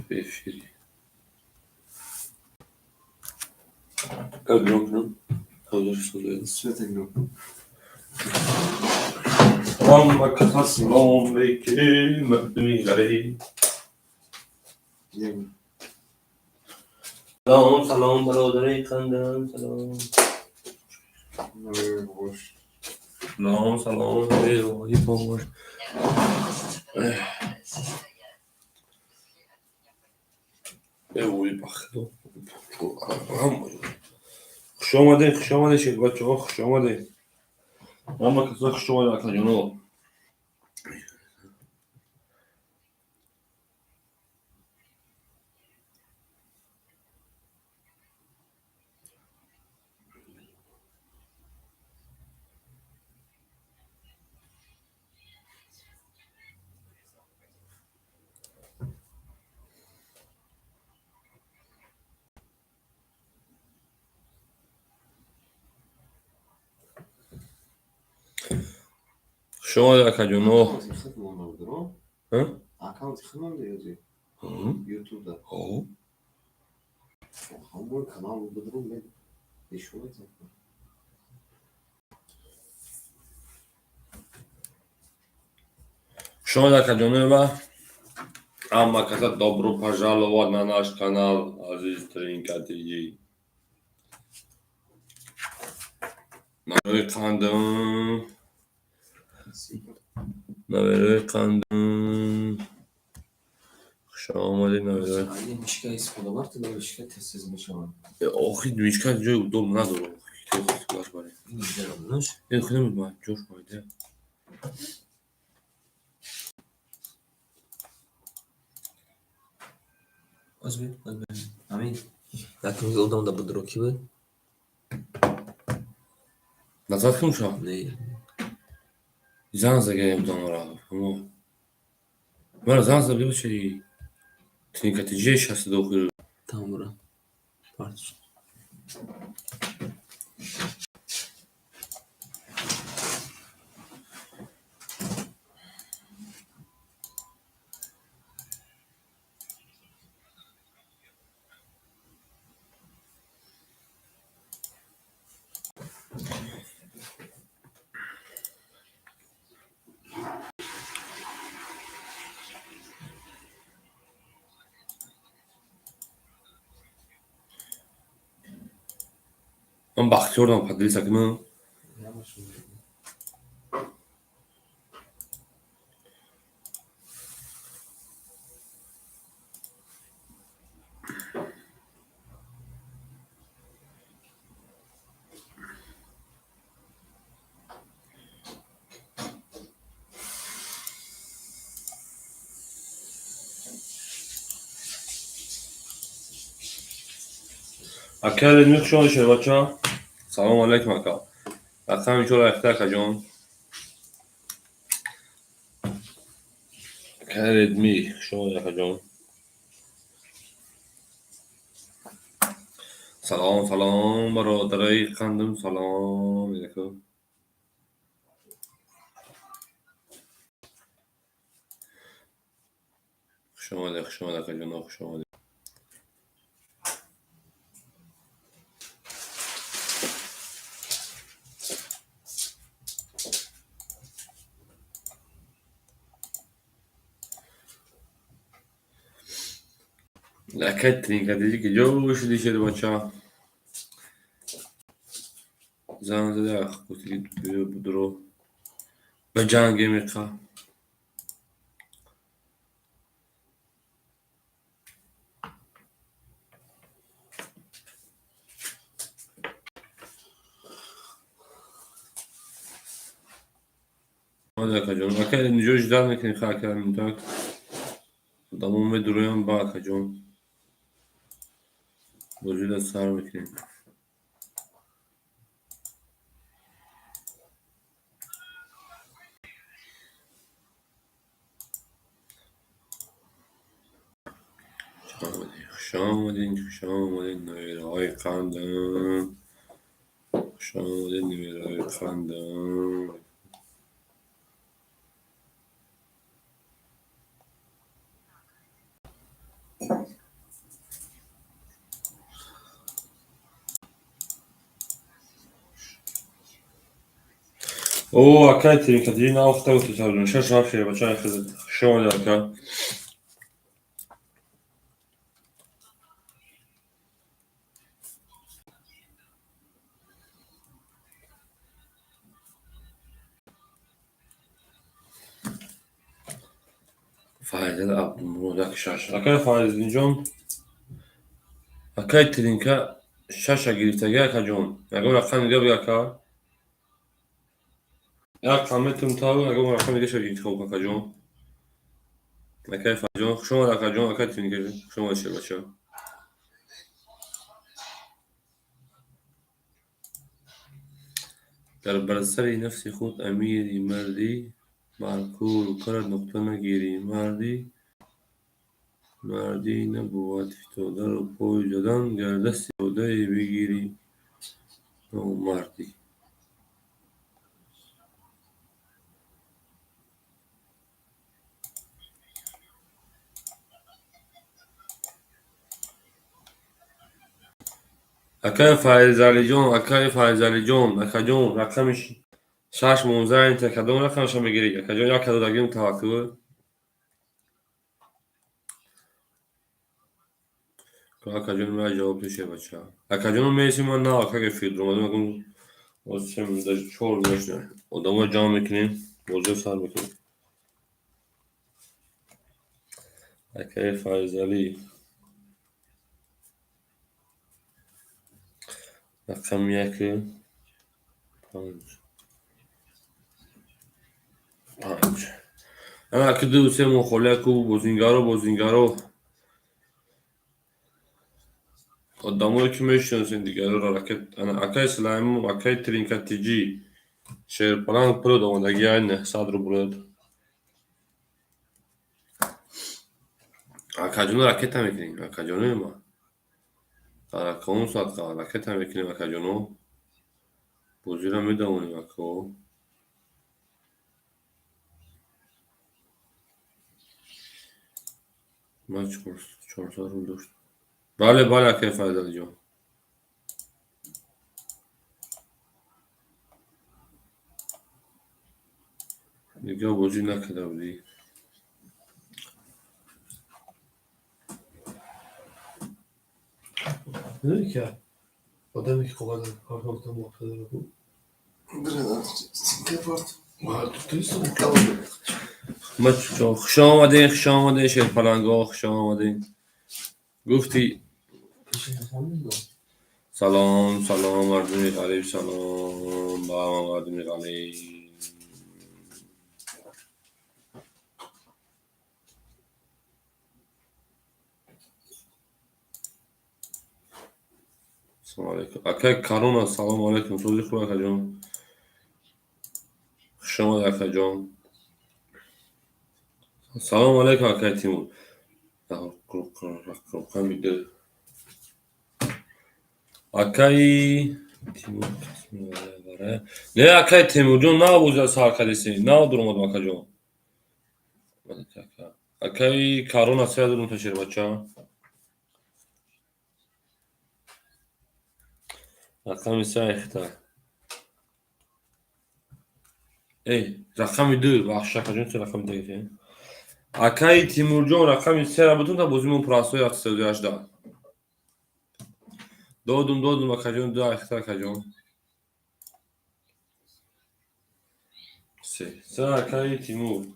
بفری öldürüyorum. Öldürüyorsun. Svete gro. Amma kasasın on veki möhtümileri. Yemi. Salam برادرای خندم سلام. Növer boş. سلام روحی باش. اوی بخدا. خوش آمده شید بچه ها خوش آمده. اما کسا خوش آمده اکلا جانو. خوش آمده اکلا جانو. Account خدمم yazıyor. YouTube'da. Hamburg kanal bulurum ben. İş olacak. خوش آمده اکلا جانو و اما کسا добро пожаловать на наш канал عزیزترین کتیجی. نوی قندم خوش آمده نوی. Aynı Mişka ismi de vardı da Mişka tezsiz Mişka. آخی دویشکا جای دول نداره. خیلی باشه. این güzel olmuş. خیلی من جوش مایده. Özbek. Amin. Yakın odamda budur o gibi. نظر کنم شو. Ne? زن زگه بودم را. اما من زن زگه بچه تنی کتیجیش هست داخل. Tamam bura. Pardon. من بختیاردم پدری سکنم. اکل علمی خوش آمده شده بچه ها. سلام علیکم اکل. اکل میشه را اختر کجان. اکل علمی خوش آمده کجان. سلام برادرای خندم سلام علیکم. خوش آمده کجان خوش آمده. لکت ترین کتیجی که جو شدی شده بچه ها. زن زده اخ کتی بدرو به جنگی میخوا. آده کجان اکل اینجا جدال میکنی خواه کردم تاک دامون به درویم با کجان وجود سر میکنی. خوش آمدین نویره های خندم. خوش آمدین نویره های خندم. او اکای ترینکتی نه اخته و تتابلون شش رفت شده بچه های خیلی شما دارکا فایده ده اب مودک شش اکای فایده اینجام اکای ترینکا شش گرفتگی اکا جون اگه رقم دیگه بگه اکا رقم میتونم تاو اگه رقم دیگه شد انتخاب اکا جون اکای فایده جون شما اکا جون اکای ترینکا شما چه بچه در برسر نفس خود امیری مردی معکول و کرد نقطه نگیری مردی نبود افتاده رو پای زدن گر دست افتاده بگیری مردی اکای فایزالی جون اکای فایزالی جون اکا جون رقمش شش مونزه این کدوم رقمش بگیری اکا جون یا کدو داریم توقع اکا جون ما جواب توشه بچه اکا جون میسی ما نه اکا که فیلد رو مدام اکن واسه در چهار میشنه ادامه جام میکنیم موضوع سر میکنیم اکای فایزالی رقم یک پنج انا اكيد سيمو خولاكو بوزینگارو قدامو که میشناسین دیگه رو راکت انا اکای سلایم اکای ترینکاتیجی شیر پلان پرو دوندگی اینه صدر برود اکاجونو راکت هم میکنیم اکاجونو ما اکاون ساعت قبل راکت هم میکنیم اکاجونو بوزی رو میدونیم اکو ما چهار سال رو داشت بله اکای فایده جان دیگه بوزی نکده بودی میدونی که آدمی که قبل کار کنم موافقه رو بود ما خوش آمدین شیر پلنگا خوش آمدین گفتی سلام مردمی غریب سلام با مردمی غریب سلام علیکم اکای کارونا سلام علیکم سوزی خوب اکا جان شما اکا جان سلام علیکم اکای تیمور رقم میده اکای تیمور نه اکای تیمور جون نه بوزه سار کدیسی نه درمود اکا جان اکای کارونا سه درون تشیر بچه رقم سه اختار ای رقم دو بخش اکا جون چه رقم دیگه اکای تیمور جون رقم سه را بتون تا بوزیمون پراسوی 818 دادم اکا جون دو اختار اکا جون سه اکای تیمور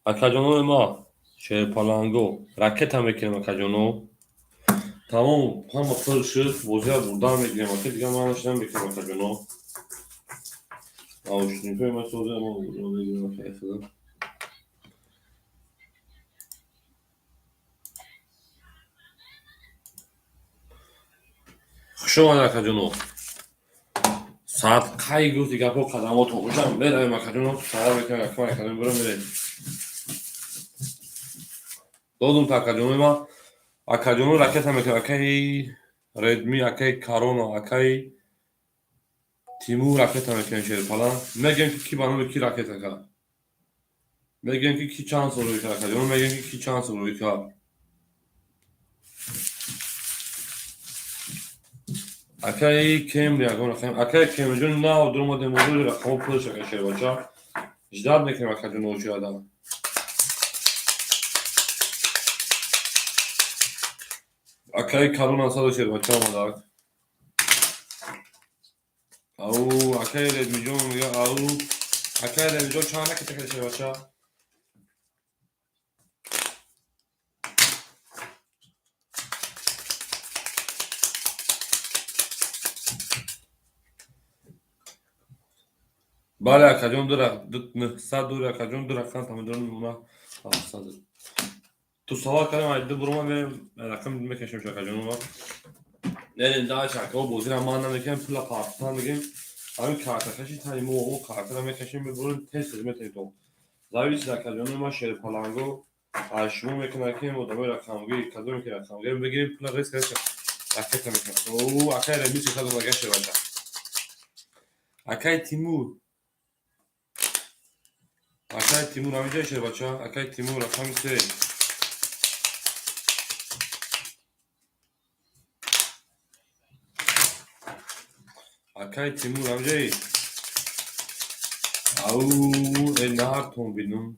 اکا جونو ما شیر پالانگو راکت هم بکنیم اکا جونو تمام هم اطول شد بوزی ها بردار میگیریم اکا دیگه ما همش نمیکنیم اکا جونو آوشنی کنیم اکا سوزه ما بگیریم اکا ایفده خوش آمد اکا جونو ساعت قای گفتی گپا قدمات رو بودم بریم اکا جونو سوار بکنیم اکا جونو برم بریم دادم تا اکا جونو ما اکا جونو راکت هم بکنیم اکای ردمی اکای کارونا اکای تیمور راکت هم بکنیم شیر پالان میگم که کی بانو کی راکت اکا میگم که کی چانس رو بیکار اکا جونو میگم که کی چانس رو بیکار Akay Kemri اگه رقم Akay Kemri جون نه درم و دموزی رقم پولش اگه باشه جدار نکنیم Akay جون اوجی آدم Akay کارون اصلا شیر باشه آمده او Akay ردمی جون میگه او Akay ردمی جون چند نکته که شیر باشه بله Akay جون دو صد دور Akay جون دو رقم تمام دارم اونا 700 تو سوال کردم عیده برام بریم رقم میکشیم Akay جون اونا نه daha şarkı o bozun ama anlamda pula parçadan میگیم همین کارتکشی تایمو و اون کارت رو میکشیم به برون تست میتونید تو زاویه در کجان ما شیر پلانگو اشمو میکنه که مدام رقمگی کدوم که رقمگی بگیریم پول ریسک ریسک راکت میکنه او اکای رمیش کدوم مگه باشه اکای تیمور همینجا شیر باشه اکای تیمور رقم سه اکای تیمور همینجا او نهار تون بینم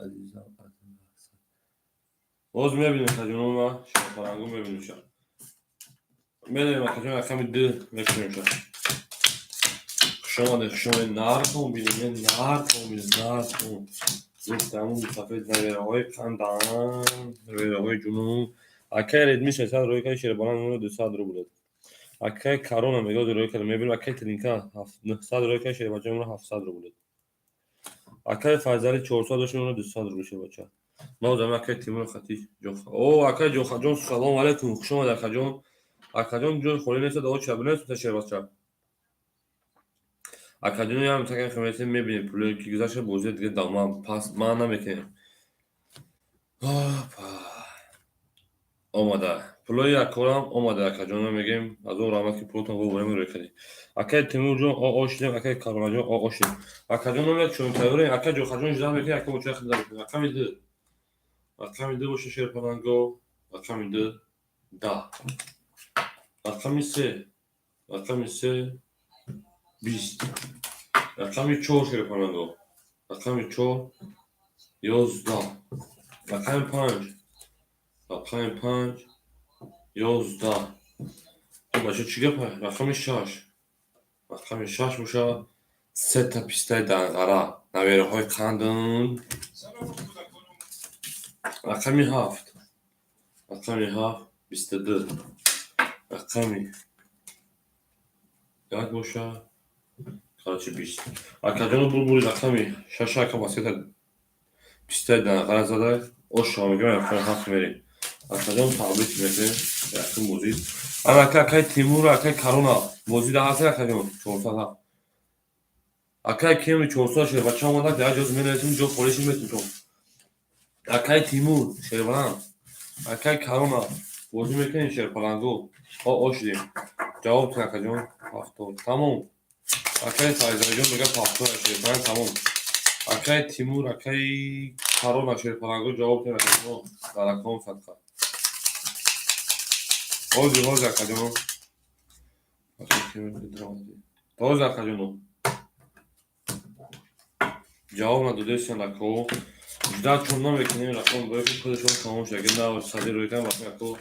عزیزم باز میبینیم کجانو ما شیر پلانگو میبینیم شد میدونیم کجان رقم دو میکنیم شد شما نارتون بینیم نارتون گفتمون سفید نویره های کندن نویره های جنون اکای ردمی 600 روی که شیر پلانگو 200 رو بود اکای کارون هم میگه روی که میبینیم اکای ترینکا 900 روی که شیر پلانگو 700 رو بود اکای فایزالی 400 داشتیم 200 رو شیر بچه ما زمان اکای تیمور خطی جوخ او اکای جوخ جون سلام علیکم خوش اومد اکای جون جون خوری نیست دو چه بنه تو شیر بچه اکای جون هم تا که خمیسی میبینیم پولی که گذاشته بوزه دیگه دامام پس ما نمیکنیم اومده پولی اکورم اومده اکای جون میگیم از اون رامه که پولتون رو بریم روی کردی اکای تیمور جون آشیم اکای کارون جون آشیم اکای جون میگه چون تایوری اکای جوخ جون جدا میگه اکای موچه خدا میکنه اکای میده اکای میده باشه شیر پلانگو اکای میده دا اکای سه 20 اکای 4 شیر پلانگو اکای 4 11 اکای 5 11 تو باشه چی گپه اکای 6 باشه سه تا پیسته دنقره نویره های کندن اکای 7 22 اکای یک باشه کارچی 20 اکای جانو بول اکای 6 اکای واسه پیسته دنقره زده o şamigə yaxın haqq verir. Akadon tablet verdi. Yaxın muzid. Ama akay Timur, akay Karuna. Muzid hasıl akadon. Çorsa ha. Akay kim çorsa şey başa olmadan ya göz menetim çok polisi metin çok. Akay Timur şey falan. Akay Karuna. Muzid mekan şey falan go. O şey. Cevap akadon hafta. Tamam. Akay sayıcı mega hafta şey falan tamam. Akay Timur, akay Karuna şer palago cevap verir. O rakam fatka. Hoca akademo. Hoca akademo. Cevap na dodesen lako. Jda çondan bekleyin rakam böyle bir kılıç tamam şekilde daha sadir royken bakın lako.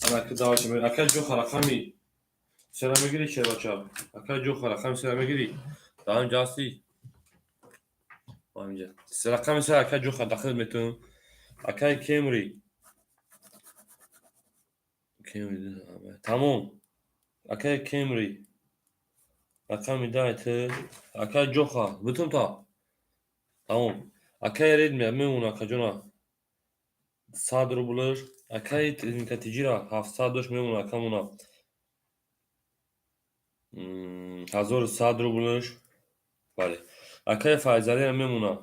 Ana daha şimdi akay jo rakami. Selame giri şey bacha. Akay jo rakam selame giri. Daha öncesi اینجا رقم سه اکای جو داخل میتون اکای کیمری تمام اکای کیمری رقم دایت اکای جوخا بتون تا تمام اکای رید میمونه اکای جونا 100 رو بولر اکای تجیرا 700 داش میمونه اکامونا 1100 رو بولر بله اکای فایزالی میمونه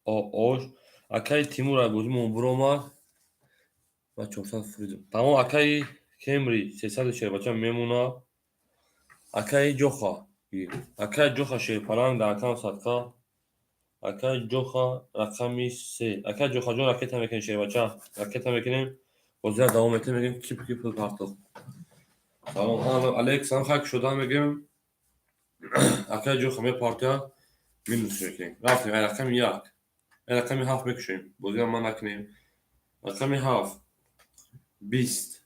اوش اکای تیمور بودیم بروما و 400 فریدم تمام اکای کمری 340 بچه میمونه اکای جوخا شیر پلنگ در اکان صدقه اکای جوخا رقمی 3 اکای جوخا جون راکت هم میکنیم شیر بچه راکت هم میکنیم بازی دوام میکنیم میگیم کیپ پارتو سلام الکس هم خک شدم بگم اکای جو خمه پارتیا مینوس میکنیم رفتیم رقم یک رقم 7 میکشیم بازی هم ما نکنیم رقم 7 20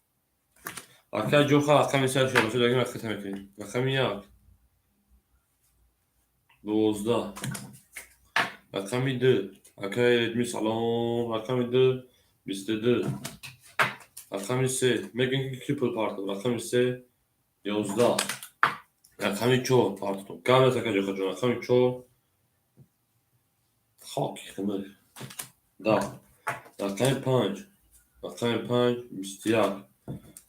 اکای جو خوا رقم 3 شده باشه داریم رقم میکنیم رقم 1 12 رقم 2 اکای ردمی سلام رقم 2 22 رقم 3 میگن که کریپل پارتو رقم 3 11 رقم 4 پارتو کامل اکای جو خوا رقم 4 خاکی خمه دا رقم 5 رقم 5 21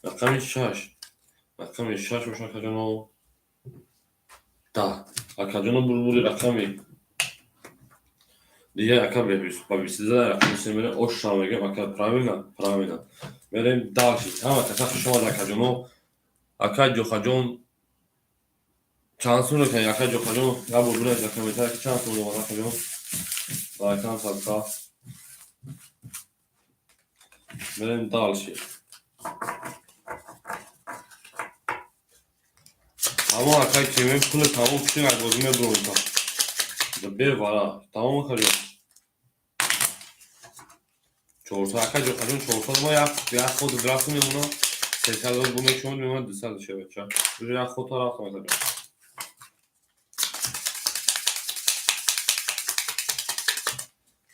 رقم 6 رقم 6 باشه اکاجانو دا اکاجانو بلبلی رقمی دیگه اکا با 22 رقم سیمونه اوش میگم اکا پرامینا بریم داشی تمام کسا شما اکاجانو اکا جو خجون چانسون رو کنی اکا جو خجون یا بلبلی رقم میتره که چانسون رو اکاجانو رقم صدقه بریم دالشی Tamam akay kemiğin pulu tamam kuşun gözüme durdu. Da bir var ha. Tamam mı karıyor? Çorsa akay yok kadın çorsa mı ya خود درست میمونه. سه رو بوم چون میمونه 200 شه بچا. روی خود طرف مثلا.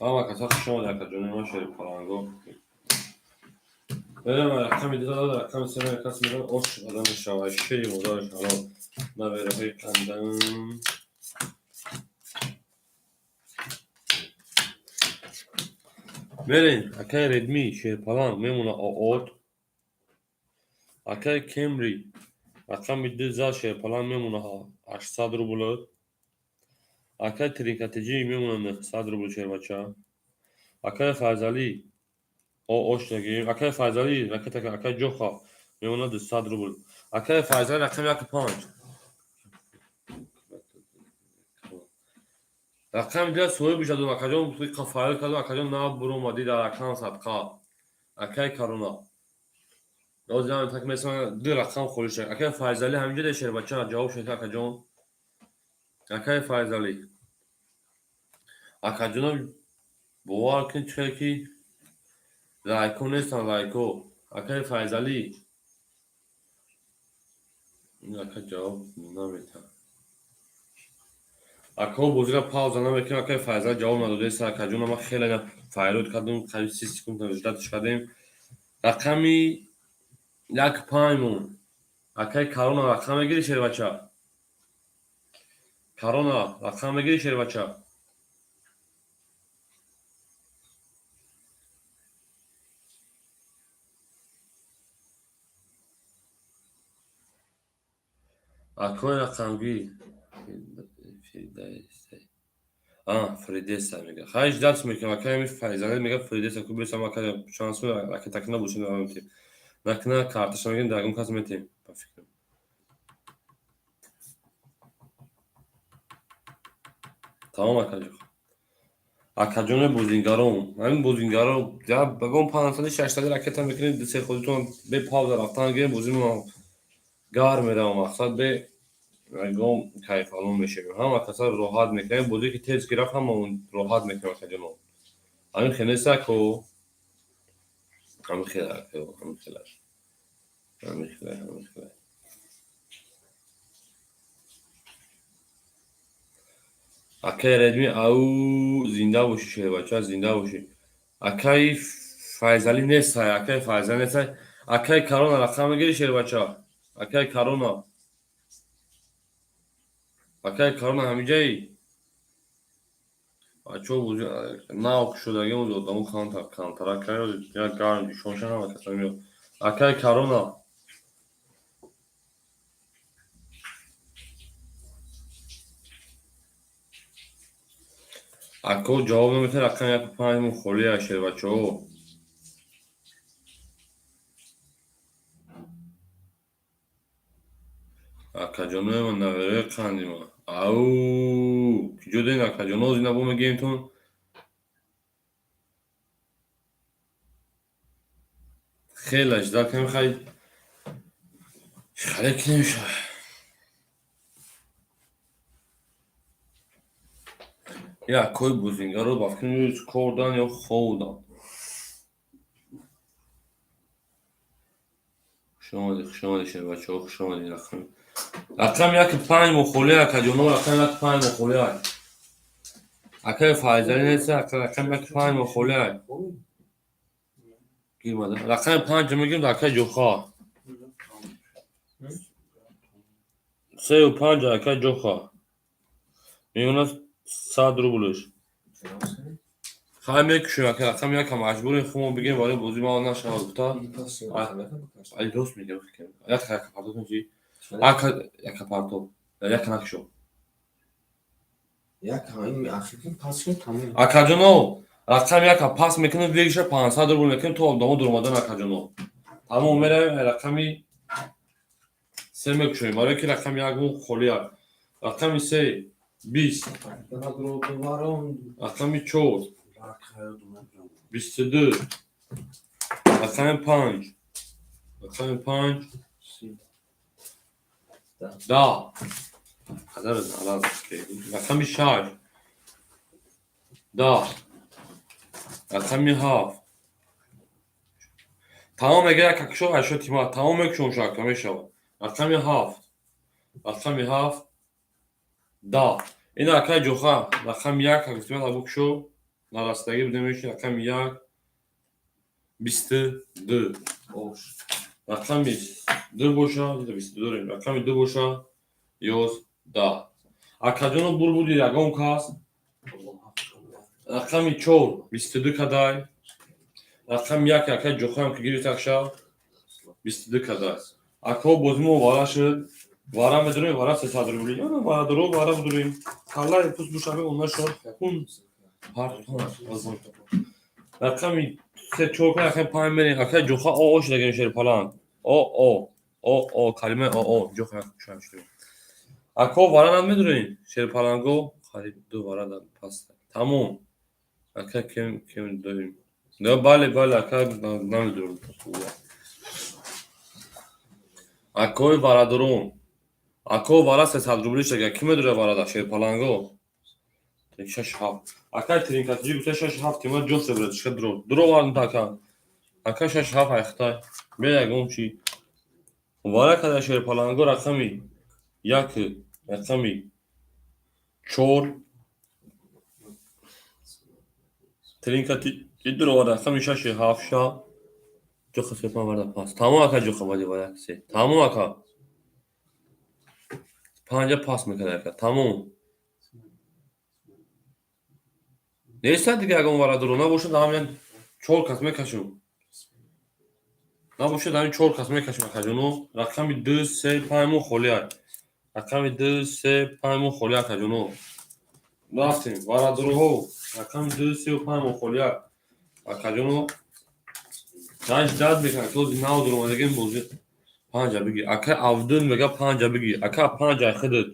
Ama kasa şuna da kadın ما şöyle parangو. بریم رقم دیگه داد رقم سه کس میگن اوش آدم شواشه مدارش حالا نبره های کندن بریم اکای ردمی شیرپالان میمونه آوت اکای کمری رقم 200 شیرپالان میمونه 800 روبل اکای ترینکاتجی میمونه 900 روبل شیر بچه اکای فرزالی او اوش نگیم اکای فرزالی اکای جوخا میمونه 200 روبل اکای فرزالی رقم 1.5 رقم دیگه سوی بیشه دو اکاجون توی کافایل کدو اکاجون نه برو مادی در رقم صدقه اکای کارونا لازم هم تک مثلا دو رقم خودش اکای فرزالی همینجا دشه بچه جواب شده اکاجون اکای فرزالی اکاجون باور کن چه کی لایکو نیستن لایکو اکای فرزالی این اکای جواب نمیتن اکو بوزیرا پاوز نمیکنه اکای فرزالی جواب نداده سر اکاجون ما خیلی فایلوت کردیم قریب 30 سکوند نوشتهش کردیم رقمی 1.5 مون اکای کارونا رقم میگیری شیر بچه کارونا رقم میگیری شیر بچه اکوی رقمگی فریدیسا میگه خواهش درس میکنم اکای می فریزانه میگه فریدیسا کو بیسم اکای شانس می اکای تکنه بوشین دارم نکنه کارتش میگن درگم کس میتیم با فکرم تمام اکای اکاجون بوزینگارم همین بوزینگارو یا بگم 500 600 راکت میکنید سه خودتون به پاو رفتن گیم بوزیم گار میره مقصد به گم کیف الان میشه هم کسا راحت میکنه بودی که تیز گرفت هم اون راحت میکنه اکاجون همین خیلی سکو همین خیلی اکای ردمی او زنده باشی شده بچه زنده باشی اکای فایزالی نیست اکای فایزالی نیست اکای کارونا رقم میگیری شده بچه اکای کارونا همینجایی بچه بوزی ناوک شده گیم دو دمو کانترک کرد یا گارم شونشن هم کسا میاد اکای کارونا اکو جواب نمیتونه رقم 1.5 مون خولی هشه بچه ها اکاجانو من نوره قندیم او کی جده این اکاجانو زینه بوم گیمتون خیلی اجده که میخوایی خالک نمیشه. یا کوی بوزینگا رو با فکرش کردن یا خوردن. شما دیشه بچه ها شما دی رقم یک 5 مخوله اکا جنو رقم یک 5 مخوله اکا فایزاری نیست رقم یک 5 مخوله گیر ماده رقم 5 میگیم اکا جوخا 3 و 5 اکا جوخا میونه 100 روبلش خواهی میکشیم اکا رقم یک مجبوری خودمون بگیم ولی بوزی ما نشد گفتا ای درست میگم یک پارتو میگی یک پارتو یک نکشو یک همین آخری پاس شد تمام. اکاجونو رقم یک پاس میکنه بیگشه 500 روبل میکنه تو آدمو درمادن اکاجونو تمام میره رقمی 3 میکشیم برای که رقم یک مو خولیا رقمی 3 20 رقمی 4 22 رقم 5 رقم 5 10 قدر الان رقمی 6 10 رقمی 7 تمام میگه یک کشو اشو تیما تمام میکشون شاکا میشود رقمی 7 رقمی 7 10 این اکای جوخا رقم 1 اگستیمت ابو کشو نرستگی بوده میشه رقم 1 22 اوش رقم 2 بوشا 22 داریم رقم 2 بوشا 11 اکاجونو بول یگان کاس رقمی 4 22 کدای رقم 1 اکای جوخا هم که گیری تکشا 22 کدای اکا بازمو وارا شد وارا میدونیم وارا 300 روبلی یا وارا درو وارا بدونیم کالا پوست بوشابه اونها شد اون پارتون رقمی 3 4 رقم 5 میرین اکای جوخا اوش لگن شیر پلان او کلمه او جوخا شان شد اکا وارا نمیدونیم شیر پلانگو خرید دو وارا داد پاس تمام اکا کم داریم نه بله اکا نمیدونم اکوی وارا درون اکو وارا 300 روبلیش دیگه کی میدونه وارا دا شیر پلانگو 6 7 اکا ترینکاتجی گفته 6 7 تیما جوست برد چه درو وارن تاکا اکا 6 7 اختا میگم چی وارا کدا شیر پلانگو رقمی 1 رقمی 4 ترینکاتی درو وارا رقمی 6 7 شا جو خسته پا وارا پاس تمام اکا جو خبادی وارا سه تمام اکا پنجه پاس میکنه اکا تمام نیست دیگه اگه اون وارا درو نباشه دامن 4 کس میکشم نباشه دامن 4 کس میکشم اکا جونو رقمی 2 3 5 مو خولیا رقمی 2 3 5 مو خولیا اکا جونو رفتیم وارا درو هو رقمی 2 3 و 5 مو خولیا اکا جونو دانش داد میکنه تو ناو درو مدگیم بوزی پنجه بگی اکا عبدال میگه پنجه بگی اکا پنجه خودت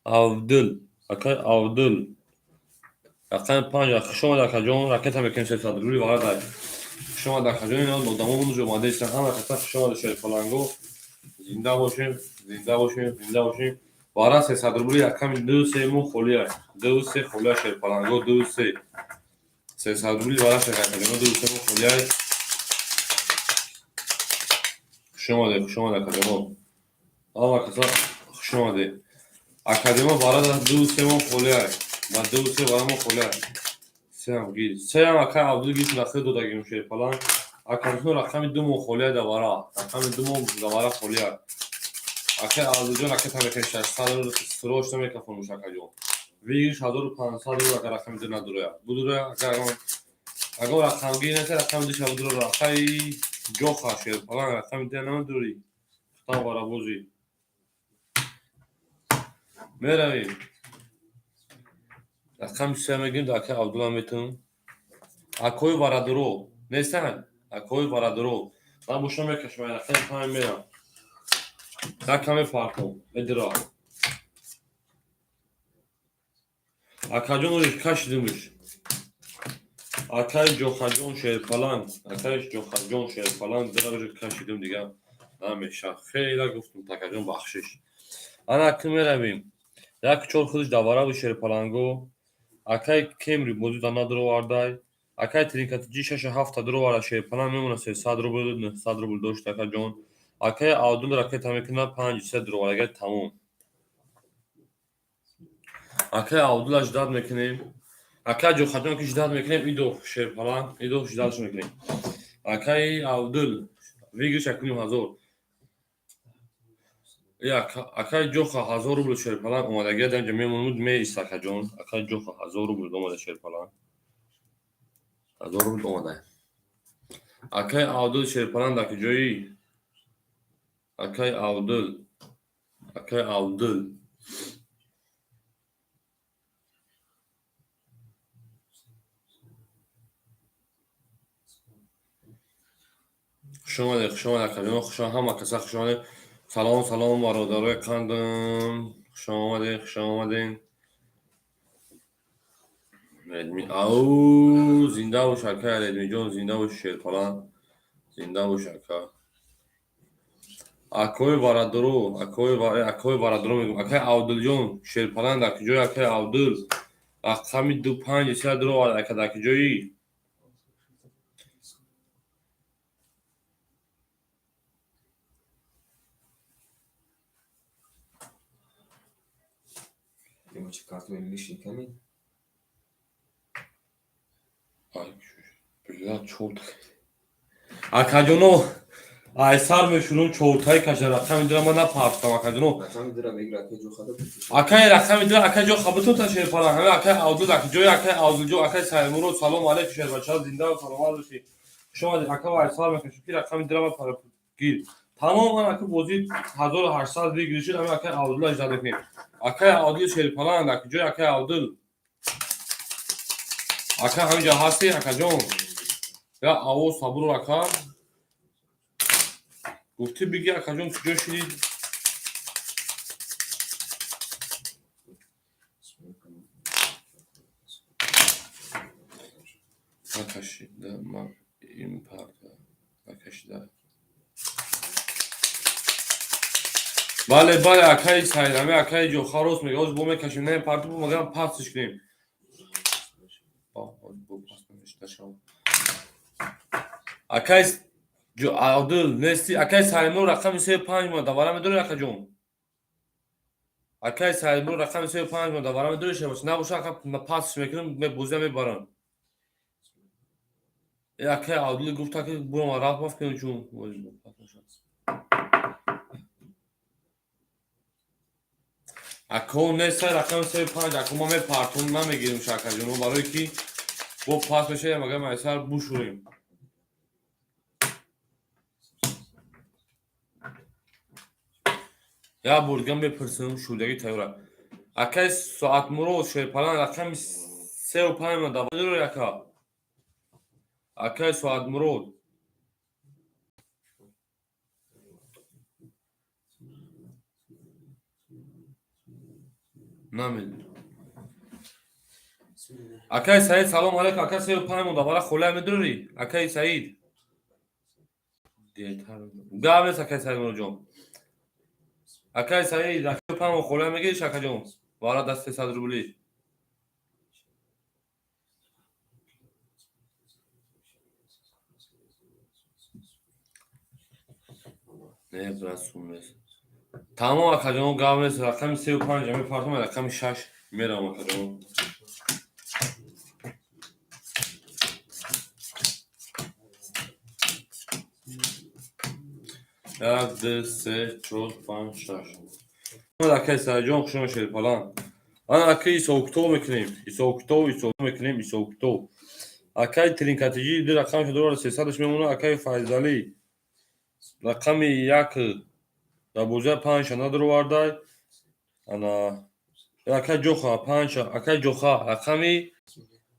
عبدال اکا عبدال رقم 5 شما در کجون راکت هم میکنید 300 روبلی وارد دارید شما در کجون اینا مدامو اونجا اومده است همه خطر شما در شیر پلانگو زنده باشین وارد 300 روبلی رقم 2 3 مو خولیا 2 3 خولیا شیر پلانگو 2 3 300 روبلی وارد شیر پلانگو 2 3 مو خولیا شما در کجون آوا کسا شما در اکادمی وارد 2 3 مو خولیا با 2 3 وارد مو خولیا سهم گیر سهم اکا عبدال گیش لخه دو داگیم شیر پلان اکادمی رقم 2 مو خولیا دوارا رقم 2 مو دوارا خولیا اکا عبدال جون اکا تمیکن 600 رو سروش نمیکن فرموش اکا جون ویگیش 1500 رو اکا رقم 2 ندوره بودوره اکا رقم گیر نیست رقم 2 شب دور رقای جو خواه شیر پلان رقم 2 ندوری خطا وارا بوزی میرویم رقم 3 میگیم دا اکا عبدال میتون اکوی وارا درو نیستن اکوی وارا درو من بوشم میکشم رقم 5 میرم رقم پارتون ادرا اکاجون رو کشیدیمش اکای جوخاجون شیر پلان اکایش جوخاجون شیر پلان درا رو کشیدیم دیگه همیشه خیلی گفتم تکجون بخشش انا کم میرویم یک چور خودش دواره و شیر پلنگو اکای کمری موجود ندارو واردای اکای ترینکاتجی 6-7 درو وارد شیر پلنگ میمونه 300 روبل 900 روبل داشت تکجون اکای عادل رکت میکنه 500 درو وارد تموم اکای عادل اجداد میکنیم اکای جو خدمت که اجداد میکنیم ایدو شیر پلنگ ایدو اجدادش میکنیم اکای عادل ویگش کنیم هزار اکای جوخه 1000 روبل شیر پلنگ اومدگی دنج میمونود می ایستکه جون اکای جوخه 1000 روبل اومده شیر پلنگ 1000 روبل اومده اکای عادل شیر پلنگ داکی جویی اکای عادل شما کلمه خوش هم کسا خوشانه سلام برادرای قندم خوش آمدین ردمی او زنده و شکر ردمی جان زنده و شیر پلنگ زنده و شکر اکای برادرو میگم اکای عادل جان شیر پلنگ داکی جوی اکای عادل رقمی 2500 درو اکای داکی جویی یه چه کارت میلیشی کمی ای بلا چورت اکاجونو ای سر میشونم چورتای کشر رقم میدونم من نپرستم اکاجونو رقم داره بگیر اکی جو خدا اکای رقم میدونم اکای جو خبتون تا شیر پلنگ همه اکای عادل اکای جوی اکای عادل جو اکای سلام سلام علیکم شیر بچه‌ها زنده و سلامت باشید شما اکای ای سر میشونم کی رقم میدونم پر گیر تمام من اکای بازی 1800 دیگه شد همه اکای عادل اجازه میکنیم اکای عادل شیر پلنگ اکای جوی اکای عادل اکای همینجا هستی اکای جون یا آو صبر اکای گفتی بگی اکای جون کجا شدی نکشیده من این پرده نکشیده بله اکای سعید همه اکای جو خروس میگه از بو میکشیم نه پرده بو مگه پاسش کنیم بو پاس نمیشه اکای جو عادل نستی اکای سعید رقم 35 ما دوباره میدونی اکای جون اکای سعید رقم 35 ما دوباره میدونی شه باشه نباشه اکای پاسش میکنم بوزه میبرن اکای عادل گفت که برو ما راه باف کنیم چون اکو نه سر رقم 35 اکو ما پارتون نمیگیریم شکر جون برای کی با پاس بشه مگه ما سر بوشوریم یا برگم بپرسم شودگی تیورا اکای ساعت مرو شیر پلنگ رقم 35 ما دوباره رو یکا اکای ساعت مرو نمیدونم اکای سعید سلام علیکم اکای 35 ما دوباره خوله میدونی اکای سعید دیتر گاوس اکای سعید مرو جون اکای سعید اکای 35 ما خوله میگی شکر جون وارا دست 100 روبلی نه برسون بس تمام اکای جون گاوس رقم 35 می پارتم رقم 6 میرم اکای جون یک دو سه چهار پنج شش ما اکای سعید جون خوشم شیر پلنگ انا اکای ایسوکتو میکنیم اکای ترینکاتجی دو رقم شده رو 300 میمونه اکای فایزالی رقم 1 12 5 ندارو واردای انا اکای جوخا 5 اکای جوخا رقمی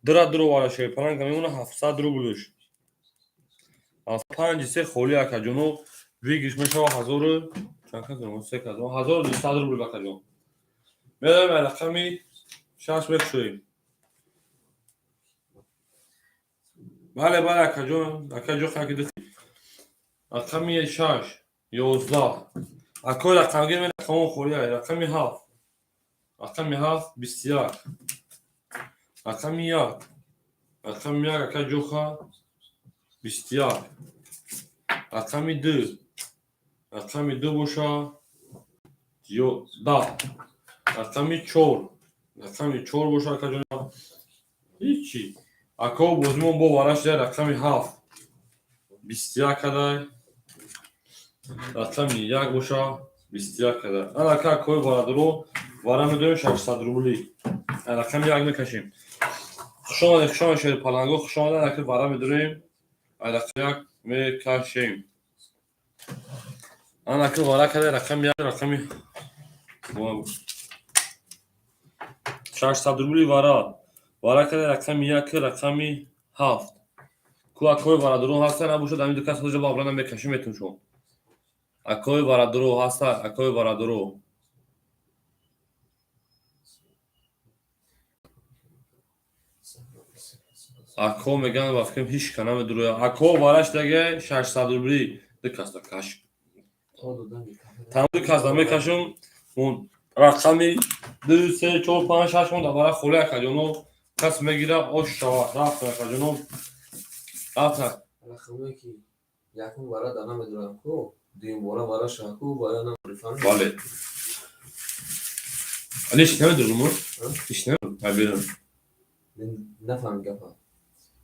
درو وارد شیر پلنگ میمونه 700 روبلش 5 سه خولی اکای جونو ویگش میشه 1000 چند کنم 3200 روبل اکای جون میدم رقمی 6 بخشویم بله اکای جون اکای جوخا که رقمی 6 11 اکای رقم گیر رقم خوری رقمی 7 رقمی 7 21 رقمی 1 رقمی 1 اکای جوخا 21 رقمی 2 رقمی 2 بوشا 10 رقمی 4 رقمی 4 بوشا اکای جونا هیچی اکا بازمون با وارش در رقمی 7 21 کدای رقمی 1 بوشا 21 کدای ان اکا اکای بارادرو وارا میدونیم 600 روبلی رقمی 1 میکشیم خوشا شیر پلنگو خوشا آمدن اکا وارا میدونیم رقمی 1 میکشیم ان اکا وارا کدای رقمی 1 رقمی 600 روبلی وارا کدای رقمی 1 رقمی 7 کو اکای بارادرو هستن ابوشو دمی دو کس خودش بابران میکشیم میتون شو اکای بارادرو هستن اکای بارادرو اکو میگن وقتی هیچ کنم دروی اکو وارش دیگه 600 روبلی دکاست کاش تمام دکاست میکشم اون رقمی 2 3 4 5 6 مون دوباره خوله کجونو کس میگیره او شوا رفت کجونو رفت رقمی که یکم وارا دانا میدونم کو دیم وارا شاکو وارا نمیفهم بله علیش نمیدونم هیچ نمیدونم نفهم گفت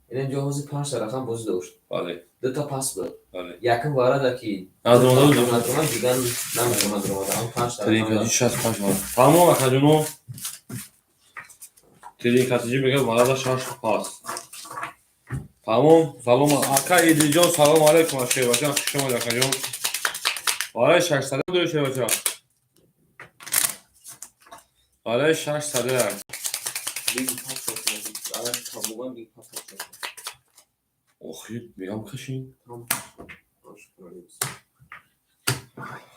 این جهازی 5 رقم باز داشت بله دو تا پاس بود بله یکم وارا دکی از اون دیگه نمیتونم درو 5 ترین رقم کجی 65 تمام کجونو ترین کجی میگه وارا 6 پاس تمام سلام اکا ایدی جان سلام علیکم شه بچا شما در کجون وارا 600 دو شه بچا وارا 600 بیگ پاس شد الان تابوان بیگ پاس شد اوخی میگم کشین تام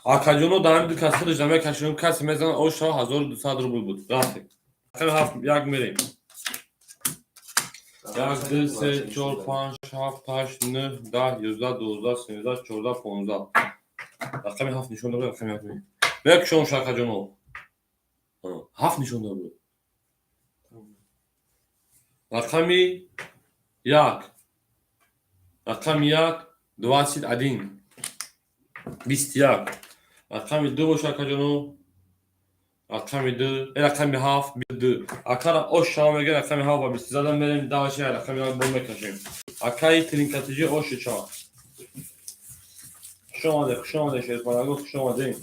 اکجونو دارم دو کس خودش نمیه کشیم کسی میزن او شا 1200 روبل بود رفتی خیلی هفت یک میریم 1 2 3 4 5 6 8 9 10 11 12 13 14 15 رقمی 7 نشون داره رقمی 7 میریم یک شون شا کجونو 7 نشون داره رقمی 1 رقمی 1 21 21 رقمی 2 باشه کجونو رقمی 2 رقمی 7 22 اکر اوش شما میگه رقمی 7 و 20 زدن بریم داشی رقمی 7 بول میکشیم اکای ترین کاتیجی اوش چا شما ده شیر پاراگو شما ده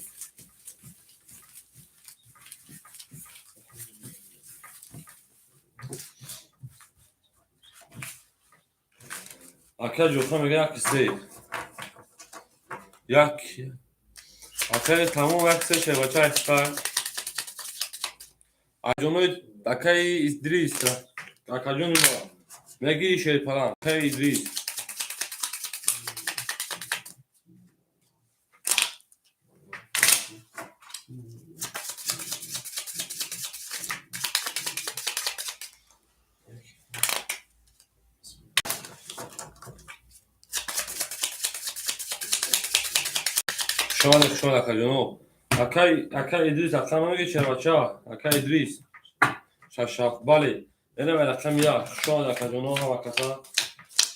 اکا جو میگه کسی یک اکای تمام وقت شه بچا اکا اجونو اکای ادریس اکاجونو میگی شیر پارا اکای ادریس شما اکاجونو اکای ادریس اکا میگی چرا بچا اکای ادریس شاشاق بله اینه رقم 1 شما اکاجونو هم کسا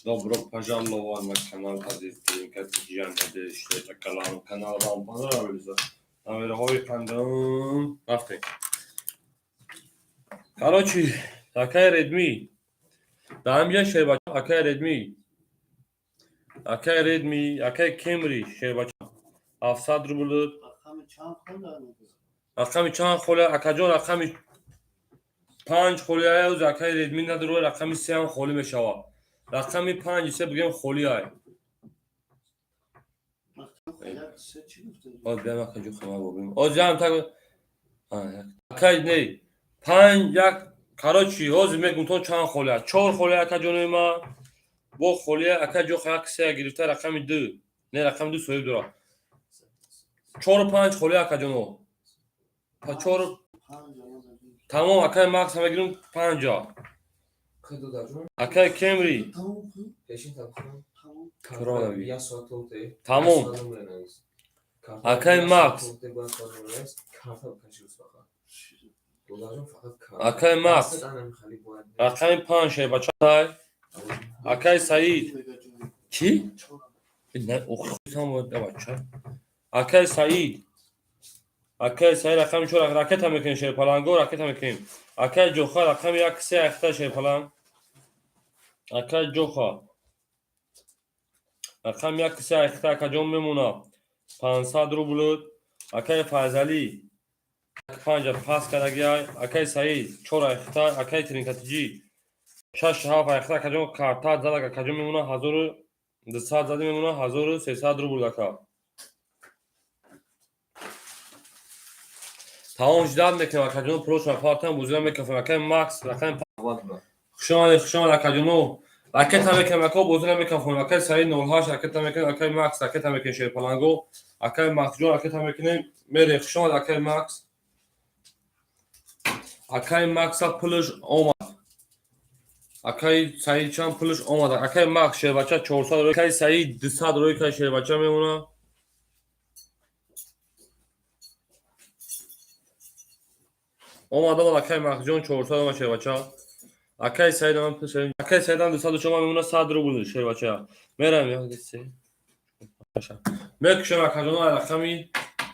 Добро пожаловать на канал Азизтин Катиджан. Надеюсь, что это канал вам понравился. Наверху кандам. Рафтик. Короче, такая Redmi. Там я шербача, такая Redmi. Такая Redmi, такая Camry шербача. 700 рубль. رقمی چند خوله اکاجون رقمی 5 خوله از اکای Redmi نداره رقمی 3 هم خوله میشوه. رقمی 5 سه بگیم خولی های آه بیام اکا جو خمه بابیم آه جام تا اکای نی 5 یک کاراچی آز میگم تو چند خوله 4 خوله اکا جونوی ما با خوله اکا جو خاک سه گرفته رقمی 2 نه رقم 2 سویب داره 4 و 5 خوله اکا جونو تا 4 تمام اکای ماکس هم گیرم 5 اکای کمری پیشین تمام کرانوی یا ساعت oldu. تمام Akay Max. Karta kaçırız fakat. Dolarcığım fakat karta. Akay Max. Dست annem خالی باید رقم 5 شیربچه Akay Said. Ki? Ne okusam o da bak. Akay Said. Akay Said رقم 4 راکت هم میکنین شیر پلنگو راکت هم میکنین. Akay Joxa رقم 1 3 اختا شیر پلنگ. Akay Joxa رقم 1 3 اختا کجا میمونه 500 روبل. Akay Fazali 5 پاس کرده گیای. Akay Said 4 اختا. Akay Trinkatici 6 7 اختا کجا کارتا زده کجا میمونه 1200 زده میمونه 1300 روبل دکا. تمام جداد میکنم کجا پروش و پارتن بوزیدم میکنم Akay Max رقم خوشم کجا راکت هم میکنم اکو بوزیدم میکنم Akay Said 08 راکت هم میکنم Akay Max راکت هم میکنم شیر پلنگو Akay Max جون راکت هم میکنم میره خوشم Akay Max Akay Max پولش اومد Akay Said چند پولش اومد Akay Max شیر بچه 400 روی Akay Said 200 روی که شیر بچه میمونه اومده بود Akay Max جون 400 روی شیر بچه Akay Said من پولش Akay Said هم 200 شما میمونه 100 روبل شیر بچه میرم یا دیسی میکشم Akay جون رقمی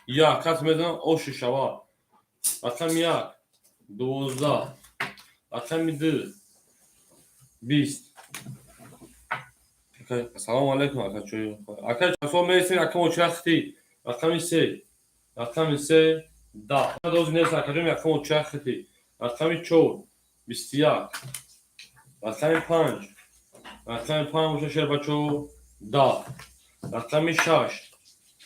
یا کس میدونم اوش شوا رقم 1 12 رقم 2 20 السلام علیکم Akay چطور میرسین رقم چختی رقم 3 رقم 3 10 دوز نیست رقم چختی رقم 4 21 رقم 5 رقم 5 شیر بچه 10 رقم 6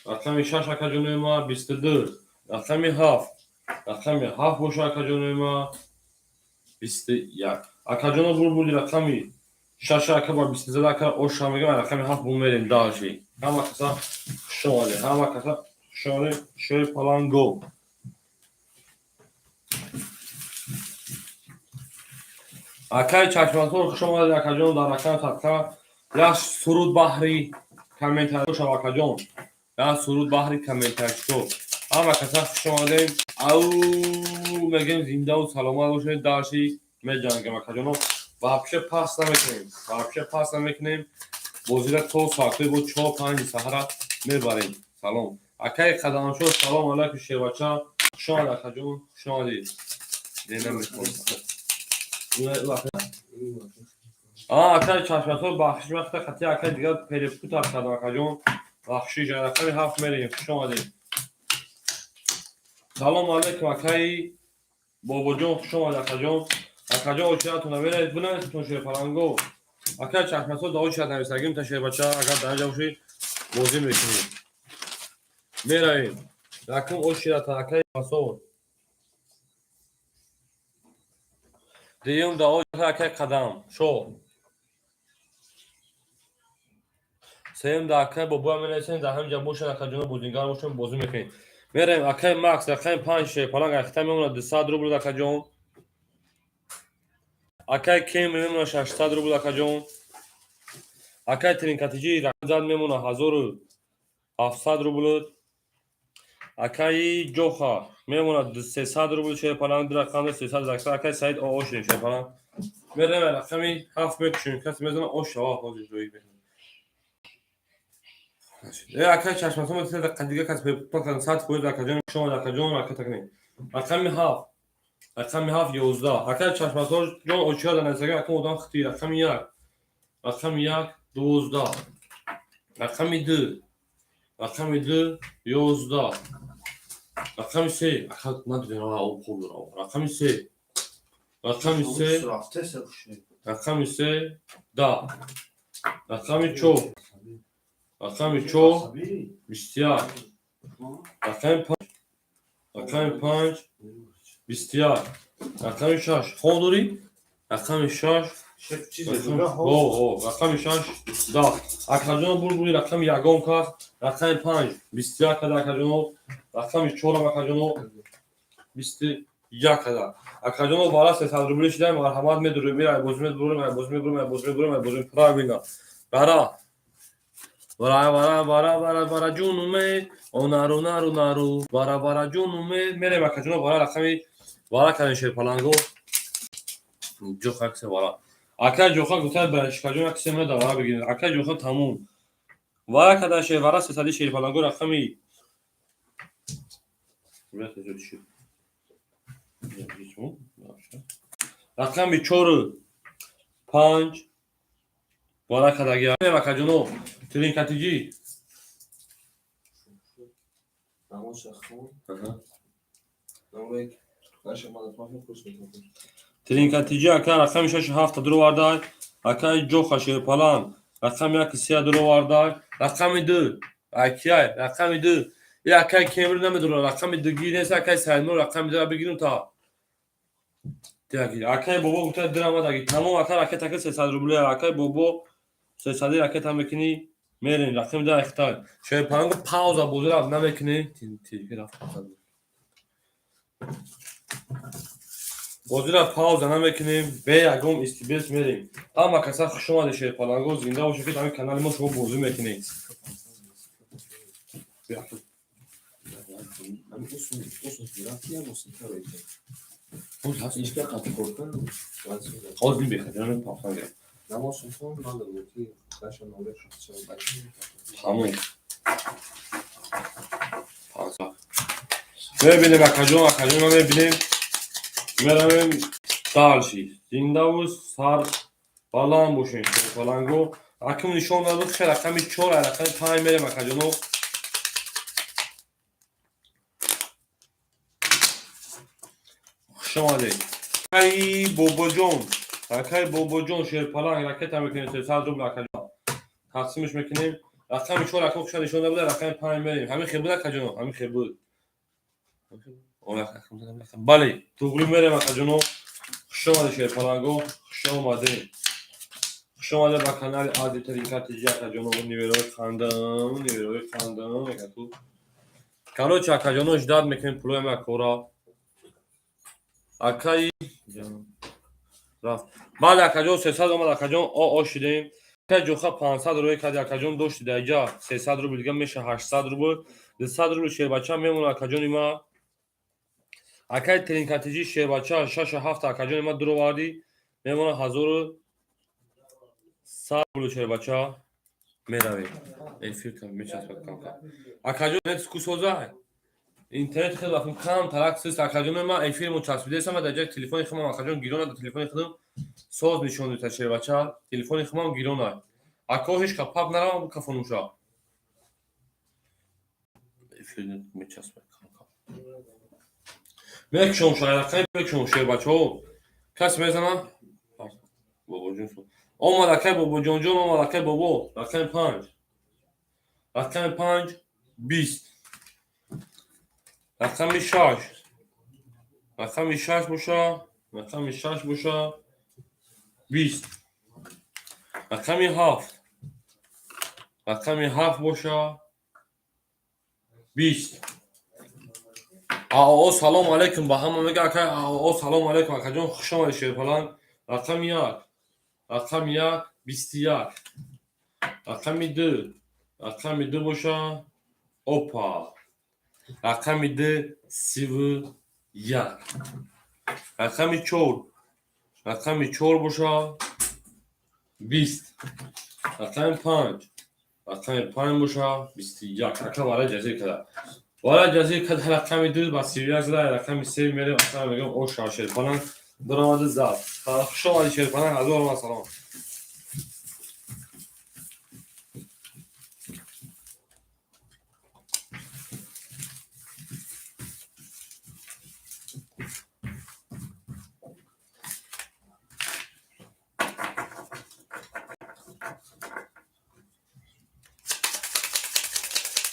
رقم 6 Akay جون ما 22 رقم 7 رقم 7 باشه Akay جون ما 21 Akay جون بول رقمی 6 Akay با 22 Akay اوش هم میگم رقم 7 بول میریم داشی همه کسا شواله همه کسا شواله شیر پلنگو Akay چشمانتور خوش آمده Akay جون در رقم تطقه یا سرود بحری کامنتر خوش Akay جون یا سرود بحری کامنتر شو همه کسا خوش آمده او میگم زنده و سلامت باشید داشتی میجنگم Akay جونو واپشه پاس نمیکنیم بازی را تو ساعتی بود 4-5 سهره میبریم سلام Akay قدم شد سلام علیکم شیر بچه خوش آمده Akay جون خوش آمدید دیگه نمیکنم Akay چشمانتور بخشش وقت خطی Akay دیگه پریپکوت هم کرده Akay جون بخشی جای رقمی 7 میریم خوش آمدید سلام علیکم Akay بابا جون خوش آمده Akay جون Akay جون اوچیاتون نمیرید بنویستون شیر پلنگو Akay چشمانتور داوی شد نویسگیم تا شیر بچه اگر درجه باشید بازی میکنید میراییم رقم اوچیاتون Akay چشمانتور دیگه داوی Akay قدم شو سیم Akay بابا میرسین در همینجا باشن Akay جون بودینگار باشن بازی میکنید میریم Akay Max رقم 5 شیر پلنگ اختم میمونه 200 روبل Akay جون Akay Kim میمونه 600 روبل Akay جون Akay Trinkatici رقم زد میمونه 1700 روبل Akay Joxa میمونه 300 روبل شیر پلنگ رقم 300 اکتا Akay Said اوش شیر پلنگ میریم رقمی 7 میکشیم کسی میزنه اوش بازی روی بینیم Akay چشمانتون میتونه دقیقه دیگه کسی پاکن 100 کوید Akay جون شما Akay جون راکت تکنیم رقمی 7 رقمی 7 11 Akay چشمانتون جون اوچیا در نزدیک Akay مدام خطی رقمی 1 رقمی 1 12 رقمی 2 رقمی 2 11 رقمی 3 Akay ندیدیم او پول رو رقمی 3 رقمی 3 رقمی 3 10 رقمی 4 رقمی 4 21 رقمی 5 رقمی 5 21 رقمی 6 خوندوری رقمی 6 رقمی 6 10 Akay جون بول رقم یگم کرد رقم 5 21 کرد Akay جون رقم 4 Akay جون 21 کرد Akay جون بالا 300 روبل شده مرحمت میداره میره بازی میبرم برای Vara cunume. Onaru. Vara cunume. Mere bakacağım. Vara rakami. Vara kadar şey falan go. Çok akse vara. Akar joka güzel ben çıkacağım. Aksemine de vara bilginiz. Akar joka tamam. Vara kadar şey vara sesali şey falan go rakami. Buraya tezgah düşüyor. Rakami çoru. Punch. Vara kadar gel. Mere bakacağım o. Trin katici. Ama şahım. Hı hı. Ama karşıma da farklı kursun. Tirinkatici akar rakam 6 درو واردای akay جو خشه پلان rakam yak siyah درو واردای rakam 2 akay rakam 2 ya akay kemir nemeduro rakam 2 girese akay selmo rakam 2 بگیریم تا دیگه akay بابا گفت درام داگی تمام akar akay takı 300 ruble akay بابا 300 akay tam mekini merin rakam 2 اختار şöyle pango pauza bozulur ne mekini tilki raf بازیرا پاوز نمیکنیم به یکم استیبس میریم اما کسا شما دیشه پلانگو زنده باشه که همین کانال ما شما بازی میکنید Hem olsun grafiğe olsun tabii ki. اون هست İşte katı korkan. خود بیم بخیر جانم پاکن گرم Ama olsun son ben de bu ki karşıma öyle çok تموم پانسا ببینیم اکاجون ببینیم میرم دالشی زنده و سر بالان بوشین پلانگو اکم نشون دادم که رقم 4 رقم 5 میرم اکاجونو شما دی ای بابا جون شیر پلنگ راکت هم میکنیم 300 روبل اکاجون تقسیمش میکنیم رقم 4 رقم خوشا نشون داده رقم 5 میریم همین خیر بود اکاجونو همین خیر بود بله توگلو میرم اکاجونو شما دی شیر پلنگو شما دی با کانال عادی ترین کارتیجی اکاجونو نیوروی خواندم اکاتو کالوچ اکاجونو اجداد میکنیم پلوی مکورا اکای رفت بعد اکاجون 300 اومد اکاجون آ شدیم که جوخه 500 روی کادی اکاجون داشت دیگه 300 روبل دیگه میشه 800 روبل 200 روبل شیر بچه میمونه اکاجون ما اکای ترین کاتیجی شیر بچه 6 7 اکاجون ما درو واردی میمونه 1100 روبل شیر بچه میروی افیر کم میچسبه کانکا اکاجون نت سکوسوزه اینترنت خیلی وقت کم تراکسس اکاجون ما افیر مچسبیده است. من در تلفن خودم اکاجون گیرون در تلفن خودم ساز نشون میده شیر بچه تلفن خودم گیرونه اکاهش کپاب نرم کفونوشا افیر میچسبه کانکا میکشم شاید خیلی میکشم شیر بچه کس میزنم بابا جون سو اومد اکای بابا جون اومد اکای بابا رقم 5 20 رقم 6 باشه 20 رقم 7 باشه 20 سلام علیکم با هم میگه که سلام علیکم اکاجون خوش آمدید شیر پلان رقم 1 21 رقم 2 باشه اوپا رقم 2 31 رقم 4 باشه 20 رقم 5 باشه 21 رقم برای جزیر کرده رقم 2 با 31 زده رقم 3 میره مثلا میگم او شاشر پلان درآمد زد خوش آمدید شیر پلان هزار سلام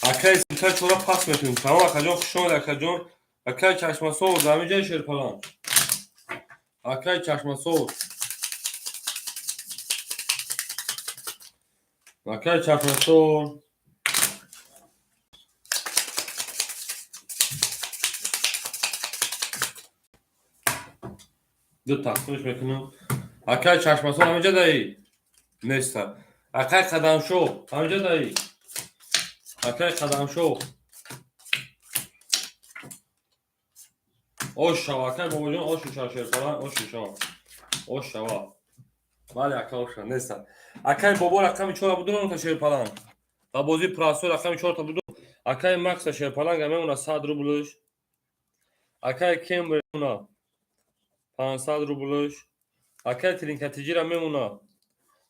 اکای سیتا چورا پاس میکنیم تمام اکاجون خوش آمد اکاجون اکای چشم سوز همه جای شیر پلان اکای چشم سوز دو تقسیمش میکنم اکای چشم سوز همه جا دایی نیسته اکای قدم شو همه جا دایی Akay Kadamşov. Oşşava. Akay Babacan Oşuşa şöyle falan. Oşuşa. Oşşava. Vale Akay Oşşava. Neyse. Akay Baba rakam 4 budur onu şöyle falan. Babozi Praso rakam 4 budur. Akay Max şöyle falan gelme ona sadru buluş. Akay Kimber ona 500 buluş. Akay Trinkatici ra memuna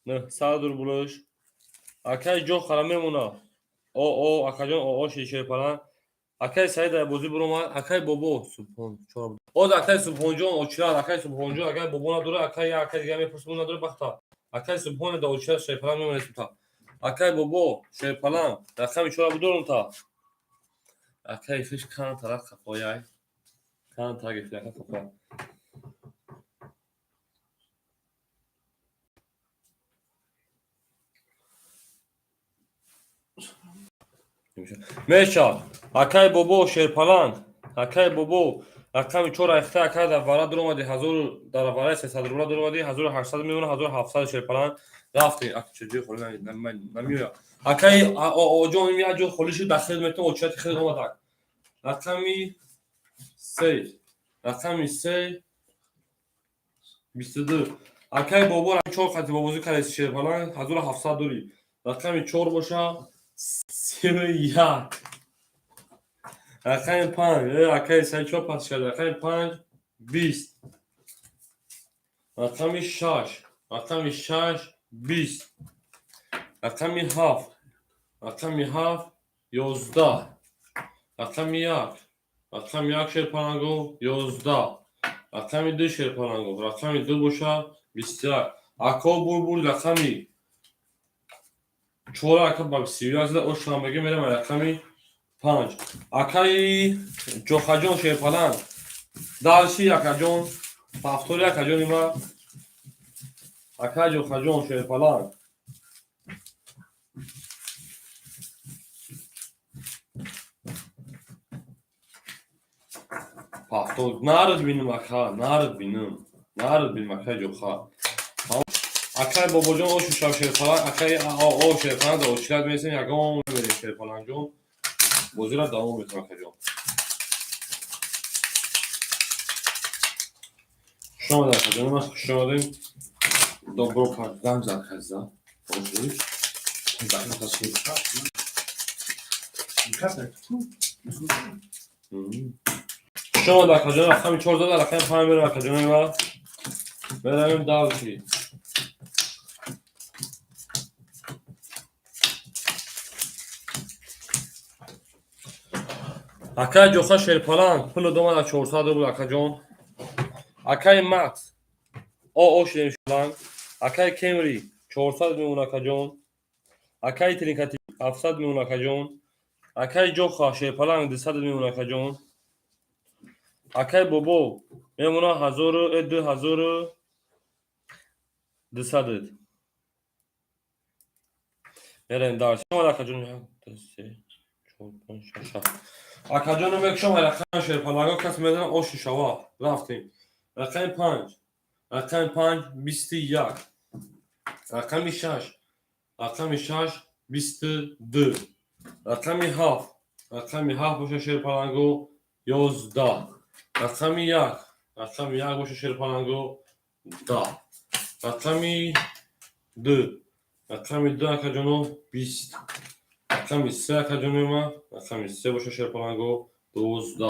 900 buluş. Akay Jo khara memuna. O akajon o şişe falan. Akay sayda bozi buruma akay bobo supon çorba. O da akay suponjon oçlar akay suponjon akay bobona dura akay game pusuna dura bakta. Akay supon da oçlar şey falan memnun ta. Akay bobo şey falan. Rakam çorba budurun ta. Akay fiş kan taraf kapoyay. Kan ta gefle kapoy. Meşa akay bobo şerpalan akay bobo rakam 4 ayakta akay da vara durmadı hazır da vara 300 ruble durmadı 1800 milyon 1700 şerpalan rafti akçıcı falan namiyor akay o jo mi ajo خولشی داخل متن اوچات خیلی اومد rakami 3 24 akay bobo çok katı bobozu kalesi şerpalan 1700 duri rakami 4 boşa سیاه رقم 5 رقم سه چوب پس شد رقم 5 20 رقم 6 20 رقم 7 11 رقم 1 شرپانگو 11 رقم 2 شرپانگو رقم 2 بوشا 21 اکو بول رقمی 4 اکو با 11 o şambagi میرم رقمی 5 akay جوخاجون شرپالان دالشی akajون پافتوری akajون ima akay جوخاجون شرپالان پافتور نارد بینم akay نارد بینم akay جوخا akay باباجون o شوشا شرپالان akay o شرپالان da oçlar mesin yagon böyle şerpalancon bozira devam etmek akajón. شما در خدمت من خوش آمدین dobro program zakazza bozuş bakın tasvir شما در خدمت رقم 14 رقم 5 بریم akajón و بریم دالشی akay جوخا شرپالان پول دوما در 400 بود akajón akay max o şirin falan akay kemri 400 milyon akajón akay trinkati 700 milyon akajón akay joxa şerpalan 200 milyon akajón akay bobo memuna 1000 200 Eren dar şoma akajón akajón mekşom rakam şerpalan kas medan o şuşava raftim rakam 5 rakam 5 21 rakam 6 22 rakam 7 boşa şerpalango 11 rakam 1 boşa şerpalango 10 rakam 2 akajón 20 rakam 3 akajón rakam 3 boşa şerpalango 12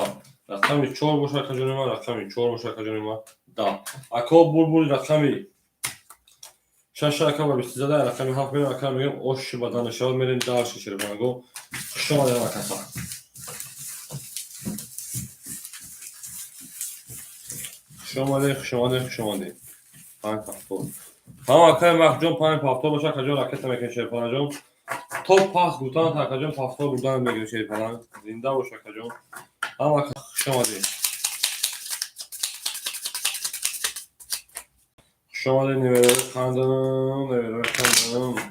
rakam 4 boşa akajón rakam 4 boşa akajón 10 akو بول رقمی 6 رقم و 20 زده رقمی 7 میرم رقم میگم اوش با دانشجو میریم دارش شرپانگو شما در مکتا شما ده پنج پافتور هم اکای مخجون 5 پافتور باشه کجا راکت میکنه شرپانجون توپ پاس بودن تا کجا پافتور بودن میگه شرپان زنده باشه کجا هم شما ده شما ده نیوره خواندم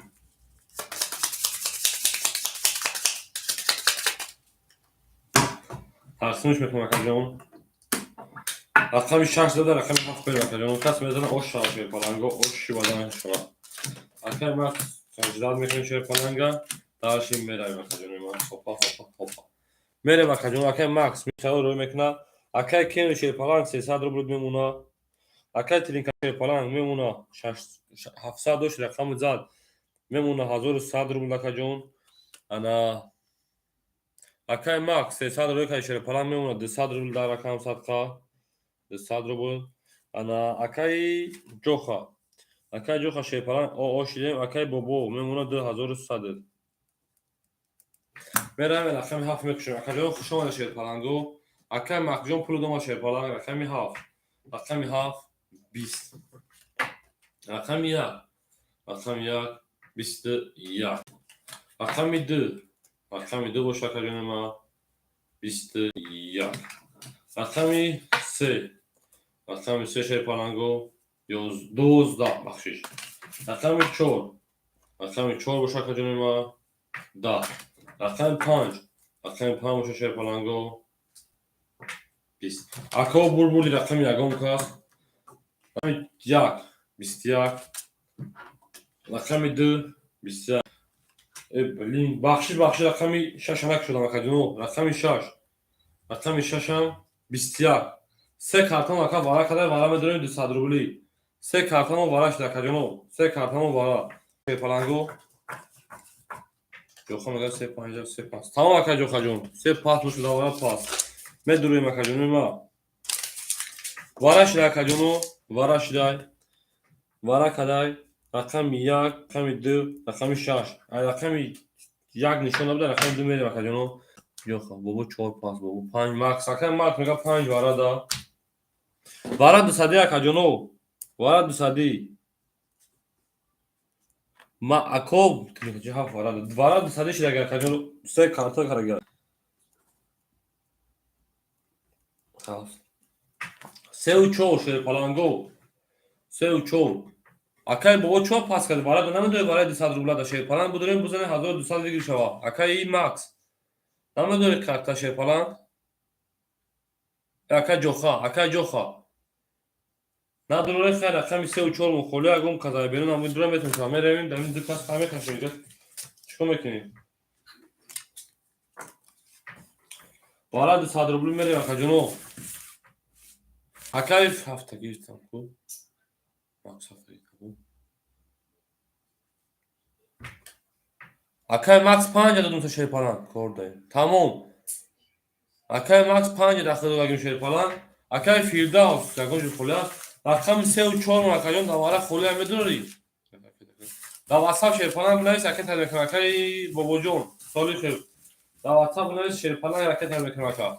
تقسیمش میکنم akajón رقمی 6 زده رقمی 7 بریم akajón کس میزنه اوش شما شرپالانگو اوشی بدن شما akaj من تجدید میکنیم شرپالانگا دارشیم بریم akajón Hoppa hoppa hoppa. Merhaba کجون اکای ماکس میتونه روی میکنه اکای کینو شیر پالان 300 روبل میمونه اکای ترینکا شیر پالان میمونه 700 رقم زد میمونه 1100 روبل کجون انا اکای ماکس 300 روی شیر پالان میمونه 200 روبل در رقم صدقه 200 روبل انا اکای جوخا شیر پالان او شیریم اکای بابو میمونه 2100 برم رقم 7 میکشم اکای خوشم شیر پالانگو اکای مخجون پول دوما شیر پالان رقم 7 20 رقم 1 21 رقم 2 باشه کجون ما 21 رقم 3 شیر پالانگو 12 بخشش رقم 4 باشه کجون ما 10 رقم 5 باشه شیر پالانگو 20 اکا بول رقم یکم که رقم 21 رقم 2 21 بلین بخشی رقم 6 همک شدم اکجونو رقم 6 هم 21 سه کارتون اکا وارا کده وارا میدونیم 200 روبلی سه کارتون وارا شده اکجونو سه کارتون وارا شیر پالانگو جوخم اگر 3 پاس تمام اکا جوخا جون 3 پاس بوش دوباره پاس میدونیم اکجونو ما وارا شده اکجونو وارا شده وارا کدای رقم 1 رقم 2 رقم 6 رقم 1 نشون بده رقم 2 میره اکجونو جوخا بابا 4 پاس بابا 5 ماکس اکا ماکس میگه 5 وارا دا وارا 200 اکجونو وارا 200 ما اکو که ها وارا 200 شده اکجونو سه کارتا کرگا خلاص سه و 4 شیر پالانگو 3 و 4 اکای بابا 4 پاس کرد وارا دو نمیدونه وارا 200 روبل دا شیر پالان بودیم بزنه 1200 بگیر شوا اکای ماکس نمیدونه کارتا شیر پالان اکای جوخا نه دلار خیر رقم 3 و 4 مخوله اگم کذا بیرون هم دورم بهتون شامل رویم داریم دو کاس همه کشید چیکار میکنیم وارا 200 روبل میره اکجونو اکای هفته گیرتم کو ماکس هفته گیرتم اکای ماکس 5 دادم تو شیر پالان کرده تمام اکای ماکس 5 داخل اگم شیر پالان اکای فیرداوس اگم جو خوله رقم 3 و 4 اکجون دوباره خوله میدونی دا واتساپ شیر پالان بنویس اکای تلفن اکای بابا جون سالی خیر دا واتساپ بنویس شیر پالان اکای تلفن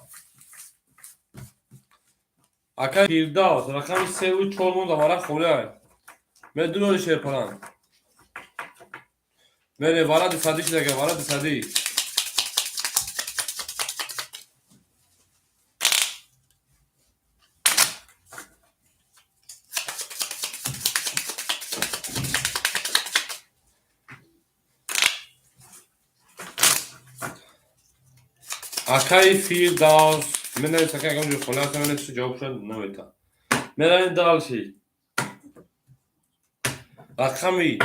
اکای فیرداوس رقم 3 و 4 دوباره خوله میدونی شیر پالان میره وارا 200 شده وارا 200 اکای فیرداوس من نمیشه که اگه جو خلاص من نمیشه جواب شد نمیتا میرن دالشی رقمی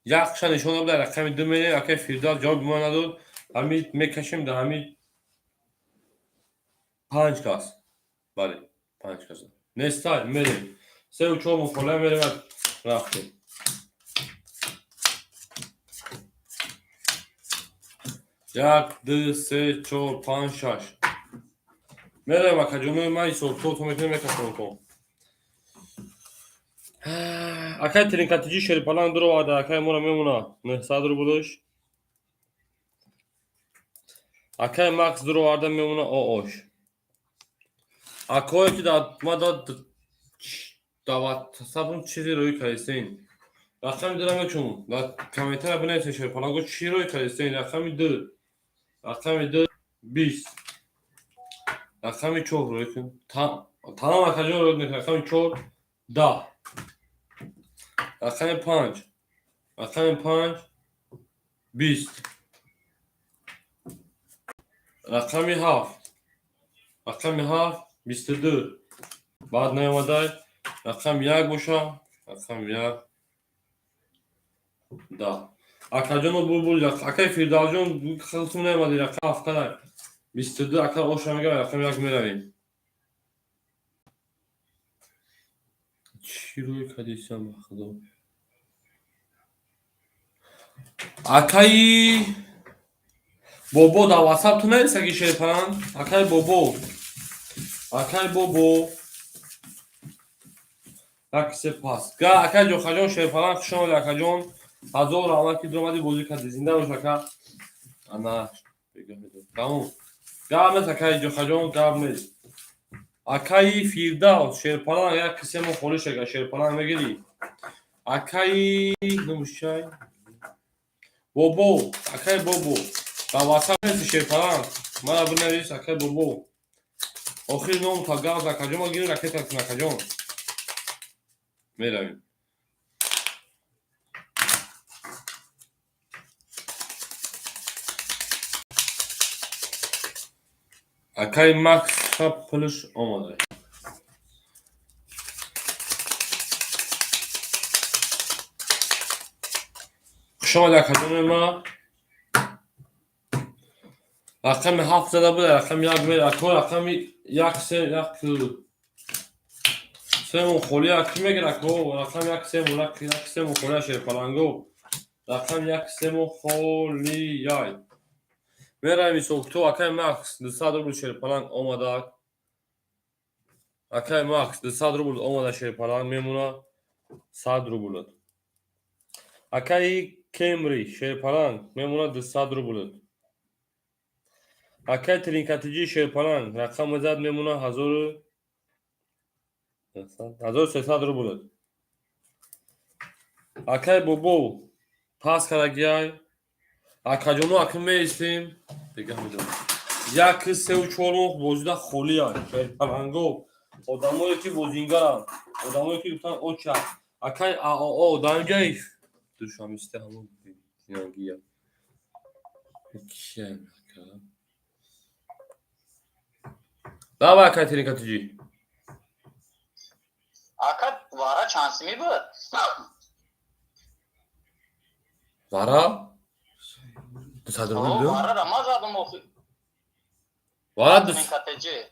یک نشون بده رقمی 2 میره اکای فیرداوس جواب ما نداد همین میکشیم ده همین 5 کاس بله 5 کاس نستا میریم 3 و 4 مخوله میریم رفتیم 1 2 3 4 5 6 میرم اکجونوی مای سوتو تو میتونی میکشم کن اکای ترینکاتیجی شیر پالان درو واده اکای مورا میمونه 900 رو بودش اکای ماکس درو واده میمونه اوش اکای که داد ما داد دعوت سبون چیزی روی کریستین رقم دارم میکنم داد کمیتر بنویسه شیر پالان گو چی روی کریستین رقم 2 20 رقم 4 روی کن تمام اکجون رو میکنم رقم 4 10 رقم 5 20 رقم 7 22 بعد نیامده رقم 1 باشه رقم 1 10 Akajon o bulbul akay Firdavjon bu kısmı ne madde aka afkada. Bitirdi aka o şamaga aka yak meravim. Çiroy kadisam baxdo. Akay Bobo da WhatsApp tu neresi ki şey falan? Akay Bobo. Akay Bobo. Так сепас. Га ака ҷохаҷон шерфалан хушом акаҷон ҳазор рамаки дромади бозӣ карди зинда бош ака. Ана тамом. Гап акаи ҷохаҷон гап нест. Акаи Фирдавс шерфалан як қисемо холиш ага шерфалан мегирӣ. Акаи намушай. Бобо, акаи Бобо. Ба WhatsApp нест шерфалан. Мана бинавис акаи Бобо. Охир ном та гап акаҷон ма гирӣ ракета акаҷон. Meravim. Akay Max puluş olmadı. Kuşamadı akademi ma. Rakam haftada bu rakam yak ver akor rakam yak sen yak سمو خولی اکی میگه کو رقم یک سمو خولی شیر پلنگو رقم یک سمو خولی یای میرم سوکتو اکی ماکس 200 روبل شیر پلنگ اومده اکی ماکس 200 روبل اومده شیر پلنگ میمونه 100 روبل اکی کمری شیر پلنگ میمونه 200 روبل اکی ترینکاتیجی شیر پلنگ رقم زد میمونه 1300 روبل. Akay Bobo pas karagiyay. Akajono akın meistim. Begam edem. Ya kız sev çoluk bozda xoliya. Palango. Odamoy ki bozingara. Odamoy ki tutan oça. Akay o damgay. Dur şu an istehamı. Yangiya. Okey. Daha var akay terikatıcı. Aka vara şansı mı bu? Vara? Sadr O biliyor. vara Ramaz adım oku. Vara Benim kateci.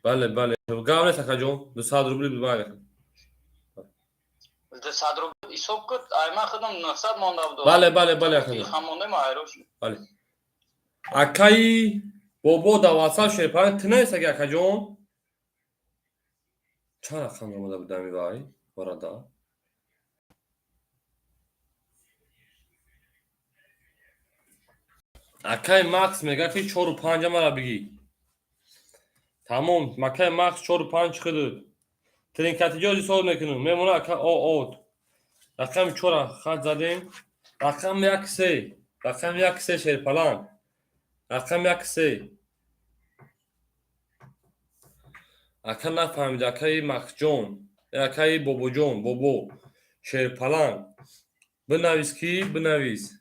bale. Gavne sakajon. Sadr biliyor bale. De sadro isokut ayma khadım nasad mondabdo. Bale akadem. Hamonde ma ayrosh. Bale. Akay Bobo da WhatsApp şey para tne sagi akajon. Çara khamramada budami vay. Varada. Akay Max mega ki 4-5 mara bigi. Tamam, Akay Max 4-5 çıktı. Trinkatici ozi sor mekinum. Memuna aka o. Rakam 4 khat zadim. Rakam yak se şey falan. Rakam yak se. Akan nafahmidi Akay Max John. Akay Bobo John. Bobo. Şey falan. Binavis ki binavis.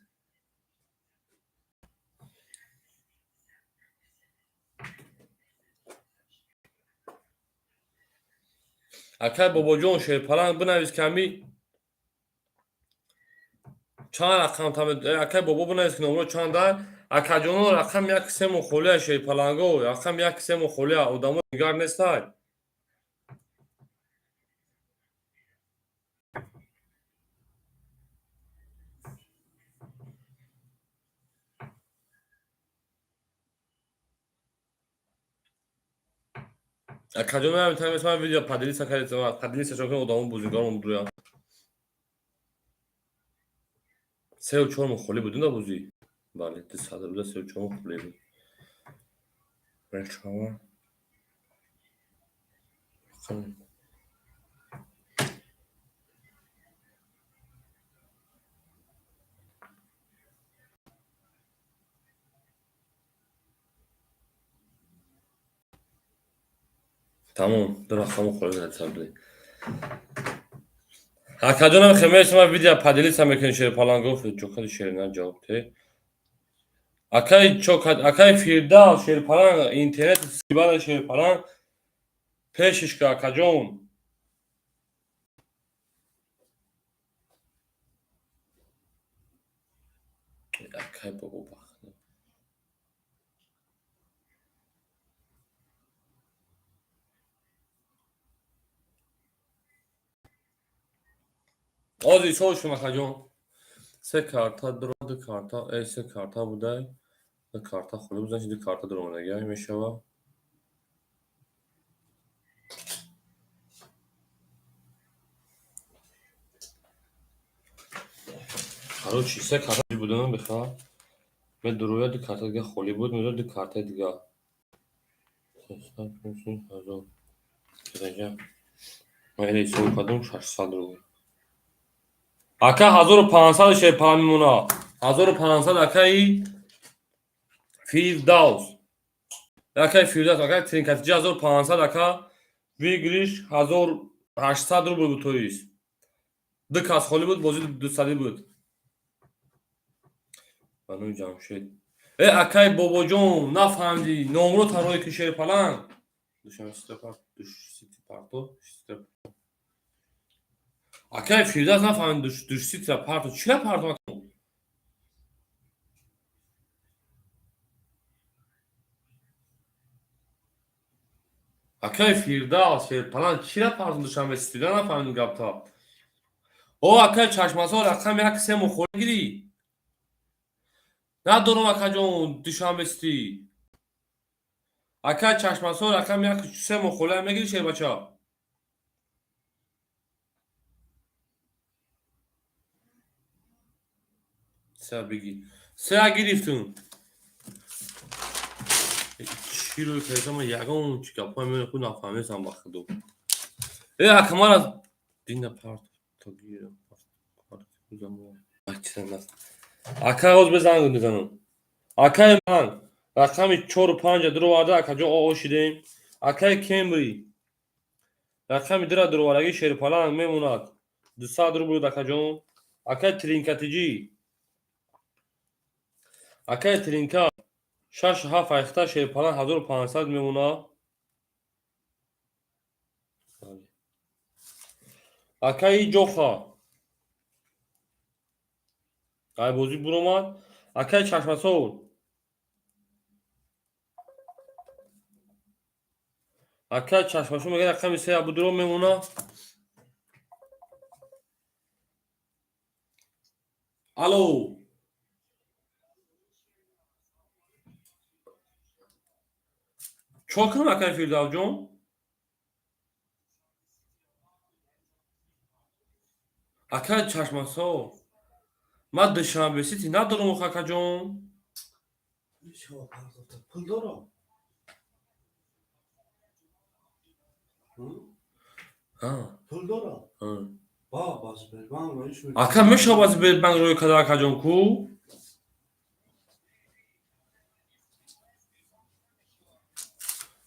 Akay Bobojon şey falan binavis kami çan rakam tabi akay bobo binavis numara çanda akajono rakam yak semo kholiya şey palango rakam yak semo kholiya odamo nigar nestay akajono ya tabi mesela video padeli sakaret var padeli seçerken odamo buzigar umduruyor sev çoğu kholi budun da buzi bale de sadrda sev çoğu kholi ben çava tamam dur rakamı kholi hesaplayı Akajonam khmesh video padeli samekin şey falan gofت çok şerinden cevaptı. Akay Firda şey falan internet sibala şey falan peşişka akajon. Akay baba baktı. Ozzy sonuç makacon. Se karta drodu karta ese karta buday. Karta xolu значит karta drona gel meşava. Короче, се карта будем беха. Ме дроя ди карта ге холи буд, ме ди карта дига. Ме ин су падум 600 рубл. Ака 1500 şey para mimuna. 1500 akay Firdavs. Akay Firdavs akay trinkatici 1500 aka вигриш 1800 рубл буд тоис. Dik az холи буд, бози 200 буд. Бану Jamshid. Akay bobojon nafahmdi nomro taroy ki şey falan. Duşan stepar, duş siti parto, step. Akay Firdavs nafahmdi duş siti parto. Çile parto. Akay Firdavs şey falan çile parto duşan ve siti nafahmdi gapta. O akay çaşması o rakam ya kısa mı khol giri. ندارم اکا جون دوشنبه استی اکا چشماسو رقم یک سه مخوله میگیری شه بچه ها سه بگی سه گرفتون چی رو که ما یکون چیکار کنیم خود نفهمیدم بخدو اکا ما را دین پارت تا گیرم پارت بزنم بچه Akay oz بزن بزنم Akay من رقمی 4 و 5 درو وارده اکا جو او شدیم Akay کمبری رقمی درو وارگی شیر پالان میموند 200 رو بود اکا جون Akay ترینکاتیجی Akay ترینکا 6 7 ایختا شیر پالان 1500 میموند Akay جوخا قایبوزی برومد Akay چشمسور Akay چشمسور میگه رقم 3 ابو درو میمونه الو چوکنم Akay Firdavs جون Akay چشمسور من دوشنبه سیتی ندارم Akay جون میشه پرداخت پول دارم ها پول دارم ها با باز برم رویش Akay میشه باز من روی کدر Akay جون کو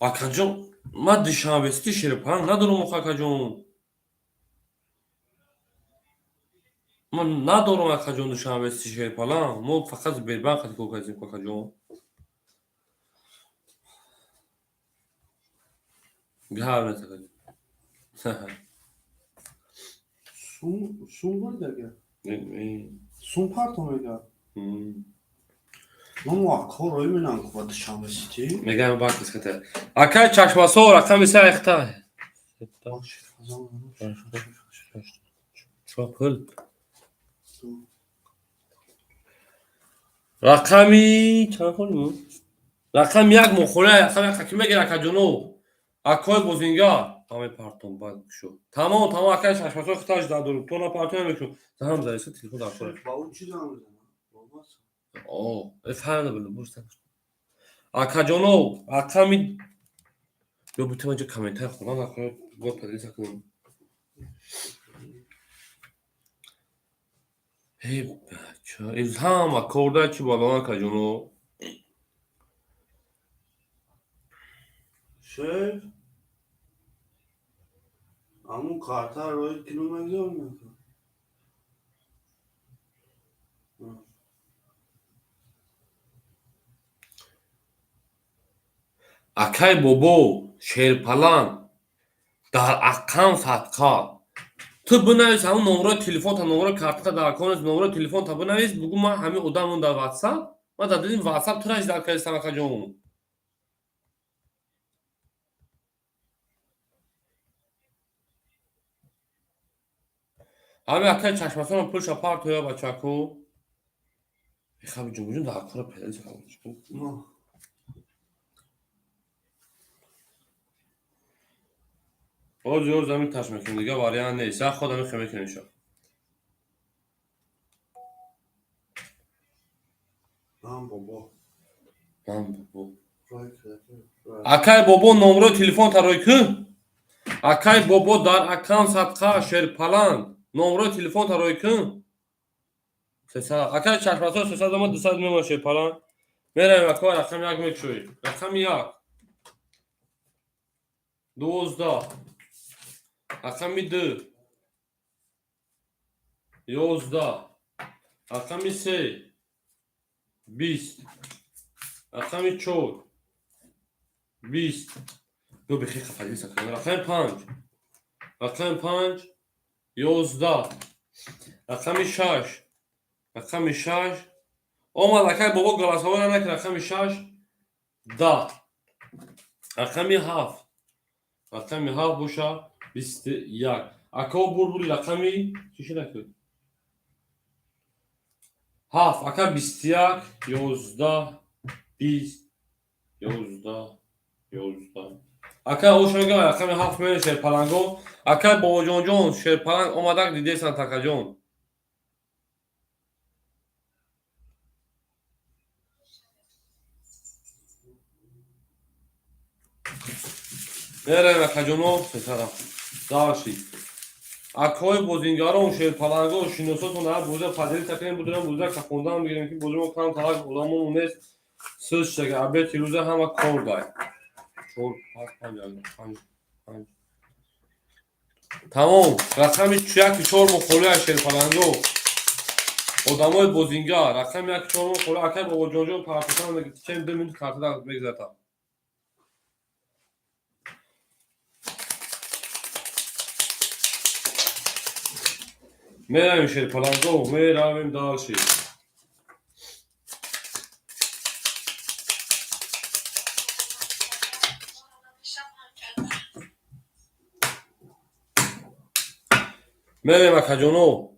Akay جون من دوشنبه سیتی شیر پالان ندارم Akay جون من ندارم Akay جون دوشنبه سیتی شیر پالان ما فقط بربن خاطر کوکازیم Akay جون گهر نتکن سون بود دیگه سون پارت میگه من واقعا روی منم که باید شام سیتی میگم باید بسکته Akay چشماسو رقم 3 ایختا باشه چرا پل رقمی چند خوریم رقم یک مخوره رقم یک حکیمه گیر Akay جونو Akay بوزینگار همه پارتون باید شو تمام Akay چشماسو اختاج دادارم تو نا پارتون نمیکن زنم زایسته تلفون در خوره با اون چی دارم بزنم اوه افهم نبیلم برسته Akay جونو رقمی یا بوتیم اینجا کامنتر خونم نکنه باید پدریسه کنم ای بچه الهام اکورده چی بالا Akay جونو شیف همون کارتر روی کیلو مگذار میکنم Akay بابا شیرپلان در اقام صدقات تو بنویس همون نمره تلفن تا نمره کارت تا در کنز نمره تلفن تا بنویس بگو من همین آدمون در واتساپ ما در دیدیم واتساپ تو راش در کردستم اکا جون همین اکا چشمسان پولش پارت یا بچه کو خب جون در کار پیدا کنم باز یور زمین تاش میکنم دیگه واریان نیست یا خودم خیلی کنم شو من بابا رای کرده اکای بابا نمره تلفن تا روی کن اکای بابا در اکانت صدقه شیر پلان نمره تلفن تا روی کن اکای چشمسان 300 ما 200 میمونه شیر پلان میرم اکا رقم یک میکشوی رقم یک 12 رقم 2 11 رقم 3 20 رقم 4 20 دو بخیر خفلی سکنه رقم 5 11 رقم 6 اومد اکای بابا گلاس ها نکن رقم 6 10 رقم 7 بوشه 21 اکا بوری رقمی چیشی نکن 7 اکا 21 11 20 11 اکا اوشنگا رقم 7 میره شیر پلنگو اکا بابا جون شیر پلنگ اومدک دیده سن تکا جون میره اکا جونو ستاره داشتی اکای بوزینگارون شیر پلنگو شینوساتون هر بوزه فضلی تکنیم بودرم بوزه که خوندم میگیرم که بوزه کام تا هر اولامون نیست سوز شده ابیت روزه همه کور دای چور پنج تمام رقم یک 4 مخوله شیر پلنگو آدمای بوزینگار رقم یک 4 مخوله اکای بابا جون پارتیشن میگه چند 2 منوت کارت داد بگذارم میرم شیر پلنگو میرم دالشی میرم اکا جونو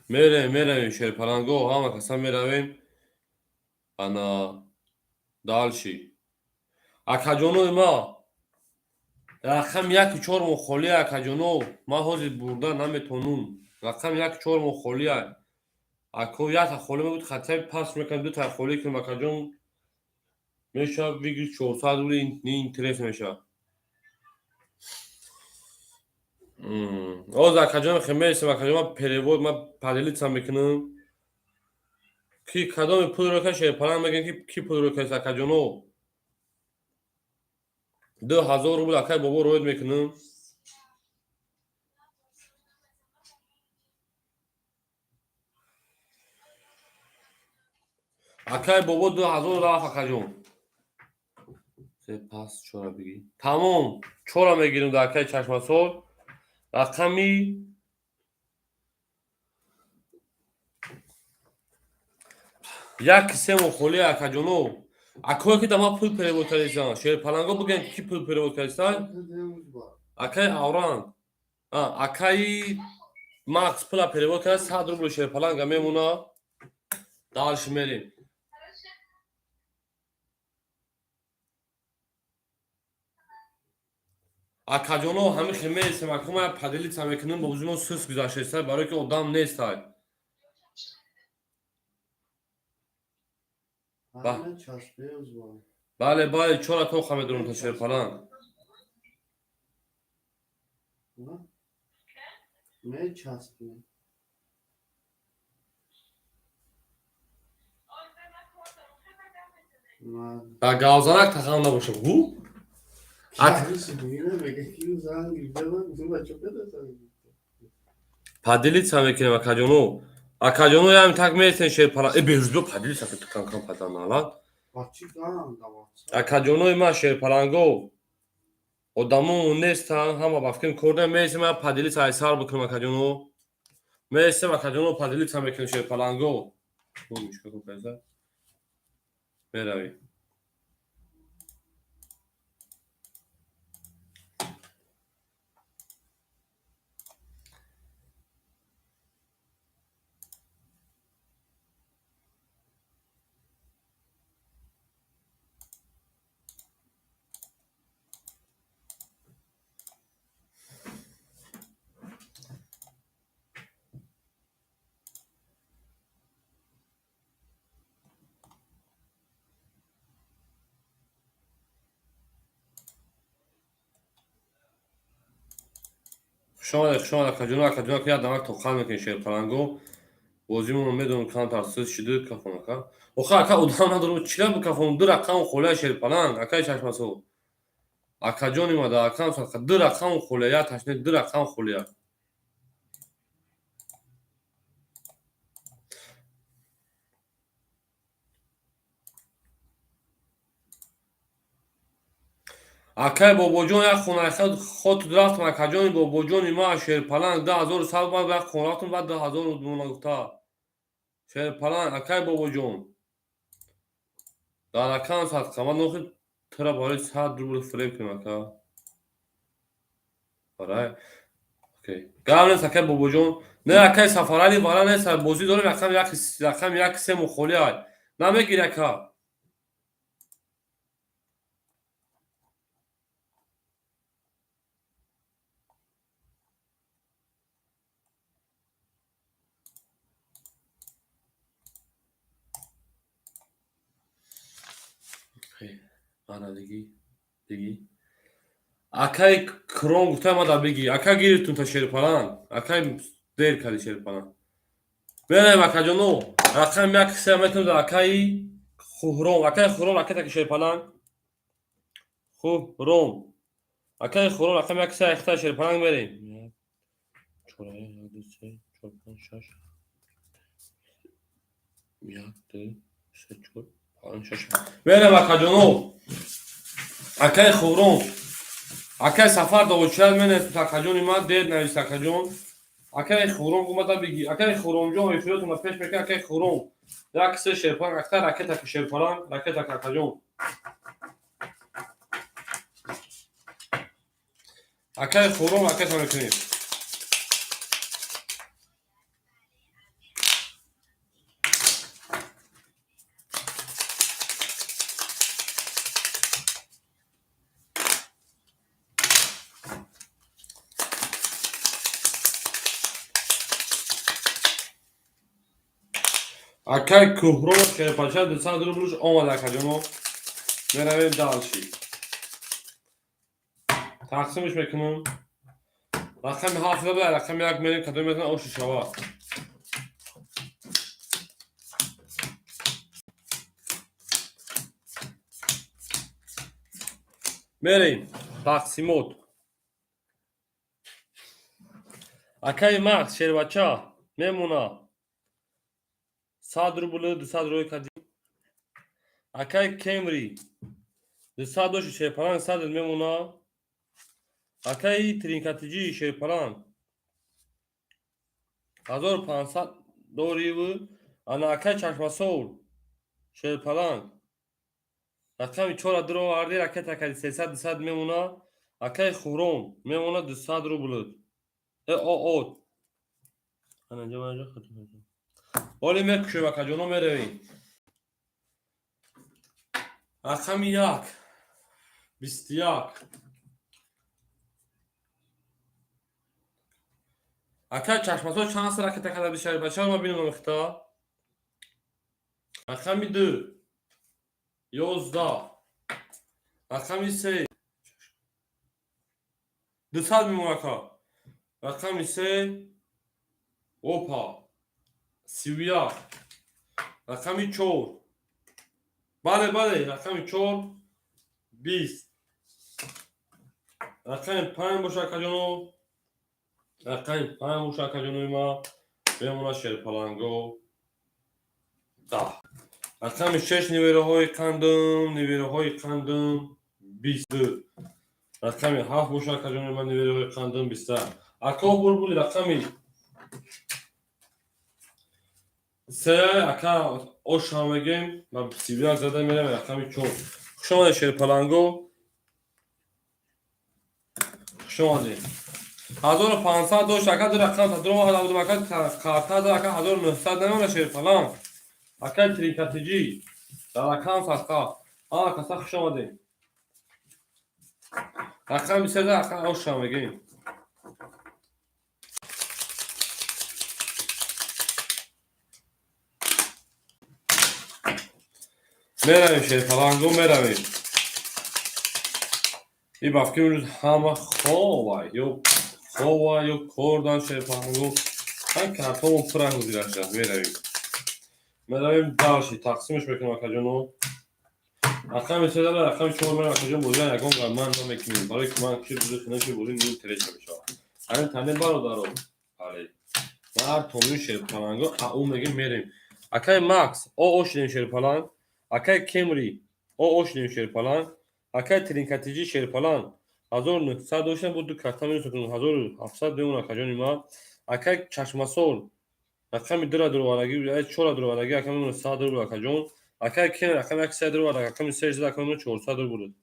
میرم شیر پلنگو همه کسا میرویم انا دالشی اکا جونو ما رقم 1 4 مخولی اکا جونو ما حوزی برده نمیتونم رقم 1 4 مخولی اکو یک خولی بود خطه پس میکنم 2 تا خولی که اکا جون میشه بگیر 400 روی این تریف میشه اوز اکا جون خمیسیم اکا جون ما پریبود ما پدلیت هم میکنم کی کدام پول رو کشه پلان میگن که کی پول رو کشه اکا جونو 2000 روبل اکای بابا روید میکنم اکای بابا 2000 رفت اکا جون سپاس چورا بگی تمام چورا میگیریم در اکای چشمسول رقمی یک سه مخولی اکا جونو اکوی که دما پول پریبود کردیستان شیر پلنگو بگن کی پول پریبود کردیستان اکای اوران اکای ماکس پولا پریبود کرد 100 روبل شیر پلنگ میمونه دالش میریم اکا جونو همین خمیسیم اکو ما پدلیت هم میکنیم با وجود ما سوس گذاشته برای که آدم نیست های بله چرا تو خمه درون تا شیر پلنگ نه چسبه در گازانک تخم نباشه هو پدلیت هم میکنیم اکا جونو اکا جونو هم تک میستن شیر پلنگ بهروز بیا پدلیت هم تکن کن پدن نالان اکا جونو ما شیر پلنگو одамон нестан, ҳама ба фикр курда меси ма падили сайсар бикунам акаҷону. Меси акаҷону падили са мекунам шерпаланго. Мишка купеза. Мерави. Хушомад акаҷону акаҷону ки адамак тоқан мекунем шерпаланго. Бозимон медонам кам тарсид шиди кафон ака. Оха ака одам надорам чира бикафон ду рақам холия шерпаланг акай чашмасо. Акаҷони ма да акам сака ду рақам холия я ташне ду рақам холия. акай бобоҷон як хонаи хоту рафтам акаҷони бобоҷони ма шерпаланг 10,000 бад як хона рафтам баъд 10,000 мона гуфта. Шерпаланг акай бобоҷон. Дар акам садқа ман нохи тира барои 100 рубл фрем кунам ака. Арай. Окей. Гап нест акай бобоҷон. Не акай сафарали вара нест бозӣ дорем рақам як сему холия. Намегири ака. Ана диги. Акай крон гуфтам мада биги. Ака гирифтум та шерпаланг. Акай дер карди шерпаланг. Берем акаҷону. Рақам як се метонам да акай хуром. Акай хуром ракета ки шерпаланг. Хуром. Акай хуром рақам як се ахта шерпаланг берем. 4 1 2 3 4 5 6 1 2 3 4 5 6 берем акаҷону. Акай хуром. Акай сафар довочад менест акаҷони ман дед навист акаҷон. Акай хуром гумада биги. Акай хуромҷон эфиётум ма пеш мекунад акай хуром. Як се шерпаланг акта ракета ки шерпаланг ракета акаҷон. Акай хуром ракета мекунем. Акай кӯҳро шерпача 200 рублш омад акаҷоно. Меравем далши. Тақсимш мекунам. Рақами 7 буда рақами 1 мерем кадом мекунам оши шава. мерем тақсимот. Акай мағз шербача мемона 100 рубл 200 рӯй кадим. Акай кемри 200 доши шерпаланг 100 мемона. Акай тринкатиҷи шерпаланг 1500 дориву. Ана акай чашмасол шерпаланг рақами 4 дуро арди ракета кади 300 мемона. Акай хуром мемона 200 рубл. От. Ана ҷо хатм. Оли мекушем акаҷоно меравем. Рақами 1 21. Акай чашмасол чанд са ракета кадади шербача ма бинам ихта. Рақами 2 11. Рақами 3 200 мемона ака. Рақами 3 опа 31. Рақами 4 бале рақами 4 20. Рақами 5 боша акаҷоно. Рақами 5 боша акаҷонои ма бемона шерпаланго 10. Рақами 6 нивераҳои қандам 22. رقمی 7 باشه اکا جان من نویره خواندم 20. اکا بول رقمی 3 اکا اوش هم بگیم من سیبیل زده میرم رقمی 4. خوش آمده شیر پلنگو. خوش آمده 1500 دوش اکا در رقم تدرو واحد بودم اکا کارتا در اکا 1900 نمیونه شیر پلنگ اکا تریکاتیجی در رقم ساسکا کسا خوش آمده رقم 23 اکا اوش هم بگیم میرویم شیر پلنگو میرویم این بافکی میروز همه خواه یا کردن شیر پلنگو من کارتون پرنگ زیرش جد میرویم داشتی تقسیمش بکنم اکا جانو رقم 3 داره رقم 4 میرم اکا جان بودن یکم گرمان نمیکنیم برای که من کشی بوده خونه که بودیم نیم تریش بشه این تنه بارو دارو آره من هر تومین شیر پلنگو اون میگیم میریم اکای ماکس اوش دیم شیر پلنگ اکای کمری اوش دیم شیر پلنگ اکای ترینکاتیجی شیر پلنگ 1900 دوشن بود دو کارتا میرسه کنم 1700 دیمون اکا جانی ما اکای چشماسول رقم درو وارگی ای 4 درو وارگی اکا میمونه 100 درو اکا جون اکای کن رقم 100 درو وارگی اکا می 3 اکا میمونه 400 درو بود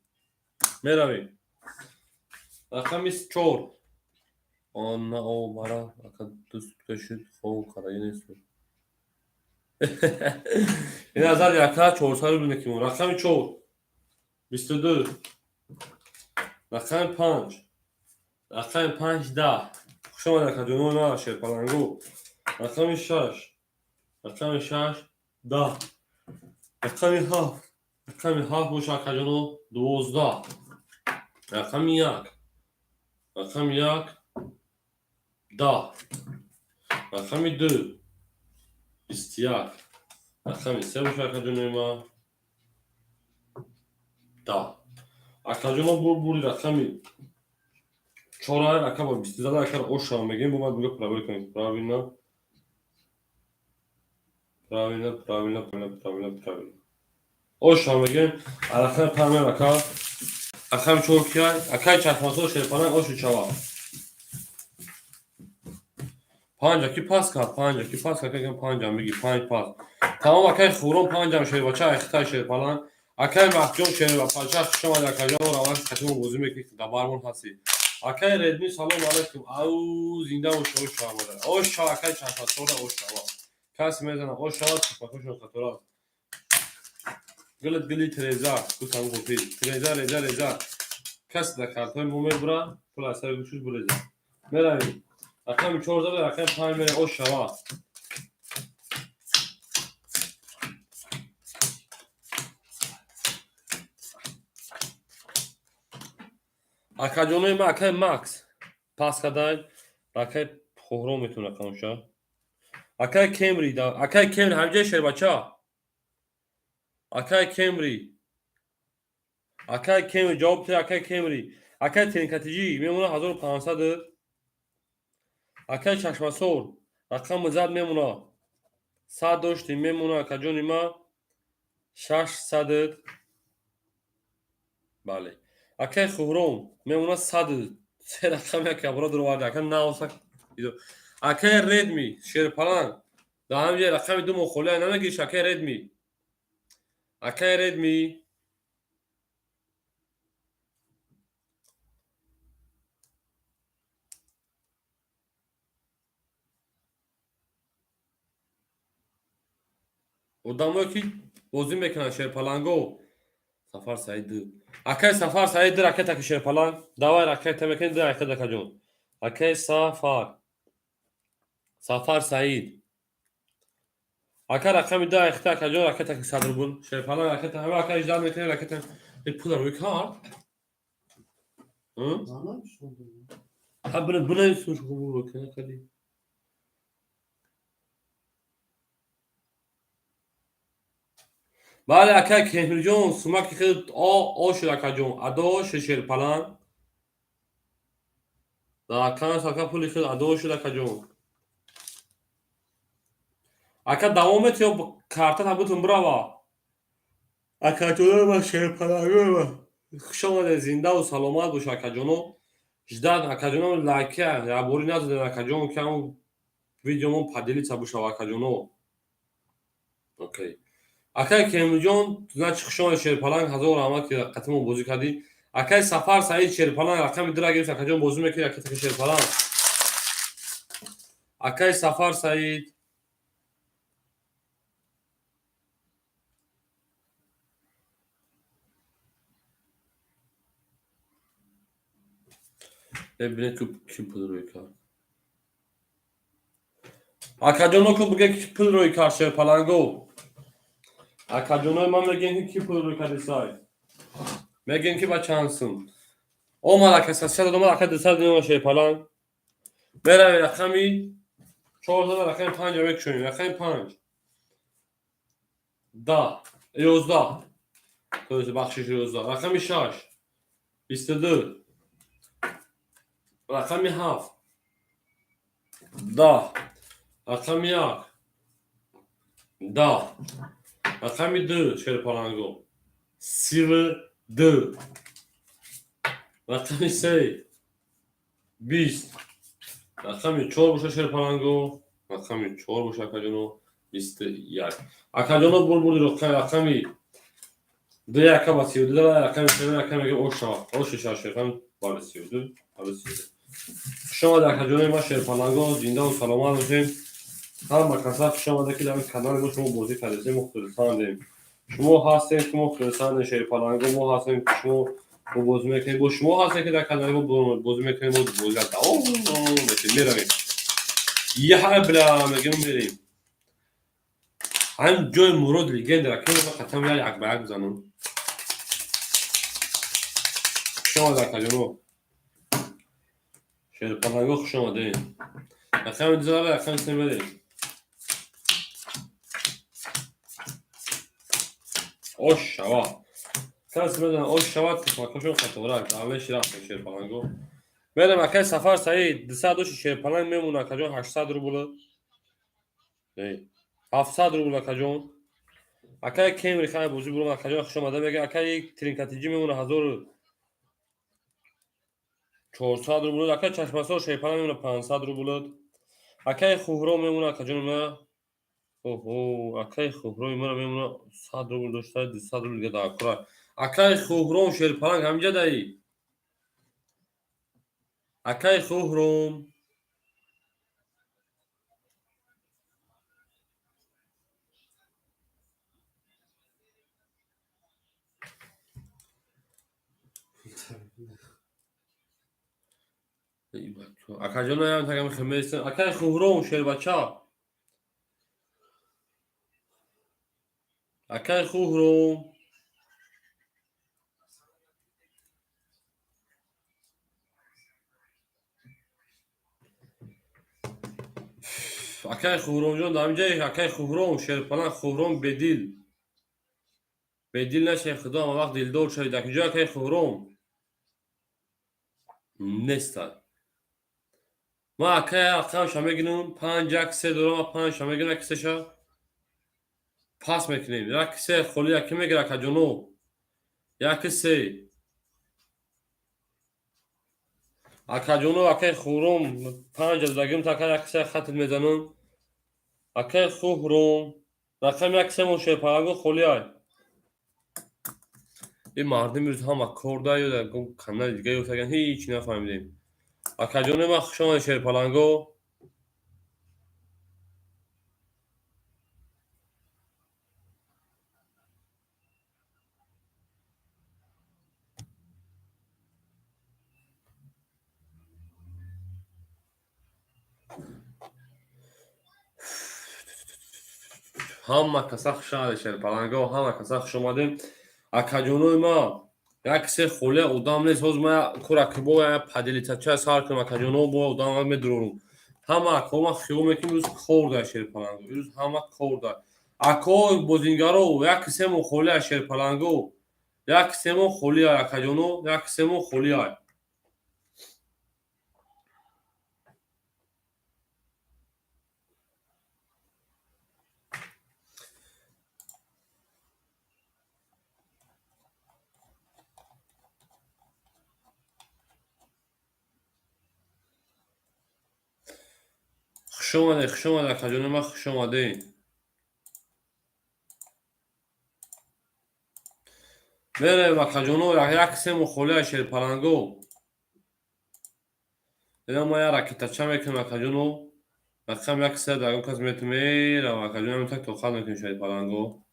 میرویم رقم 4 آن او مرا اکا دوست کشید خوب کارایی نیست این نظر یکا 400 رو بینه که رقم 4 22 رقم 5 رقم 5 10 خوش آمده اکا جونو نه شیر پلنگو رقم 6 رقم 6 10 رقم 7 رقم 7 باشه اکا جونو 12 رقم 1 رقم 1 10 رقم 2 21 رقم 3 باشه اکا جونو ما 10 اکا جونو بول رقمی 4 اکا با 20 زده اکا اوش هم بگیم بومد بگه پراویل کنیم پراویل اوش هم بگیم اکا پرمیم اکا چورکی اکا چشماسو شیر پلنگ اوشو چوا 5 اکی پاس کرد 5 اکی پاس کرد که 5 هم بگی 5 پاس تمام اکای خورم 5 هم شیر بچه اختای شیر پلنگ اکای محجوم شیر و پاچه شما در اکا جان رو روان کتیم بوزی میکنی که دبارمون هستی اکای ردمی سلام علیکم او زنده و شو شما مادر او شو اکای چشماسو رو او شوا کسی میزنه او شوا چشماسو خطرات گلت گلی تریزار کسان گفتی تریزار کس در کارتون مومه برا پل اثر گوشش بریزه میرویم رقم 14 رقم 5 میره او شوا اکا جونوی ما اکای ماکس پاس کدای اکای پورو میتونه کنشه اکای کمری دا اکای کمری همجای شیر بچه اکای کمری جواب ته اکای کمری اکای ترینکاتیجی میمونه 1500 اکای چشماسور رقم زد میمونه 100 داشتیم میمونه اکا جونی ما 600 بله اکای خورم میمونه 100 سه رقم یک برا درو وارد اکای 900 اکای ردمی شیر پلنگ دا همجای رقم دو مخوله نمیگیش اکای ردمی ودامو کی بازی میکنه شیر پلنگو سفر سعید اکای سفر سعید رکت اکی شیر پلنگ داوای رکت میکنه در رکت اکا جون اکای سفر سعید اکا رقم ده اخته اکا جون رکت اکی صدر بول شیر پلنگ رکت همه اکا اجدار میکنه رکت پول روی کار ها بنا سوش خوبو بکنه کدی بله اکا کهنر جون سماکی خود آش اکا جون اداش شیر پلنگ دا اکا ساکا پولی خود اداش اکا جون اکا دوامت یا کارتا تبوتون براوا اکا جون ما شیر پلنگ خوش آمده زنده و سلامت باش اکاجانو. جداد اکاجانو لایک یا بوری نزدن اکاجانو که اون ویدیومون پدیلیться باشه اکاجانو. اوکی. اکای کیمجون значит خوش آمده شیرپلنگ هزار رحمت که قطعمون بازی کردی. اکای سفر سعید شیرپلنگ رقم درا گرفت اکاجان بازی میکنی اکای شیرپلنگ. اکای سفر سعید ببینید که کی پول روی کار. اکاجانو که بگه کی پول روی کار شیرپلنگو. اکاجانو من میگم کی پول روی کار سای. میگم که با چانسون. او مالک اساس دادم اکای دست دادم شیرپلنگ. برای رقمی 14 رقم 5 یک شونیم رقم 5 10 11 توی بخشش 11 رقم 6 22 رقم 7 10 رقم 1 10 رقم 2 شیرپلنگو 32 رقم 3 20 رقم 4 باشه شیرپلنگو رقم 4 باشه اکاجانو 21 اکاجانو بول رقمی دو یکا با 32 رقم 3 رقم میگه او شش رقم بالا 32 بالا 32 شما در اکاجانو ما شیرپلنگو زنده و سلامت باشیم. هم کسا شما که در کانال ما شما بازی کردید مختصرا دیم شما هستین که مختصرا شیرپلنگو ما هستیم که شما بازی میکنید با شما هستین که در کانال ما بازی میکنید ما بازی کرد میرویم یه حبلا میگم میریم هم جای مراد لیگند را که قطعا میاد یک به یک بزنم شما در اکاجانو شیرپلنگو خوش آمدین رقم 12 رقم 3 بریم اوش شوا کس بدن اوش شوا تفاکشون خطورک اولش رفتم شیرپلنگو بریم اکای سفر سعید 200 شیرپلنگ میمونه اکاجان 800 روبل 700 روبل اکاجان اکای کیمری خیلی بوزی برون اکاجان خوش آمده بگه اکای یک ترینکاتیجی میمونه 1400 روبل اکای چشمسار شیرپلنگ میمونه 500 روبل اکای خوهرو میمونه اکاجان ما اوهو اکای خوهرو میمونه 100 روبل داشته 200 روبل دیگه داکرا اکای خوهرو شیرپلنگ همینجا دایی اکای خوهرو اکاجان هم تاگم خمیستن اکای خوهرو شیر بچا اکای خوهرو اکای خوهرو جون دامجا اکای خوهرو شیرپلنگ خوهرو بدیل نشه خدا ما وقت دلدار شد در کجا اکای خوهرو نیست ما اکای اقام شما گیریم 5 یک 3 دورا 5 شما گیریم کسشا پاس میکنیم یک سه خلی یکی میگیره اکاجانو یک سه اکاجانو اکای خوهرو 5 از دگیم تا اکای یک سه خط میزنم اکای خوهرو رقم یک سه مون شیرپلنگو خلی های این مردم روز هم اکورده یا در کانال دیگه یا تاگن هیچ نفهمیدیم اکاجانو ما خوش آمده شیرپلنگو همه کسا خوش آمده شیرپلنگو همه کسا خوش آمدیم اکاجانو ما یک سه خلی ادام نیست باز ما کورکبو یا پدیلیتا چه سال کنم اکاجانو با ادام میدرونم همه اکا خیو میکنیم روز خورده شیرپلنگو روز همه خورده اکا بازینگارو یک سه مون خلی شیرپلنگو یک سه مون خلی اکاجانو یک سه مون خلی خوش اومده کجون ما خوش اومده. بره و کجونو یک سم خوله شیر پلنگو. دیدم ما یه راکت چه میکنم کجونو. رقم یک سه در اون کس میتونه و کجون هم تک تو خال میکنه شیر پلنگو.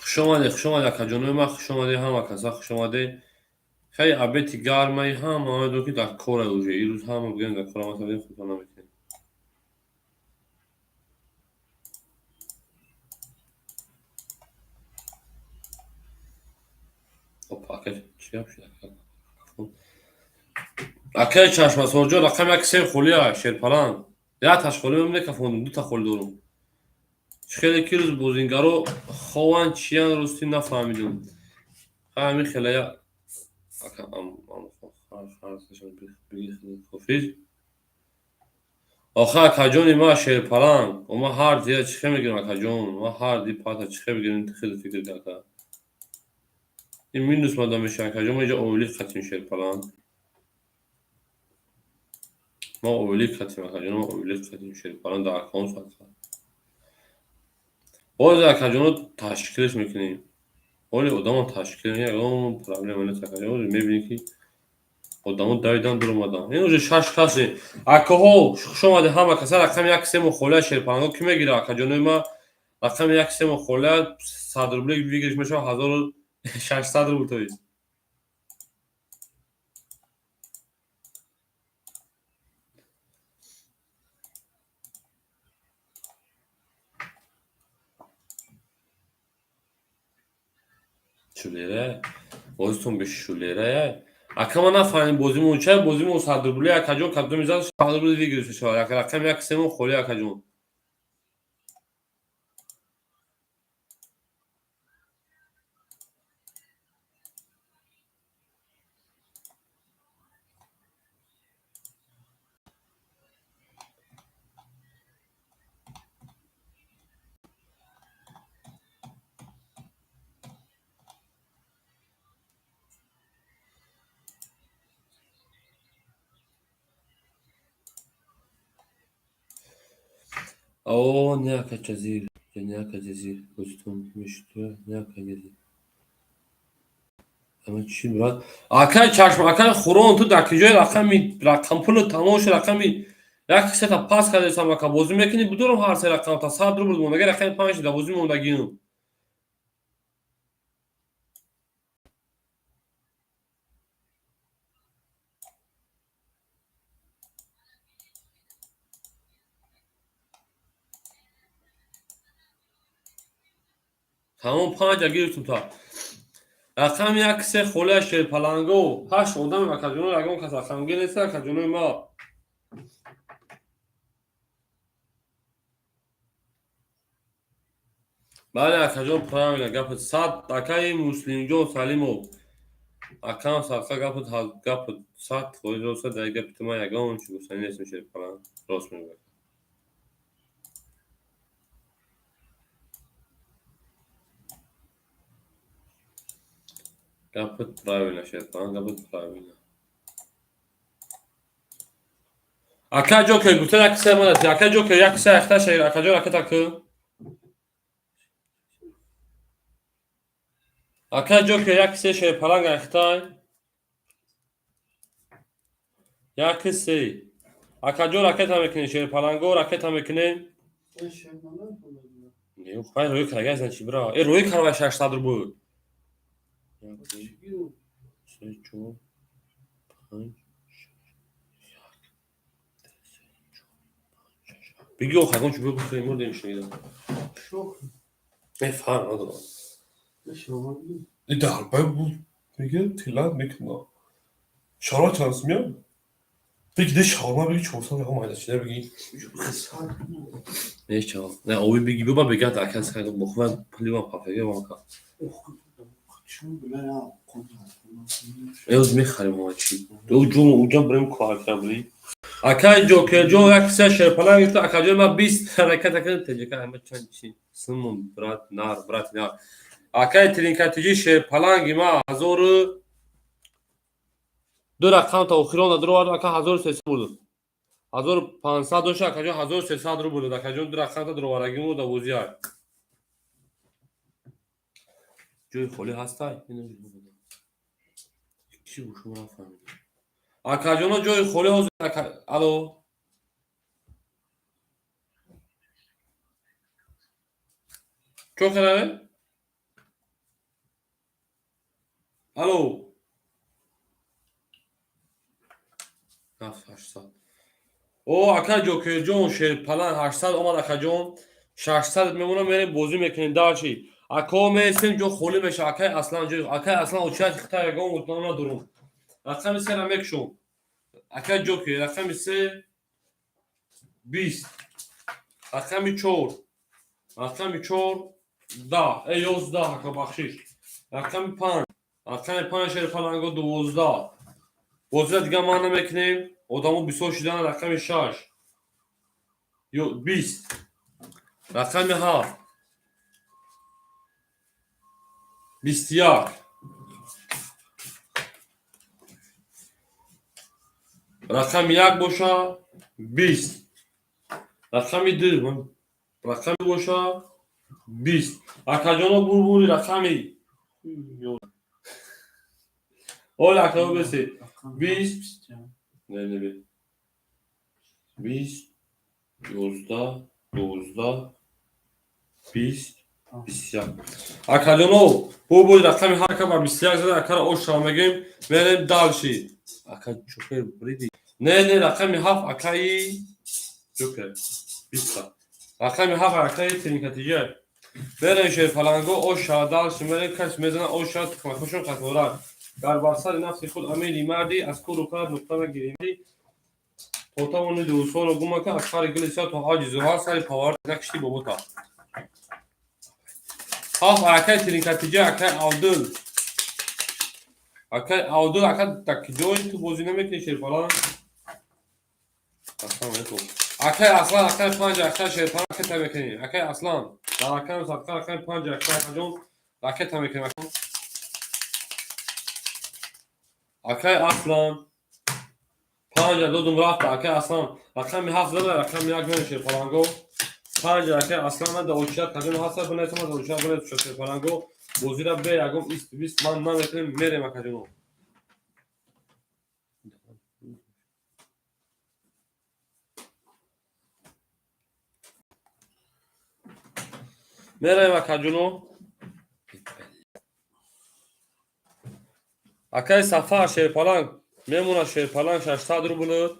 خوش اومده کجونو ما خوش اومده همه کسا خوش اومده. خیلی ابیتی گرمه هم آمده که در کار اوجه این روز هم بگیم در کار مثلا خود نمیکنه. خب اکه چی هست؟ اکه چشم سرجو رقم یک سه خولیه شیر پلنگ. یا تاش خولی میمونه که فون دو تا خول دارم. خیلی کی روز بوزینگارو خوان چیان روستی نفهمیدم. همین خیلی اکه خرسشون خفیز. آخه کجونی ما شیر پلنگ و ما هر دیگه چیکه میگیرم کجون ما هر دی پاتا چیکه بگیریم خیلی فکر کرده. این مینوس مادام میشه کجون ما اینجا اولی خطیم شیر پلنگ. ما اولی خطیم کجون ما اولی خطیم شیر پلنگ در اکانت خطیم. باز کجونو تشکیلش میکنیم. ولی آدم تشکیل نمیکنه پرابلم نیست کجون میبینی که آدمو دایدن دور اومدن. این روز شش کسی اکهو شما ده همه کسا رقم یک سم خوله شیر پلنگو کی میگیره کجون ما رقم یک سم خوله 100 روبل بگیرش میشه 1600 روبل توی. شولیره بازتون به شولیره اکه ما نفهمیم بازیمون چه بازیمون 100 روبل کجون کدوم میذاره 100 روبل بگیرش میشه رقم یک سم خوله کجون. او نه که جزیر نه که جزیر بازتون میشه نه که جزیر اما چی برات اکه چشم اکه خورون تو در کجای رقم پول تماش رقمی یک سه تا پاس کرده سم که بازی میکنی بدورم هر سه رقم تا 100 روبل مونده اگر رقم 5 تا بازی مونده گیرم تمام 5 گیرتون تا رقم یک سه خوله شیر پلنگو 8 آدم و کجونو رقم کس رقم گیر نیست کجونو ما بله کجون پرام گپ 100 اکای مسلم جو سلیمو اکام صفحه گپ 100 خود رو 100 دیگه گپ ما یگان چی گفتن نیست شیر پلنگ راست میگه گپ پرام شیر پلنگ گپ پرام اکا جو که گوته یک سه مدت اکا جو که یک سه اخته شیر اکا جو رکتا که اکا جو که یک سه شیر پلنگ اخته یک سه اکا جو رکتا میکنی شیر پلنگو رکتا میکنی نیو خواهی روی کرگه ازن چی برا ای روی کرگه 600 رو بود 3 4 5 بگی او خواهی چی بگو خیلی مرده میشنیدم فرق ندارم این دربه بود میگه تیلت میکنه شارا چانس میاد بگی ده شارما بگی 400 هم مایده چیده بگی نیست چه نه اوی بگی ببا بگه در کس خیلی مخواه پلی من پاپگه بانکا ایوز میخریم ما چی او جون بریم کار کبری Akay Joker Joe ya kısa şerpalan gitti. Akay ma 20 hareket akın tecek ama çan çi. Sımın brat nar. Akay trinkatici şerpalan gima hazoru دو رقم تا اخیران در رو اکا 1300 بود 1500 داشت اکا 1300 رو بود اکا دو رقم تا در ورگی بود دوزیار جوی خالی هستای چی بود شما نفهمید اکا جون جوی خالی هست اکا الو چو خیره الو 800 او اکا جوکر جون شیر پلان 800 اومد اکا جون 600 میمونه میره بازی میکنین داشی اکا میسیم جو خالی میشه اکا اصلا اوچات خطا یگون مطمئن ندارم رقم سه رمک شو اکا جوکر رقم سه 20 رقم 4 رقم 4 10 ای 11 اکا بخشش رقم 5 رقم 5 شیر پلان گو 12 بازی دیگه ما نمیکنیم آدمو 28 دادن رقم 6 20 رقم 7 21 رقم 1 باشه 20 رقم 2 رقم باشه 20 اکاجانا بوری رقمی اول اکاجانا بسی 20 نه 20 11 12 20 21 اکاجانا بوری رقمی هر که با 21 زده اکارا اوش شما میگیم بریم دالشی اکا چوکر بریدی نه رقمی 7 اکایی چوکر 20 رقمی 7 اکایی ترینکاتیجه بریم شیر فلانگو اوشا دالشی بریم کس میزنه اوشا تکمکشون خطورات در برسر نفس خود امیلی مردی از کور و کار نقطه بگیریمدی توتا ونی دوستان رو گمه که از کار گلیسا تا حاجی زوها سری پاورد نکشتی بابوتا هاف اکای ترینکاتیجه اکای اودل اکای تکیدوی تو بازی نمیکنی شیر فلان اکای اصلا اکای 5 اکای شیر فلان اکای تمیکنی اکای اصلا در اکای سبکا اکای 5 اکای جون اکای تمیکنی اکای اصلا 5 دادم رفت اکای اصلا رقم 7 زده رقم 1 میشه فلانگو 5 اکای اصلا من اوچات کدوم هست بنیتم از اوچات بنیت شده فلانگو بازی را به یگم است 20 من نمیتونم میرم اکاجونو میرم اکاجونو اکای سفر شیر پلان میمونه شیر پلان 600 رو بود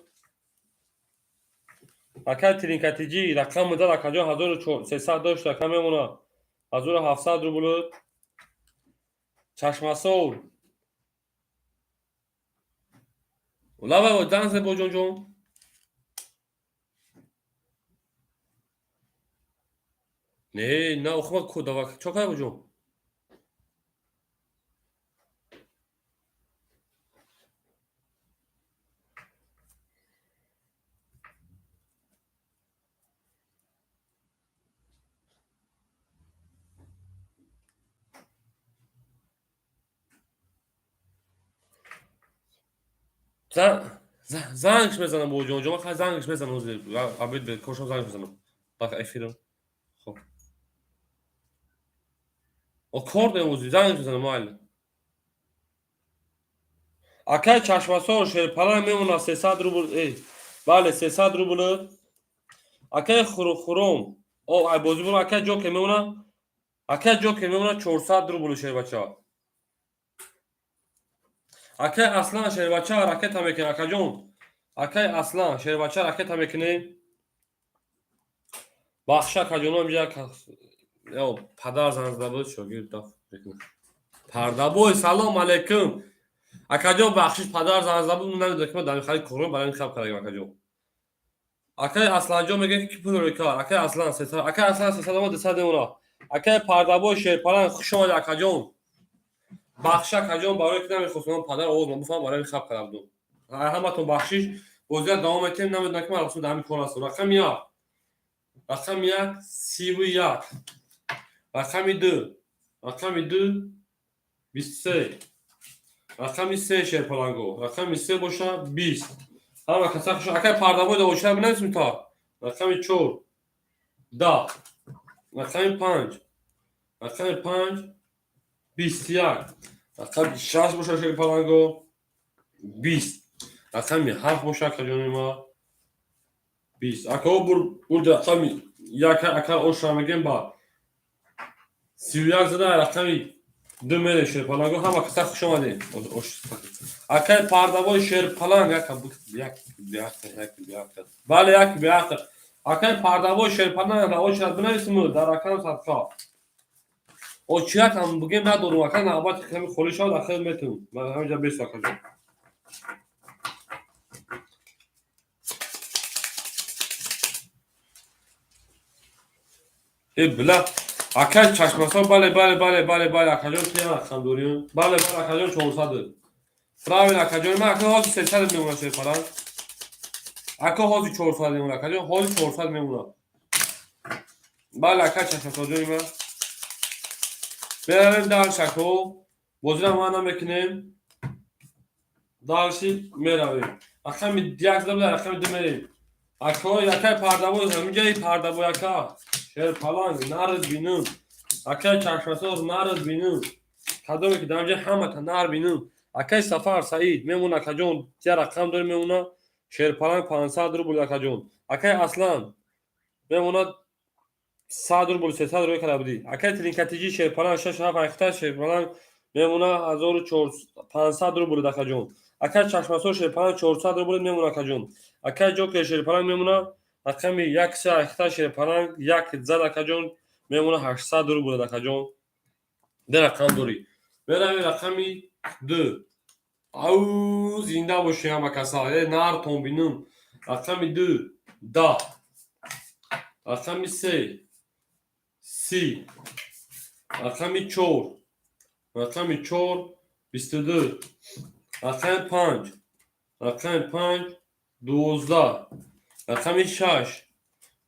اکای ترینکاتیجی رقم داد اکاجون 1300 داشت رقم میمونه 1700 رو بود چشماسور ولا بابا دانس بوجون جون نه اخما کدا چوکای بوجون زنگش میزنم با جون خیلی زنگش میزنم اوزی عبید به کوشم زنگش میزنم بک افیرم خب او کارد اوزی زنگش میزنم مایل اکای چشماسور شیر پلان میمونه 300 رو بود بله 300 رو بود اکای خروم او ای بازی بود اکای جو که میمونه 400 رو بود شیر بچه اکای اصلا شیر بچه حرکت هم میکنه اکای جون اکای اصلا شیر بچه حرکت هم میکنه بخشا کجونو میگه یا پدر زنده بود شاگرد داف پرده بوی سلام علیکم اکاجو بخشش پدر زنده بود نمیدونه که در خرید کورون برای خراب کردیم اکاجو اکای اصلا جو میگه که پول کار اکای اصلا 300 ما 200 اونا اکای پرده بوی شیر پلان خوش اومد اکاجو بخشا کجون برای که نمیخواستم پدر آوردم بفهم برای خراب کردم همتون بخشش بازی دوام میتیم نمیدونم که من رسول دمی کار است. رقم یک. رقم یک 31. رقم دو. رقم دو 23. رقم 3 شیرپلنگو. رقم 3 باشه 20. همه کسا شو اکای پردابو دو چرا بنویسیم تا. رقم 4 10. رقم 5. رقم 5 21. رقم 6 باشه شیرپلنگو 20. رقم 7 باشه که جون ما 20. اکا برد رقم یک اکا اوشا میگیم با 31 زده رقم 2 میره شیرپلنگو همه کسا خوش اومدین. اکای پردابو شیرپلنگ یک بله یک بیاکت. اکای پردابو شیرپلنگ را اوشا بنویسیم در اکان صدقا. او چیت هم بگیم ندارم اکا نوبت کمی خولی شد اخیر میتونم. من همینجا 20 اکا جون. بله اکای چشمسا بله اکا جون کیا رقم داریم. بله اکا جون 400. براوی اکا جون من اکا هازی 300 میمونه شیرپلنگ. اکا هازی 400 میمونه اکا جون هازی 400 میمونه. بله اکا چشمسا جون من. بریم در شکو بازی رو ما نمیکنیم دارشی میرویم رقم یک زده رقم 2 میریم اکا یکای پردابو همینجا ای پردابو یکا شیرپلنگ نرد بینون اکای چشمساز نرد بینون کدومی که درجه همه تا نر بینون اکای سفر سعید میمونه اکا جون چه رقم داری میمونه شیرپلنگ 500 روبل اکا جون اکای اصلا میمونه 100 روبل 300 روی کرده بودی اکای ترینکتیجی شیرپلنگ 6 7 اختر شیرپلنگ میمونه 1400 روبل اکا جون اکای چشمساز شیرپلنگ 400 روبل میمونه اکا جون اکای جوک شیرپلنگ میمونه رقم 1 3 اختر شیرپلنگ 1 زد اکا جون میمونه 800 روبل اکا جون ده رقم داری برویم رقم 2 او زنده باشی همه کسا نرتون بینم رقم 2 10 رقم 3 30 رقم 4 رقم 4 22 رقم 5 رقم 5 12 رقم 6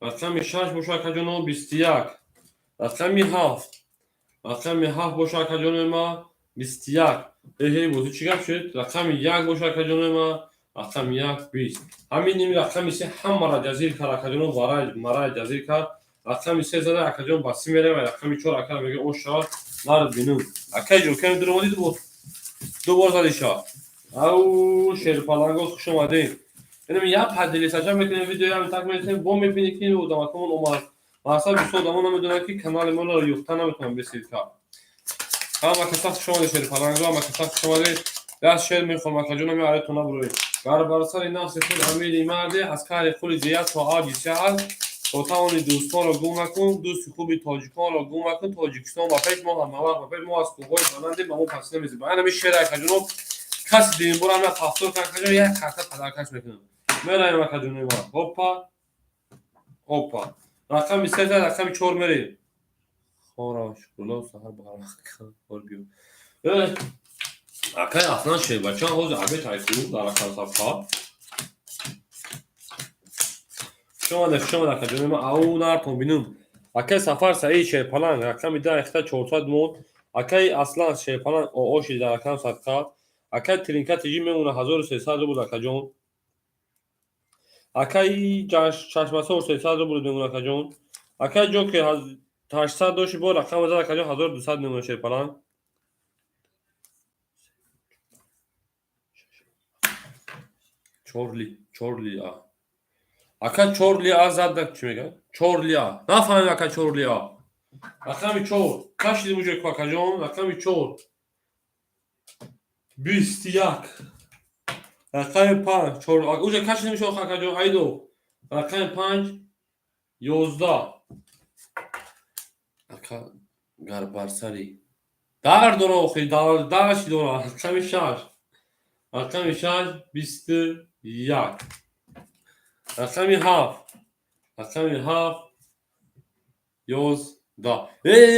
رقم 6 باشه که جنوب 21 رقم 7 رقم 7 باشه که جنوب ما 21 هی بودی چی گفت شد رقم 1 باشه که جنوب ما رقم 1 20 همین نمی رقم 3 هم مرا جزیر کرد که جنوب مرا جزیر کرد رقم 3 زده اکا جون باسی میره و رقم 4 اکا میگه اون شاد نرد بینون اکا جون که درمودی دو بار زدی شاد او شیرپلنگو خوش اومدین اینم یا پدلی سجا میکنه ویدیو هم تک میتونیم بوم میبینی که او دمتون اومد واسه بیشتر دمون نمیدونه که کانال ما رو یوفتا نمیتونم بسید که اما کسات شما شیرپلنگو اما کسات شما دست شیر میخوام اکا جون میاره تو نبروی برسر ناس خود امیدی مرده از کار خود زیاد تا آبی سیال با توانی دوستان رو گم نکن دوست خوبی تاجیکان رو گم نکن تاجیکستان و پیش ما هم و پیش ما از کوههای بلنده با ما پس نمیزی با اینمی شعر اکا جون کسی دیم برام نه تفسیر کن که یک خطا پدرکش میکنم میرایم اکا جون ما هوپا رقم 3 رقم 4 میریم خورا شکلو سحر بارم خور بیو اکای اصلا شی بچه ها حوز عبی تایکو در اکان صفحه شما در کجا ما او نرتون بینم اکای سفر سعید شیرپلنگ رقم 10 اختر 400 مون اکای اصلا شیرپلنگ او اوشی در اکان صفحه اکای ترینکت جی میمونه 1300 روبل اکا جون اکای چشمساز 300 روبل میمونه اکا جون اکای جو که 800 دوشی با رقم زد اکا جون 1200 میمونه شیرپلنگ چورلی اکا چورلی زد چی میگه چورلی نفهمم اکا چورلی رقم 4 کاش دیدم جو اکا جون رقم 4 21 رقم 5 4 اوجا کاش دیدم شو اکا جون ایدو رقم 5 11 اکا گربرسری در درو خی دارش دورا رقم 6 رقم 6 21 رقم 7 رقم 7 11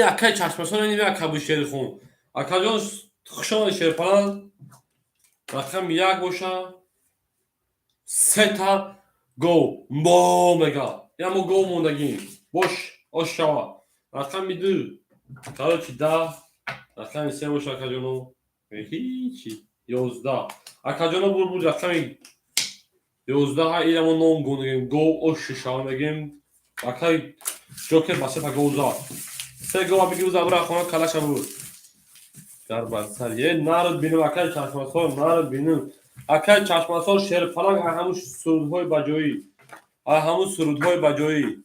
اکای چشمسان نمیه اکا بو شیر خون اکا جون خشان شیرپلنگ رقم 1 باشه سه تا گو مگا یا مو گو موندگی باش آشوا رقم 2 کارچی 10 رقم 3 باش آکاجونو هیچی 11 آکاجونو بول رقم 11 ایرمو نام گونگیم گو آششا میگیم آکای جوکر باسه تا گوزا سه گو میگیم زبر خونه کلاش بود در بسر یه نارد بینم آکای چشماسور نارد بینم آکای چشماسور شیر پلنگ همون سرودهای بجایی همون سرودهای بجایی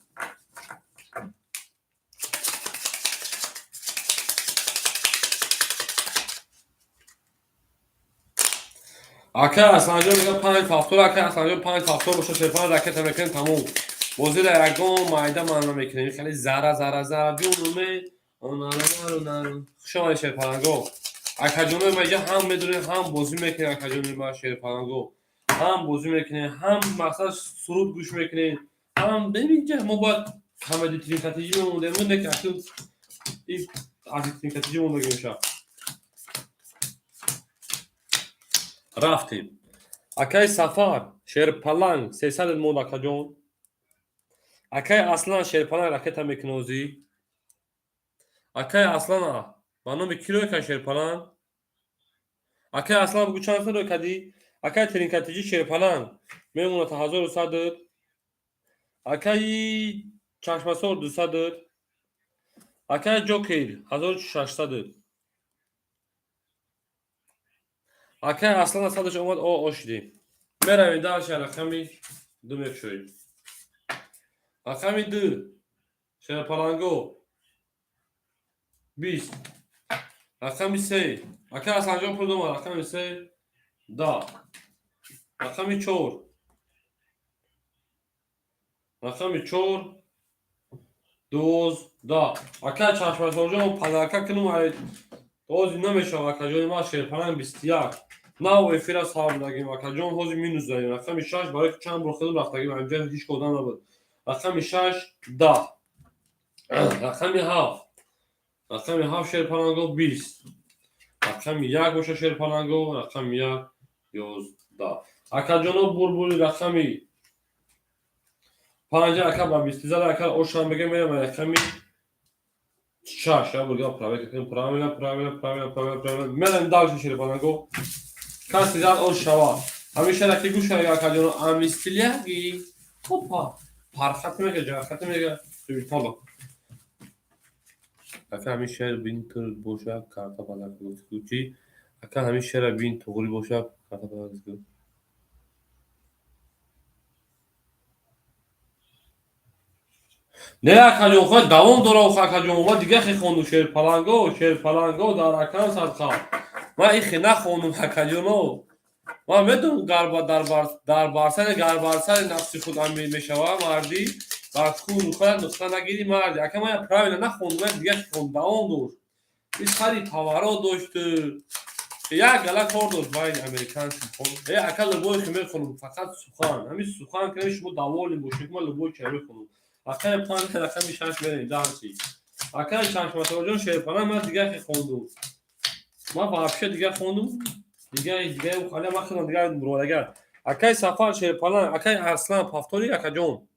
آکای اصلا میگه 5 فاکتور آکای اصلا 5 فاکتور باشه تلفن راکت میکنه تموم بازی در گام مایده من میکنیم خیلی زارا جونومه اونارو شما شیر پلنگو آکاجونو میگه هم میدونه هم بازی میکنه آکاجونو با شیر پلنگو هم بازی میکنه هم مثلا سرود گوش میکنه هم ببینید ما با کمدی ترین استراتژی مونده که اصلا این ترین استراتژی مونده میشه رفتیم اکای سفر شیر پلنگ 300 مود آکاجون اکای اصلا شیر پلنگ راکت میکنوزی اکای اصلا بانو کیلو که شیر پلنگ اکای اصلا بگو چند سال کدی اکای ترین استراتژی شیر پلنگ میمونه تا 1100 اکای چشماسور 200 اکای جوکر 1600 اکای اصلا صدش اومد آشدی برویم داشت رقمی 2 میشویم رقمی 2 شیر پلنگو 20 رقمی 3 اکای اصلا جا پردوم رقمی 3 10 رقمی 4 رقمی 4 12 اکای چشماسور جا پلنگا کنم دوز نمیشه آکاجون ما شیر پلنگ 21 نه و افیر صاحب داریم آکاجون هوزی مینوس داریم رقم 6 برای چند بار خودم رفتگیم اینجا هیچ کدام نبود رقم 6 10 رقم 7 رقم 7 شیر پلنگو 20 رقم 1 باشه شیر پلنگو رقم 1 11 آکاجون بول رقم 5 اکا با 20 زده اکا اوشان بگم میرم رقم شاش بولگا правильно менен дальше шире панагу каси зад он шава ҳамеша раки гӯш ага каҷоно амистилияги опа пархат мега ҷахат мега тало ака ҳамеша бин тур боша карта панак гӯчи ака ҳамеша бин туғри боша карта панак гӯ نه آکاجون خود دوام داره آکاجون ما دیگه خی خوندم شیر پلنگو در اکران صدقه ما این خی نخوندم آکاجونو ما میدونم در بارسر نفسی خود هم میشوه مردی بر خون خود نسخه نگیری مردی اکا ما پراویل نخوندم دیگه خی خوندم دوام داشت این خری پاورا داشت یک گله کار داشت باید امریکان سخون اکا لبوی خی میخونم فقط سخان همین سخان که شما دوالی باشید ما لبوی که میخونم اکای پنج رقمی 6 میریم دانسی اکای چشماسور جون شیر پلنگ من دیگه که خوندم ما واقعا دیگه خوندم دیگه خاله ما خوندم دیگه برادر اکای سفر شیر پلنگ اکای اصلا پافتوری اکا جون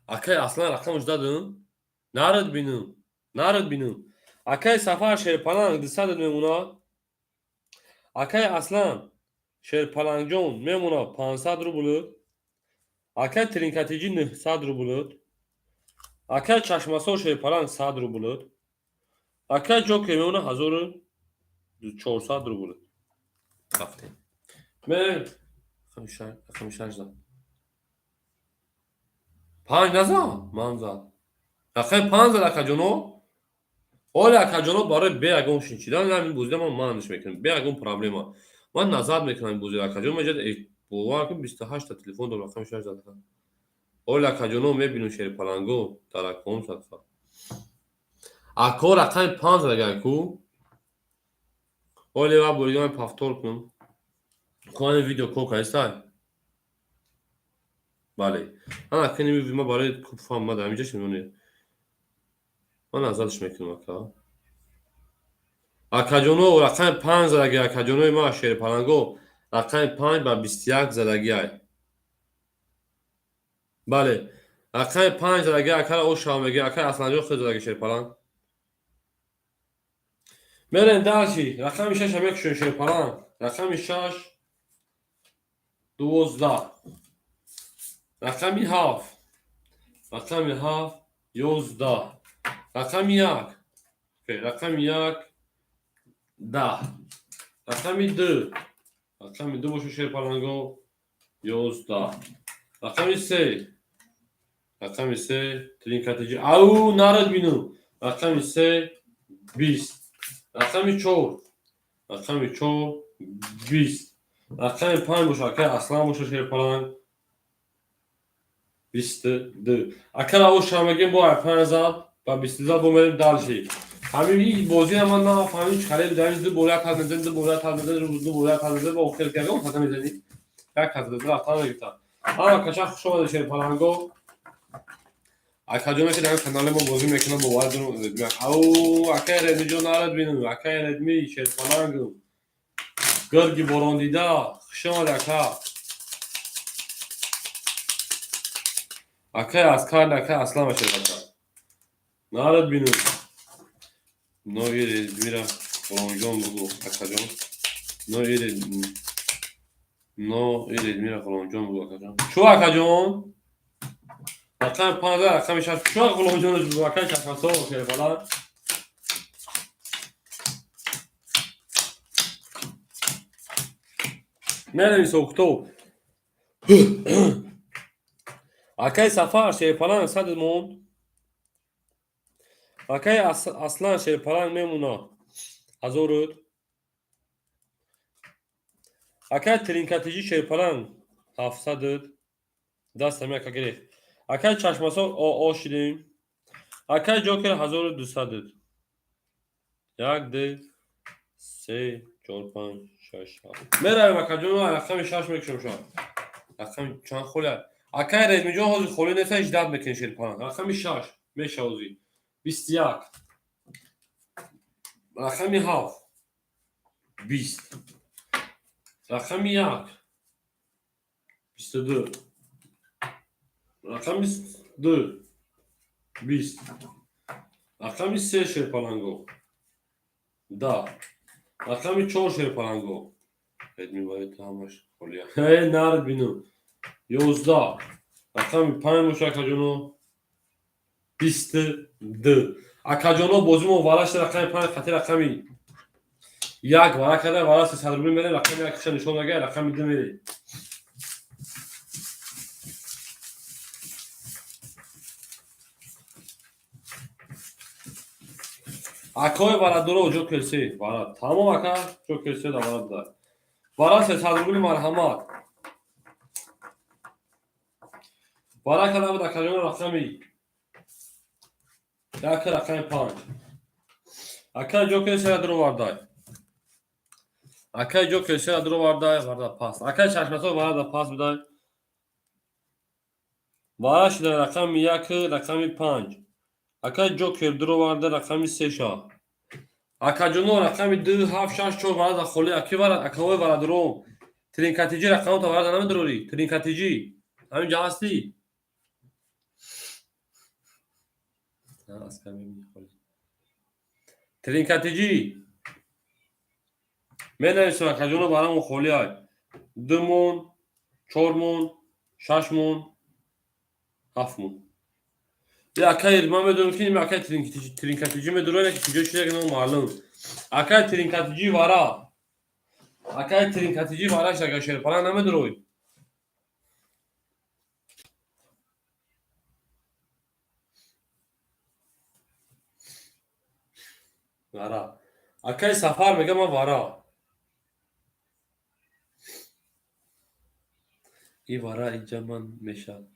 اکای اصلا رقمش دادم نارد بینم اکای سفر شیر پلنگ 200 میمونه اکای اصلا شیر پلنگ جون میمونه 500 روبل اکای ترین استراتژی 900 روبل اکای چشماسور شیر پلنگ 100 روبل اکای جوکر میمونه 1400 روبل رفتیم من 5 نزد 5 نزد من زد اکای 5 زد اکاجونو اول اکاجونو برای بیاگون شینچیدن همین بوزده ما مانش میکنیم بیاگون پرابلما من نزد میکنم بوزده اکاجونو مجد بوار که 28 تا تلفن دو رقم 6 زد اول اکاجونو میبینم شیر پلنگو تراکم صدفا اکو رقم 5 زد کو اولی و بولگان پافتور کنم کنم ویدیو کوک هستای بله من اکنی میبینم ما برای کوپ فام ما در اینجا شنونه من ازادش میکنم اکا جونو رقم 5 زد اکا جونو ما شیر پلنگو رقم 5 با 21 زدگی های. بله رقم 5 زدگی اکر او شامگی اکر اصلا جو خود زدگی شیر پلان مرن دلشی رقم 6 هم یک شیر پلان رقم 6 12 رقم 7 رقم 7 11 رقم 1 رقم 1 10 رقم 2 رقم 2 باشه شیر پلانگو 11 رقم 3 رقم 3 ترین کاتیجی او نارد بینو رقم 3 20 رقم 4 رقم 4 20 رقم 5 باشه که اصلا باشه شیر پلانگ 22 اگر او شامگیم با 5000 با 20000 بومریم دالشی همین این بازی هم من نفهمید چقدر بدنید دو بولت هستند دو بولت هستند روز دو بولت هستند با اخر کردم خاطر میزنی یک هستند رفتن نگیتم اما کشا خوش اومد شیر پلنگو اکادمی که در کانال ما بازی میکنم با وادرو او اکر ردمی نارد بینم اکر ردمی شیر پلنگو گرگی باران دیده خوش اومد اکر از کار اکر اصلا بشه بچه نارد بینم نوعی ردمی را قلانجان بگو اکاجان نوعی ردمی را قلانجان بگو اکاجان شو اکاجان رقم 15 رقم 6 شو قلانجان رو بگو اکاج شخصا شیر پلنگ نمی‌دونی سوختو اکای سفر شیر پلنگ صد موند اکای اصلا شیر پلنگ میمونه 1000 اکای ترینکاتیجی شیر پلنگ 700 دست هم یک گرفت اکای چشماسا آشیدیم اکای جوکر 1200 یک ده 3 4 5 6 7 میرم اکاجون رقم 6 میکشم شما رقم چند خوله اکای ردمی جون حاضر خوله نیست اجداد میکنی شیر پلنگ رقم 6 میشه حاضی 21 رقم 7 20 رقم 1 22 رقم 22 20 رقم 3 شیر پلنگو 10 رقم 4 شیر پلنگو ردمی باید همش خولیا هی نرد بینو 11 رقم 5 باشه اکاجونو 22 اکاجونو بازیمو والاش رقم 5 خاطر رقمی یک وارا کرده وارا 300 روبل میره رقم یک نشون نگه رقم 2 میره اکای وارا دورو جو کلسی وارا تمام اکا جو کلسی دا وارا دار وارا 300 روبل مرحمت وارا کرده بود اکاجون رقمی یک رقم 5 اکا جو کلسی دورو واردای اکای جو کلسی دورو واردای وارا پاس اکای چشمسو وارا پاس بدای وارا شده رقم 1 رقم 5 اکای جو کل دورو واردا رقم 3 شا اکاجونو رقم 2 7 6 4 وارا خولی اکی وارا اکاوی وارا درو ترینکاتیجی رقم تو وارا نمیدروری ترینکاتیجی همین جا هستی از کمی میخوری ترینکاتیجی می‌نویسم اکاجونو برامون خولی های 2 مون 4 مون 6 مون 7 مون یا اکای ما میدونم که این اکای ترینکاتیجی میدونه که کجا شده که نو معلوم اکای ترینکاتیجی وارا اکای ترینکاتیجی وارا شده شیر پلنگ نمیدروی وارا اکای سفر میگه ما وارا این وارا اینجا من میشه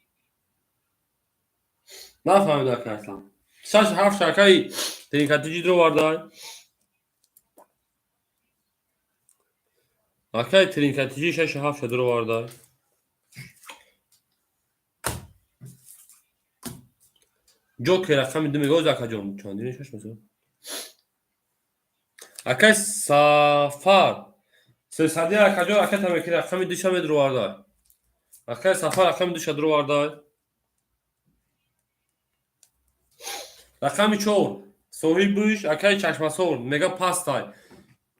نفهمیدم که اصلا 6 7 اکای ترینکاتیجی درو واردای اکای ترینکاتیجی 6 7 درو واردای جوکر رقم 2 میگه اکاجون چندین 6 مثلا اکای سفر 300 акаҷо ракета мекунӣ, рақами душа медру вардай. Акай сафар рақами душа дру вардай. Рақами 4 соҳибиш акай чашмасор мега пастай.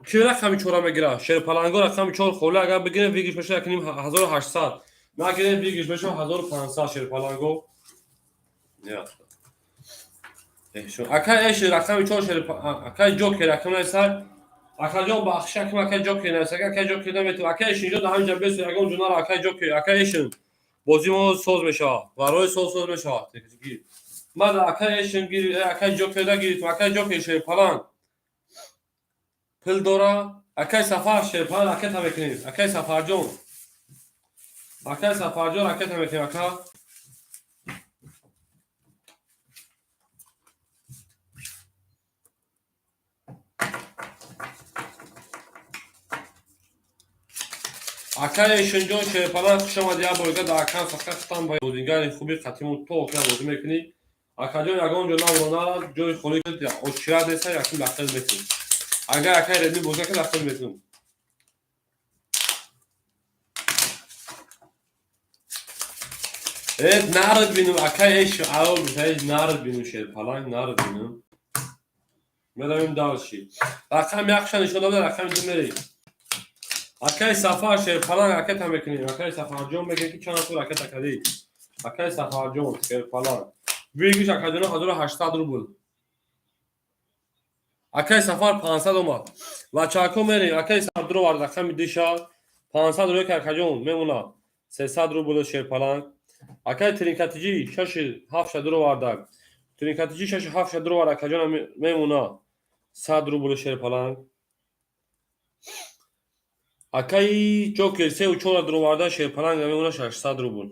Ки рақами 4 мегира? Шерпаланго рақами 4 холӣ агар бигирем вигиш мешад якним 1800. Нагирем вигиш мешад 1500 шерпаланго. Я. Акай эш рақами 4 акай ҷокер рақами сар. Акаҷон бахша ки акай ҷокер насак акай ҷокер намету акай эш инҷо даҳам ҷабес ягон ҷунар акай ҷокер акай эш бозӣ мо соз мешавад. Варои соз мешавад. Мада акай эш гири акай ҷокер дагирит акай ҷокер шерпалан. Пил дора акай сафар шерпалан ракета мекунем. Акай сафарҷон. Акай сафарҷон ракета мекунем акай. Акай эшинҷон шерпалан хушамад я борга дар кам сахтан ба бозингари хуби қатиму то ка бозӣ мекунӣ. Акаҷон ягон ҷо навронара ҷои холӣ очирад неса якум дахил мекунӣ. Агар акай редми боза ка дахил мекунӣ. Нард бинум акай эш аол бисай нард бинум шерпалан нард бинум. Медавим далши. Рақам якша нишон дод рақами ду мери. Акай сафар шерпалан ракета мекунем. Акай сафарҷон мегӯяд ки чанд ту ракета кардӣ. Акай сафарҷон шерпалан. Вигиш акаҷоно 1800 рубл. Акай сафар 500 омад. Ва чако мерем. Акай сафар дро вард рақами диша 500 рӯ акаҷон мемонад. 300 рубл шерпалан. Акай тринкатиҷи 6-7 дро вардаг. Тринкатиҷи 6-7 дро вард акаҷона мемонад. 100 рубл шерпалан. Акай ҷокер 3-4 дро варда шерпалан мемонад 600 рубл.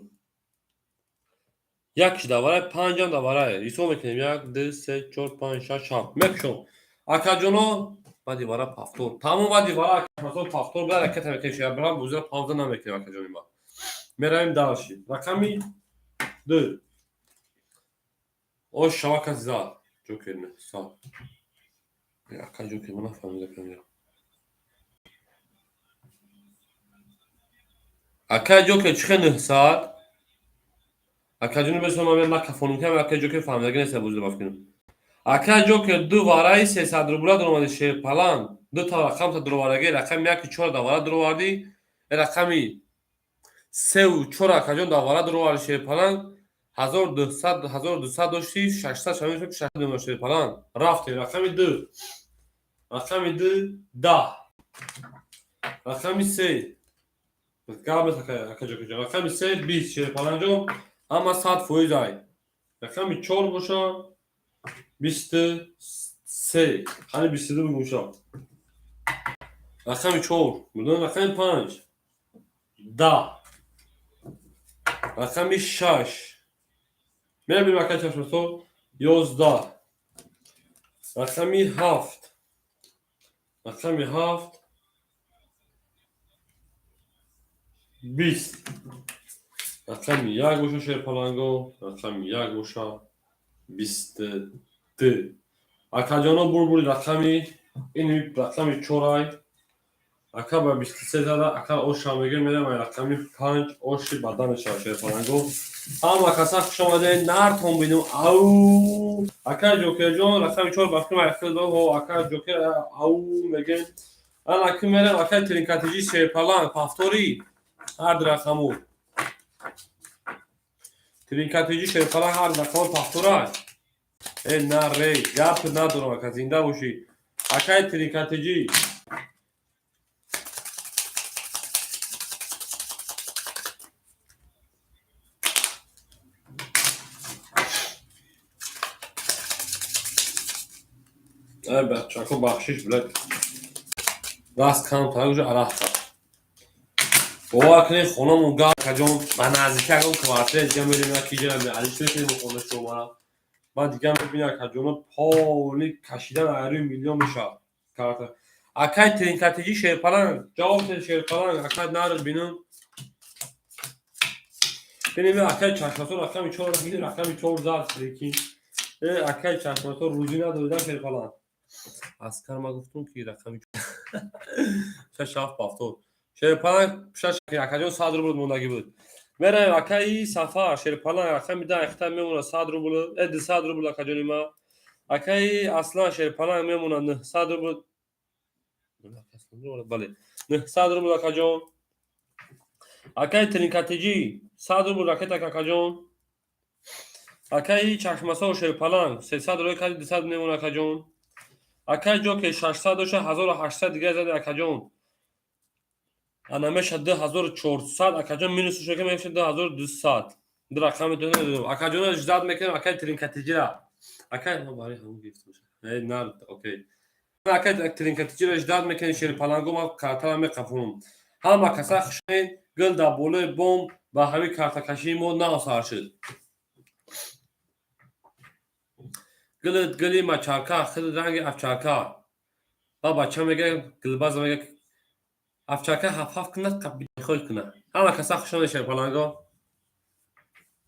Якш даварай 5 даварай. Ҳисоб мекунем 1 2 3 4 5 6 7 мекушом. Акаҷоно баъди вара пафтор. Тамом баъди вара акаҷоно пафтор буда ракета мекунем. Шерпалан бузра павза намекунем акаҷони ма. Меравем далши. Рақами 2. Ош шавака зад. Ҷокер не. Сад. Акай ҷокер мана фамилия. Акай ҷокер чихе 900. Акаҷони бесом ман на кафоним кам акай ҷокер фамилия неса бузра бафкинам. Акай ҷокер 2 вараи 300 рубла дромади шерпалан. 2 та рақам та дровараги рақами 1-4 давара дроварди. Рақами 3-4 акаҷон давара дроварди шерпалан 1200 дошти 600 шамиш 600 шерпалан. Рафте рақами 2. Рақами 2 10. Рақами 3 Габес акай ҷокер. Рақами 3 20 шерпаланҷон ама 100% ай. Рақами 4 боша 23. Ҳани 22 бигӯша. Рақами 4. Будон рақами 5. 10. Рақами 6. Мебинем акай чашмасор 11. Рақами 7. Рақами 7. 20. Рақами 1 боша шерпаланго. Рақами 1 боша 22. Акаҷоно бурбури рақами ин рақами 4 ай. Ака ба 23 зада ака оша мегир мерам рақами 5 оши бадан мешавад шерпаланго. Ҳама каса хушомадед нартон бинум ау. Ака ҷокерҷон рақами 4 бафким айхилдо ака ҷокер ау меген. Ан аки мерам ака тринкатиҷи шерпалан пафтори ҳар ду рақаму. Тринкатиҷи шерпалан ҳар ду рақаму пафторай. На рей гап надорам ака зинда бошӣ. Акай тринкатиҷи ай бачако бахшиш блад. Даст кам тагуҷа арафта. Бовар кунед хонамон гап акаҷон ба наздики ягон квартир дига мерем яки ҷоя меалиш мекунем хона шумо. Баъд дига мебинем акаҷоно поли кашидан айрӯи миллион мешавад. Акай тринкатиҷи шерпалан ҷавоб шерпалан акай нард бинум. Бинем акай чашмасор рақами 4 гир рақами 4 зад лекин акай чашмасор рӯзӣ надоида шерпалан. Аскар ма гуфтум ки рақами شاف بافتو شرپلان شش اکاجون 100 روبل موندگی بود میره اکای سفر شرپلان اکا میده اختم میمونه 100 روبل 200 روبل اکاجون ما اکای اصلا شرپلان میمونه 900 روبل بله 900 روبل اکاجون اکای ترینکاتجی 100 روبل راکت اکاجون اکای چشمسا شرپلان 300 روبل کادی 200 میمونه اکاجون اکای جو که 600 و 1800 دیگه زده اکاجون انا میشه 2400 اکاجون مینوس شو که میشه 2200 در رقم دونه اکاجون اجداد میکنه اکای ترینکاتجی را اکای ما برای همون گیفت میشه نه اوکی اکای ترینکاتجی را اجداد میکنه شرپلانگو ما کارتا میقفونم هم کسا خشین گل دا بوله بوم با همین کارتا کشی مو ناسار شد گلی ما چارکا خود رنگ افچارکا بابا چه میگه گلباز میگه افچارکا هفت کنه قبی خود کنه همه کسا خشون شرپلانگو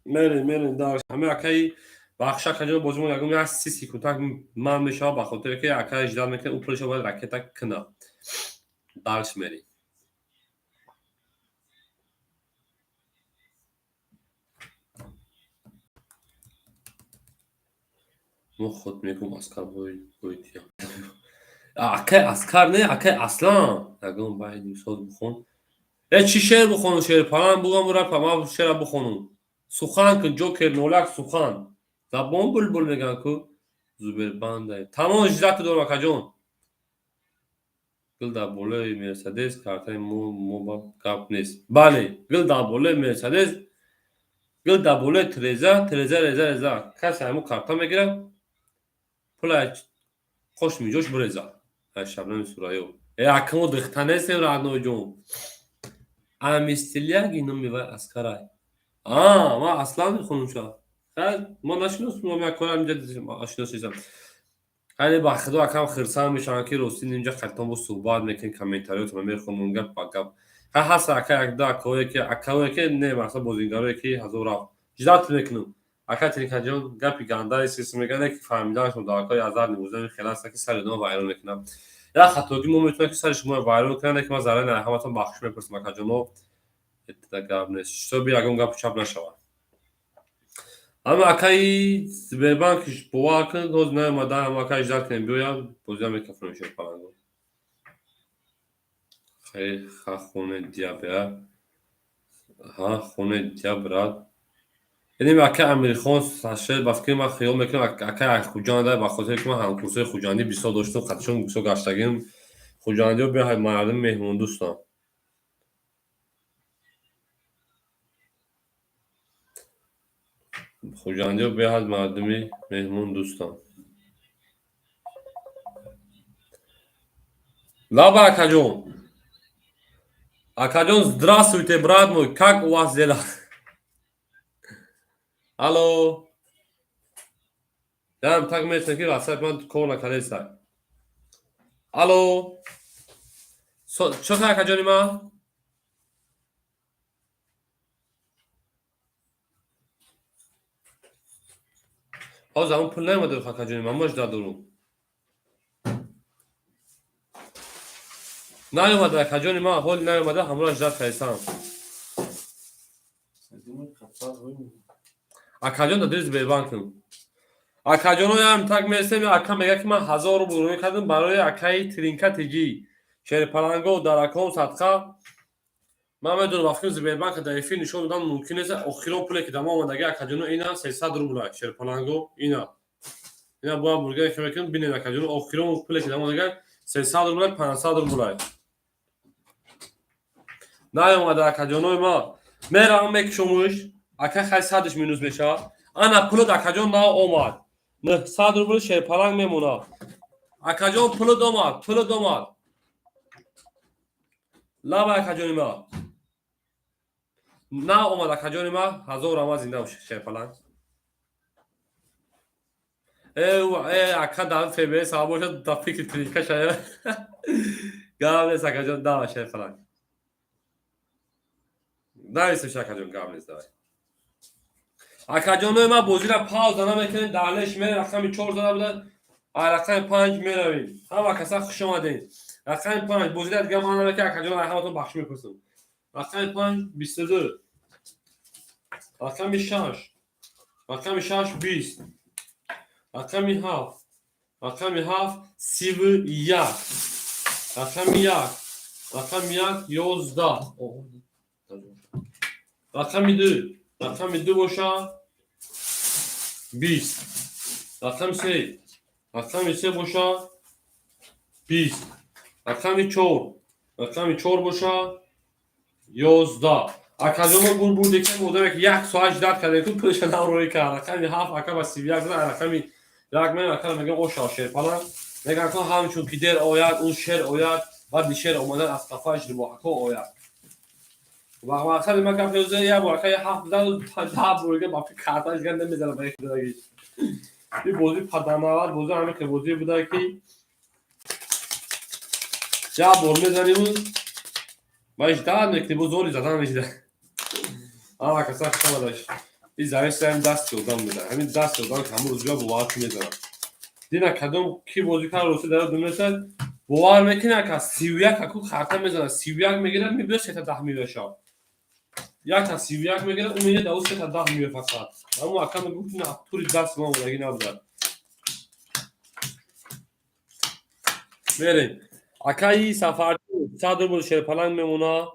میرین دارش همه اکای بخشا کجا بازمون یکم از سی کوتاه من میشه با خاطر که اکای اجداد میکنه اون پولش باید راکتا کنه دارش میری مو خود میگم اسکار بوید یا اکای اسکار نه اکای اصلا یکم باید صوت بخون چی شعر بخونم شعر پلان بگم را ما شعر بخونم سخن کن جوکر نولک سخن زبان بلبل میگن کو زبر بنده تمام اجرات دور اکاجون گل دا بوله مرسدس کارتای مو کاپ نیست بله گل دا بوله مرسدس گل دا بوله ترزا کسی همو کارتا میگیره پول خوش میجوش برزا شبنم سورایو اکمو دختنه سیم رادنو جون امیستیلیاگ اینو میوه اسکارای ما اصلا میخونم شا ما نشناسم ما میکنم اینجا آشناسیزم خیلی با خدا کم خرسان میشن که روستین اینجا خطان با صحبت میکن کامنتاریات رو میخونم گپ با گپ هست اکای که نه مثلا بازیگرایی که هزار را جدات میکنم اکا ترینکاجون گپی گنده سیستم میگنه که فهمیدنشون داکای هزار نموزه خلاص که سر دو وایرال میکنم یا خطاگی مو میتونه که سر شما وایرال کنه که ما ضرر نه همتون بخش میپرسم اکاجونو اتفاق نیست تو بیا اگه گپ چاپ نشوه اما اکای سبربانکش بواکن روز نه مادر اما اکای اجداد کنیم بیایم بازی هم میکفرم شد پلنگو خیلی خونه دیابه ها خونه دیابراد یعنی اکای امیرخان ساشه بس که ما خیال میکنم اکای خوجان داره بخاطر که ما هم کورسای خوجانی 20 سال داشتم خودشون 20 سال گشتگیم خوجانی رو به مردم مهمون دوستان خوجانی رو به مردمی مهمون دوستان Лаба Акаджон. Акаджон, здравствуйте, брат мой. Как у вас дела? Алло. Ям так место ки васат ман кона калеса. Алло. Чё так Акаджони ма? Ҳозир ҳамон пул наомададу Акаджони ма, мош дадурум. نیومده اکاجون ما حال نیومده همراه اجداد فیسان اکاجون دا دریز بیبان کن اکاجون ها هم تک میرسیم اکا میگه که من 1000 رو برونی کردم برای اکای ترینکاتجی شهر پلنگو در اکام صدقه من میدونم وقتی زبیربان که دایفی نشون دادم ممکن است اخیرون پولی که دم آمدگی اکاجون اینا 300 روبل شهر پلنگو اینا با برگر که میکنم بینید اکاجون اخیرون پولی که دم آمدگی 300 روبل 500 روبل نیومده اکاجونوی ما میرم میکشمش اکا خیلی صدش مینوز میشه انا پول اکاجون نا اومد 900 روبل شهر پلنگ میمونه اکاجون پول دومد لابا اکاجونی ما نا اومد اکاجونی ما 1000 آمد زنده باشه شهر پلنگ اکا دارم فیبه صاحب باشه دا فکر تریکه شاید گام نیست اکاجون دا شهر پلنگ نایست اکاجون گام نیست دای اکاجونوی ما بازی را پاوز دانا میکنیم دانش میره رقم 4 زده بودن رقم 5 میرویم همه کسا خوش آمدین رقم 5 بازی دیگه ما نداره که اکاجون رقمتون بخش میپرسم. رقم 5 22. رقم 6 رقم 6 20. رقم 7 رقم 7 31. رقم 1 رقم 1 11. رقم 2 رقم 2 باشه 20. رقم 3 رقم 3 باشه 20. رقم 4 رقم 4 باشه 11. اکاجون گل بوده که مودم که 1 ساعت داد کرده تو پولش نام روی کرد. رقم 7 اکا با 31 زد. رقم یک من اکا میگم او شاشر فلان میگن که همچون که در آید اون شعر آید بعد شعر اومدن از قفاش رو اکا آید و آخر ما گفت روزه یا باقی 7 تا بوده با کارتاش گنده میذاره برای خدایی. این بازی پداماوات بازی همه که بازی بوده که یا بول میزنیم باش داد نکته بزرگی زدن میشه. آها کسا شما داشت. این زمین سرم دست دادم میده. همین دست دادم که همون روزیا بوات میذارم. دینا کدوم کی بازی کار روسی داره دونسه بوار میکنه که 31 اکو خاطر میزنه 31 میگیره میبره 3 تا 10 میشه. یک تا 31 میگیره اون میگه داوس 3 تا 10 میشه فقط. اما اکم گفت نه طوری دست ما اونگی نبوده. بریم. اکای سفر صادر بود شرپلنگ میمونه.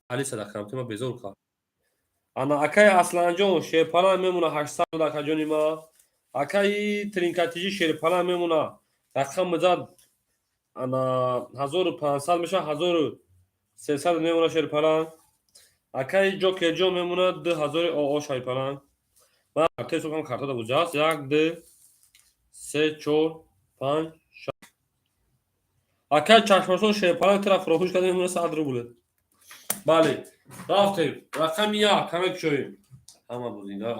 علی صدقم تو ما بزرگ کار. انا اکای اصلا جون شرپلنگ میمونه 800 دلار جونی ما. اکای ترینکاتیجی شرپلنگ میمونه. رقم مزاد انا 1500 میشه 1300 میمونه شرپلنگ. اکای جوکر جو میمونه 2000 او شرپلنگ. ما کارت سوکم کارت دو بجاست 1 2 3 4 5 6. اکای چشمشون شرپلنگ طرف فروش کرده میمونه 100 روبل. بله رفتیم رقم 1 همه شویم همه بود اینا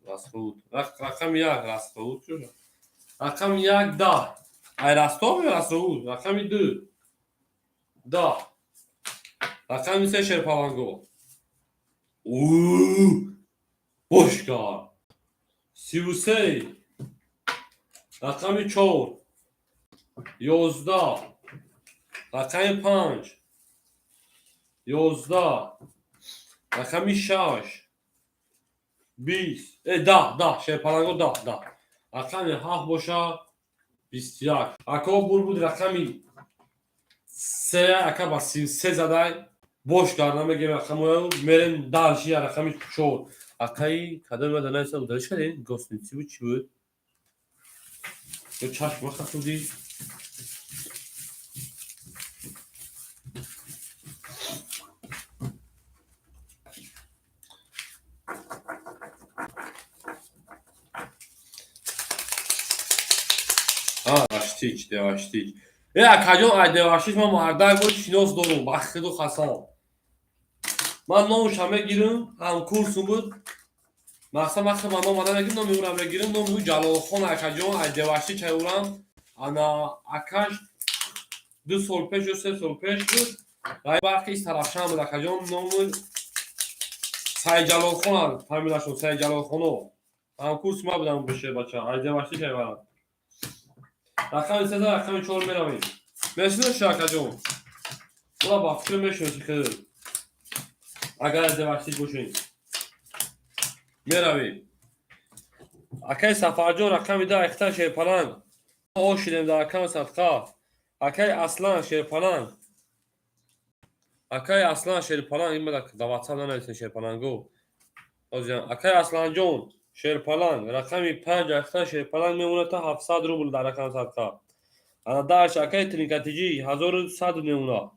راست بود رقم 1 راست بود شد رقم 1 10 ای راست بود راست بود رقم 2 10 رقم 3 شرپلنگو اوه بوشکار 33 رقم 4 11 رقم 5 11 رقم 6 20 10 شرپلنگو 10 رقم 7 باشه 21 اکا بود رقم 3 اکا با 33 زده boş karnıma rakamı merin dalşi rakamı çoğu. Akay kadar ve danaysa udalış kadar gostin çibu çibu. Yo çaşma katı değil. Açtık, devaştık. Ya kajon ay devaştık ma marday bu şinos dorum. Baxdı xasan. من نامش همه گیرم هم کورسم بود مثلا وقتی ماما اومدن میگم نام میورم بگیرم نام میو جلال خان اکاجان ایدواشی چاورم انا اکاش 2 سال پیش یا 3 سال پیش بود و وقتی از طرف شام بود اکاجان نام سعید جلال خان فهمیداشون سعید جلال خانو هم کورس ما بودم بشه بچه ایدواشی چاورم رقم 3 رقم 4 میرویم مثلا شاکاجان ولا با فکر میشوسی که اگر ازدواجی باشین میرویم اکی سفرجو رقم ده اختر شیرپلنگ او شیریم در رقم صدقه اکی اصلا شیرپلنگ این بده که دواتسا ننویسین شیرپلنگو اکی اصلا جون شیرپلنگ رقم 5 اختر شیرپلنگ میمونه تا 700 روبل در رقم صدقه انا دارش اکی ترینکاتیجی 1100 میمونه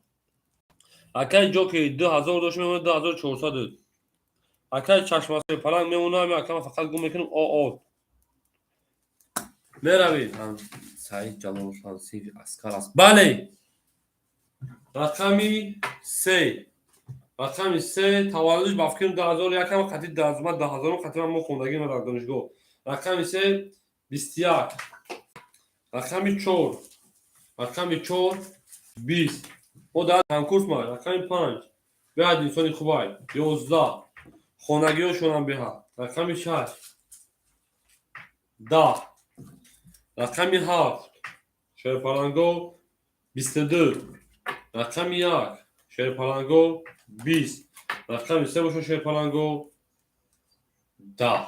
اکی جوکی 2000 دوش میمونه 2400 اکی چشماسه پلنگ میمونه می اکم فقط گم میکنم او میروید هم سعید جلال فرانسی اسکار است بله رقمی 3 تولدش با فکرم 2001 هم خطی 2000 خطی من خوندگی من در دانشگاه رقم 3 21 رقم 4 20 او در کنکورس ما رقم 5 بعد انسانی خوبای 11 خونگیشون هم بها رقم 6 10 رقم 7 شیرپلنگو 22 رقم 1 شیر پلنگو 20 رقم 3 باشه شیر پلنگو 10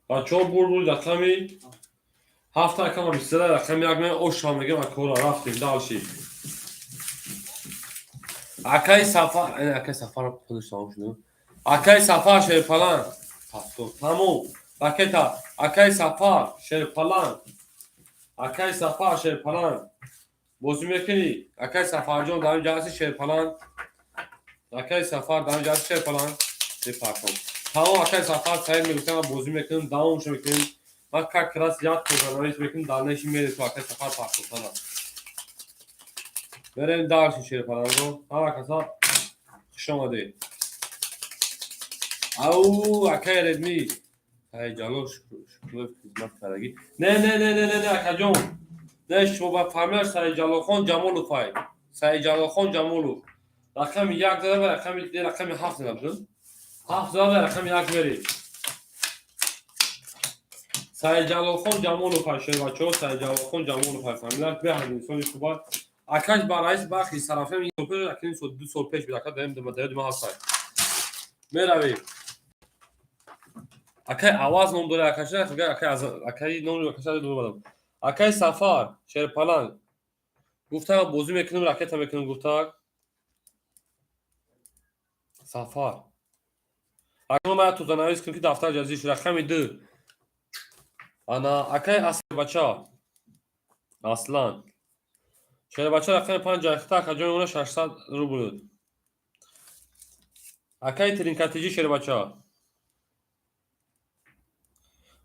بچه ها بول رقمی 7 رقم 23 رقم 1 من اوشام میگم کورا رفتیم دالشی اکای سفر این اکای سفر خودش تمام شده اکای سفر شیر پلنگ تمام اکای سفر شیر پلنگ اکای سفر شیر پلنگ بازی میکنی اکای سفر جان در جلسه شیر پلنگ اکای سفر در جلسه شیر پلنگ پاکم تمام اکای سفر سعی میکنم بازی میکنم داومش میکنم من کار کلاس یاد کردم میکنم دانش میره تو اکای سفر پاکم بریم دارش شیر پلنگو هر کسا خوش اومده او اکای ردمی ای جلو شکر خدمت کردگی نه اکا جان نه شما با فامیلش سعید جلال جمالو فای سعید جلال جمالو رقم 1 زده و رقم 7 زده 7 زده رقم 1 بری سعید جلال جمالو فای شیر بچه‌ها سعید جلال جمالو فای فامیلش به همین انسان خوبه اکاش برایش باقی طرفه این سوپر اکنون 2 سال پیش بیاکا داریم ما هستیم میرویم اکای آواز نام داره اکاش اکای نام اکاش داره اکای سفر شیر پلنگ گفتم بازی میکنم راکت هم میکنم گفتم سفر اکنون من تو زنویس کنم که دفتر جزیش رقم 2 انا اکای اصل بچه اصلا شیر بچه رقم 5 اختا کجای اونه 600 رو بود اکای ترینکاتیجی شیر بچه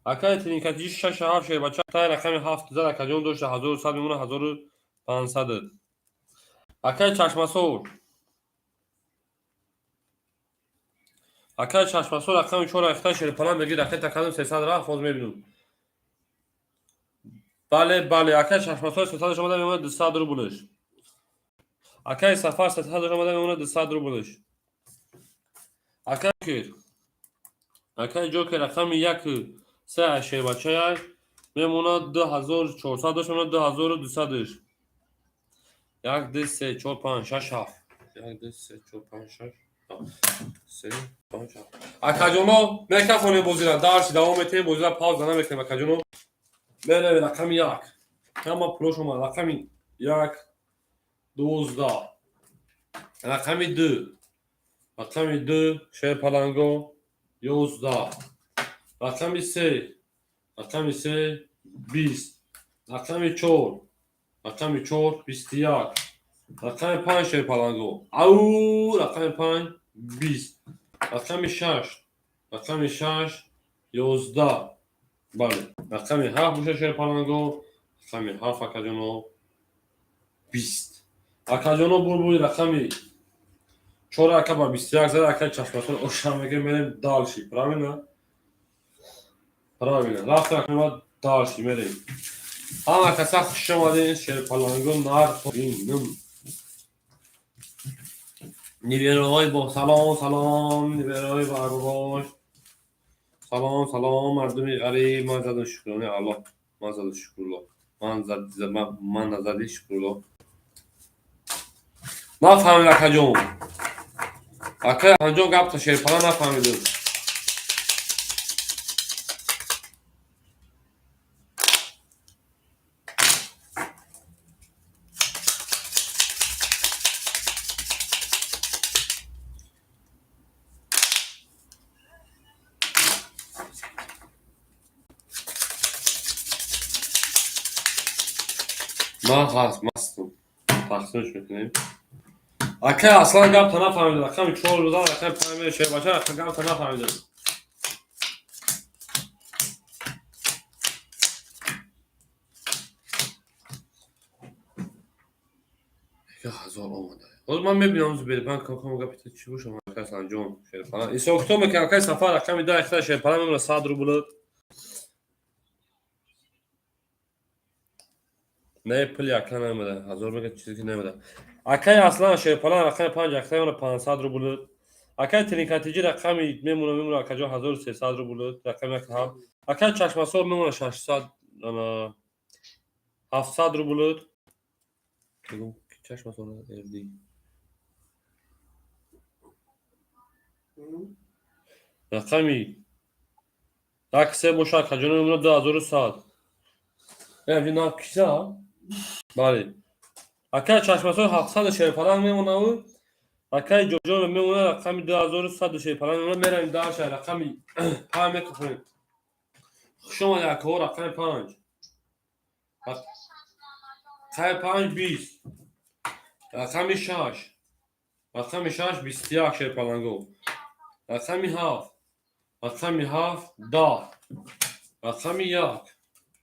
اکای ترینکاتیجی 6 7 شیر بچه تا رقم 7 زده کجای اون داشته 1100 میمونه 1500 اکای چشمسور اکای چشمسور رقم 4 اختا شیر پلنگ میگی رقم تکادم 300 رفت باز میبینم بله اکای چشمسور 300 شما میمونه 200 رو بولش اکای سفر 300 شما میمونه 200 رو بولش اکای جوکر رقم 1 3 شیر بچه میمونه 2400 شما 2200 1 2 3 4 5 6 7 1 2 3 4 5 6 3 5 7 اکاجونو میکافونه بوزیرا دارش دوام میته بوزیرا پاوز نمیکنه اکاجونو بله رقم 1 اما پلو شما رقم 1 12 رقم 2 شیر پلنگو 11 رقم 3 20 رقم 4 21 رقم 5 شیر پلنگو او رقم 5 20 رقم 6 11 بله رقم 7 میشه شیر پلنگو رقم 7 اکاجونو 20 اکاجونو بول رقم 4 اکا 21 زده اکا چشمتون اوشم میگه میریم دالشی правильно رفت اکنون دالشی میریم همه کسا خوش اومدین شیر پلنگو نرخورینم نیبروهای با سلام نیبروهای با عرباش سلام مردمی غریب من زدن شکرانه الله من زدن شکرالله من نزدی شکرالله نفهمید اکا جون اکا انجام گفت تا شیر پلنگ نفهمیدم ما مستم تقسیمش میکنیم اکا اصلا گفت تا نفهمیدم رقم 4 بودم رقم 5 شیر بچه رقم گفت تا نفهمیدم یک هزار آمده باز من میبینم اونجا بری من کاکام گفت چی بوشم اکا انجام شیر پلنگ ایسا اکتوبر که اکا سفر رقم 2 اختار شیر پلنگ میمونه 100 رو بود نه پلی اکا نمیده هزار میگه چیزی که نمیده اکای اصلا شیر پلنگ رقم 5 اختار میمونه 500 رو بود اکای ترینکاتیجی رقم میمونه اکا 1300 رو بود رقم یک هم اکای چشمسور میمونه 600 700 رو بود Bugün çeşme sonra evdeyim. Rakami. Akse boşa kacanın ömrü daha zoru saat. Evde ne kişa? Bari. Akay çeşme sonra hafsa da şey falan mı ona? Akay jojo me ona rakami daha zoru saat şey falan ona meram daha şey rakami. Pame kafayı. شما در کار رقم 5 رقم 5 20 رقم 6 رقم 6 21 شیر پلنگو رقم 7 رقم 7 10 رقم 1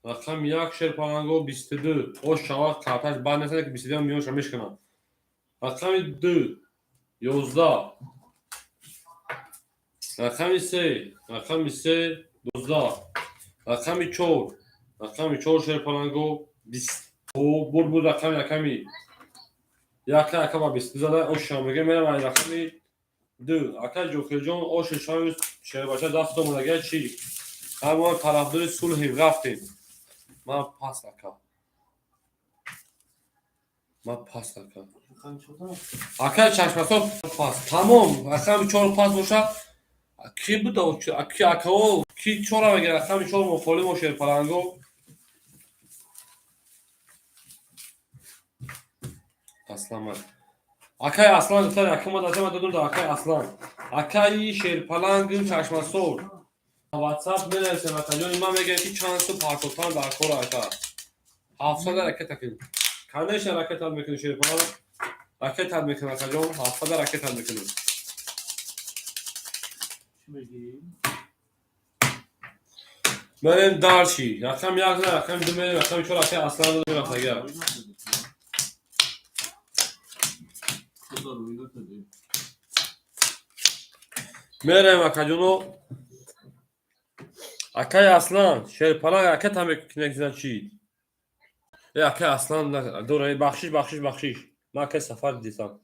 رقم 1 شیر پلنگو 22 او شما کارتاش بعد نسید که 22 میون شما میشکنم رقم 2 11 رقم 3 رقم 3 12 رقم 4 رقم 4 شیر پلنگو 20 او بود رقمی یکی با 20 بزنه او شامگه میرم این رقمی 2 اکا جوکر جون او ششم شیر باشه دستمون اگه چی اما طرفدار صلح رفتیم من پاس اکا اکا چشمسو پاس تمام رقم 4 پاس باشه کی بود کی اکاو کی چورا بگیره رقم 4 مفعول و شیر پلنگو Aslan var. Akay aslan tutar yakıma da dur da Akay aslan. Akay şer palangın çarşması ol. WhatsApp neresi mesela imam egen ki çansı parkotan da kora ata. Hafızada hareket akın. Kardeş hareket almak için şer palang. Hareket almak için mesela hafızada hareket almak için. Benim darşi. Rakam yazma rakam demeli rakam çok Akay aslan da rakam ya. Merhaba Akacunu. Akay aslan. Şer palang hareket almak için çi. Akay aslan dur bakşiş. Akay safar disam.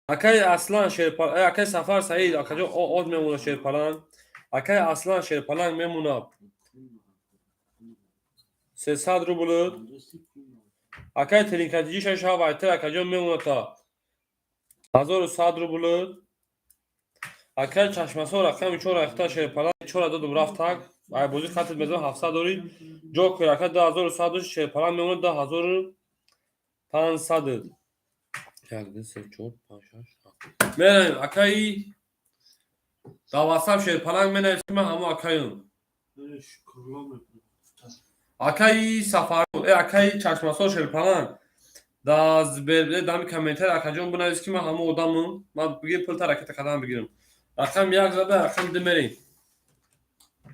Akay aslan şer palang. Akay safar Said Akacun o od memuna şer palang. Akay aslan şer palang memuna. 300 ruble. Akay telinkacı şaş havaytır Akacun memuna ta. 1100 ruble. Akay çeşmesi o rakam 4 ayakta şer palang 4 adı raft tak. Ay bozu katıl mezun 700 داری جو کرکه 2100 شیر پلان میمونه 10500 کرده 3 4 5 6 میرم اکایی دا واسم شیر پلان منویسم همو اکایون اکایی سفر اکایی چشماسو شیر پلان دا زبرده دامی کامنتر اکاجون بنویسم همو odamım من بگیر پول حرکت قدم بگیرم رقم 1 زده رقم 2 میریم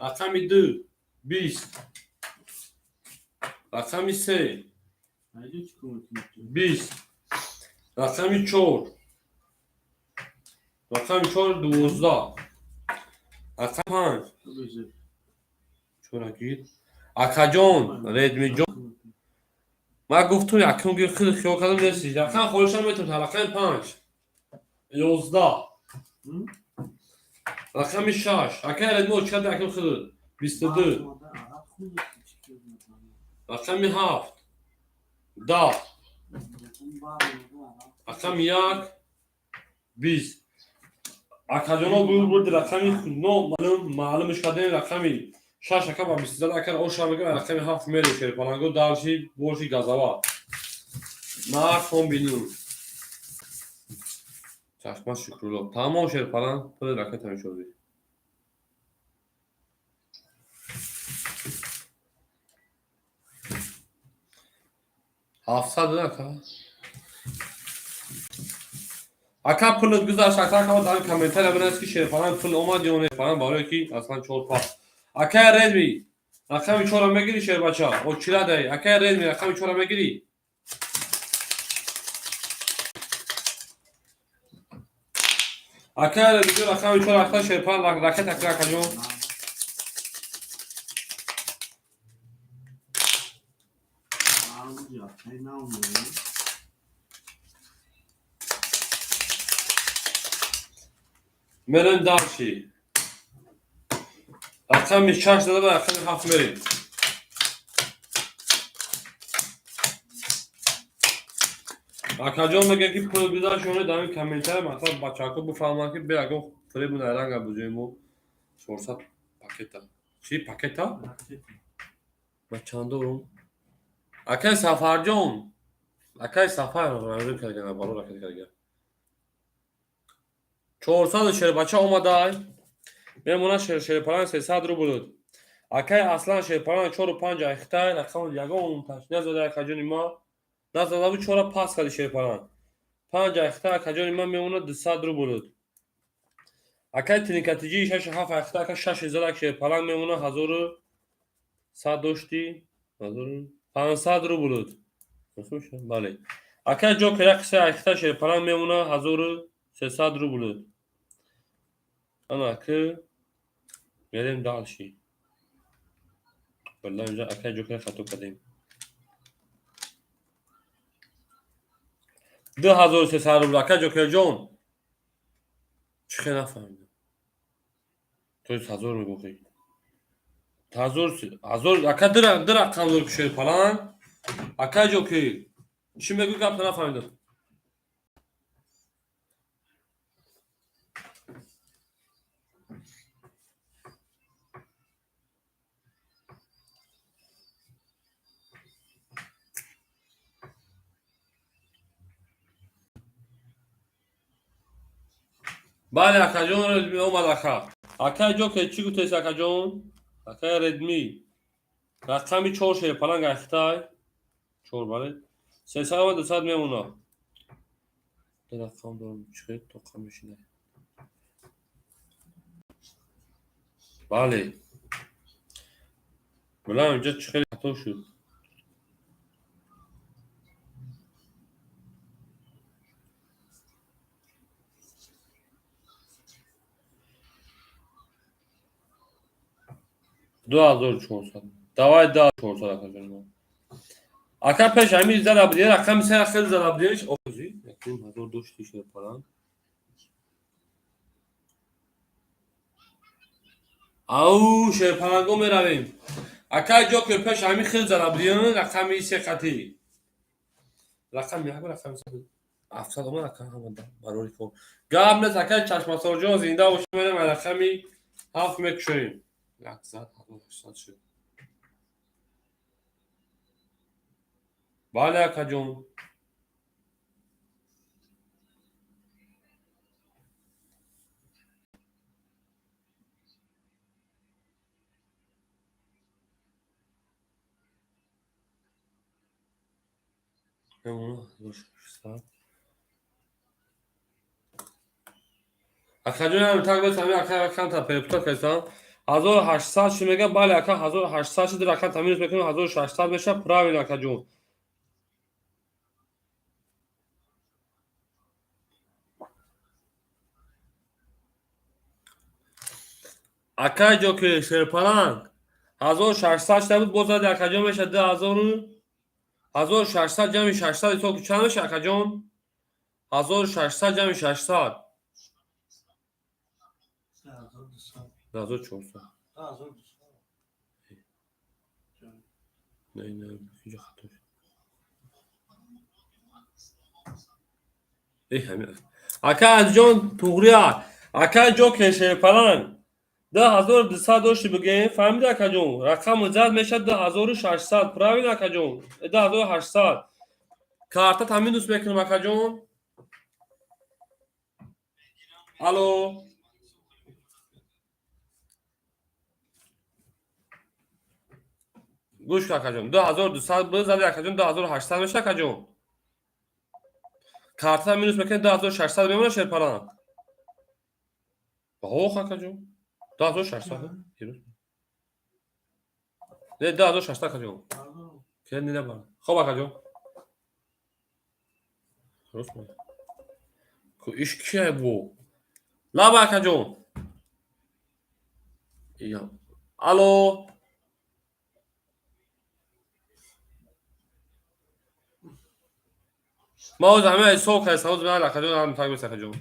رقم 2 20 رقم 3 20 رقم 4 رقم 4 12 رقم 5 چرا گیر اکاجون ردمی جون من گفتم یکم گیر خیلی خیال کردم نرسی رقم خودشم میتونم رقم 5 11 رقم 6 رقم ردمی چقدر یکم خیلی 22 رقم 7 10 رقم 1 20 اکاجونا بود رقمی 9 معلومش کردن رقمی 6 رقم 20 اکر او شامگه رقمی 7 میره شیر پلنگو دالشی بورشی گازاوا ما کومبینو چشما شکرولو تمام شیر پلنگ پول رکت هم شده Hafsa aka. Aka pul güzel şarkılar ama daha komentar yapınız ki şey falan pul olma diyor falan bağırıyor ki aslan çoğul pas. Aka Redmi. Aka mi çorama giri şey baça. O çila day. Aka Redmi aka mi çorama giri. Aka Redmi aka mi çorama aka şey falan raket aka kajo. Melon darşi. Rakam 6 da rakam 7 verin. Akacağım mekan ki pul bizden şöyle demin komentere mesela bachako bu falan ki bir akım fırı bunu herhangi bir buzuyum bu sorsa paketa. Şey paketa? Bachanda oğlum. Akay safarcığım. Akay safar öyle kalkan balo raket kalkan. Çorsa da şöyle bacha olmadı. Ben buna şöyle paran sesad ru bulud. Akay aslan şöyle paran çoru panca ihtay rakam yagon taş. Ne zada akacın ima. Ne zada bu çora pas kadı şöyle paran. Panca ihtay akacın ima memuna disad ru bulud. Akay tinikatici şaş hafa ihtay akay şaş izalak şöyle paran memuna hazuru sad doşti. Hazuru. Pansad ru bulud. Nasıl şey? Bale. Akay jo kısa kısa ihtay şöyle paran memuna hazuru sesad ru bulud. Ana ki gelin dal şey. والله önce akay joker xato kadayım. De hazır ses harbi akay joker John. Çıkı nafahmdım. Toz hazır mı bakayım? Hazır akay dıra kanlı bir şey falan. Akay joker. Şimdi bir kapı nafahmdım. Bale akay John redmi olmadı akay. Akay joker çiğ tez akay John. Akay redmi. Rakami çor şey falan gahtay. Çor bale. Ses harbi de sad memuna. De rakam doğru çıkıyor tokam işine. Bale. Ulan önce çıkıyor xato şu. Dua zor çorsa. Davay daha çorsa akacağım. Aka peş hemi zarabilir. Aka mesela xel zarabilir. O kuzi. Yakın hazır doşti şey falan. Au şey falan gomeravim. Aka jo ki peş hemi xel zarabilir. Aka mi se qati. Rakam ya rakam افصل ما rakam hamada. Barori fo. Gab ne aka çarşma sorcu zinda o şemene rakami haf mekşoyim. Lakzat hazır şu. Bale akacağım. Ben bunu dur. akacağım takip sami akacağım ta peripta kesan. 1800 şumega bale aka 1800 dir aka tamin mekanı 1800 beşa pravil akacağım. Aka joke şerpalan. 1600 tabi boza de akacağım beşa de 1600 cami 600 to çanış akacağım. 1600 cami 600. Razı çorsa. Ne bir xato. همین اکا از جون توغریا اکا جو کشه پلان 2200 داشتی بگیم فهمید اکا جون رقم زد میشه 2600 پراوین اکا جون 2800 کارتا تامین دوست بکنم اکا جون الو گوش کن اکا جون 2200 بزدی اکا جون 2800 میشه اکا جون کارتا تامین دوست بکنم 2600 بمونه شیر پلان اوه اکا جون 2600 نه 2600 اکا جون kendine bak. خب اکا جون درست میگه کو ایش کیه بو لا اکا جون یا الو ما از همه سوق هست حوض به اکا جون هم تاگ بس اکا جون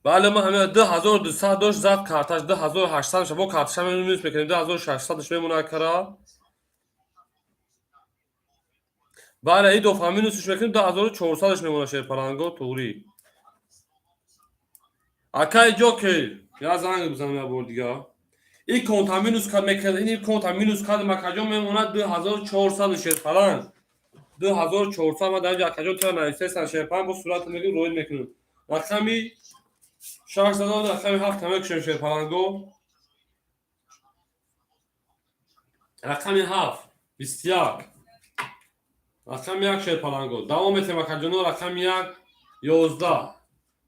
بله ما همه 2200 داشت زد کارتاش 2800 شما کارتاش هم نیست میکنیم 2600 داشت بمونه کرا بله این دو فهمی نوشش بکنیم 2400 میمونه شیر پلنگو توری اکای جوکر یا زنگ بزنم یا بور دیگه این کنتا مینوس کد میکنه این کنتا مینوس کد مکاجون میمونه 2400 شیر پلنگ 2400 ما در اینجا اکاجون تو نوشته سن شیر پلنگ با صورت میگیم روید میکنیم رقمی 600 رقمی 7 تمک شیر پلنگو رقمی 7 21 رقم 1 شیر پلنگو دوام میتیم اکاجونو رقم 1 11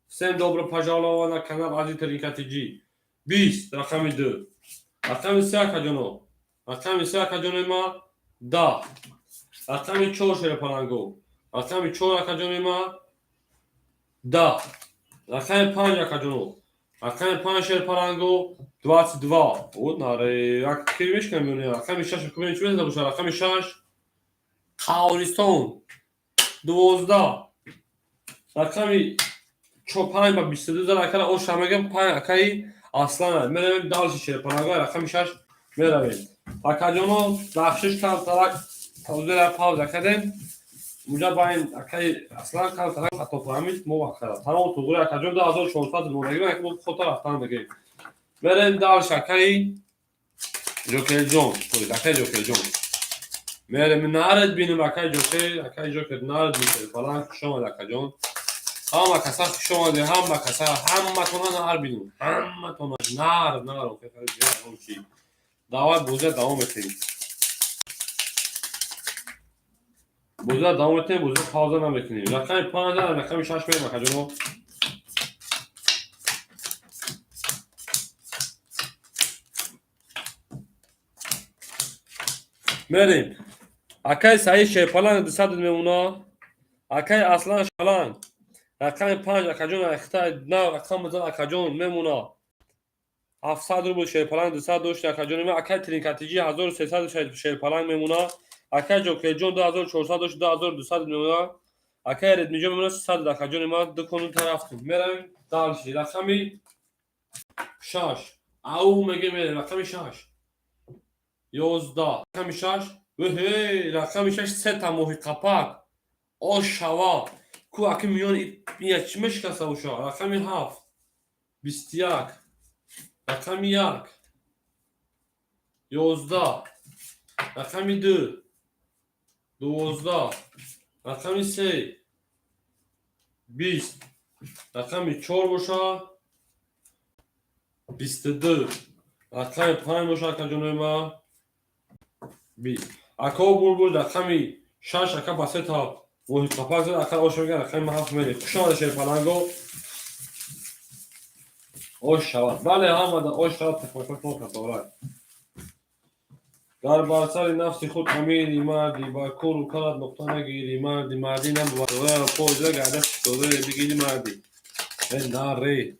Всем добро пожаловать на канал Ази Тринкатиджи. 20 рақами 2. Рақами 3 акаҷоно. Рақами 3 акаҷони ма 10. Рақами 4 шер паланго. Рақами 4 акаҷони ма 10. Рақами 5 акаҷоно. Рақами 5 шер паланго 22. Вот наре як ки мешкам меоне. Рақами 6 кубин чӣ мезда боша? Рақами 6 Қавристон 12. Рақами 5 با 22 زن اکر او شمگم 5 اکایی اصلا میرویم دالش شیر پناهگاه رقم 6 میرویم اکاجونو بخشش کم ترک توزیع پاوز اکدیم اونجا با این اکایی اصلا کم ترک خطا فهمید مو اکرد تمام توزیع اکاجون 2400 نورگیم اکی بود خود رفتن بگیم میرویم دالش اکایی جوکر جون توید اکایی جوکر جون میرویم نارد بینیم اکایی جوکر نارد میشه فلان شما اکاجون همه کسا شما ده همه کسا همه تونان نار بینیم همه تونان نار اوکی خیلی دعوت بوزه دوام بتیم بوزه پاوزه نمیکنیم رقم 5000 رقم 6 میریم اکاجونو میریم اکای سعی شیپلان 200 میمونه اکای اصلا شلان رقم 5 اکاجون اختار نه رقم زن اکاجون میمونه 700 روبل شیر پلنگ 200 دوش اکاجون میمونه اکای ترینکاتیجی 1300 شیر پلنگ میمونه اکای جوکر جون 2400 دوش 2200 میمونه اکای ردمی جون میمونه 300 اکاجون ما دو کنون طرفتون میرم دالشی رقمی 6 او میگه میره رقمی 6 11 رقمی 6 و هی رقمی 6 سه تا محیط قپک او شوا کو اکی میون یک مشکل سوشا رقمی 7 21 رقمی 1 11 رقمی 2 12 رقمی 3 20 رقمی 4 باشه 22 رقمی 5 باشه که جنوی ما 20 اکا بول رقمی 6 اکا بسه تا محیط قپک زد اکا اوش میگه رقمی 7 میره کشان شیر پلنگو اوش شود بله همه اوش شود تفاکر کنه کتارای در برسر نفس خود امیری مردی با کور و کلت نقطه نگیری مردی نبود و پوزه گرده شده بگیری مردی ناره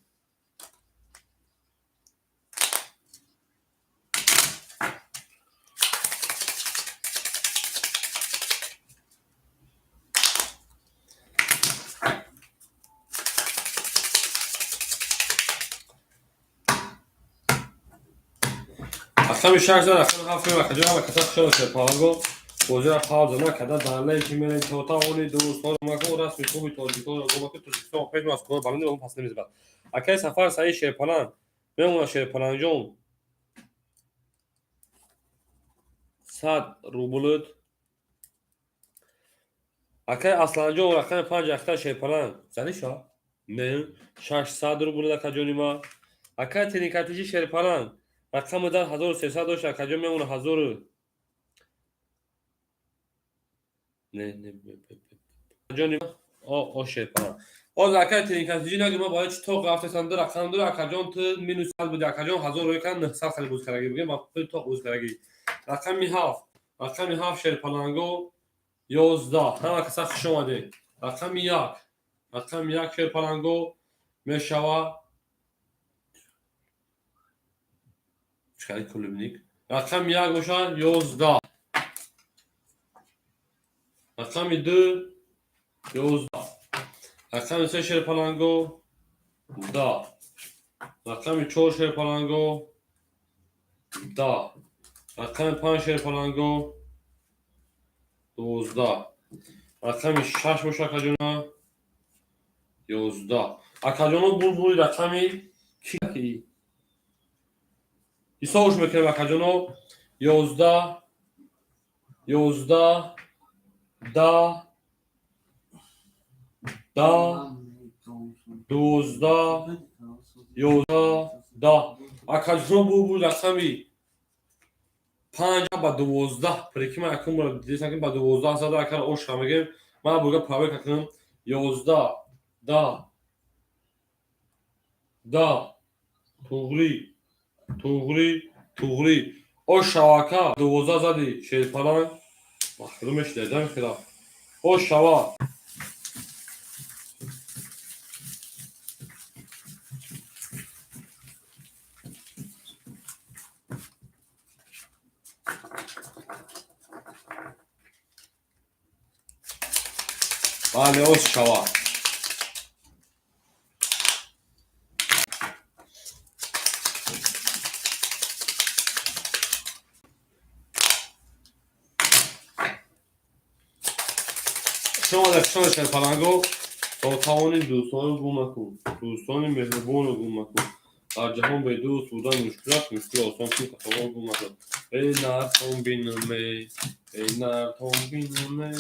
رقم 6 رقم 7 و کجا کسا شده شیر پلنگو بوزه پاوز نکرده در لیکی میرین توتا اونی دوستان مکو رسمی خوبی توجیکو گمکو توجیکو پیش ماسکو بلنده اون پس نمیزد اکی سفر سعی شیر پلنگ میمونه شیر پلنگ جون 100 روبلت اکی اصلا جون رقم 5 اختر شیر پلنگ زنی شا نه 600 روبلت کجونی ما اکی ترینکاتیجی شیر پلنگ رقم در 1300 داشت کجا میمونه 1000 نه جانی او شیر پلنگ او زکای ترینکاتیجی نگی ما باید تو رفته سند رقم داره کجا تو مینوس بوده کجا 1000 روی کن 900 خیلی بوز کرگی بگم ما تو بوز کرگی رقمی 7 شیر پلنگو 11 همه کسا خوش اومده رقم 1 شیر پلنگو میشوه چکاری کلوبنیک رقم 1 باشه 11 رقم 2 11 رقم 3 شیر پلنگو 10 رقم 4 شیر پلنگو 10 رقم 5 شیر پلنگو 12 رقم 6 باشه اکاجونا 11 اکاجونا بول رقمی کی حسابش میکنیم اکاجونا 11 11 10 10 12 11 10 اکاجونا بول رقمی 5 با 12 پرکی من اکنون برای دیدیستم که با 12 زده اکر اوش همگیم من بگم پاوک اکنون 11 10 10 توغری اوش شواکا 12 زدی شیر پلان محلومش دیدم خیلی اوش شوا بله اوش شوا شما در شما شیر پلانگو تا توانید دوستان رو گم نکن دوستان مهربان رو گم نکن در جهان به دوست بودن مشکل آسان کن که توان گم نکن ای نرتون بینمه ای نرتون بینمه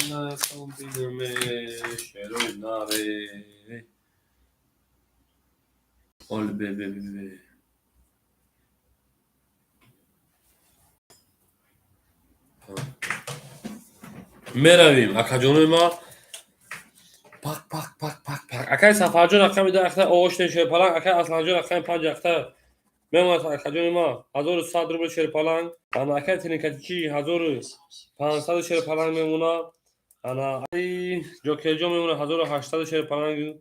شیروی ناره آل بی میرویم اکاجون ما پاک اکای سفرجون اکای ده اکای آوشتن شیر پلنگ اکای اصلانجون اکای 5 اکای میموند اکاجون ما 1100 روبل شیر پلنگ انا اکای تنیکچی 1500 شیر پلنگ میمونه انا ای جوکیجو میمونه 1800 شیر پلنگ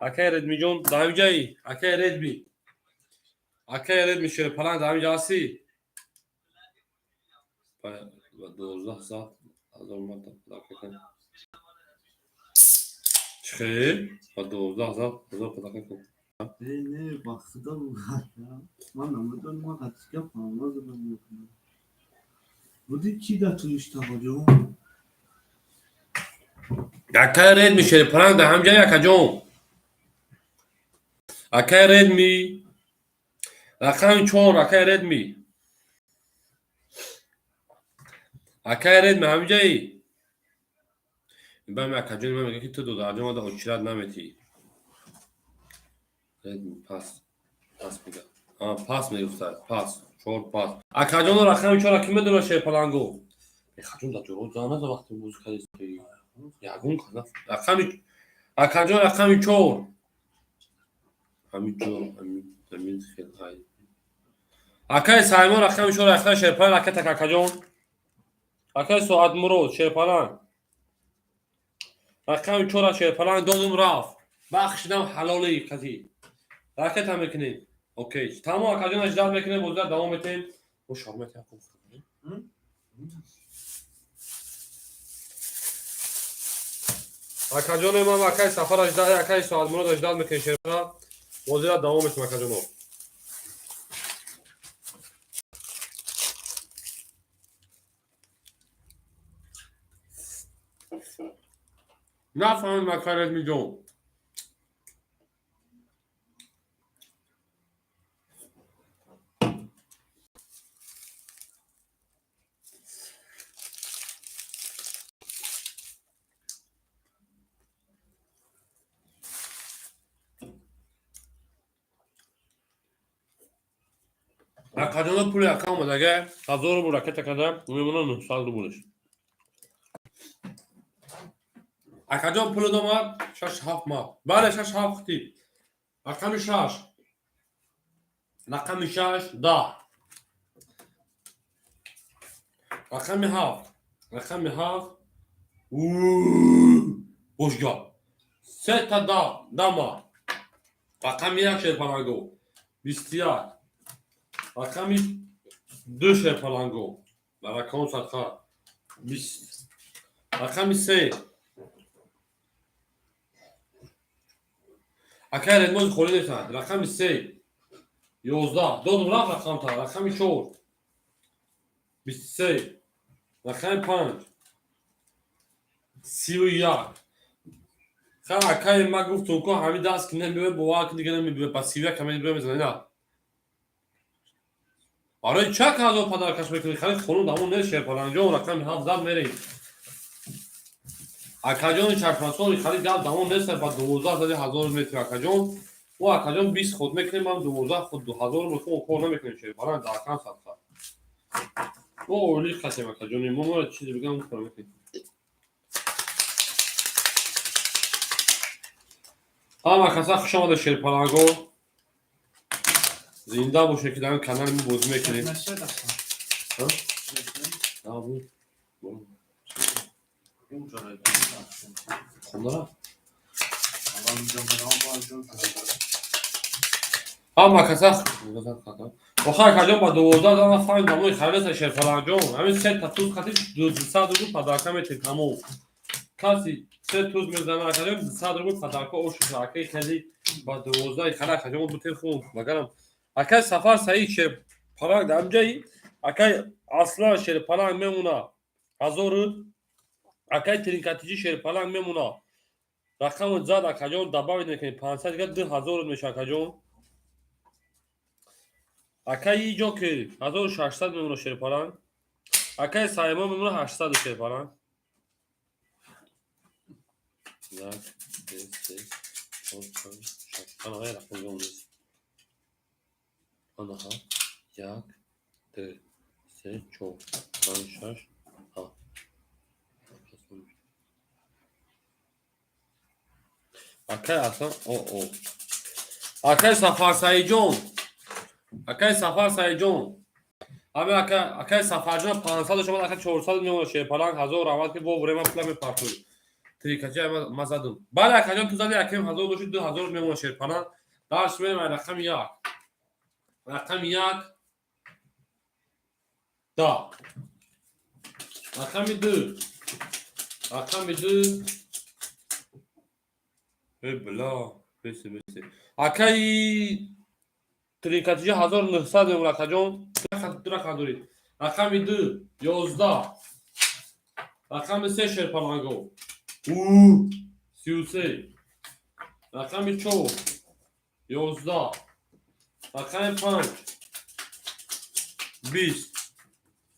اکای ردمی جون دایم جایی اکای ردمی شیر پلنگ دایم جاسی با 12 ساعت 1000 مدت دقیقه چه؟ با 12 ساعت 1000 دقیقه نه با خدا من نمیدونم ما حتی پرواز نمیکنم بودی کی دا تو اشتباه جو اکای ردمی شیر پلنگ دایم جایی اکاجون اکای ردمی رقم 4 اکای ردمی همین جایی ben اکاجون من میگه که تو دو درجه ما دا اچرد نمیتی پاس میگه پاس میگفتن پاس 4 پاس اکاجون رقم 4 کی میدونه شیر پلنگو اکاجون دا جورو زانه دا وقتی موزیک هستی یاگون کنه اکاجون رقم 4 همین خیلی های اکای سایمون رقم 4 اکای شیر پلنگ اکای اکاجون اکای ساعت مرو شیر پلنگ رقم 4 شیر پلنگ دادم رفت بخشیدم حلالی کتی حرکت هم میکنیم اوکی تمام اکاجون اجداد میکنیم بودن دوام میتیم و شرمت یکم اکاجون ما اکای سفر اجداد اکای ساعت مرو اجداد میکنیم شیر پلنگ بودن دوام میتیم اکاجون نفهم مکارت میجون اکاجون پول اکام اومده 1000 رو راکت کردم میمونه 900 روبلش اکاجون پول دومد 6 7 ماه بله 6 7 خطی رقم 6 رقم 6 10 رقم 7 رقم 7 بوشگاه 3 تا 10 ماه رقم 1 شیر پلنگو 21 رقم 2 شیر پلنگو در رقم صدقه 20 رقم 3 اکای ردموز خوری نیستند رقم 3 11 دو رفت رقم تا رقم 4 23 رقم 5 31 خب اکای ما گفتم که همین دست که نمیبه با واقع دیگه نمیبه پس 31 همین بره میزنه نه آره چه کازو پدر کش میکنی خیلی خونم دامون نشه پلنجون رقم 17 میری اکاجون چشماسون خیلی دامون نشه با 12000 متر اکاجون و اکاجون 20 خود میکنیم من 12 خود 2000 متر کار نمیکنیم چه بالا در کام ساخت او اولی خاطر اکاجون مو چیزی بگم کار میکنیم اما کسا خوش آمده شیر پلنگو زنده باشه که در کانال می بازی میکنیم نشه دستم. ها نشه. نه بود اونجا رو خوندم الان اینجا برام باید اما کسا آخر کجا با 12 دام فاین داموی خالص شیر پلنجون همین سه تا توز خاطر 200 رو پداکا میتونیم تمام کسی سه توز میزنه کجا 200 رو پداکا او شاکی خیلی با 12 خلا کجا مو بتر خوب مگرم اکای سفر صحیح شه پلنگ دامجایی اکای اصلا شیر پلنگ میمونه هزار اکای ترینکاتیجی شیر پلنگ میمونه رقم زاد کجا دباوی نکنی 500 دیگه 2000 میشه کجا اکای اینجا که 1600 میمونه شیر پلنگ اکای سایما میمونه 800 شیر پلنگ یک دو سه چهار پنج شش آنها رقم جون نیست آنها یک دو سه چهار پنج شش هفت اکای اصلا او اکای سفر سعید جون اکای سفر سعید جون همه اکای سفر جون 500 شما اکای 400 میمونه شیر پلنگ 1000 رواد که با بریم پلا میپرتوی تریکاچی ما زدم بله اکای جون تو زدی اکای 1000 دوشی 2000 میمونه شیر پلنگ داش میرم رقم یک رقم یک دا رقم دو رقم دو بلا بس اکای تریکاچی 1900 میمونه اکای جون رقم دوری رقم دو 11 رقم سه شیر پلنگو او 33 رقم 4 11 رقم 5 20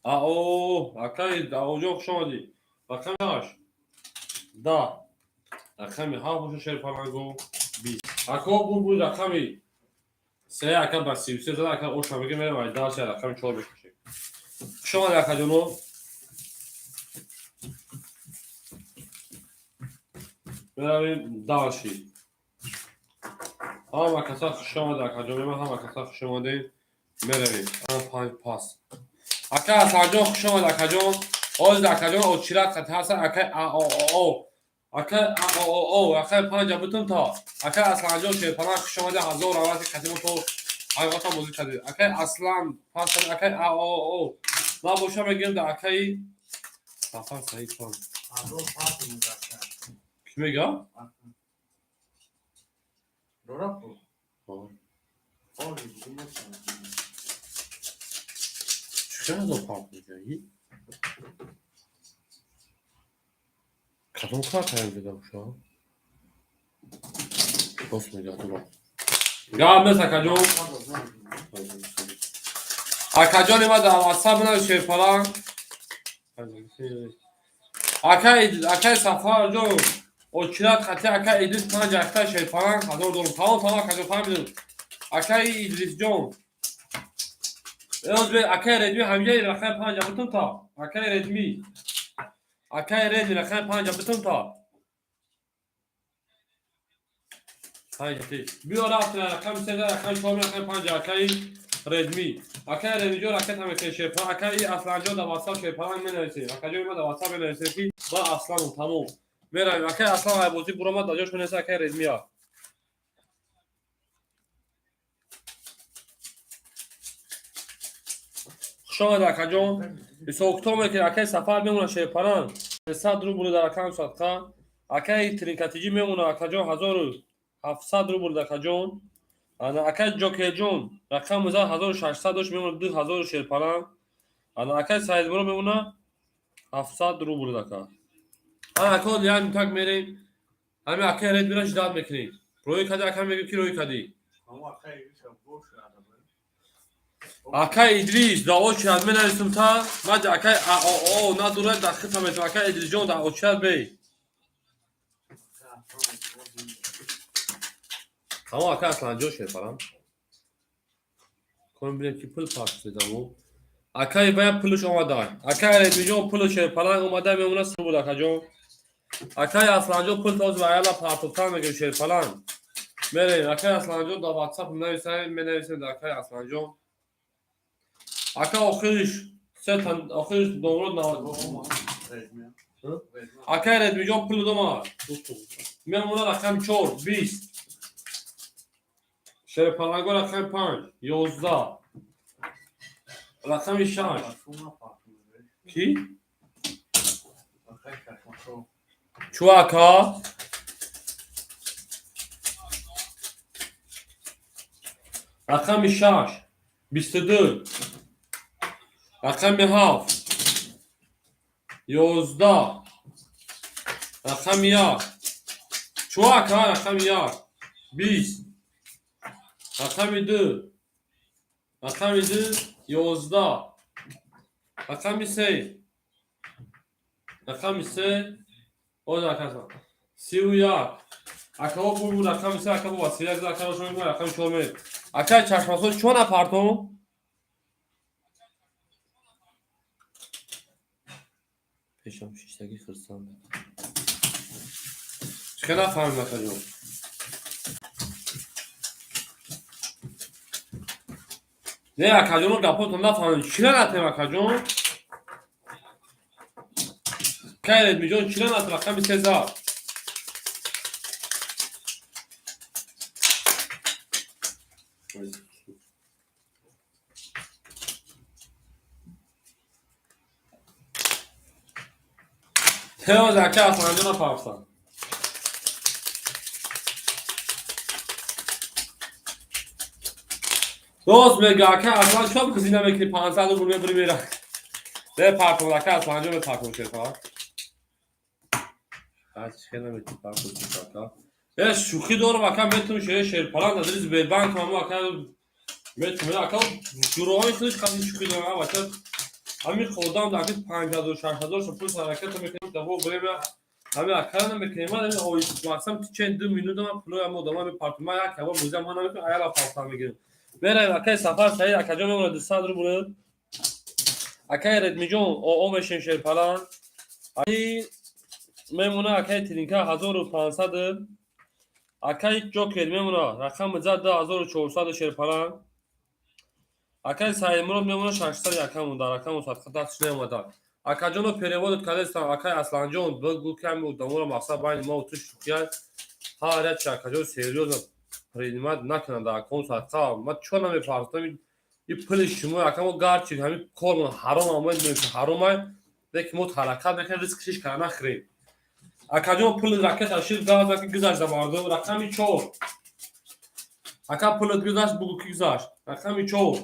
او اکای اوجو شمادی رقم 8 10 رقم 7 شیر پلنگو 20 اکو بود رقمی سه اکا با 33 زده اکا او شما بگه میره و داشت رقم 4 بکشه شما در کجونو برویم داشتی همه کسا شما در کجونو همه کسا شما دید میرویم پنج پاس اکا از کجون شما در کجون اوز در کجون او چیرات خطی هستن اکا او اکا اکا پنج بتون تا اکا اصلا کجون شیر پنج شما در 1000 روات خطی تو آقا موزیک کردید اکای اصلا پاس اکای او ما باشم میگم در اکای سفر صحیح کن الان پاس می‌ذارم. کی میگه درست بود. آره دیگه مثلا. چرا دو پاپ میگی کدوم کار کردم دیدم شما دوست میگه تو یا مثل کجون اکجان ما در واتساپ نه شیر پلنگ اکای سفر جو او چرات خطی اکای ادریس پنج اکتا شیر پلنگ 1000 دلار تمام کجا فهمیدم اکای ادریس جون از اکای ردمی همجای رقم 5 بتون تا اکای ردمی رقم 5 بتون تا هایتی بیا رفت رقم 3 رقم 4 رقم 5 اکای ردمی اکای ردمی جو رقم هم که شیر پلنگ اکای اصلا جو در واتساپ شیر پلنگ مینویسی اکای جو ما در واتساپ مینویسی با اصلا تمام میرم اکای اصلا بازی برو ما داجوش مینویسی اکای ردمی ها شما در کجون 20 اکتبر که اکای سفر میمونه شیر پلنگ 100 روبل در اکانت صدقه اکای ترینکاتیجی میمونه اکاجون 1700 روبل در کجون انا اکای جوکی جون رقم 1600 داش میمونه 2000 شیر پلنگ انا اکای سایز برو میمونه 700 روبل در اکا دیگه تک میریم همین اکا رد میرن جداد میکنیم روی کدی اکا میگه کی روی کدی Ama akayı boş adamı. اکا ادریس دا اوچاد من نرسم تا بعد اکا او نداره داخل تا میتونه اکا ادریس جون دا اوچاد بی اما اکا اصلا جوشه فرام کنم ببینم کی پول پاس دادمو اکا باید پولش اومده اکا رد میجون پولش پلان اومده میمونه سر بود اکا جون اکا اصلا جو پول تاز وایلا پارتوتان میگه شیر فلان میرین اکا اصلا جو دا واتساپ نویسن می نویسن دا اکا اصلا جو اکا آخرش ستن آخرش دورو نه اکا رد میجون پول دوما میمونه رقم 4 20 شیر فلان گو رقم 5 11 رقم 6 کی چو اکا رقم 6 22 رقم 7 11 رقم 1 چو اکا رقم 1 20 رقم 2 رقم 2 11 رقم 3 رقم 3 او رقم 31 اکا بو رقم 3 اکا بو وسیله از اکا شما میگم رقم 4 اکا چشماسو چون اپارتون پیشم شیشتگی خرسان چقدر فهم اکا جون نه اکا جون رو گپاتون نفهمم چرا نتیم اکا جون که میجون چرا نتیم رقم 3000 تمام زکه اصلا جون نفهمم دوست میگه که اصلا شب کسی نمیکنی 500 رو بری میره ده پارتون که اصلا جون پارتون شد ها از چه نمیتی پارتون شد ها یه شوخی دور و کم میتونی شیر پلان نداری زبیر بانک ما که میتونی اکا جوروهای خودش کمی شوخی دور ها بچه همین خودم در که 5000 6000 پول حرکت میکنیم تا و بریم همین اکا نمیکنیم من اوی ماکسیم چند 2 مینوت ما پول ما دوام پارتون یک کباب موزه ما نمیکنیم ایالا پارتون میگیریم بریم اکا سفر صحیح اکا جون میمونه 200 رو بود اکا رد میجون او میشین شیر پلان ای میمونه اکا ترینکا 1500 اکا جوکر میمونه رقم زد 1400 شیر پلان اکا سایمون میمونه 600 یکم در رقم صد خطاش نمیاد اکا جونو پریواد کالستان اکا اصلا جون بگو کم و دمور مقصد باید ما تو شکیات ها رد اکا جون سریوز پریمات نکنه در اکون صد ما چون نمیفهمم این پولش شما اکا گارچی همین کل حرام آمد میشه حرامه دیگه مت حرکت نکنه ریسکش کنه خرید اکا جون پول راکت اشیر گاز که گذاشت مردم رقمی 4 اکا پول گذاشت بگو کی گذاشت رقمی 4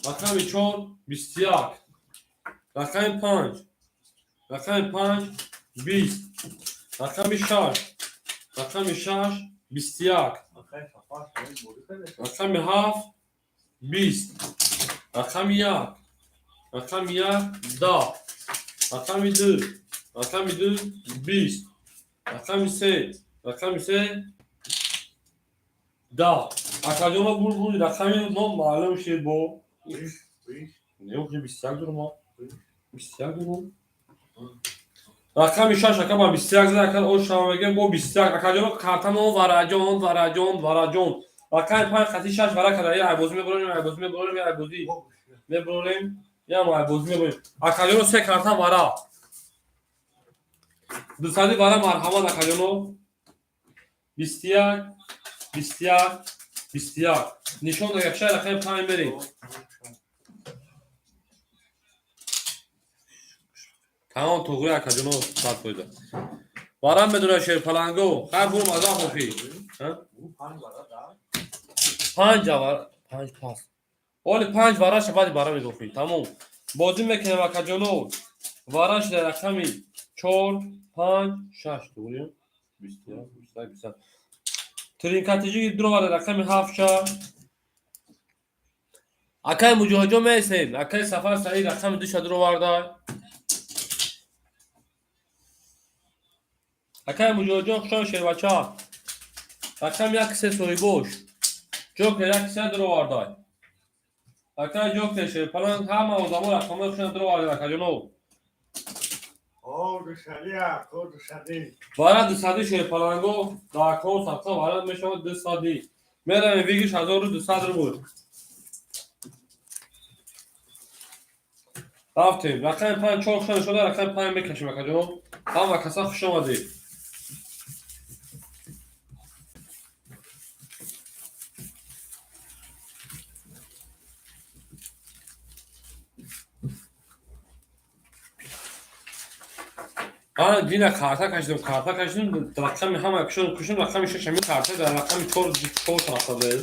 رقم 4 21 رقم 5 رقم 5 20 رقم 6 رقم 6 21 رقم 7 20 رقم 1 رقم 1 10 رقم 2 رقم 2 20 رقم 3 رقم 3 10 اکا جون بول رقم ما معلوم شد با نه اون 21 durma 21 durma رقم 6 اکا 21 اکا او شما میگه با 21 اکا جون کارتم اون وراجون رقم 5 خطی 6 ورا کرده یا عبوزی میبریم یا ما عبوزی میبریم اکا جون سه کارت ورا دو سالی ورا مرحبا اکا جون 21 نشون یک شهر رقم 5 بریم تمام توغری اکا جونو سات بوده وارم بدون شیر پلانگو هر بوم از آن خوفی 5 پاس اولی 5 واراش بعد بارا میگفی تمام بازی میکنه اکا جونو واراش در رقمی 4 5 6 doğru. 20 ترینکاتیجی درو وارد رقم 7 شا اکای مجاهجو میسیم اکای سفر سعی رقم 2 شا درو وارد اکای مجاهجو خشان شیر بچه ها رقم 1 سه سوی بوش جوکر 1 سه درو وارد اکای جوکر شیر پلان همه اوزامو رقم خشان درو وارد اکای جنو وارد 200 شیر پلانگو دا اکاون سبتا وارد میشود 200 میرم ویگیش 1200 رو بود رفتیم رقم 5 4 خشان شده رقم 5 میکشیم اکای جنو هم کسا خوش آمدید آن دینا کارتا کشیدم رقم همه کشون رقم 6 همین کارتا در رقم 4 طرف داده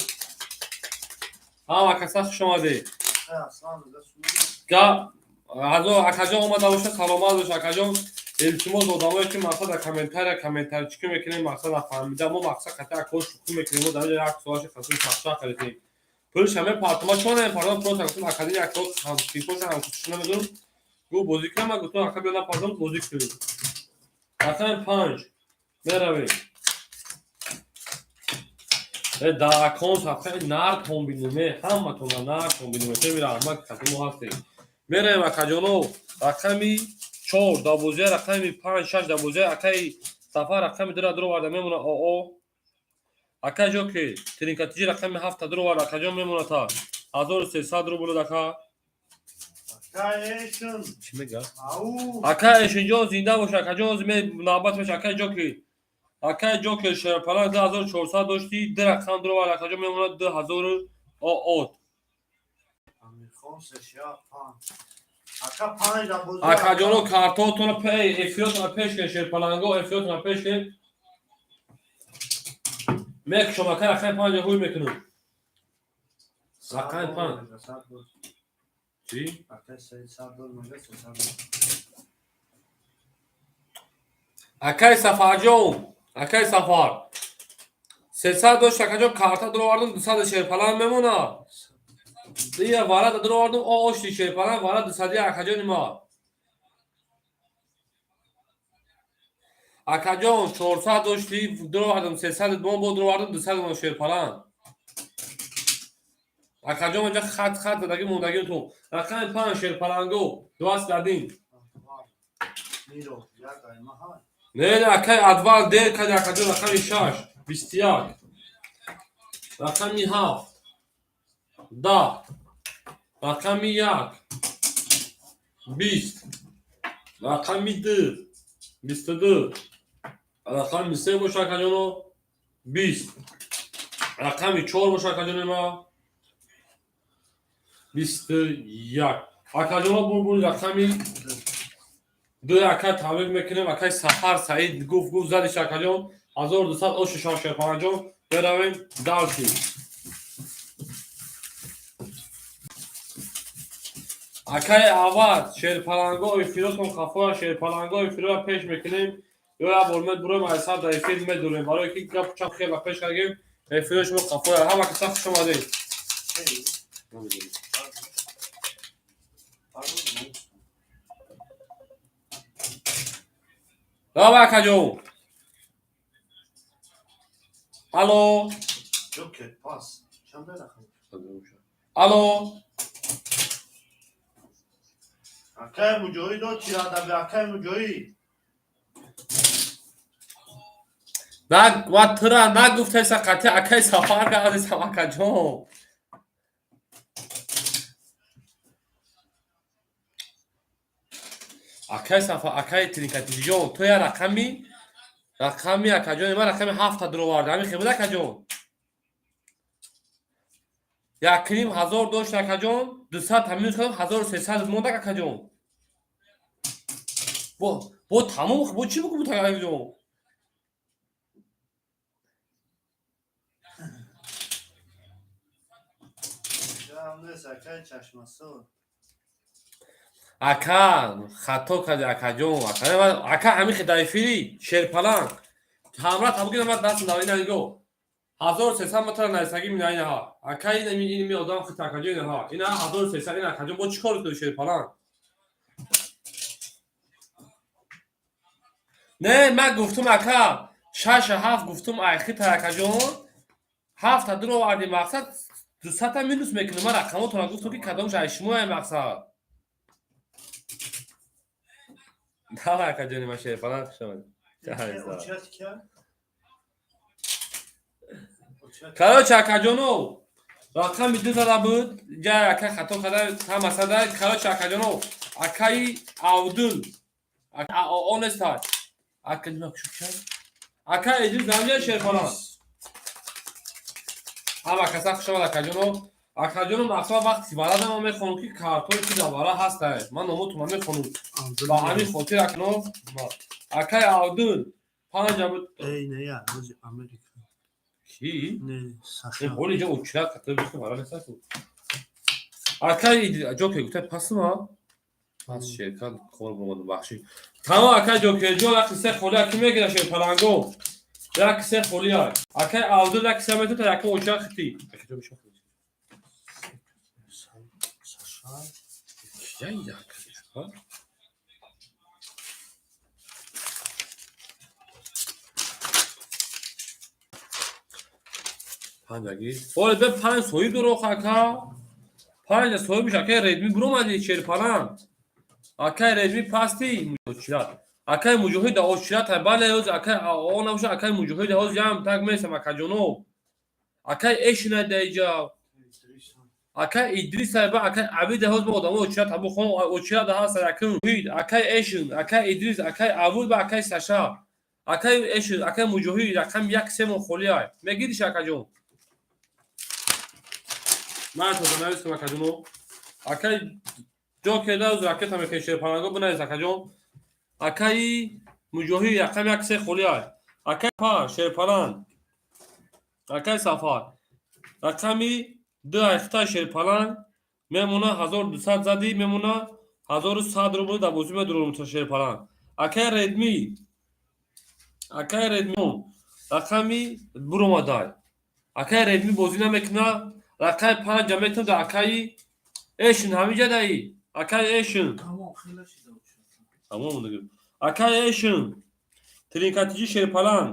هم کسا خوش آمدید گا هزو اکاجون اومده باشه سلامت باشه اکاجون التماس آدمایی که مقصد در کامنتر چیکار میکنیم مقصد فهمیدم ما مقصد خطا اکو شکو میکنیم و در یک سوالش خاصی شخصا کردیم پولش همه پارتما چونه پاردون پرو تاکسون اکادمی اکو هم تیپوش هم کشونه میدونم گو بازی کنم اگه تو اکا بیادم پاردون بازی کنیم رقم 5 میرویم در اکاون صفحه نار کمبینومه همه تون نار کمبینومه چه میره احمد خطی ما هستیم میریم اکاجونو رقمی 4 12 رقمی 5 6 12 اکای سفر رقمی درو وارد میمونه او اکا جو که ترینکاتیجی رقمی 7 درو وارد اکاجون میمونه تا 1300 رو بلو دکا چی میگه اکا ایشنجو زنده باشه اکاجون زمین نابت باشه اکا جو که شهر پلان 2400 داشتی در رقم درو وارد اکاجون میمونه 2000 او اکاجونو کارتاتون پی افیوتون پیش کن شیر پلانگو افیوتون پیش کن میک شما که رقم 5 هوی میکنم رقم 5 چی؟ اکای سفر جون اکای سفر 300 داشت اکاجون کارتا درو واردم 200 شیر پلان میمونه دیگه وارد درو واردم او اوشتی شیر پلان وارد 200 اکاجون ما اکاجون 400 داشتی درو واردم 300 دوم بود درو واردم 200 شیر پلان اکاجون اونجا خط دادگی موندگی تو رقم 5 شیر پلانگو دواست دادیم نه اکای ادوال دیر کدی اکاجون رقم 6 21 رقم 7 10 رقم 1 20 رقم 2 22 رقم 3 باشه اکاجونو 20 رقم 4 باشه اکاجون ما 21 اکاجونو بول رقمی 2 اکا تابع میکنیم اکای سفر سعید گفت زدش اکاجون 1200 او 6 پنجم برویم دالتی اکای آواز شیر پلانگو افیروت کن خفا شیر پلانگو افیروت پیش میکنیم یا برمت برو مایسا در افیر میدونیم برای که گپ چم خیلی پیش کردیم افیروش مو خفا همه کسا خوش اومدین دابا اکاجون الو الو اکای مجاهد و چی آدم اکای مجاهد و ترا نگفته سقطه اکای سفر کرده سمکا جون اکای سفر اکای ترینکاتی جون تو یا رقمی اکا جون ما رقمی 7 درو وارد همین خیلی اکا جون یا کریم 1000 داشت اکا جون 200 همین کنم 1300 مونده اکا جون با تمام با چی بگو اکا جون Ака хато кади акаҷон ака ҳамин хидаифири шерпаланг ҳамра табуки намад даст навина нигоҳ 1300 метр найсагӣ мина инаҳа ака ин одам хит акаҷон инаҳа ина 1300 ин акаҷон бо чӣ кор кунӣ шерпаланг не ман гуфтум ака 6-7 гуфтум ай хит акаҷон 7 дуро варди мақсад 200 минус мекунӣ ман рақамотона гуфтум ки кадомш ай шумояй мақсад давай акаҷони ман шерпаланг хушомад короче акаҷоно рақами ду зада буд ҷай ака хато када ҳамасада короче акаҷоно акаи авдун онестай ака эҷиз намҷа шерпаланг ҳама каса хушомад акаҷоно акаҷоно мақсад вақти балада ман мехонам ки картони ки давара ҳастай ман номотума мехонам ба ҳамин хотир акно акаи авдун 5 буд نه روز امریکا ки نه ساشا ҳоли ҷо учрат ката бису ҳара несаку акаи ҷоке гуфта пасма пас шеркат кор бомад бахши тамо акаи ҷоке ҷо як се холия ки мегира шерпаланго як се холия акаи авдун як се метр як учрат хити ساشا панҷагӣ оли бе 5 сои дурох ака 5 сои биш акаи редми буромади шерпаланг акаи редми пасти учрат акаи муҷоҳида очратай бале ҳоз акаи о набоша акаи муҷоҳида ҳоз ям так месам акаҷоно акаи эшина даиҷа акаи идрисай ба акаи абида ҳоз ба одамо очрат абу хон очрат ҳаста якун ҳид акаи эшин акаи идрис акаи авуд ба акаи саша акаи эшин акаи муҷоҳид рақам 1 семо холияй мегириш акаҷон ман то навистам акаҷоно акаи ҷо кедаоз ракета мекунӣ шерпаланго бинавис акаҷон акаи муҷоҳид рақам 1 се холияй акаи пар шерпаланг акаи сафар рақами 2 айхтаи шерпаланг мемона 1200 зади мемона 1100 рубл дар бозӣ медурум шерпаланг акаи редми рақами буромадай акаи редми бозӣ намекуна рақами 5 метр дар акаи эшин ҳамиҷа даи акаи эшин تمام خیلی شده тамом дигар акаи эшин тринкатиҷи шерпаланг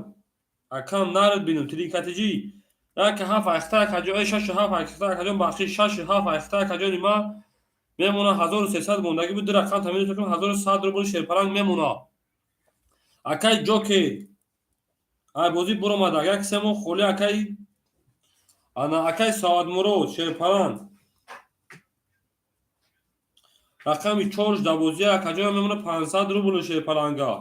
акам нард бинам тринкатиҷи як 7 айхта акаҷон 6-7 айхта акаҷон бахши 6-7 айхта акаҷони ма мемона 1300 мондаги буд ду рақам тамин мекунам 1100 рубл шерпаланг мемона акаи ҷоке ай бозӣ буромада як семо холи акаи ана акаи саадмурод шерпаланг рақами 4-12 акаҷона мемона 500 рубл шерпаланга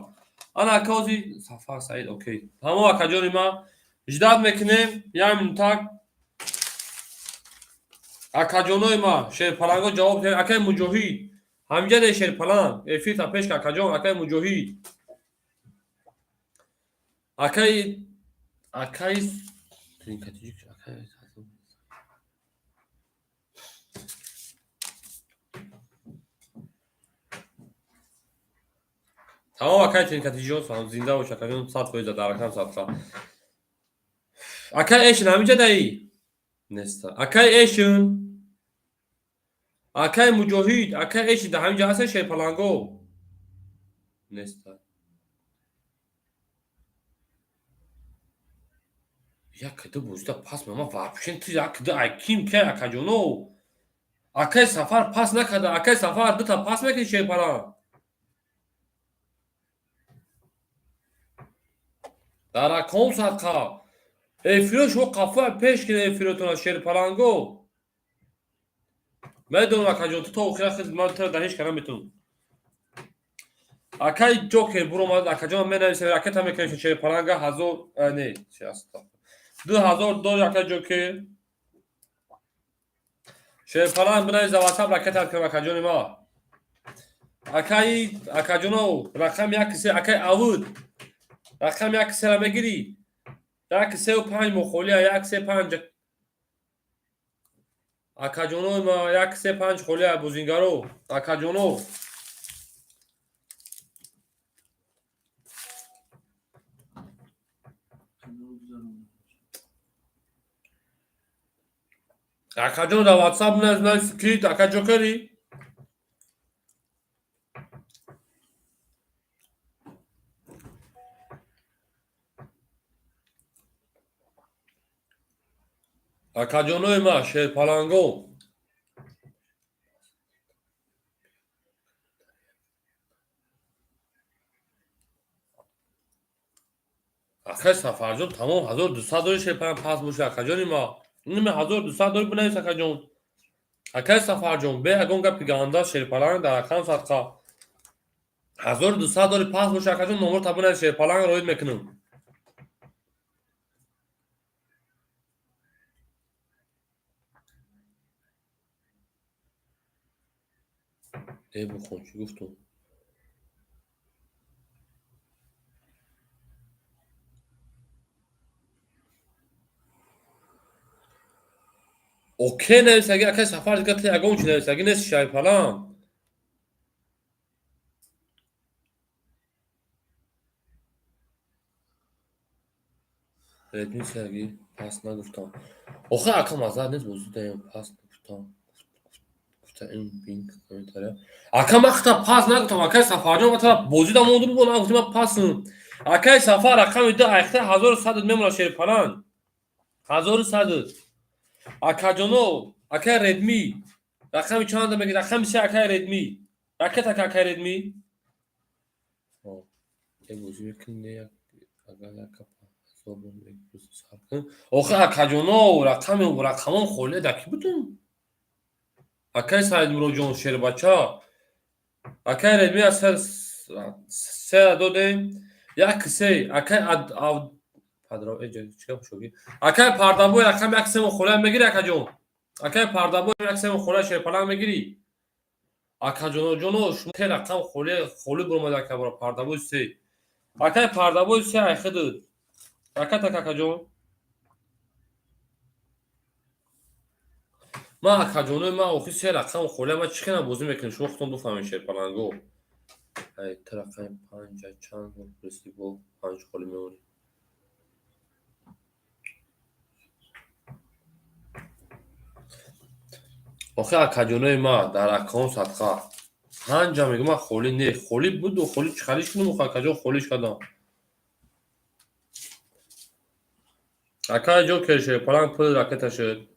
ана акаози сафар саид окей ҳамо акаҷони ма ждат мекунем як минутак акаҷонои ма шерпаланго ҷавоб диҳед акаи муҷоҳид ҳамиҷа де шерпаланг эфита пешка акаҷон акаи муҷоҳид акаи тринкатиҷи акаи тамом акаи тринкатиҷиҳо зинда бош акаҷон 100% дар рақам сафар акаи эшин ҳамиҷа даи неста акаи эшин акаи муҷоҳид акаи эшин дар ҳамиҷа ҳастен шерпаланго неста як киду бузда пас мама варпишен ту як киду айким ке акаҷоно акаи сафар пас накарда акаи сафар дута пас мекунӣ шерпаланг дар рақом садқа эфиро шумо қафоя пеш кина эфиротона шерпаланго медонам акаҷон ту то охира хизмат тара дар ҳеҷ кара метунам акаи ҷокер буромад акаҷон менависем ракета мекунем шерпаланга 1000 не 2000 акаи ҷокер шерпаланг бинавис дар ватсап ракета кунам акаҷони ма акаи акаҷоно рақам 1 се акаи авуд рақам 1 сера мегирӣ 1.35 мохолия 1.35 акаҷонои ма 1.35 холия бузингаро акаҷоно Akajon da WhatsApp نه سکریت اکا جوکری اکاجونوی ما شیر پالانگو اکای سفرجون تمام 1200 داری شیر پالانگ پاس باشه اکاجونی ما اینو 1200 داری بنویس اکاجون اکای سفرجون به اگون گپ گاندا شیر پالانگ در اکانت صدقه 1200 داری پاس باشه اکاجون نمبر تابونه شیر پالانگ روید میکنم ای بخون چی گفتم اوکی نویسگی اکای سفر دیگه تی اگون چی نویسگی نیست شیر پالانگ ردمی سرگی پاس نگفتم آخه اکا مزد نیست موضوع داریم پاس نگفتم گفتم این بینک کمیتره اکا مختا پاس نگفتم اکای سفر جون مثلا بوزی دا موضوع بگو نگفتم من پاسم اکای سفر رقم ده اخته 1100 میمونه شیر پالانگ 1100 اکا جونو اکای ردمی رقم چند میگی رقم سه اکای ردمی راکت اکای ردمی یه موضوع میکنه اگر اکا آخه اکاجونو رقم خوله دکی بودم اکای سعید مروجون شیر بچه اکای ردمی از سه دادیم یک سه اکای پدرام ایجا چیکار شدی اکای پردابوی رقم یک سه خوله میگیری اکاجون اکای پردابوی یک سه خوله شیر پالانگ میگیری اکاجونو جونو شما ته رقم خوله برمده اکا برا پردابوی سه اکای پردابوی سه اخه داد اکا اکاجون ما اکاجونوی ما اوخی سه رقم خوله ما چی کنم بازی میکنم شما خودتون بفهمین شیر پالانگو ای رقم 5 چند رسی با 5 خوله میمونی آخه اکاجونوی ما در اکاون صدقه 5 میگم ما خولی نه خولی بود و خولی چخالیش کنم و اکاجون خولیش کدام اکاجون که شیر پالانگ پول راکت شد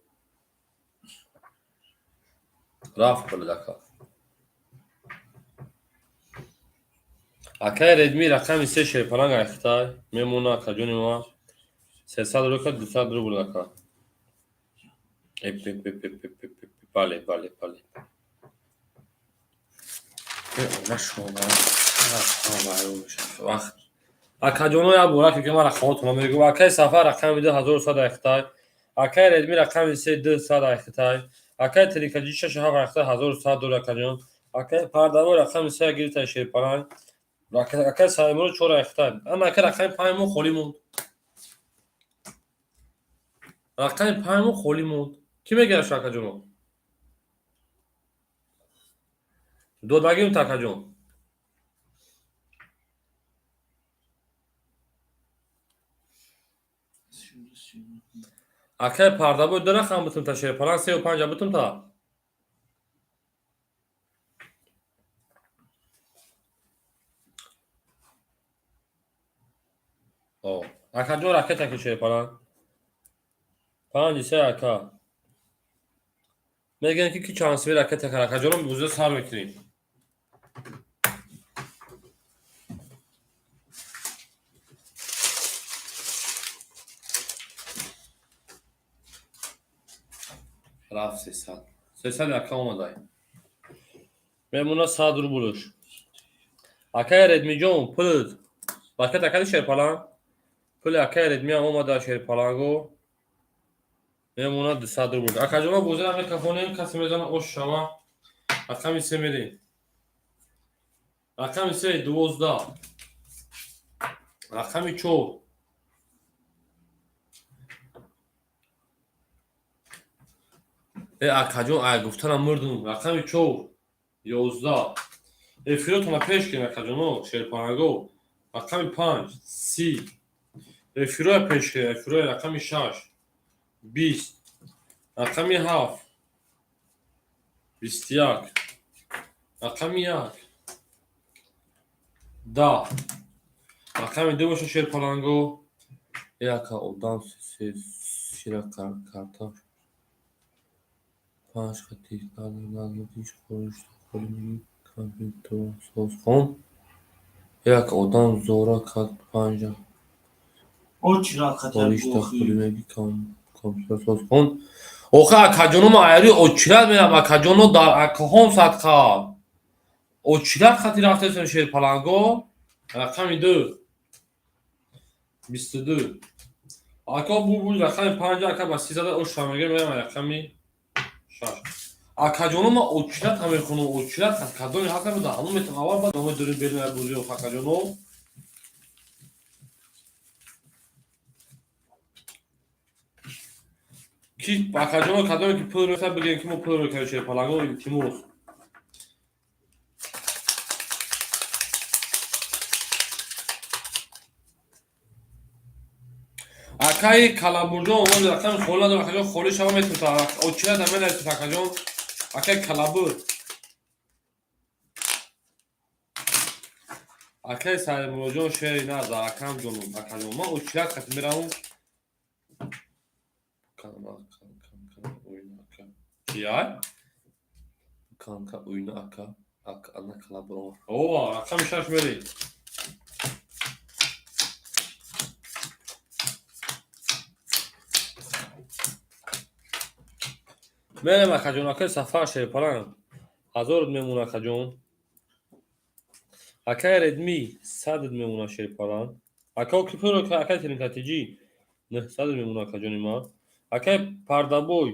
رفت پول دکا اکای ردمی رقم سه شیر پالانگ اختای میمونه اکاجونی ما 300 رو که 200 رو بود اکا بله بله بله نشون وقت اکاجونو یا بوراکی که من رقماتون میگم اکای سفر رقم 2100 اختای اکای ردمی رقم 3200 اختای اکای تریکاجی 67 اختای 1100 دلار اکاجون اکای پردابو رقم 3 گیری شیر پالانگ اکای سایمون 4 اختای اما اکای رقم 5 مون خولی موند رقم 5 مون خولی موند کی میگه اکاجونو دو بگیم تاکاجون اکای پردابو دو رقم بتون تا شیر پالانگ 35 بتون تا اکاجون راکت که شیر پالانگ 5 3 اکا میگن که کی چانس وی راکت که اکاجون بوزه سر میکنیم رفت 300 اکا اومده میمونه 100 رو بولش اکای ردمی جون پول راکت اکا شیر پالانگ پول اکای ردمی هم اومده شیر پالانگو میمونه 200 رو بولش اکاجون بوزه هم کفونه کسی میزنه اوش شما رقم 3 میریم رقم 3 12 رقم 4 اکاجون گفتنم مردم رقم 4 11 افیروتون پیش کنه اکاجونو شیر پالانگو رقم 5 30 افیرو پیش کنه افیرو رقم 6 20 رقم 7 21 رقم 1 10 رقم 2 باشه شیر پالانگو یکا اودان شیر karta 5 خطی دیش خورش خوری کامپیوتر سوز خون یک اودان زورا کات 5 O çırak katar خورشتا gohi. خوری میگی کامپیوتر سوز خون اوخه اکاجونو ما ایری اوچیرد میرم اکاجونو در اکاهم صدقه اوچیرد خطی رفته سن شیر پالانگو رقم 2 22 اکا بو رقم 5 اکا با 300 اوش فهمگه میرم رقم 6 اکاجونو ما اوچیرد همه خونو اوچیرد خط کدومی حق نمیده همون میتونم اول باید نامه داریم بریم بوزی و اکاجونو کی اکاجونو کدومی که پول رو بگیم که ما پول رو که شیر پالانگو تیموس акаи калабурҷо омоди рақтами холида акаҷон холи шава метута очила да менаитут акаҷон акаи калабур акаи саймуроҷон шери наза акам ҷонум акаҷон ман очила хати меравум кияй канка уйна ака ана калабур ова рақами шаш мери мерем акаҷон акаи сафар шерпалан 1000 мемуна акаҷон акаи редми 100 мемуна шерпалан акао кипуро акаи теринкатиҷи 900 мемуна акаҷони ма акаи пардабой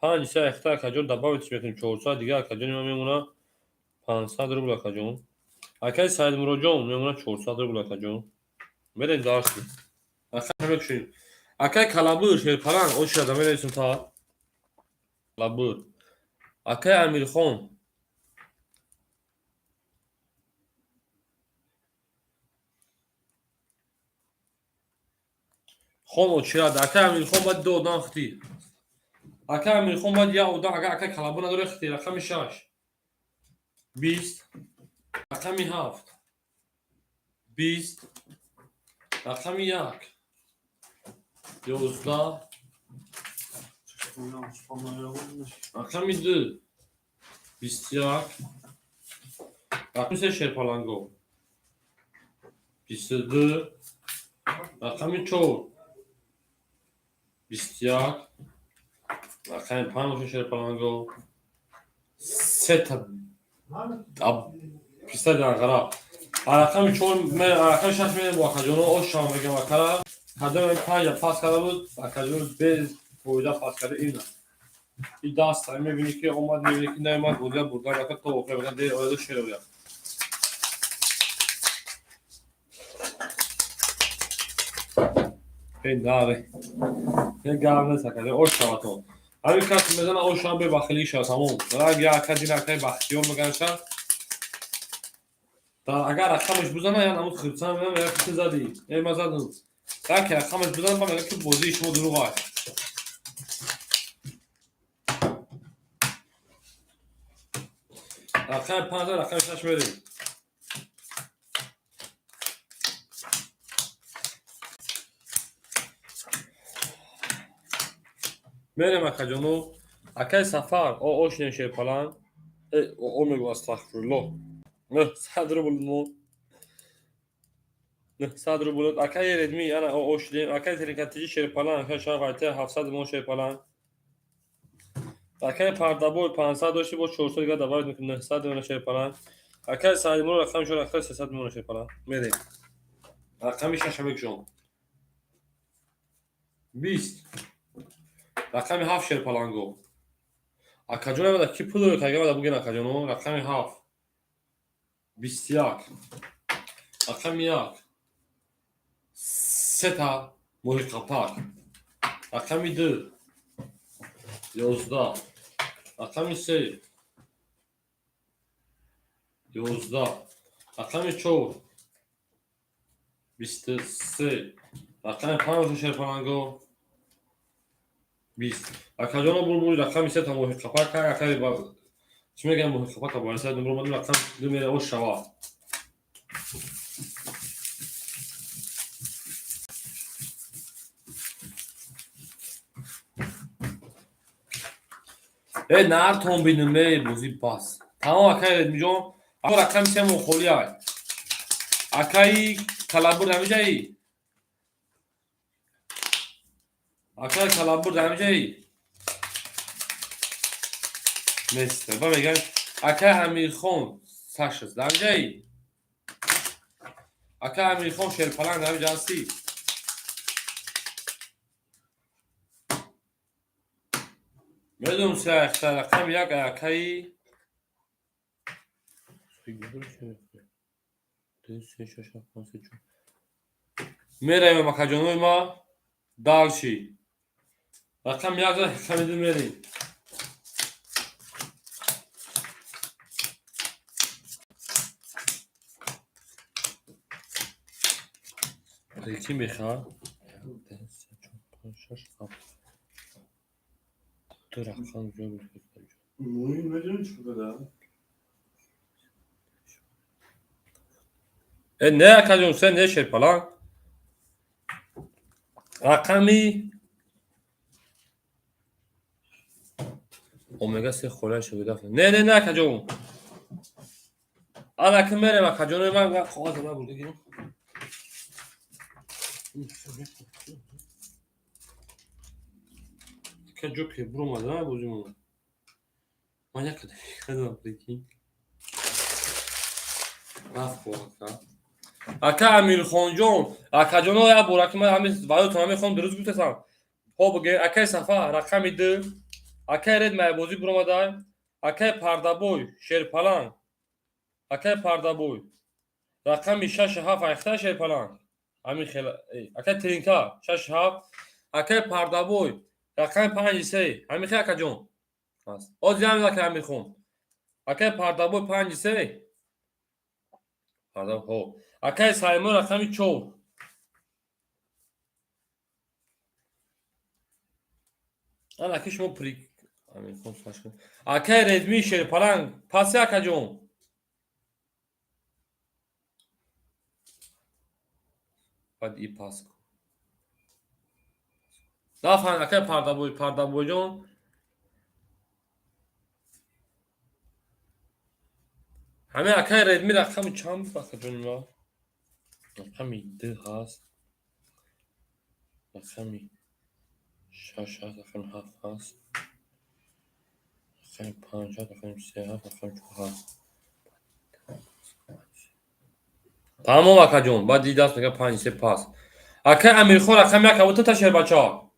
5 се ихта акаҷон добавитиш мекунем 400 дига акаҷони ма мемуна 500 рубл акаҷон акаи саидмуроҷон мемуна 400 рубл акаҷон мерем дарси акаи мекушем акаи калабур шерпалан очада менависем та калабур акаи амирхон хон очирад акаи амирхон баъд ду одан хити акаи амирхон баъд як одан агар акаи калабур надоре хити рақами 6 20 рақами 7 20 рақами 1 11 рақами 2 21 рақами 3 шерпаланго 22 рақами 4 21 рақами 5 шерпаланго 3 та писади анқара рақами 4 рақами 6 мерем бо акаҷоно ошам мегам акара кадоми 5 пас карда буд акаҷоно без фоида пас карда ина и даста мебини ки омад мебини ки наомад бурда бурда ака то оқия мегам дер ояду шероя пендаре я гарне сакаде ошавато ами кас мезана ошам бе бахили ша тамом раг я акадин акай бахтиёр меганша та агар рақамаш бузана я намуд хирсан мегам я кис зади эй мазаду так я рақамаш бузана ба мегам ки бозии шумо дуруғ аст рақами 5 рақами 6 мерем мерем акаҷоно акаи сафар ошинем шерпалан мегӯ астағфируллоҳ 900 рубл мо 900 рубл акаи редми ана ошидем акаи теринкатиҷи шерпалан акаи шама вайта 700 мо шерпалан акаи пардабой 500 дошти бо 400 дига добавит мекунем 900 мемона шерпалан акаи сайдмуро рақами шумо акаи 300 мемона шерпалан мерем рақами шаша мекушам 20 рақами 7 шерпаланго акаҷоно мада ки пулро кайга мада буген акаҷоно рақами 7 21 рақами 1 3 та моҳи қапак рақами 2 11 рақами 3 11 рақами 4 23 рақами 5 шерпаланго 20. Akajono bulmuş rakam ise tam o kapak akay bak. Şimdi gel bu kapak var. Sen bulmadın rakam numara o şava. نهار تون بینمه بوزی باز تمام اکای میجون اما رقم ise مخولی های اکای کلابور نمیجایی اکای کلابور نمیجایی مثل با میگن اکای امیرخون ساشز نمیجایی اکای امیرخون شیرپلنگ نمیجاستی بدون سخت رقم یک اکای میریم مکاجونوی ما دالشی رقم یک کمیدون میریم یکی میخواد تو رقم جو Oyun veriyor şu kadar. نه اکاجون sen ne şey falan رقمی اومگا 3 خوره شده نه اکاجون آلا که میرم اکاجون من خواهد من بوده گیرم که جو که برو ماده من بوزیم من یک کده بکی رفت بوده اکا امیر خانجون اکا جانو یا براکی من همین وادو تمامی خون درست گفتم خب بگه اکای صفحه رقمی دو اکای رد معبوزی برو ماده اکای پردابوی شیرپلنگ اکای پردابوی رقمی 6 7 اختر شیرپلنگ همین خیلی اکای ترینکا 6 7 اکای پردابوی رقم 5 3 همین خیلی اکا جون هست از جمع اکای امیر خون اکای پردابوی 5 3 پردابوی اکای سایمون رقمی 4 انا اکیش مو پری امیر خون فاش کن اکای ردمی شیرپلنگ پس اکا جون بعد ای پاس کن دافن اکای پردابوی جون همه اکای ردمی رقم چند اکا جون ما رقمی 2 هست رقمی 6 هست رقم 7 هست رقم 5 هست رقم 3 هست رقم 4 هست تمام اکا جون بعد ای دست میگه 5 3 پاس اکای امیر خون رقم 1 کبوتر تا شیر بچه ها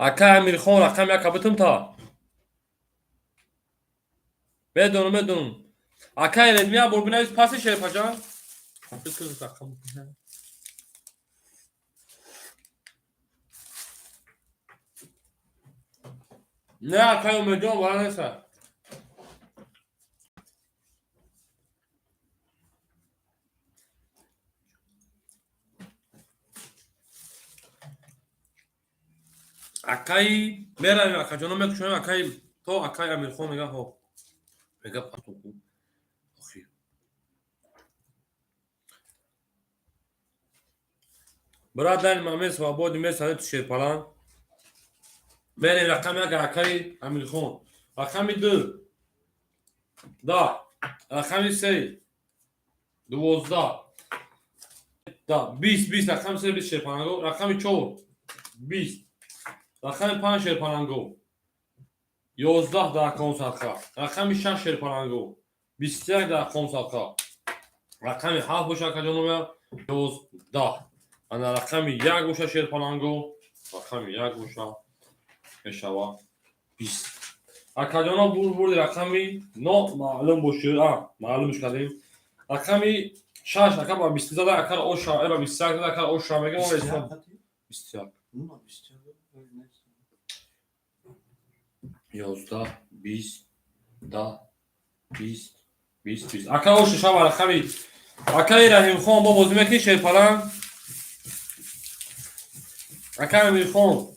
اکای امیر خون رقم 1 کبوتم تا بدون اکای ردمی ها برو بینویس پاس شیر پجان بسکن رقم نه اکای امیدون برای نیسته اکای میرم اکا جانو میکشونم اکای تو اکای امیر خون میگه ها میگه پاتو اخی برادر مامی سوابود میسازه تو شیرپلنگ میریم رقم یک اکای امیر خون رقمی 2 10 رقمی 3 12 20 رقم 3 20 شیرپلنگو رقمی 4 20 رقم 5 شیرپلنگو 11 در کنسالکا رقمی 6 شیرپلنگو 21 در کنسالکا رقمی 7 باشه اکا جانو 11 انا رقمی 1 باشه شیرپلنگو رقمی 1 باشه میشوه 20 اکا جانو برد رقمی 9 معلوم باشه معلومش کردیم رقمی 6 اکا با 20 زده اکا اوشا با 21 زده اکا اوشا میگه ما اسم 21 Bununla bir şey yok. 11 20 10 20 20 اکا اوشا شما رقمی اکای رحیم خان با بازی میکنی شیرپلنگ Akay Amirxon.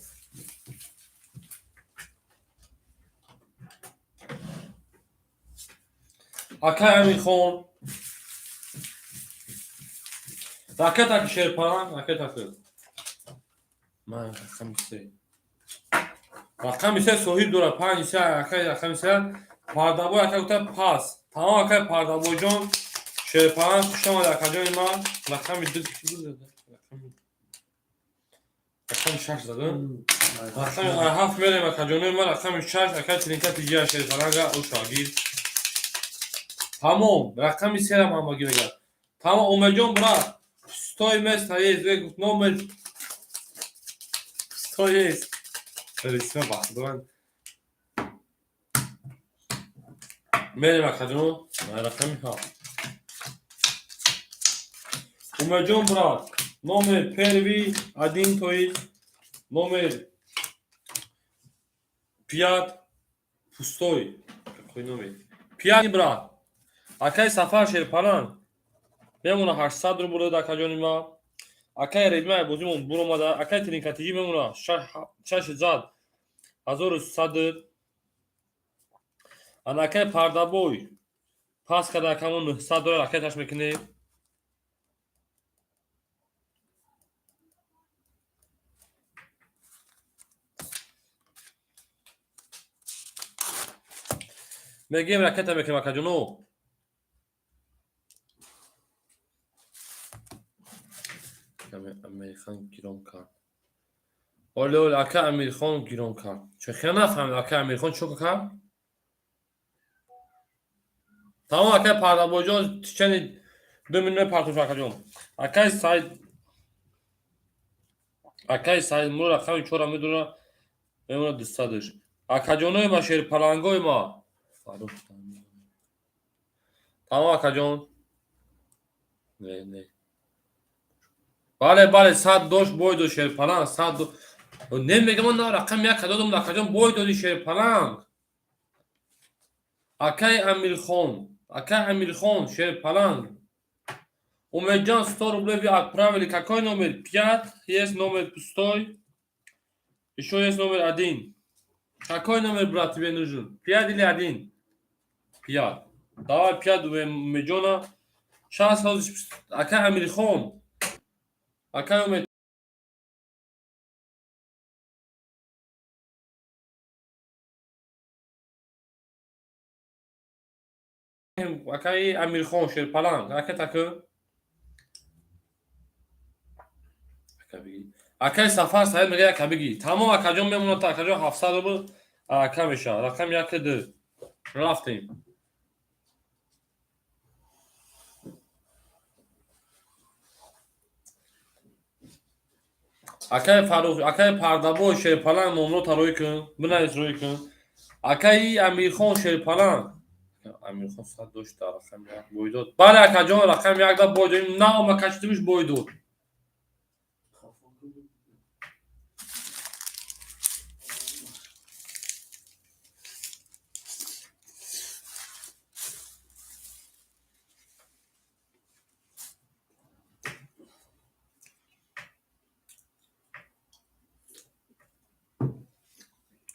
Akay Amirxon. Raket akı Şerpalan, raket akı. Man, rakam ise. Rakam ise sohib dora, pan ise akay rakam ise Pardaboy akay uta pas. Tamam akay Pardaboyjon Şerpalan kuşamadı akajon ima. Rakam iddir kişi dedi. Rakam şaş dedi. Rakam haf verem akajon ima. Rakam şaş akay trinka tijiya Şerpalan ga o şagir. Tamam, rakam ise ama gire. Tamam Omerjon bra. Stoymes hayır ve normal Stoyes. Resme baktı ben. Benim akajon, rakam ha. Omerjon bra. Nomer Pervi Adin Toy. Nomer Piyat Pustoy. Какой номер? Piyat bra. Akay Safar Şerpalan. Memuna 800 رو برو در کجانی ما اکای ریدمه بوزیمون برو ما در اکای ترین کتیجی memuna 6000 1300 an اکای پردابوی پاس کرده کمون $900 اکای تاش میکنه میگیم رکت میکنیم اکاجونو Amerikan giron kart. Olol aka Amerikan giron kart. چه نفهمم aka Amerikan çok kart. Tamam aka Pardaboyjon tükeni dömünme partoş akacağım. Akay say mur akay çora medura memura distadır. Akajonoy ma Şerpalangoy ma. Tamam akajon. Ne. بله 100 دوش بوی دو شرپلنگ 100 دو نمیگم من رقم یک دادم لکجان بوی دو شرپلنگ اکای امیرخان شرپلنگ اومجان 100 рублей ви отправили какой номер 5 есть номер пустой еще есть номер 1 какой номер брат тебе нужен 5 или 1 5 давай 5 اومجانا شانس اکای امیرخان اکای اکای امیرخان شرپلنگ اکای سفر صاحب میگه اکا بگی تمام اکاجان میمونه تا اکاجان 700 رو اکا میشه رقم یک دو رفتیم اکای فاروق اکای پردابو شرپلنگ نمرو تا روی کن بنویس روی کن اکای امیرخان شرپلنگ امیرخان 100 دوش تا رقم یک بوی داد بله اکاجان رقم یک دا بوی داد نه اما کشتیمش بوی داد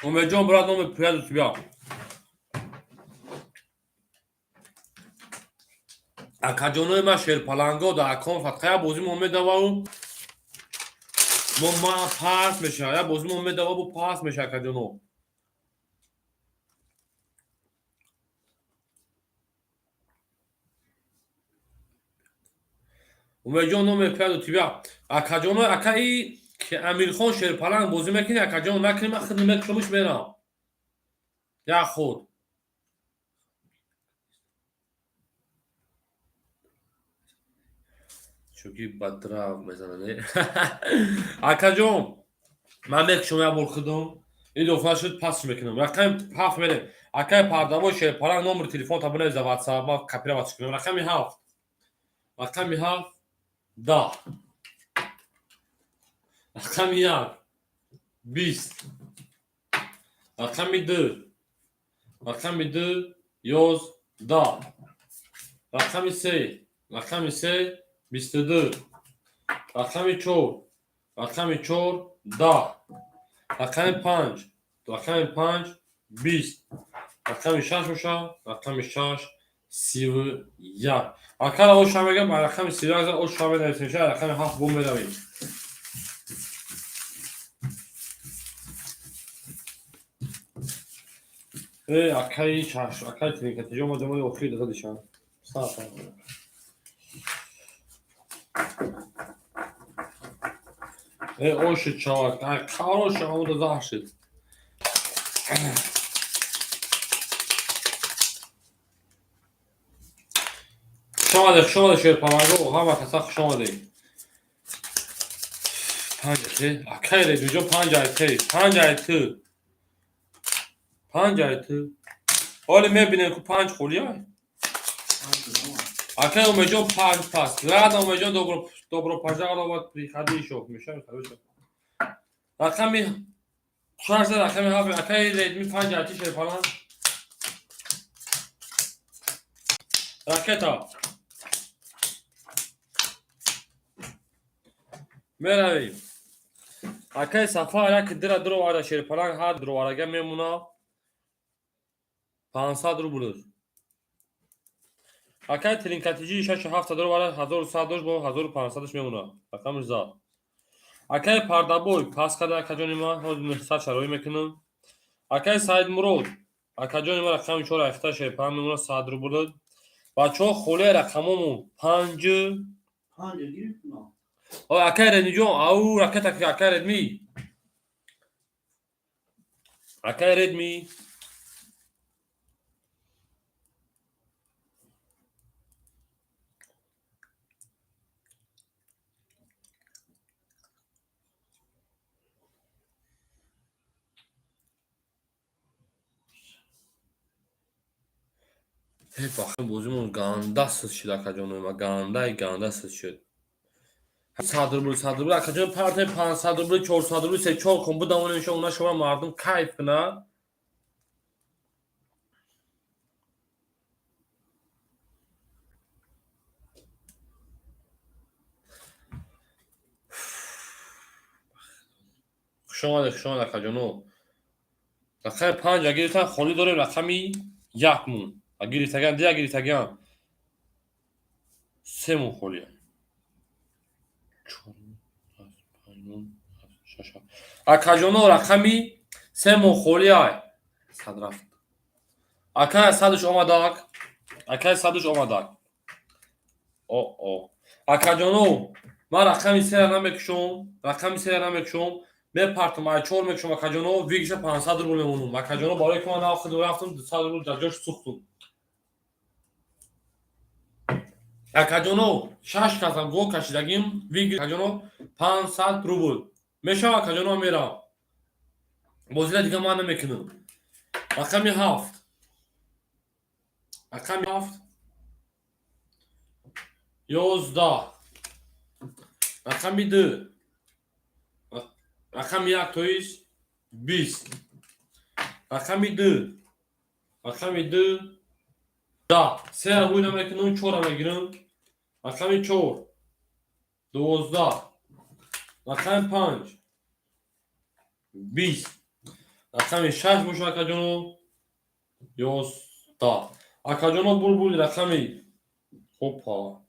اومجان برات نام پیاز بیا اکاجانوی ما شرپلنگا دا اکان فتقه بازی محمد دواو ما پاس میشه یا بازی محمد دواو پاس میشه اکاجانو اومجان نام پیاز بیا اکاجانو اکایی که امیرخان شرپلنگ بازی میکنه اکاجان نکنیم اخد نمیکنمش برم یا خود چوکی بدرا میزنه اکاجان من میک شما برخدم این دفعه شد پاس میکنم رقم 7 میره اکای پردابو شرپلنگ نمبر تلفن تا بنویس واتساپ ما کپیرا واتس کنم رقم 7 10 رقم 1 20 رقم 2 11 رقم 3 22 رقم 4 10 رقم 5 رقم 5 20 رقم 6 میشه رقم 6 31 اگر او شما بگم با رقم 31 او شما بنویسید رقم 7 بوم بدوید اکای چاش اکای ترینکتی جو مدام اوکی داده دیشان صافا اوش چاک کارو شما دو زاشت شما شیر پاماگو ها کسا شما دی 5 اکای ری جو 5 ایت 5 ایت حالا میبینه که 5 خولیه اکای اومجو 5 پاس راد اومجو dobro пожаловать приходи еще میشه رقمی 4 رقمی ها اکای ردمی 5 ایت شیر پالان راکتا میرویم اکای صفحه که درو وارا شیر پالان ها درو وارا میمونه 500 روبل اکای ترینکاتیجی 6 7 درو وارا 1100 با 1500 میمونه رقم زاد اکای پاردابوی پاس کرده اکاجونی ما حساب شروعی میکنم اکای سعید مراد اکاجونی ما رقم 4 افتا شیر پالان میمونه 100 روبل بچه‌ها خوله رقممون 5 گرفت نه او اکای ردمی جون او راکتا که اکای ردمی اکای ردمی هی bakın bozumun gandasız şid akacanım gandasız şid صدر akacan parti 500 ruble 400 ruble se çok bu da onun ona şova mardım kayfına شما akacanı رقم 5 اگه تا خالی داره رقمی 1 مون اگه ریتگان دی اگه ریتگان 3 مون خالیه اکاجونو رقمی 3 مون خالیه صد رفت اکای صدش اومدک او اکاجونو ما رقمی 3 نمیکشم میپرتم ای 4 میکشم اکاجونو ویگش 500 رو میمونم اکاجونو برای که من آخر دو رفتم 200 رو در جاش سوختم اکاجونو 6 کسم گو کشیدگیم ویگ اکاجونو 500 روبل میشه اکاجونو میرم بازی دیگه من نمیکنم رقمی 7 11 رقمی 2 رقم 1 تویش 20 رقمی 2 10 3 رو بویدم میکنم 4 رو میگیرم رقمی 4 12 رقم 5 20 رقمی 6 باشه اکاجونو 11 اکاجونو بول رقمی خوبا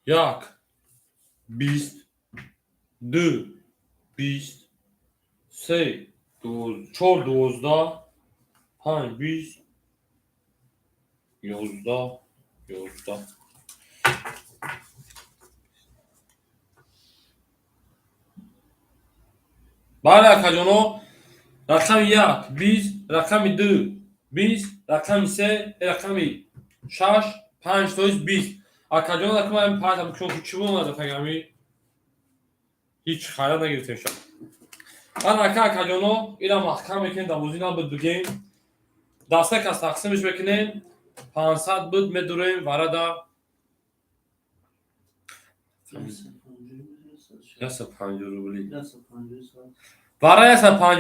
1 20 2 20 3 4 12 5 20 11 بعد اکاجونو رقم 1 20 رقم 2 20 رقم 3 رقم 6 5 تا 20 اکاجونو رقم من پاتم چون چی بود تگمی هیچ خیال نگرفتم شد من اکاجونو اینا محکم میکنیم دوازینا بود بگیم دسته کس تقسیمش بکنیم 500 بود میدوریم واردا یاسه 5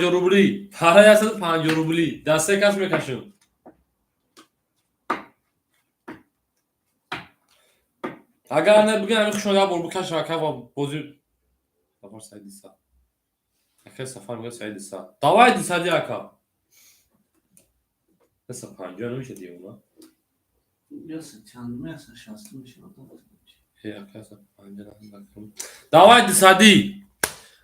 روبلی برای 5 روبلی دسته کس میکشیم اگر نه بگم همین شما بول بکش رکه و بازی سفر سعید دیسا اکه سفر میگه سعید دیسا دوای دیسا دی اکا مثلا 50 نمیشه دیگه اونا Yasa çandımı yasa şahsım bir şey oldu. هی اکا 50 نمیشه دوای دیسا دی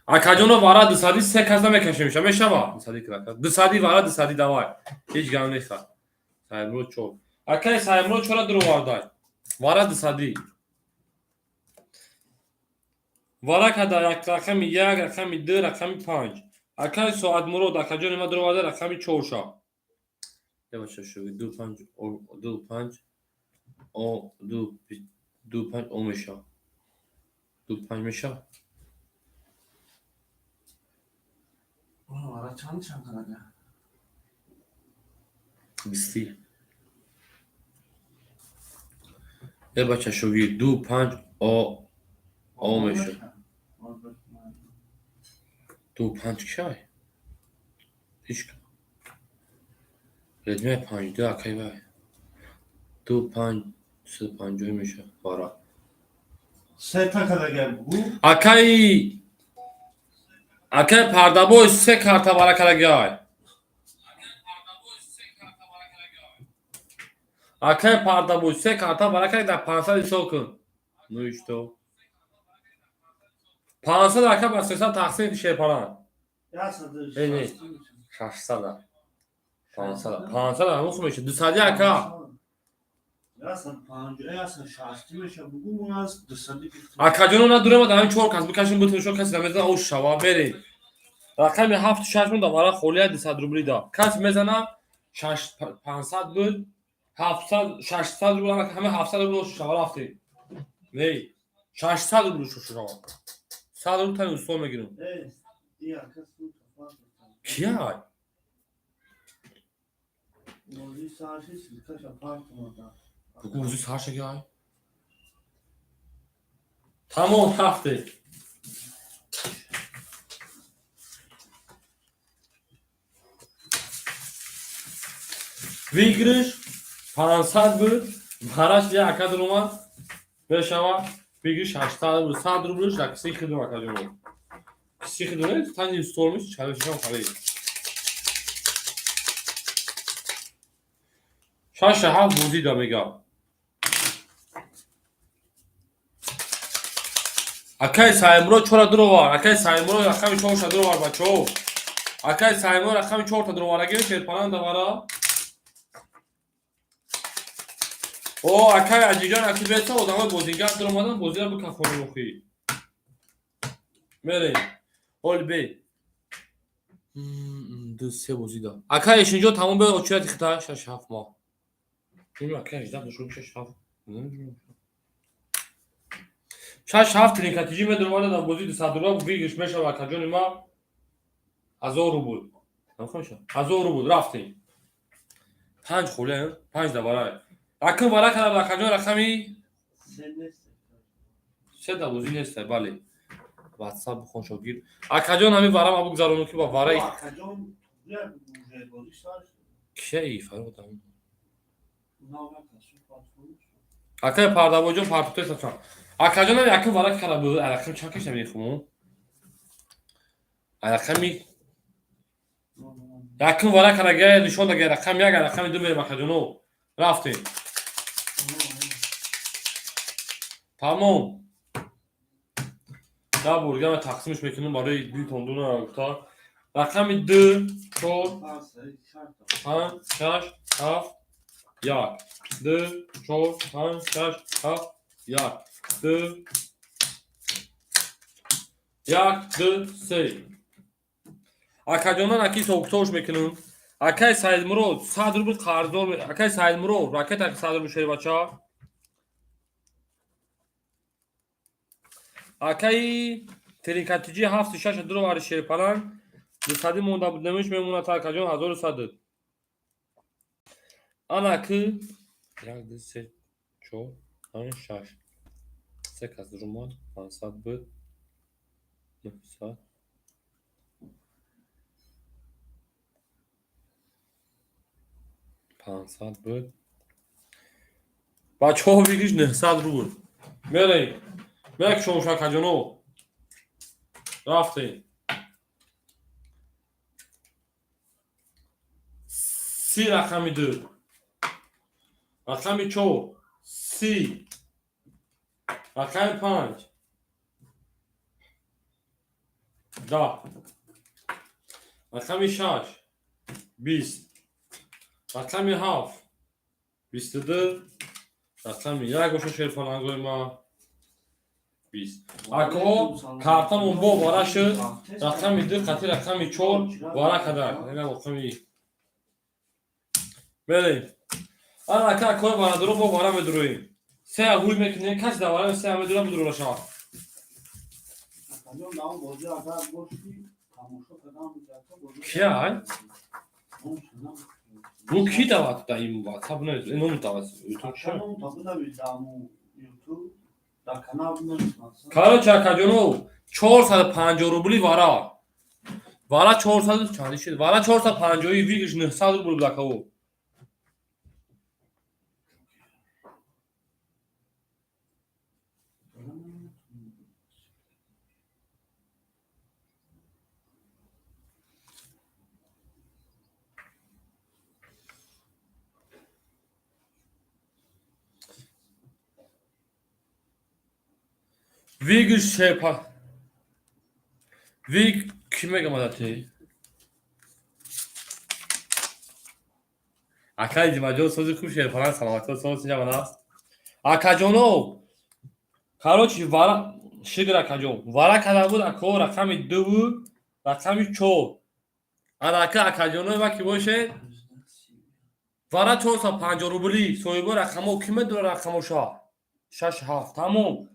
اکا جونو وارا دیسا دی سه کس نمیکشه میشه میشه دیسا دی کرا دیسا دی وارا دیسا دی دوای هیچ گام نیست سایمرو چو اکا سایمرو چورا درو واردای وارا دیسا دی وارا کدا یک رقم یک رقم دو رقم 5 اکای ساعت مرو دا کجا نما درو واده رقم 4 شا یواش شو 2 5 2 5 او 2 5 او میشه 2 5 میشه Ulan ara çandı çantada ya. 20 یواش شو 2 5 او میشه 2 5 کشای هیچ ردمه 5 2 اکای وای 2 5 3 5 میشه وارا Sen takada gel bu. اکای پردابو سه کارتا وارا کلاگای اکای پردابو سه کارتا وارا کلاگ در 500 سوکن نو işte 500 اکا با 300 تقسیم şey falan Yasadır. Evet. şahsım bir şey. 600 500 همون خوب میشه 200 اکا Yasa pancı yasa şahsım bir şey. Bugün bu az dışarıda bir. اکا جونو ندوره ما داریم 4 کس بکشیم بتون شو کسی نمیزنه او شوا بریم رقم 7 6 من دوباره خولیه 200 روبلی دا کس میزنه 500 بود 700 600 روبل همه 700 روبل شوا رفتیم نه 600 روبل شوا 100 روبل تن استور میگیرم Evet. İyi arkası kafa. کیا Mozi sahası birkaç apartmanda. بگو وزی سر شگاه تمام هفته ویگرش 500 بود براش یه اکد رومان بشوا ویگرش 800 بود 100 روبلش در کسی خیدون اکد رومان کسی خیدونه تن اینستور میشه چلوشش هم خالی شاش هم بوزی دا میگم اکای سایمرو چورا درو وار اکای سایمرو رقم 4 تا درو وار بچو اکای سایمرو رقم 4 تا درو وار اگه شیرپانان دوارا او اکای اجیجان اکی بیتا و دامه بوزینگر درو مادن بوزینگر بکن خونی مخی میره اول بی دو سه بوزی دا اکای اشنجو تمام به اوچیت خطا 6 7 ماه این اکای اجدام دشون 6 7 شش هفت ترینکاتیجی می درواده دام بوزی 200 دلار ویگش میشه و کجانی ما 1000 روبل نخوشه 1000 روبل رفتیم 5 خوله 5 دوباره رقم وارا کنم و کجان رقمی Sen nesin? سه تا بوزی نیست بله واتساپ بخون شو گیر اکجان همین وارا ما بگذارونو که با وارا Akacağım buraya buraya konuşlar. کی فرق دارم Bunlar kasım patron. اکای پردابوجون پارتوتای سچان اکجان هم یکم وارا کنم بود رقم چند کش نمیخوام رقمی یکم وارا کنه گه نشون دگه رقم یک رقم دو میرم اکجانو رفتیم تمام دا برگم تقسیمش میکنیم برای دی تندون تا رقم 2 4 5 6 7 1 2 4 5 6 7 1 2 1 2 3 اکجانان اکی سوکتوش میکنیم اکی ساید مرو 100 روبل قرضور اکی ساید مرو راکت اکی 100 روبل شری بچا اکی ترینکاتیجی 7 6 درو وار شری پلان 200 مونده بود نمیش میمونه تا اکجان 1100 انا کی 1 2 3 4 5 6 سه کس رومان 500 بود 900 500 بود بچه ها بگیش 900 رو بود بریم. یک شما کجانو رفتیم. سی رقمی دو. رقمی چو. سی. رقمی پنج. ده. رقمی شش. 20. رقمی هفت. 22. رقمی یک گوشه شیر فلانگوی ما 20. اکو کارتمون با واره شد. رقمی دو قطعی رقمی چور واره کده. اینه رقمی بریم. آن اکا اکوی واره درو با واره بدرویم. سه اگوی میکنیم کس دواره سه همه درو بدرو رشا. کیا هن؟ Bu ki de var da iyi var. Tabii ne? İnanın da var. Karo çakaconu 450 rubli vara. Vara 400 çalışır. Vara 450 vigiş 900 rubli dakao. Vigiş şey pa. Vig kime gamadati? Akay dimajo sözü kuş şey falan sanamakta sözü ya bana. Akajono. Karochi vara shigra kajon. Vara kada bud ako rakami 2 rakami 4. Araka akajono va ki boشه vara 450 rubli soybo rakamo kime do rakamo sha 6 7 tamam.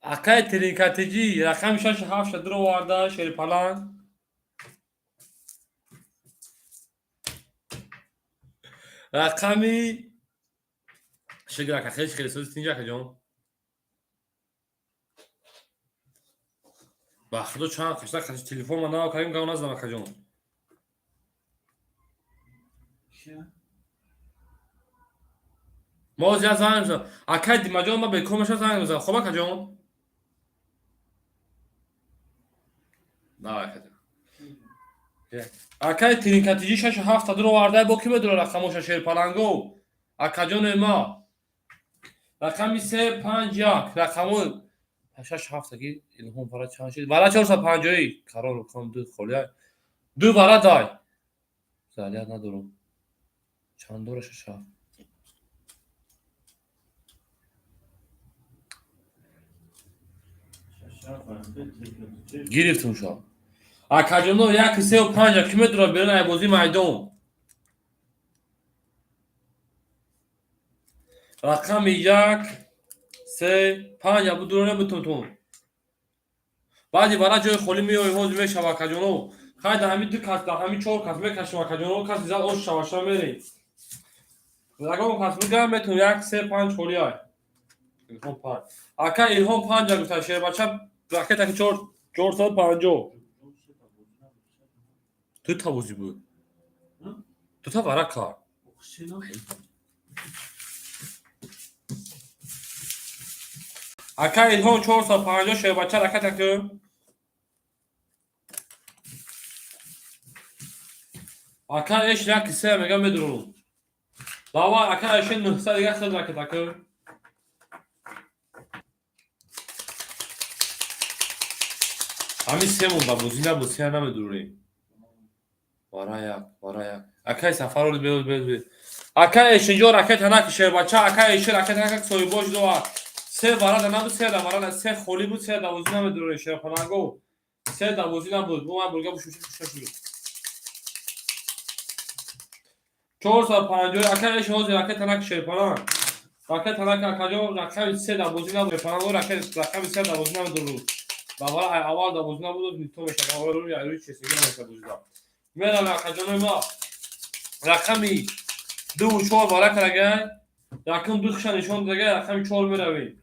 Akay trinkateci rakam 6 7 şadro varda şeri falan. Rakami shigra ka khish khili söz tinja kajon. Baxdo çan qışda qaç telefon mana karim qavnaz da kajon. Moz ya zanım. Akay dimajon ma be komasha zanım za. Xoba kajon. Na kajon. Akay trinkateci 6 7 dro varda bo kime dro rakamosha şer palango. Akajon ma. Rakami 3 5 yak rakamo 6 7 ki ilhom para çanşid. Vara 450 karo rakam 2 خولیا. 2 vara day. Zaliya nadurum. Çand dora 6 7. گرفتم شو. اکاجونو یک 35 کیلومتر رو برای بازی میدان. رقم 1 3 5 ابو درونه بتون. بعدی برای جای خالی میای حوض میشه اکاجونو. خاید همین دو کاست همین 4 کاست میکشم اکاجونو کاست زاد اوش شواشا میری. رقم کاست میگم بتون 1 3 5 خالیه. الهام 5. اکا الهام 5 گفت شیر بچا راکت که 450. دو تا بازی بود. دو تا ورق کار. اکا الهام 450 شیر بچا راکت که اکا ايش راك سامع قام يدرون ضوا اكا ايش انه صار ياخذ راكت اكا عمي سيمون بابوزينا بوسيانا مدورين ورايا اكا سفروا البيت اكا ايش جو راكت هناك شير بچا اكا ايش راكت هناك سوي بوش دوا سه بارا دنا بو سه دا بارا سه خولي بو سه دا بوزينا مدورين شير فلانگو سه دا بوزينا بود بو ما بولگا بو شوشو 450 اکا ايش هوز راكت هناك شير فلان راكت هناك اكاجو راكت سه دا بوزينا بو فلانگو راكت سه دا بوزينا مدورين بابا اول دا بوزينا بود تو میشه اول رو یا روی چیزی نمیشه بوزینا میرم اکاجو ما رقمی 2 4 بالا کرده رقم 2 خشن نشون داده رقم 4 میروی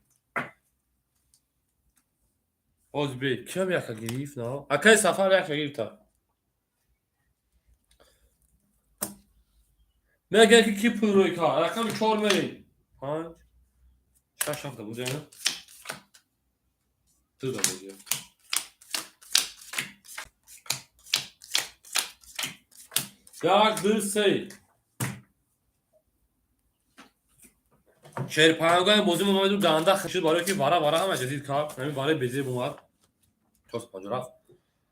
باز بی کیم یک گریف نه اکای سفر یک گریف تا میگه که کی پروی کار رقم 4 میری 5 6 هفته بود نه تو دا میگه یک دو سه شهر پناهگاه موضوع اومد دنده خشید برای که وارا هم جدید کار همین برای بزی اومد توس پاجرا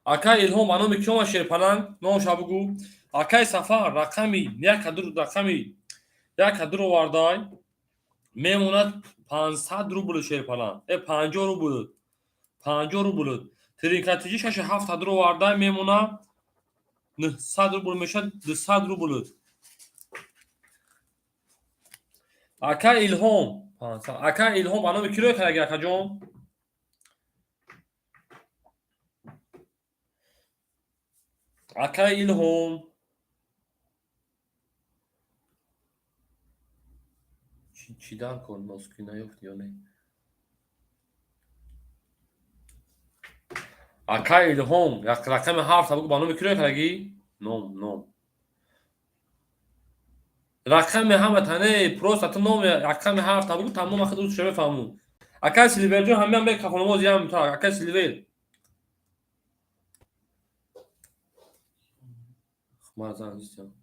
اکا الهام بانو میکوم شهر پلان نو شابگو اکای سفر رقمی یک رقمی یک رو واردای میموند 500 روبل شهر پلان 50 روبل 50 روبل ترینکاتیجی 7 رو واردای میمونه 900 روبل میشه 200 روبل اکا الهام اکا الهام بانو میکیرو کرگی اکا جون اکا الهام چی دار کن مسکی نیفت یا نه اکا الهام یک رقم 7 بگو بانو میکیرو کرگی نو رقم همه تنه پروست نوم رقم 7 بگو تمام اخذ رو شبه فهمون اکا سیلور جون همه به کافونموز یام تا اکا سیلور مازن نیستم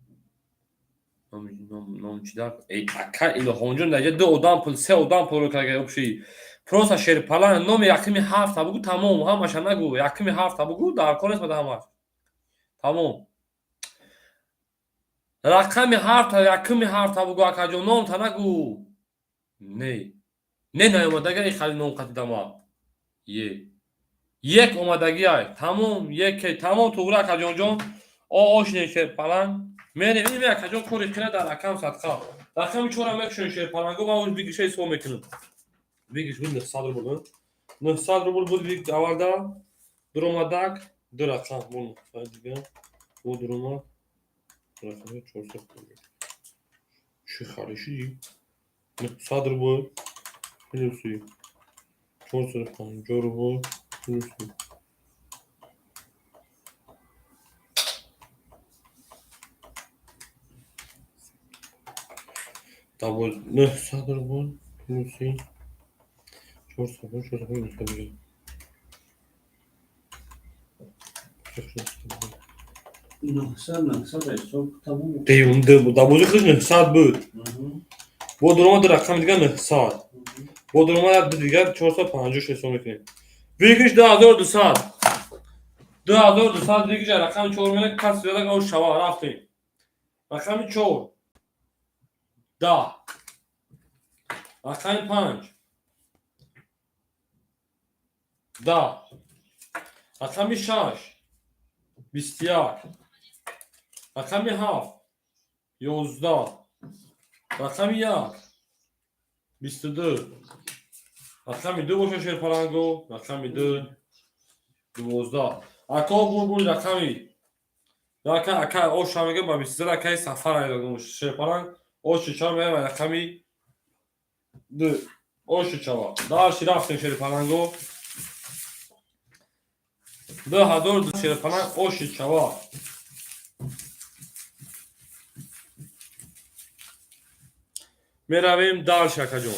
نام چی دار ای اکا الهام جون دیگه 2 اودام پول 3 اودام پول کرگی اوبشی پروست شهر پلان نوم رقم 7 بگو تمام همش نگو رقم 7 بگو در کورس بده همش تمام رقم 7 رقم 7 بگو اکا جون نام تا نگو نه نیومدگی ای خیلی نام قطی دما یک اومدگی های تمام یک تمام تو برا کجان جان آشنی شهر پلان میری میری کجان کوری کنه در رقم صدقه رقم 4 هم میکشون شهر پلان گو اون بگیشه سو میکنم بگیش بود 900 روبل 900 روبل بود بیگ آورده درومدک دو رقم بون دیگه او درومد رقم 400 چه خارشی 900 روبل میرسی 450 روبل میرسی Double 900 روبل میرسی 400 میرسی نهصد حساب تموم دیونده بود دابوزی خیلی 900 بود با درآمد رقم دیگه 900 با درآمد دیگه 450 حساب میکنیم بگیش 2200 2200 دیگه رقم 4 میله کس زیاده که شوا رفتیم رقم 4 10 رقم 5 10 رقم 6 21 رقم 7 11 رقم 1 22 رقم 2 باشه شهر پلنگو رقم 2 12 اکا بود رقمی اکا اوش هم میگه با 23 اکای سفر ایدانو شهر پلنگ اوش چهار میگه رقمی 2 اوش چهار داشتی رفتیم شهر پلنگو 2000 شهر پلنگ اوش چهار میرویم دال شکا جون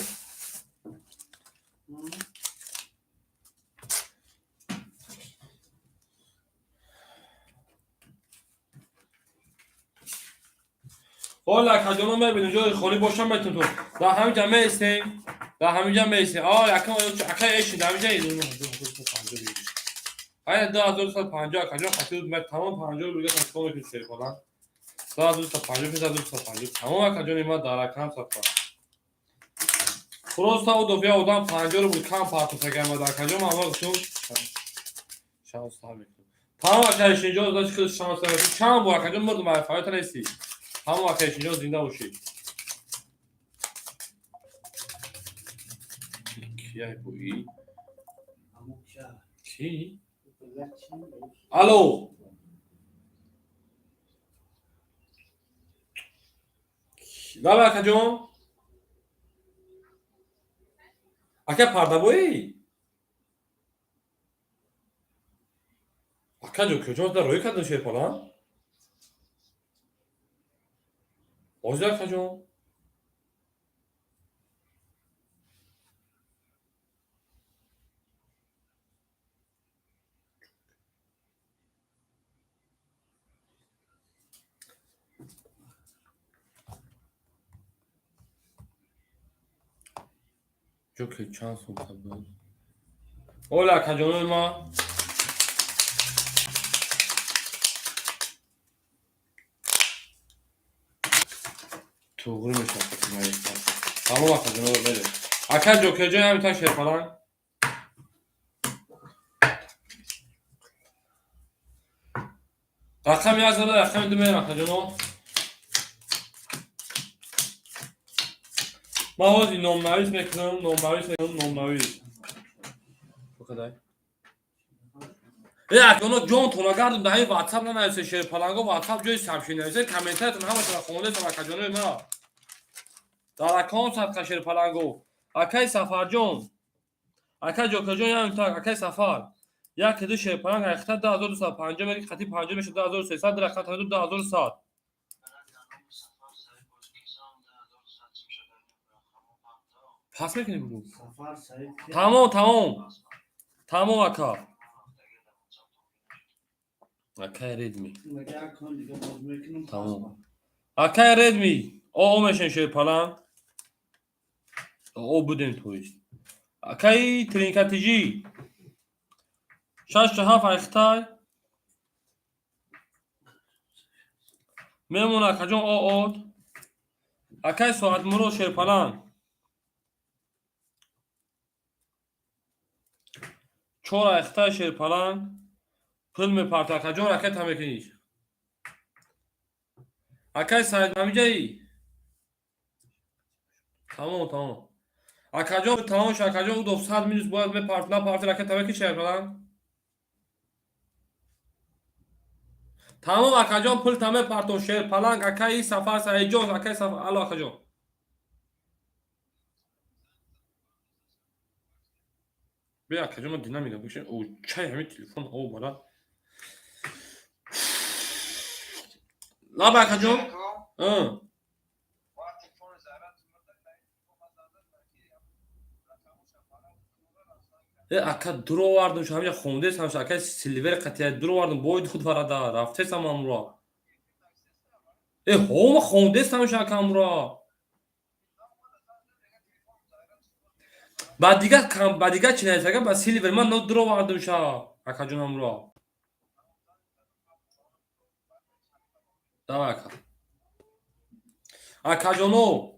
حالا کجا میبینیم جای خالی باشم بهتون تو در همین جمعه استیم در همین جمعه استیم یکم اکا ایشی در همین جمعه های 2250 کجا خطیر من تمام 50 رو بگه تشکیل میکنم سری کنم 2250 تمام کجا نیمه در رقم صفر پروستا و دوبیا اودام 50 رو بود کم پارتو فکر در کجا ما اول گفتم شانس میکنم تمام کجاش اینجا داشت که شانس میکنم چند بار کجا مردم برای فایت نیستی تمام کجاش اینجا زنده باشی کیه بویی کی الو بابا کجا اکا پرده بویی اکا جو کجا در روی کدن شیر پلان بازی اکا جون. Joker chance on tablo. Hola اکا جون ما. توغری میشه. تمام اکا جون بده. اکا جوکر جون همین تا شیر falan. رقم yazdı رقم demeye اکا جون. ما هادی نمبریش میکنم نمبریش. Bu kadar. Ya onu John Tona gardım dahi WhatsApp نه نویسه شیر falan گفت WhatsApp جوی سمشین نویسه کامنتاتون همه شما خونده تا اکا جون ما. در اکانت صد شیر falan گفت. اکای سفر جون. اکا جوکر جون همین تا اکای سفر. یا که دو شیر falan اختا 2250 میگه خطی 50 میشه 2300 در اکانت 2100. پس میکنیم بگو. سفر سعید که تمام اکا. اکای ردمی. مگه اکان دیگه باز میکنم تمام. اکای ردمی. او میشن شیر falan. او بودیم تویش. اکای ترینکاتیجی. 67 اختای. میمون اکا جون او اکای ساعت مرو شیر falan. چورا اختای شیر falan. پل میپرت اکا جون رکت هم میکنیش. اکای سعید ممیجایی. تمام. اکا جون تمام شد اکا جون 200 مینوس باید میپرت نپرت رکت هم میکنی شیر falan. تمام اکا جون پل تمام پرتون شیر falan اکای سفر سعید جون اکای سفر الو اکا جون. بیا اکا جون دینامیکا بکشن او چای همین تلفن او بالا. لابا اکا جون. اکا درو واردم شو همین خونده سمش اکا سیلور قطعه درو واردم باید خود ورده رفته سم امرا. هم خونده سمش اکا امرا. بعد دیگه چی نشه با سیلور من نو درو واردم شو اکا جون امرا. دا اکا جونو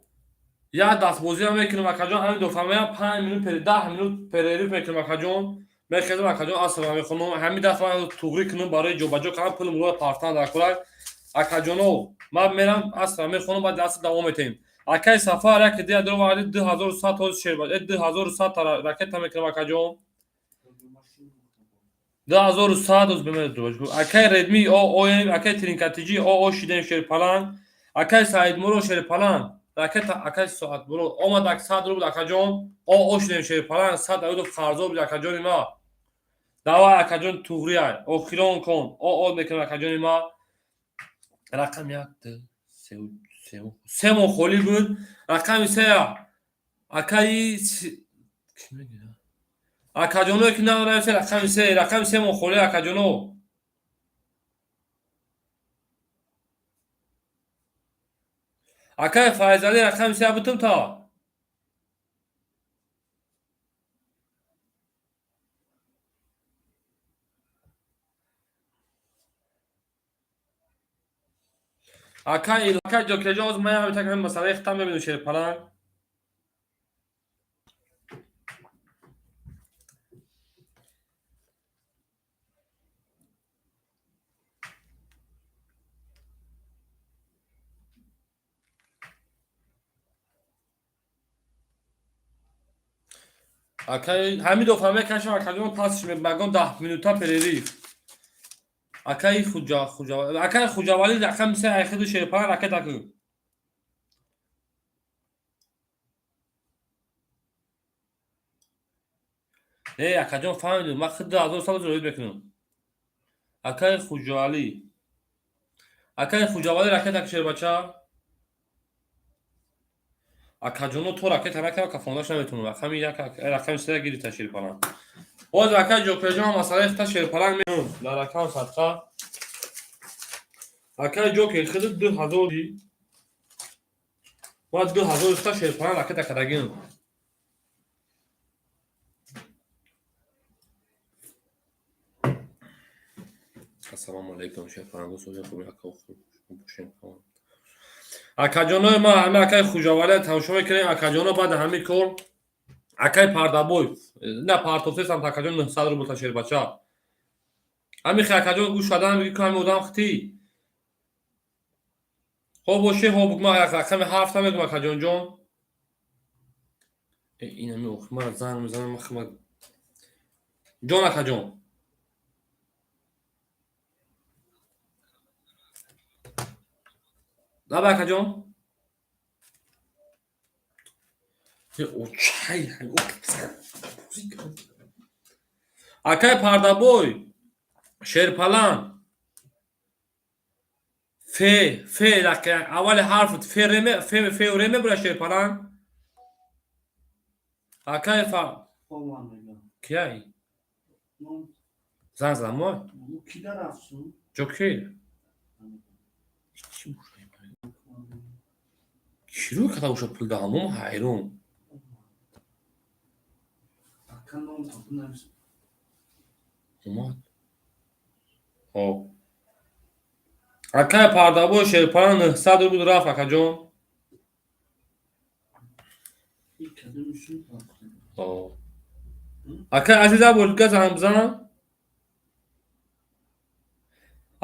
یا دست بازی هم میکنم اکا جون همین دو فهمه 5 مینوت پر 10 مینوت پریریف میکنم اکا جون. میخوام اکا جون اصلا میخونم همین دفعه توغری کنم برای جو بجو کنم پول مرو پارتان در کلای اکا جونو ما میرم اصلا میخونم بعد دست دوام میتیم. اکای سفر یک دیگه درو وارد 2100 تا شیر بعد 2100 تا راکت میکنم اکا جون. 2100 از بمیر درو. اکای ردمی او اکای ترینکاتیجی او شیدن شیر falan. اکای سعید مرو شیر falan. راکت اکای ساعت برو اومد اک 100 رو بود اکا جون او شیدن شیر falan 100 اود فرضو بود اکا جون ما. داوا اکا جون توغری او خیرون کن او میکنم اکا جون ما. رقم یک سه خالی بود. رقم سه اکای کی میگه اکا جونو که نه رقم سه خالی اکا جونو. اکای فایزالی رقم سه بودم تا. اکای جوکر جون از من هم تکرار مسئله ختم ببینم شیر falan. اکای همین دو فهمه کشم اکا جون پاسش میگم 10 مینوتا پریریف. اکای اکای خوجاوالی رقم سه اخید شیر falan راکت اکو. اکا جون فهمیدم من خود 2100 رو بکنم. اکای خوجاوالی راکت اک شیر بچا. акаҷоно то ракета накава кафондаш наметунам. Рақами як рақами сера гирита ширпалан. Боз ракаи ҷокеҷон масъалаи хита ширпалан меон. Дар рақам садқа. Ракаи ҷоке хиди 2000 ва 2000 хита ширпалан ракета кадагин. Ассалому алайкум ширпалан дӯстони хуби акао хуб бошем. Акаҷонои ман ҳамин акаи хуҷавалия тамошо мекунем. Акаҷоно баъди ҳамин кор акаи пардабой на партовсесам акаҷон 900 рубл та ширбача. Ҳамин хи акаҷон гӯш шадан меги ку ҳамин одам хитӣ. Ҳо боше ҳо бук ман як рақами 7 мегӯм акаҷонҷон. Ин ҳамин охир ман занг мезанам ман химат. Ҷон акаҷон. Даб акаҷон. Очай акаи пардабой шерпалан фе аввали ҳарф феу ре мебурад шерпалан. Акаи بابام میگم кияй من занг задам мой او کی در افسون ҷокӣ чиро када уша пул даҳам ман ҳайрон. اکن نام تاپو نمیشه اومد акаи пардабой шерпалан 900 рубл рафт акаҷон. این کده میشون акаи азиза бурга занг бизан.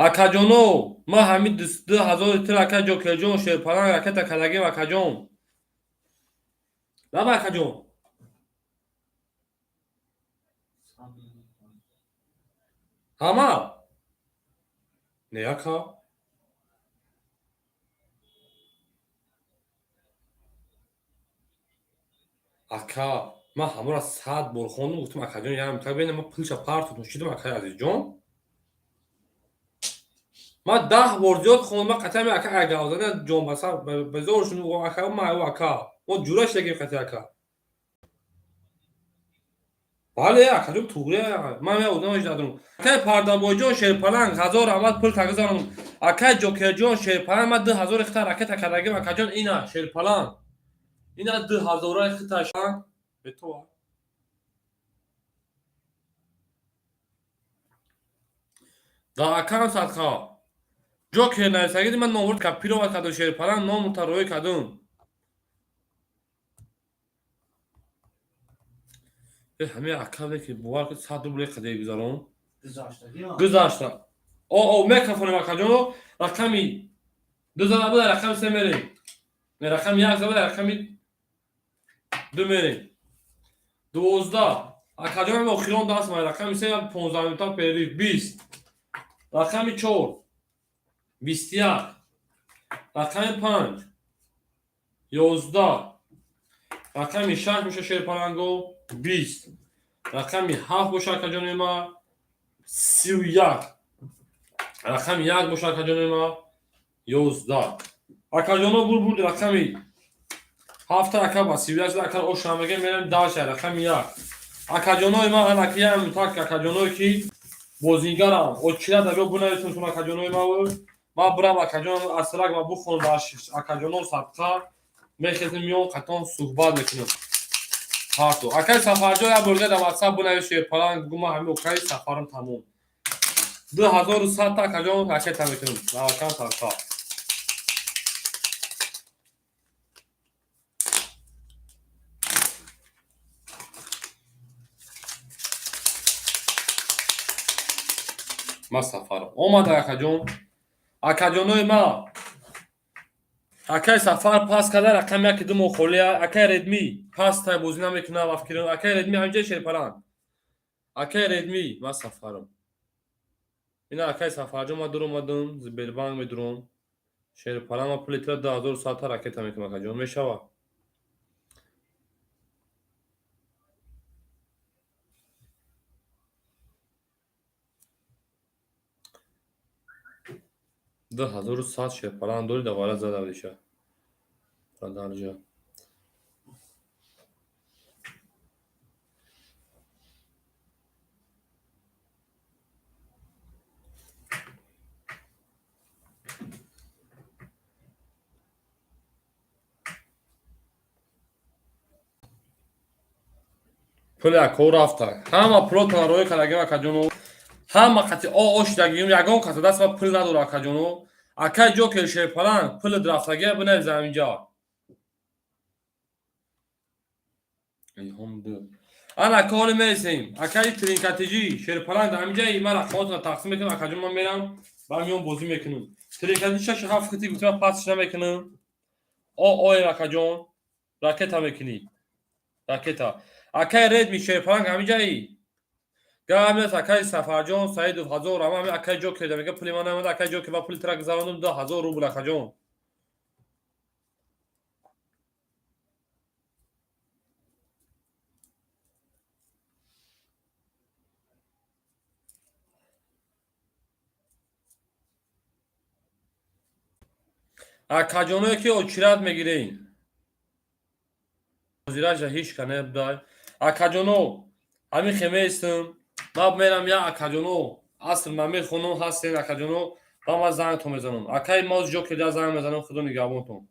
акаҷоно ман ҳамин 2000 тир акаи ҷокеҷон шерпалан ракета кадагим акаҷон. лаба акаҷон ҳама не ака ака ман ҳамора 100 бор хондум гуфтам акаҷон ям так бинем ман пулша парту нӯшидам акаи азизҷон. ман 10 бор зиёд хондум ман қатъан ака агавзада ҷонбаса безоршун ака маю ака мо ҷура шидагим қати ака. бале акаҷон туғре ман я одамаш дадум. акаи пардабойҷон шерпалан 1000 равад пул тагизарам. акаи ҷокеҷон шерпалан ман 2000 хита ракета кадагим акаҷон ина шерпалан ина 2000 хиташ бетова. дар акаам садқа ҷоке нависагиди ман номурд капирова каду шерпалан номурта роӣ кадум. ҳамин акаве ки бовар ки 100 рубл қаде гузарон گذاشتگی ها гузашта мекафонем акаҷоно рақами 2 буда рақами 3 мерем не рақами 1 буда рақами 2 мерем 12 акаҷон охирон даст ман рақами 3 15 минута пери 20 рақами 4 21 рақами 5 11 рақами 6 боша шерпаланго 20 рақами 7 боша акаҷонои ман 31 рақами 1 боша акаҷонои ман 11 акаҷоно бурбурд рақами 7 ака ба 31 шуда ака ошамага мерам 10 рақами 1 акаҷонои ман анакиям так акаҷоное ки бозингарам очила дабё бунависум тун акаҷонои ман ман бурам акаҷон асрак ва бухонам дар акаҷоно садқа мехезим миён қатон суҳбат мекунем. ҳарту акаи сафарҷо як бурга дар ватсап бунавис шерпалан гума ҳамин окаи сафарам тамом 2100 та акаҷон ракета мекунем дар акаи садқа. ман сафарам омада акаҷонои ман акаи сафар пас карда рақами 1-2 моҳ холия акаи редми пастай бозӣ намекунад ва фикр акаи редми ҳаминҷаи шерпалан акаи редми ман сафарам ина акаи сафарҷо ман дур омадам зибелбанк медурам шерпалан ман пули тира 2100 та ракета мекунам акаҷон мешавад. ده 1100 шерпалан дори давара зада виша радарҷа پول اکو رفته همه پلوت روی کلگی و کجونو همه قطعی آش دگیم یگان کتا دست و پول نداره کجونو اکای جو که شیر پلان پول درفتگی بنه زمینجا هم دو انا کال میسیم اکای ترینکاتیجی شیر پلان زمینجا ای من خودم تقسیم میکنم کجون من میرم با میون بازی میکنم ترینکاتیجی شش هفت خطی گفتم پاسش نمیکنم آی کجون راکت هم میکنی راکتا اکای رید میشه پلان زمینجا ای گامس اکای سفرجان سعید 2000 اما اکای جو که میگه پول من اومد اکای جو که با پول ترک گذروندم 2000 روبل اکجون اکجونه که اوچرات میگیرین وزیرش هیچ کنه بدای اکجونو همین خیمه استم ما میرم یا اکجونو اصل من میخونم هستین اکجونو با ما زنگ تو میزنم اکای ماز جو که زنگ میزنم خدا نگهبانتون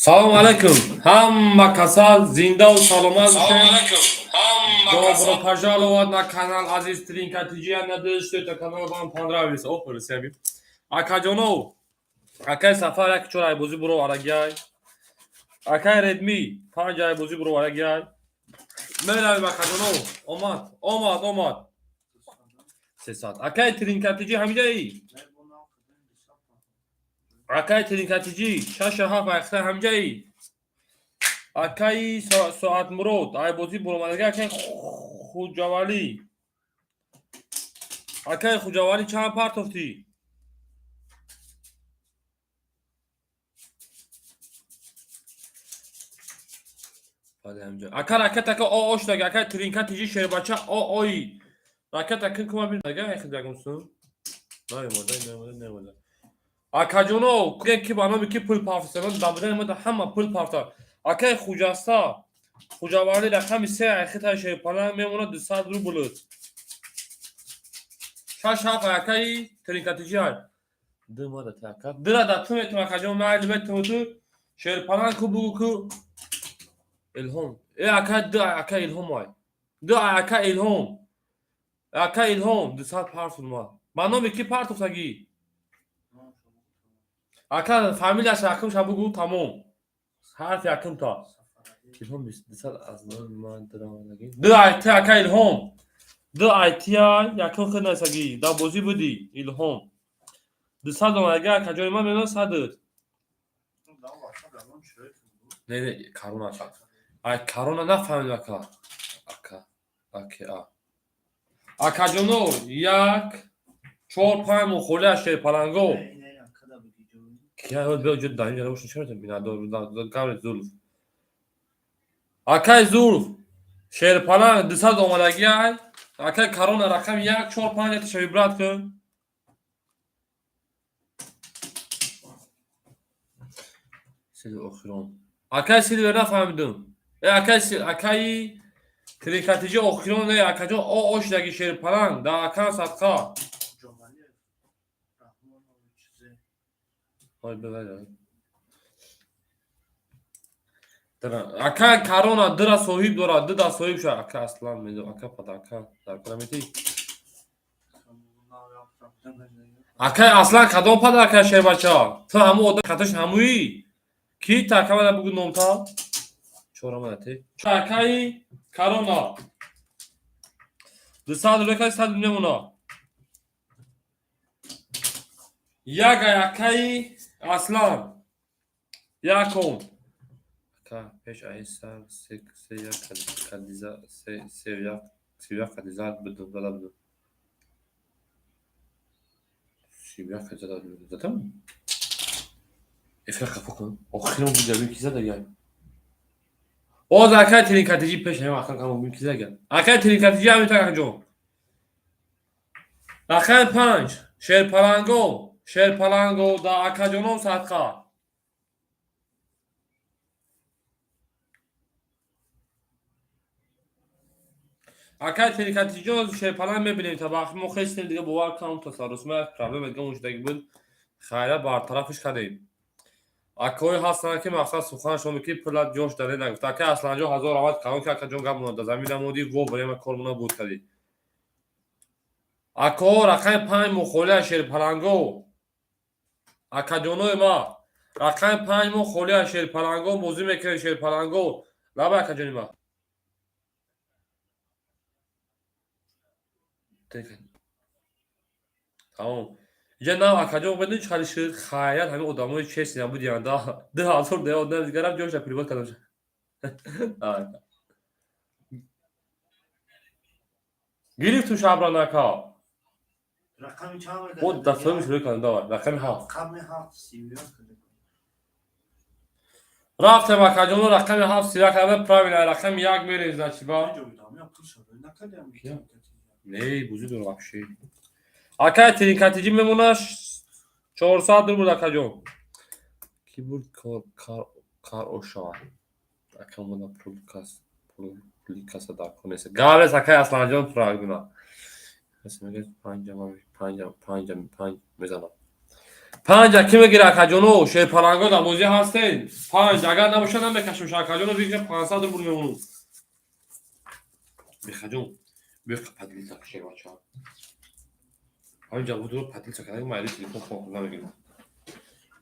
Салом алейкум. Ҳамма каса зинда ва саломат бошед. Добро пожаловать на канал азизтарин Катиҷия надоштед канал вам понравилось. Опер себи. Акаҷонов. Акай сафар як чор айбозӣ буро арагиай. Акай Redmi 5 айбозӣ буро арагиай. Меравем акаҷонов. Омад. 300. Акай Тиринкатиҷи ҳамҷаи? Акай Тиринкатиҷи 6-7 айхта ҳамҷаи? Акай Соатмурод айбозӣ буромадаги акай Хуҷавалӣ. Акай Хуҷавалӣ чанд партофтӣ? Ака ракетака ошдаги ака Тиринкатиҷи Шербача ои. Ракетака кума бинага айхидагумсун. Немода. Акаҷонов ки ба номи ки пул пафсанон дабудан мода ҳама пул пафта. Акай Хуҷаста Хуҷавалӣ рақами 3 айхита Шерпана мемона 200 рубл. 6-7 акай Тиринкатиҷи ай. Дымада така. Дыра да ту метум акаҷон майли метум ту Шерпана ку бугу ку Илҳом. Акай акай Илҳом ай. Акай Илҳом. Акай Илҳом 200 партов ма. Ба номи ки партовтаги? Ака фамилияш якум шабугу тамом. Ҳарф якум та. Илҳом 200 аз номи ман дирамадаги. Айти ака Илҳом. Айти якум хиднасаги. Да бозӣ буди Илҳом. 200 омадаги акаҷони ман мемон садр. Не корона шад. Ай корона нафаҳмидам ака. Акаҷонов як 4-5 мухолия Шерпаланго. Акай Зулф Шерпаланг 200 омадаги ай. Акай корона рақами 1-4-5 шави брат кун. Акай Силвер нафаҳмидам. Акай Тиринкатиҷи охирон не акаҷон ошдаги Шерпаланг да акан садқа. Акай корона дыра соҳиб дорад, дыда соҳиб шуд. Ака аслан медон, ака падака даркурамети. Акай аслан кадом падака Шербача? Ту ҳаму одам каташ ҳамуи? Ки такамада бугу номта? Чорамадати. Акай корона 200 рубл 100 мемона. Як акай аслан. Якум. Ака пеш айсар се кадиза се кадиза будум дада будум. Сибя кадиза будум. Затам? Ефра капокун. Охирон будам киза дагай. Оз акай Тиринкатиҷи пеш ҳам ақан камон бин киза ган. Акай Тиринкатиҷи ҳамин так акаҷон. Рақами 5 Шерпаланго да акаҷонов садқа. Акай Тиринкатиҷон Шерпаланг мебинем та вақти мо хестем дига бовар кам тасаррус ма проблема дига муҷдаги буд. Хайра бартарафиш кардем. Акои ҳастанд ки мақсад суханашон ки пула ҷош дар нагуфта. Акай Асланҷон 1000 равад калон ки акаҷон гап монда замин намудӣ во барема кормуна буд кади. Ако рақами 5 мухолия Шерпаланго. Акаҷонои ма рақами 5 мухолия Шерпаланго бозӣ мекунед Шерпаланго. Лаба акаҷони ма. Тамом. Иҷа нав акаҷон бедун чӣ хади шуд? Хайрат ҳамин одамои чести набудиянд. 2000 де одам дигар рафт ҷоша приват кардам. Гирифтум шабранака. Рақами чанд медан? Од дафтарим шурӯъ кардам давай. Рақами 7. Рақами 7 сивиёр кардем. Рафтем акаҷоно рақами 7 сивиёр кардем правильно рақами 1 мерем значиба. Не, бузӣ дорам вообще. Акай Тиринкатиҷи мемонаш 400 рубл акаҷон. Ки буд кар ошава. Ака мода пули каса дар конеса. Гавес акай Асланҷон прагна. Панҷ мезанам. 5 کی میگیره اکاجونو شیر پلنگو در بازی هستین 5 اگر نباشه نمیکشیم اکاجونو بگیره 500 رو میمونم بخجون بخ پدلی تکشه بچه‌ها همینجا بود رو پدلی تکشه مایلی تلفن خود نمیگیرم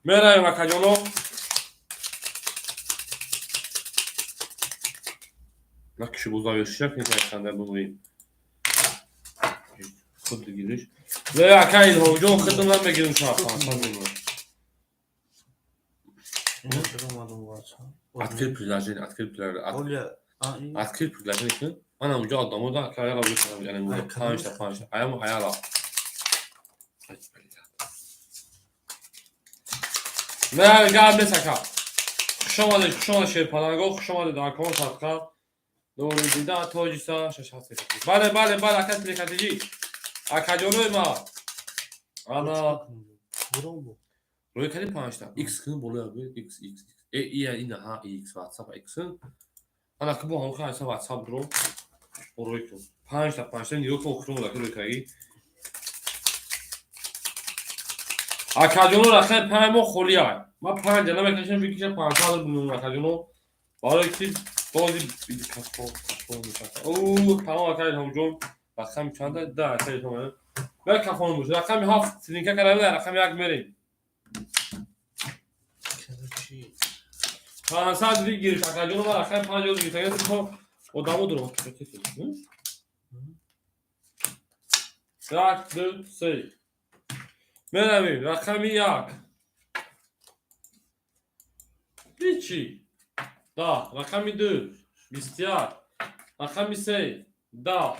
میرایم اکاجونو نکشی بوزای شک نیستن در بومی خود گیریش و اکای هوجو خودم نمیگیرم شما 500 میمونم Atkil plajın, atkil plajın, atkil plajın için. Ana ucu adamı da kayala bir yani bu pançta. Ayağım ayala. Ne gel mesela. Kuşamadı şey palago, kuşamadı daha kon satka. Doğru dida tojisa şaşası. Bale akat plakatici. Akaconu ma. Ana. روی کلی 5 تا x کنیم بالا بیاد x این ها x واتساپ x انا که با هم خواهد واتساپ درو روی کن 5 تا نیرو که اخرون لکه روی کلی اکاجونو رخه 5 ما خولی های ما 5 جنه بکشم بکشم 500 بنون اکاجونو برای که بازی بیدی کسکو اوه تمام اکاج همجون رقم چنده 10 اکاج همه به کفان موش رقم 7 سلینکه کرده رقم 1 میریم 500 بگیر اکاجونو ما رقم 5 روز میتونید تو odamı durma tutuyorsunuz. 1 2 3 Merhaba, rakamı yak. Hiçi. Da, rakamı 2 بسیار rakamı 3 da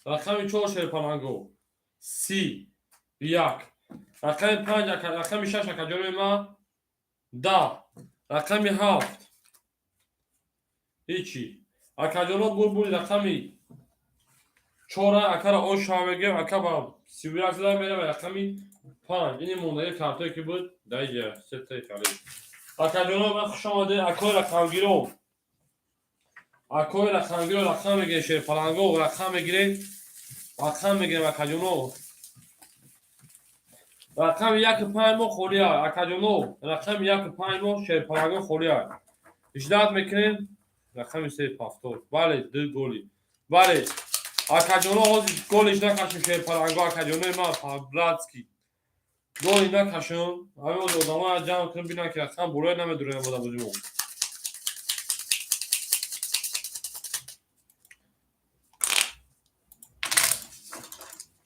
rakamı çok şey palango si yak rakamı 5 rakamı 6 اکاجونو ما da rakamı 7 هیچی اکاجونو بول رقمی 4 اکارا او شاوگه اکابا سیویازلا میره و رقمی 5 این مونده کارتایی که بود دیگه سته کاری اکاجونو من خوش آمده اکای رقمگیرو رقم میگه شه پلنگو رقم میگیره اکاجونو رقم 1 5 خوری ها اکاجونو رقم 1 5 شه پلنگو خوری ها اجداد میکنیم رقم 3 پافتور بله 2 گلی بله اکاجونو گلش نکشیم شه پلنگو اکاجونو ما پابلاتسکی گلی نکشیم همه آدما جمع کنیم ببینن که رقم بالای نمیدونه ما بودیم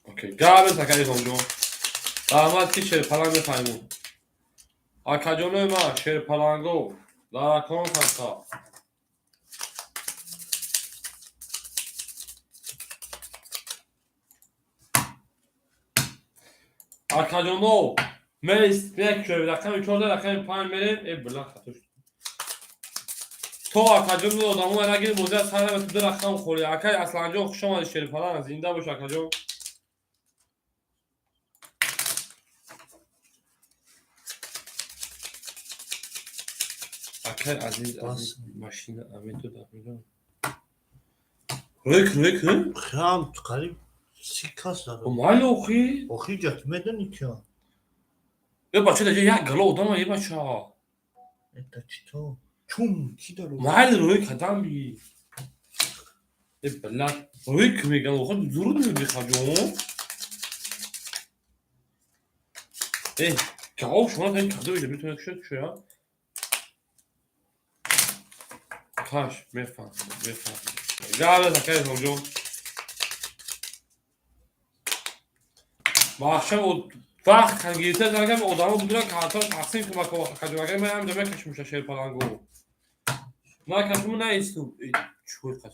اوکی گابه سکاری همجون احمد کی شه پلنگ فهمون اکاجونو ما شه پلنگو دارکان فتا اکاجونو میست یک شوی رقم 14 رقم 5 میره ای بلا خطوش تو اکاجونو آدمو نگیر موزه سر و تو رقم خوری اکای اصلا جو خوش اومد شیر پلنگ زنده باش اکاجو اکای عزیز ماشین امید تو دارم روی خیام قریب سیکاس داره مال اوخی اوخی جات میدونی که یه بچه دیگه یک گلو آدم یه بچه ها ایتا چطور چون کی داره مال روی کدام بی ای بلا روی که میگن اوخی زورو نمیدی خجون ای که او شما تا این کدو بیده بیتونه کشت شویا کاش میفهم گاله تکه همجون با akşam وقت kan girse zaten odama bulduran kartlar taksim ki bak o kadar ben hem demek kaçmış şey falan go. Ne kaçımı ne istiyor? Çok kaç.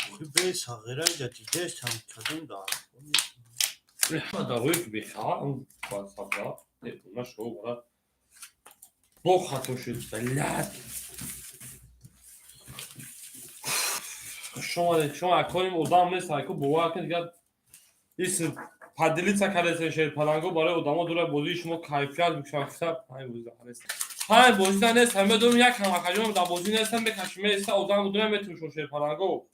اوخی به صغیره جدیده هم کدوم داره ما داروی که بخواه اون واتساپ‌ها نه شو برا دو خط شد بلد شما اکانیم odam مثل که بوا که دیگه ایس پدلیت کرده شیر پلنگو برای آدما دور بازی شما کیفیت میشه های بازی نیست همه دوم یک هم اکاجون در بازی نیستم به کشمه است آدم دور میتون شیر پلنگو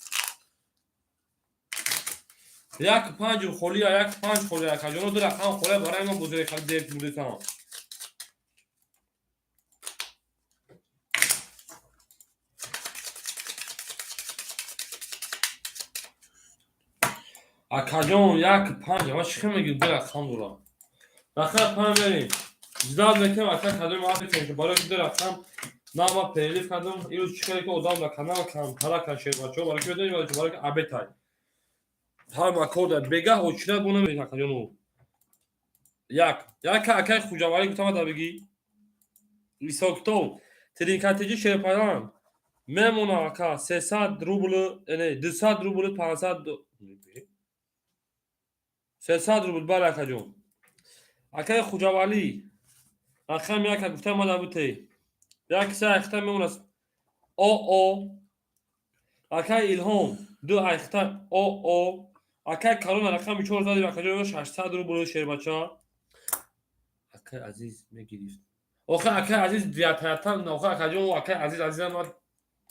یک 5 خولی یا یک 5 خولی اکاجون دور رقم خولی برای ما بازی خرید دیگه بوده تمام Akajon yak panja ma chikhe megi de raqam dura. Raqam panja berیم. Zdad mekem aka kadro ma beken ke baraki de raqam nama pelif kadam iru chikhe ke odam da kanal kam tara kan sher bacho baraki bedeni baraki abetay. Ham akoda bega ochna buna me akajon yak aka khujawari gutama da begi. Isokto trinkateji sherparan memona aka 300 rubl yani 200 rubl 500 300 rubl bala akajon aka khujawali akham yak gutama da bute yak sa ikhta memona o aka ilhom do ikhta o aka karona raqam 400 akajon 600 rubl sherbacha aka aziz megirif آخه اکه عزیز دیاترتن آخه اکجون اکه عزیزم ما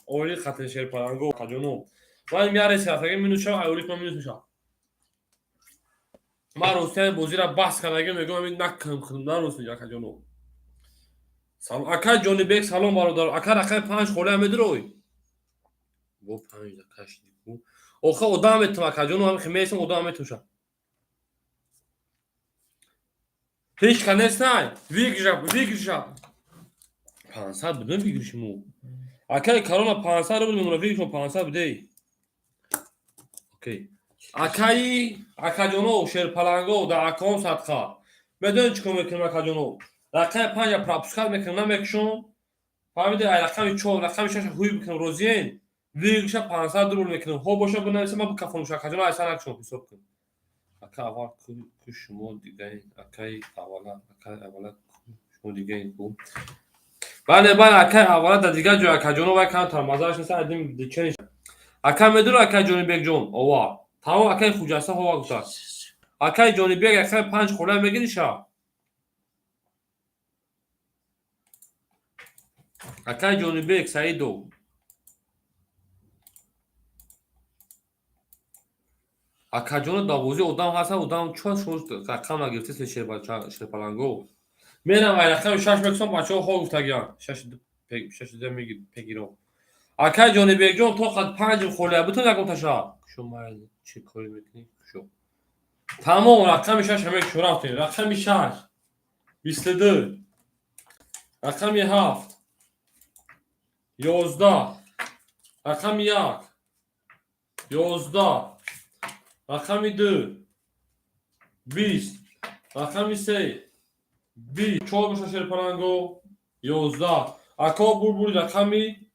اولی خاطر شیر پرانگو اکجونو من میاره سافگی منو شو اولی من منو شو ما روستن بوزی را بحث کردگی میگم من نکنم خودم روست اکجونو سلام اکه جونی بیگ سلام برادر اکه 5 خوله میدروی گو 5 دکاش دیگو آخه ادامه تو اکجونو هم خمیسم ادامه توشا هیچ کنست نه ویگجا 500 بدون بگیرشمو اکای کارونا 500 رو بدون ویگشون 500 بده اوکی اکای اکاجونو شیر پلنگو در اکام صدقه بدون چیکار میکنم اکاجونو رقم 5 پراپسکال میکنم میکشون فهمیده رقم 4 رقم 6 هوی میکنم روزین ویگش 500 رو میکنم هو باشه بنویسم من بکفونش اکاجونو اصلا نکشون حساب کن اکا اول شما دیگه اکای اولا شما دیگه این کو بله اکای اولا در دیگه جو اکاجونو و کانتر مازاش نسا ادیم دیچنش اکا میدونو اکای جونی بیگ جون اوه تمام اکای خوجاسته هوا گفتار اکای جونی بیگ اکای 5 خوله میگیریشا اکای جونی بیگ سعیدو اکاجونو داوزی ادام هستن ادام چون شوز رقم نگرفته شیر بچا شیر پلنگو میرم رقم 6 میکسم بچا ها گفتگیان 6 میگی بگیرم اکای جونی بیگ جون تو خد 5 خوله بتون نگم تاشا شما چی کاری میکنی شو تمام رقم 6 همه شورافتی رقم 6 22 رقم 7 11 رقم 1 11 رقم 2 20 رقم 3 20 4 باشه شیر پلنگو 11 اکا بول رقمی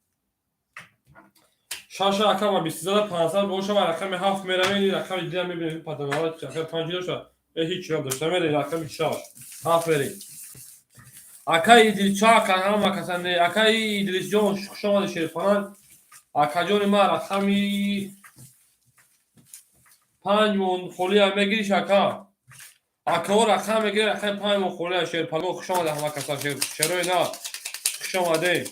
6 اکا 23500 باشه و رقم 7 میرم این رقم دیگه میبینید پاتناوات رقم 5 داشت هیچ رقم داشت میره رقم 6 آفرین اکای ایدریس چا کنم مکسنده اکای ایدریس جون شما شیر پلنگ اکا جون ما رقمی 5 مون خولی میگیری اکا اکا رقم میگیره رقم 5 مون خولی شیر پلنگ شما ده همه کسا شیروی نه شما ده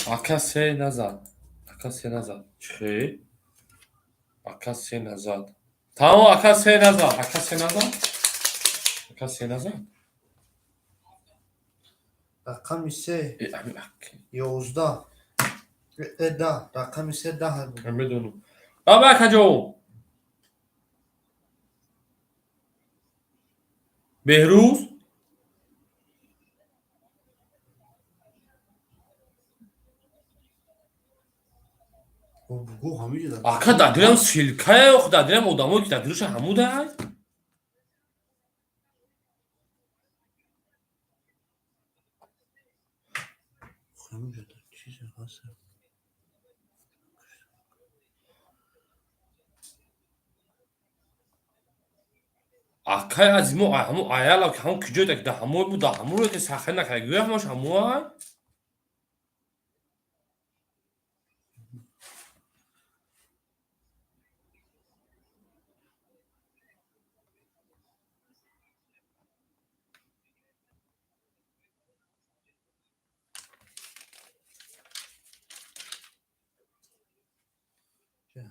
اکا سه نزد چه؟ اکا سه نزد تمام اکا سه نزد رقم 3 ای امی اکی 11 10 رقم 3 10 بود من بدونم بابا اکا جو بهروز بگو همینجا دارم اکا دادیرم سیلکه اخ دادیرم ادامو که دادیرش هموده های همینجا دارم چیزی هست اکای از همو ایالا که همون کجا ده همو بود همو رو که سخن نکنه گویا همش همو های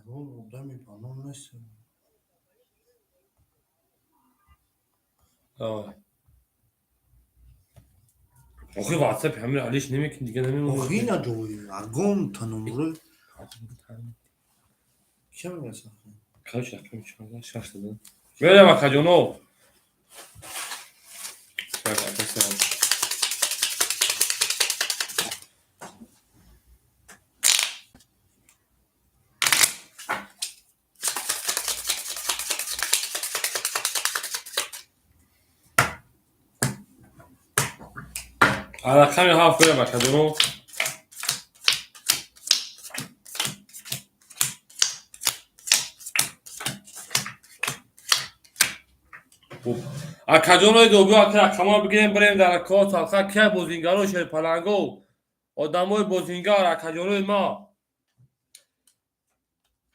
همون مقدار میپانم نیست آه آخه واتساپ همین علیش نمیکنی دیگه نمیمونه. آخه اینا جوی اگم تنمره چه میگه Kaç dakika mı çıkardı? Şaşırdım. Böyle bak hadi onu. Bak arkadaşlar. Alakam yok böyle bak hadi onu. Akadyonoy dobu akama bigirیم بریم در کات آخر که بازینگرو شیر پلنگو آدمای بازینگر akadyonoy ما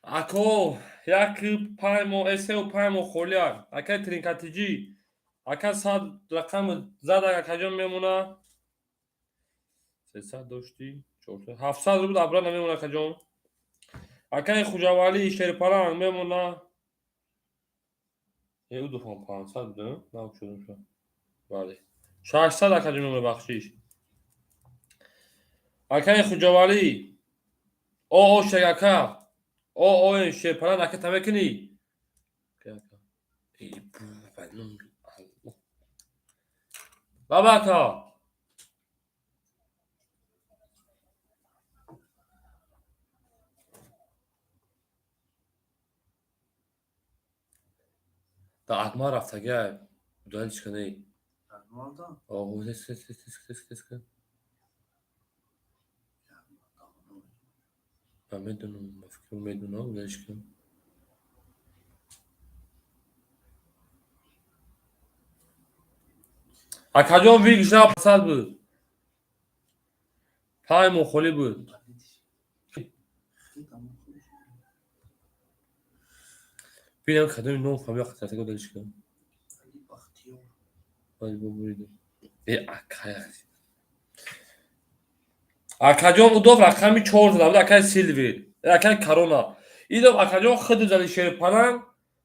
اکو یک پایمو اسو پایمو خولیان اکا ترینکاتیجی اکا صد رقم زد اکادیون میمونه 300 داشتی 400 700 رو بود ابرا نمیمونه اکادیون اکا خوجاوالی شیر پلنگ میمونه یه دو فون 500 بودم نه شدم شد بله 600 اکادیون بخشیش اکای خوجاوالی او شگاکا او شپران اکا تمکنی ای بو بنم بابا کا تا ادما رفت گه دانش کنی او دست من میدونم مفکر میدونم دانش کن اکاجون ویگش نه پسند بود پای مخولی بود بینم خدمه نو فهمی خطر تکو دانش کن ولی ببریدم ای اکای اکاجون او دو رقمی 4 زده بود اکای سیلوی اکای کارونا این دو اکاجون خود زده شیر پلنگ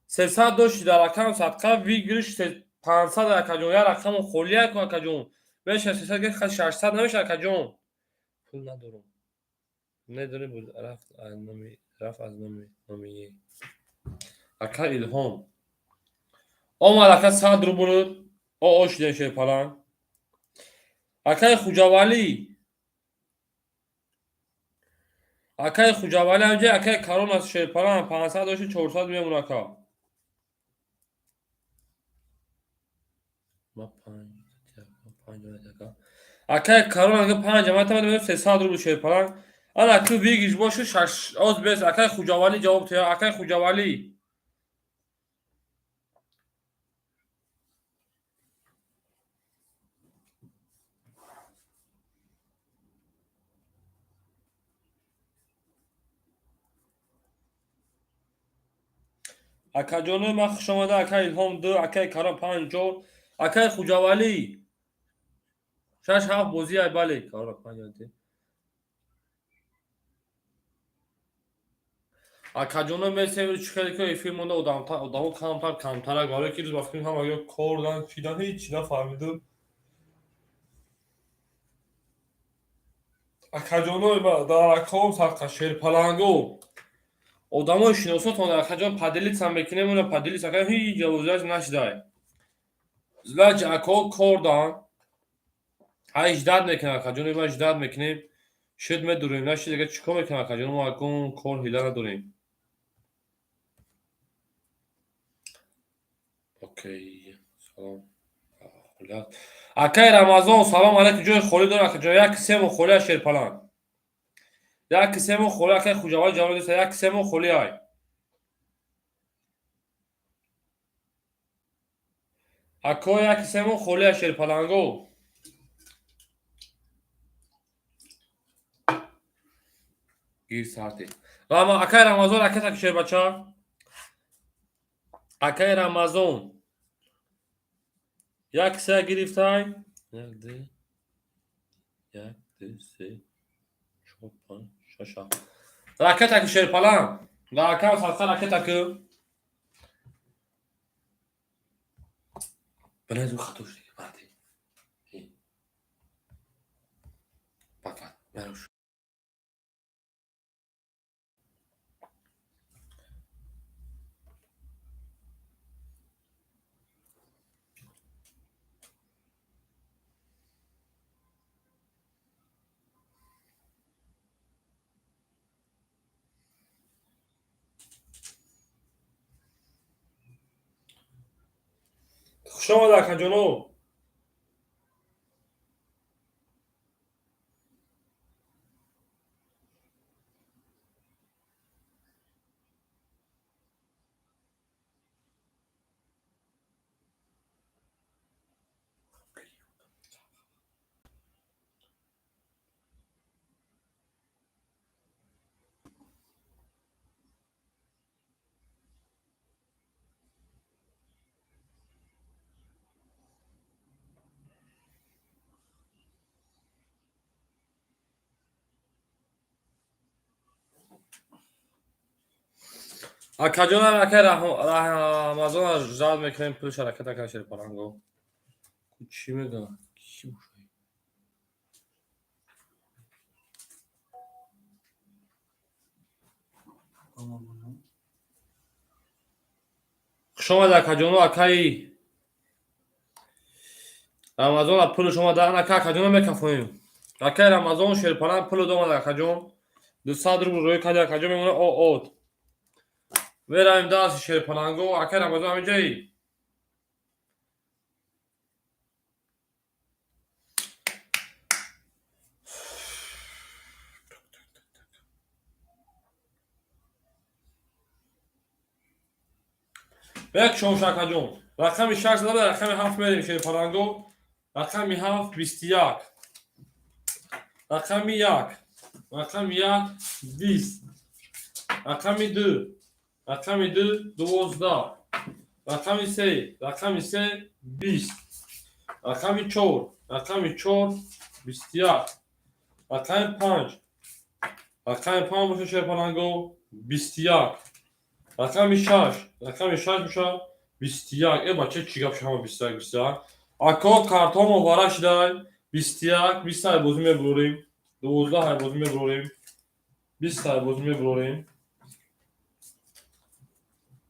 300 داشتی در اکان صدقه ویگرش 500 اکاجون یا رقم خولیه که اکاجون بهش 300 گه خد 600 نمیشه اکاجون پول ندارم نداره بود رفت از نمی اکا الهام اومد اکا 100 رو بود او اوش دیدن شیر پلنگ اکای خوجاوالی اکای خوجاوالی همجه اکای کارون از شیر پلنگ 500 داشتی 400 میمونه اکا ما 5 اکا اکای کارون اگه 5 ما تمام 300 رو بود شیر پلنگ انا تو ویگیش باشه 6 از بس اکای خوجاوالی جواب تو اکای خوجاوالی اکاجون ما شما ده اکای الهام 2 اکای کارون 5 اکای خوجاوالی 6 7 بازی ای بله کارون 5 اکاجون مثل چیکار که فیلم مونده ادامه کمتر اگه که روز فیلم هم اگه کوردن چیدن هیچ نفهمیدم اکاجون ما در اکام ساخت شیر پلنگو آدمای شناساتون در اکاجون پادلیت هم بکنه مونه پادلیت اکا هیچ جوازش نشده زلاج اکا کوردن اجداد میکنه اکاجون ما اجداد میکنیم شد میدوریم نشد دیگه چیکار میکنه اکاجون ما اکون کور هیلا نداریم اوکی سلام اکای رمضان سلام علیکم جای خوری داره اکا جای یک سیم خوری شیر پلنگ یک سیم خوری اکای خوجاوالی جواب دست یک سیم خوری های اکا یک سیم خوری شیر پلنگو گیر ساعتی اما اکای رمضان اکای تک شیر بچه اکای رمضان یک سه گرفتای یک دی یک دی سه چهار پنج شش هفت اکای تک شیر پلنگ اکای سالسان اکای تک بنزو خطوش دیگه مردی بفت مروش خوش آمد اکا جانو اکا جان اکا رمضان زاد میکنیم پلش حرکت اکا شیر پرنگو چی میگه چی بوشه خوش آمد اکا جانو اکای رمضان پول شما دهن اکا جانو میکفونیم اکای رمضان شیر پرنگ پول دومد اکا جان 200 روبل روی کدی اکا جان میمونه اوت بریم دست شیر پرنگو اکای رمضان همینجایی یک شما شکا جان رقمی 6 زده به رقمی 7 میریم شیر پرنگو رقمی 7 21 رقمی 1 رقمی 1 20 رقمی 2 رقمی 2 12 رقمی 3 رقمی 3 20 رقمی 4 رقمی 4 21 رقمی 5 رقمی 5 باشه شیر پرنگو 21 رقمی 6 رقمی 6 میشه 21 ای بچه چی گپ شما 21 21 اکا کارتون مبارک شده 21 20 های بازی میبروریم 12 های بازی میبروریم 20 های بازی میبروریم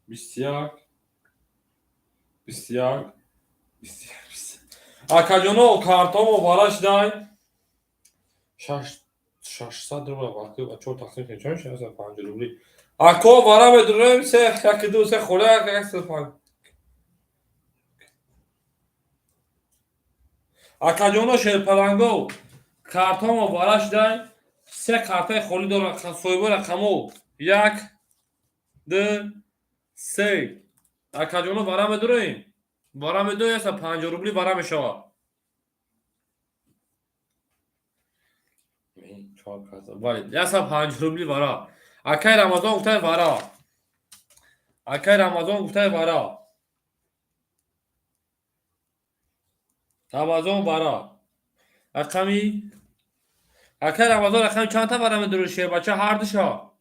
21 21 اکا جانو کارتون مبارک شده 600 روبل باقی بچه تقسیم کنیم چون 605 روبلی اکا بارا میدروریم سه یک دو سه خوله یک سه اکا جانو شیر پرنگو کارتون مبارک شده سه کارت خولی داره سویبو رقمو 1 2 3 اکا جانو بارا میدروریم بارا میدویم 5 روبلی بارا میشه چهار کارت ولی 5 روبلی بارا اکای رمضان گفته بارا اکای رمضان گفته بارا رمضان بارا رقمی اکای رمضان رقم چند تا بارا میدرور شیر بچه هر دوشا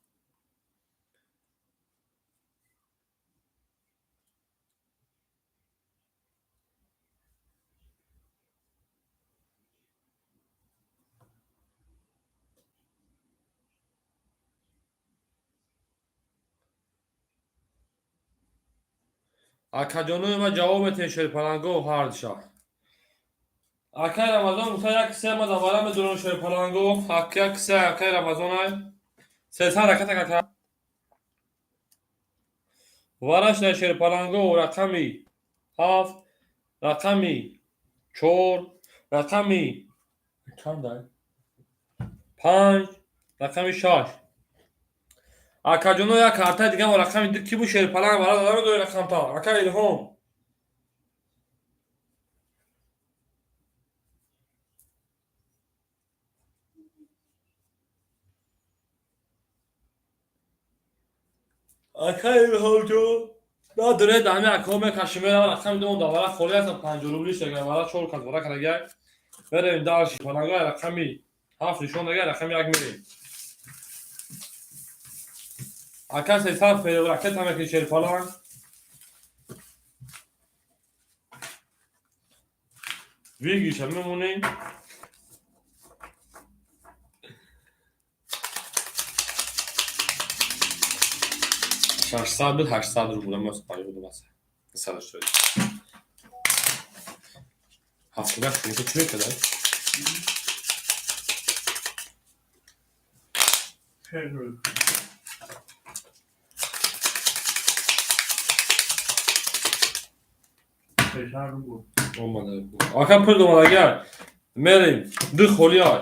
اکا جانو ما جواب میتین شیر پرنگو هر دوشا اکای رمضان گفته یک سه ما دوباره میدرور شیر پرنگو یک سه اکای رمضان های سه سه رکت اکا ورش نه شیر پرنگو رقمی 7 رقمی 4 رقمی چند داره 5 رقمی 6 اکا جانو یک کارت دیگه و رقمی دو کی بو شیر پرنگ برای دادم دو رقم تا اکا الهام اکا الهام جو دا دره دامی اکا می کشمیر و رقم دوم دوباره خولی هستم 5 روبلی شگر برای چور کس برای کرده بریم دارش پرنگای رقمی 7 نشون دیگه رقمی 1 میریم اکا سه سال فیل رکت همه که شیر پرنگ ویگیش هم میمونیم 600 بود 800 رو بودم مسافری بودم مثلا شد 70 کنی که چی میکنه؟ خیلی فشار رو بود اومده بود آکم پول دومد اگر میریم دو خولی های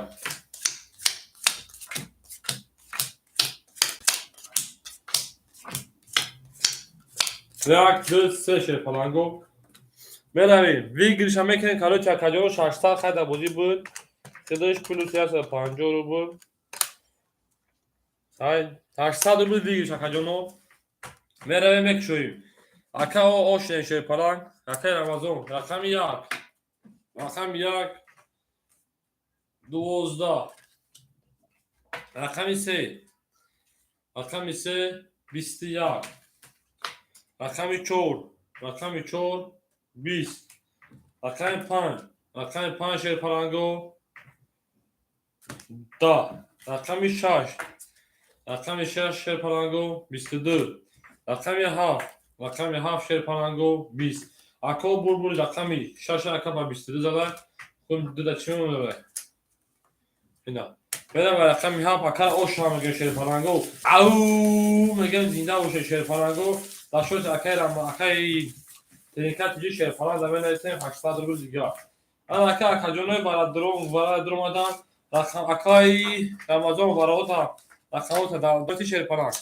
یک دو سه شیر پلنگو میرویم ویگیرش هم میکنیم کلو چکجا رو 600 خط بودی بود خدایش پولو 350 رو بود 800 رو بود ویگیرش چکجا رو میرویم میکشویم اکا و آشنه شیر پلنگ اکا رمزون رقم یک 12 رقم 3 رقم 3 21 رقم 4 20 رقم 5 شیر پلنگو 10 رقم 6 شیر پلنگو 22 رقم 7 شیر پلنگو 20 اکا بول رقم 6 اکا با 22 زده کن دو چی میمونه اینا بدم رقم 7 اکا اوش هم میگه شیر پلنگو او میگم زنده باشه شیر پلنگو داشت اکا ترینکت جی شیر پلنگ زمین ایستیم 800 روز دیگه اکا جونوی برای درم آدم رقم اکای رمضان برای تا رقم دولتی شیر پلنگ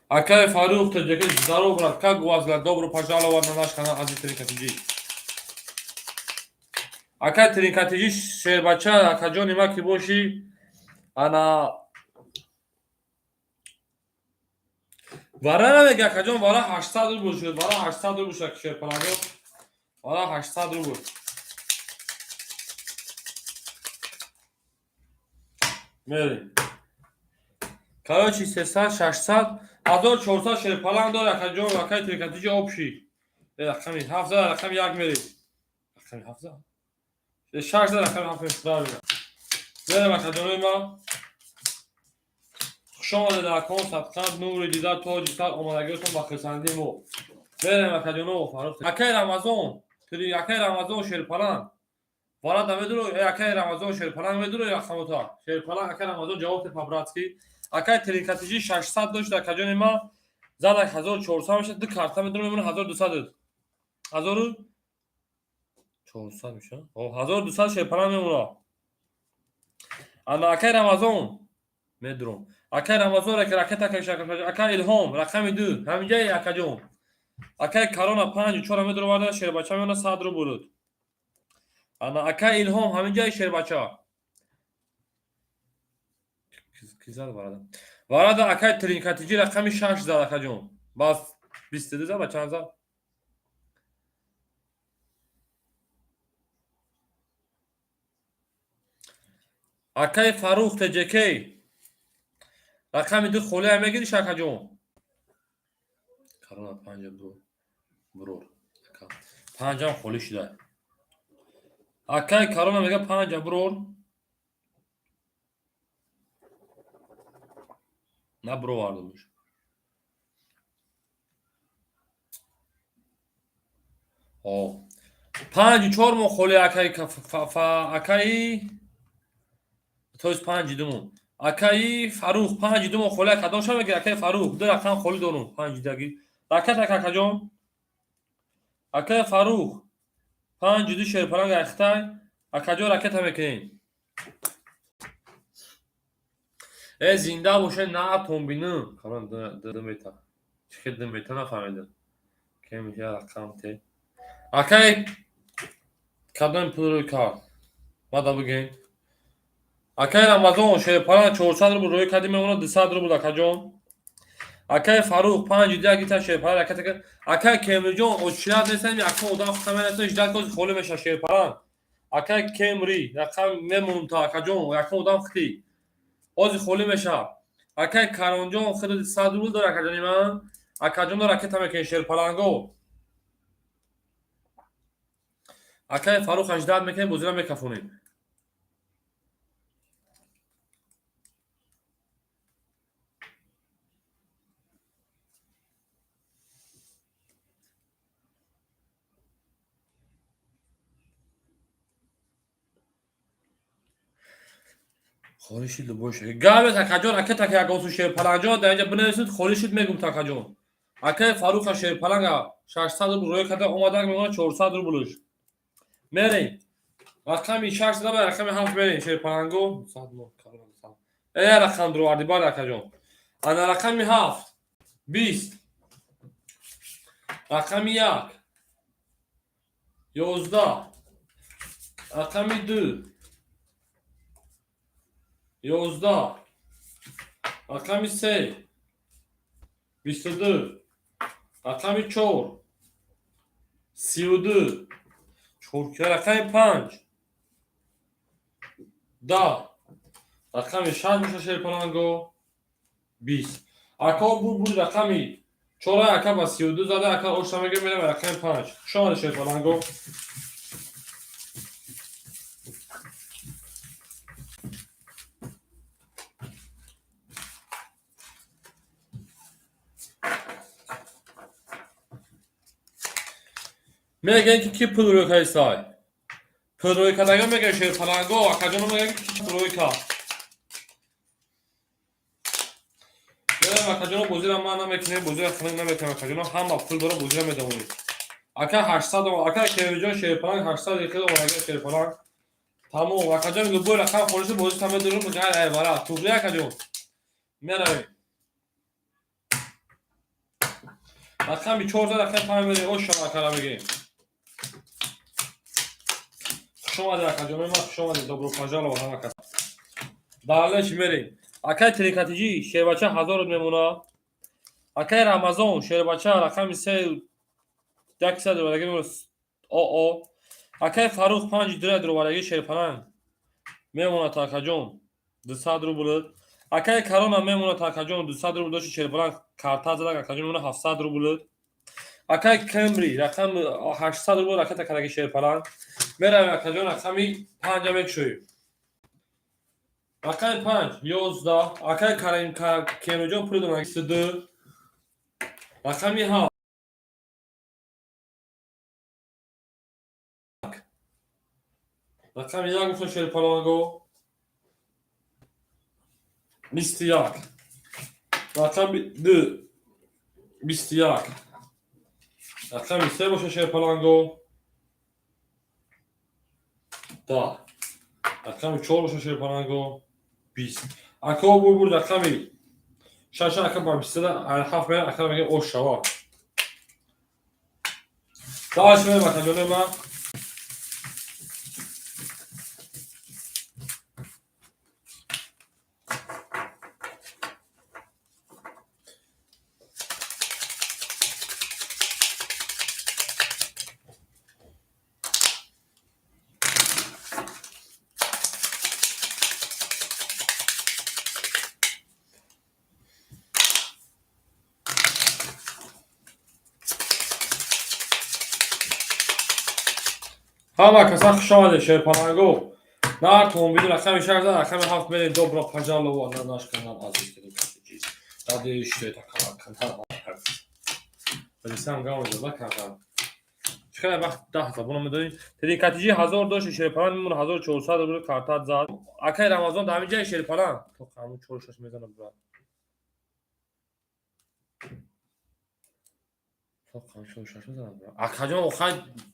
Акай Фарух таджики здорово, брат, как у вас, добро пожаловать на наш канал Азиз Тринкатиджи. Акай Тринкатиджи Шербача, Акаджон нима ки боши, ана вара намеги Акаджон вара 800 рубл шуд, вара 800 рубл шуд Шерпалаго, вара 800 рубл. Мери. Короче, 300, 600, 1400 Шерпаланг дор Акаджон, Акай Тринкатиджи общий. رقم 700 رقم 1 میری رقم 700 600 رقم 700 میرم اکادمی ما خوش آمده در کان صدقند نور دیدار تاج سر آمدگیتون با خرسندی ما میرم اکادمی ما فروخت اکای رمضان توی اکای رمضان شیرپلنگ وارد میدرو اکای رمضان شیرپلنگ میدرو رقم تا شیرپلنگ اکای رمضان جواب پابراتسکی اکای ترینکاتیجی 600 داشت اکادمی ما زد 1400 میشه دو کارت میدرو میمونه 1200 1400 میشه 1200 شیرپلنگ میمونه اما اکای رمضان میدرم اکای رمضان را که راکت کشکش اکای الهام رقم 2 همینجا اکاجون اکای کرونا 5 4 میدرو وارد شیر بچا میونه 100 رو بود اما اکای الهام همینجا شیر بچا کی زد وارد اکای ترینکاتیجی رقم 6 زد اکاجون باز 22 زد چند زد اکای فاروق تجکی رقم 2 خوله هم میگیری شاکا جون کرونا 5 برور 5 هم خوله شده اکای کرونا میگه 5 برور نه برو وارده باشه 5 4 مو خوله اکای تویز 5 دومون اکای فاروق 5 دومون خوله کداش هم میگه اکای فاروق دو رقم خوله دونو 5 دگی راکت اکا جون اکای فاروق 5 دو شیرپلنگ اختای اکا جو راکت هم میکنین ای زنده باشه نه تنبینو کاران دو میتا چه دو میتا نفهمیدم که میشه رقم تی اکای کدام پول روی کار ما دا بگین اکای رمضان شیرپلنگ 400 رو روی کدی میمونه 200 رو بود اکا جون اکای فاروق 5 دیگه تا شیرپلنگ راکت که اکای کیمری جون اوچیات نیستن اکا اودان خمن است 18 کوز خوله میشه شیرپلنگ اکای کیمری رقم میمون تا اکا جون اکا اودان ختی اوز خوله میشه اکای کارون جون خود 100 رو داره اکا جون من Акаҷон ракета мекунӣ шерпаланго. Акаи Фарух 18 мекунӣ, бозиро мекафонӣ. خالی شید باشه. گاوه تکاجون اکه تکه اگه شیرپلنگجان در اینجا بنویسید خالی شید میگم تکاجون. اکه فاروق شیرپلنگ 600 روبل روی کده اومدن میگن 400 روبلش. میرین. رقمی 600 به رقم 7 میرین شیرپلنگو 100 نو کارو. ای رقم درو وردی بار تکاجون. انا رقمی 7 20 رقمی 1 11 رقمی 2 11 رقمی 3 22 رقمی 4 32 4 رقمی 5 10 رقمی 6 میشه شیرپلنگو 20 اکا بود رقمی 4 اکا با 32 زده اکا اوشتا میگه میره رقم 5 شما شیرپلنگو میگن که کی پول روی کایستای پول روی کداگه میگه شیرپلنگو اکاجونو میگه کی پول روی کا اکاجونو بوزیر ما نمیکنه بوزیر خنگ نمیکنه اکاجونو هم پول داره بوزیر میدونی اکا 800 اکا کیوجون شیرپلنگ 800 یکی دو میگه شیرپلنگ تمام اکاجون میگه بو رقم خورش بوزیر تمام درو میگه ای بارا تو بیا اکاجون میره رقم 400 رقم 5 میره او شما کارا میگه شما در اکاجون ما شما در دوبرو پاجال و همه کس دالش میریم اکای تریکاتیجی شیر بچه 1000 میمونه اکای رمضان شیر بچه رقم 3 100 ورگی میمونه او اکای فاروق 5 درو ورگی شیرپلنگ میمونه تا اکاجون 200 روبل اکای کرونا میمونه تا اکاجون 200 روبل داشت شیرپلنگ کارتا زده اکاجون میمونه 700 روبل اکای کمبری رقم 800 روبل رقم تکرگی شیرپلنگ میره اکاجون رقمی 5 میکشوی رقم 5 11 اکای کریم کیمجون پول دونه 22 رقمی 7 رقم 1 گفتم شیرپلنگو 21 رقم 2 21 رقم 3 باشه شیرپلنگو 10 رقم 4 باشه شیرپلنگو 20 اکا بود رقمی 6 اکا با 20 7 میره اکا میگه او شوا داش میره مکانجونه ما همه کسا خوش آمده شیرپلنگو نه تو بیدون رقم 6 رقم 7 میره دوبرا پاجال و ناش کنم عزیز کردیم کسی داده اشته تا کنم ولی سم گام جدا کردم چکنه وقت 10 تا بونو میدونی تدی کاتیجی 1000 داشت شیرپلنگ میمونه 1400 روبل کارتا زد اکای رمضان دامی جای شیرپلنگ تو قانون چورشش میزنه برا خانشون شش میزنم برا اکاجون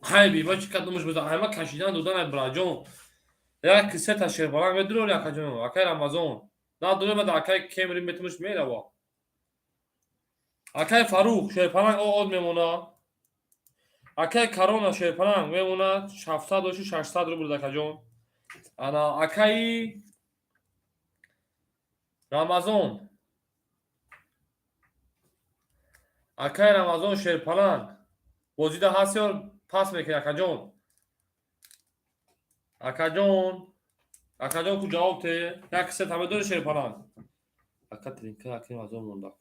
خیلی بیبا چی کدومش بزن همه کشیدن دودن براجون یا کسی تا شیرپلنگ بدرو یا اکاجون اکای رمضان نه دونه بده اکای کیمری میتونش میره وا اکای فاروق شیرپلنگ او میمونه اکای کرونا شیرپلنگ میمونه 700 و 600 روبل اکاجون انا اکای رمضان اکای رمضان شیرپلنگ بازیده هست یا پاس میکنه اکاجون اکاجون کو جواب ته یک ست همه دور شیرپلنگ اکا ترینکه اکی رمضان مونده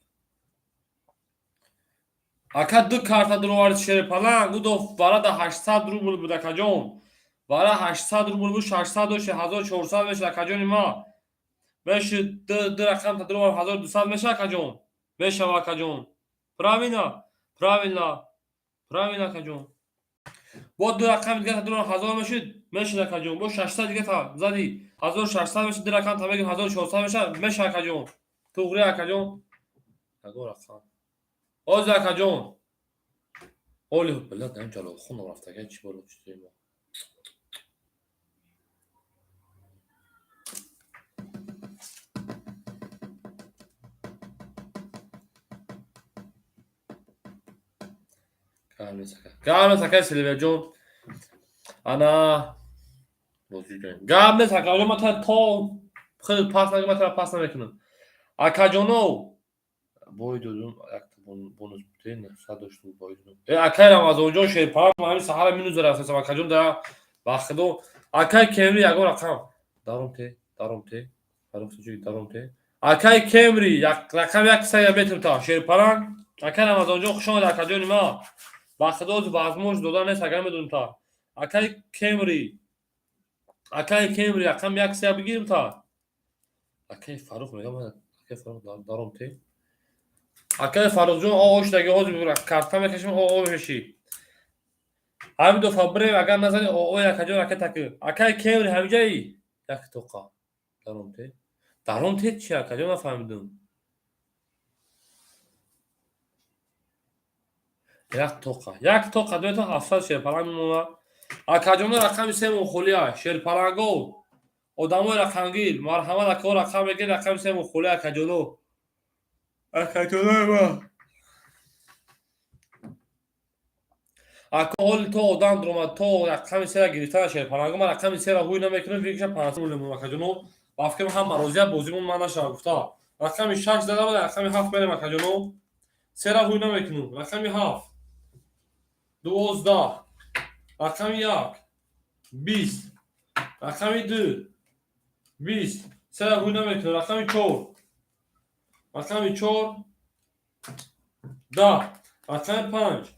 Ака ду карта дуровар шерпалан гудо бара да 800 рубл буда каҷон. Бара 800 рубл бу 600 доше 1400 меша каҷони ма. Меш ду рақам та дуровар 1200 меша каҷон. Мешава каҷон. Правильно. Правильно. Правильно каҷон. Бо ду рақам дига та дуровар 1000 мешид. Мешida каҷон. Бо 600 дига та зади 1600 мешид. Ду рақам та мегим 1400 меша. Меша каҷон. Туғри каҷон. Ягон рақам. Оза каҷон. Оли блад ам ҷалол хунам рафтага чӣ боло чӣ мо. Гам сака Сильвия ҷон. Ана бозӣ ҷон. Гам сака ҷон мата то хел пас нагам мата пас намекунам. Акаҷоно бой додум як бонус бутен 100 доштум бой додум. Акай Рамазонҷон шерпарам ҳамин саҳара мину зара асосан акаҷон да бахудо акай Кемри ягон рақам даромте фарохтуҷи даромте акай Кемри як рақам 100 метр та шерпарам акай Рамазонҷон хушомад акаҷони ма бахудо вазмош дода нест агар медонем та акай Кемри рақам 100 бигирем та акай Фарух мегам акай Фарух даромте акай Фарухҷон оошдаги ҳозир карта мекашем мешӣ ҳамин дофа бирем агар назани акаҷон акай таки акай Кемри ҳамиҷаи як тоқа даромте чи акаҷон нафаҳмидум як тоқа дуета 700 шерпаланг мемона акаҷоно рақами сему хулия шерпаланго одамои рақамгир марҳамат ако рақам мегир рақами сему хулия акаҷоно акаҷонои ма ако ҳоли то одам дуромад то рақами сера гирифтана шерпаланго ман рақами сера ҳуй намекунам фикша 500 мулем акаҷоно ба фикрам ҳам марозия бозимон ман нашава гуфта рақами 6 дада буда рақами 7 мерем акаҷоно сера ҳуй намекунам рақами 7 12 рақами 1 20 рақами 2 20 сера ҳуй намекунам рақами 4 рақами 4 10 рақами 5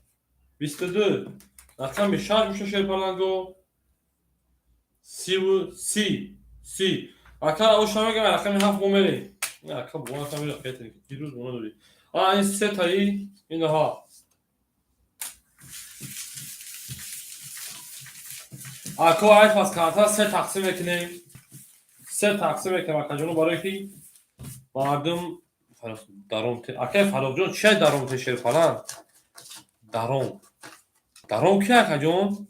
22 рақами 6 муша шерпаланго 30 ака ошамага рақами 7 мо мерем ака бо рақами рақетен дирӯз бона дори ин се таи инаҳа ако айф аз карта се тақсим мекунем акаҷоно барои ки мардум даромте акай Фарохҷон чия даромте шерпаланг даром ки акаҷон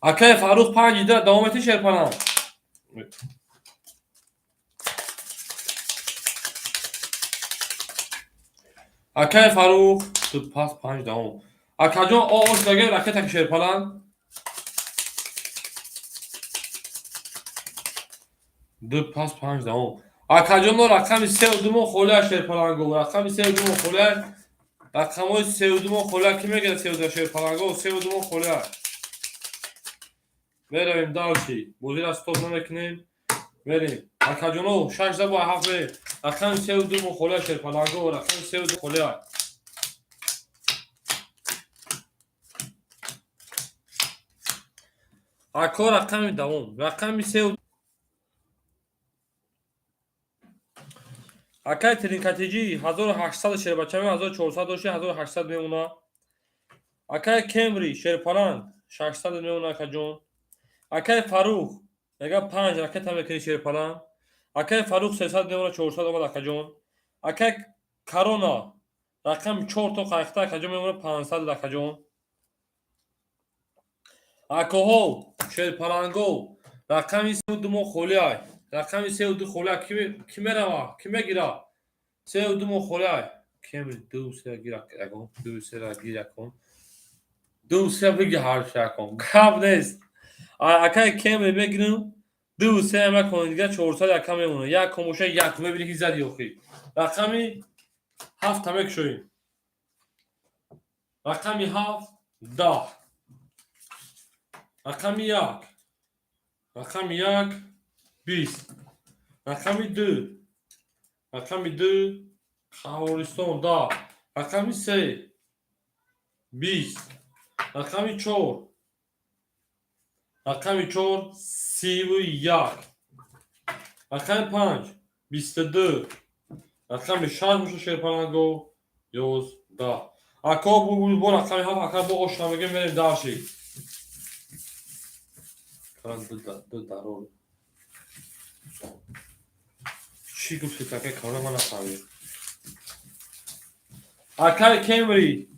акай Фарух 5 дира давомети шерпаланг акай Фарух ту пас 5 давом акаҷон оошдаги ракетаки шерпаланг ду пас 5 давом акаҷоно рақами 32 холия шерпаланго рақами 32 холия рақамои 32 холия ки мегирад 32 шерпаланго 32 холия меравем далши бозира стоп намекунем мерем акаҷоно 6 да бо 7 мерем рақами 32 холия шерпаланго рақами 32 холия ако рақами давом рақами 32 акай тринкатиҷи 1800 шербачами 1400 дошти 1800 мемона акай Кемри шерпаланг 600 мемона акаҷон акай Фарух яга 5 ракета мекунӣ шерпаланг акай Фарух 300 мемона 400 омад акаҷон акай Корона рақами 4 то қайхта акаҷон мемона 500 акаҷон акоҳо шерпаланго рақами 32 холия рақами 32 холия ки мерава ки мегира 32 холия Кемри 2 сера гир ягон 2 сера гир ягон 2 сера бигир ҳарф ягон гап нест акай Кемри мегирам 2 сера мекунам дига 400 яка мемона як комоша як мебини ки зади охир рақами 7 та мекушоем рақами 7 10 рақами 1 рақами 1 20 рақами 2 رقم 2 خاورستان 10 رقم 3 20 رقم 4 رقم 4 31 رقم 5 22 رقم 6 میشه شیرپلنگو 11 اکا بو رقم 7 اکا با آشنامگی میریم درشی دو درول چی گفتی تاکه کانه من نفهمید اکای کمری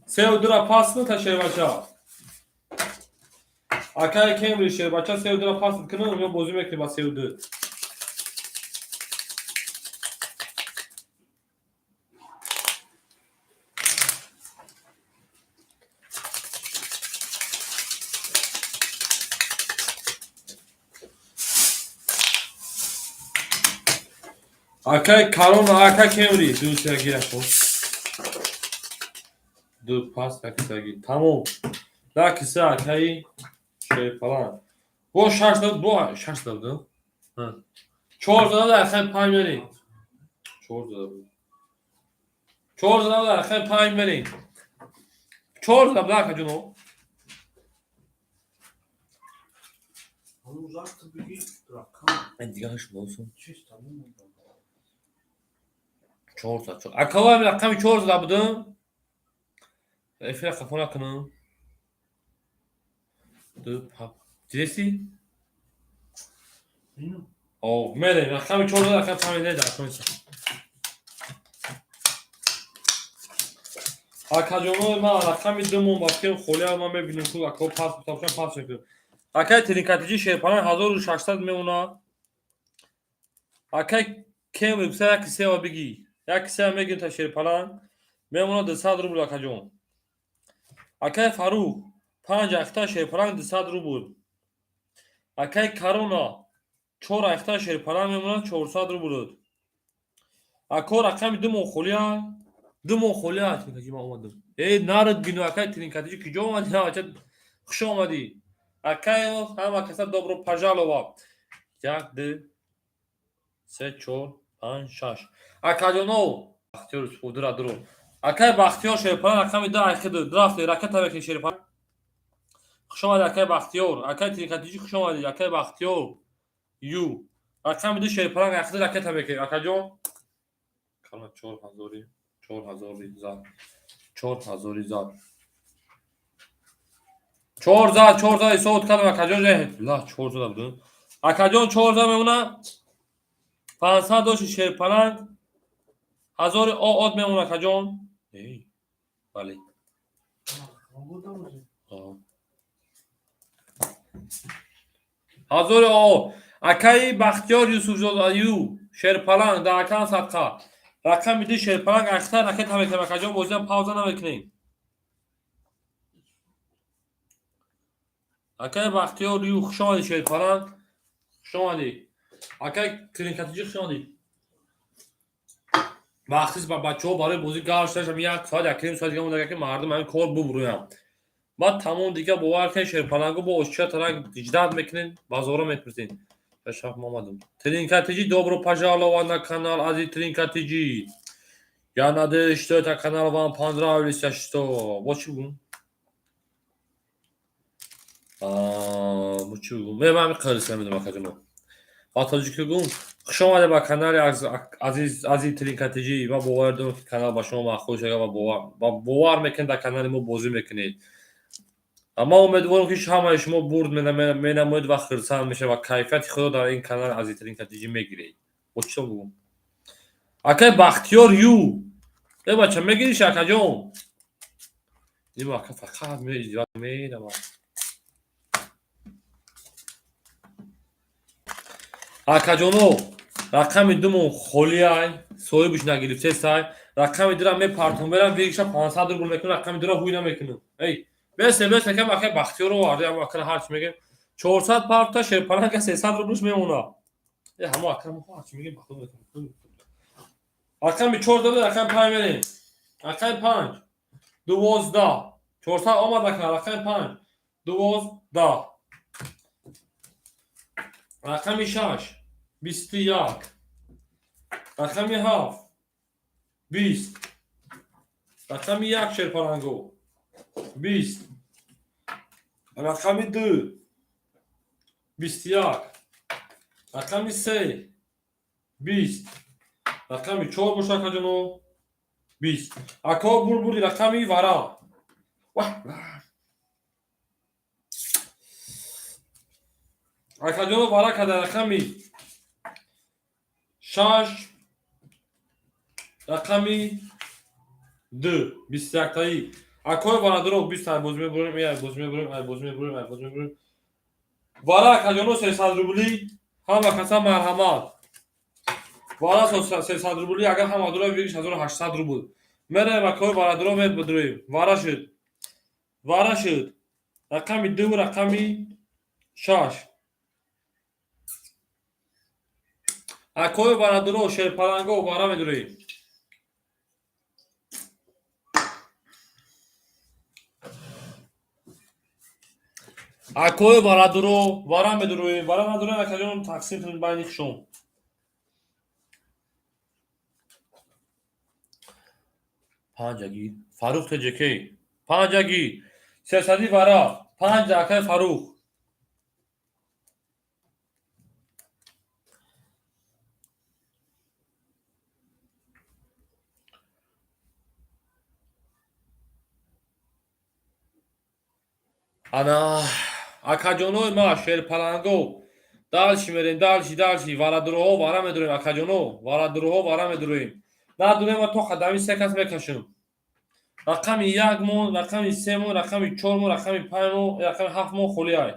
32 را پاس کن تا شیربچه اکای کمری شیربچه 32 را پاس کنه اونجا بازی میکنی با 32 اکای کارون اکای کمری دو سرگی رفت دو پاس نکسگی تمام نکسه اکای شیرپلنگ بو شش داد بو شش داد چهار داد اکای 5 بریم 4 داد 4 داد اکای 5 بریم 4 داد اکای جنو Onu uzaktı bir rakam. من دیگه هش بولsun Çiz tamam mı? 4 داد اکای رقم 4 داد بودم افرا کافونا کنم دو پاپ دیدی Bilmiyorum. او میره رقم 4 داد اکای 5 نه رقم اکاجونو ما رقم 2 مون باقی خولیا ما میبینیم که اکا پاس تاپشن پاس میکنه اکای ترینکاتیجی شیرپلنگ 1600 میمونه اکای کم یکسر کسی و بگی یک کسی میگیم تا شیرپلنگ میمونه 200 روبل اکاجون اکای فاروق 5 اختا شیرپلنگ 200 روبل اکای کارونا 4 اختا شیرپلنگ میمونه 400 روبل اکا رقم 2 مون خولیا 2 مون خولیا ترینکاتیجی ما اومدم ای نارد بینو اکای ترینکاتیجی کی جو اومدی آچت خوش اومدی اکای همه کسا добро пожаловать 1 2 3 4 5 6 акаҷоно бахтиёр спудра дуро акай бахтиёр шерпалан рақами 2 акиду драфт ракета бекин шерпалан хуш омадед акай бахтиёр акай тирикатиҷи хуш омадед акай бахтиёр ю рақами 2 шерпалан акиду ракета бекин акаҷон кана 4000 зад 4000 зад 4 зад исоот кардам акаҷон ла 4 зад будум акаҷон 4 зад мемона 500 داشت شیرپلنگ 1000 آد میمونه کجان بله Burada mı? 1000 اکای بختیار یوسف زادایو شیرپلنگ در اکان صدقه رقم میده شیرپلنگ اختر رکت همه که کجان بازی هم پاوزه نمیکنیم اکای بختیار یو خوش آمدی شیرپلنگ خوش آمدی اکای ترینکاتیجی خوش آمدی مخصوص با بچه‌ها برای بازی گاش داشتم یک ساعت یک ساعت دیگه مونده که مردم همین کار ببرویم بعد تمام دیگه باور کن شیرپلنگو با اشچه ترک اجداد میکنین بازارا میپرسین شاف محمدم ترینکاتیجی добро пожаловать на канал Ази Тринкатиджи я надеюсь что это канал вам понравился что вот чего вот чего мы вам خالص میدم آقا با تاجیکی گم خوش آمده با کانال عزیز ترینکاتیجی و باور دارم که کانال با شما خوش آید و باور میکنید در کانال ما بازی میکنید اما امیدوارم که همه شما برد مینموید و خرسند میشه و کیفیت خود در این کانال عزیز ترینکاتیجی میگیرید با چی بگم اکای بختیار یو ای بچه میگیریش اکا جون این اکا فقط میدم акаҷоно рақами 2 мон холияй соҳибаш нагирифтесай рақами 2 ра мепартон берам вегиша 500 рубл мекунам рақами 2 ра ҳуй намекунам эй бесе кам акай бахтиёро оварди ама акай ҳарчи мегем 400 парта шерпаланга 300 рублш мемона э ҳамо акам ҳарчи мегем бахтиёр мекунам рақами 4 дада рақами 5 мерем рақами 5 12 400 омад акай рақами 5 12 рақами 6 21 رقم 7 20 رقم 1 شیرپلنگو 20 رقم 2 21 رقم 3 20 رقم 4 باشه که جنو 20 اکا بول رقمی ورا اکا جنو ورا که در رقمی 6 رقمی 2 21 تایی اکا ورا درو 20 تایی باز میبریم ورا اکا جنو 300 روبلی همه کسا مرحمت ورا 300 روبلی اگر هم درو بگیش 1800 روبل میره اکا ورا درو میبریم ورا شد رقمی 2 رقمی 6 اکوی ورا درو شیرپلنگو ورا میدریم اکوی ورا درو ورا میدریم اکا جون تقسیم کنیم بین خشون پنجگی فاروق تجکی پنجگی 300 ورا 5 اکای فاروق انا اکا جونو ما شیرپلنگو دالشی میریم دالشی ورا درو ورا میدریم اکا جونو ورا درو ورا میدریم ندونیم تو خدامی 3 کس میکشیم رقم 1 مون رقم 3 مون رقم 4 مون رقم 5 مون رقم 7 مون خولیای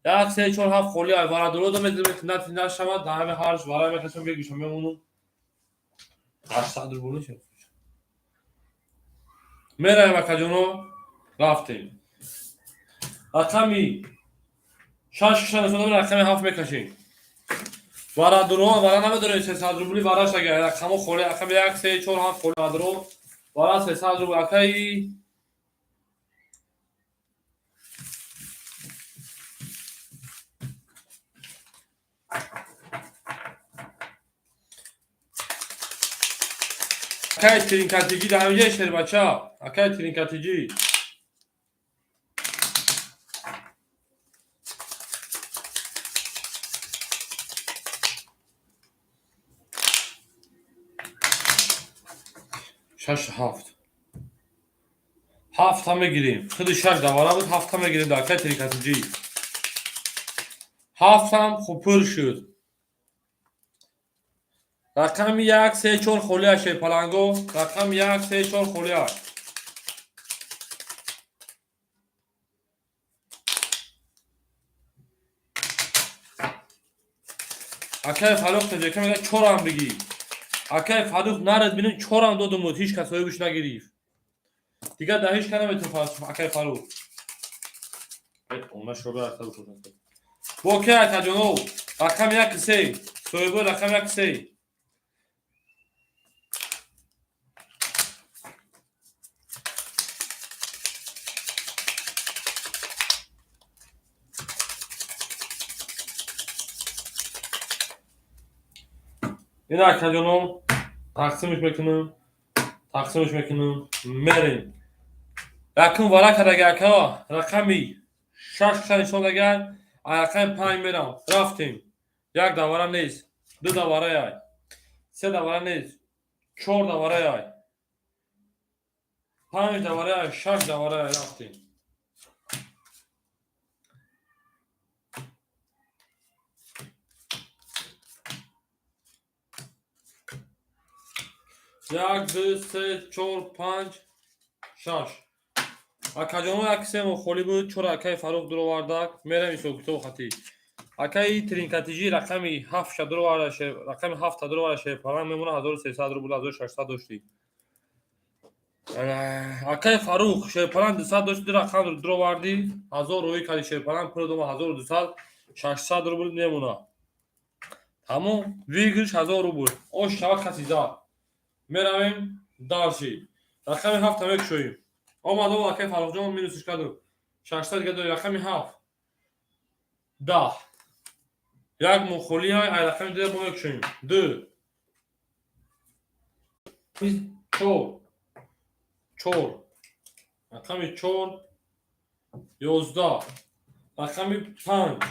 1 3 4 7 خولیای ورا درو دو میدریم که نشود همه هرش ورا میکشیم بگیشم میمونم 800 روبل شد میریم اکا جونو رفتیم رقمی 6 نشده رقم 7 میکشیم ورا درو ورا نمیدونیم 300 روبلی وراش اگر رقمو خولی رقم 1 3 4 7 خولی درو ورا 300 روبل اکای اکای ترینکاتیجی در همینجا شیر بچه ها اکای ترینکاتیجی شش هفت هم میگیریم خیلی 6 دواره بود 7 هم میگیریم در اکای ترینکاتیجی 7 هم خوب پر شد رقم 1 3 4 خولیه شیرپلنگو رقم 1 3 4 خولیه اکای فاروق تجکه میگه 4 هم بگی اکای فاروق نرد بینیم 4 هم دادم بود هیچ کسایی بوش نگیریف دیگه ده هیچ کنم اتفاق اکای فاروق اون شروع ارتب کنم بوکه اکا جنو رقم 1 3 سویبو رقم 1 3 این اکا جنو تقسیمش میکنم میریم رقم ورا کرده اکا رقمی 6 نشون اگر رقم 5 میرم رفتیم 1 دواره نیست 2 دواره ای 3 دواره نیست 4 دواره ای 5 دواره ای 6 دواره ای رفتیم یک دو سه چهار پنج شش اکا جانو اکسه مو خولی بود چرا اکای فاروق درو واردک میرم این سوکتو خطی اکای ترینکاتیجی رقمی 7 درو وارد رقم 7 درو وارد پرام میمونه 1300 روبل 1600 داشتی اکای فاروق شیرپلان 200 داشتی رقم درو واردی 1000 روی کلی شیرپلان پر دوم 1200 600 روبل میمونه تمام ویگش 1000 روبل اوش شبا کسی زاد میرویم دارشی رقم 7 هم شویم آمده و اکای فاروق جان مینوسش کدو 600 دیگه داری رقم 7 10 یک مخولی های رقم دیگه با یک شویم 2 چور چور رقم 4 11 رقم 5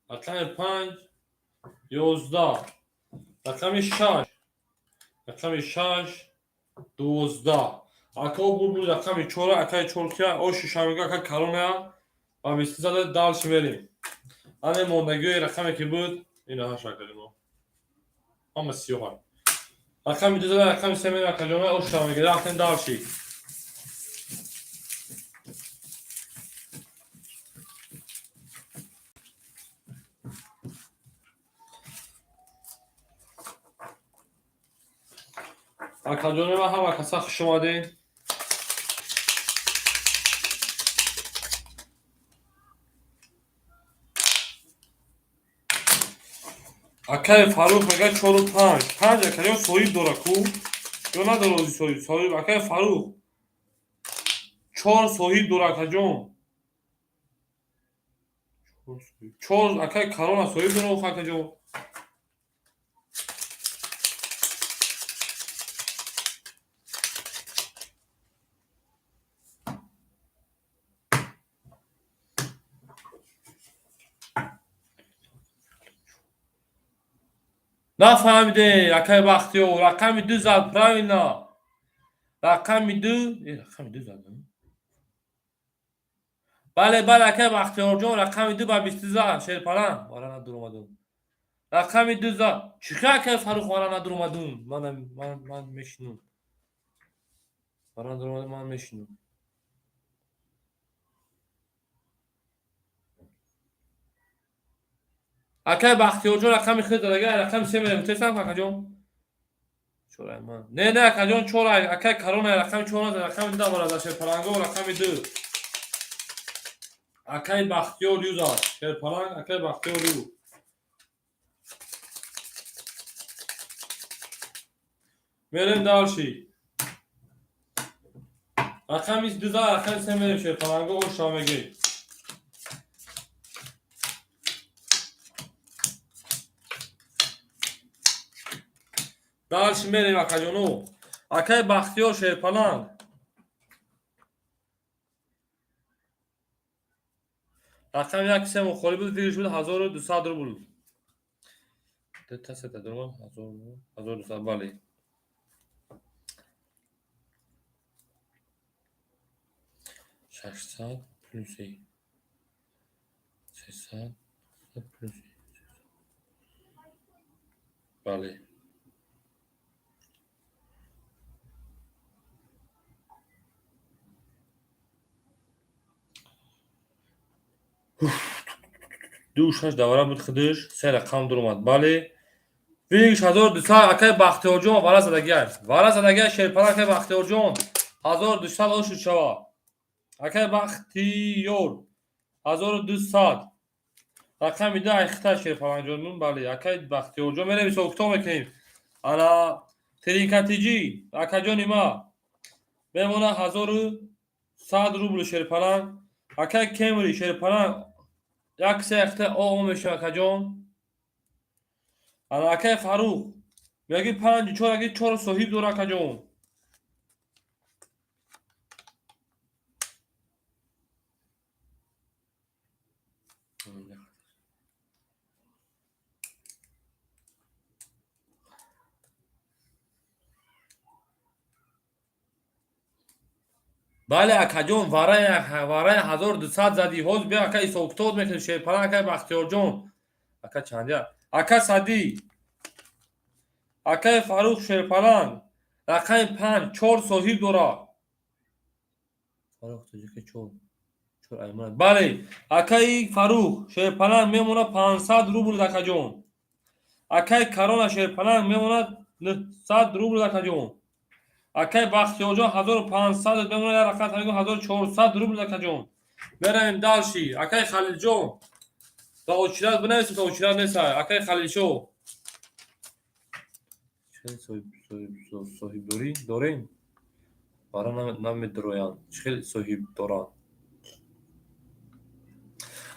رقم 5 11 رقم 6 رقم 6 12 اکا بول رقم 4 اکا 4 که او ششمیگا اکا کارونه و میستزاده دالش بریم آن موندگی رقمی که بود اینا ها شکلی ما همه 37 رقم 2 رقم 3 رقم جمعه او ششمیگا رقم دالشی اکادونه و هم اکاسا خوش اومدین اکای فاروق میگه 4 و 5 5 اکای صحیح داره کو یا نداره روزی صحیح اکای فاروق 4 صحیح داره اکا جون 4 اکای کارونا صحیح داره اکا جون نفهمیده اکای بختیو رقم 2 زد پراوینا رقم 2 رقم 2 زد بله بله اکای بختیار جون رقم 2 با 20 زد شیر پران وارا ندور اومدم رقم 2 زد چیکار اکای فاروق وارا ندور اومدم من میشنم وارا ندور اومدم من میشنم اکای بختیار جون رقم خیلی داره رقم 3 میره متسم اکا جون چورای من نه اکا جون چورای اکای کارونه رقم 4 رقم 2 وارا شیر پرانگو رقم 2 اکای بختیار یوزا شیر پرانگ اکای بختیار یو میریم دالشی رقم 22 رقم 3 میریم شیر پرانگو او شامگی دالش میریم اکا جونو اکای بختیار شیر پرانگ رقم 1 3 مخالی بود دیگه بود 1200 روبل تا سه تا درم 1200 بله 600 plus 300 plus بله دوشش دوره بود خودش سه رقم در اومد بله ویش 1200 اکای بختیار جون وارا زدگی شیرپره اکای بختیار جون 1200 اوش شوا اکای بختیار 1200 رقم میده اخته شیرپره جون بله اکای بختیار جون میره 20 اکتبر میکنیم انا ترینکاتیجی اکا جون ما بمونه 1100 روبل شیرپره اکای کمری شیرپره یک سه اخته او میشه اکا جون انا اکای فاروق میگی 5 4 اگه 4 صحیح دور اکا جون بله اکا جون وارای 1200 زدی هوز بیا اکا ایس اکتبر میکنی شیرپره اکای بختیار جون اکا چندیا اکا صدی اکای فاروق شیرپران رقم 5 4 صحیح دورا فاروق تو که 4 ایمان بله اکای فاروق شیرپران میمونه 500 روبل اکا جون اکای کارون شیرپران میمونه 900 روبل اکا جون اکای بختیار جون 1500 میمونه رقم تریگو 1400 روبل اکا جون بریم دالشی اکای خلیل جون تا اوچیرات بنویسیم تا اوچیرات نیست اکای خلیل شو صاحب دوری داریم برای نمیدرویان چخیل صاحب دارن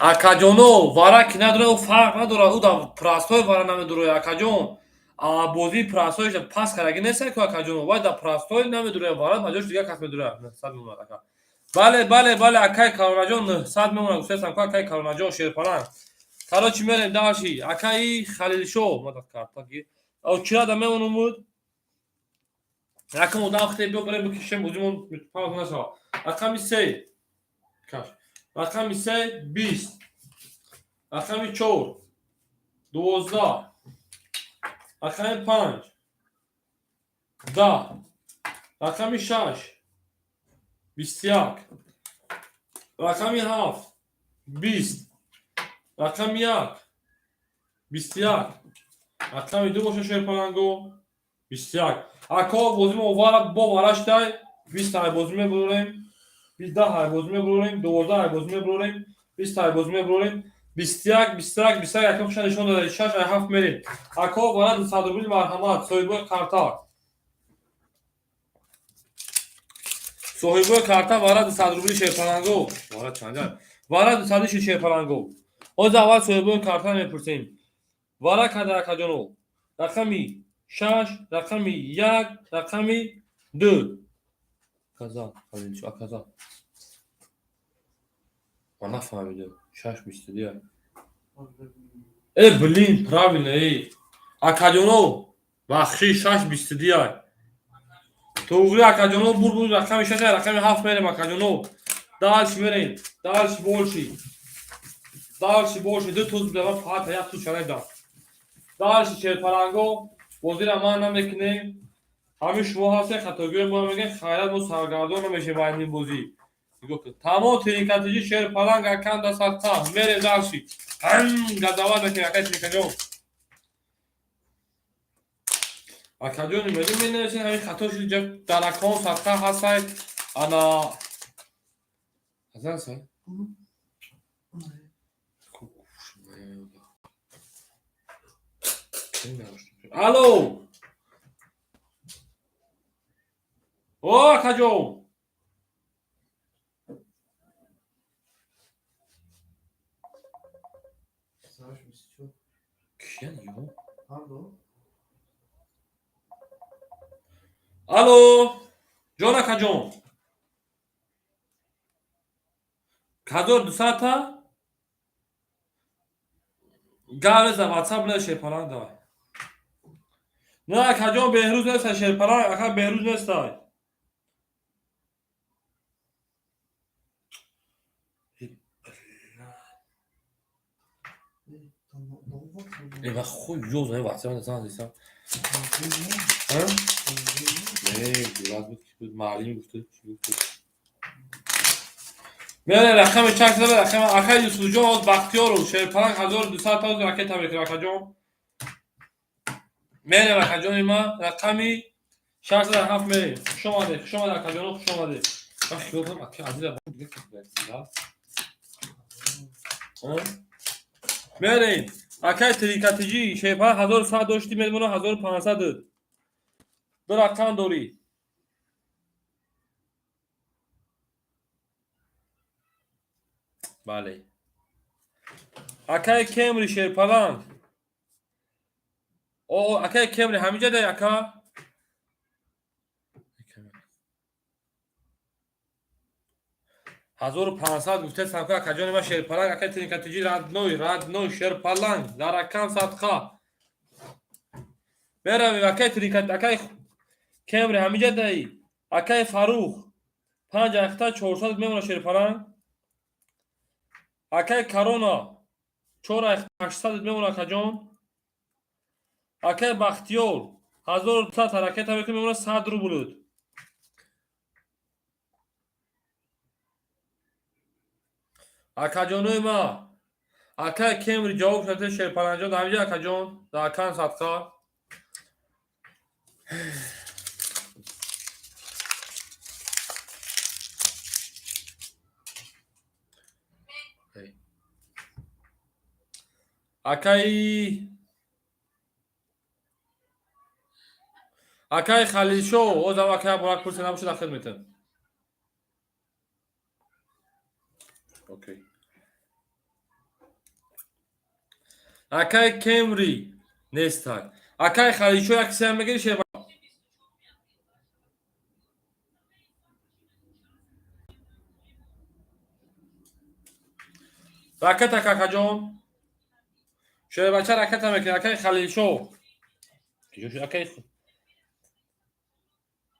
اکا جونو وارا که نداره او فرق نداره او دا پراستوی وارا نمیدروی اکا جون А бозии простойш пас караги неста ки акаҷон вай да простой намедуре варад маҷош дига кас медуре 900 мемонад ака. Бале акай Калонаҷон 900 мемонад гуфтестам ки акай Калонаҷон шерпалан. Короче мерем дальше. Акай Халилшо мадад картаги. А чира да мемонум буд? Якам одам вақте бибарем бикишем бозимон пауза нашава. Рақами 3. Каш. Рақами 3 20. Рақами 4 12. Рақами 5 10. Рақами 6 21. Рақами 7 20. Рақами 1 21. Рақами 2 боша шерпалангу 21. Ако бозимо вара бо вараштай 20 ай бозиме бурем 10 ай бозиме бурем 12 ай бозиме бурем 20 ай бозиме бурем 21 21 якам боша нишон додед 6 ай 7 мерем. Ако вара 200 рубли марҳамат соҳибои карта. Соҳибои карта вара 200 рубли шерпалангу. Вара чанда? Вара 200 шерпалангу. Ҳозир аввал соҳибои карта мепурсем. Вара када акаҷоно. Рақами 6, рақами 1, рақами 2. Каза, Халилшо, каза. Ма нафаҳмидам. 6 мистадия. Блин, правильно, Акаҷоно, бахши 6 мистадия. Туғри акаҷоно бур рақами 6, рақами 7 мерем акаҷоно. Дальше мерем. Дальше больше. Дальше больше. 2 туз бидам, фақат 1 туз шарайдам. Дальше шерпаланго. бозира ман намекунем. Ҳамин шумо ҳастед хатогӯи мо мегӯем хайрат мо саргардон намешем ба ин бозӣ. Тамом трикатиҷи шерпаланг акам да садқа мерем дальше. Газават мекунем акай трикаҷон. Акаҷони медум менависем ҳамин хато шуди ҷа даракон садқа ҳастад. Ана азасай. Алло. О, акаҷон. Киян ё? Алло. Ҷон акаҷон. Кадор 200 та? Гавеза WhatsApp не шерпаланг давай. نه акаҷон беҳрӯз неста шерпаланг ака беҳрӯз нестай. ва хуй ёз ай вақти ман зан дисам. дурак буд ки буд маълим гуфта чи гуфта. мере рақами чак зада рақами акай Юсуфҷон ҳоз бахтиёру шерпаланг 1200 та ракета мекунад акаҷон. мерем акаҷони ман рақами 607 мерем. Хушомадед акаҷоно хушомадед. ёбам ака азира мерем акай трикатиҷи шерпаланг 1100 дошти мемонад 1500 дод. ду рақам дорӣ. бале. акай Кемри шерпаланг. акай Кемри ҳаминҷа дай ака? 1500 гуфтестам ки акаҷони ман шерпаланг акай трикатиҷи радной шерпаланг дар рақам садқа. меравем акай трикат акай Кемри ҳаминҷа даи? акай Фарух 5 яхта 400 мемонад шерпаланг. акай Корона 4 яхта 800 мемонад акаҷон. акай Бахтиёр 1200 та ракета мемонад 100 рубл. акаҷонои ман акай Кемри ҷавоб шуда шерпаланҷон ҳаминҷа акаҷон дар акам садқа. акай Халилшо озам акай бурак пурса набошад ахир метам. окей. акай Кемри нестай. Akay Xalilşo ya kısa megel şey. Raket Akajon. Şöyle başa raket megel Akay Xalilşo.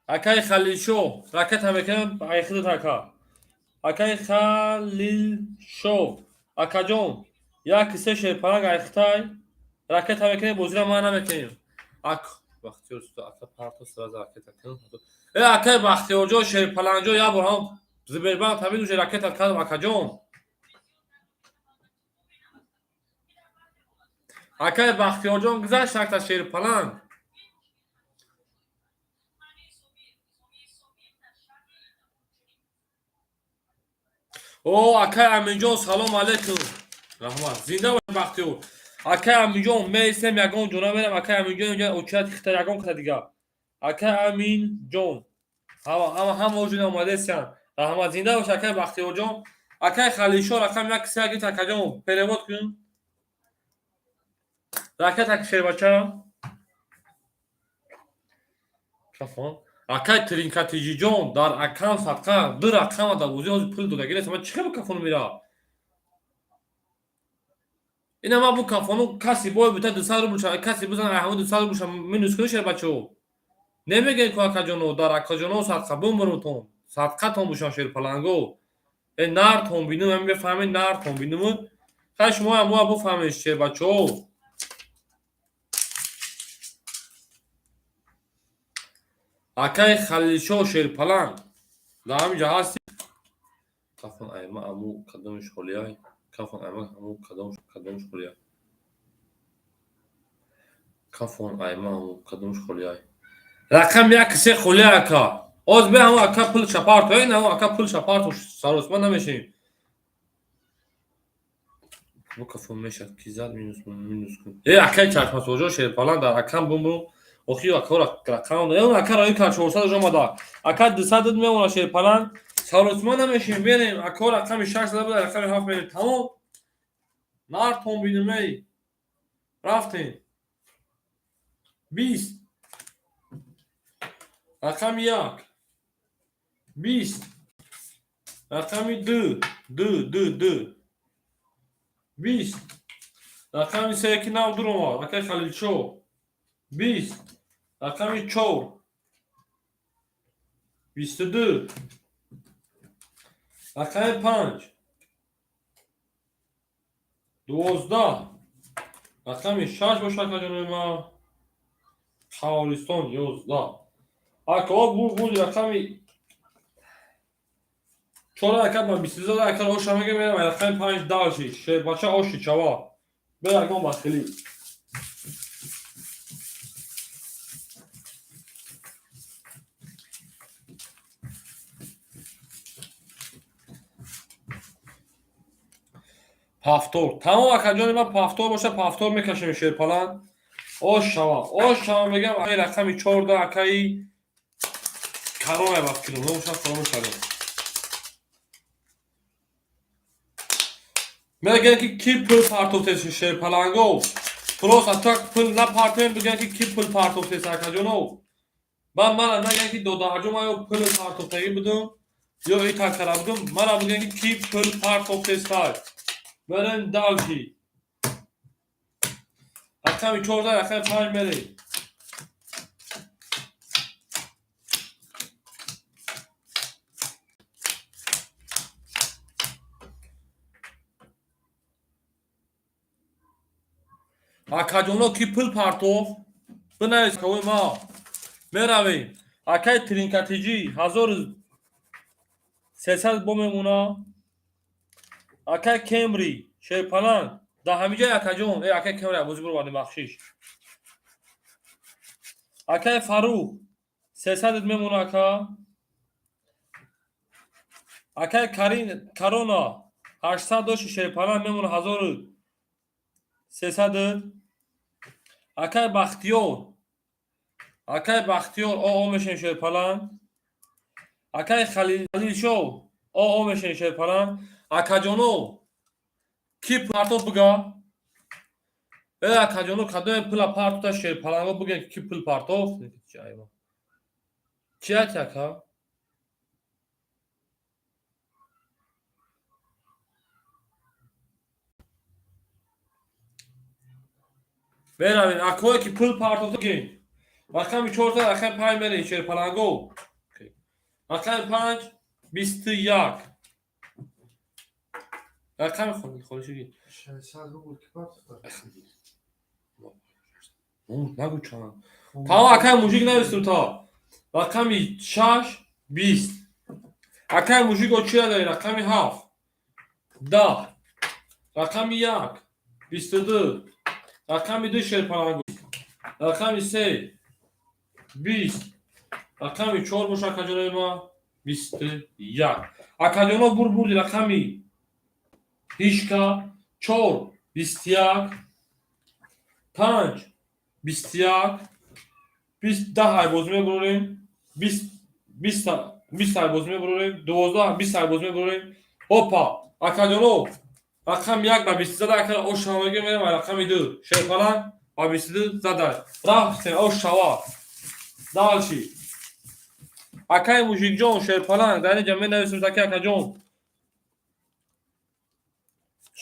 Akay Xalilşo. Raket megel ayıklı taka. Akay Xalilşo. Akajon. Ya kısa şey parang ayıktay. Raket megel bozura mana mekenim. Baxtiyor usta aka parto sraz raket akın. Akay Baxtiyorjo şey palanjo ya bu ham. Zberban tabii uje raket akad Akajon. Akay Baxtiyorjon güzel şarkta şehir palan. O Akay Aminjon salam aleyküm. Rahmat. Zinda baş Baxtiyor. Akay Aminjon meysem yagon jona verem Akay Aminjon ya uçat xita yagon kata diga. Akay Aminjon. Ama ham ojun omadesiyan. Rahmat zinda baş Akay Baxtiyorjon. Akay Xalilşo rakam yak kısa git Akajon. Perevot kun. Raket akşer bacha. Kafon. Akay Trinkatijijon dar akam satka bir akama da uzi pul dola gele sama çıkı bu kafonu mira. İnama bu kafonu kasi boy bita dısar buluşa kasi buzan ahmu dısar buluşa minus kuşer bacho. Neme gel ko akajono dar akajono satka bumburum ton. Satka ton buşan şer palango. Nar ton binum hem befahmin nar ton binumu. Kaç mua bu fahmin şer bacho. Akay Xalilşo şer palan. Daha önce hasi. Kafan ayma amu kadın şkolya. Kafan ayma amu kadın şkolya. Kafan ayma amu kadın şkolya. Rakam ya kısa şkolya ka. Oz be amu aka pul çapart. Öyle amu aka pul çapart. Sarosman nameşin. Bu kafan meşat kizad minus kun. Akay çarpması hoca şer palan da rakam bumbu. Oxiyo akora rakam da. Akara ay ka 400 jama da. Aka 200 میمونه شیر پلان سالوسمان نمیشیم بریم اکور رقم 6 بوده رقم 7 میریم تمام نار تون بیدمی رفتیم 20 رقم 1 20 رقم 2 20 رقم 3 nav durma Akay Xalilşo 20 رقم 4 22 رقم 5 12 رقم 6 باشه جنوب ما خالستان 11 اکا bu رقم 4 رقم 22 رقم hoş ama gelmem رقم 5 dalşi şey başa hoş çava به رقم داخلی پافتور تمام اکجان من پافتور باشه پافتور میکشیم شیر پلان آشوا میگم ای رقمی 14 اکایی کرانه وقت کنم نموشم فراموش کردم میگن که کی پول پارتو تست شیر پلانگو پروس اتاک پول نه پارتو میگن که کی پول پارتو تست اکجانو من نگن که دو دهجو ما پول پارتو تگی بدم یا ای تاکرا بدم من میگن که کی پول پارتو تست برن dalşi. Akşam 14 akşam 5 meri. Akajono ki pul partov. Buna koy ma. Meravi. Akay trinkatici 1300 bomemuna. Akay Camry şey falan da hamice akacon akay Camry bozuk var baxşiş akay Faruk 300 memnun akay Karona 800 şey falan memnun 1300 akay Baxtiyor o meşen şey falan akay Xalilşo o meşen şey falan Akajono ki parto buga akajono kadome pula partuta şerpalango bugün ki pul partov. Çiğat yaka. Beravin akoy ki pul partovda gen. Rakam 4 rakam 5 meri şerpalango. Rakam 5 21. Rakam خودشی 600 روبل کی پارت اون نگو چند تا اکای موژیک نویسیم تا رقمی 6 20 اکای موژیک رو چی داری رقمی 7 10 رقمی 1 22 رقمی 2 شرپرنگو رقمی 3 20 رقمی 4 باشه اکاجانای ما 21 اکاجانا بردی رقمی 18 4 21 5 21 20 daha bozmaya vurayım. 20 saniye bozmaya vurayım. 12 20 saniye bozmaya vurayım. Hoppa. Akadyono. Rakam yak ve bistide akar o şava girmeyelim. Rakam 2. Şey falan. Ve bistide zadar. Rafte o şava. Dalşi. Akay mujik jon şey falan. Dani cembe nevisim zaki akajon.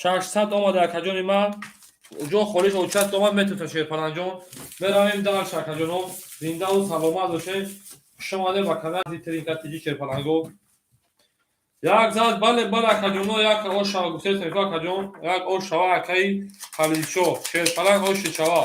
600 اومده akajon ima. جو خودش اوچت دوما متر تا شیرپناه جون براییم در شرکت جنوب زنده و سلامت باشه شماده با کنار زیترین کتیجی شیرپناهگو یک زد بله اکجونو یک اوش شوا گوسته سنفا اکجون یک اوش شوا اکی خلیلشو شیرپناه اوش شوا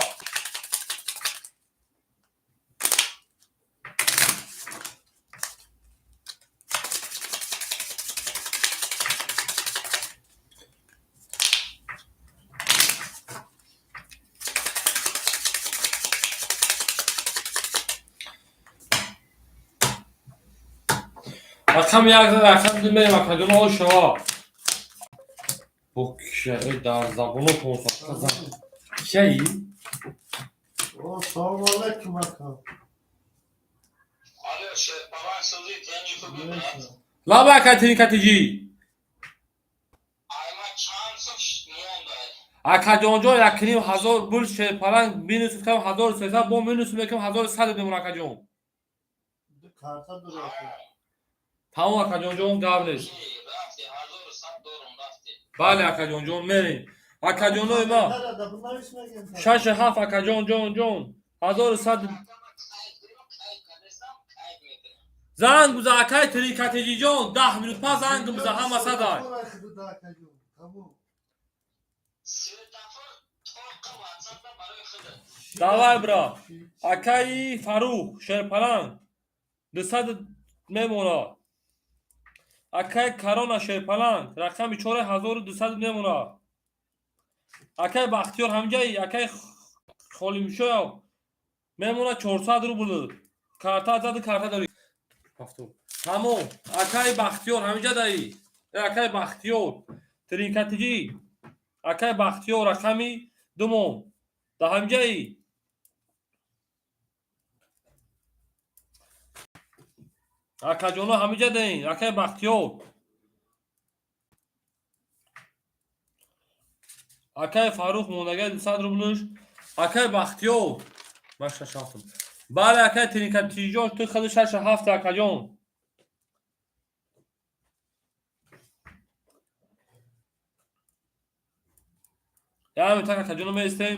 رقم 1 رقم 2 بریم اکجونو اوش شوا بکشه در زبانو کنسا کزن شایی سلام علیکم اکا Alo şerpalan sözü tenci fıbı. لابا اکترین کتیجی Ayma çansın monday. اکجون جو یکنیم 1000 بول شیرپناه بینوس کم 1300 بو بینوس میکم 1100 بمون اکجون karta duruyor. تمام اکجون جون قبلش Ki rafti hazır sat doğrum rafti. بله اکجون جون میریم اکجونو ما Nerede bunlar isme geldi? 6 7 اکجون جون 1100 زنگ بزن اکای تری کتیجی جون 10 minut پس زنگ بزن همه صدای Tamam. Svetofor torka WhatsApp'ta barı xıdı. давай бра акай фарух шерпалан 200 мемона акай карона шерпалан рақами 4200 мемона акай бахтиёр ҳамҷаи акай холимшоё мемона 400 рубл карта зади карта дори тамом акай бахтиёр ҳамҷа даи акай бахтиёр тринкатиҷи акай бахтиёр рақами думон да ҳамҷаи акаҷоно ҳамиҷа даин акай бахтиёр акай фарух монагай 200 рублш акай бахтиёр машашафтум бале акай тринкатиҷон ту хаду 67 акаҷон яъне так акаҷоно меистем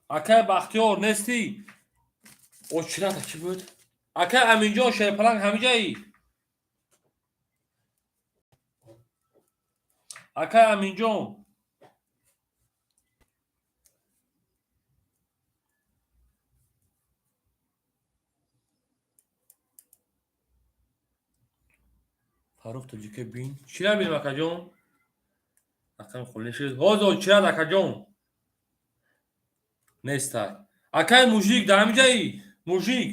акай бахтиёр нестӣ очирата чӣ буд акай аминҷон шерпаланг ҳамиҷаи акай аминҷон фарух тоҷике бин чира бинем акаҷон акай хулиши ҳозо чирад акаҷон нестай акай мужик да ҳамиҷаи мужик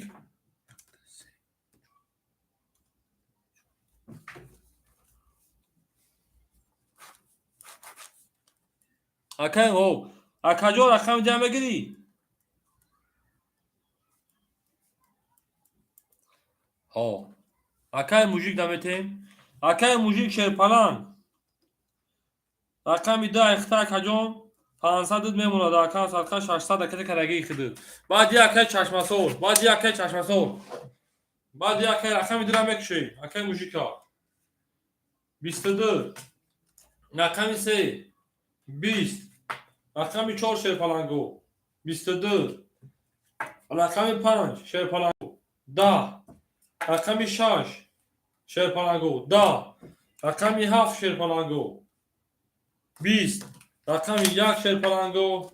акай ҳо акаҷон рақами ҷамъ мегирӣ ҳо акай мужик да метем اکای موجی شیرپلنگ رقمی 10 اختا اکاجون 500 میمونه در اکان صدقه 600 اکت کرگی خدود بعد یک اکای چشمسور بعد یک اکای چشمسور بعد یک اکای رقمی درم بکشی اکای موجی کا 22 رقمی 3 20 رقمی 4 شیرپلنگو 22 رقمی 5 شیرپلنگو 10 رقمی 6 شیرپلنگو 10 رقمی 7 شیرپلنگو 20 رقمی 1 شیرپلنگو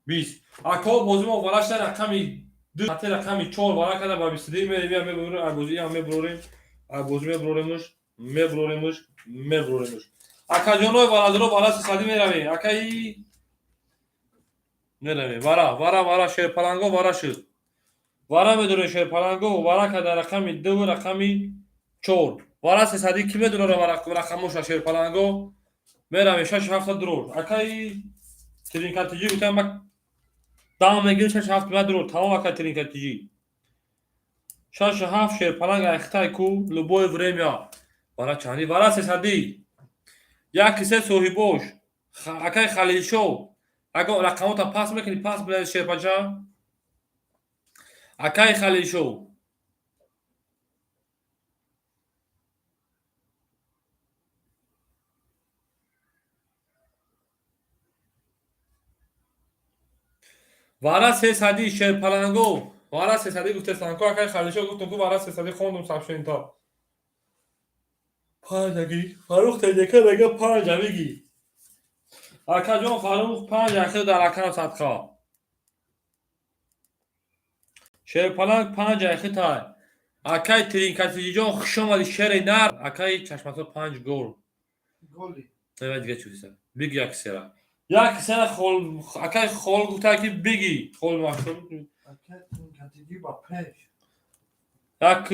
20 اکا بازی ما ولش رقمی 2 حتی رقمی 4 ولا کرده با 22 میبریم بازی هم میبریم بازی میبریمش اکا جانوی ولادرو بالا 300 میروی اکای میروی ورا شیرپلنگو ورا شد ورا میدونه شیرپلنگو ورا کرده رقمی 2 رقمی 4 ورا 300 کی میدونه رقمش شیرپلنگو میروی 6 7 درور اکای ترینکاتیجی گفتم دام میگیره 6 7 درور تمام اکای ترینکاتیجی 6 7 شیرپلنگ اختای کو لبوی ورمیا ورا چانی ورا 300 یک کیسه صاحبوش اکای خلیل شو اگه رقمات پاس میکنی پاس بده شیرپچا اکای خلیل شو ورا 300 شیرپلنگو ورا 300 گفته سانکو اکای خلیل شو گفتم کو ورا 300 خوندم صاحب تا 5 اگی فاروق تجکه دیگه 5 میگی اکا جون فاروق 5 اخیر در اکان صدقه شیرپلنگ 5 اخیر تا اکای ترینکاتیجی جون خوشم شیر نر اکای چشماتو 5 گل گلی evet geçiyorsun. Big yaksera. Yaksera xol akay xol gufta ki bigi xol maxsum. اکتون کتیجی با پش Yak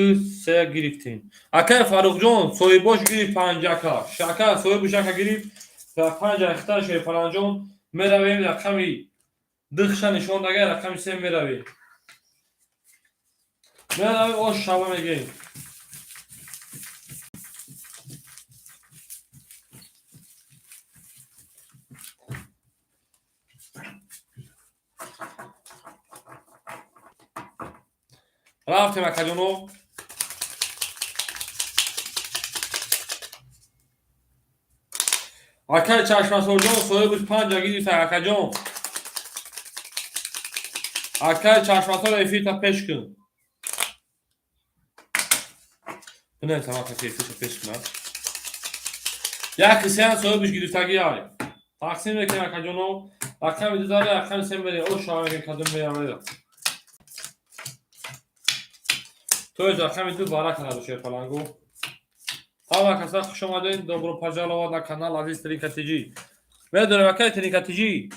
se giriftin. Akay Farukjon soy boş girip pancaka. Şaka soy bu şaka girip ve panca ihtar şey falanjon meravim rakami dıkşa nişon da gel rakami sen meravi. Meravi o şaba megin. رفتیم اکاجونو اکای چشمسورجون سوی بود 5 گیری تا اکاجون اکای چشمسور افیتا پیش کن نه tamam kafayı peş kın ya kısayan soyu bir gidip ay taksim vekin akaconu rakam idare rakam sen veri o şahane kadın ve yamada توی rakam idu bara kanalı şey falan go hava kasa خوش اومدین добро пожаловать на канал Aziz Trinkatıcı ve dönevakay Trinkatıcı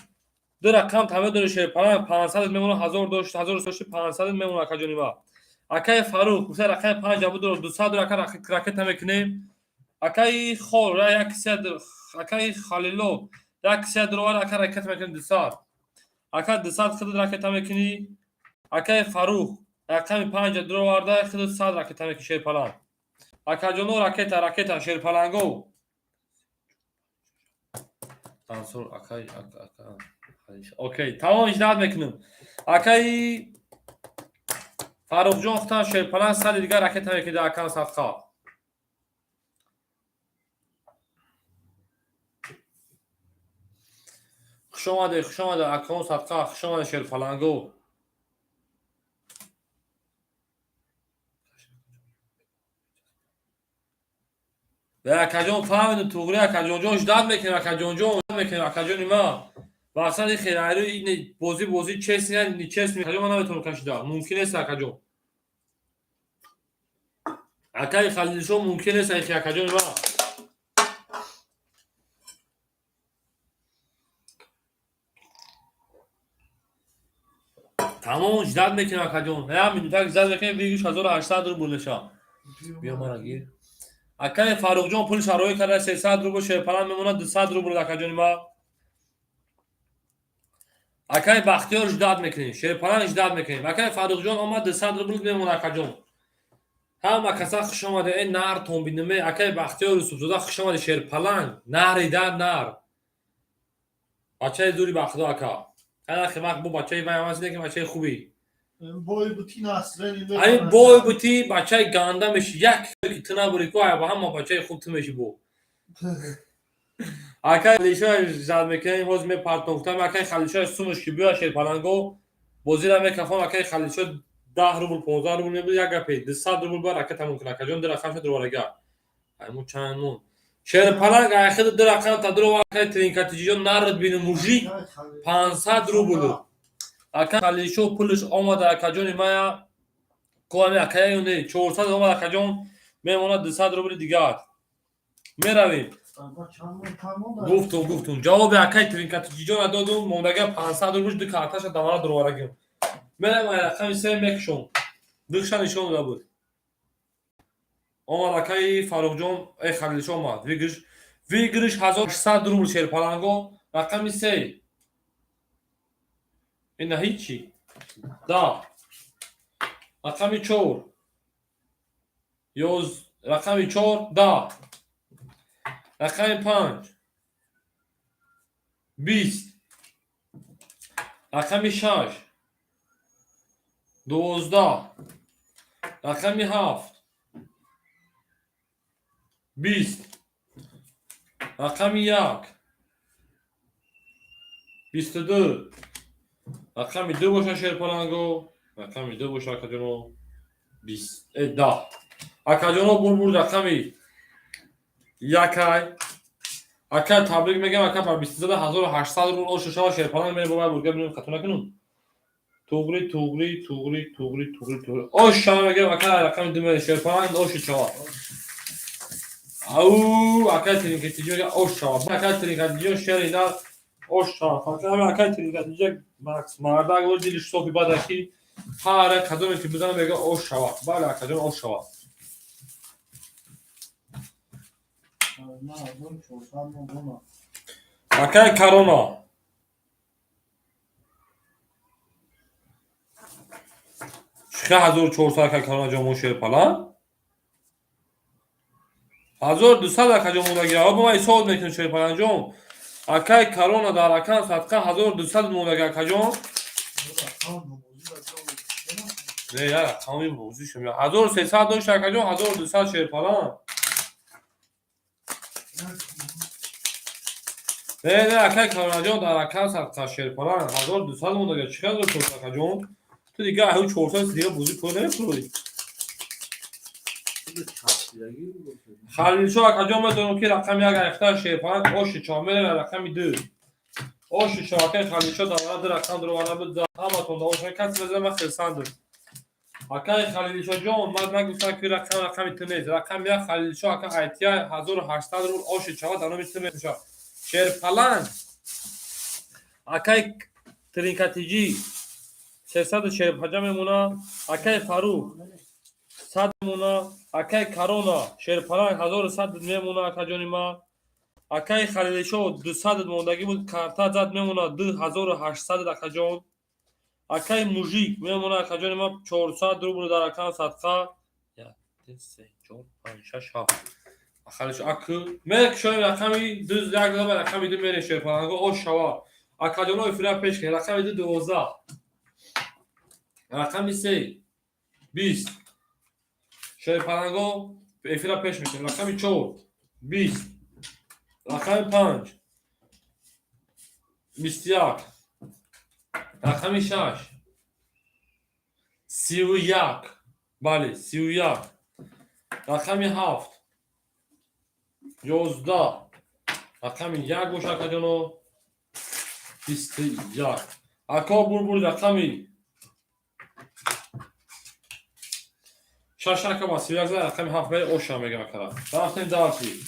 دو رقم تمام دونه شه 500 میمونه 1000 داشت 1000 سوشی 500 میمونه اکاجونی با اکای فاروق مثلا رقم 5 جابو دور 200 راکت میکنیم اکای خول را یک سد اکای خلیلو یک سد رو اکای راکت میکنیم 200 اکای 200 خود راکت میکنی اکای فاروق رقم 5 درو وارده خود 100 راکت میکنی شیر پلان اکاجونو راکت شیر پلانگو تانسور اکای اوکی tamam icraat mekanım. Akay Faruk Jon'tan şey plan sadece diğer raket tabii de akan satka. Xuşamadı akan satka xuşamadı şey falango. Ve akajon fahmedin tuğri akajon icraat mekanım akajon ima. واسه خیلی این بازی چس نه چس میخوام من نمیتونم کشیدا ممکن است اکاجو اکای خلیلشو ممکن است اکاجو ما تمام اجداد میکنه اکاجو نه من تا اجداد میکنه بیش 1800 رو بولشا بیا ما گیر اکای فاروق جون پول شروع کرده 300 رو بشه پلان میمونه 200 رو بول اکاجو ما اکای بختیار اجداد میکنیم شیرپلنگ اجداد میکنیم اکای فاروق جان اومد 200 روبل میمونه اکاجون همه کسا خوش آمده این نهر تنبینمه اکای بختیار یوسف زاده خوش آمده شیر پلنگ نهری در نهر بچه زوری بخدا اکا خیلی خیمق بو بچه وی همه که بچه خوبی بای بوتی نصرانی این بای بوتی بچه گنده میشه یک که تنه بوری که با همه بچه خوب تو میشه بو اکای خلیشو زد میکنیم حوز می پرتنفتم اکای خلیشو سومش که بیا شیر پلنگو بازی را میکفان اکای خلیشو 10 روبل 15 روبل میبود یک گپی 200 روبل بار اکای تموم کنه که جون در رقم شد روارگه همون چند مون شیر پلنگ اخیر در رقم تا درو اکای ترینکاتی جون نرد بین موجی 500 روبل اکای خلیشو پولش آمده اکای جون مایا کوانی اکای یونی 400 آمده اکای جون میمونه 200 روبل دیگه میرویم گفتم جواب اکای ترینکاتی جون دادم موندگه 500 روبل دو کارتاش دوباره دروارگه میرم رقم 3 میکشم دکشن نشون داده بود آمد اکای فاروق جون ای خلیلش آمد ویگرش 1800 روبل شیر پلنگو رقم 3 این هیچی دا رقم 4 یوز رقم 4 دا رقم 5 20 رقم 6 12 رقم 7 20 رقم 1 22 رقم 2 باشه شیر پلنگو رقم 2 باشه اکاجونو 20 10 اکاجونو بول رقم یکای اکا تبریک میگم اکا پر 23800 رو اوش شما شیر پلنگ میره بابا برگر ببینیم خطا نکنم توغری اوش شما میگم اکا رقم 2 میره شیر پلنگ اوش شما او اکا ترینکاتی جون اوش شما اکا ترینکاتی جون شیر اینا اوش شما فقط همه اکا ترینکاتی جون ماکس مردا اگه دیلش صوفی بعدکی هر کدومی که بزنم میگه اوش شما بله اکا جون اوش شما اکای کرونا چه 1400 اکای کرونا جامون شیر پلنگ 1200 اکای جامون دگه آبا ما ایساد میکنم شیر پلنگ جون اکای کرونا در اکان صدقه 1200 مونگه اکای جون نه یار تمامی موضوع شما 1300 داشت اکای جون 1200 شیر پلنگ نه اکای کرونا جون در اکان صدقه شیر پلنگ 1200 مونگه چه 1400 اکای جون تو دیگه همون 400 دیگه بوزی پول نمیخوری خلیلشو اکاجون میدونم که رقم یک اختار شیر پلنگ اوش چامل رقم 2 اوش شواکه خلیلشو دوباره در رقم دروانه بود همه تون اوش کسی بزنم خلصند اکای خلیلشو جون من گفتم که رقم تنید رقم یک خلیلشو اکا ایتیا 1800 رو اوش چوا دانو میتونه شیر پلنگ اکای ترینکاتیجی 600 شیر پجا میمونه اکای فاروق 100 میمونه اکای کرونا شیر پلنگ 1100 میمونه اکا جون ما اکای خلیلشو 200 موندگی بود کارتا زد میمونه 2800 اکا جون اکای موژیک میمونه اکا جون ما 400 روبل در اکان صدقه 1 2 3 4 5 6 7 خلیلشو اکو ملک شوی رقمی 2 یک دو رقمی 2 میره شیر پلنگ او شوا اکا جون افرا پیش که رقمی 2 12 رقمی 3 20 شیر پلنگو افرا پیش میکنه رقمی 4 20 رقم 5 21 رقم 6 31 بله 31 رقم 7 11 رقم 1 گوش اکا جانو 21 اکا بول رقمی 6 اکا با 31 زد رقم 7 بله اوشا میگم اکا رقم دارتی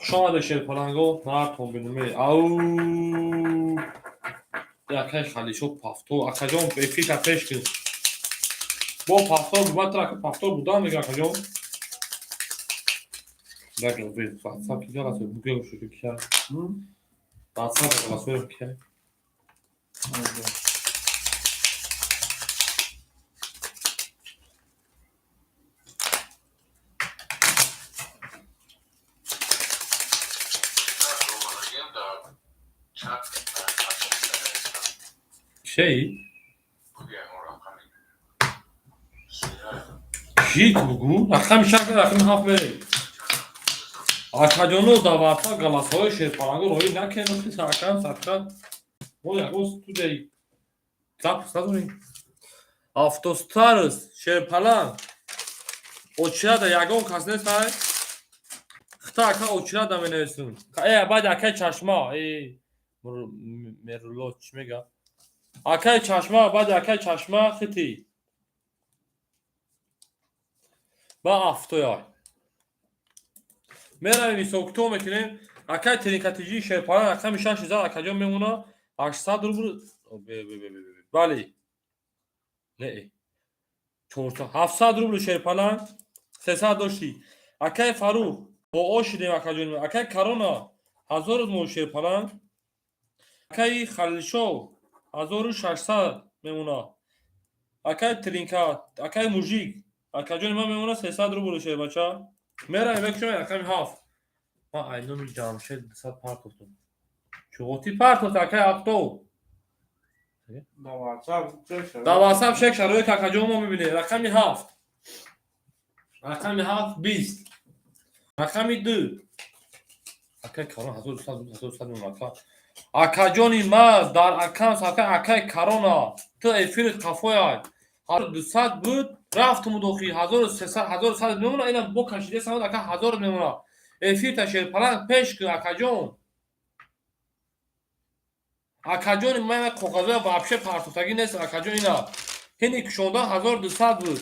شما شیر پلنگو نارتون بینمی او اکای خلیشو پافتو اکا جون بفیتا پیش کن با پافتو بود ترک پافتو بودم میگه اکا جون دکلو بید فاتسا کی جالا سوی بگه شو که بعد سا دکلا سوی که Şey Jit bugün rakam şarkı rakam haf meri. Akaconu davata galasoy şerpalango royu nakenu sakan satkan. O ya o today. Tap saduni. Автостарс şerpalan. Oçira da yagon kasne say. Xta ka oçira da menesun. Bada ka çaşma. Merlo çmega. Akay çaşma bada akay çaşma xiti. Ba aftoya. Meram visokto mekilim. Akay trinkatici şerpalan akam şaş zar akajon memuna 800 rubl. Bali. Ne? 700 rubl şerpalan 300 doshi. Akay faru o oshide akajon akay karona 1000 mo şerpalan. Akay khalsho 1600 memuna. Akay trinka akay mujik akajon memuna 300 rubl şerbacha. Meram bekşo akay haf. Ma aynı camşed sat partotum. Çoğuti partot akay apto. Davasam şek şaroy kakajon mo mibine. Rakami haf. Rakami haf 20. Rakami 2. Akay karona 1000 memuna. Akajoni maz dar akans akay karona. Tu efir kafoya. 200 بود رفت مدوخی 1300 میمونه اینا با کشیده سمت اکا 1000 میمونه افیر تشیر پلان پیش که اکاجون اکاجون من کوکازه вообще پارتوتاگی نیست اکاجون اینا هنی کشونده 1200 بود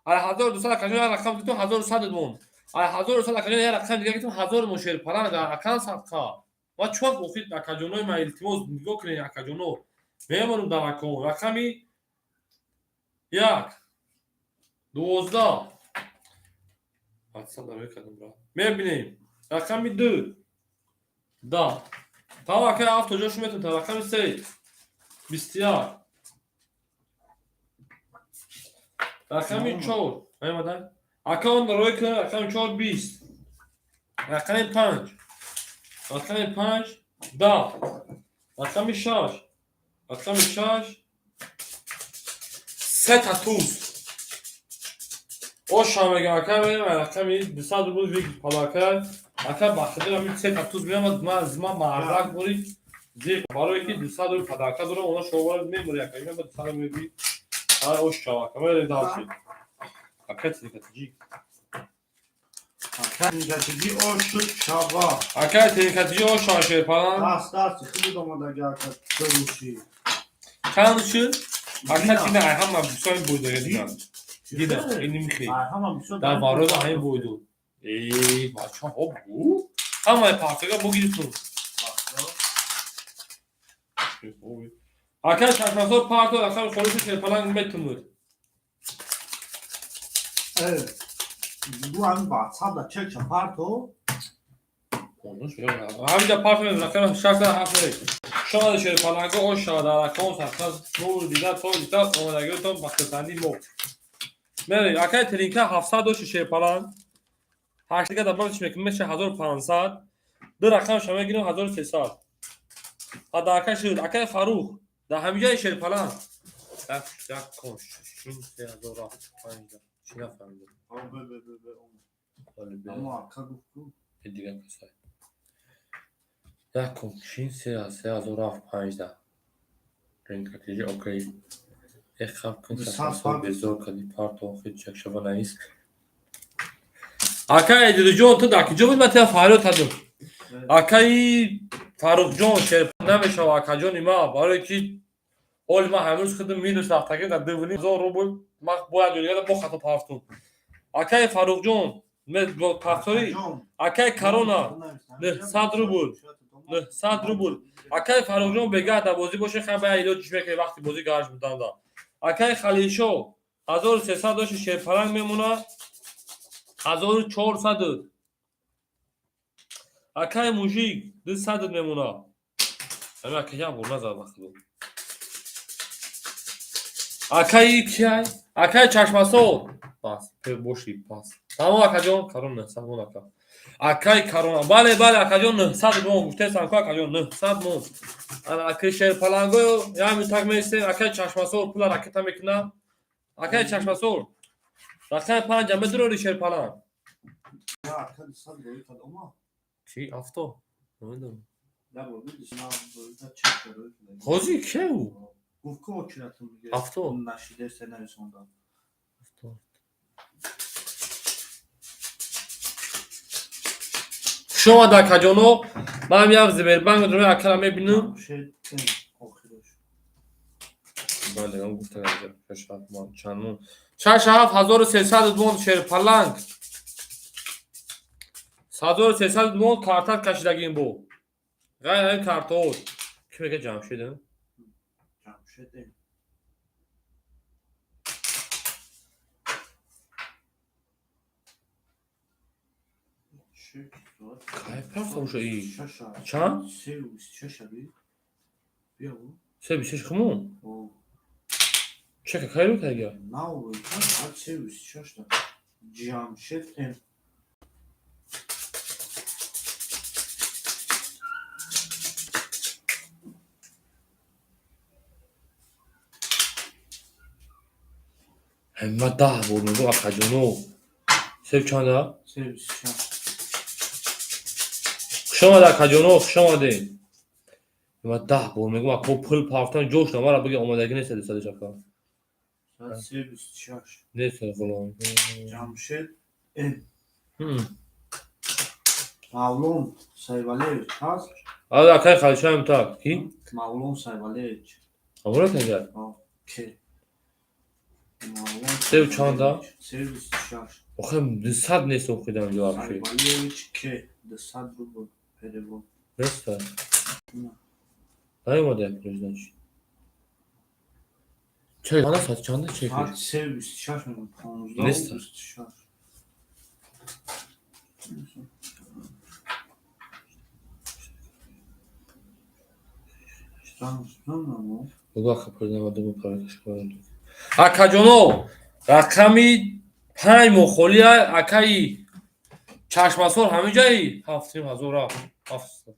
ای 1200 اکاجون رقم گیتون 1100 مون ای 1100 اکاجون یه رقم دیگه گیتون 1000 مشیر پلان در اکان صدقا و چوک اوخید اکاجونوی ما التماس نگاه کنین اکاجونو میمونم در اکون رقمی 1 12 WhatsApp'da böyle kadın bro. Merbineyim. Rakam 2 da. Tava که هفت جاش میتون تا رقم 3 بسیار رقم 4 میمدن اکاون روی که رقم 4 20 رقم 5 رقم 5 10 رقم 6 رقم 6 3 تا توز o şamega akar benim rakami 200 rubl bir palakar akar bahseder ama 3 ta tuz bilemez ma zma marzak buri zi baro ki 200 rubl padaka dura ona şovar memur yakayım ama 200 rubl bir ha o şava kamera daha şey akar trinkatici Trinkatici o şu şava. akar trinkatici o şaşır falan Ders çıkıyor domada geldi dönüşü. kanışı akar yine ayhan bir şey buydu ya Gide, benim şey. Daha var o da aynı boydu. Maça o bu. Ama parçaga bu gidiyorsun. Arkadaşlar sonra parça akşam sorusu şey falan metnur. Evet. Bu an WhatsApp'da çek parto. Onu şöyle. Abi de parça rakam şartlar hafif. Şu anda şöyle falan o şartlar rakam satsa bu diğer sorular ona göre tam bakıtandi mo. Meri akay trinka 700 شیشه پلان 8 دیگه دبلش میشه 1500 دو رقم شما گیریم 1300 حالا akay شد akay فاروق ده همینجای شیر پلان یک کوش این 3000 پنجا چی نفهمیدم Ama arka doktor. دیگه کسای یک کوش این 3015 رنگ کتیجی اوکی یک خب کنید سر بزرگ کدی پارت اوخید چک شما نیست akay edileceğin to da ki cumhur mete faaliyet tadı akay Faruk John şerpne ve şava akajon ima bari ki olma henüz kıdım minus tahtaki da devini zor rubul mak bu adıyor ya da bu katı partu akay Faruk John med bu partori akay karona ne sadrubul ne sadrubul akay Faruk John begah da bozi boشه خبر ایلو چشمه که وقتی بازی گاش بودن دا akay خلیشو 1300 داشت شرپرنگ میمونه 1400 akay mujik 200 میمونه همه اکیام برنا زد وقتی Акай киай? Акай чашмасол. Бас, боши, бас. Тамом акаҷон, карон 900 мон ака. Акай карон. Бале, акаҷон 900 мон. Гуштесан ко акаҷон 900 мон. Ана акай шерпаланго, ями так месе, акай чашмасол пула ракета мекуна. Акай чашмасол. Рақами 5 медрори шерпалан. Ya arkadaş sen böyle kad ama. Чи авто? Намедонам. Ya bu bir dışına böyle kad çekiyor. Ҳозир кеу? Ufku makinatı mı? Avto. Naşide senaryo sonunda. Хушомад акаҷоно, ман як зибербанк дурӯи акара мебинам. Şey okuyor. Бале, он гуфтам чандмон. 67300 мон шерпаланг. 1300 мон карта кашидагим бо. Гайр картот. Ки мега Ҷамшидам? Camşet değil. Кайф пафтамша и. Şaşa. Çan? Sevmiş şaşa bir. Bir bu. Се 26 хумон. O. Чека кайру кайга. Ne oluyor? Hadi sevmiş şaşa. Camşet değil. ҳама 10 бор мегӯ акаҷоно. Сев чанда? Sevmiş şaşa. Хушомад акаҷоно, хушомадем. ҳама 10 бор мегӯ ако пул пафтан ҷошна мара биги омодагӣ нест 200 ака. Hadi sevmiş şaşa. Нест ғулом. Camşet değil. Ҳм. Mavlum Sayvalevich has. Ада акай халишаем так. Ки? Mavlum Sayvalevich. Амура кайга. Okay. Mavlum Sev çanda. Sevmiş şaşa. Охем 200 нест оқидам ҷавабши. Sayvalevich ke. The sadru bu. Перевод. Неста. Ne? Наёмада як рӯзнаш. Чай, ана саат чанда чек? Saat sevmiş şaşa. Nesta? Şaşa. Странно. Угаха пурнамадуму паракаш кардам. Акаҷоно, рақами 5 мохолия акаи чашмасор ҳамин ҷаи 7000 рафт. 700.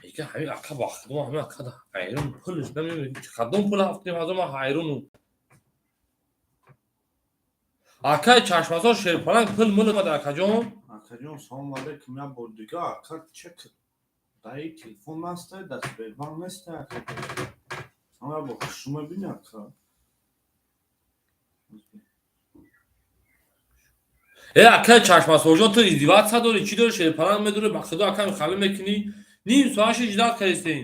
Ига ҳамин ака бахтима ҳамин акада ҳайрон пулш намедонам чақадом пул 7000 ман ҳайрону. Акаи чашмасор шерпаланг пул мул мада акаҷон. Akajon son vade kimya bordiga akak çek. Dayı telefon nasta da sberban nasta akak. Ama bu hoşuma biniyor akak. Акаи чашмасорҷон ту издиваца дори чӣ дори шерпаланг медори бахтидо ака михалӣ мекунӣ. Ним соаши ҷидат кардистем.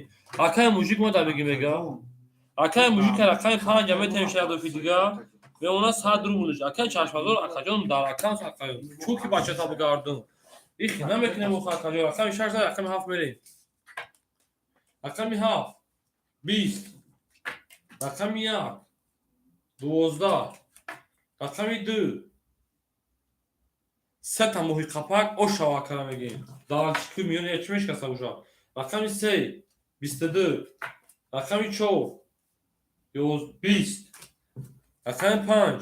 Акаи мужик мада бигӣ мега. Акаи мужик рақами 5 метем шадафи дига. Меона 100 рублш. Акаи чашмасор акаҷон дар акаунт акаҷон. Чуки бачата бигардум. Ихи намекунем охо акаҷон. Рақами 6 дар рақами 7 мерем. Рақами 7 20. Рақами 1 12. Рақами 2 سه تا موهی قپک او شوا کرده میگیم دالچکی میون اچمش کسا بوشا رقمی 3 22 رقمی 4 20 رقمی 5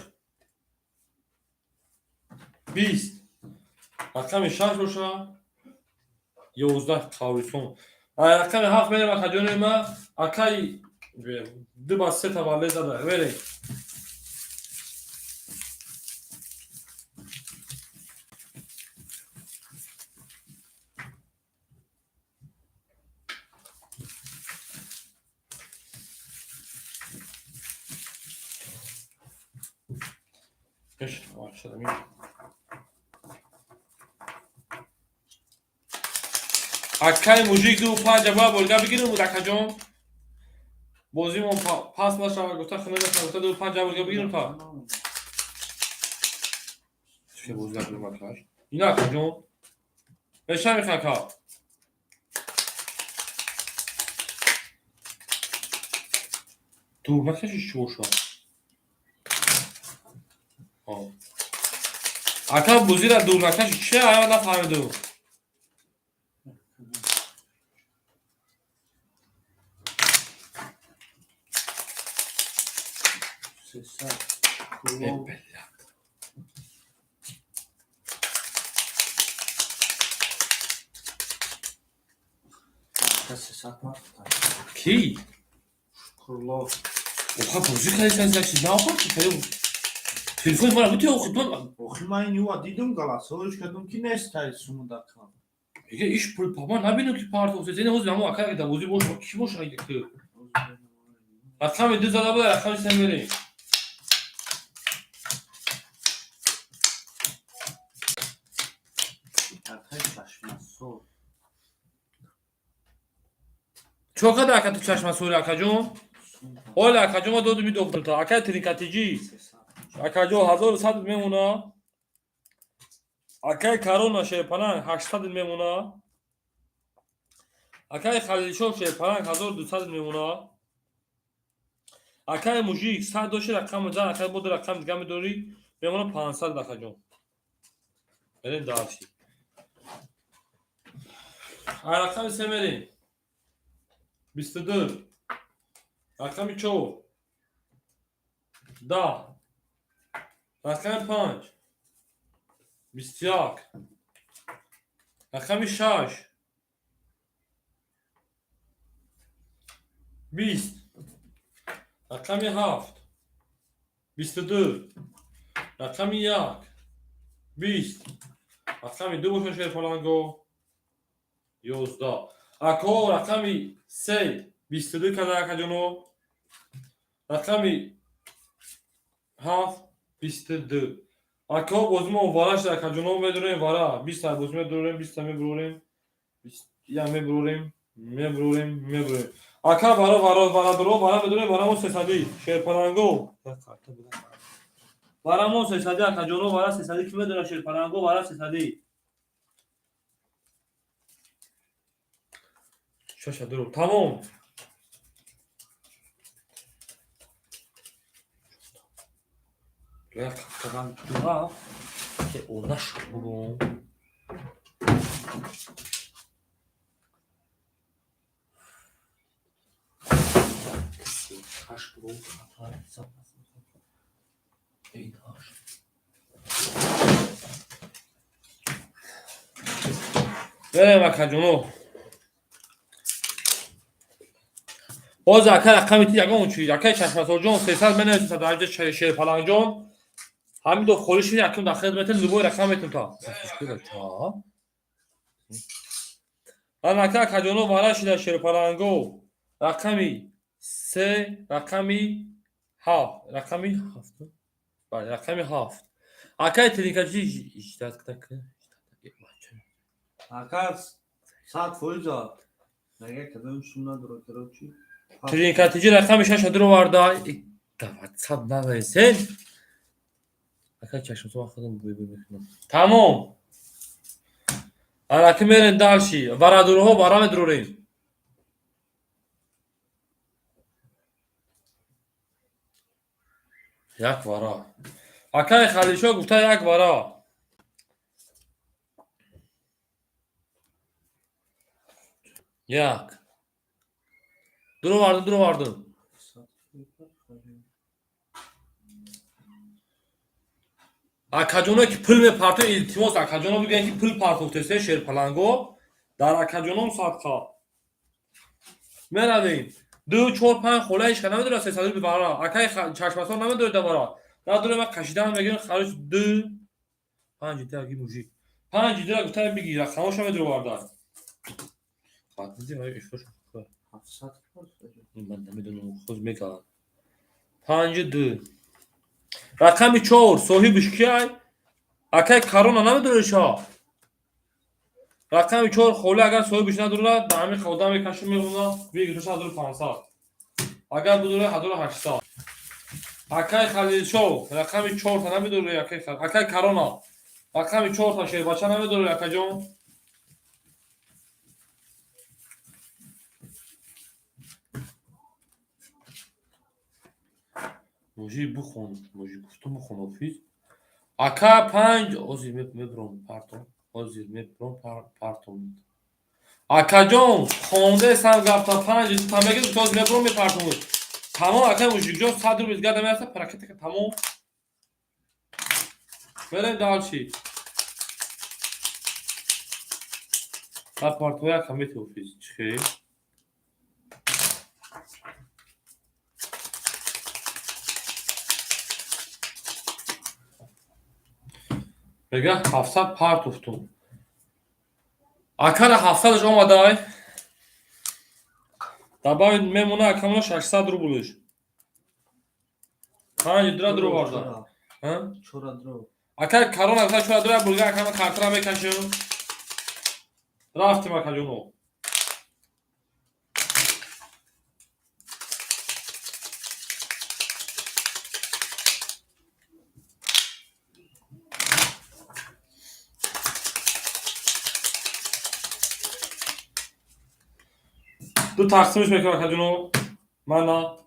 20 رقمی 6 بوشا 11 قاویسون رقمی 7 میرم اکاجون ما اکای دو با 3 تا باله زده بریم акай мужик ду панҷ ҷаба болга бигирем акаҷон бозимон пас башава гуфта хунада гуфта ду панҷ ҷаба болга бигирем та чӣ бозга бигирем акаш ина акаҷон беша мехай ка дурнакаши чӣ боша ака бузира дурнакаши чӣ ая нафаҳмидум 300 کلو آکا 300 نفت کی؟ کلو اوخه بازی کردی سنزی چیز نه آخه چی کردی؟ تلفون ما رو بودی خودم آخی من اینو دیدم گلاسوش کردم کی نستای سومو دکم میگه ایش پول بابا نبینم که پارت اوسه زین حوز همو اکر که بازی boş کی boş اگه که رقم دو زده بود رقم سن بریم آکای چشماسو چوکا دا تو چشم سوری اکجون اول اکجون دو می دو تا اکر ترینکاتیجی اکجون 1100 میمونه اکر کارونا شه پلان 800 میمونه اکر خلیلشو شه پلان 1200 میمونه اکر موجی 100 دوشه رقم زن اکر بود رقم دیگه میدوری میمونه 500 اکجون بریم داشتی رقم سه بریم 22 رقم 4 10 رقم 5 21 رقم 6 20 رقم 7 22 رقم 1 20 رقم 2 باشه شیر فلانگو 11 اکو رقم 3 22 کده اکجونو رقم 7 22 اکو بازم وارش در اکجونو بدونه وارا 20 بازم بدونه 20 میبروریم 20 یا میبروریم اکا وارا درو وارا بدونه وارا 300 شیر پلنگو وارا 300 اکجونو وارا 300 کی بدونه شیر پلنگو وارا 300 شاشه درو تمام Ya kaptan dua ke uğraş bu. Kaç bu hata sapmasın. İyi hoş. Böyle bakacağım. باز اکر رقمی تی یگان چی اکر چشمسار جون 300 بنویسید در اینجا شیر پلنگ جون همین دو خورشی یکم در خدمت لبو رقمتون تا من اکر کجانو وارش در شیر پلنگو رقمی 3 رقمی 7 رقمی 7 بله رقمی 7 اکر ترینکاجی اجداد تک آکا 100% نگه کدام شونا درو چی ترینکاتیجی رقم 6 درو واردا دعوت صد نویسین اکر چشم تو خودم ببینم تمام اراکی میرن دالشی وارا دروها وارا مدرورین یک وارا اکر خالیشو گفته یک وارا یک درو واردن اکجونو که پول میپارتو التماس اکجونو بگن که پول پارتوکتسه شیر پلنگو در اکجونو صدقه میرویم 2 4 5 خولایش که نمیدونه 300 ببره اکای چشمسار نمیدونه دوباره نداره من کشیدم میگن خارج 2 5 دیگه موجی 5 دیگه گفته بگی رقمش هم درو واردن بعد دیدی من اشتباه 700 من نمیدونم خود میگم 5 2 رقم 4 صاحبش کیه اکای کارونا نمیدونه شا رقم 4 خوله اگر صاحبش ندونه به همین خودا میکشه میمونه میگه 2500 اگر بدونه 1800 اکای خلیل شو رقم 4 تا نمیدونه اکای کارونا رقم 4 تا شیر بچه نمیدونه اکای جون موجی بخون موجی گفتم بخون آفیز اکا 5 اوزیر میبرم پارتون اوزیر میبرم پارتون اکا جون خونده سم گفتا 5 تا میگه تو میبرم میپارتون Tamam akay mujikjon 100 rubl izgada mersa paraketeka tamam. Berem dalchi. Apartmaya kameti ofis çıkayım. بگه 700 پارت افتون اکر 700 اومدای добавить میمونه اکمون 600 روبلش 5 درا درو واردا ها چورا درو اکر کارون از شو درا بولگا اکم کارترا میکشم رفتیم اکجونو دو تقسیمش میکنم کجونو مانا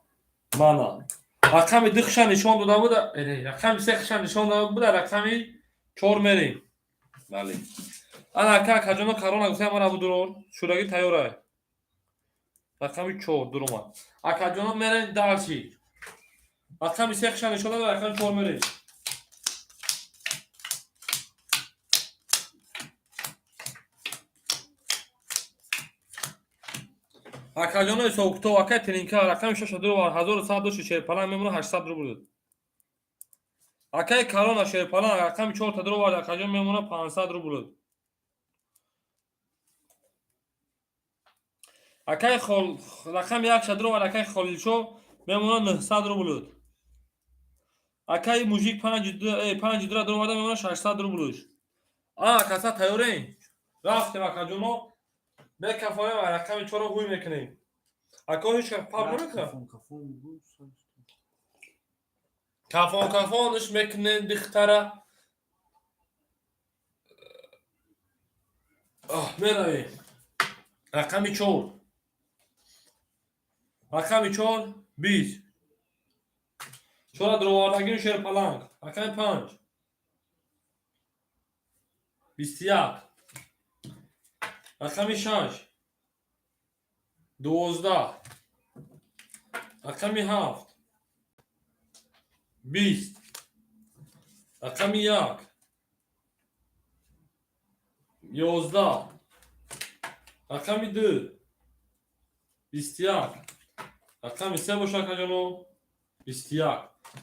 رقم دخشن نشون داده بود رقم سخشن نشون داده بود رقمی 4 میریم بله انا کجونو کارونا گفتم من ابو درور شورگی تیاره رقمی 4 دروما کجونو میرن دالچی رقم سخشن نشون داده رقم 4 میریم اکاجونو سوکتو اکای ترینکا رقم 62 و 1100 شیر پلان میمونه 800 رو بود اکای کارونا شیر پلان رقم 4 تا درو و اکاجون میمونه 500 رو بود اکای خول رقم 1 شدرو و اکای خلیلشو میمونه 900 رو بود اکای موژیک 5 درو و میمونه 600 رو بود کاسا تیورین رفتیم اکاجونو به کفایه و رقم 4 رو گوی میکنیم اکا هیچ فرق نمیکنه کافونش میکنه دختره میرویم رقم 4 رقم 4 20 4 درواردگی شیر پلنگ رقم 5 21 رقم 6 12 رقم 7 20 رقم 1 11 رقم 2 21 رقم 3 باشه کجانو 21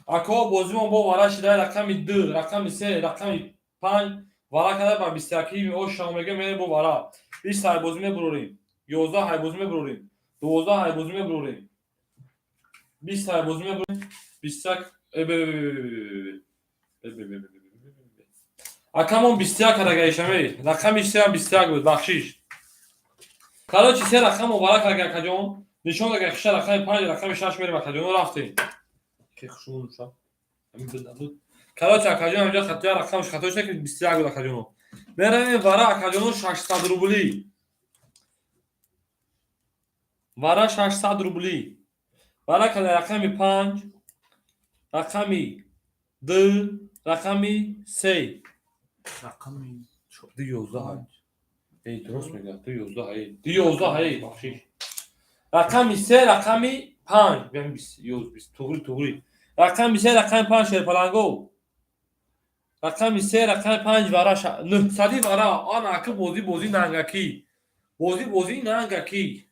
اکا بازیمون با ورش ده رقم 2 رقم 3 رقم 5 ورا کده با 21 او شامگه میره با ورا 20 های بازی میبروریم 11 های بازی میبروریم 12 های بازی میبروریم 20 های بازی میبروریم 21 اکامون 21 کرگایشمی رقم 21 بود بخشیش کارا چی سه رقم مبارک اگر کجون نشون داده خش رقم 5 رقم 6 میریم کجون رفتیم که خشون شد همین بود کارا چه کجون اونجا خط رقمش خطاش نکرد 21 بود کجون میریم ورا کجون 600 روبلی ورا 600 روبلی ورا کل رقم 5 رقمی 2 رقمی 3 رقمی 11 ای درست میگم 11 ای بخشیش رقمی 3 رقمی 5 بهم 20 توری رقمی 3 رقم 5 شیر پلنگو رقمی 3 رقم 5 وراش 900 ورا آن اکه بازی نانگاکی نانگاکی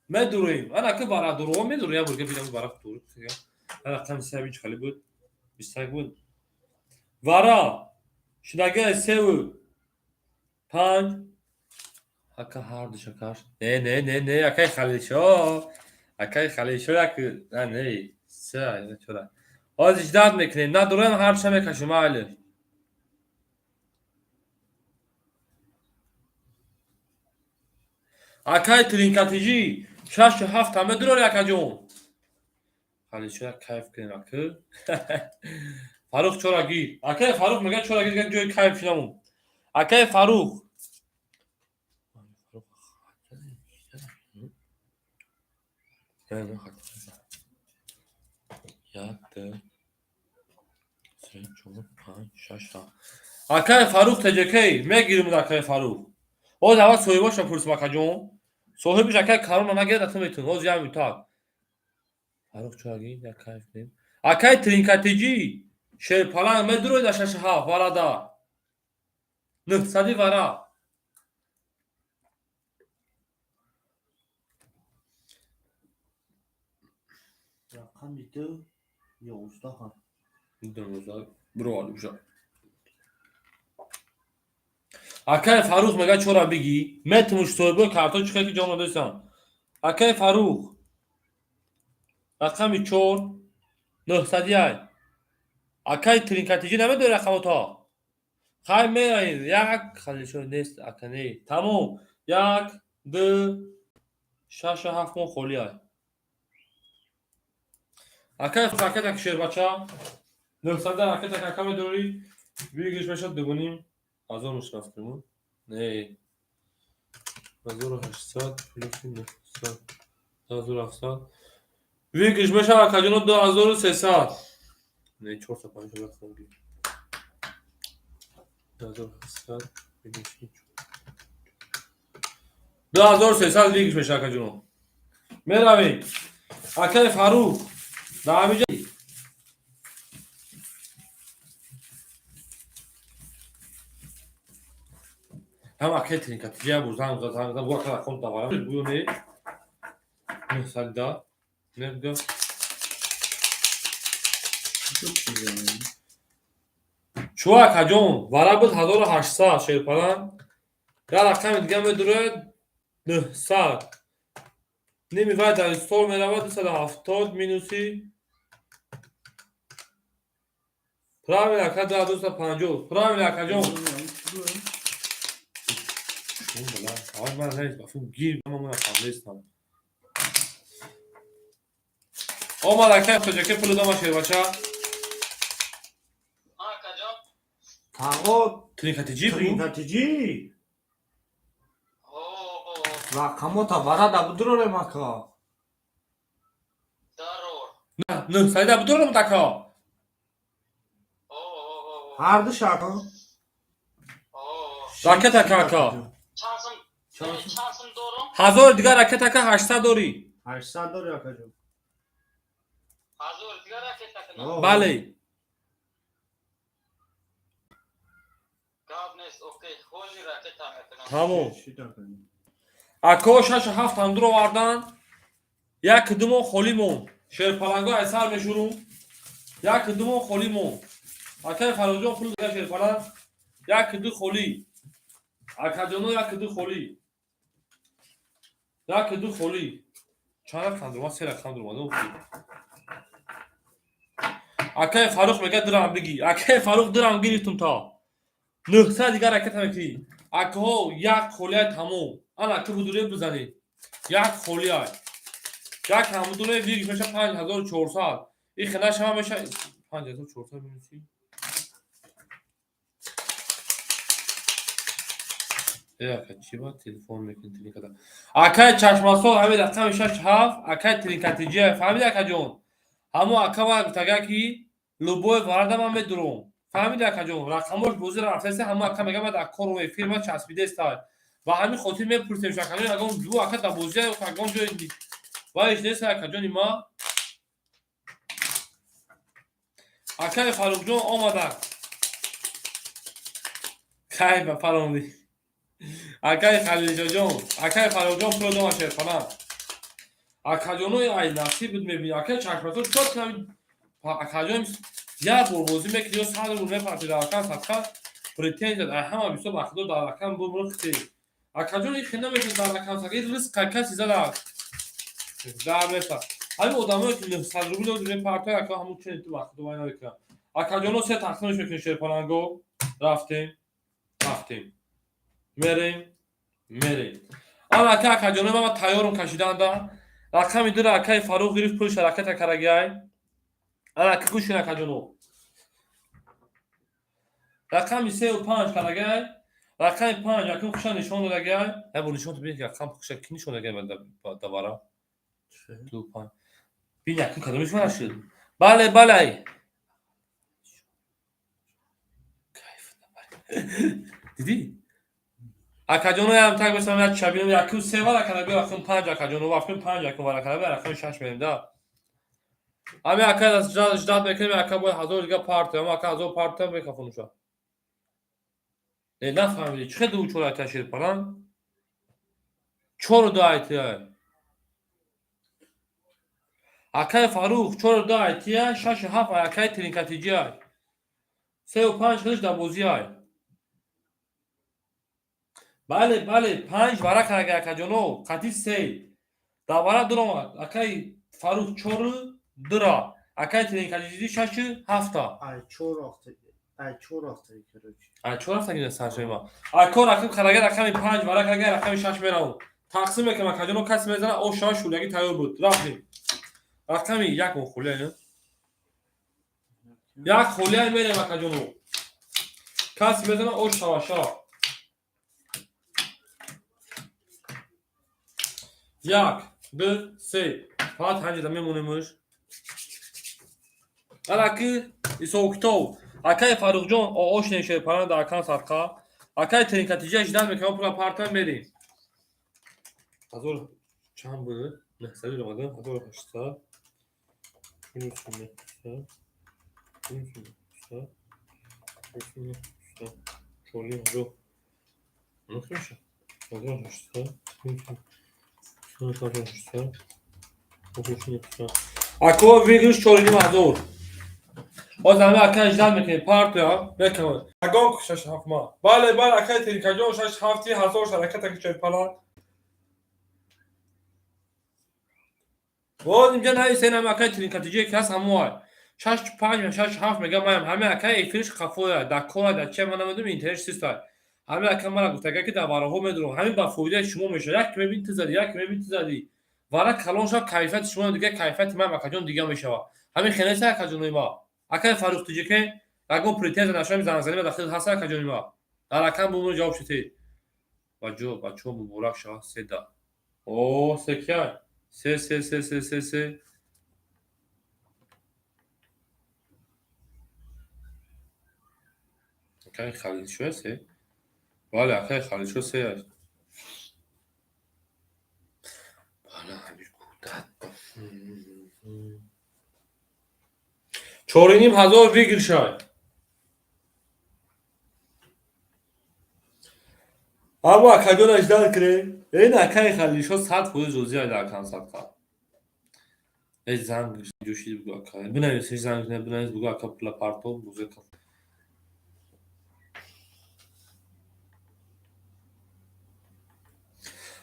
مدوریم انا که برا درو مدوریم برگه بیدم برا دور رقم 3 بیچ خالی بود 21 بود ورا شدگه 3 و 5 اکا هارد شکاش نه اکای خلیشو یک نه سه چرا از اجداد میکنیم نه دورم هر شمه کشم علی اکای ترینکاتیجی 6 و 7 همه درور اکا جون خلیشو یک کیف کنیم اکا فاروق چرا گیر اکای فاروق میگه چرا گیر جوی کیف شنمون اکای فاروق نه یاد سه چهار پنج شش اکای فاروق تجکی میگیریم اکای فاروق او دعوت صاحبش پرس مکجون صاحبش اکای کارون نگه دست میتون او زیاد میتاد فرخ چاگی یک کیف کنیم اکای ترینکاتیجی شیر پلنگ مدروی در 6-7 وردا 900 ورا رقم 2 11 ها. میدونم برو آلو بجا اکای فروخ میگه چورا بگی مت مشتوبه کارتون چیکار که جامو داشتم اکای فروخ رقم 4 900 اکای ترینکاتیجی نمیدونی رقم تا خواهی میرین یک خالی شو نیست اکنی تموم 1 2 6 7 مون خولی های اکای فاکت اک شیر بچه 900 اکای تک اکام دوری بیگیش بشد بگونیم 1000 مشرف کنیم نه 1800 پلوس 900 1700 بیگیش بشه اکا جنو 2300 نه 450 بخونگی 2300 بیگیش 2300 بیگیش بشه اکا جنو میرویم اکای فاروق در همینجا هم اکای ترینکاتیجی هم بودن بگو اکا رقم دوارم بگو نه 900 نگاه چو اکا جون ورا بود 1800 شیر پلن یا رقم دیگه میدونه 900 نمی‌خواد در استور میرود 270 مینوسی پرامی اکا 250 پرامی اکا جون شون بلا آج من نیست بافیم گیر من افهم نیستم آمد اکا کجا که پلو دام شیر بچه کجا تاقا ترینکاتیجی بود ترینکاتیجی اوه رقم تا ورا دبودرو مکا ضرور نه 900 بود دورم تکا اوه هر دو شاکا راکت اکا چانسم دورم 1000 دیگه راکت اکا 800 دوری 800 داری اکا جون حضور دیگر راکت تکنم بله گاب نیست اوکی خوشی راکت هم میکنم تمام چی تا کنی اکا 6 7 هم درو واردن یک کدومو خولی مون شیر پلنگا اثر میشورون یک کدومو خولی مون اکا فروجون پول دیگه شیر پلنگ یک کدو خولی اکا جونو یک کدو خولی یک کدو خولی چند رقم درو 3 رقم درو اکا فاروق میگه درام بگی اکا فاروق درام گیریتون تا 900 دیگه رکت همکی اکا یک خولی تموم انا که بدوره بزنی یک خولی های یک هم بدوره ویگش میشه 5400 این خنش هم میشه 5400 بینوسی اکا چی با تلفن میکنی تلین کده اکا چشماسو همین رقم 67 اکا ترینکاتیجی فهمید اکا جون همو اکا با تگه کی لوبوی وارد من بدروم فهمید اکا جون رقمش بوزی رفته همو اکا میگه بعد اکا روی فیلم چسبیده است و همین خاطر میپرسیم شکلی اگه اون دو اکا بوزی اگه اون جای وایش نیست اکا جون ما اکا فاروق جون اومده خیلی بپروندی اکا خلیل جون اکا فاروق جون پرو دو ماشه فلان اکا جونوی ای نصیب بود میبینی اکا چشماتو چوت کنم اکا جون یا بوزی میکنی و سال رو میپرسی در اکا سطح پریتنج در همه بیسو بخدو در اکا بوم رختی اکا جون این خنده میکنی در اکا سطح این رسک کسی زده در میسا همین ادامه که 900 روبل رو دیگه پرتای اکا همون چنین تو بخدو باید نکنم اکا جونو سه تقسیمش میکنی شیر پلنگو رفتیم میریم اکا جونو ما تایارون کشیدن دا رقم دو اکای فاروق گرفت پول شرکت کرگیای اکا گوشین اکا جونو رقم 3 و 5 کرگیای رقم 5 اکا خوشا نشون دادگیای هبو نشون تو بینید که رقم خوشا کی نشون دادگیای دوباره 2 و 5 بین اکا کدومش من شد بله دیدی اکا جونو هم تگ بسم یک شبیه یکو 3 ولا کرگیای رقم 5 اکا جونو رقم 5 اکا ولا کرگیای رقم 6 بریم دا همه اکای از جداد میکنیم اکای باید هزار دیگه پارت اما اکای هزار پارت هم بکفونوشا نفهمیدی چه دو چور اکای شیر پران چور دو ایتیه اکای فاروق چور دو ایتیه شش هفت اکای ترینکاتیجی های 3 و 5 خودش دبوزی های بله 5 ورق اگر اکای جانو قطی 3 دوباره دو اکای فاروق چور درا اکای ترینکاتیجی 6 7 Ay çor aftayı görüyoruz. چهار هفته گیره سرشوی ما اکار رقم خرگر رقم 5 ورق اگر رقم 6 میرم تقسیم میکنم اکاجانو کسی میزنه او شما شولگی تیار بود رفتیم رقمی یک اون خوله یک خوله میرم اکاجانو کسی میزنه او شواشا یک دو سه فقط هنجه میمونیمش الکی ایسوکتو اکای فاروق جان آش نشه پران در اکان سرقا اکای ترینکاتیجی اجداد میکنم پلا پارتان میریم هزار چند بوده؟ نه سری رو مدن 1800 اکو ویگوش چورینیم هزار باز همه اکای اجداد میکنیم پارتان بکنم اگان کشش هفت ما بله اکای ترینکاتیجی شش هفتی هزار شرکت اکی چه پلا باز اینجا نه سه نم اکای ترینکاتیجی که هست هموهای 6 5 6 7 میگم من همه اکای ایفریش خفوه دکور در چه من نمیدونم اینترنت سیستم همه اکای من گفته که دوباره ها میدونم همین با فایده شما میشه یک میبینید زدی یک میبینید زدی وارد کلان شو کیفیت شما دیگه کیفیت من اکاجون دیگه میشه همین خیلی سه اکاجون ما اکای فاروق تیجی که اگه پریتز نشون زنزانی داخل هست اکاجون ما در اکام بومون جواب شدی بچو مبارک شه سدا او سکیا سه اکای خالد شو سه بله اکای خالد شو سه بله همین کودت چورینیم هزار ویگل شای اما اکاجون اجداد کره این اکای خالد شو 100 خود جزئی های در کان ساخته ای زنگ جوشی بگو اکای بنویس زنگ نه بنویس بگو اکا پلا پارتو موزیک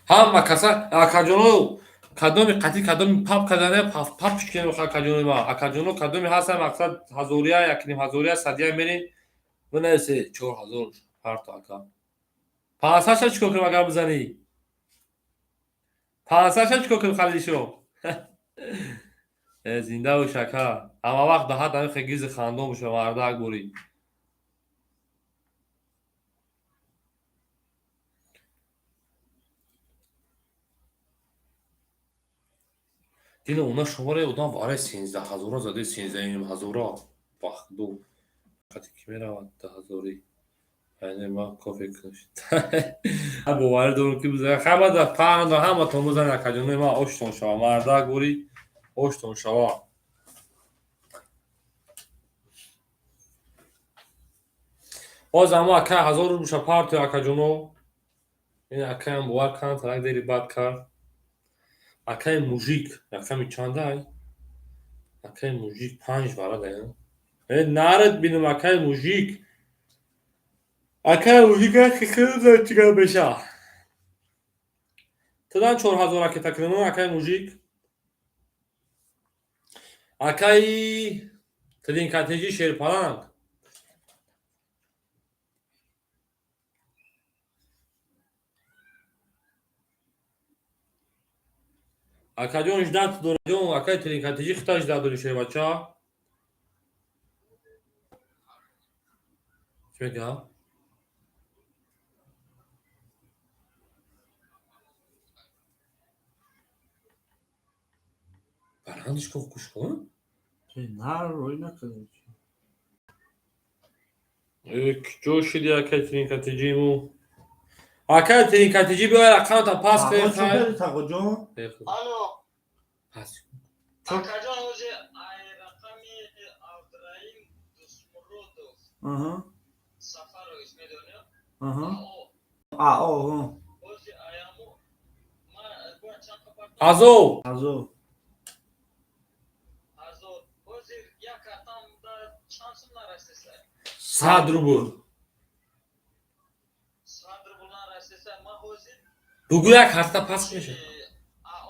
هم کسا اکاجونو کدومی قطعی کدومی پاپ کدانه پاپش کنیم اکاجونو ما اکاجونو کدومی هست مقصد هزوریا یکنیم هزوریا صدیا میرین بنویسی 4000 پارتو اکا پانسش چیکار کنیم اگر بزنی پانسش چیکار کنیم خالی شو زنده و شکر اما وقت ده هر دقیقه گیز خاندون بشه مرده گوری دیگه اونا شماره اودان واره 13000 زده 13000 باخ دو قطعی که میرود 10000 یعنی ما کافی کنشید هم باور دارم که بزنه خیلی در پهند و همه تون بزنه اکاجونه ما اشتون شوا مرده گوری اشتون شوا باز اما اکای 1000 رو بشه پارتی اکاجونو این اکای هم باور کنن ترک دیری بد کرد اکای موژیک یکمی چنده های اکای موژیک 5 برده نرد بینم اکای موژیک که خیلی زد چیکار بشه تدان 4000 که تکرمون اکای موژیک اکای ترینکاتیجی شیرپرنگ اکاجون اجداد دورجون اکای ترینکاتیجی خطا اجداد دولیشه بچه ها چه میگه ها برندش که کش کن Ne roy ne kadar? یک جوشی اکای ترینکاتیجی مو اکای ترینکاتیجی بیاید اکانتا پاس Taco خیلی çok dedi Taco John. الو پاس اکاجون اوزی Aha. Safaro ismi dönüyor. Aha. O. O. Bozi ayağımı. Bu açan kapattım. Azo. Azo. Azo. Bozi ya kartamda şansımla rastese. Sadrubur. Sadr bulan rastese. Ma bozi. Bugün ya karta pas meşe.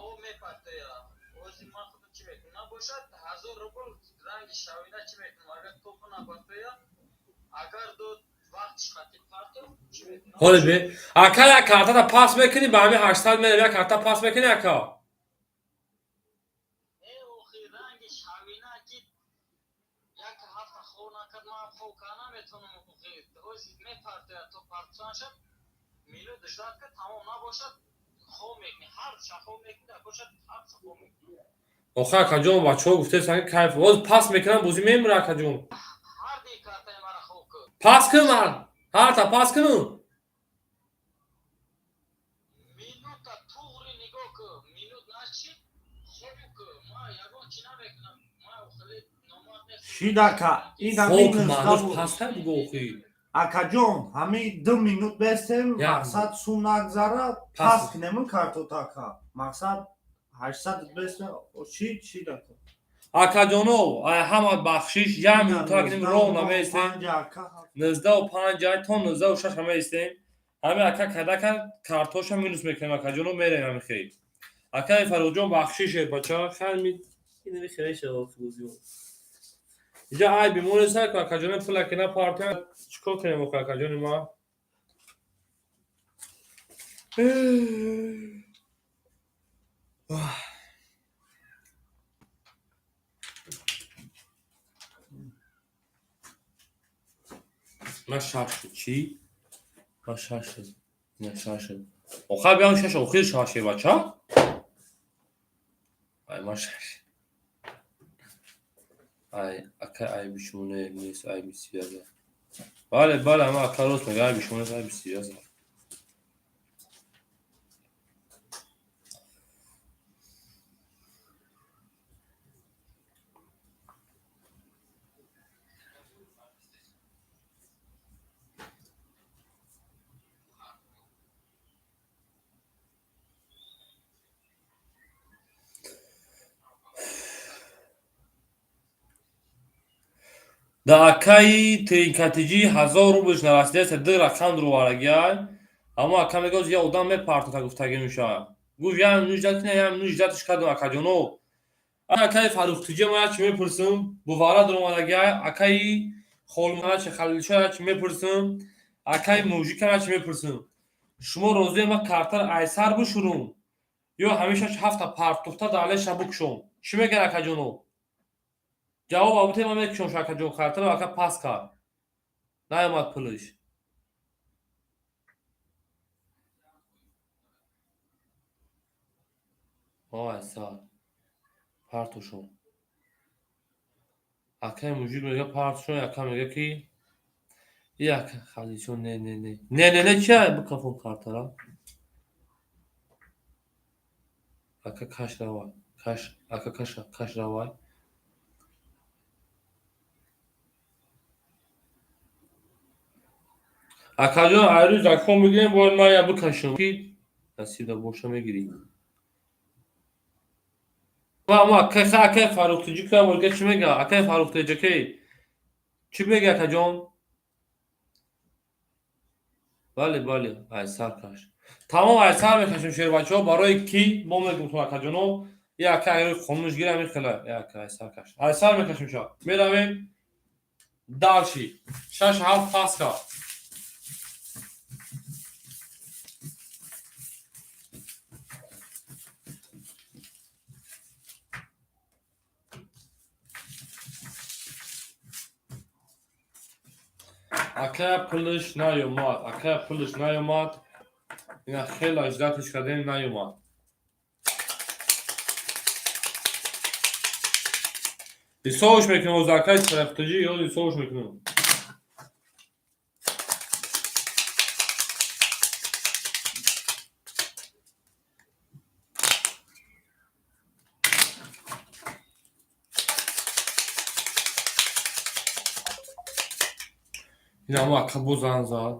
O me pattı ya. Bozi ma kutu çimek. Na boşat. Hazır rubul. Rangi şavina çimek. Agar topuna pattı ya. Agar do vakt çıkarttı partı. Çimek. Holi be. Akaya karta da pas mekini bami 80 metre karta pas mekini aka. رنگش همینا که یک هفته خونه کرد ما خو کنم میتونم روزی میپرده تو پرتشان شد میلو دشوار که تمام نباشد خو میکنی هر چه خو میکنی باشد هر چه خو میکنی آخه اکاجون بچه ها گفته سنگ کیف باز پاس میکنم بوزی میمونه اکاجون هر دی کارتای مرا خو کرد پاس کن من هر تا پاس کنم میلو تا توری نگاه که میلو نشید خوب که ما یگان چی نمیکنم ما خیلی نماد نیست Şidaka. İda خوک minus مانوش davu. پاس هم بگو اخی Akajon. Hami 2 minut bestem. Ya. Maksat su nagzara. Pas. Pas knemin kartotaka. Maksat 800 bestem. O şidaka. اکاجونو همه بخشیش یه میوتا کنیم رو نمیستیم 19 تا 96 همه استیم همه اکا کده کن کارتوش هم مینوس میکنیم اکاجونو میریم همه خیلی اکا فروجون بخشیشه بچه ها خیلی می اینه خیلی شده فروزیون اینجا ای بیمونه سر که اکاجونو پول کنه پارتی هم چکو کنیم اکا اکاجونو ما من شش چی؟ من شش نه شش آخه بیان شش آخر ششه بچه ها ای من شش ای اکا ای بیشونه نیست ای بیسیازه بله بله اما اکا روز مگه ای بیشونه ای بیسیازه دا اکای ترینکاتیجی 1000 روبلش نرسیده است دو رقم رو وارگیای اما اکا میگوز یه آدم میپرته تا گفتگی میشه گفت یا نوجدت کنه یا نوجدتش کردم اکا جانو اکای فروختیجی ما چی میپرسم بوارا درو وارگیای اکای خولمانا چه خلیلشا چی میپرسم اکای موجیکا چی میپرسم شما روزی ما کارتر ایسر بشورم یا همیشه هفته پارتوفتا دالش بکشم چی میگن اکا جانو جواب آبوته ما میکشم شاکا جون کارتر اکا پاس کار نیامد پولش آه سال پارتوشون اکا موجود میگه پارتوشون اکا میگه کی یک خالیشون نه نه نه نه نه نه چیه بکافون کارترا اکا کاش روای کاش اکا کاش روای اکا جون ایروز اکا میگیم باید ما یا بکشم کی نصیب دا بوشا میگیری ما اکا فروختیجی که بولگه چی میگه اکا فروختیجی که چی میگه اکا جون بله بله ایسر کش تمام ایسر میکشیم شیر بچه ها برای کی ما میگیم تو اکا جونو یا اکا اگر خونش گیره میخلا یا اکا ایسر کش ایسر میکشیم شا میرویم دالشی 6 7 پاس کار اکا پولش نیومد اکا پولش نیومد اینا خیلی اجداتش کردیم نیومد دیساوش میکنم از اکای فروختیجی یا دیساوش میکنم این همه اکا بزن زد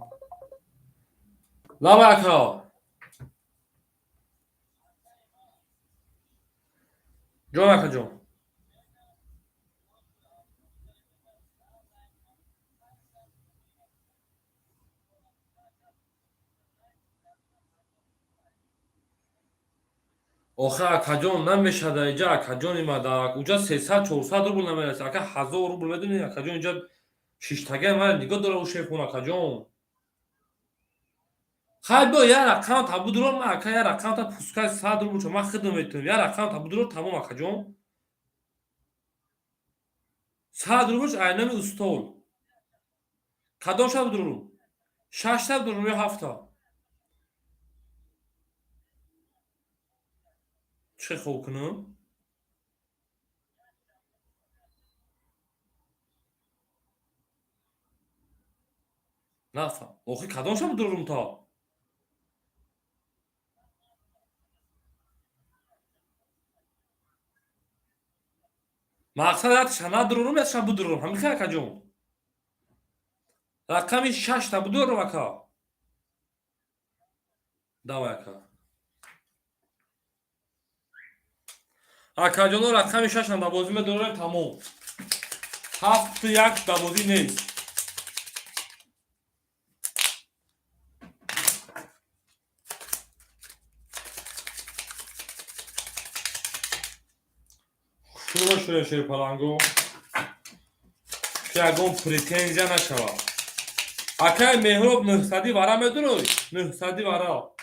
لبه اکا جان اکا جان آخه اکا جان نمیشه در اینجا اکا جان ایمدک اونجا 300-400 روبل نمیرسه اکا 1000 روبل بدونی اکا جان اینجا شیشتگه من نگاه داره و شیخون اکا جان خیلی با یه رقم تبو درور من اکا یه رقم تا پوسکای 100 روبل چون من خدمت میتونم یه رقم تبو درور تمام اکا جان 100 روبلش aynı استول کدام شب درورم 6 تا درورم یا 7 تا چه خوب کنم نفهم آخه کدام شب درورم تا مقصد هست شما درورم یا شب درورم همین که اکا جان رقمی 6 تا درورم اکا داوای اکا اکا جان رقمی 6 تا بازی می درورم تمام 7 یک بازی نیست شروع شده شیر پلنگو که اگه پریتنزیا نشوه اکای مهراب 900 وارا میدونی 900 وارا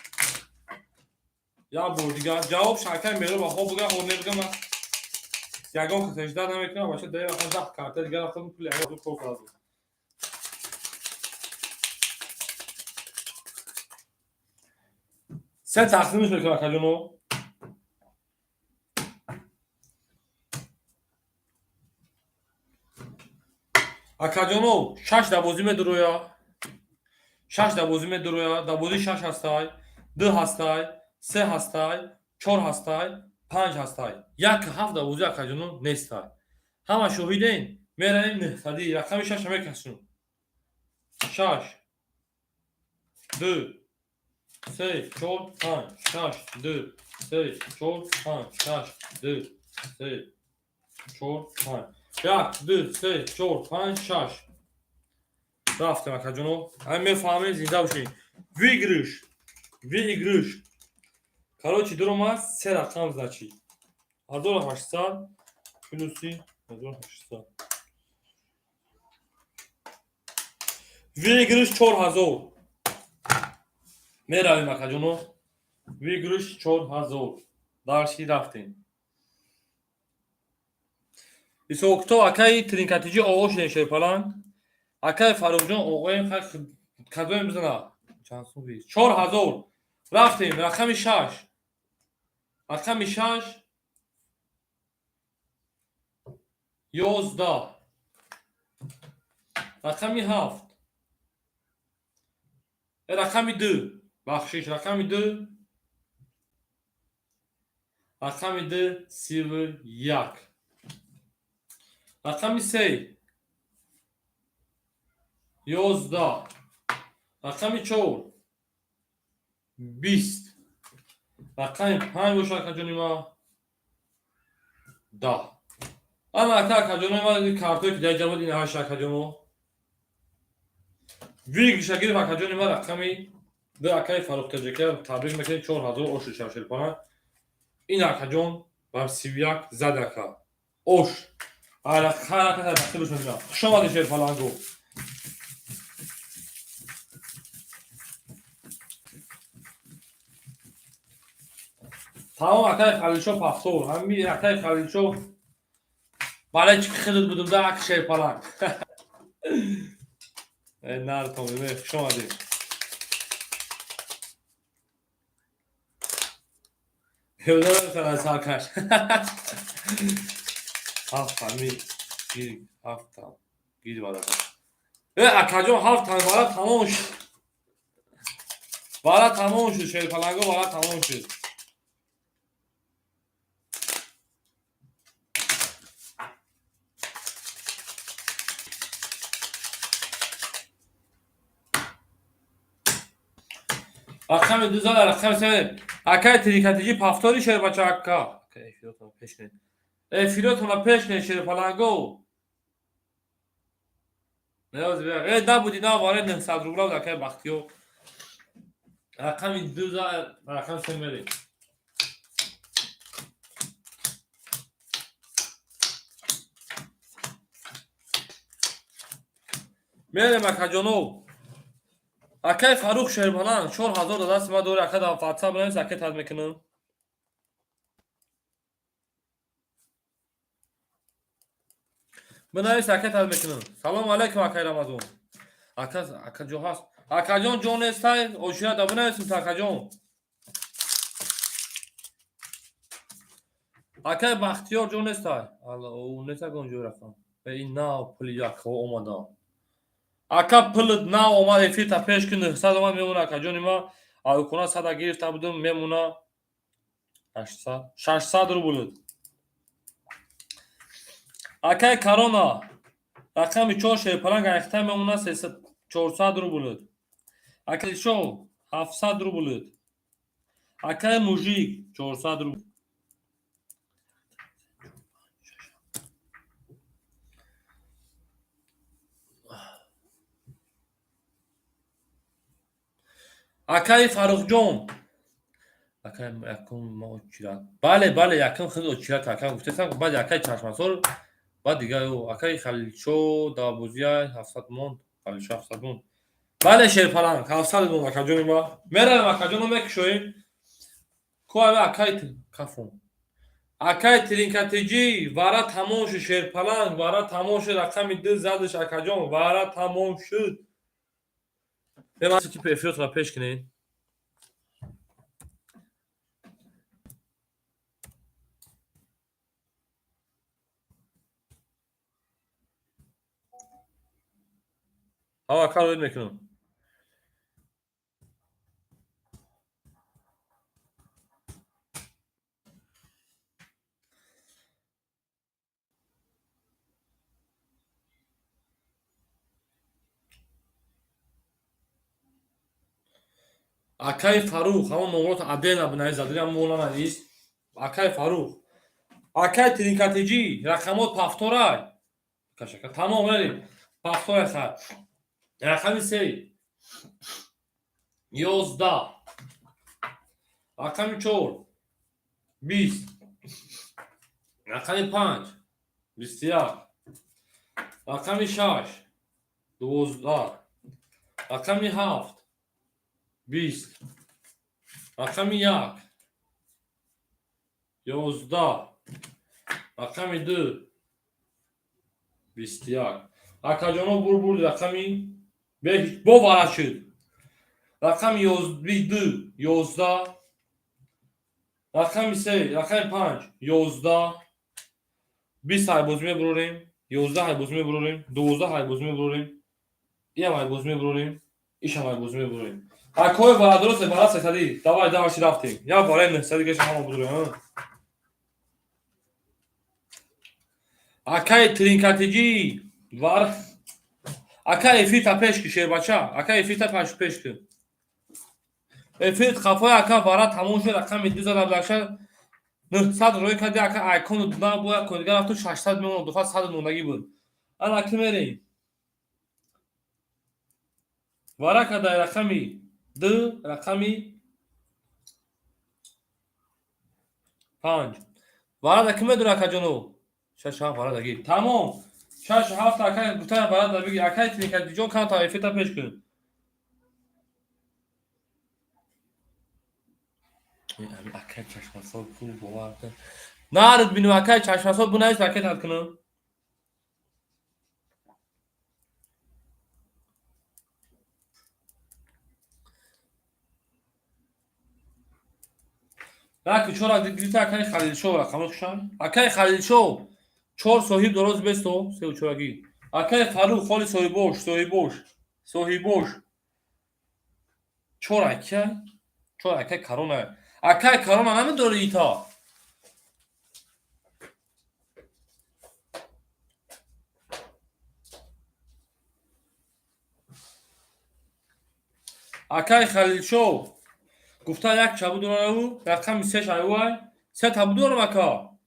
یا بودیگا جواب شاکای مهراب خوب بگه خود نمیگه من یگان که سجده نمیکنم باشه دیگه اصلا ده کارت دیگه رفتم پلی اگه خوب کوک لازم سه تقسیمش بکنم اکا جانو اکا جانو 6 بازی میدرویا 6 بازی میدرویا بازی 6 هستای 2 هستای 3 هستای 4 هستای 5 هستای یک 7 بازی اکا جانو نیستای همه شاهدین میریم نهصدی رقم 6 میکشیم 6 2 3 4 5 6 2 3 4 5 6 2 3 4 5 1 2 3 4 5 6 رفتم اکا جانو همین میفهمین زنده باشین وی короче درم هست 3 رقم значит 1800 плюс 1800 وی 4000 میرویم اکا جانو وی 4000 دارشی رفتیم 28 اکای ترینکاتیجی آقا شدین شیر پلان اکای فاروق جان آقای خیلی کدوم بزنه چند سو بیست 4000 رفتیم رقم 6 رقم 6 11 رقم 7 رقم 2 بخشش رقم 2 رقم 2 31 رقم 3 11 رقم 4 20 رقم 5 باشه اکا جانی ما 10 اما اکا جانی ما کارتوی که دیگه جواب این 8 اکا جانو وی شگیر اکا جانی ما رقمی دو اکای فاروق تجکر تبریک میکنیم 4000 اوش شرشل پانه این اکا جان بر 31 زد اکا اوش آره خیلی اکا تبریک بشون شما دیشیر پالانگو تمام اکای خلیلشو پافتور همی اکای خلیلشو برای چی خیلی بودم ده اک شیر پالانگ نار تومی شما دیم یادم کنم سرکش هفت همی گیر هفت هم گیر بالا اکا جان هفت هم بالا تمام شد بالا تمام شد شیر پالانگو بالا تمام شد رقم 2 زد رقم 3 اکای تریکاتیجی پافتوری شیر بچه اکا اکای فیلوتون پیش کنید فیلوتون پیش کنید شیر پلنگو نیاز بیا نبودی نه وارد 900 روبلا بود اکای بختیو رقم 2 زد رقم 3 میری میره مکه جانو اکای فاروق شیر پلنگ 4000 دست ما دوره اکای دام فاتسا بنویس اکای تاد میکنم بنویس اکای تاد میکنم سلام علیکم اکای رمضان اکا جو هست اکا جان جون استای اوشیا دا بنویسیم تا اکا جان اکای بختیار جون استای الله او نتا گونجو رفتم به این نا پلیاک و اومدم اکا پلت نا اومد فیتا پیش کنه 100 اومد میمونه اکا جون ما آیکونا 100 گرفته بودم میمونه 600 رو بود اکای کرونا رقم 4 شیر پلنگ اخته میمونه 400 رو بود اکای شو 700 رو بود اکای موژیک 400 رو اکای فاروق جون اکای یکم ما چیرا بله یکم خیلی چیرا اکای گفتم بعد اکای چشمسور بعد دیگه او اکای خلیلچو دابوزیا 700 مون خلیلچو 700 مون بله شیر پلنگ 700 مون اکای جون ما میره اکای جون میکشوی کو اکای کافون اکای ترینکاتیجی وارا تموم شد شیر پلنگ وارا تموم شد رقم 2 زدش اکای جون وارا تموم شد به من تیپ افیوت را پیش کنین ها کار وید میکنم اکای فاروق همون نمرات عدل بنای زدی هم مولا نیست اکای فاروق اکای ترینکاتیجی رقمات پافتورای کشک تمام بریم پافتور خط رقم 3 11 رقم 4 20 رقم 5 21 رقم 6 12 رقم 7 20 رقم 1 11 رقم 2 21 اکا جانو بور رقمی به وارد شد رقم 2 11 رقم 3 رقم 5 11 20 های باز میبروریم 11 های باز میبروریم 12 های باز میبروریم این های باز میبروریم ایش های باز میبروریم اکای وارد درست وارد سیدی دواش رفتیم یا وارد نسیدی که شما بودوریم اکای ترینکاتیجی وار اکای فیتا پیش کی شیر بچه اکای فیتا پیش کی افیت خفای اکا وارد تموم شد رقم 2 زد بلشه 900 روی کردی اکا آیکون دنا بویا کدیگر رفت 600 میمون دو فاز 100 نونگی بود الان اکی میریم وارد کردی رقمی 2 رقمی 5 وارد اکی میدونه اکا جنو 6 7 وارد اگی تمام 6 7 اکا گفتن وارد بگی اکای ترینکاتیجی جون کان تا افیتا پیش کن اکای چشمسال خوب بوارد نارد بینو اکای چشمسال بو نیست اکای تاد کنم لکه چرا دیگه اکای خلیلشو رقم کشان اکای خلیلشو 4 صحیح درست بستو سه و چراگی اکای فاروق خالی صحیح بوش چرا اکای کرونا نمیداره ایتا اکای خلیلشو گفته یک چابو دارم رقم 3 شایوای 3 تابو دارم اکا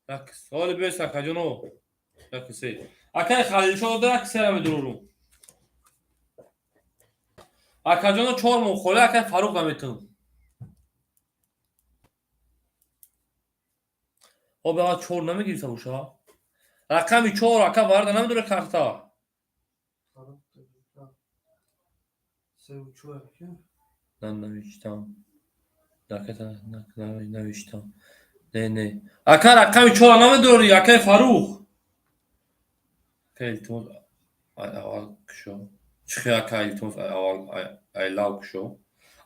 یک سال بیست اکا جونو یک سه اکا خلیل شو داره که 3 را میدورم اکا جونو 4 مون خوله اکا فاروق نمیتون او به 4 نمیگیری سوشا رقم 4 اکا وارد نمیدونه کارتا ننوشتم ننوشتم نه اکا رقم 4 نمیدونی اکا فاروق التماس اول شو چخی اکا التماس اول ایلاو شو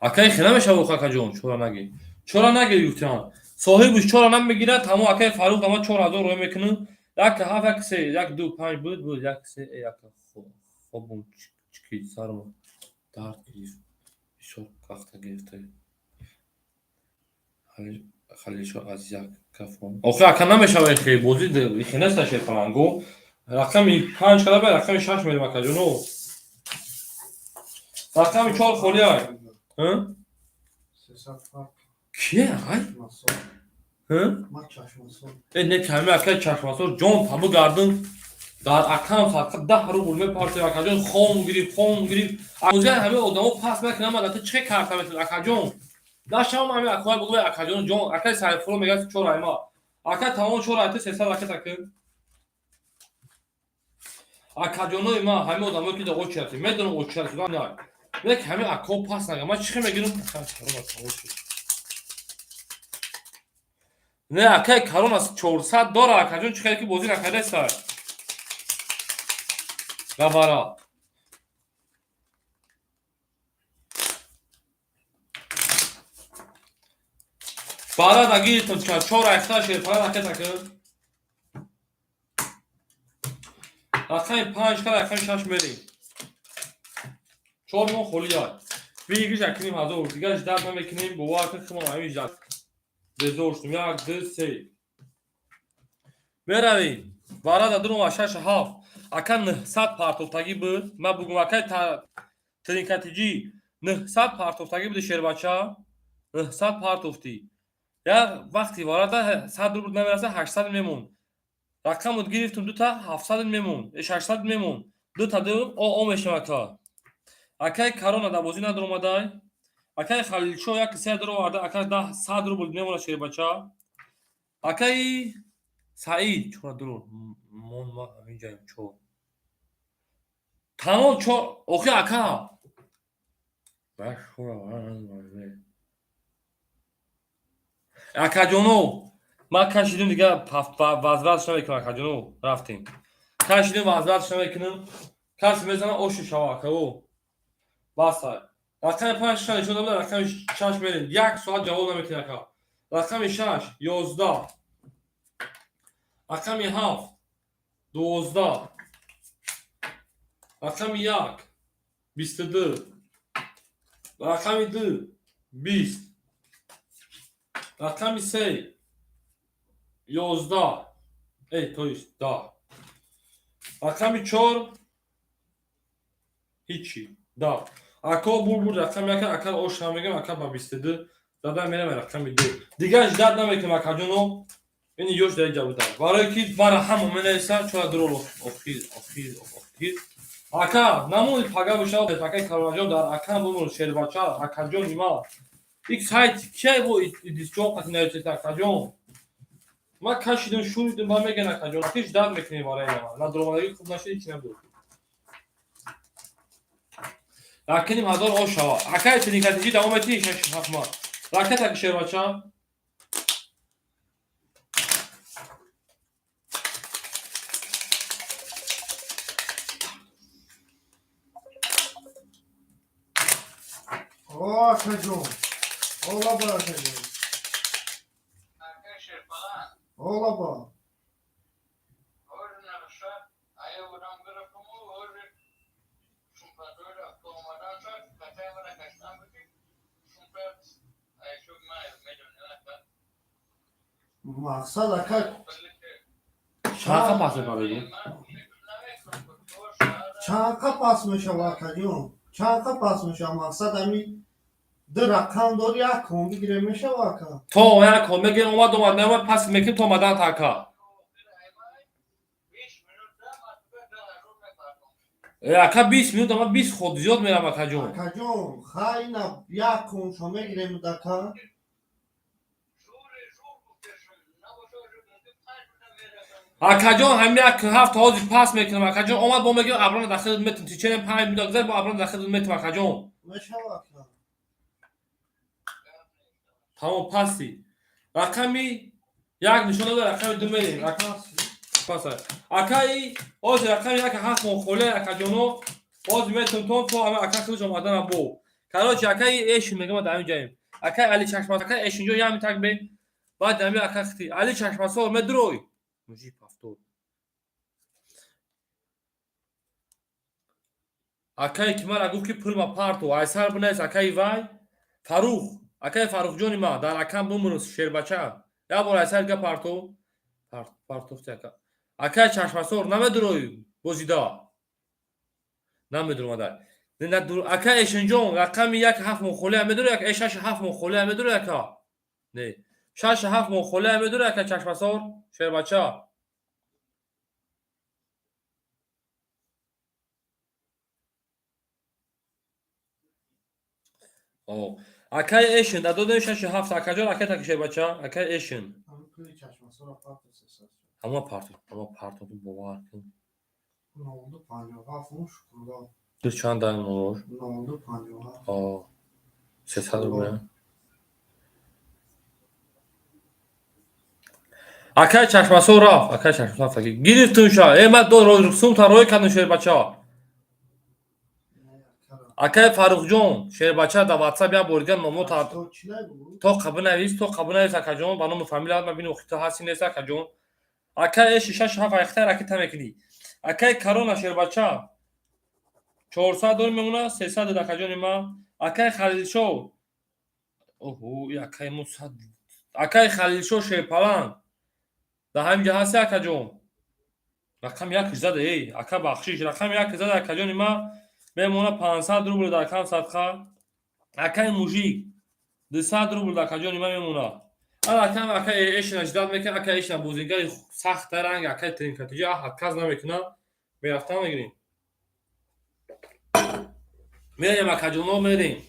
اکا خیلی نمیشه اکا جون چورا نگی چورا نگی گفتم صاحبش چورا نمیگیره تمام اکا فاروق اما 4000 رو میکنه یک هفت یک سه یک دو پنج بود یک سه یک خوب چکی سرم درد گرفت شو کافت گرفته خلیشو از یک کفون آخه اکا نمیشه خیلی بازی خیلی نستشه فلانگو رقمی 5 کلابه رقمی 6 میدیم اکا جونو رقمی 4 خولی های ها؟ کیه های؟ ها؟ نه کمی اکا چشماسور جون پامو گردن در اکام فقط 10 رو بولمه پارتی اکا جون خون گریف موزه همه آدمو پاس میکنه ما تو چه کارتا میتونی اکا جون داشتم همه اکا بگو اکا جون اکا سایفرو میگه چور ایما اکا تمام چور ایت 300 اکا تک اکا جونو ما همه آدمو که دو چاتی میدونم او چاتی نه یک همه اکا پاس نگه ما چی میگیرم نه اکا کارون از 400 داره اکا جون چیکار کی بازی نکرده است گوارا بارا دگی تو 4 اکتا شیر پارا اکا تک رقم 5 کلا رقم 6 میری 4 مون خولی های ویگیش اکنیم هزار دیگه درد نمیکنیم با وقت خما همیش درد بزرشتم یک دو سه برویم وارد درون و 6 7 اکا 900 پارتوفتگی بود ما بگم اکا ترینکاتیجی 900 پارتوفتگی بود شیر بچه 900 پارتوفتی یا وقتی وارد 100 رو بود نمیرسه 800 میمون رقم رو گرفتم 2 تا 700 میمون 600 میمون 2 تا 2 او میشه اکا اکای کارونا دا بازی ندارم اومدای اکای خلیل شو یک 3 درو وارد اکای 10 100 رو بود میمونه شیر بچه اکای سعید چرا درو مون ما همینجاییم چو تمام چو اوکی اکا باش اکا جونو ما کشیدیم دیگه وزوزش نمیکنم اکا جونو رفتیم کشیدیم وزوزش نمیکنم کسی میزنه اوشو شوا اکا او باسا رقم 5 شده بود رقم 6 میریم 1 ساعت جواب نمیکنه اکا رقم 6 11 رقم 7 12 رقم 1 22 رقم 2 20 رقم 3 11 ای تویست دا رقم 4 هیچی دا اکا بول رقم یک اکا اوش هم میگم اکا با 22 دادا میرم رقم 2 دیگه اجداد نمیکنم اکا جونو این یوش دیگه جواب داد برای کی برای همون منیسا چرا درو اخیر اکا نمود پاگا بشاو اکا کارواجو در اکا بول شیر بچه اکا جون نیما یک سایت کی بو دیسجوق از نهایت اکا جون ما کشیدیم شوریدیم با میگن اکا جون هیچ داد میکنیم برای ما نه درمانی خوب نشه هیچ نمیدونم لكنیم هزار او شوا اکای تنیکاتیجی دوامتی شش حکما راکت اک شیر بچه Oh, çocuğum. Ola bana çocuğum. Arkadaşlar falan. Ola bana. Orada nasıl? Ayı vuran grafımı orada. Şunlar böyle olmadan sonra kataya bana kaçtan bakayım. Şunlar ayı çok mayıl. Medyon yanakta. Maksat akar. şaka pası kalıyor Çanka basmış ama çocuğum. Çanka basmış ama maksat emin ده رقم داری یک کن بگیره میشه واکن تو یک کن بگیر اومد نمید پس میکنیم تو مدن تاکا 20 minut ده رو میپردم. اکا 20 minut اما 20 خود زیاد میرم اکا جون. اکا جون خیلی نه یک کن شما میگیریم دکا زور گفتشم نباشه ممکن 5 minut میرسم. اکا جون همین یک هفت هازی پاس میکنم اکا جون اومد با میگه ابران داخل متن تیچر 5 minut گذر با ابران داخل متن اکا جون. میشه واکن تمام پاسی. رقمی یک نشونه داره رقم دو میریم. پس اکای از رقم یک هفت مخوله اکا جونو باز میتون تو همه اکا خودش اومدن بو. کاراچ اکای ایش میگم در اینجایم. اکای علی چشمات اکای ایش اینجا یه میتاک به بعد دمی اکا ختی علی چشماسور مدروی مجی پافتو اکای کمال اگو که پول ما پارتو ایسر بنس اکای وای فاروق اکای فاروق جونی ما در اکام بومروس شیر بچه یا بر ایسر که پارتو پارتو اکا اکای چشماسور نمدروی بوزیدا نمیدونم مادر نه دور اکای ایشنجون رقم یک هفت مخوله میدونه یک ایشش هفت مخوله میدونه اکا نه شش هفت مخوله میدونه اکا چشماسور شیر بچه او اکای ایشن در دو شش هفت اکا جان اکا تک شیر بچه اکای ایشن همون پولی چشم سورا پاک سساس همه پارتو تو باور کن نولدو پانجوها فون شکردا دو چند دارم نور نولدو پانجوها آه 300 روبه اکای چشماسور رفت اکای چشماسور رفت گرفتون شا ایمد دو رسوم تا روی کردن شیر بچه اکای فاروق جون شیر بچه در واتساپ یا برگن نمو تا تو چی نگو؟ تو قبل نویس اکا جون با نام فامیل ما ببین وقتی تو هستی نیست اکا جون اکای شش هفت اختر اکی تمکنی اکای کرونا شیر بچه 400 دور میمونه 300 اکا جون ما اکای خلیل شو اوه یا اکای موساد اکای خلیل شو شیر پلان در همینجا هستی اکا جون رقم یک زده ای اکا بخشیش رقم یک زده اکا جون ما میمونه 500 روبل در کام صدقه اکای موجی 200 روبل در کجا ما میمونه الا کم اکای ایش نجداد میکنه اکای ایش بوزینگری سخت رنگ اکای ترین کاتیجا حکاز نمیکنه میرفتم میگیریم میریم اکا جونو میریم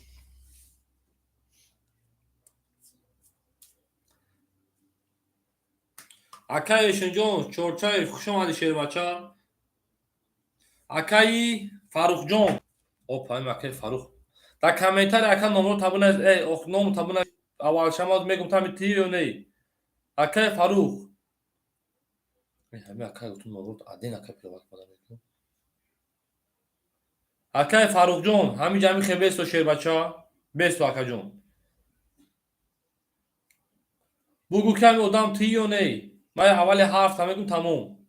اکای ایشن جون چورچای خوش اومدی شیر بچه اکای فاروق جون او پایم اکای فاروق در کامنتر اکا نمرو تابونه نام تابونه اول شما میگم تام تی یا نه اکای فاروق همه اکای تو نمرو ادین اکای پیوات کنم اکای فاروق جون همین جمعی خیلی بیست و شیر بچه بیست و اکا جون بگو کمی ادام تی یا نه من اول حرف میگم تموم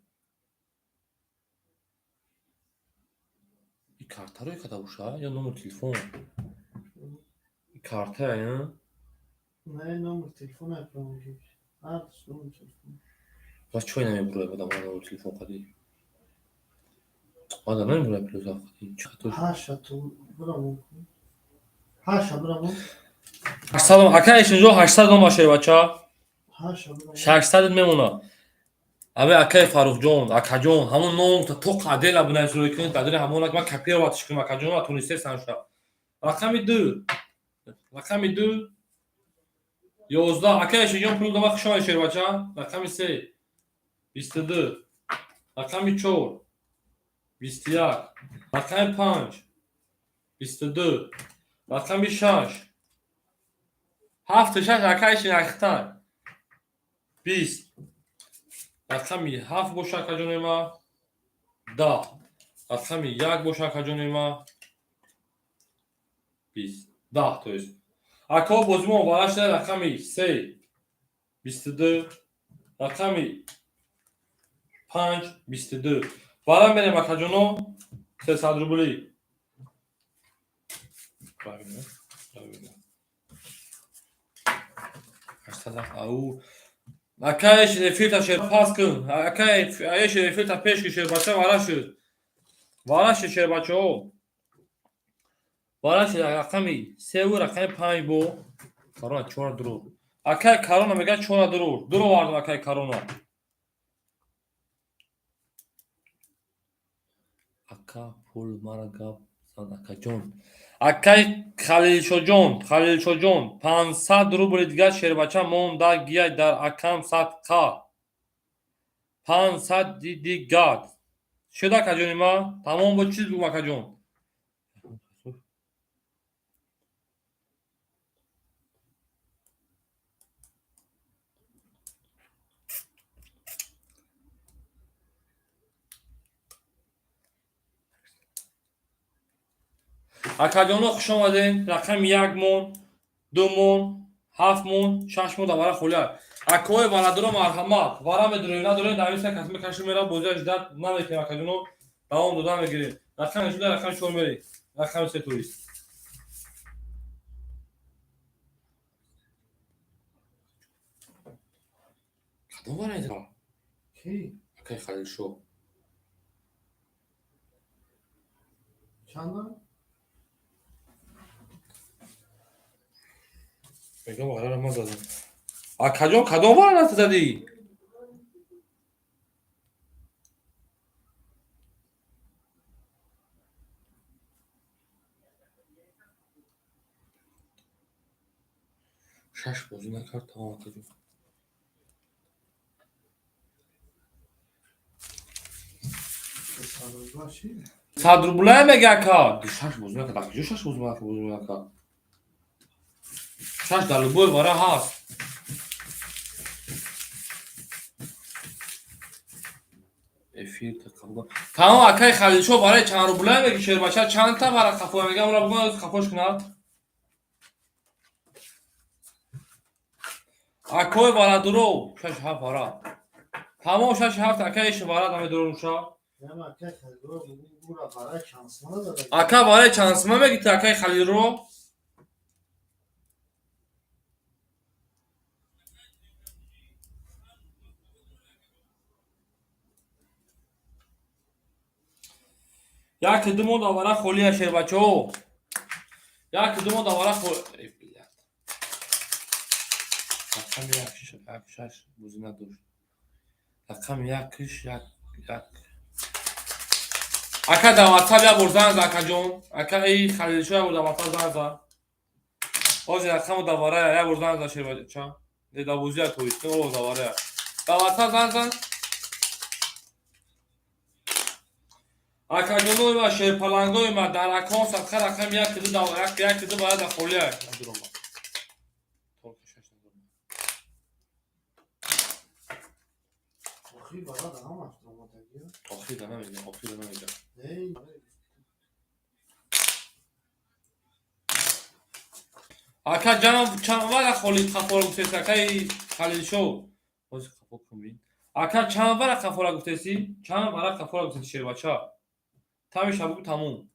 این کارت رو کدا باشه یا نمر تلفن این کارت ها نه نمبر تلفن اپرامجی هست نمبر تلفن بس چوی نمیبروه بدم نمر تلفن قدی آدم نمیبروه پلوزا قدی چطور هاشا تو برامون کن هاشا برامون 800 اکای شنجو 800 نمر شیر بچه هاشا برامون 600 میمونه همه اکای فاروق جون اکا جون همون نام تا تو قدل ابو نجروی کنید قدر همون که من کپیر واتش کنم اکا جون تونسته سانشا رقم 2 رقم 2 11 اکای شنجو پول دما خشای شیر بچه رقم 3 22 رقم 4 21 رقم 5 22 رقم 6 7 6 اکای شنختار 20 رقم 7 باشه اکا جون ما 10 رقم 1 باشه اکا جون ما 20 10 то есть اکا بازمون والاش رقم 3 22 رقم 5 22 والا میریم اکا جونو 300 روبلی او اکایش فیلتر شیر پاس کن اکای ایش فیلتر پیش که شیر بچه والا شد شیر بچه او بالا رقمی 3 و رقم 5 بو کارونا 4 درو اکای کارونا میگه 4 درو وارد اکای کارونا اکا پول مارگا اکا جون اکای خلیل شجون 500 روبل دیگه شیربچه مونده گیای در اکام صدقه 500 دیگه شده کجونی ما تمام با چیز بگو کجون اکادیونو خوش آمدین رقم 1 مون 2 مون 7 مون 6 مون دوباره خولیه اکوی ولادرو مرحمت وارا میدونی نداره در این کس میکشه میره بوزه اجداد نمیکنه اکادیونو دوام دادن میگیری رقم شده رقم شور میری رقم 3 توریست کدوم وارا ایدرا کی؟ اکای خلیل شو چند؟ میگم وارا ما دادم اکادیون کدوم وارا نت زدی شش بازی نکرد تمام اکادیون باشی؟ 100 روبله میگه اکا 6 بازی نکرد اکادیون 6 بازی نکرد 6 در لوبوی وارا هست افیر تقابل تمام اکای خلیل شو برای چند روبله میگه شیر بچه چند تا برای خفا میگم را بگو خفاش کنه اکوی بالا درو 6 7 برا تمام 6 7 اکایش برا دم درو شو نما که خیلی بگو برای شانسمانه داره اکا برای چانس ما میگی اکای خلیل رو یک کدومو دوباره خولی شیر بچو یک کدومو دوباره خولی رقم یک شش بوزی نداشت رقم یکش یک اکا دواتر یا برزن زن اکا جون اکا ای خلیل شو یا دواتر زن زن آزی رقم دوباره یا برزن زن شیر بچه دیده بوزی ها تویسته او دوباره دواتر زن اکا جونوی ما شیر پلنگوی ما در اکان صدقه رقم یک کدو باید خولیه ندارم آخی برای دهم افتراماتگی آخی ده نمیگه ای اکا جناب چند وقت خولی خفور گفته اکای خلیل شو بازی خفور کنبین اکا چند وقت خفور گفته سی چند وقت خفور گفته شیر بچه تامی شبو تموم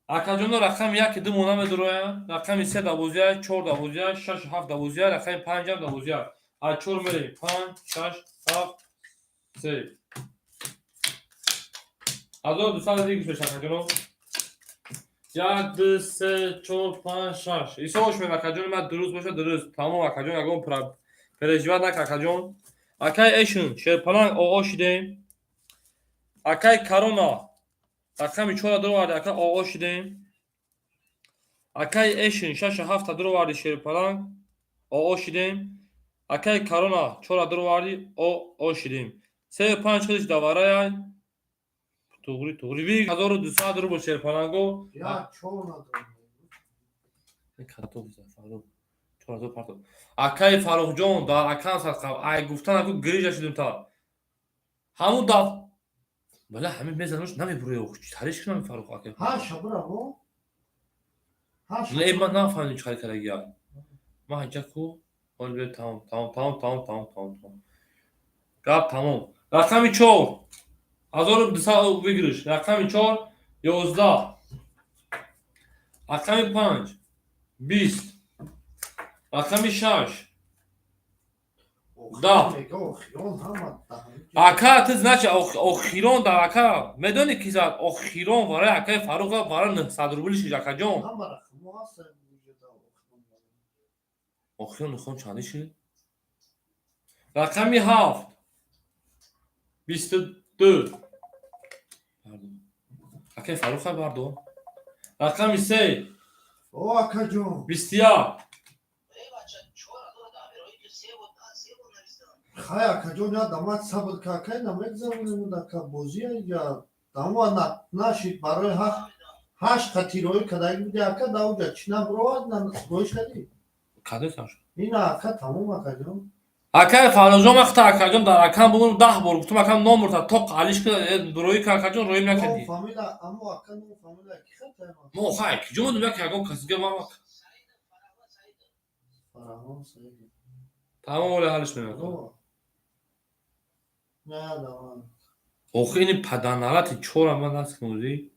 اکا جونو رقم یک دو مونم دروه رقم 3 دوازده 4 دوازده 6 7 دوازده رقم 5 دوازده از 4 میری 5 6 7 3 از 200 دیگه بشه اکا جونو 1 2 3 4 5 6 ایسا hoş می اکا جون من درست باشه درست تمام اکا جون اگه پرجواد نک اکا جون اکای ایشون شیر پلنگ آقا شدیم اکای کارونا رقم 4 درو وارد اکا آقا شدیم اکای ایشون 6 7 درو وارد شیر پلنگ آقا شدیم اکای کارونا 4 درو وارد آقا شدیم 3 5 خودش دواره توغری بی 1200 درو با شیر پلنگو یا چون ندارم اکای فاروق جون در اکان صدقه ای گفتن اگه گریجه شدیم تا همون داف بله همین میزنوش نمیبروه تاریش کنم فاروق اکای ها شبرا هو ها نه من نفهمیدم چیکار کرده یا ما اینجا کو اول تمام گپ تمام رقم 4 1200 بگیرش رقم 4 11 رقم 5 20 رقم 6 Да. میگه اخیرون همه دهن. Ака ты значит охирон да ака медони ки зад охирон вара ака фаруқа вара 900 рубли ши акаҷон. همه رقم هست وجود اخیرون. Охирон нухон чанди ши? Рақами 7 22 Пардон. Ака фаруқа бардо. Рақами 3 او اکا جون 21 خای اکا جون یا داماد صبر که که نمیگذارونیم که بازی یا داماد نشید برای هشت خطیروی کدایی بودی اکا داوجا چینا برو نه روش کدی کادر саш. این اکا تمام اکا جون Ака фаружон вақта акаҷон дар акам бугун 10 бор гуфтам акам номер та то қалиш ки дурои ка акаҷон роим نو накарди. فامیلا اما اکا نو فامیلا کی خطا Мо хай ки ҷон дуя ки агон касига ма فراهم سعید тамом ола ҳалиш мекунам. او نه داماد Охи ини паданарати чора ман аст кунди.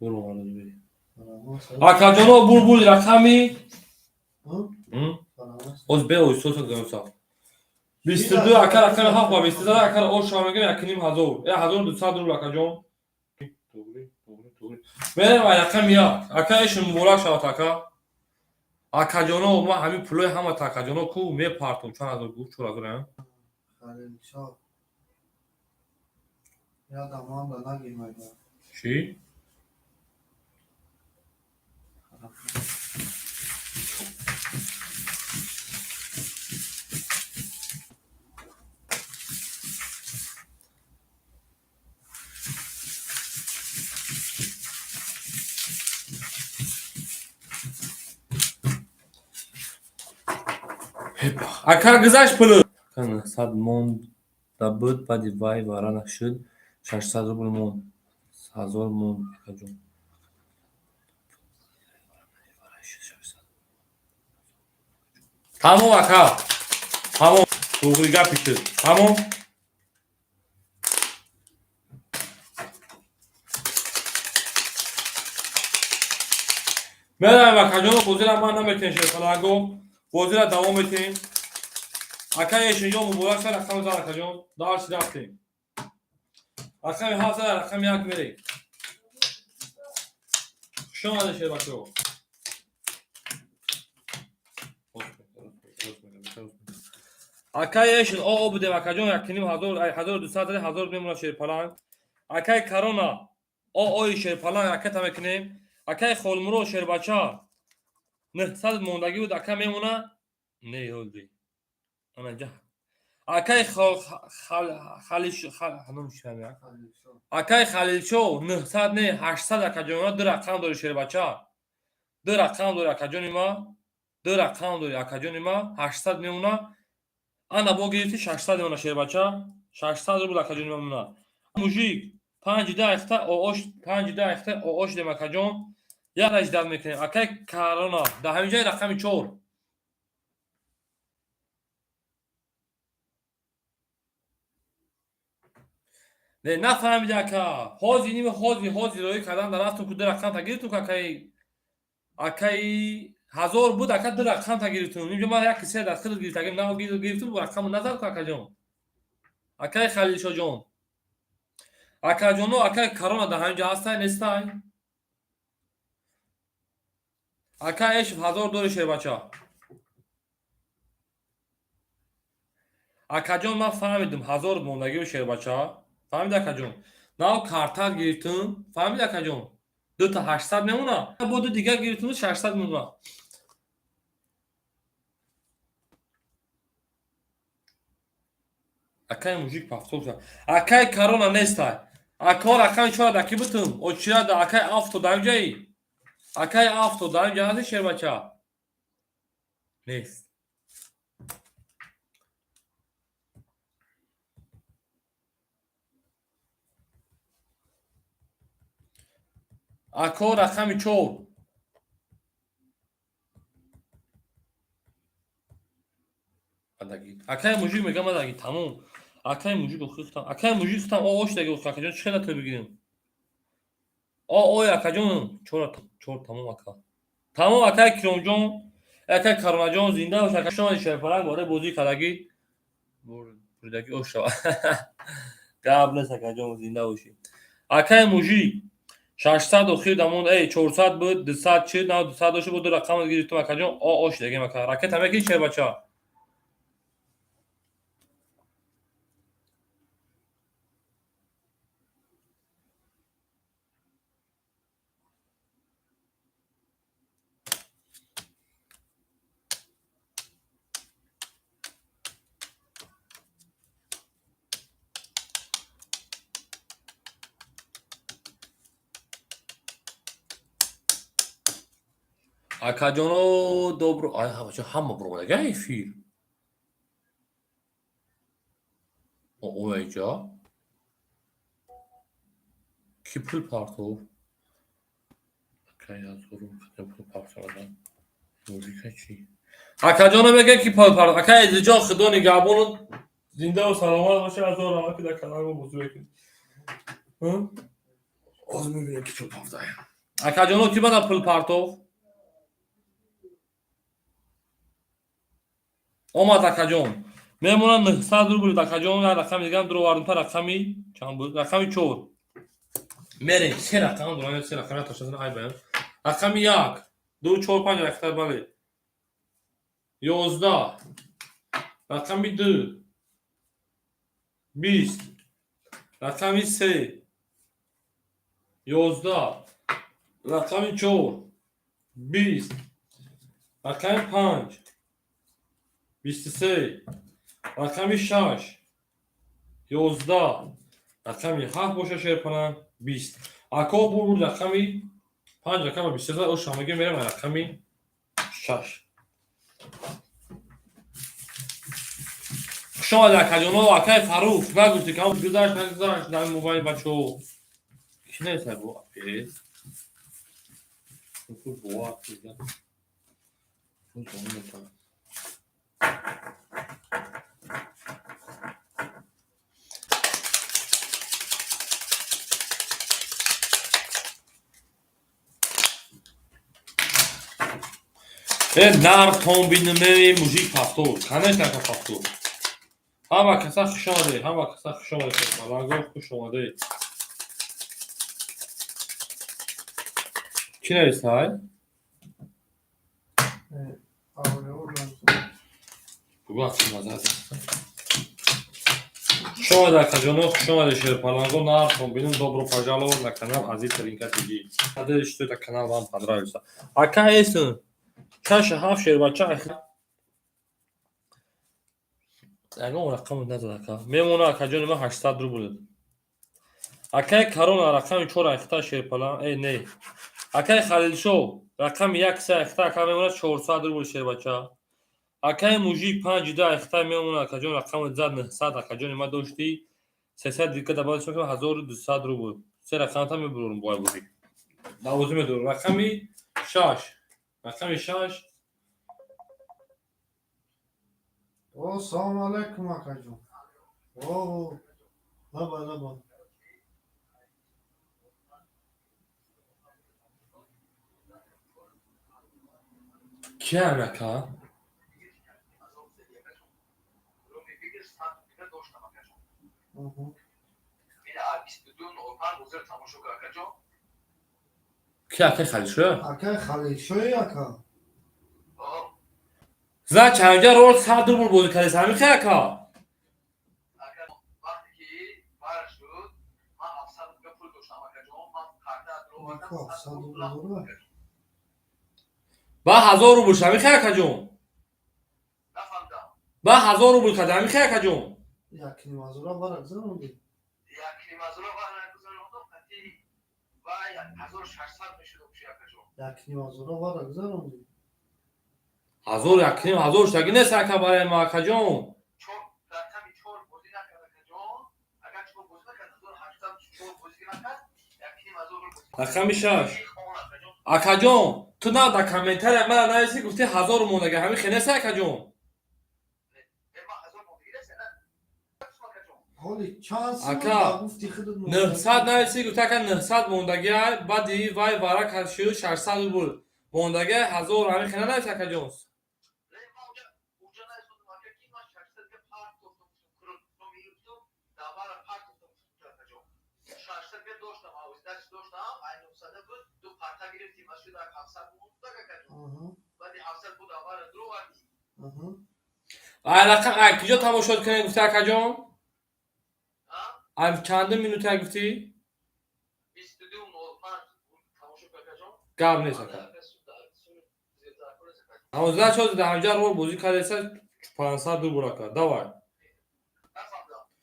Буру ман бери. فراهم سعید Акаҷоно булбул рақами فراهم оз бе ой соса гамса. 22 ака рақами 7 ба 22 ака ош шамага якним ҳазор. 1200 рубл акаҷон. Тугри. Мерам ай рақами я. Ака эш муборак шавад ака. Акаҷоно ма ҳамин пулои ҳама такаҷоно ку мепартум чанд ҳазор гуфт 4000 خلیل شاه یا داماد نگیم اگر چی؟ Ака гузашт пулу. Кана 100 монда буд баъди вай варана шуд 600 рубл монд 1000 монд акаҷон. Тамом ака. Тамом. Тугри гапи шуд. Тамом. мерам акаҷоно бозира ман наметен шефалаго бозира давом метен. Ака эшин ё муборак ша рақами зад акаҷон дарчи рафтем. Рақами 7 зад рақами 1 мерем. Хушомад шербачо. Ака эшин о будем акаҷон якним ҳазор 1200 зад 1000 мемона шерпаланг. Акай корона ой шерпаланг ака тамекунем. Акай холмуро шербача 900 мондаги буд ака мемона не ёлди. Анаҷа. Акай Акай халилчо 900 не 800 акаҷона ду рақам дори шербача. Ду рақам дори акаҷони ма. Ду рақам дори акаҷони ма 800 мемона. Ана бо гирифти 600 мемона шербача. 600 рубл акаҷони ма мемона. Мужик 5 ихта ош дем акаҷон. Я раҷдат мекунем. Акай корона дар ҳамин ҷои рақами 4. Не нафаҳмида ака. Ҳози ними ҳози рои кардан дар асту ку ду рақам та гирифтум акай 1000 буд ака ду рақам та гирифтум. Инҷо ман як кисе дар хилд гирифтагим нав гирифтум рақаму назад ку акаҷон. Акай халилшоҷон. Акаҷоно акай корона дар ҳамин ҷо ҳастай нестай? Ака эш 1000 дори шербача. Акаҷон ман фаҳмидум 1000 мондагиу шербача. Фаҳмида акаҷон. Нав картат гирифтум. Фаҳмида акаҷон. 2 та 800 мемона. Бо ду дигар гирифтум 600 мемона. Акай мужик пафтоша. Акай корона нестай. Ака рақами 4 даки бутум. Очира да акай авто дамҷаи. Акай авто дамҷа ҳази шербача. Нест. Ака рақами 4. Акай мужик мегам адаги тамом. Акай мужик охихтам. Акай мужик хутам ош даги охи акаҷон чӣ хела то бигирем. Ой акаҷон 4 тамом ака. Тамом акай киромҷон. Акай коронаҷон зинда бош акашон шерпаланг боре бозӣ кадаги buradaki o şava. قبل سکجان زنده باشی. اکای موجی 600 و خیر دامون ای 400 بود 200 چه نه 200 داشته بود رقم گیری تو مکجان آش دیگه مکا راکت همه کی چه بچا اکاجانو دوبرو آی ها بچا هم برو دیگه ای فیل او اینجا کی پول پارتو کایا زورو پول پارتو دادن موزیک چی اکاجانو میگه کی پول پارتو اکای اینجا خدا نگهبان زنده و سلامت باشه از اون راه که در کنار ما بزرگ کنید ها از میبینیم کی پول پارتو اکاجانو کی بنا پول پارتو اومد اکاجان میمونن 900 روبل اکاجان رقم دیگه هم درو واردم تا رقمی چند بود رقمی 4 میره سه رقم درو سه رقم تا شدن ای بیان رقم 1 2 4 5 اختر بله 11 رقم 2 20 رقم 3 11 رقم 4 20 رقم 5 23 رقم 6 11 رقم 7 باشه شیر کنم 20 اکا بود رقمی 5 رقم 23 او شامگی میرم رقمی 6 شما در کجانو اکای فروخ و گفتی که هم گذاشت در موبایل بچو کی نیست بو اپیز تو بو اپیز نار کمبینه موزیک پافتور خانه تا پافتور هوا کسا خوش آمده مالانگو خوش آمده کی نویسته های؟ بگو اصلا مزه شما در کجانو خوش آمده شیر پالانگو نار کمبینه добро пожаловать на канал Азиз Тринкатиги надеюсь что этот канал вам понравился ака есть کاش هاف شیر بچه اگه اون رقم نداد اکا میمونه اکا جون ما 800 روبل اکای کارون رقم 4 اختا شیر پلا ای نه اکای خلیل شو رقم 1 3 اختا اکا میمونه 400 روبل شیر بچه اکای موجی 5 2 اختا میمونه اکا جون رقم زد 900 اکا جون ما داشتی 300 دیگه دبالش میکنم 1200 روبل سه رقم تا میبرم بای بودی دوازم دور رقمی 6 رقم 6 او سلام علیکم آقا جون او لبا کی امکا کی اکای خلیل شو آقا خلیل شوی آقا زد چند رول 100 روبل بود کاری سامی خیلی اکا با 1000 روبل شمی خیلی اکا جون با 1000 روبل کدامی خیلی اکا جون یکی مازورا برک زنوندی یکی مازورا برک زنوندی 1000 یکنیم 1000 شتاگی نیست اکا برای ما اکا جون رقم 6 اکا جون تو نه در کامنتر من نویسی گفتی 1000 مونده همین خیلی نیست اکا جون حالی چند اکا گفتی خودت 900 نویسی گفتی اکا 900 موندگی بعدی وای وارا کشیو 600 روبل موندگی 1000 همین خیلی نیست اکا جون داشتم آویزدش داشتم این 900 بود دو پرتا گرفتیم از شده 700 بود کاکا جون بعد 700 بود آوار درو وردی رقم کجا تماشا کنی گفتی اکا جان؟ چند مینوت گفتی؟ 22 من تماشا کاکا جون گاب نیست اکا 12 شد در همجا رو بازی کرده 500 دور برا کرد давай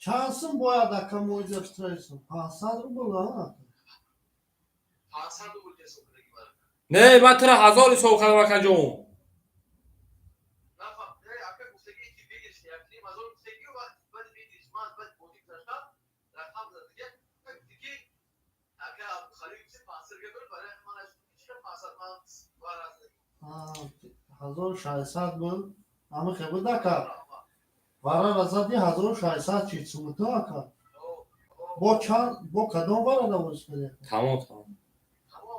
چند سن باید اکا مویز اشترایسن 500 رو بلا 500 بود حساب کنی برام نه من ترا 1000 سو کردم اکا جان نفهم اکا گفتگی کی بگیرش یعنی مازون گفتگی وقت بعد بگیرش من بعد بودی داشتم رقم دیگه دیگه اکا خرید 500 گرفت برای من از چه 500 من وارد 1600 بود اما خیلی بود اکا وارا رزدی 1600 چی سمتو اکا با کدام وارا دوست کنه تمام تمام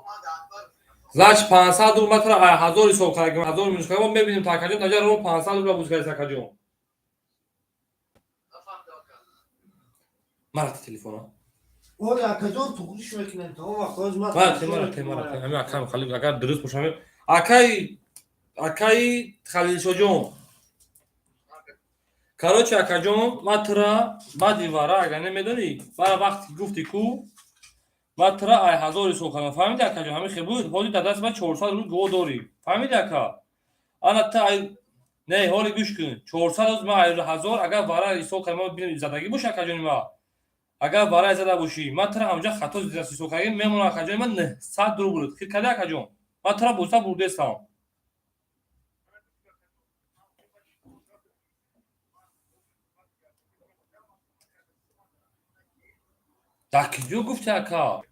من دانبار زاچ 500 دور من ترا 1000 سو کردم 1000 مینوس کردم میبینیم تا اکا جان تا رو 500 دور بازی کرده اکا جان نفهم داکا مرا تلفن اولی اکا جان تو گوش میکنه تا اون وقت از ما مرا همین اکا خلیل اگر درست باشم اکای خلیل شو جان короче اکا جان من ترا بعد وارا اگر نمیدونی برای وقتی گفتی کو من ترا 1000 سو کردم فهمیدی اکا جان همین خیلی بود حالی در دست من 400 رو گو داری فهمیدی اکا انا تا نه حالی گوش کن 400 از ما 1000 اگر وارا سو کردم ببینیم زدگی باشه اکا جان ما اگر وارا زده باشی من ترا همونجا خطا زدی سو کردم میمونه اکا جان من 100 رو بود خیر کردی اکا جان من ترا بوسا برده استم در کجا گفتی اکا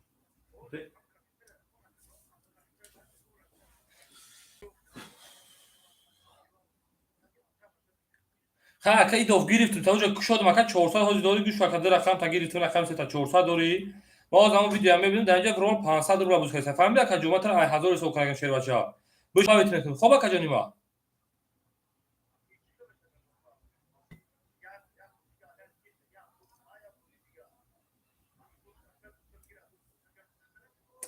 خب اکا ای داف گرفتیم تا اونجا شد مکا 400 هزار داری گوش فقط رقم تا گرفتیم رقم تا 400 داری باز همون ویدیو هم میبینیم در اینجا گرام 500 رو بوز کردن فهمیدی اکا جمعه تر 1000 سو کردن شیر بچا بش میتونید خب اکا جانی ما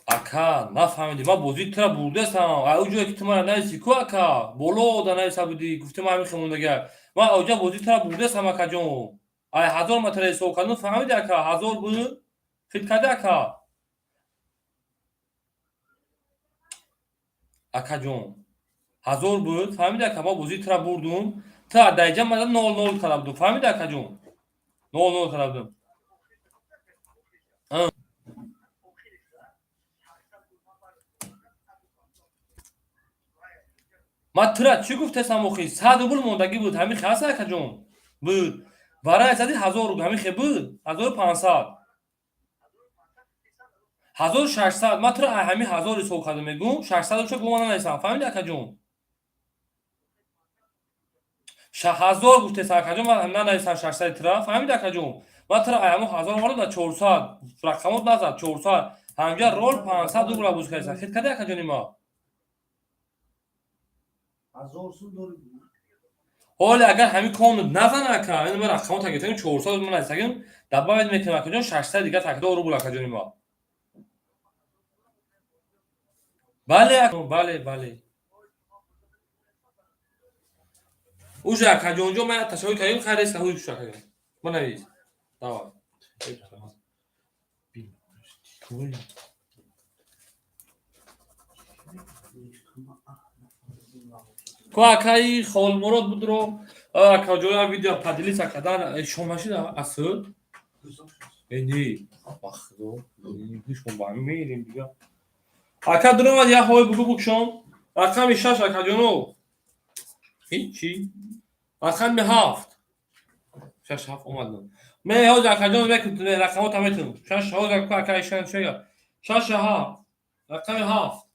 اکا نفهمیدی ما بازی تر برده استم اونجا که تو من نایسی کو اکا بولو دا نایسا بودی گفتم همین خموندگه ما اونجا بازی تر برده استم اکا جون 1000 متر سو کردن فهمیدی اکا 1000 بود فیت کرده اکا اکا جون 1000 بود فهمیدی اکا ما بازی تر بردم تا دایجا من 0-0 کردم فهمیدی اکا جون 0-0 کردم ما ترا چی گفته سموخی 100 روبل موندگی بود همین خاصه اکا جون بود برای زدی 1000 روبل همین خیلی بود 1500 1600 ما ترا همین 1000 سو کردم میگم 600 رو چه گمان نیستم فهمیدی اکا جون 1000 گفته اکا جون من نه نیستم 600 ترا فهمیدی اکا جون ما ترا همین 1000 وارد 400 رقمات نزد 400 همجا رول 500 روبل بوز کردن خیلی کدی اکا جون ما 1000 سن داری حالا اگر همین کون نزنه اکا این ما رقمات گرفتیم 400 من نزدیم دبا بد میکنه اکا جون 600 دیگه تک دو روبل اکا جون ما بله اکا بله اوج اکا جون جو من تشویق کردم خریس که هوش اکا جون من نویس داوا کو اکای خال مراد بود رو اکا جون ویدیو پادلی ساکدان شماشی دا اسد اینی بخدو گوش کن با هم میریم دیگه اکا درو یا های بگو بکشم رقم 6 اکا جونو هیچی رقم 7 6 7 اومد من هاز اکا جون بک رقمات همتون 6 هاز اکا ایشان شیا 6 7 رقم 7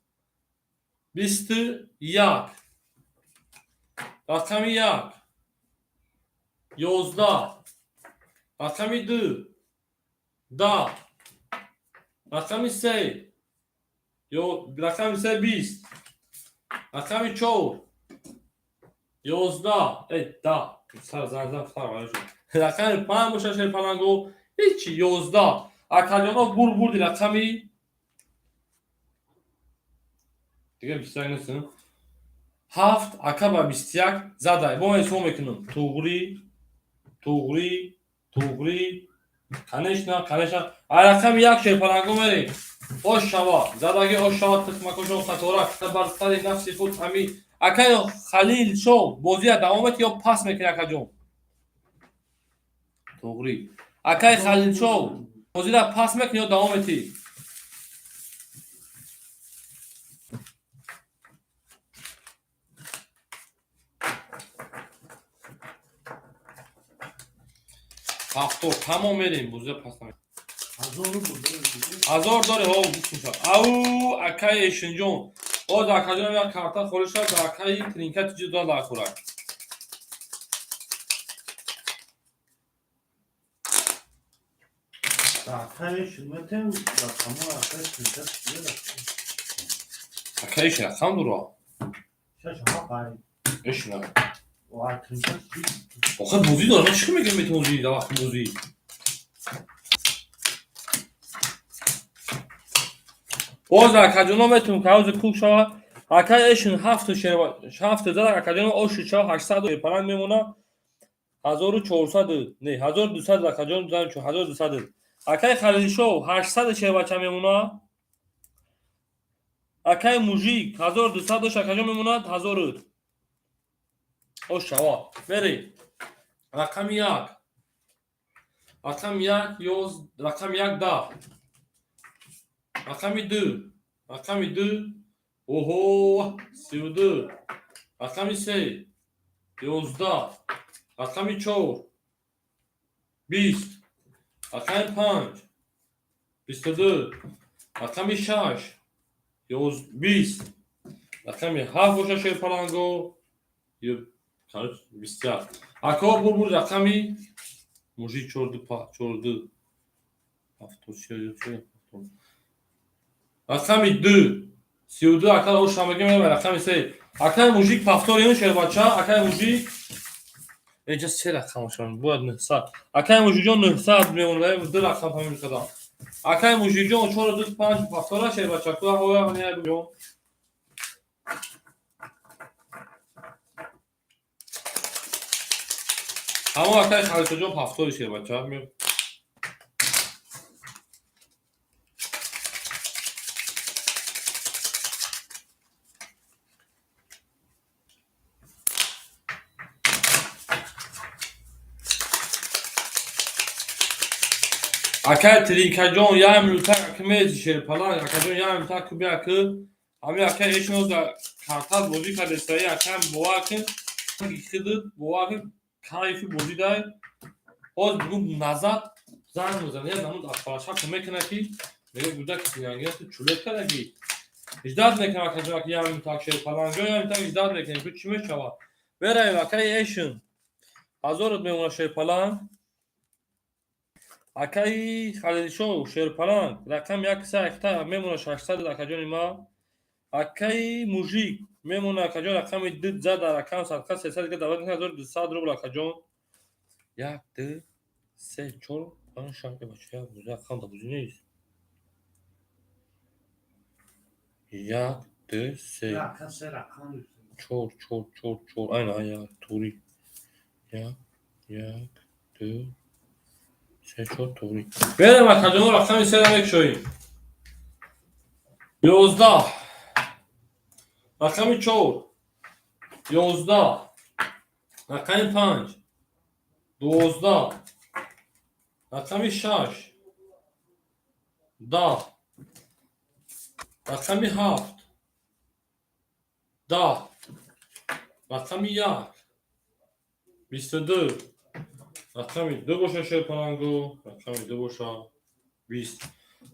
21 رقم 1 11 رقم 2 10 رقم 3 رقم 3 20 رقم 4 11 ده سر زردم فرق رقم 5 باشه شیر پلنگو هیچی 11 Akajonov burdi raqami دیگه بیشتر نیستن. 7 akaba 21 زده با حساب میکنم توغری کنشنا رقم یک شیرپلنگو میریم اوش شوا زدگی اوش شوا تخمکشون خطورک بر سر نفسی خود همی اکای خلیل شو بازی دوامت یا پاس میکنه اکا جون توغری اکای خلیل شو بازی را پاس میکنه یا دوامتی هفتو تمام میریم بوزه پس نمیکنم 1000 داره ها او اکای شنجون او در کجا میاد کارتا خورش در اکای ترینکت جدا در خورک اکایش رقم دورا ايش نه آخه بوزی داره چی میگه میتونی در وقت بوزی باز اکادیون میتون کاوز کوک شوا اکایشون 7 زدن اکادیون اوش 800 پلن میمونه 1400 نه 1200 اکادیون دادن چون 1200 اکای خلیل شو 800 چه بچه میمونه اکای موژیک 1200 اکادیون میمونه 1000 اوش شوا بری رقم 1 یوز رقم 1 10 رقم 2 اوهو 32 رقم 3 11 رقم 4 20 رقم 5 22 رقم 6 20 رقم 7 باشه شیرپلنگو 27 اکا بول رقمی موژی چورdu رقم 2 32 اکا اوش همگی میره رقم 3 اکا موژیک پافتوریون شیر بچه اکا موژیک اینجا 3 رقمشون بود 900 اکا موژیک جون 900 میمونه 2 رقم همین کدا اکا موژیک جون 425 پافتورا شیر بچه تو هوا نه جون اما اکا خالص جون پافتوری شیر بچه می اکای ترینکجون یا ملتا کمیز شیرپلنگ اکجون یا ملتا کبیا که امی اکای ایشون در کارتاز بازی کرده استایی اکای بواکن خیلی بواکن کایفی بازی دای باز بگم نزد زن میزنه یا نمود افراشا کمی کنه که میگه بوده که سینانگیه تو چولت کرده گی اجداد میکنه اکجون که یا ملتا شیرپلنگ یا ملتا اجداد میکنه که چی میشوه برای اکای ایشون هزارت میمونه شیرپلنگ اکای خلیل شو شیرپلنگ رقم 1 ساخته میمونه 600 اکجون ما اکای موژیک میمونه اکجون رقم 2 زد در رقم 300 که 2200 روبل اکجون 1 2 3 4 5 6 بچه بوده رقم بوزی نیست 1 2 3 4 aynen توری 1 2 3 4 توری بریم اکجون رقم 3 شویم 11 رقم 4 11 رقم 5 12 رقم 6 10 رقم 7 10 رقم 1 22 رقم 2 باشه شیرپلنگو رقم 2 باشه 20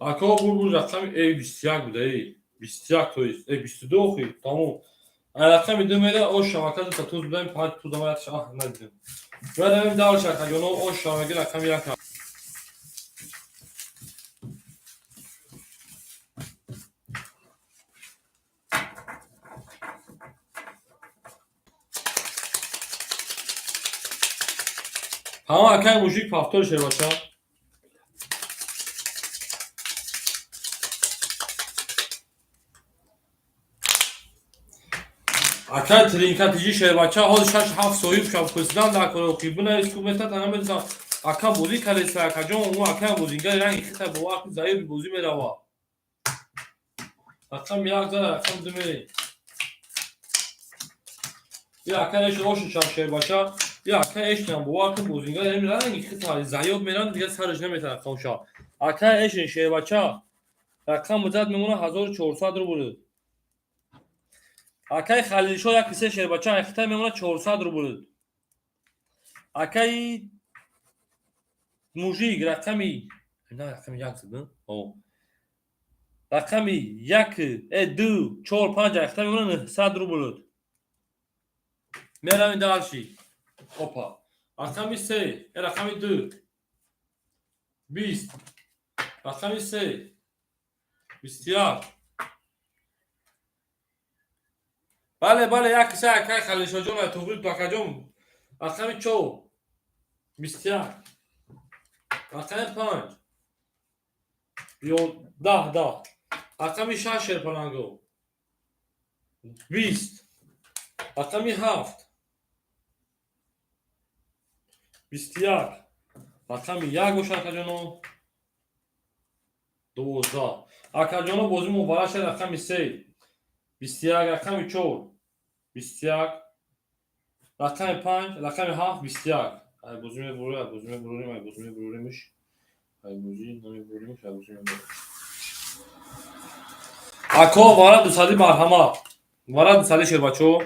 اکا بول رقم 21 بوده 21 تویست 22 خیلی تمام رقم 2 میده او شمکه تا توز بدهیم پاید تو دامایت شاه ندیم بریم دار شکل یونو او شمکه رقم 1 همه اکای موژیک پافتور شیر باشه Akan trinkatici şerbaça hol şaş haf soyup şapkasından da korkuyor. Buna hükümete tanımır da akan bozi kalesi akajon o akan bozi gelen ikita bu akı zayıf bozi merava. Akan yaklar akan dümeri. Ya akan eş hoş şaş şerbaça ya akan eşten bu akı bozi gelen gelen ikita zayıf meran diye sarıç nemeter akan şa. Akan eşin şerbaça akan mudad memuna 1400 ruble. Акай Халилшо як кисе шербача ахта мемона 400 рубл. Акай мужик рақами на рақами як зад. О. Рақами 1 2 4 5 ахта мемона 900 рубл. Мерам далши. Опа. Рақами 3 рақами 2 20. Рақами 3 21. بله یک کسی اکای خلیشا جون و توقیل توکا جون اقمی چو 21 اقمی 5 یا 10 اقمی 6 شرپلانگو 20 اقمی 7 21 اقمی 1 گوش اکا جونو 12 اکا جونو بازی مبارک شد اقمی 3 21 اقمی 4 21 رقم 5 رقم 7 21 ای بزرگ بروریمش ای بزرگ اکو وارد دوسادی مرحمت وارد دوسادی شربچو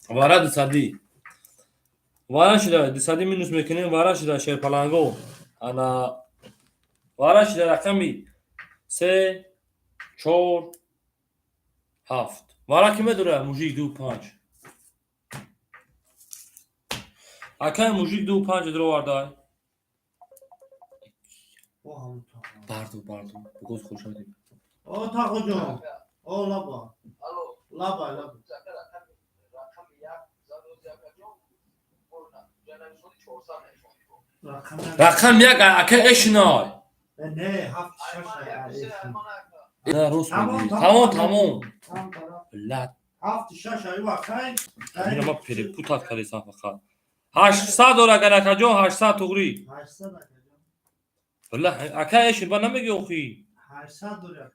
وارد دوسادی وارد شده دوسادی مینوس میکنیم وارد شده شرپلانگو انا وارد شده رقمی 3 4 7 وارا کی میدونه موجی 2 5 اکای موجی 2 5 درو واردا باردو بگوز خوش شدی او تا کجا او لابا الو لابا زکر رقم یک زدو زکر جون برنا جناب شدی 400 رقم یک اکای اشنای نه هفت شش نه روز میگی تمام لات هفت شش ایوا کاین اینا ما پری پوتات کاری فقط 800 دلار اگر اکاجون 800 توغری 800 والله اکای اش با نمیگی اخی 800 دلار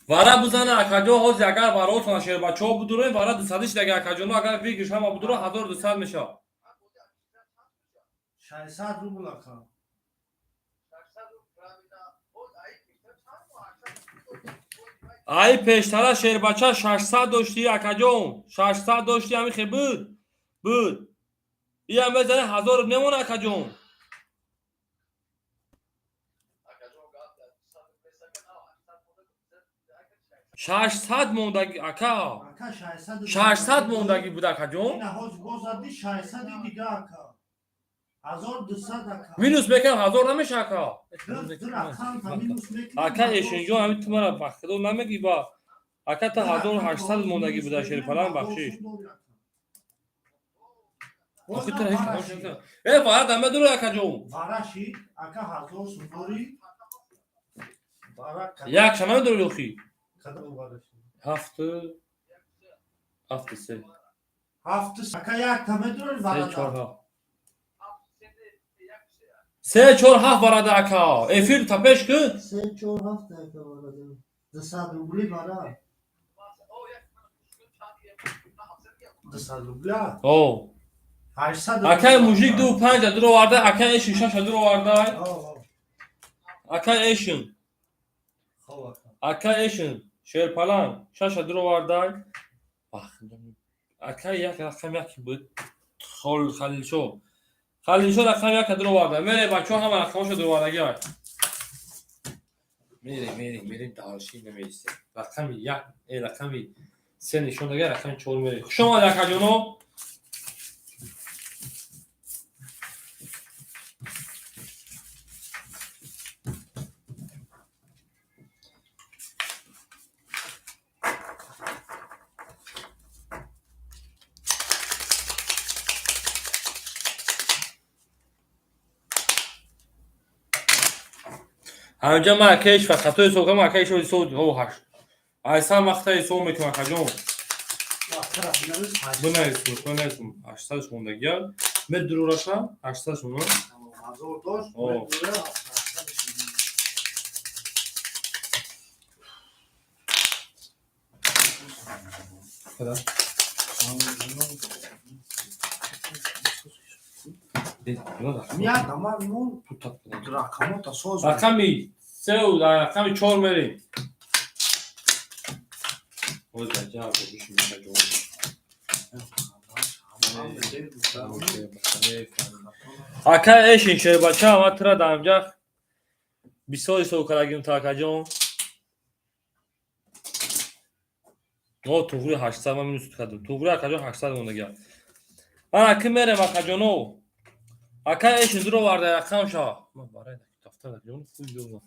وارا بزنه اکاجو hoz اگر وارا تو شهر بچو بدوره وارا 200 دیگه اکاجون اگر بگیش هم بدوره 1200 میشه 600 روبل اکا ای پیشتر شهر بچه 600 داشتی اکاجون 600 داشتی همین خیلی بود این هم بزنه 1000 نمونه اکاجون 600 موندگی اکا 600 موندگی بود اکاجون این هاج بازدی 600 دیگه اکا 1200 اکا مینوس بکنم 1000 نمیشه اکا در اکانت مینوس میکنی اکا ایشنجو همین تو مرا بخدو نمیگی با اکا تا 1800 موندگی بود شهر پلان بخشیش آخه تو هیچ ای وارا دمه دور اکاجون واراشی اکا 1000 سوری وارا یک شنه دور لوخی کدوم واراشی هفت سه اکا یک تمه دور وارا 3 4 7 وارا اکا افیر تپش که 3 4 7 اکا وارا 200 روبلی وارا 200 روبلا او 800 اکا موجیک دو 5 درو وارده اکا ایشن 6 درو وارده اکا ایشن اکا ایشن شهر پلان 6 درو وارده اکا یک رقم یکی بود خلیلشو رقم یک درو وارده میره بچه ها هم رقمشو درو واردگی های میریم دارشی نمیسته رقم یک رقمی 3 نشون دگه رقم 4 میره شما در کجانو همینجا مرکش و خطای سوگا مرکش شدی سود او هشت Aysa maqtay son mekan akajon. Taraflarımız Bu ne ismi? Bu ne ismi? 800 sonda gel. Med dururasa 800 sonu. Hazır dost. Oo. Kadar. Ya dama non Bu tatlı. rakamo ta soz. Rakami. Seu rakami çor meri. O yüzden cevap vermişim akajon. Aka eşin şey bacha ama tıra damcak. Bir soy soğuklaragim takacağım. O tuğru 800 من minus tukadım. Tuğru akajon 800 onda gel. Ana kim mere akajon o. Aka eşin duro vardı yakam şa. Ma barayda daftar da yonu full yolu.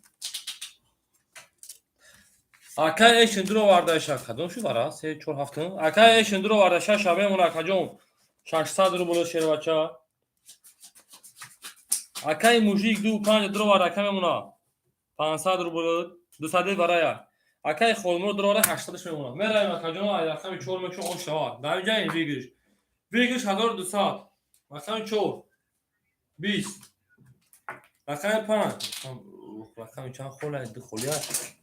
Aka eşin duro vardı aşağı akajon şu var ha. Se çor haftanın. Aka eşin duro vardı aşağı şabe mun akajon. 800 ruble şer bacha. Akay mujik du 5 درو وارا کم مونا 500 روبل 200 برای akay خولمو درو وارا 80 میمونه میرم مکانجون آیا کمی چور میشون اون شوا در جای ویگش 1200 مثلا چور 20 رقم 5 رقم چند خوله دخولیه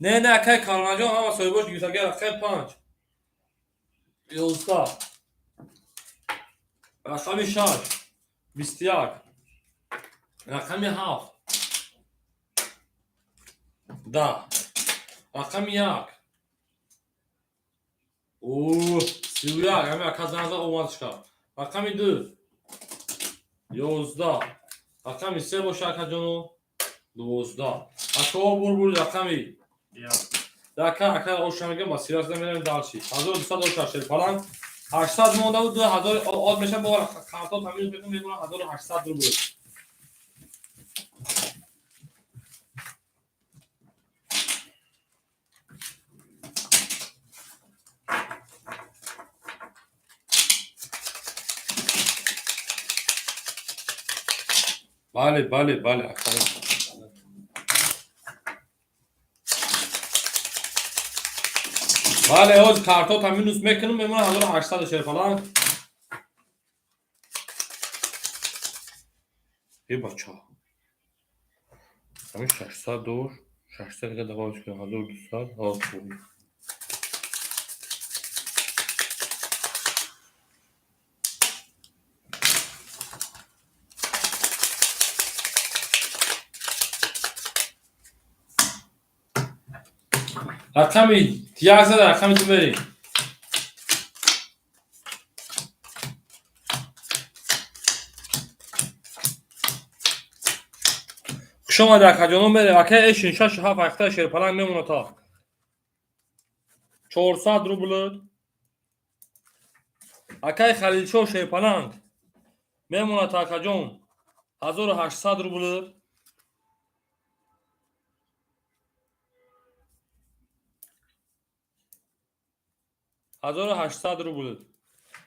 نه akay کارمانجون اما سایبوش گیساگه رقم 5 11 رقم 6 21 رقم 7 10 رقم 1 اوه 31 همه کازانزا اومدشکا رقم 2 11 رقم 3 باشه کجانو 12 اکو بول رقمی رقم اکا اوشمگه با 13 میرم دالچی 1200 falan 800 مونده بود 2000 آد میشه با کارتا تامین بکنم میگم 1800 رو بود بله بله از کارتا تامینوس میکنم میمونه 1800 falan ای بچه همین 600 دور 600 دیگه دواش کنم 1200 آت کنیم رقمی تیاز ده رقمی تو بریم شما در کجانون بره اکه ایشین 6 7 8 شیر پلنگ میمونه تا 400 روبل اکه خلیلچو شیر پلنگ میمونه تا کجان 1800 روبل روبل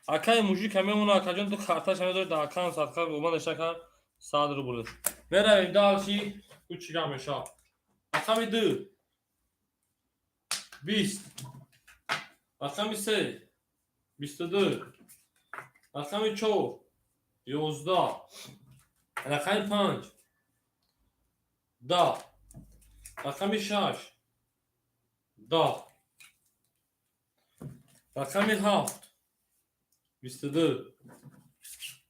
اکای موجی که میمونه کجان تو خارتاش میداره در اکان صدقه اومدش کن 100 روبل میره دالچی کوچیک میشه رقم 2 20 رقم 3 22 رقم 4 11 رقم 5 10 رقم 6 10 رقم 7 22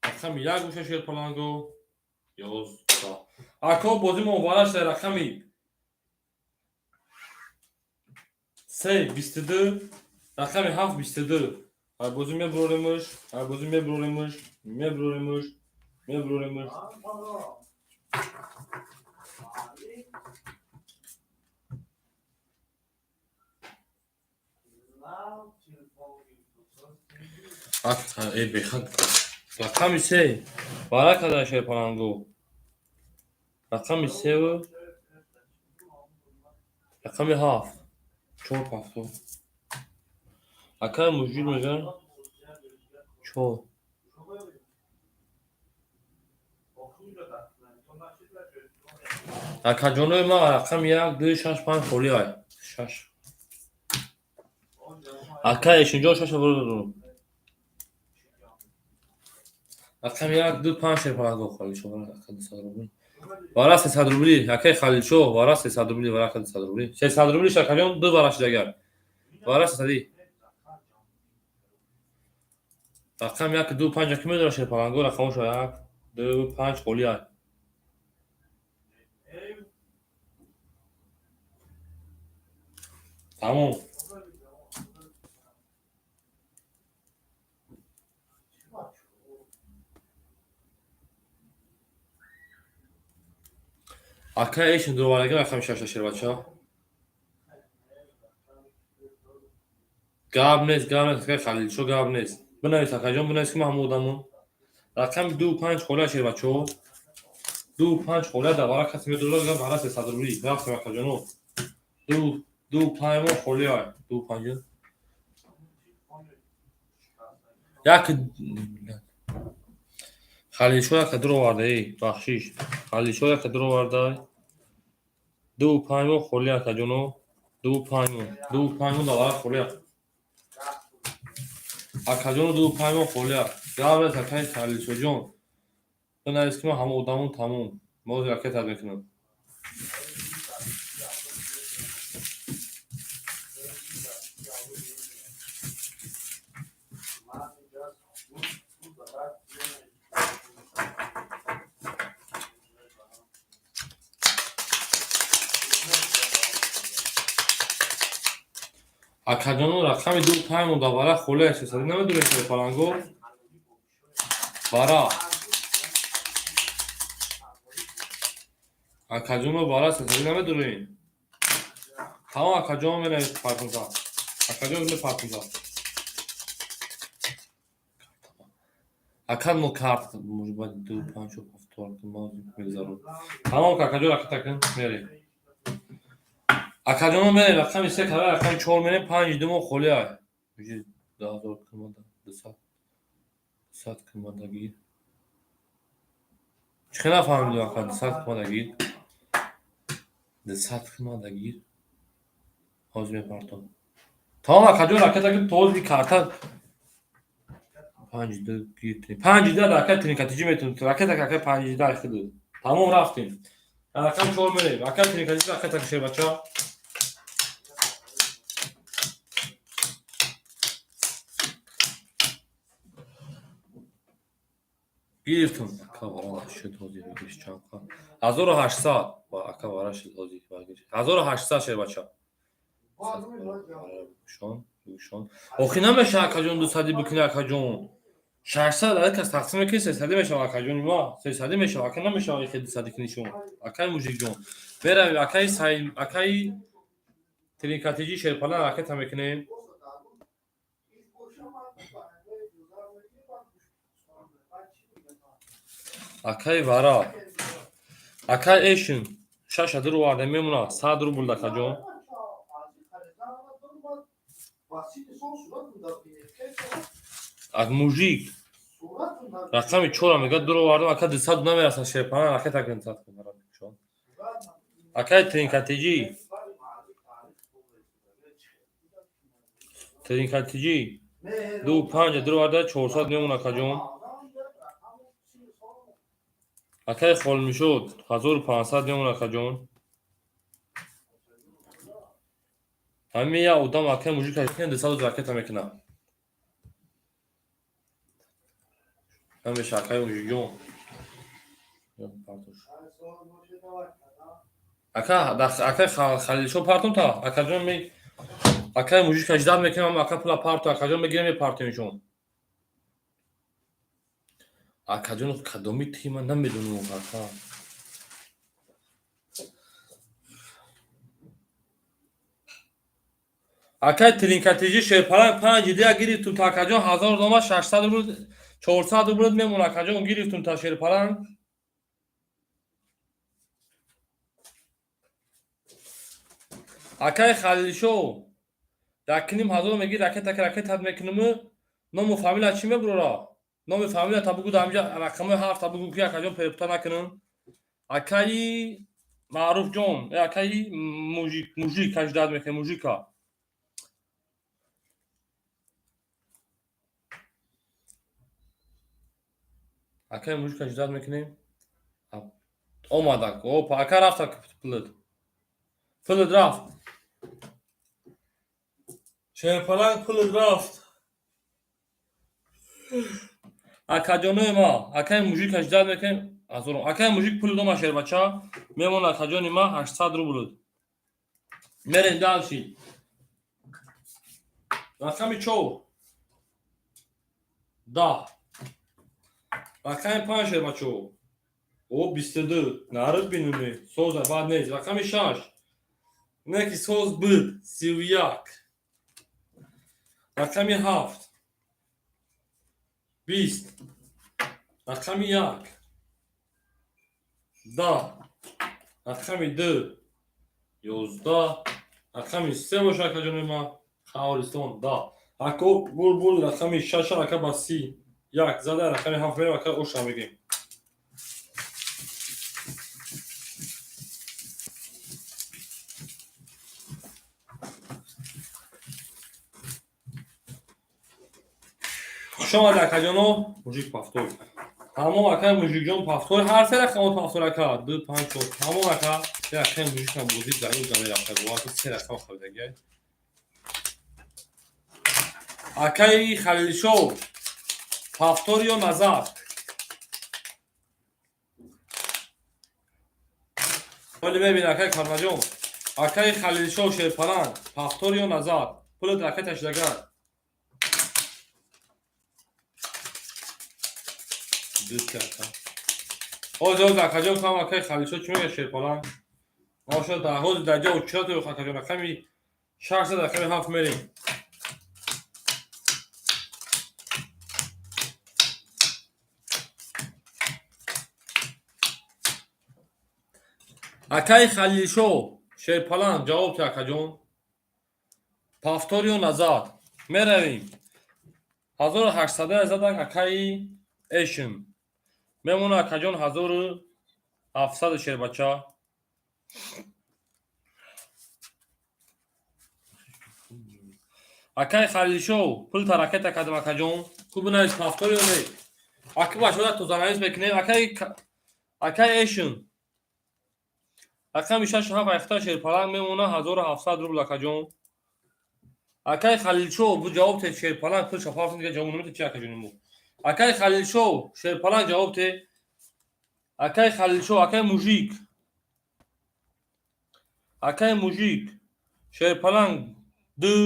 رقم 1 گوشه شیر پلانگو 11 اکو بازی مبارش در رقمی 3 22 رقم 7 22 بازی میبروریمش ای بخند رقم 3 برای کدر شیر پلانگو رقم 3 و رقم 7 چور پافتو اکر مجید میگن چور اکر جانوی ما رقم 1 2 6 5 خولی های 6 Акаеш инҷо шаша буру. Акам як ду панҷ шерпаранго халилшо вара ака 200 рубли. Вара 300 рубли. Акай халилшо вара 300 рубли вара ака 200 рубли. 300 рубли шакалён ду вара шидагар. Вара 300. Акам як ду панҷ ки медора шерпаранго рақамошо як ду панҷ қолия. Тамом. Акай эшин дурварага рақами шашта шербача. гап нест акай халилшо гап нест. Бинавис акаҷон бинавис ки ман ҳамон одамон. Рақами ду панҷ қолия шербачо. ду панҷ қолия да вара каси медора гап вара 300 рубли. Рахтем акаҷоно. ду паймон қолия. ду панҷ. як халилшо як дур овардаи бахшиш. халилшо як дур овардай. ду паймон қолия акаҷоно. ду паймон да вара қолия. акаҷоно ду паймон қолия. гап нест акай халилшоҷон. бинавис ки ман ҳамон одамон тамом. мо ракета мекунам. акаҷоно рақами ду паймон да вара холия шесади намедонем шерпаранго вара акаҷоно вара шесади намедонем. тамом акаҷон менавис партунта. акаҷон мепартунта. акад мо карт муҷбат ду панҷ ҳафтор мегзарон. тамом акаҷон ракета кун мерем. акаҷоно мерем рақами се кара рақами 4 мерем 5 думо холия. миҷи 10000 кумада 200 кумадагир. чӣ нафаҳмидем ака 200 кумадагир. 200 кумадагир. ҳозир мепартон. тамом акаҷон ракета кун този карта 5 гиртем. 5 да ака тринкатиҷи метон. ракета ака 5 да ихтиду. тамом рафтем. рақами 4 мерем. ака тринкатиҷи ракета шербача. гирифтум. ака вара шуд ҳозир бигириш чанд ка 1800 ва ака вара шуд ҳозир бигириш 1800 шербача. шон охи намеша акаҷон 200 бикини акаҷон 600 акас тақсим мекунӣ 300 мешава акаҷони ма 300 мешава ака намешава ихе 200 кунӣ шумо акай мужикҷон беравем акай сай акай тринкатиҷи шерпалан ракета мекунем. акай вара акай эшин шаша дур варда мемуна 100 рубл акаҷон. ак мужик рақами 4 мега дур вардам ака 200 намераса шерпалан ракета кун 200 шон. акай тринкатиҷи ду панҷ дур варда 400 мемуна акаҷон. акай хол мешуд 1500 мемуна акаҷон. ҳамин як одам акай мужик кашкин 200 ракета мекуна. намеша акай мужикҷон. акай халилшо партунта акаҷон ме акай мужик кашдад мекунам ака пула парту акаҷон мегирем мепартуемшон. акаҷон кадоми тима намедонам ака. акай тринкатиҷи шерпалан 5 идея гирифтум та акаҷон 1000 дома 600 рубл 400 рубл мемона акаҷон гирифтум та шерпалан. акай халилшо дакиним 1000 меги ракета мекунему ному фамилия чӣ мебурора номи фамилия табугу дамҷа рақамои ҳафт табугу ки акаҷон пепута накунам. акаи маъруфҷон акаи мужик кашдад мекунем мужика اکای موجود اجداد میکنیم اومدک اوپا اکا رفت پلد رفت شیرپلنگ پلد رفت اکا جانوی ما اکای موجود اجداد میکنیم اکای موجود پلد ما شیر بچه میمون اکا جانی ما 800 روبل میریم دالشی رقمی چو 10 رقمی 5 شیر بچه او 22 نارد بینونی سوزه بعد نیست رقمی 6 نکی سوز بود 31 رقمی 7 20 رقمی 1 10 رقمی 2 11 رقمی 3 باشه اکا جانوی ما خواهرستان 10 اکا بول رقمی 6 اکا با 30 1 زده رقمی 7 میرم اکا اوش هم بگیم شما اکا جانو موجیک پافتور تمام اکا موجیک جان پافتور هر سه رقم پافتور اکا 2 5 4 تمام اکا یه اکا موجیک هم بودید در این زمین رفته واقعا سه رقم خریدگی اکای خلیل شو پافتور یا نظر ولی ببین اکای کارمجون اکای خلیل شو شیرپلنگ پافتور یا نظر پول درکتش دگر دوست کردم اوز اکا جون کام اکای خلیل شو چون یه شیرپلنگ ماشا در حوز درجه و چرا تو اکا جون اکمی 600 اکمی 7 میریم اکای خلیل شو شیرپلنگ جواب تو اکا جون پافتور یا نظر میرویم 1800 زدن اکای ایشن میمونه اکا جون 1700 شیر بچه اکای خلیل شو پول ترکت اکادم اکا جون خوب نیست پافتور یا نی اکی باشه تو زنانیز بکنیم اکای ایشن اکا میشه شهف اختا شیرپلنگ میمونه 1700 روبل اکا جون اکای خلیل شو بو جواب ته شیرپلنگ پول شفاف دیگه جواب نمیده چی اکا جون مو اکای خلیل شو شیرپلنگ جواب ته اکای خلیل شو اکای موژیک شیرپلنگ 2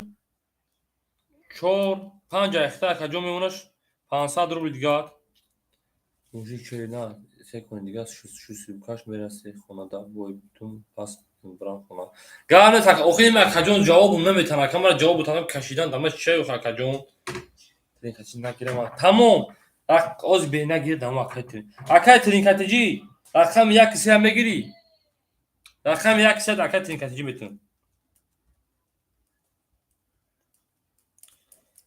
4 5 اختا اکا جون میمونش 500 روبل دیگه موژیک چه نه فکر کنید دیگه شو سیبکاش میرسه خونه دا بویتون پس برام خونه گانه تک اوخیم اکا جون جواب نمیتونم کامرا جواب بتونم کشیدن دمش چه اکا جون ترینکتی نگیرم تمام از به نگیردم اکای ترینکتی جی رقم یک سه هم بگیری رقم یک سه اکای ترینکتی جی میتون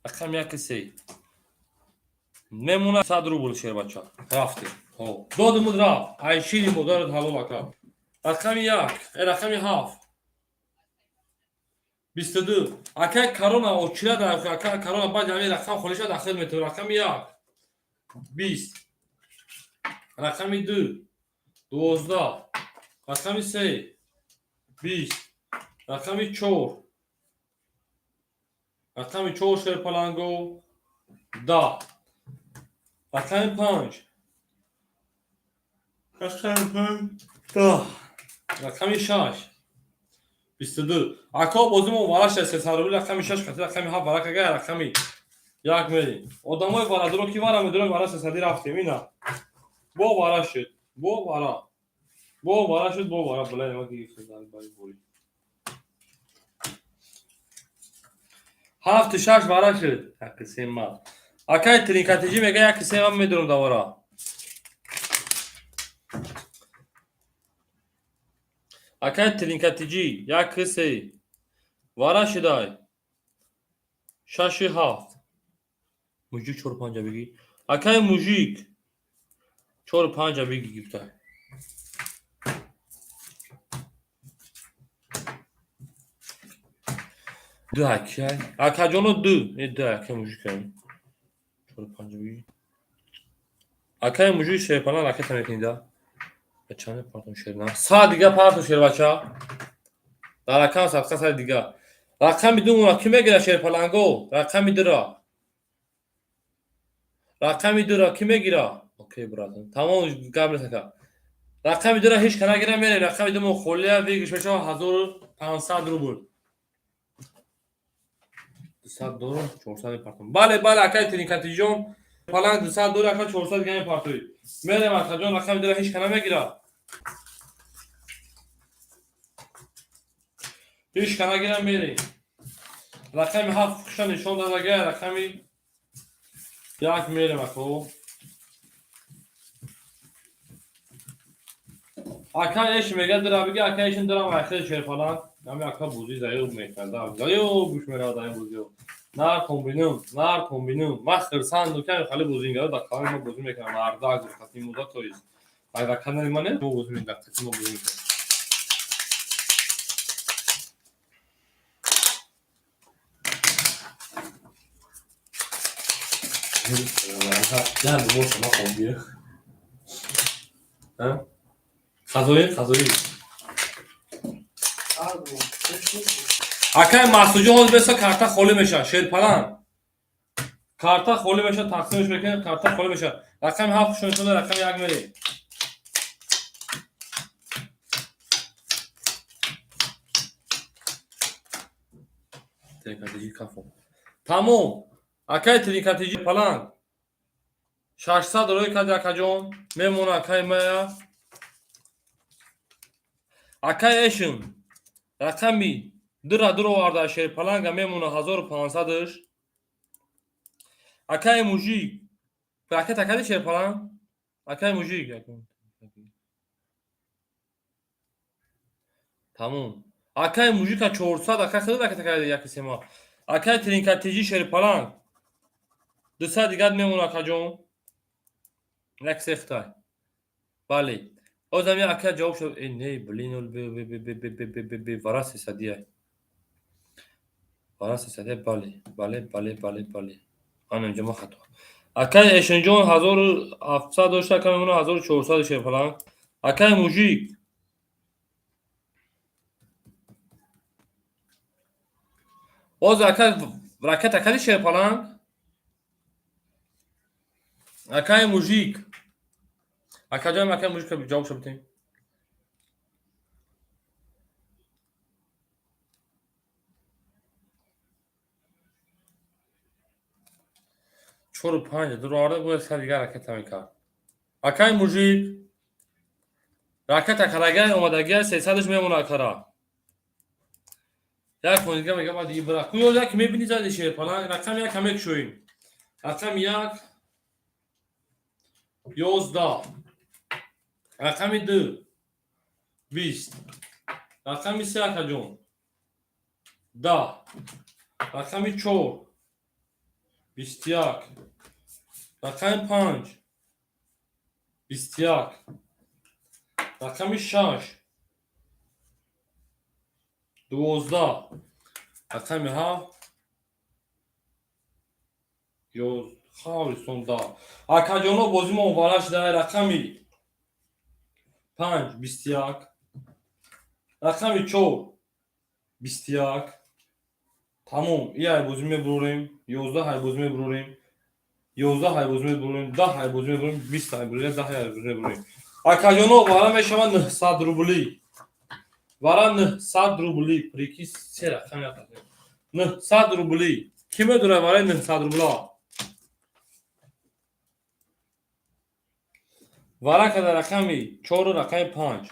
رقم یک سه میمونه 100 روبل شیر بچه رفته دادمود رفت ایشیری مدارد حلال اکا رقم یک رقم 7 22 اکای کرونا و چیره در اکای کرونا بعد همین رقم خلیشه داخل میتون رقم 1 20 رقم 2 12 رقم 3 20 رقم 4 رقم 4 شیرپلنگو 10 رقم 5 رقم 6 22 اکا بازمون وارش 300 روبل رقم 6 خاطر رقم 7 ورق اگه رقم 1 میریم آدمای وارا کی وارا میدونن وارا 300 رفتیم اینا با وارا شد با وارا شد با وارا بلای ما کی خدای بای بولی 7 6 وارا شد قسم ما اکای ترینکاتیجی میگه یک قسم هم میدونم دوارا اکای ترینکاتیجی یک قسم وارا شدای 6 7 موجیک 4 5 بگی اکای موجیک 4 5 بگی گفته دو اکای اکا جانو دو اکای موجیک 4 5 بگی Akay muji şey falan raket emekinde. Çane pardon şerina. Sağ diga pardon şer bacha. Dar rakam sabka sağ diga. Rakam bidun ona kime girer şer falan go. Rakam idira. Rakam idira kime girer? Okey brother. Tamam kabul saka. Rakam idira hiç kana giremeyene. Rakam idira kholiya ve gişmeşo 1500 ruble. 200 دلار 400 پارتون بله بله اکای ترینکاتی جون فلان 200 دلار اکای 400 گیم پارتوی میره مرتا جون رقم دیره هیچ کنه میگیره هیچ کنه گیرم میری رقم هفت کشن نشون داده گه رقمی یک میره مکو اکای ایش میگه داره بگه اکای ایشن دارم اخیر شیر فلان نمی اکا بوزی زیو میکنده زیو گوش میره آدم بوزیو nar kombinum master san dukkan khali bozingaro da kami ma bozim mekan arda gur khatim muda toiz ay rakanari mane mo bozim da khatim mo bozim mekan ya bu sama kombi ha khazoyi akay mahsucu hoz besa karta kholi mesha sher palan karta kholi mesha taqsimش mekan karta kholi mesha raqam 7 shon shode raqam 1 mere ترینکاتیجی کافو تمام اکای ترینکاتیجی پلان 600 روی کد اکاجون میمونه اکای مایا اکای ایشن رقمی درو وارده شیر پلانگا میمونه 1500 ش اکای موجی اکای تکادی شیر پلان اکای موجی تمام اکای موجی کا 400 اکای خود اکای تکادی یکی سیما اکای ترینکاتیجی شیر پلان 200 دیگه میمونه اکاجون یک سختای بله او زمین اکای جواب شد ای نه بلینول بی وراسی سدیه وراسی سدیه بله آن اینجا ما خطا اکای ایشنجون 1700 داشته اکای میمونه 1400 شیر پلان اکای موجی باز اکای راکت اکای شیر پلان اکای موجیک اکای جام اکای موجیک جواب شد بتیم چور 5 دور آرده بود سر دیگه راکت میکرد اکای موجیک راکت اکراگه اومدگی 300 ش میمونه اکرا یک خونگه میگه ما دیگه برا کوی یک میبینی زده شیر پلان رقم یک کمک شویم رقم یک 11 رقم 2 20 رقم 3 اکجون 10 رقم 4 21 رقم 5 21 رقم 6 12 رقم 7 11 اکجونو بازی مبارش در رقمی 5 21 رقمی 4 21 تمام ای بازی میبریم 11 های بازی میبریم 11 های بازی میبریم 10 های بازی میبریم 20 های بازی 10 های بازی میبریم اکجونو وارا میشوند 900 روبلی وارا 900 روبلی پریکی سه رقم یاد 900 روبلی کی میدونه وارا 900 روبلا وارا کده رقمی 4 و رقم 5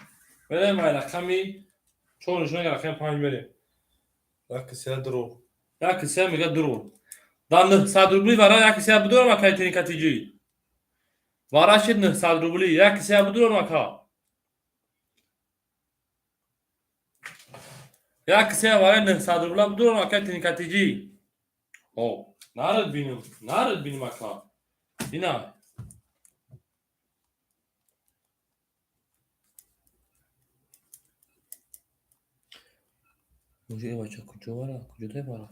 بله ما رقمی 4 نشونه رقم 5 بره Herkese درو. یک کسی میگه درو در 900 روبلی وارا یک کسی بدور ما کای ترینکاتیجی وارا شد 900 روبلی یک کسی بدور ما کا یک کسی وارا 900 روبلا بدور ما کای ترینکاتیجی او نارد بینم ما کا اینا مجھے بچہ کجا وارا کجا ته وارا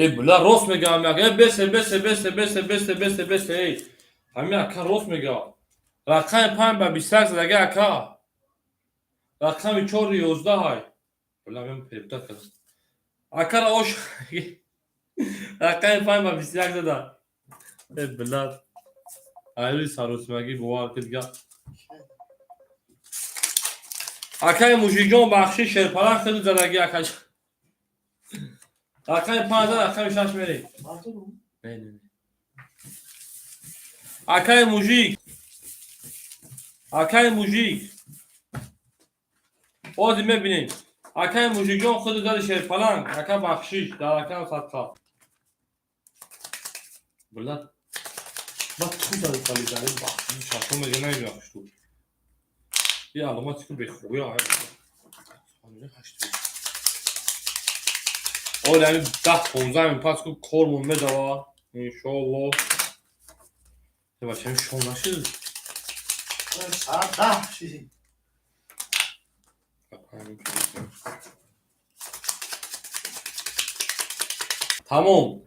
بلا راست میگم یک بس ای همین اکا راست میگم رقم 5 به 21 زدگه اکا رقم 4 11 های بلا من پیپتا کردم اکا را آش رقم 5 به 21 زده بلا ایوری سروس مگی بوار که دیگه اکا موشی جان بخشی شرپرک خیلی زدگی اکا رقم 5 زده رقم 6 میری نه اکای موژیک بازی میبینید اکای موژیک جان خود داره شیر پلنگ اکا بخشیش در اکا صدقه بلد با تو داری کالی داری بخشیش شخصا میگه نمیبخش تو یه علاماتی که بخوری آقای اول یعنی 10-15 من پس که کارمون میدوا انشاءالله یه بچه همین شام نشید ساعت 10 شدی. تمام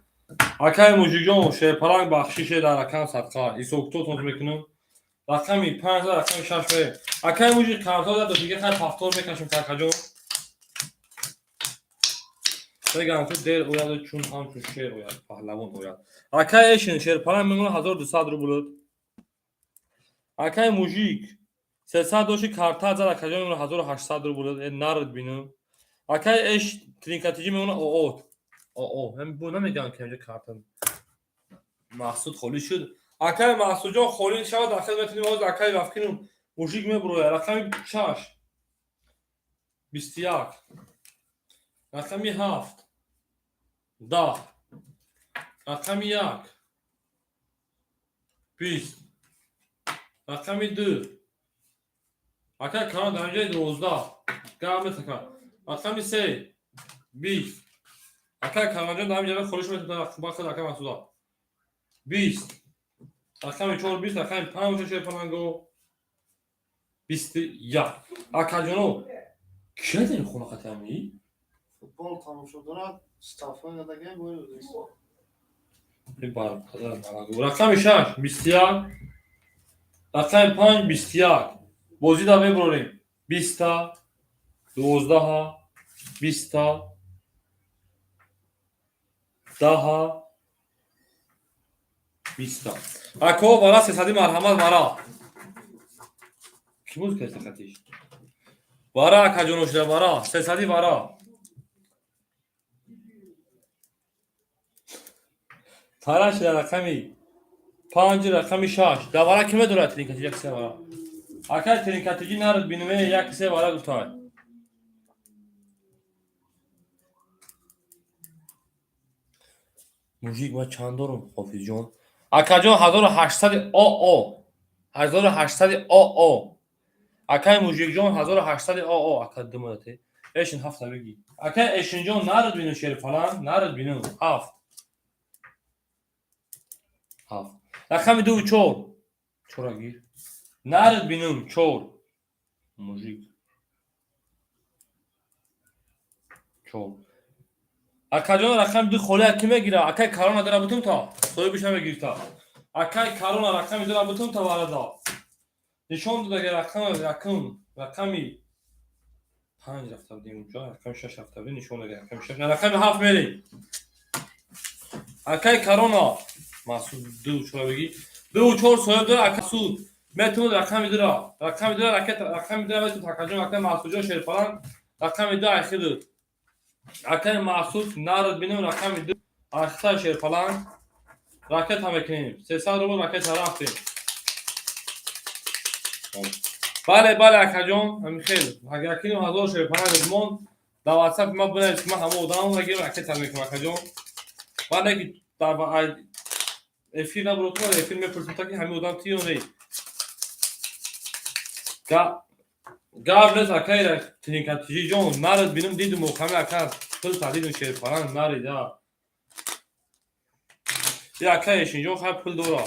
اکای موژیک جان شیر پلنگ بخشیش در اکا صدقه ایسوکتو تونت میکنم رقمی 5 رقمی 6 میره اکای موژیک کارتا داد دیگه خیلی پفتور میکشیم کاکا جان بگم تو دیر اوید چون هم تو شیر اوید پهلوان اوید اکای ایشن شیر پلنگ میمونه 1200 روبل اکای موژیک 300 دوشی کارتا زد اکا جان میمونه 1800 روبل نرد بینم اکای ایش ترینکاتیجی میمونه او هم بو نمیگم که اینجا کارتم محسود خالی شد اکای محسود جان خالی شد داخل میتونیم باز اکای رفکنم موژیک میبروه رقمی 6 21 رقمی 7 10 رقمی 1 20 رقمی 2 اکای کاران در اینجای 12 گرم میتکن رقمی 3 20 اکای کاران جان در اینجا خالیش میتونم باید اکای محسودا 20 رقم 4 20 رقم 5 شیر پلنگو 21 اکا جانو کیا داری خونه ختمی؟ فوتبال تمام شد دارد استافا یادگه باید این بار پدر نگو رقم 6 21 رقم 5 21 بازی دا ببروریم 20 تا 12 20 تا 10 20 تا اکو بالا 300 مرحمت برا کی بود که خطیش برا اکا جانوش ده برا 300 برا تاراش در رقمی 5 رقمی 6 دوباره کی میدونه ترینکاتی یک سه برا اکا ترینکاتی نرد بینمه یک سه برا دوتا موژیک ما چند دارم حافظ جان اکا جان 1800 او 1800 او اکای موژیک جان 1800 او اکا دمته ایشن هفته بگی اکا ایشن جان نرد بینو شیر فلان نرد بینو هفت رقم 2 4 چرا گیر نرد بینم 4 موژیک 4 اکا جان رقم 2 خاله کی میگیره اکای کارون داره بتون تا سوی بشه میگیر تا اکای کارون رقم داره بتون تا والا نشون داده رقمی 5 رفته بودیم اونجا رقم 6 رفته بودیم نشون داده رقم 6 رقم 7 میری اکای کارونا محسود 2 چرا بگی 2 4 سوی داره اکا سود میتونه رقم داره رقم داره تو تاکاجون رقم محسود جان شیر فلان رقم 2 اخیر اکای محسود نارد بینم رقم 2 اخیر شیر فلان راکت هم کنیم 300 روبل راکت رفتیم بله اکا جان همین خیلی اگر کنیم 1000 شیر فلان مون در واتساپ ما بنویسید که من همه ادامه میگم راکت هم میکنم اکا جان بعد اگه در افیر نبرو تو افیر میپرسم تا که همه ادامه تیو نی گاب نز اکای را ترینکاتی جان نارد بینم دیدم محکمه اکا کل تعدید شیر فلان نارد یا اکایشین جان خیلی پول دورا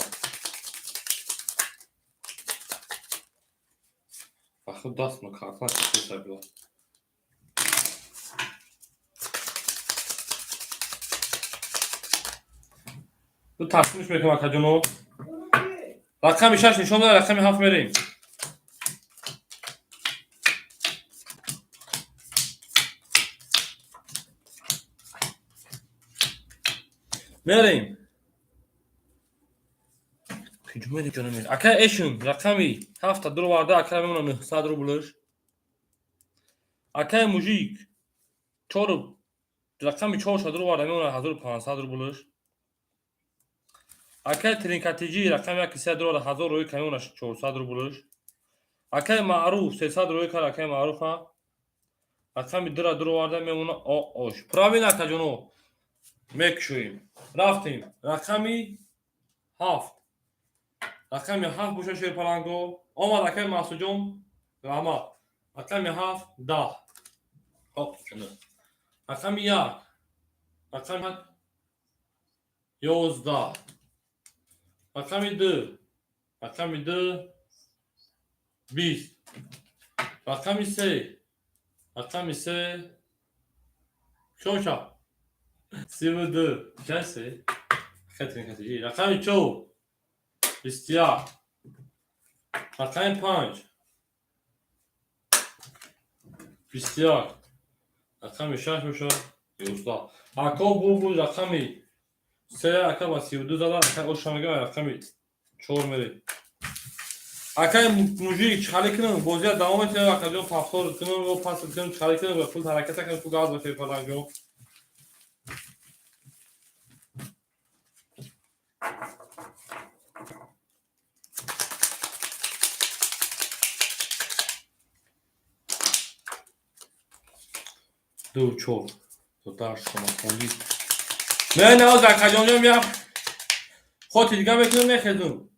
خب دست مکافات چطور بیاد تو تصمیمش میکنم اکا جونو. رقم 6 نشون بده، رقم 7 میریم. میریم. کجا میری جانم میری؟ اکا ایشون رقمی 7 درو وارده اکا میمونه 900 رو بولش. اکا موژیک 4 رقمی 4 درو وارده میمونه 1500 رو بولش. اکا ترینکاتیجی رقمی 3 درو وارده 1000 روی میمونه 400 رو بولش. اکا معروف 300 روی کار اکا معروفه. رقمی درو وارده میمونه اوش. پراوین اکا جونو میکشویم. رفتیم. رقمی 7 رقمی 7 بوشه شیر پلنگو. آمد اکا محسو جون آمد. رقمی 7 10 شنو. رقمی 1 رقمی 11 رقمی 2 رقمی 2 20 رقمی 3 رقمی 3 شوشا 32 جنسه خطرین خطری. رقمی 4 21 رقمی 5 21 رقمی 6 بشه 11 اکا بود رقمی 3 اکا با 32 زده اکا اوشامگه رقمی 4 میره. اکا موژیک چاله کنم بازی دوام میده اکا جون پاسور کنم و پاس کنم چاله کنم و فول حرکت کنم تو گاز بشه پلنگو. دو چور تو دار شما خوندید. نه نه از اکا جون میام خودت دیگه میکنم میخدم.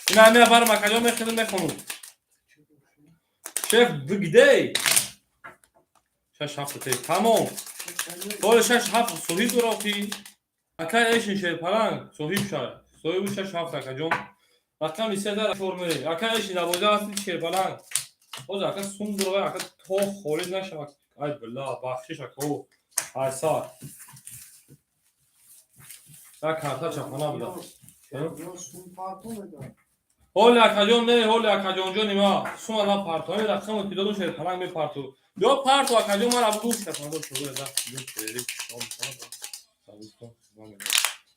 این همه برام اکا جون میخدم میخونم. شف بگیده 6 7 تمام. بول 6 7 صحیح دراتی. اکا ایشین شیر پلنگ صحیح شد. صحیح 6 7 اکا جون. رقم 3000 فرمه. اکا ایشین 12 هستی شیر پلنگ. باز اکا سوم دروغه اکا تو خورید نشه. ای بالله بخشش اکا ایسار. یک کارتا چپانا بوده. هول اکا جون نه هول اکا جون جونی ما سوم الان پارتوی رقم پیدا شیر پلنگ می پارتو. یا پارتو اکا جون ما ابو چپانا شروع ده.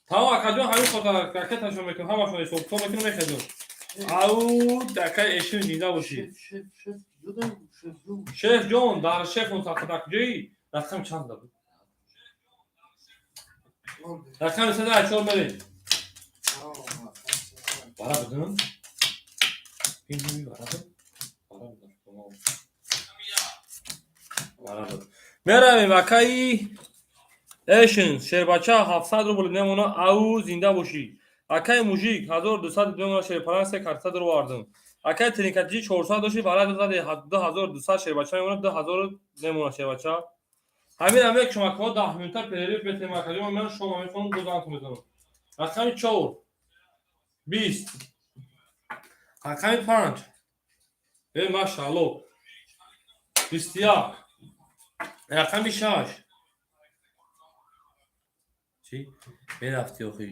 تمام اکا جون همین خاطر راکتشو میکنم همشون صبح تو میکنم میخدم. او دکای ایشون دیده باشی. شف جون در شف متفق جی رقم چند بود؟ رقم 304 بریم. برا بدون؟ این می برا بدون؟ برا بدون. میرم اکای ایشون شیر بچه 700 رو بولیم نمونه او زنده باشی. اکای موژیک 1200 نمونه شیر پلنگ 3 کارتا رو واردم. اکای ترینکاتیجی 400 داشتی برای داده 2200 شیر بچه نمونه 2000 نمونه شیر بچه. همین همه که شما که 10 منت پیریف به تیم اکادمی من شما میخونم گزارش میکنم. رقم 4 20 رقم 5 ای ماشاءالله 21 رقم 6 چی؟ میرفتی آخه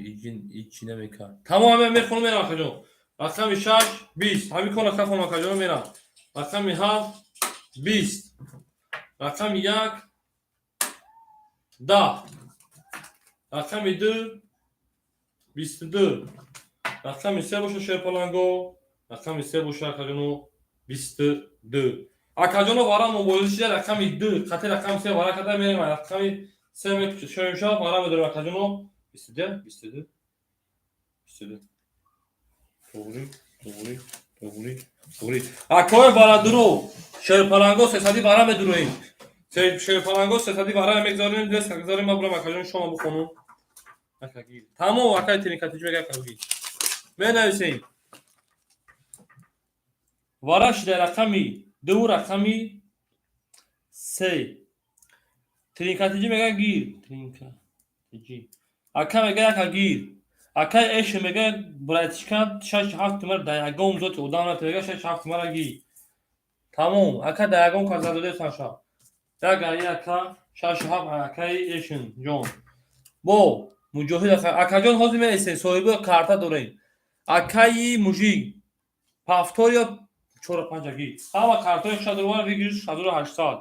ایچی نمیکن. تمام همه میخونم میرم اکادمی. رقم 6 20 همین کنه که خونم اکادمی میرم. رقم 7 20 رقم 1 10 رقم 2 22 رقم 3 باشه شیر پلنگو. رقم 3 باشه اکادونو 22 اکادونو وارا موبایلش رقم 2 خاطر رقم 3 وارا کده میریم رقم 3 میشه وارا میدارم اکادونو 22 توری اکای وارا درو شیر پلنگو 300 وارا میدرویم. شیر پلنگو 300 وارا میگذاریم دست میگذاریم ما برام اکادون شما بخونم. تمام اکای ترینکاتیجی میگه اکادی بنویسیم. وارش در رقمی 2 رقمی 3 ترینکاتیجی میگه گیر ترینکاتیجی اکا میگه اکا گیر اکا ایش میگه برایتشکم 6 7 مر دیاگون زوت اودانا میگه 6 7 مر گی تمام اکا دیاگون کا زاده سانشا داگا اکا 67 акаи эшин ҷон бо муҷоҳид акаҷон ҳозир меистед соҳиби карта дорем. Акаи мужик пафтор ё 4-5 ҳама картои шадровар вигир 1800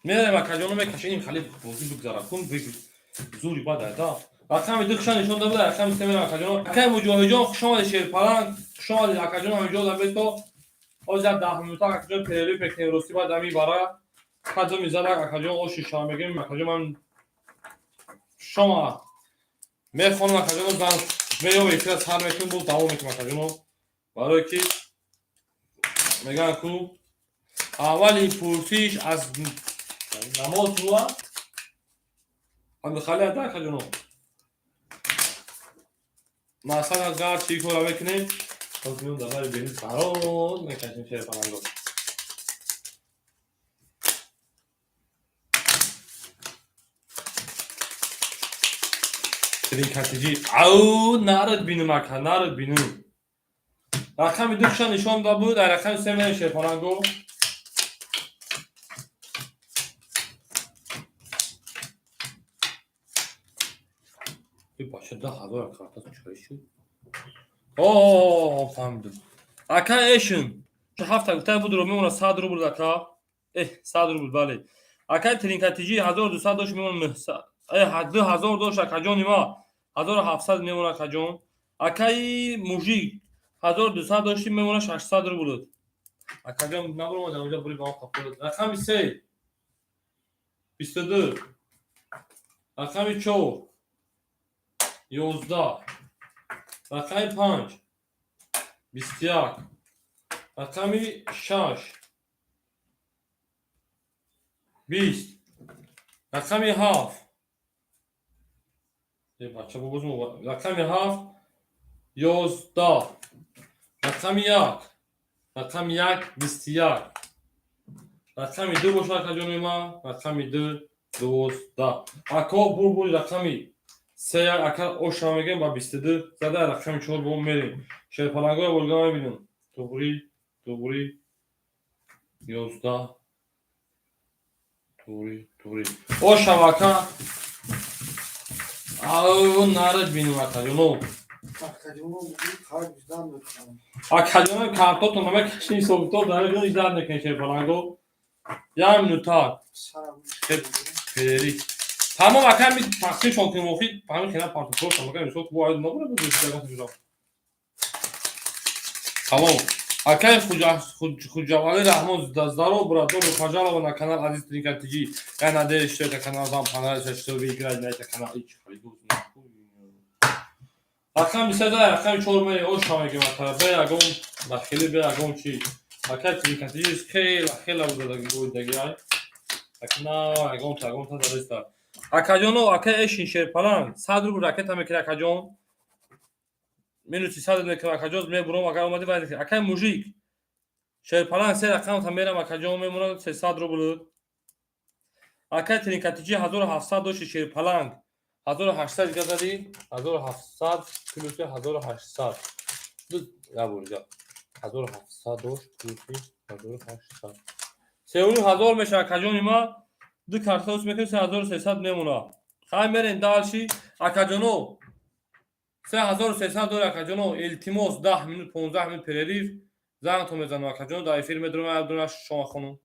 мерем акаҷоно мекашем хали бозӣ бигзара кун вигир зури бадайда рақами духша нишон дада рақами семера акаҷоно акаи муҷоҳиҷон хушомади шерпаланг хушомади акаҷон ҳамиҷо дамето ҳозир 10 минута акаҷон перерив мекунем рости баъд ами бара каҷо мизадак акаҷон оши шам мегирем акаҷон ман шома мехонам акаҷоно зан меёбе эфира сар мекунем боз давом мекунем акаҷоно барое ки мегӯям ку аввали пурсиш аз намоз руа амихали ада акаҷоно масалан гар чӣ кора мекунем ҳозир дабари бени барон мекашем шерпаланго тринкатиҷи ау нарад бинум ака нарад бинум рақами духша нишон да буд ай рақами се мерем шерпаланго бача 10,000 карта чӣ шуд фаҳмидум ака эшин 7 гуфта буд ро мемонад 100 рубл ака 100 рубл бале ака тринкатиҷи 1200 дош мемонад 2000 дош акаҷон нима 1700 мемонад акаҷон акаи мужик 1200 дошти мемонад 600 рубл акаҷон набуромад ҷа бури ба қафлад рақами 3 22 рақами 4 11 рақами 5 21 рақами 6 20 рақами 7 бача бобозм рақами 7 11 рақами 1 рақами 1 21 рақами 2 бошад акаҷони ман рақами 2 12 ако бурбури рақами 3 ака ошам мегем ба 22 зада рақами 4 бо мерем шерпалангоро бурга мебинем туғри 11 туғри ошам ака ау нарад бинум акаҷоно акаҷоно картотон намекашем ҳисобкитоб дарҷо изад мекунем шерпаланго 1 минута перерив тамом ака ми тақсим шоким вофид ҳамин хина партокол шамака мисол бо ай набура тамом акай хуҷавали раҳмон здорово братон пожаловал на канал азиз тринкатиҷи я надеюсь что это канал вам понравится что вы играете на этом канале рақами седа рақами 4 мери ошам мегем ака беягон бахили беягон чи акай тринкатиҷи хела будаги ай акна ягон та дариста акаҷоно акай эшин шерпаланг 100 рубл ракета мекунад акаҷон минути 100 мекунад акаҷон мебурам агар омади вайд акай мужик шерпаланг се рақамта мерам акаҷон мемонад 300 рубл акай тринкатиҷи 1700 дошти шерпаланг 1800 газади 1700 плюс 1800 ябурҷа 1700 дошт плюс 1800 3000 мешавад акаҷони ма ду картос мекунем 3300 мемонад хай мерем далши акаҷоно 3300 дор акаҷоно илтимос 10 минут 15 минут перерив зангто мезанам акаҷоно дар эфир медурам абдулла шома хонум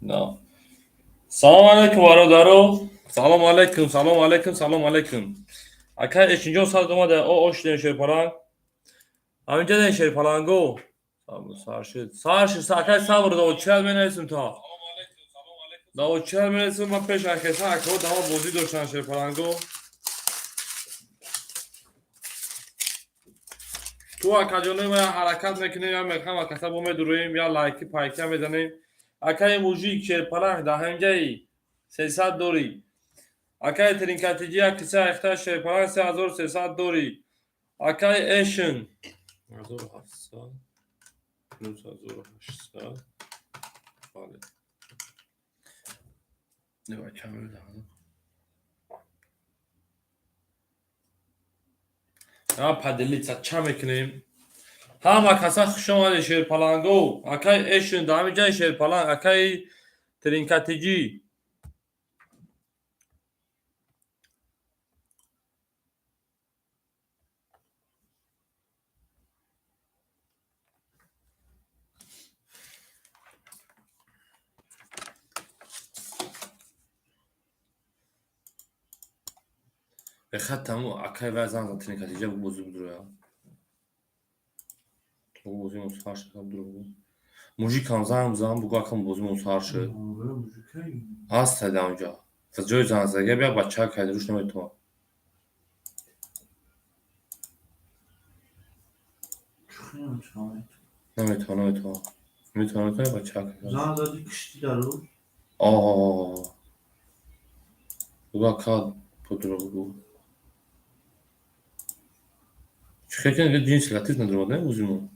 نه. سلام علیکم برادرو. سلام علیکم سلام علیکم سلام علیکم. اکا اشینجا ساعت اومده اوش دین شیر پلان. همینجا دین شیر پلانگو. سارشید ساکای صبر دو چهل بنویسیم تا. دو چهل بنویسیم من پیش اکیسا اکو دام بازی داشتن شیر پلانگو. تو اکا جانم یا حرکت میکنیم یا میخوام اکا بوم درویم یا لایکی پایکی هم میزنیم. اکای موجی شیر پلانگ ده همینجایی 300 دوری. اکای ترینکاتیجی اکیسا اختار شیر پلانگ 3300 دوری. اکای ایشن 1700 1800 بله. نه باید کامل دارم. نه پدلیت چه میکنیم؟ همه کسا خوش آمده شیر پلانگو. اکای ایشن دامی جای شیر پلانگ. اکای ترینکاتیجی. بخاطر تمو اکای وزن ترینکاتیجی بوزیم درویا. Bu bozum uçar şey durumu. Mujik kanzam bu akım bozum uçar şey. Az tedamca. Fazla zanzage bir bachcha kaydırış ne to. Ne to. Ne bachcha kaydırış. زن کشتی دارو Aa. Bu akal pudru bu. Çıkarken bir cins latif ne durumu ne uzumu.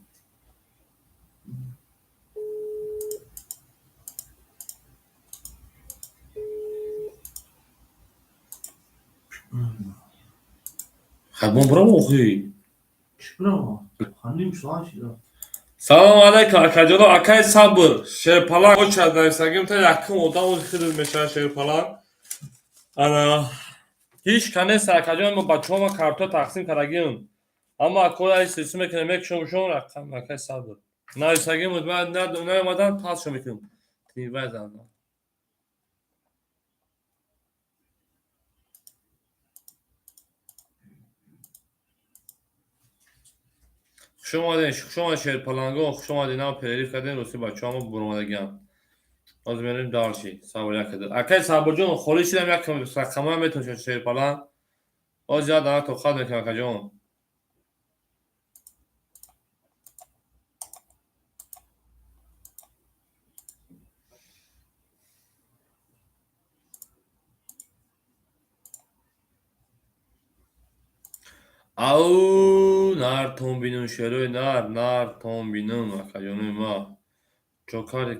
Habon bravo oxuy. چرا خانیم شوان شد Salam aleyküm arkadaşlar. Akay sabır. Şerpalan hoş geldiniz. Sagim ta yakın oda o xidmeşar şerpalan. Ana هیچ کنه سرکجان ما بچه ها ما کارتا تقسیم کردگیم اما اکولا ای سیستم کنه میک شما رقم مکه صبر نه ایستگیم بود من نه اومدن پاس شو میکنم تیوه زنم شما شیر پلانگو شما دینا پیریف کردین روسی بچه ها ما برمادگیم از میریم دارشی صبر یکده اکای صبر جون خوری شدم یک رقم هم میتونم شیر پلان از یاد دارم تو خواهد میکنم اکا جون او نار تون بینون شروع نار تون بینون اکایونوی ما چوکار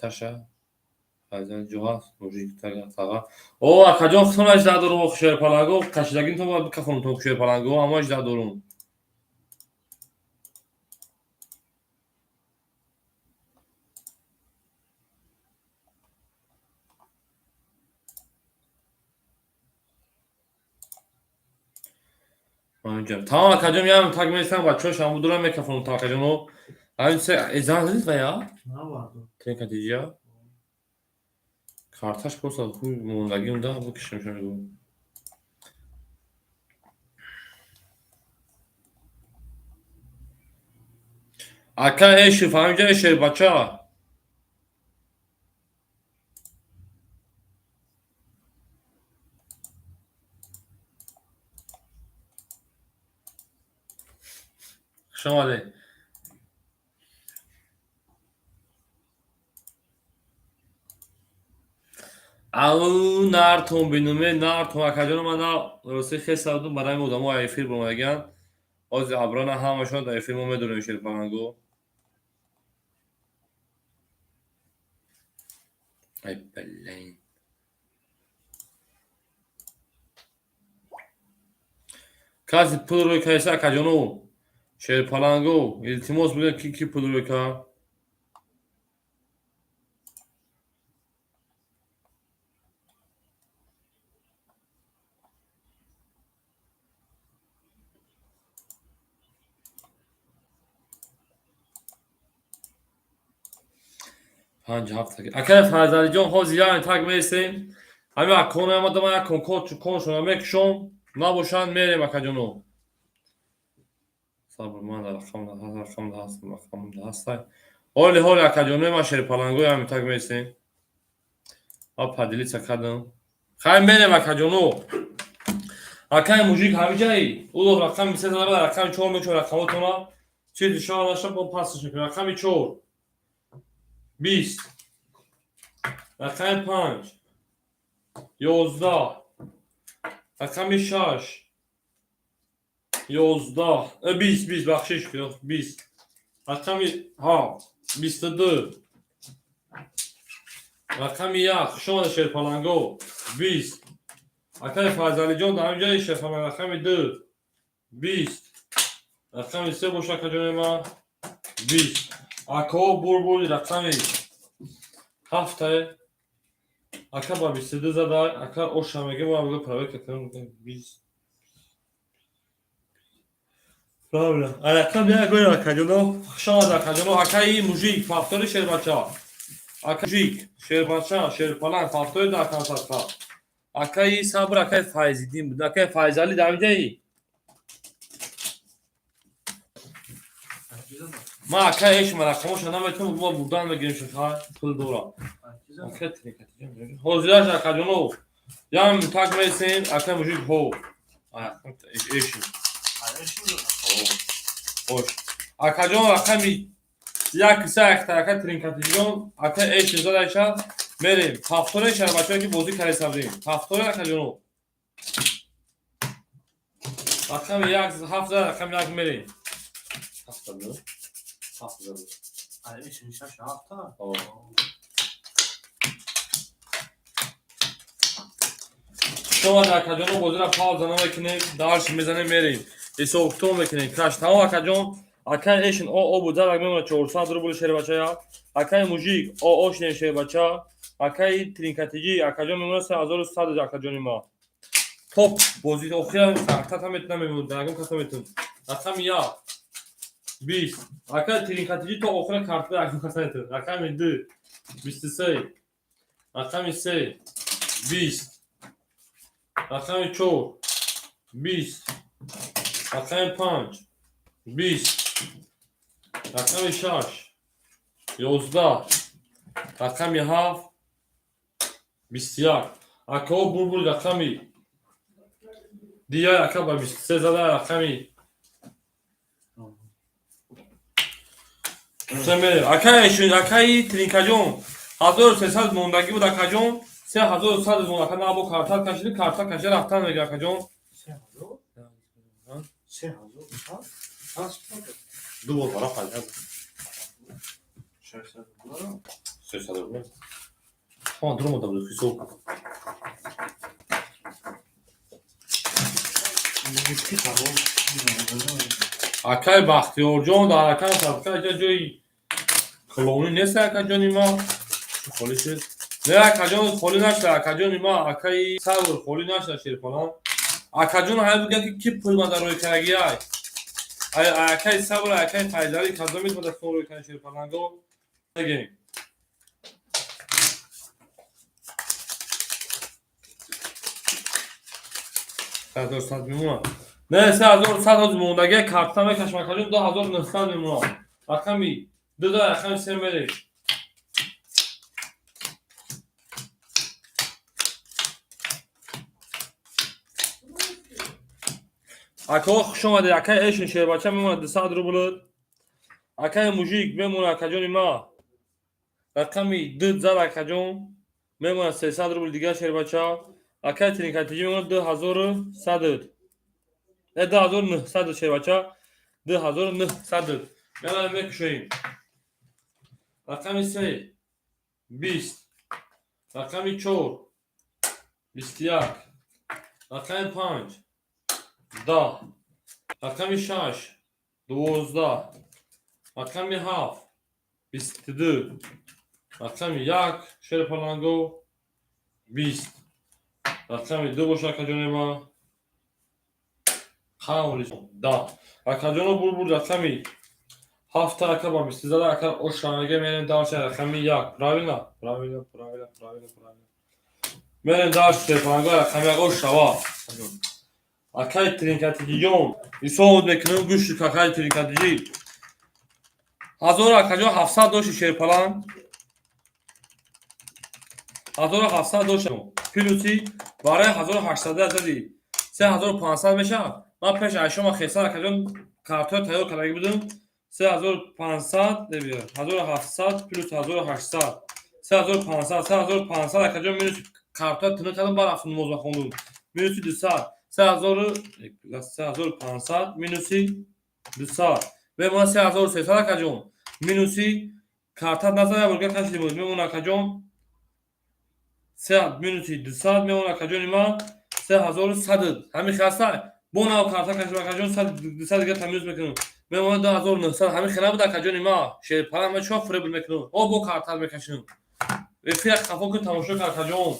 تاشا از جواز موجی تاگا او اکاجون خصم اجدا دورم خشیر پلانگو کشیدگین تو باید بکخونم تو خشیر پلانگو اما اجدا دورم Anlayacağım. Tamam Akacığım yarın takip etsem bak çoğu şan bu duran mikrofonu takacağım o. Abi sen ezanınız ne ya? نه وارد Tren katıcı ya. Kartaş borsa bu muğlagim da bu kişim şöyle bu. Aka eşi familya eşi baça. Şamale. او نارتون بینومه نارتون اکاجون من راستی خیلی سعودم برای مودم و ایفیر برمگن از ابران همشون در ایفیر مومه دونه میشه پانگو ای بلین کسی پول روی کایسه اکاجونو شیر پالانگو التماس بگن کی پول روی که 5 7 اکای فرزلی جان ها زیاد تگ میسیم همین اکونه ما دم یک کن شما میکشم نباشن میریم اکا جانو صبر من رقم ده هست حالی اکا جانو ما شیر پلنگوی همین تگ میسیم اب پدیلی چکردم خیلی میریم اکا جانو اکای موجیک همی جایی او رقم میسه داره رقم 4 میچور رقماتونا چیزی شما داشته با پاسش میکنه رقم 4 20 رقم 5 11 رقم 6 11 20 بخشش کن 20 رقم 22 رقم 1 شما شیر پلنگو 20 اکای فرزلی جان در همینجای شیر پلنگو رقم 2 20 رقم 3 باشه که جان ما 20 اکا بول رقم 7 اکا با 22 زده اکا اوش همگه با همگه پروه کتن 20 Правильно. А ракам я говорю, академо, шанс академо, акай мужик, фактори шербача. Акай мужик, шербача, шерпалан, фактори да контакта. Акай сабр, акай файзидин, акай файзали давидей. Ма акай эш маракамо шана метум ма бурдан мегирим шаха пул дора. Акай трикатижам. Хозираш академо. Ям так месин, акай мужик хо. Эш. Hoş. Akajon rakami yak sakta aka trinkatijon aka eş zalaşa merim. Haftore şerbaçı ki bozu kare sabrim. Haftore akajon. Rakami yak hafta rakami yak merim. Hafta mı? Hafta mı? Ay eşin şaşı hafta. شما در کجان بازی را پاو زنم بکنید دارش میزنه میریم اسوکتون بکنید کاش تمام کجان اکای ایشن او بوده را میمونه 400 روبل شهر بچه ها اکای موجیک اوش نشه بچه ها اکای ترینکاتیجی اکجان میمونه 3100 اکجان ما توپ بازی اخیرا ساعت هم میتونم درگم کسا میتونم رقم 20 اکای ترینکاتیجی تو اخیرا کارت درگم کسا میتونم رقم 2 23 رقم 3 20 رقم 4 20 رقم 5 20 رقم 6 11 رقم 7 21 اکا بول رقمی دیگه اکا با 23 زده رقمی سمه اکای ترینکاجون 1300 موندگی بود اکاجون 3100 موند اکا نابو کارتا کشیدی کارتا کشیدی رفتن میگه اکاجون 3000 دو بول برا خالد 600 300 روبل ها درو مدام دو کیسو اکای بختیار جان در اکای سبکه جایی کلونی نیست اکا جانی ما خالی شد نه اکا جان خالی نشده اکا جانی ما اکای سر خالی نشده شیر پنان اکا جان های بگن که کی پول من در روی کرگی های اکای سبر اکای فایداری کازمیت من در سون روی کنی شیر پنانگو نگیم سه صد میمونه نه 3100 موندگی کارتا میکشم اکا جان 2900 میمونه رقمی دو رقم 3 میره اکا خوش اومده اکای ایشن شیر بچه میمونه 200 روبل اکای موجیک میمونه اکا جان ما رقمی 2000 اکا جان میمونه 300 روبل دیگه شیر بچه اکای ترینکاتیجی میمونه 2100 نه 2900 شیر بچه 2900 میمونه میکشویم رقم 3 20 رقم 4 21 رقم 5 10 رقم 6 12 رقم 7 22 رقم 1 شیر پلنگو 20 رقم 2 باشه که جان ما خواهی 10 اکا جانو بول رقمی Hafta akaba istizada akar o şanage menin darşı rakami yak. Правильно? Правильно. Menin darşı telefonu rakami yak o şava. Akay trinkatiyon. İsoğud bekinin güçlü akay trinkatici. Hazır akajo 700 şerpalan. Hazır 700 Pilusi برای 1800 زدی 3500 میشه من پیش شما خسار کردم کارت تایید کردم بودم 3500 دیگه 1700 پلس 1800 3500 کردم minus کارت تنو کردم بر افون موضوع خوندم minus 200 3500 minus 200 ve من 3300 کردم minus کارت نزدم برگه کاشی بود میمونه کردم 3 minuti 200 میمونه کجا ما 3100 همین خاصه بونا و کارتا کجا 100 دیگه تمیز میکنم میمونه 2900 همین خراب بود کجا ما شیر پارا ما چوب فریبل میکنم او بو کارتا میکشم رفیق خفو که تماشا کار کجا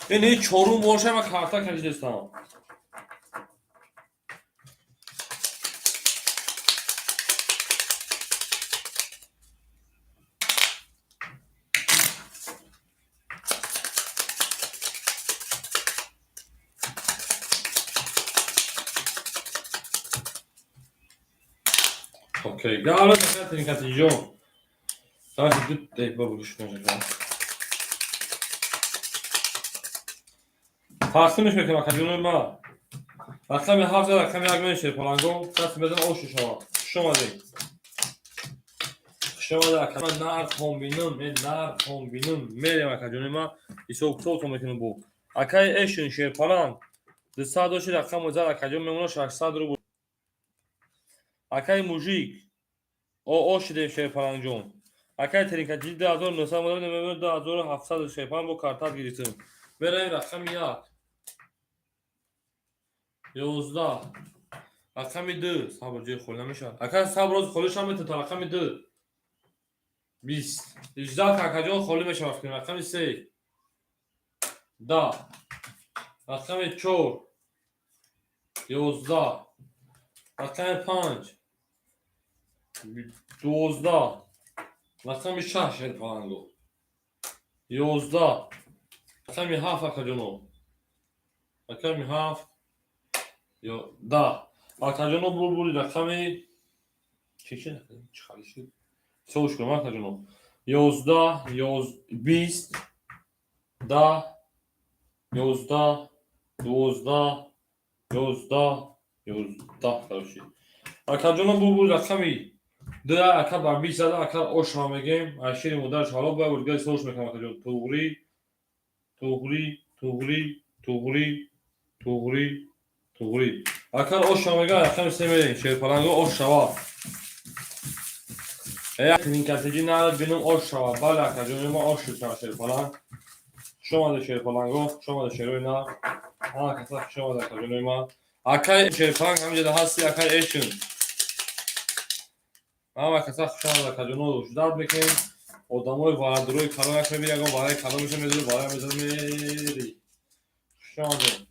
این چورون باشه ما کارتا کجا دستم Okej, ale tak trinkatijon. Teraz tutaj babuś może. Taksimش میکنم کجون ما. رقم 7 رقم یک میشه پلنگو دست بدن اوش شما دی. شما دا کما نار کومبینون میریم کجون ما. ایسو تو میکنم بو. اکای اشن شیر پلنگ. 200 رقم وزار کجون میمونه 600 رو. اکای موژیک o şide şey falan John. Akay trinkatici de azor nosa model memur da azor 700 şey falan bu kartat girsin. Vereyim rakam ya. Yozda. Rakam 2 sabırcı خولنمیشه. Akay sabroz خولش هم تا rakam 2. 20. 18 کاکاجون خولی میشه وقتی rakam 3. Da. Rakam 4. Yozda. Rakam 5. 12 رقم 6 پلنگو 11 رقم 7 اکاجونو رقم 7 یا 10 اکاجونو بول رقم چیشه چخالیشی سوش کنم اکاجونو 11 20 10 11 12 11 karşı اکاجونو بول رقمی ده اکر بر 20 زده اکر اوش ها میگیم اشیر مدرش حالا باید ورگای سوش میکنم اکر توغری اکر اوش ها میگم اکر میسته میرین شیر پلنگو اوش شوا ایا ترینکاتیجی نرد بینم اوش شوا بله اکر جونی ما اوش شوا شیر پلنگ شما ده شیر پلنگو شما ده شیروی نر ها کسا شما ده اکر جونی ما اکر شیر پلنگ همینجا ده هستی اکر ایشون اما کسا شما ده کجونو وجداد بکنیم آدمای واردروی کلا نکنه بیره اگه برای کلا میشه میدونی برای میزنه میری شما ده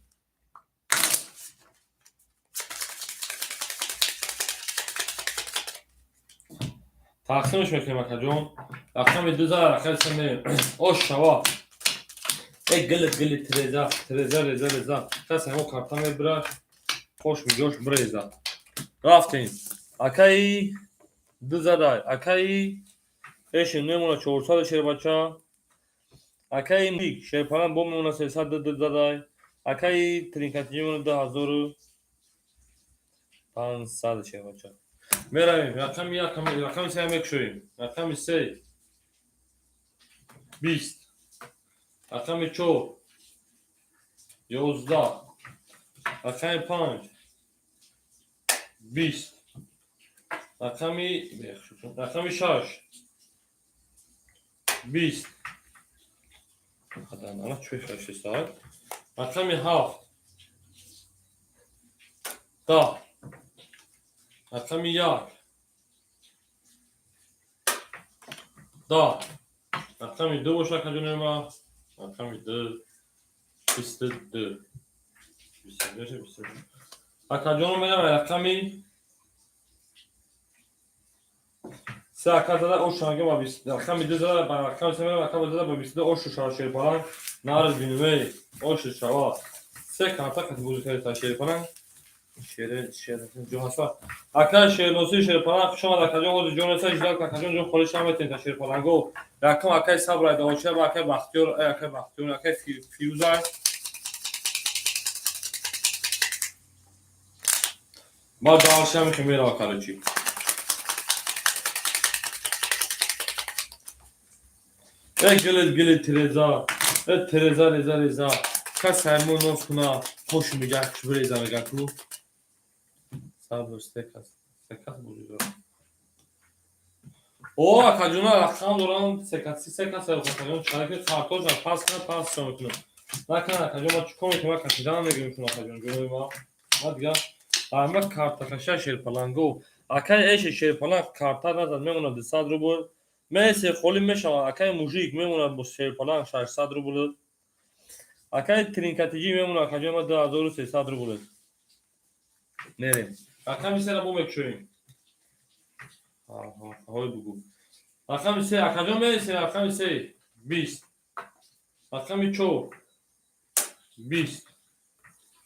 تقسیمش میکنیم اکجون رقم 2000 رقم سه میریم اوش شوا ای گلی تریزا کسی همون کارتا میبرش خوش میگوش بریزا رفتیم اکایی 2000 اکایی ایشون میمونه 400 شیر بچه اکایی میگ شیر پلن بوم میمونه 300 اکایی ترینکاتیجی میمونه 2500 شیر بچه میرویم رقم سه هم بکشویم رقم 3 20 رقم 4 11 رقم 5 20 رقم 6 20 خدانا چه خشی ساعت رقم 7 10 رقم 1 10 رقم 2 باشه کجونه ما Rakami 22. 22. Akacanım benim rakami. Se akadada o şange var biz. Rakami 2 zara ben rakami semene rakami da biz de o şu şarşı falan. Narız binime o şu şava. Se karta katı ta şey falan. Şere johasa. Akar şehir nosu şehir falan kuşama da kacan o jonesa icra kacan jo polis ahmetin ta şehir falan go. Rakam akay sabrayda o şey akay bakıyor akay firuzay. Ma dağılışam ki mera akarıcı. Gel Tereza. Tereza reza. Ka sermon noskuna hoş mu gel şu reza gel ku. Sabır stekas buluyor. O akacuna rakam dolan sekas akacun çarkı kartoz pas sonunu. Nakana akacuma çukomete bak akacana ne görüyorsun akacun görüyor hadi ya. Ama karta kaşa şer falan go. Akay eş şer falan karta da memnun da sadro bu. Mesela xolim meşa akay mujik memnun bu şer falan şar sadro bu. Akay trinkatici memnun akacuma da doğru se sadro bu. Nere? Akam mesela bu mekşoyim. Hoy bu. Akam ise akacum mesela akam ise 20. Akam çok 20.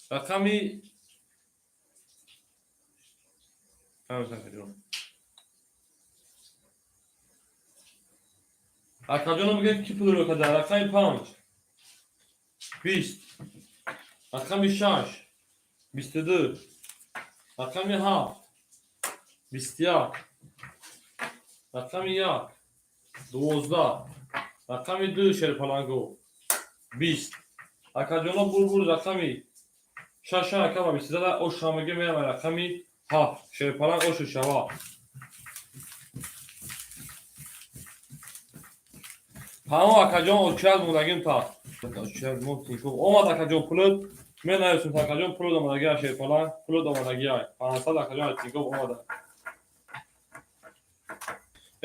Akam Tamam sen kaçıyorum. Akacunum bugün 2 pulur kadar. Akam pound. 20. Akam şaş. 22. Akam ha. 20. Rakam ya 12. Rakam 2 şer falan go. 20. Akacuna bul rakami. Şaşa akama size de o şamage me rakami ha şer falan o şu şava. Tamam akacun o çaz mulagin ta. Çaz mu tinko. O ma akacun pulu men aysun akacun pulu da mulagi şer falan pulu da mulagi ay. Anasa da akacun tinko o ma da.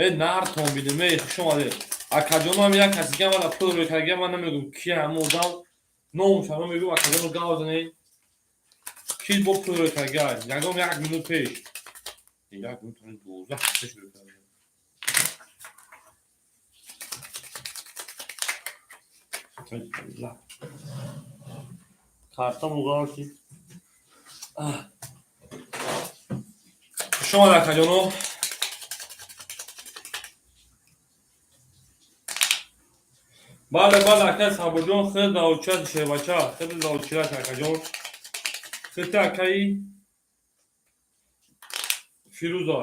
Nar tombidime şomadı. Akacona mi ya kasiga wala pul ro kage man namegum ki amodal nom şano megum akaconu gavdane. Ki bu pul ro kage yagom 1 minut peş. 1 minut 12 hafta şuru kage. Allah. Kartam ugal ki. Şomadı akaconu. Bale akay sabujon khid daucha shebacha khid dauchira takajon khid akay firuza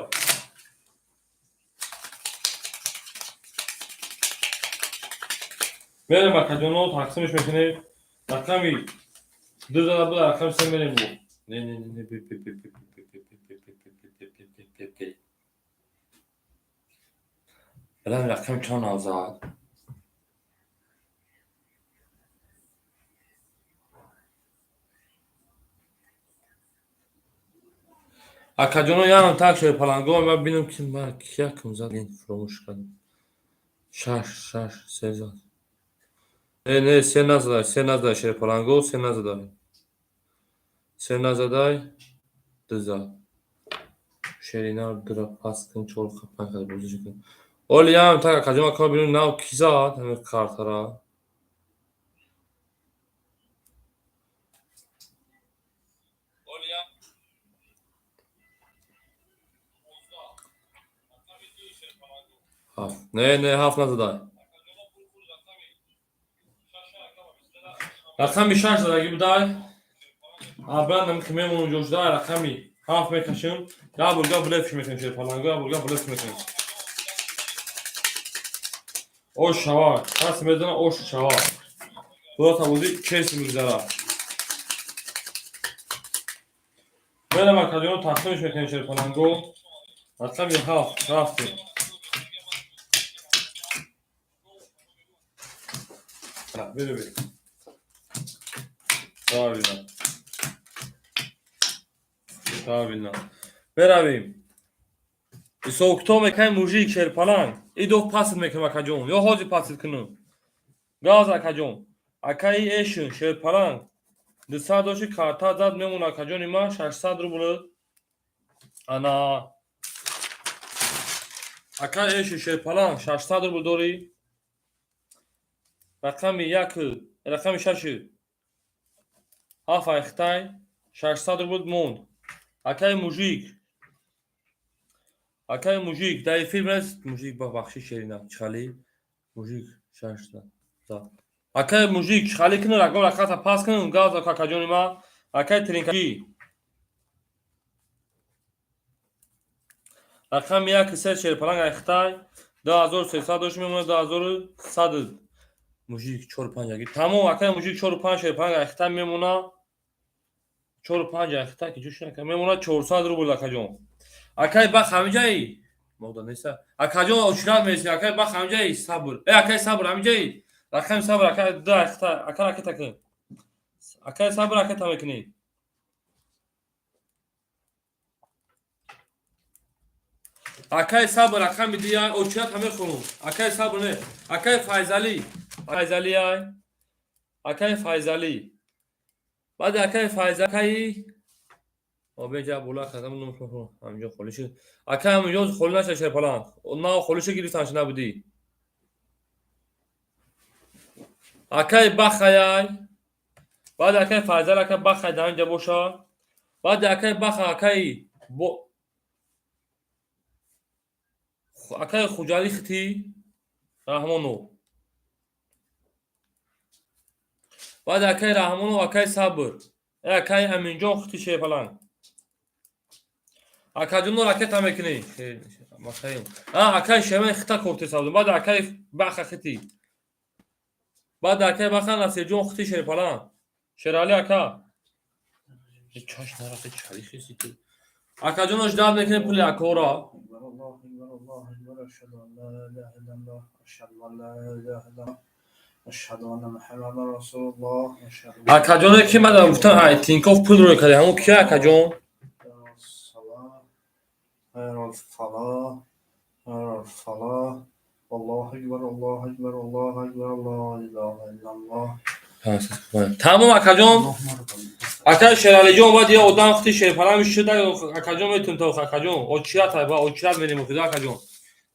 mere bakajono taksim shmekine rakami dizala bu rakam semene bu ne Lan rakam çan azad Akaconu yanım tak şöyle falan go ben benim kim var ki yakım zaten fromuş kadın. Şaş Sezon. Ne sen nazar şey falan go sen nazar dıza. Şerina dra paskın çol kapan kadar bozucu. Ol yanım tak akaconu kabinin nav kiza hem kartara. Ne haf nazar. Rakami şans da gibi day. Ben kime bunu coşda rakami. Haf mekaşım. Ya bulga blef mekan şey falan. Ya bulga blef mekan. O şava. Kas medana o şava. Bu tabuzi kesim güzara. Böyle bakacağım taksim mekan şey falan go. Rakami haf. Böyle. Правильно. Beravim. Soğukta mekan mujik şer falan. İdo pasıl mekan bakacağım. Yo hozi pasıl kını. گاز اکجون اکای ایشون شیرپلنگ 200 داشت کارتا زد میمونه اکجون ما 600 روبل انا اکای ایشون شیرپلنگ 600 روبل داری رقم یک رقم 6 هاف اختای 600 روبل موند اکای موژیک در فیلم است موژیک با بخشی شیرینه چالی موژیک 600 اکای موژیک خالی کنه رقم رقم پاس کنه گاز اکجون ما اکای ترینکی رقم یک سه شیرپلنگ اختای 2300 داشت میمونه 2100 موژیک 45 تمام اکای موژیک 45 شیرپلنگ اختای میمونه 45 اختای که جوش نکنه میمونه 400 روبل اکجون اکای با همینجایی مودا نیست اکجون اوشرا میسی اکای با همینجایی صبر اکای صبر همینجایی رقم صبر اکای دو اختای اکای تکن اکای صبر اکای تمکنی اکای صبر رقم دیا اوشرا همه خونم اکای صبر نه اکای فایزالی اکای فایزالی بعد اکای فایزالی آبی جا بولا کردم نمی‌کنم همینجا خالیش اکای همینجا خالی نشه شیرپلنگ نه خالیش گرفتنش نبودی اکای بخای بعد اکای فایزال اکای بخای در اینجا باشه بعد اکای بخ اکای اکای خوجالی ختی رحمانو بعد اکای رحمانو اکای صبر اکای همینجا ختی شیرپلنگ اکجون راکت هم میکنی مخیم اکای شما خطا کرده سازم بعد اکای بخ خطی بعد اکای بخ نسیجون خطی شیرپلنگ شرالی اکا چاش نرفته چالی خیسی تو اکجون اجداد میکنی پولی اکورا اشهد ان محمد رسول الله اکجون کی من گفتم تینکوف پول رو کرده همون کی اکجون الفلاح الله اکبر الله اکبر الله اکبر لا اله الا الله تمام اکجون اکای شرالی جون بعد یه آدم ختی شیرپلنگ شده اکجون میتون تو اکجون اوچیا تا با اوچیا میریم خدا اکجون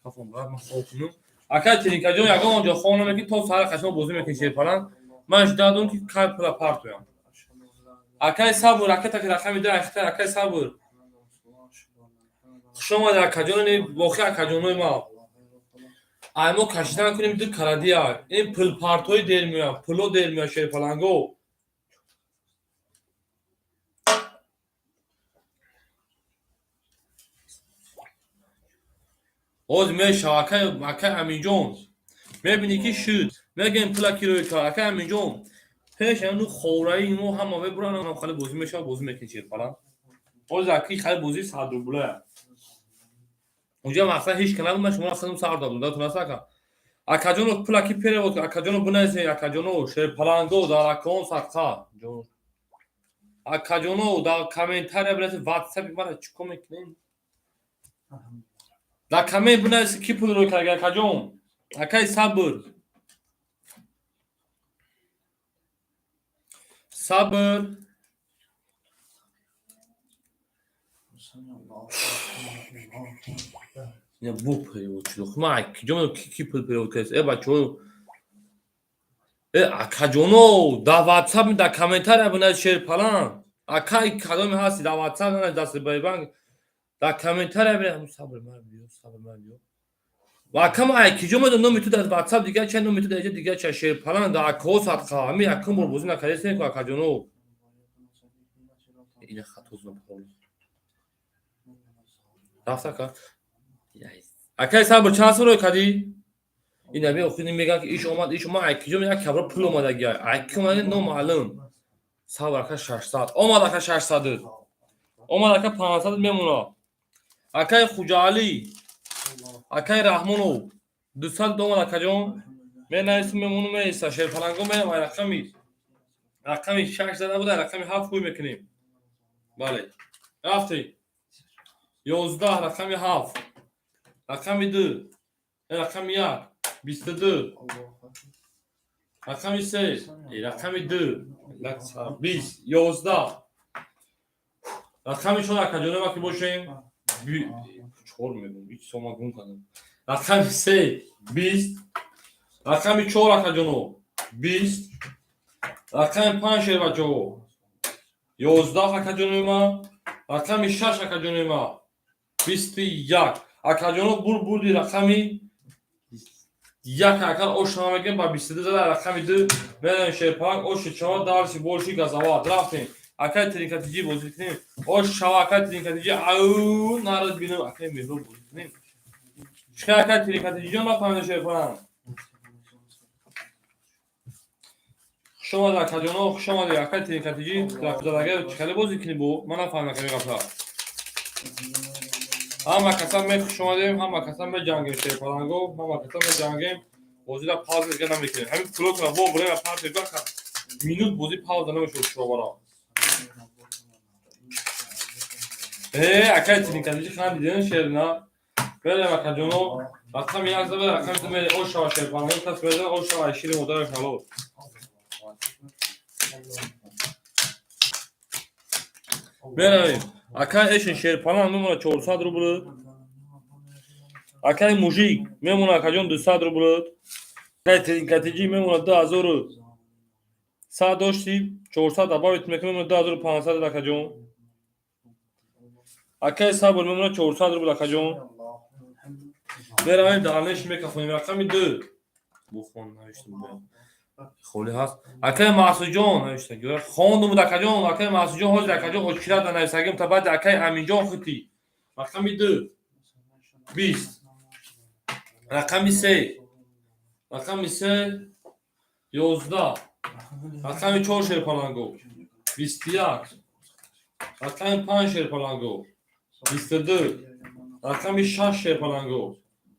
کافم برات ما خوبونم اکای ترینکجون یگان اونجا خونم که تو سر قسم بازی میکنی شیرپلنگ من اجدادون که کار پلا پارتویم اکای صبر راکت که رقم ده اختار اکای صبر شما در اکجون واقعا اکجون ما ایمو کشیدن کنیم دو کارادیا این پل پارتوی دیر میاد پلو دیر میاد شیرپلنگو اوز میشه اکای همینجون میبینی که شد میگم پلا کیلوی کار اکای همینجون پیش اونو خورایی اینو هم ببرن اونم خالی بازی میشه بازی میکنی شیرپلنگ اوز اکی خالی بازی 100 روبله اونجا مثلا هیچ کلام من شما اصلا 100 روبله تو نساکا اکجون پلا کی پیره بود اکجون بنازی اکجون شیرپلنگو در اکون ساختا جو اکجون در کامنتار برات واتساپ برات چیکو میکنین در کامنت بنازی کی پول رو کرد اکجون اکای صبر نه بو پیو چلو ما اکجون کی پول پیو کس ای بچو اکجونو در واتساپ در کامنتار بنازی شیرپلنگ اکای کدوم هستی در واتساپ نه دست بایبانگ در کامنتار برام صبر من و کم اکجون من نمیتونم در واتساپ دیگه چه نمیتونم دیگه چه شیرپلنگ در اکو ساعت خواهمی اکم بر بازی نکردی نه که اکجونو این خطوز نپول رفته که اکای صبر چند سال کردی این نمی اخوی میگن که ایش اومد ایش ما اکجون یک کبر پول اومده گیا اکجون اومده نو معلوم صبر اکا 600 اومد اکا 600 اومد اکا 500 میمونه اکای خوجالی اکای رحمانو 200 اومد اکجون من نایس میمونه میسا شیرپلنگو می رقمی 6 زده بوده رقمی 7 خوی میکنیم بله رفتی 11 رقمی 7 رقمی 2 رقمی 1 22 رقم 3 رقم 2 20 11 رقم 4 اکاجونه وقتی باشیم 4 میگم هیچ سوما گون کنم رقم 3 20 رقم 4 اکاجونو 20 رقم 5 بچه‌ها 11 اکاجونه ما رقم 6 اکاجونه ما 21 اکاجونو بردی رقمی یک اکل اوش همگیم با 22 زده رقم 2 برن شیرپاک اوش 4 دارسی بولشی گازاوا رفتیم اکل ترینکاتیجی بازی کنیم اوش شوا اکل ترینکاتیجی او نارد بینم اکل میرو بازی کنیم چه اکل ترینکاتیجی ما فهمیده شیرپاک شما در کجانو شما در اکل ترینکاتیجی در کجا چخاله بازی کنیم بو من نفهمیدم که میگم همه کسان می شما داریم همه کسان به جنگیم شیرپالانگو همه کسان به جنگیم بازی را پاز دیگه نمیکنیم همین کلوک را با برای پاز دیگه مینوت بازی پاز نمیشه شما را اکای ترینکاتیجی خان دیدن شیر نه بله مکجونو رقم یک زده رقم تو میده او شما شیرپالانگو کس بده او شما شیر مدار کلو برویم اکای ایشن شیرپالانگ میمونه 400 روبل اکای موژیک میمونه اکاجون 200 روبل اکای ترینکاتیجی میمونه 2100 داشتیم 400 دباویت میکنیم 2500 اکاجون اکای صبر میمونه 400 روبل اکاجون برویم دانش میکنیم رقم 2 بخون نوشتم خولی هست اکای محسوجون نوشتم خوندم اکاجون اکای محسوجون هاج اکاجون اوچیرا دانایساگیم تا بعد اکای امینجون خطی رقم 2 20 رقم 3 رقم 3 11 رقم 4 شیرپالانگو 21 رقم 5 شیرپالانگو 22 رقم 6 شیرپالانگو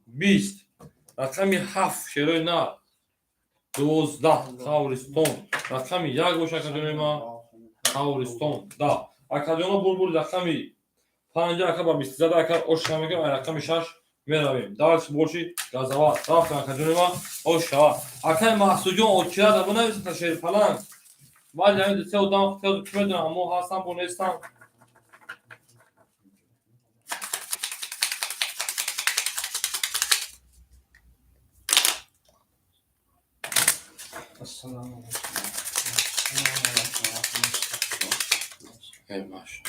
20 رقم 7 شیروی نه 12 خاورستون رقم 1 گوش اکاجون ما خاورستون دا اکاجون بول رقم 5 اکا با 20 زده اکا اوش میگم رقم 6 میرویم دارش بولشی گازاوا رفت اکاجون ما اوشا اکای محسوجون اوچیا دا بو نویسه شیرپالانگ ولی همین سه ادام خیلی که میدونم مو هستم بو نیستم ای ماشا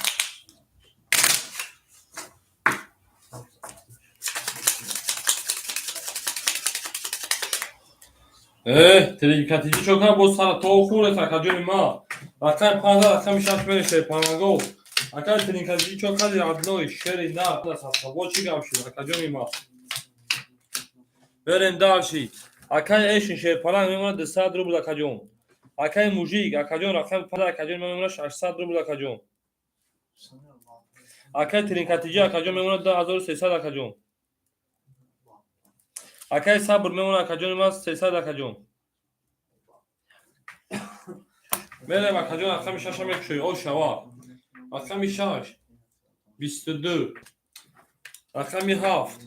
ترینکاتیجی چوکن با سر تو خوره اکاجون ما رقم 15 رقم 6 میره شیرپالانگو اکای ترینکاتیجی چوکن عدنوی شری نه دست با چی گوشی اکاجون ما بریم دالشی اکای ایشن شیرپالانگ میمونه 200 روبل اکاجون اکای موژیک اکاجون رقم 15 اکاجون میمونه 600 روبل اکاجون اکای ترینکاتیجی اکاجون میمونه 2300 اکاجون اکای صبر میمونه اکاجون ما 300 اکاجون میرم اکاجون رقم 6 میکشوی او شوا رقم 6 22 رقم 7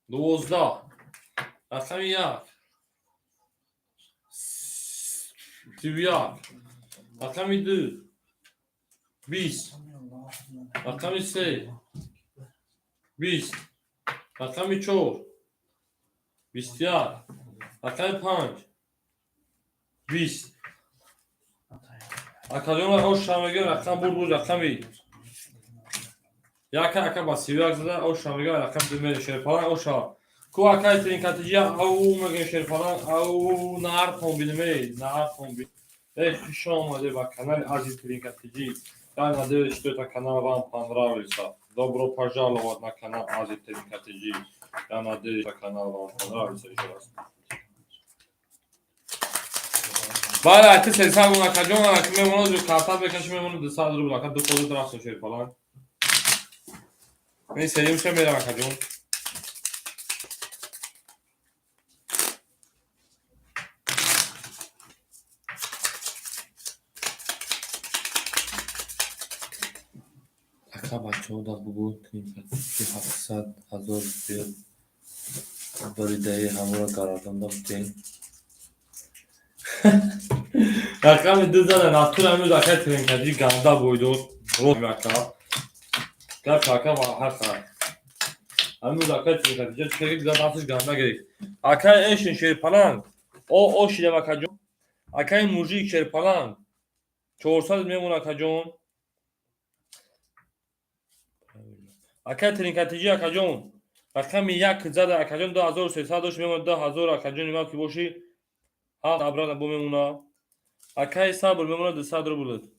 12 رقم 1 31 رقم 2 20 رقم 3 20 رقم 4 21 رقم 5 20 اکاجون اوش شامگی رقم بود رقم یک اکا با 31 زده اوش شامگی رقم 2 میره شیرپالانگ اوشا کو اکای ترینکاتیجی او میگه شیرپالانگ او نار کمبینه نار کمبین خوش آمده با کانال Азия Тринкатиджи. Я надеюсь, что этот канал вам понравился. Добро пожаловать на канал Азия Тринкатиджи. Я надеюсь, что канал вам понравился еще раз. بعد اتی سلسال گونه کجون اکی میمونه جو کارتا بکشیم میمونه 200 روبل اکا دو خود درست شیر فلان این سری میشه میرم کجون اکا بچه ها در بگو که 700 هزار بیل داری دهی همون را قراردم داشتیم رقم 2 زدن از طول امروز اکای ترینکتی گنده بویدو رو میکرد گفت اکا با هر سر امروز اکای ترینکتی جا چکه گذار نفسش گنده گرید اکای ایشن شیر پلنگ او شیده وکا جون اکای موجی شیر پلنگ 400 میمون اکا جون اکای ترینکتی اکا جون رقم 1 زده اکا جون 2300 دوش میمون 2000 اکا جون ایمام که باشی هفت ابران بو میمونه اکای صبر میمونه 200 رو بود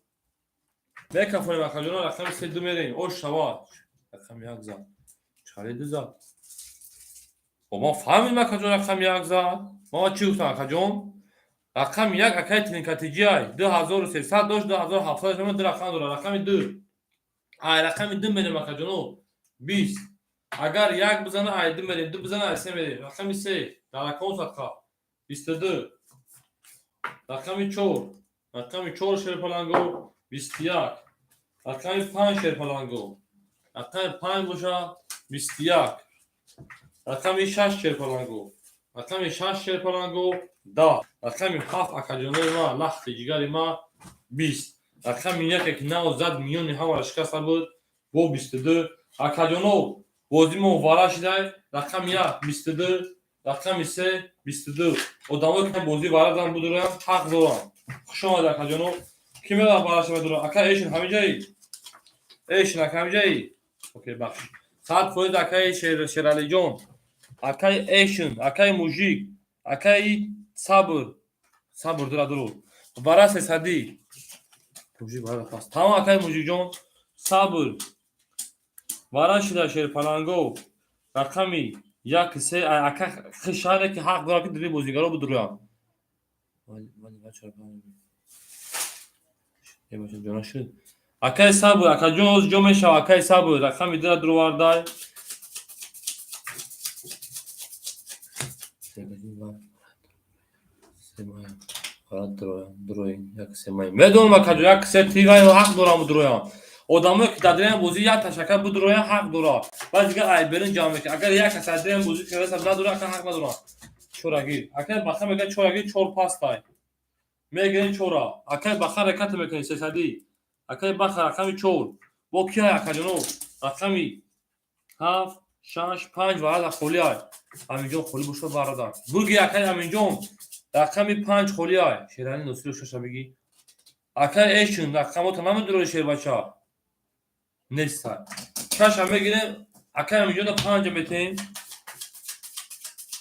میکفونیم اکا جون رقم 3 میریم او شوا رقم 1 زد چاله 2 زد و ما فهمیم اکا جون رقم 1 زد ما چی گفتم اکا جون رقم 1 اکای ترینکتی های 2300 دوش 2700 میمون دو رقم داره رقم 2 ای رقم 2 میریم اکا جون 20 اگر 1 بزنه ای 2 میریم 2 بزنه ای 3 میریم رقم 3 در رقم صدقه 22 رقم 4 رقم 4 شیر پلنگو 21 رقم 5 شیر پلنگو رقم 5 باشه 21 رقم 6 شیر پلنگو رقم 6 شیر پلنگو 10 رقم 7 اکاجونه ما لخت جگر ما 20 رقم 1 که نو زد میون همه شکست بود و 22 اکاجونه بازی ما وارا شده رقم 1 22 رقم 3 22 ادامه که بازی وارا دارم بدورم حق دارم خوش آمد اکاجونه کی میاد وارا شده بدورم اکا ایشن همینجایی ایشن اکا همینجایی اوکی بخش ساعت خود اکای شیرالی جون اکای ایشن اکای موجیک اکای صبر درو وارا سدی موجیک وارا پاس تمام اکای موجیک جون صبر وارا شده شیر پلنگو رقمی 1 3 اکا خشانه که حق داره که دری بازیگرا بدورم ولی بچه‌ها یه باشه جونا شد اکای صبر اکا جون جو میشه اکای صبر رقمی درو واردای دروین یک سمای میدونم اکا جو یک سه تیگای حق دارم درویم ادامه که دادریم بازی یک تشکر بود درویم حق داره بعد دیگه ای برین جامعه که اگر یک کس دادریم بازی که رسم نداره اکا حق نداره چوراگیر اکا بخا میگه چوراگیر چور پاس دای میگن چورا اکا بخا حرکت میکنه سدی اکا بخا رقم 4 با کی اکا جنو رقمی 7 6 5 وارد خولیای همینجا خولی بوشو برادر بوگی اکا همینجا رقمی 5 خولیای شیرانی نوسیلو شش بگی اکا ایشون رقمو تمام درو شیر بچا نیست چش هم میگیریم اکا همینجا 5 میتین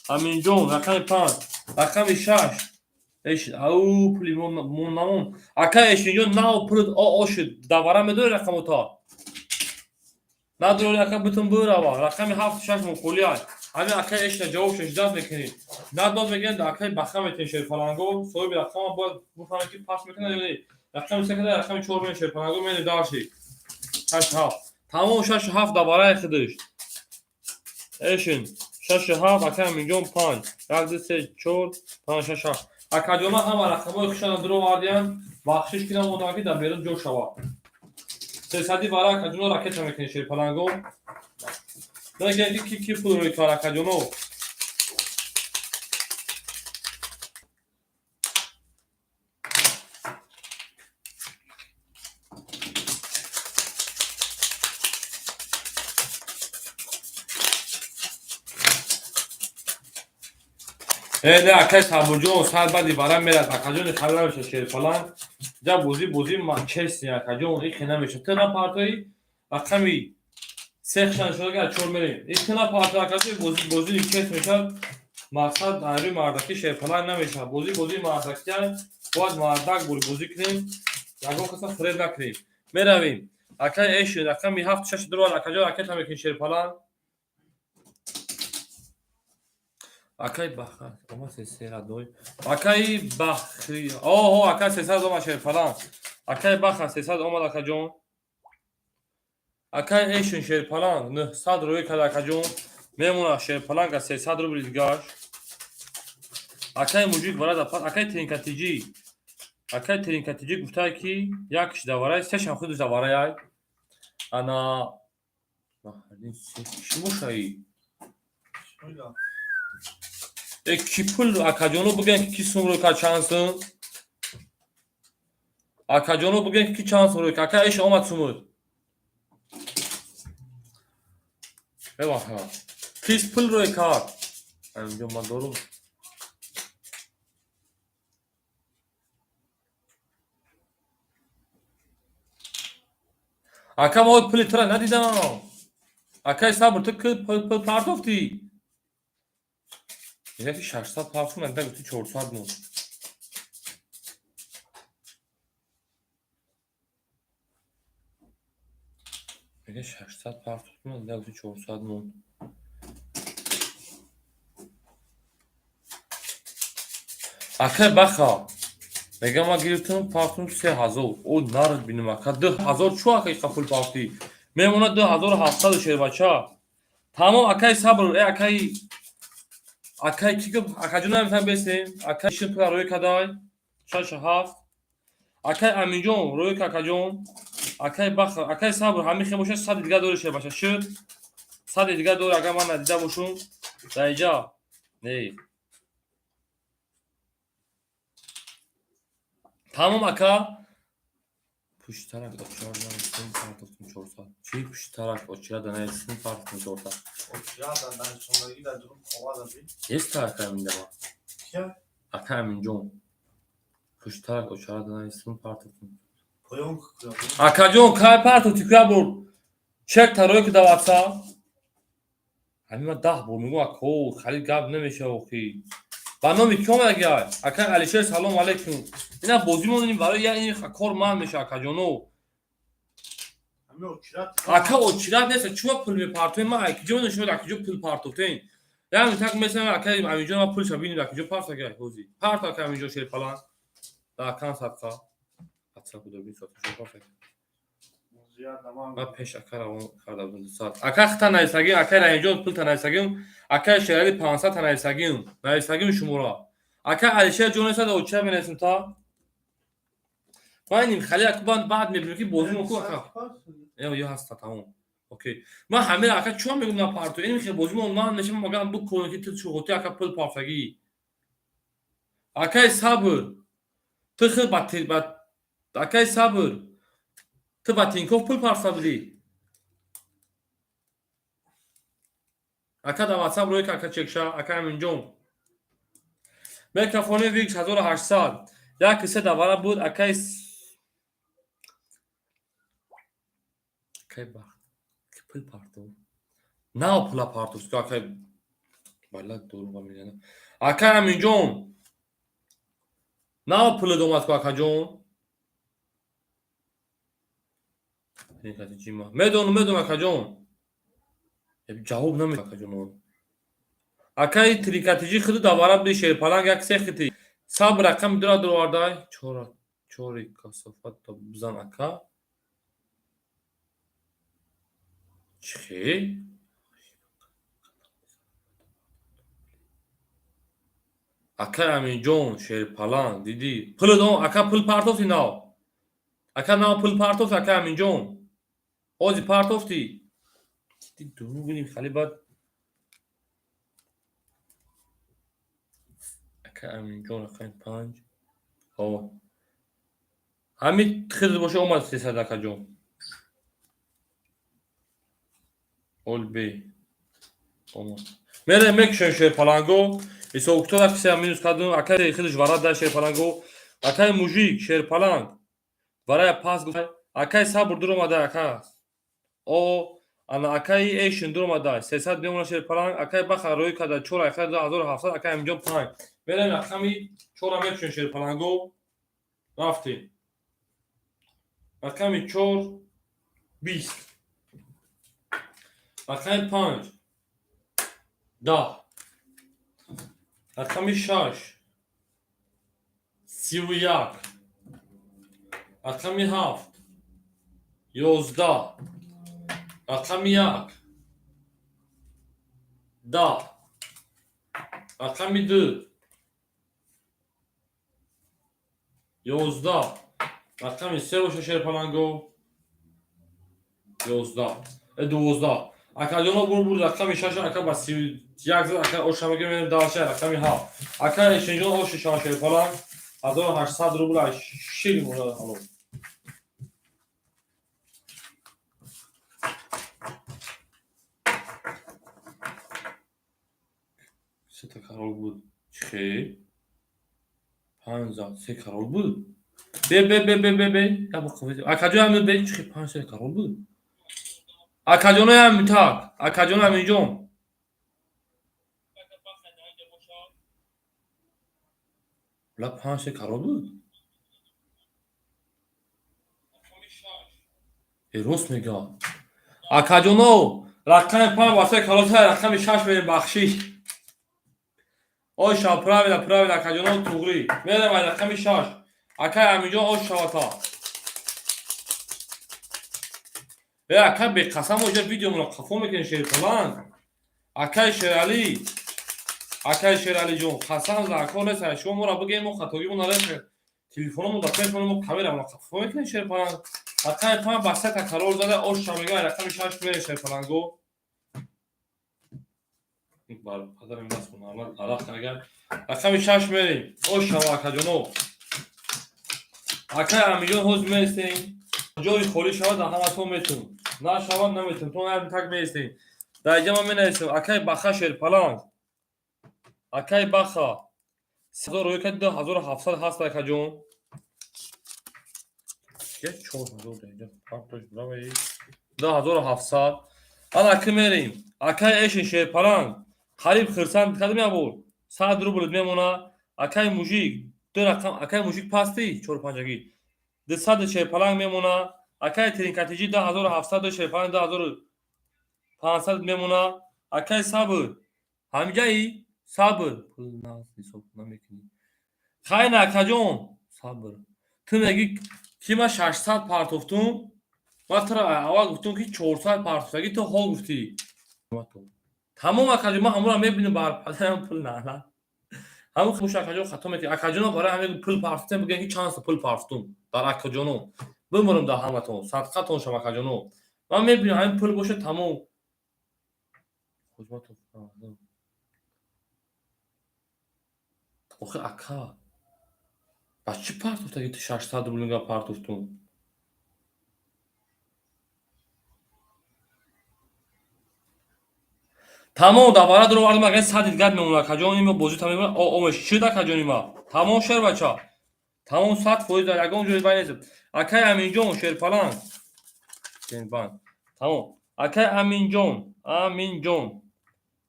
همینجا رقم 5 رقم 6 ایش او پلی مون اکا ایشون جو ناو پرد او شد دواره میدونه رقمو تا نداره اکا بتون برا رقم 7 6 مون خولیای همین اکا ایشون جواب شش داد میکنید نداد میگن اکا بخا میتین شیر فلانگو صاحب رقم با بفهمید که پاس میکنه رقم 3 کده رقم 4 میشه فلانگو میاد داشی 6 7 تمام 6 7 دوباره خودش ایشون 6 7 اکا میگم 5 1 3 4 5 6 7 اکا جونا هم رقمو خشن درو واردیم بخشش کردم متوقع در بیرون جو شوا 300 برای اکا جونا راکت میکنه شیر پلنگو دیگه کی پول روی کار اکا جونا نه اکای صبرجون سال بعدی برام میاد اکاجون خلا میشه شیر فلان جا بوزی مانچستر اکاجون این خنا میشه تنا پارتایی رقمی سکشن شده که 4 میریم این تنا پارتا اکاجون بوزی چست میشه مقصد دایره مردکی شیر فلان نمیشه بوزی مردکی باز مردک بوزی کنیم یگو کسا خرید نکنیم میرویم اکای ایش رقمی 7 6 درو اکاجون اکت هم میکنیم شیر فلان اکای بخار اما سه دوی اکای بخری اوه اکای 300 اومد شیر فلان اکای بخار 300 اومد اکا جون اکای ایشون شیر فلان 900 روی کد اکا جون میمونه شیر فلان که 300 رو بریزگاش اکای موجود وارد پاس اکای ترینکاتیجی گفته کی یکش دواره سه شم خودش دواره انا بخاری چی موشایی کی پول اکاجونو بگن کی سوم روی کا چانسın اکاجونو بگن کی چانس روی کا اش اومد سومود ببخ ها کیس پول روی کار اینجا ما دارم اکا ما پول ترا ندیدم اکا صبر تو که پول پارتوفتی یعنی 600 پارفون انده گفتی 400 مون میگه 600 پارتوفون انده گفتی 400 مون اکا بخا میگه ما گرفتم پارتون 3000 او نارد بینم اکا 2000 چو اکا پول پارتی میمونه 2700 شیر بچه تمام اکای صبر ای اکای کی گفت اکاجون نمیتونم بسیم اکای شیم پلا روی کدای شاش هفت اکای امینجون روی کاکاجون اکای بخ اکای صبر همین خیموشه 100 دیگه دور شه باشه شد 100 دیگه دور اگر من ندیده باشم در اینجا نه تمام اکا پشت طرف اچار نمیتونم پارتوفتون 400 چی پشت طرف اچار دانستیم پارتوفتون 400 Oçya da sonraki de durum kovalı bir. Yes tarafta eminde var. Kim? Aka eminjon. Puşt taraf oçar danaysın pardon. Koyun kıkıyor. Akajon kay parto tikra bur. Çek taroy ki davatsa. Hamma dah bu migo ako Khalid gab nemiشه oxi. بانو میکوم اگه اکا علیشه سلام علیکم اینا بازی مونیم برای این کار من میشه اکاجونو Hem oçya. اکا اوچرات نیست چوب پول میپارتوی ما اکیجو نشود اکیجو پول پارتوتین یعنی تک مثلا اکا امیجو ما پول شبینیم اکیجو پارت اگه حوزی پارت اکا امیجو شیر فلان دا کان ساعتا حتی بودو بین ساعت شو پارت Oçya tamam. ما پیش اکا رو کرده بود ساعت اکا خطا نایساگیم اکا امیجو پول تنایساگیم اکا شیرالی 500 تنایساگیم نایساگیم شمورا اکا علیشه جونسا دا اوچه بنیسیم تا باینیم خالی اکبان بعد میبینیم که بازی مکو اکا یا هست تمام اوکی ما همه اکا چون میگم نا پارتو این میشه بازی اونمان میشه مگم بو کنه که تو چوغوتی اکا پول پارتگی اکا صبر تو خیلی بات اکا صبر تو باتینکوف پول پارتابلی اکا دا واتساپ روی اکا چکشا اکا همینجون میکروفون ویکس 1800 یا کسی دواره بود اکا اکا با پول پارتو نه پول پارتو که اکا بالا دورو با میگنه اکا همینجون نه پول دومات که اکا جون این کسی چیما میدونم اکا جون جواب نمیده اکا جون اکای تریکاتیجی خود دواره بی شیر پلنگ یک سختی سب رقم درا دروارده چوری کسافت تا بزن اکا چی؟ اکا امین جون شیر پلنگ دیدی پول دوم اکا پول پارتوفتی ناو اکا ناو پول پارتوفت اکا امین جون اوزی پارتوفتی دیدی درو بینیم خالی باید اکا امین جون اکا این 5 او همین خیلی باشه اومد 300 اکا جون اول بی اومد میره میکشن شیر پلنگو ایسا اکتور اکسی هم مینوز کردن اکا خیلی جوارد در شیر پلنگو اکا موژیک شیر پلنگ برای پاس گفت اکا صبر دور اومده اکا او انا اکا ایشن دور اومده 300 میمونه شیر پلنگ اکا بخر روی کده چور اکا 2700 اکا امجان پلنگ میره اکامی چور هم میکشن شیر پلنگو رفتیم اکامی چور 20 اکامی 5 10 اکامی 6 31 اکامی 7 11 اکامی 1 10 اکامی 2 11 اکامی 3 باشه شیر پلنگو 11 12 акаҷоно бур рақами 6 ака ба 31 зад ака ошамаги менем далша рақами 7 ака эшинҷон оши шоншерпала 1800 рубл шилин мурад алон сета карол буд чӣ 5 зад 3 карол буд бе акаҷоям бе чӣ 5 3 карол буд акаҷоноям так акаҷонам инҷом ла 5 3 карол буд рост мегӯяд акаҷоно рақами 5 ба 3 карол та рақами 6 менем бахшӣ оша правила акаҷоно туғрӣ мерем ай рақами 6 акай аминҷон ош шавата ака беқасам оҷа видеомро қафо мекунед шерпаланд акай шералиҷон қасам закор нест шумо моро бигем мо хатогимо нарест телефономо ба телефономо камерамро қафо мекунед шерпаланд рақами 5 ба 3 карор зада ош шамега рақами 6 мере шерпаланго бар падарам масмун нормал арақ агар рақами 6 мерем ош шава акаҷоно акай аминҷон ҳоз меистем ҷои холӣ шавад ҳаматон метун нашавад наметун то так меистем дар инҷа ман менависем акай баха шерпаланд акай баха 2700 ҳаст акаҷон 2700 ана ки мерем акай эшин шерпаланд қариб хирсан кадом ябор 100 рубл мемона акай мужик ду рақам акай мужик пасти 4-5 200 шерпаланд мемона акай тринкатиҷи 2700 шерпаланд 2500 мемона акай сабр ҳамҷаи сабр пул нас ҳисоб намекунӣ хайна акаҷон сабр ту мегӣ ки ман 600 партофтум ва тра аввал гуфтум ки 400 партофтаги ту ҳол гуфтӣ тамом акаҷон ман ҳамонро мебинам бар падарам пул нана ҳамон хушак акаҷон хато мекунад акаҷоно барои ҳамин пул партофтем бигӯям ки чанд пул партофтум дар акаҷоно бимурам дар ҳаматон садқатон шам акаҷоно ман мебинам ҳамин пул бошад тамом охи ака ба чӣ партофтаги ту 600 рублинга партофтум тамом давара дуро вардам агар 100 дигар мемона акаҷон имо бозӣ тамом омеш чӣ акаҷонима тамом шербача тамом 100% дар ягон ҷои бай нест акай аминҷон шерпаланд банд тамом акай аминҷон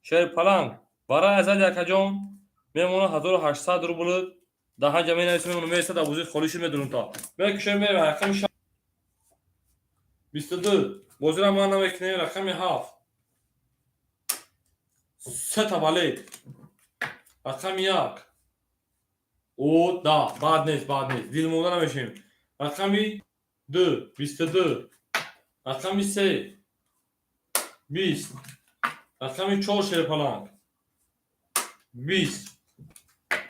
шерпаланд барои азади акаҷон мемона 1800 рубл дар ҳаҷа менависем мемона мерса дар бозии холиши медурум та мекушем мерем рақами 22 бозира ман намекунем рақами 7 сета балет рақами 1 о да бад нест дилмонда намешем рақами 2 22 рақами 3 20 рақами 4 шерпаланд 20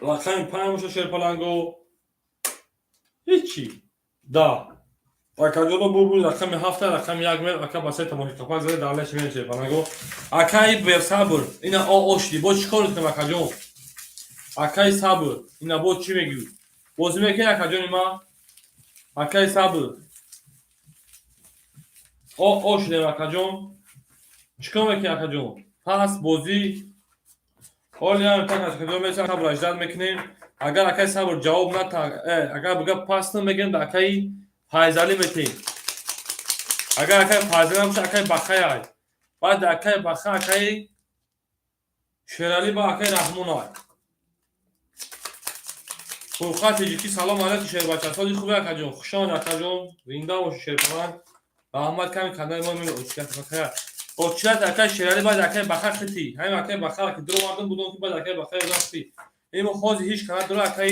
рақами 5 шерпаланго ҳичи да акаҷоно бурбуд рақами 7 рақами 1 мер ака ба 3 тамоши капак зада далеш мер шерпаланго акай берсабр ина ошди бо чикор кунам акаҷон акай сабр ина бо чӣ мегӯ бозӣ мекунӣ акаҷони ман акай сабр ошдем акаҷон чикор мекунӣ акаҷон пас бозӣ ҳоли ҳам так акаҷон месам сабр аждад мекунем агар акай сабр ҷавоб натаг агар бига пас намегирем да акай файзалӣ метем агар акай файзалӣ набоша акай бахаяй баъд акай баха акай шералӣ ба акай раҳмонай фурқат иҷики салом алайкум шербача соли хуби акаҷон хушомад акаҷон зинда боши шерпаланд раҳмат ками канали мо меро очилат акай шералӣ баъд акай баха хити ҳамин акай бахаро ки дуро мардум будон ки баъд акай баха рафти имо хози ҳич кана дуро акай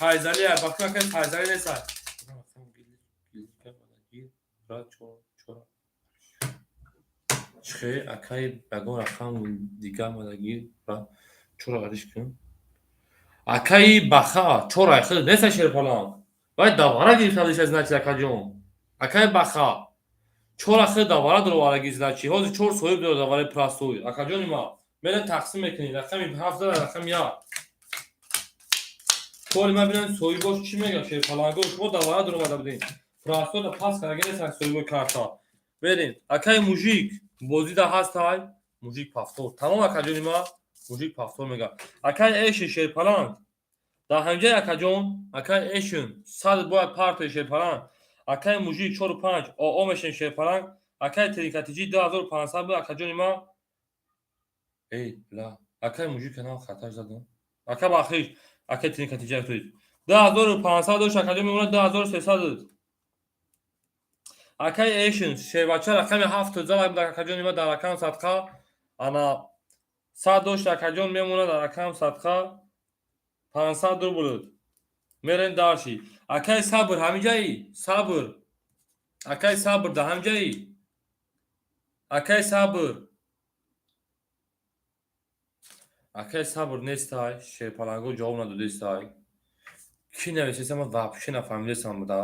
файзалӣ бахтун акай файзалӣ несай чихе акай ягон рақам дигар мадагир ва чора гариш кун акай баха чора хел неса шерпаланд вай давара гирифтадиш аз начи акаҷон акай баха 4 ахир давара дуровара гизлачи ҳозир 4 соҳиб дора давараи простой акаҷони ма мера тақсим мекунӣ рақами 7 рақами 1 кори ма бинам соҳибош чӣ мегӯяд шерпаланго шумо давара дур омада будем простой да пас караги нестан соҳибои карта берем акаи мужик бозида ҳастай мужик пафтор тамом акаҷони ма мужик пафтор мегӯяд акаи эши шерпаланг дар ҳамҷаи акаҷон акаи эшин 100 бояд партои шерпаланг акаи мужик 4-5 оо мешин шерпаланг акаи тринкатиҷи 2500 буд акаҷони ма ла акаи мужик канал хатар задам ака бахриш акаи тринкатиҷа туд 2500 дошт акаҷон мемонад 2300 акаи эшин шербача рақами 7 зада буд акаҷони ма дар акаун садқа ана 100 дошт акаҷон мемонад дар акаун садқа 500 рубл мерен дарши акаи сабр ҳамиҷаи сабр акаи сабр да ҳамҷаи акаи сабр акаи сабр нестай шерпаланго ҷавоб надодестай кӣ нависеса ман вообще нафаҳмидесам буда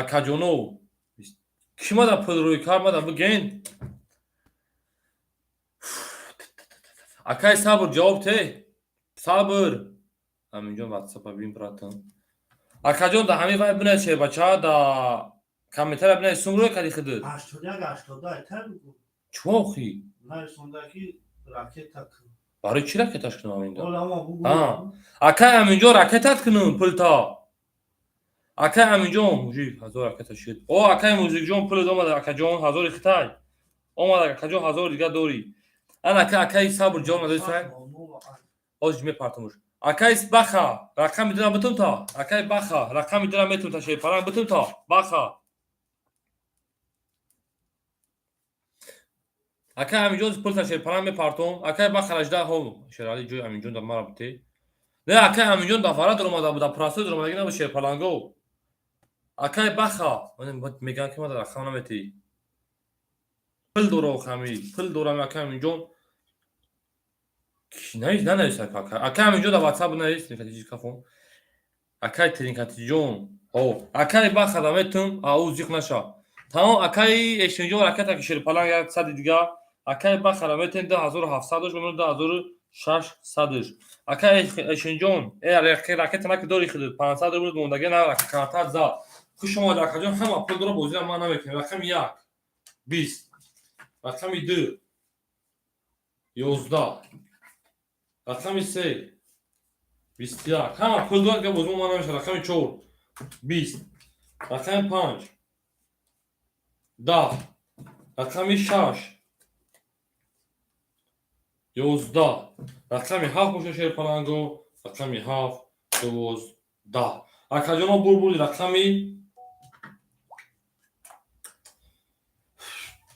акаҷоно кӣ мада пулрӯи кар мада биген акаи сабр ҷавоб те сабр ҳаминҷо ватсапа бимпратам акаҷон да ҳамин вай бинай шербача да камитара бинай сумрӯи кади хидид 81-82 тар бигӯ. чувохӣ Нарисондаки ракета кун. барои чӣ ракеташ кунам ҳаминҷо Ола ма бигӯ. акаи ҳаминҷо ракетат кунам пулта акаи ҳаминҷо мужик 1000 ракета шид о акаи музикҷон пулит омада акаҷон 1000 хитай омада акаҷон 1000 дига дорӣ ан акаи сабр ҷавоб надодестай ҳозир мепартамуш акаи баха рақами дилам битумта акаи баха рақами дилам метумта шерпаланг битумта баха акаи ҳаминҷо пулта шерпаланг мепартом акаи баха 18 ҳол шерали ҷои ҳаминҷон да мара бите не акаи ҳаминҷон да фара дуромада буда простой дуромадаги набуд шерпаланго акаи баха мегӯям ки мада рақам наметӣ пул дора хами пул дорам акаи ҳаминҷон нанависа акаи ҳаминҷо да ватсап бинавис тринкатиҷи кафон акаи тринкатиҷон акаи баха да метум ау зиқ наша тамом акаи эшинҷон ракета ки шерпаланг 100 дига акаи баха да метем 2700 дош мемонад 2600 дош акаи эшинҷон ракета наки дори хидид 500 рубл мондаги на карта зад хушомад акаҷон ҳама пул дора бозира ма намекунем рақами 1 20 рақами 2 11 рақами 3 21 ҳама пул дора га бозимо ма намеша рақами 4 20 рақами 5 10 рақами 6 11 рақами 7 боша шерпаланго рақами 7 12 акаҷоно бурбури рақами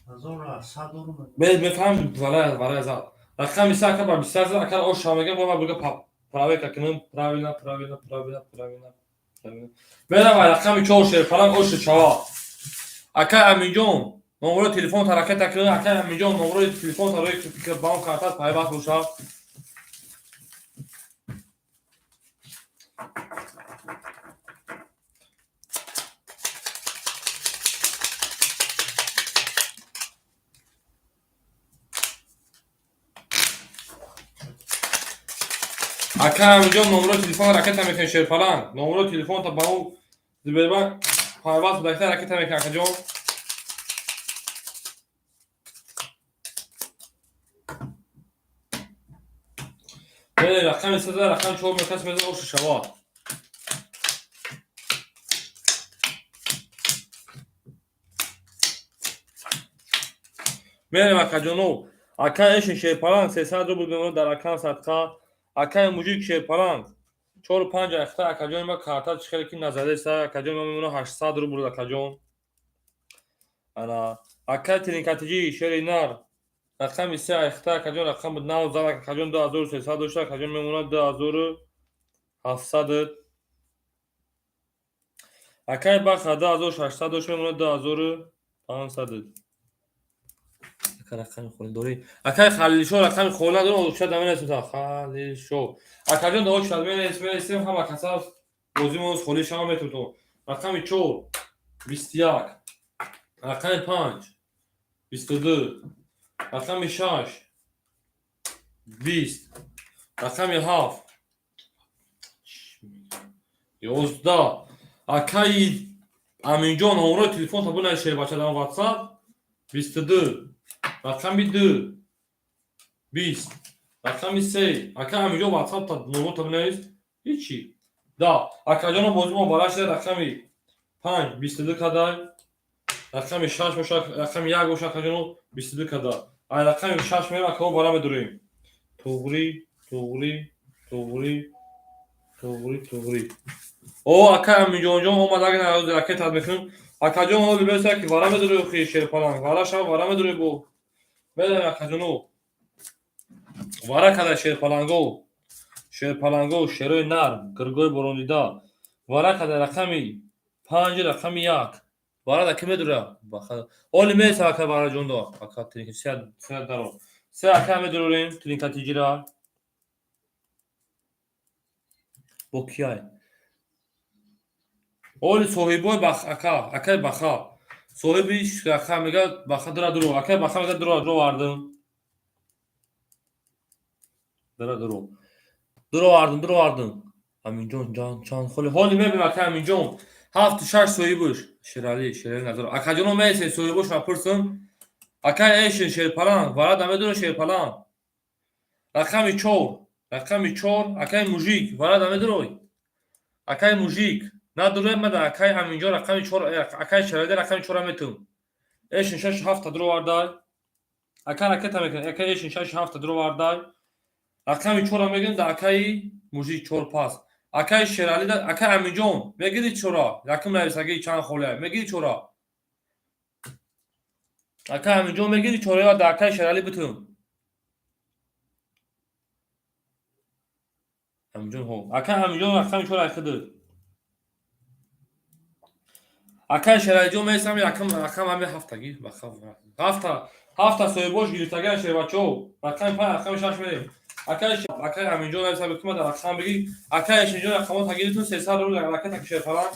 1100 мефаҳм валай зад рақами 3 ака ба 23 зад ака ош шамага ма бурга правека кунам правильно меравай рақами 4 шерпаланг ош чава акаи аминҷон номерои телефонта ракета кунам акаи аминҷон номерои телефонта рои банк картат пайваст бошад акаи аминҷон номерои телефон ракета мекунӣ шерпаланг номерои телефонта ба он Сбербанк пайваст будакта ракета мекунӣ акаҷон рақами 3 рақами 4 мекас мезон ош шавад мерем акаҷоно акаи эшин шерпаланг 300 рубл мемонад дар акаун садқа акаи мужик шерпаланг 4-5 ахта акаҷони ма карта чихеле ки назадеса акаҷони ма мемонад 800 рубл акаҷон ана акаи тринкатиҷи шери нар рақами 3 ахта акаҷон рақами 9 зад акаҷон 2300 дошта акаҷон мемонад 2700 акаи баха 2800 дошта мемонад 2500 рақами холидорӣ акаи халилшо рақами холӣ надорам ошад наменависам халилшо акаҷон да ошад менависем ҳама каса бозимон холӣ шава метавонам рақами 4 21 رقم 5 22 رقم 6 20 رقم 7 11 акаи аминҷон номерои телефон табуна шербача дар ватсап 22 рақами 2 20 рақами 3 ака аминҷон ватсап номер табунаист ҳичи да акаҷоно бозимо барашда рақами 5 22 кадай рақами 6 бошад рақами 1 бошад акаҷоно 22 кадай ай рақами 6 мера акао бара медурем туғри туғри туғри туғри туғри о ака аминҷонҷон омадаги ракетат мекунем акаҷон ҳоли беса ки вара медуре хи шерпаланг вара шав вара медуре бо медам акаҷоно вара када шерпаланго шерои нар гиргои боронида вара када рақами 5 рақами 1 вара да ки медуре ҳоли меса ака вараҷондо ака се даро се ака медурем тилинкатиҷира бо кияй оли соҳибои акаи баха соҳиби ака мега баха дара дуро акаи баха мега дуро вардим дара дуро вардим аминҷон ҷан чанд холи ҳоли мебинем акаи аминҷон 7-6 соҳибуш шерали назар акаҷоно месен соҳибуш мапурсим акаи эшин шерпаланг вара да медуре шерпаланг рақами 4 акаи мужик вара да медурой акаи мужик надурем мада акаи аминҷон рақами 4 акаи шерали рақами 4 метум эшин 6-7 дуро вардай ака ракета мекунад акаи эшин 6-7 дуро вардай рақами 4 мегирем да акаи мужик 4 пас акаи шерали да акаи аминҷон мегири 4 якум нависаги чанд холия мегири 4 акаи аминҷон мегири 4 да акаи шерали битум аминҷон ҳо акаи аминҷон рақами 4 акиди акаи шералиҷон месам якум рақам ами ҳафтаги ҳафта соҳибош гирифтагиан шербачаҳо рақами 5 рақами 6 мерем акаи аминҷон месам якум да рақам биги акаи эшинҷон рақамо тагиритун 300 рубл ракета ки шерфалан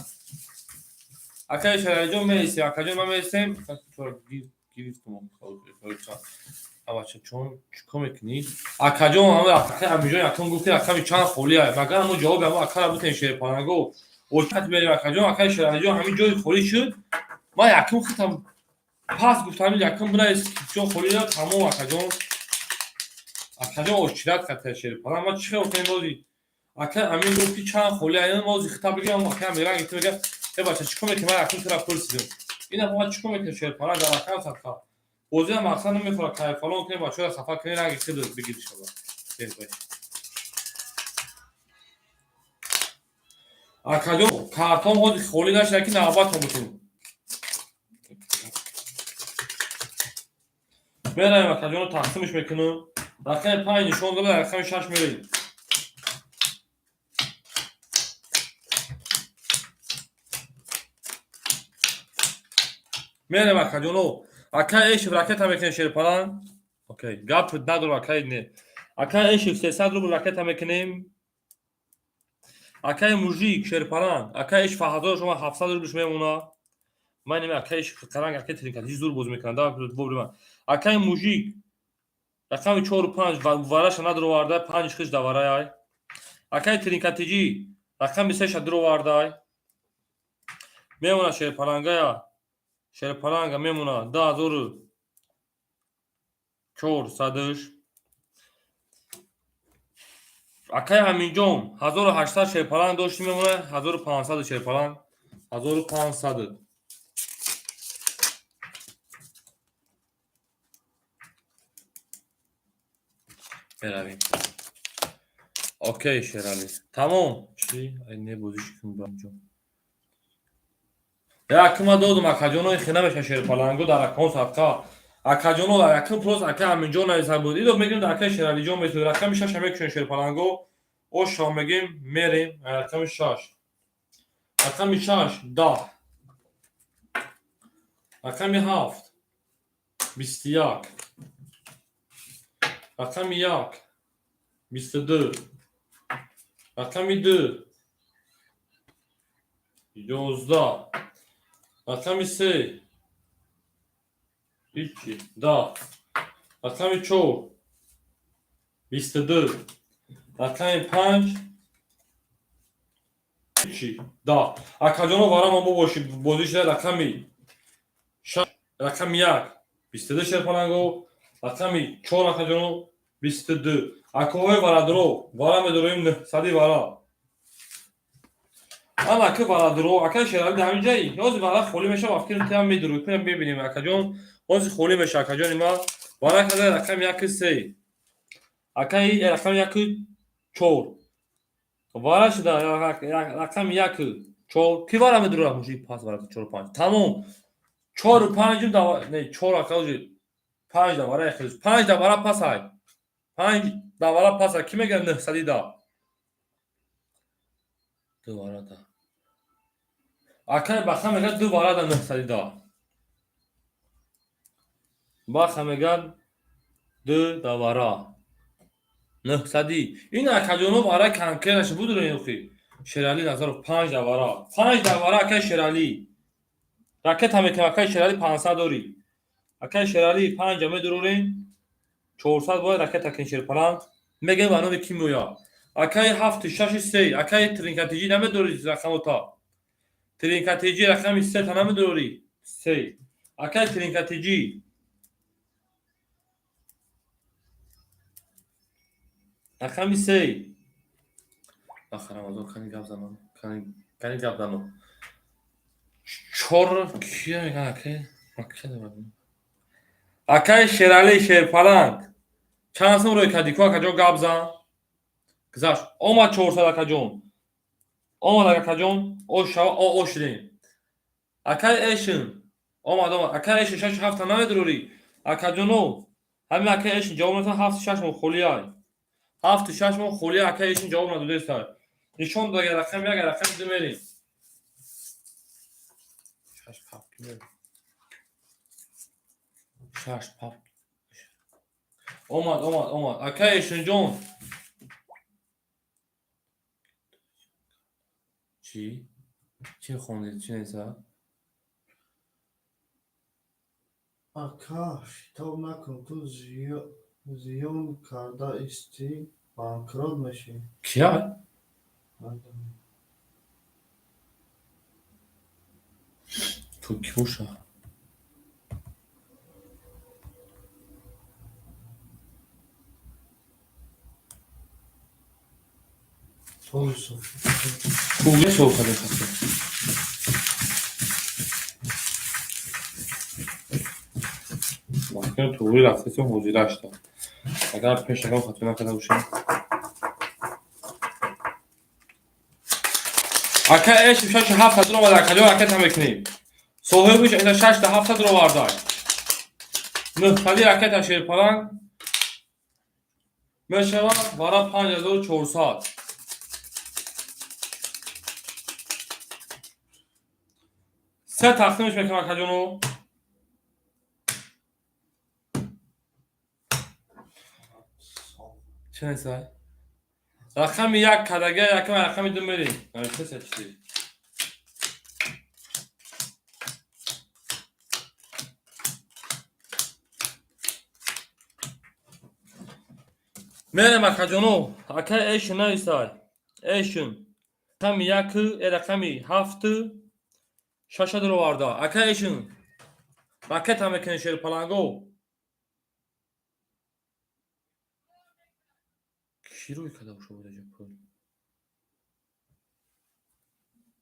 акаи шералиҷон меиси акаҷон ма месем гирифтум авача чон чико мекунӣ акаҷон акаи аминҷон якум гуфти рақами чанд холия магар ҳамун ҷавоби ҳамун акара бутен шерпаланго очат мерем акаҷон акаи шералиҷон ҳамин ҷои холӣ шуд ман якум хитам пас гуфтам якум бинаист ҷо холӣ дод тамом акаҷон очират кард шерпаланг ман чӣ хел кунем бози акаи амин гуфт ки чанд холия ин мози хита бигирам акаи амиран гифта мега е бача чико мекунем ман якум тира пурсидем ина ман чико мекунем шерпаланг дар акаи садқа бози мақсад намехӯра кайфалон кунем бачаҳоро хафа кунем ранги хид бигир шава акаҷон картон ҳози холӣ нашуда ки навбатон бутем мераем акаҷонро тақсимш мекунем рақами 5 нишон дода рақами 6 мерем мерем акаҷоно акаи эшиф ракета мекунем шерпаланг окей гап надорам акаи не акаи эшиф 300 рубл ракета мекунем акаи мужик шерпаланг акаи эшиф 1000 шума 700 рублш мемона ман ними акаи эшиф қаранг акаи тринкатиҷи зур боз мекунад акаи мужик рақами 4-5 вараша надуро вардай 5 хиш даварай акаи тринкатиҷи рақами 3 дуро вардай мемона шерпаланга мемона 10400 акаи аминҷон 1800 шерпаланг дошти мемона 1500 шерпаланг 1500 беравем окей шерали тамом чӣ ай не бозиш кун бамҷон якума додум акаҷонои хина меша шерпаланго дар акаон садқа акаҷоно якум прос акаи аминҷон нависа буд идо мегирем дар акаи шералиҷон месӯ рақами 6 мекушем шерпаланго оша мегем мерем рақами 6 рақами 6 10 рақами 7 21 рақами 1 22 рақами 2 11 рақами 3 هیچی. دا. رقم 4. 22. رقم 5. هیچی. دا. اکاجانو وارا ما باشیم. بازیش رقمی. رقم 1. 22 شرپالنگو. رقمی 4 اکاجانو. 22. اکاهای وارادرو. وارا میدرویم نه. صدی وارا. اما اکا وارادرو. اکا شرالی در همین جایی. یازی وارا خولی میشه وقتی رو تیم میدروی. پیرم ببینیم اکاجان. یازی خولی میشه اکاجان ما. وارا کده رقم 1 3. اکای رقم 1 4. وارا شده رقم 1 4. کی وارا میدروه موشی پاس وارا 4 5. تمام. 4 و 5 نه 4 اکاجی 5 دا وارا اخیز 5 دا وارا پاس های 5 دا وارا پاس های کی میگه نه صدی دا دو وارا دا اکای بخم میگه دو وارا دا نه صدی دا بخم میگه دو دا وارا نه صدی این اکاجونو وارا کنکرش بود رو اینوخی شرالی نظر 5 دا وارا 5 دا وارا اکای شرالی راکت همه که اکای شرالی 500 دوری اکای شرالی 5 همه درورین 400 باید راکت اکای شرپلان میگه بانو کی مویا اکای 7 6 3 اکای ترینکاتیجی نمی دوری رقم تا ترینکاتیجی رقم 3 تا نمی دوری 3 اکای ترینکاتیجی رقم 3 آخرام از کنی گاب زمان کنی گاب زمان چور کیه میگه اکای اکای شرالی شرپلان چند روی کدیکو اکاجو گاب زن گذاشت اومد 400 اکاجون اومد اکاجون او شوا او شدیم اکای ایشن اومد اکای ایشن 6 7 تا نمیدروری اکاجونو همین اکای ایشن جواب نتا 7 6 مون خولیای 7 6 مون خولی اکای ایشن جواب نداده است نشون داده رقم یک رقم دو میریم 6 پاپ میریم 6 پاپ اومد اکای ایشن جون چی خوندید چی نیسته؟ آکاش تو نکن تو زیون کرده استی بانکرات میشی کیا؟ تو کیوشا تویسو خوبه صحبت خسته ممکن توی رفته سیم حضیره اشتا اگر پیش اگر خطور نکده باشیم اکا ایش بشش 7 رو آمده اکا جو اکا تمکنیم صحبه بیش اینا 6 تا 7 رو واردای نخلی اکا تشیر پلنگ میشوه بارا 5400 سه تقسیمش میکنم اکا جونو چه نیسته؟ رقم 1 کدگه یکم رقم 2 میریم چه سچتی؟ میرم اکا جونو اکا ایشن نیسته ایشن رقم 1 رقم 7 6 رو وارده اکا ایشن راکت همه کنی شیر پلنگو کی روی کده باشو بوده جا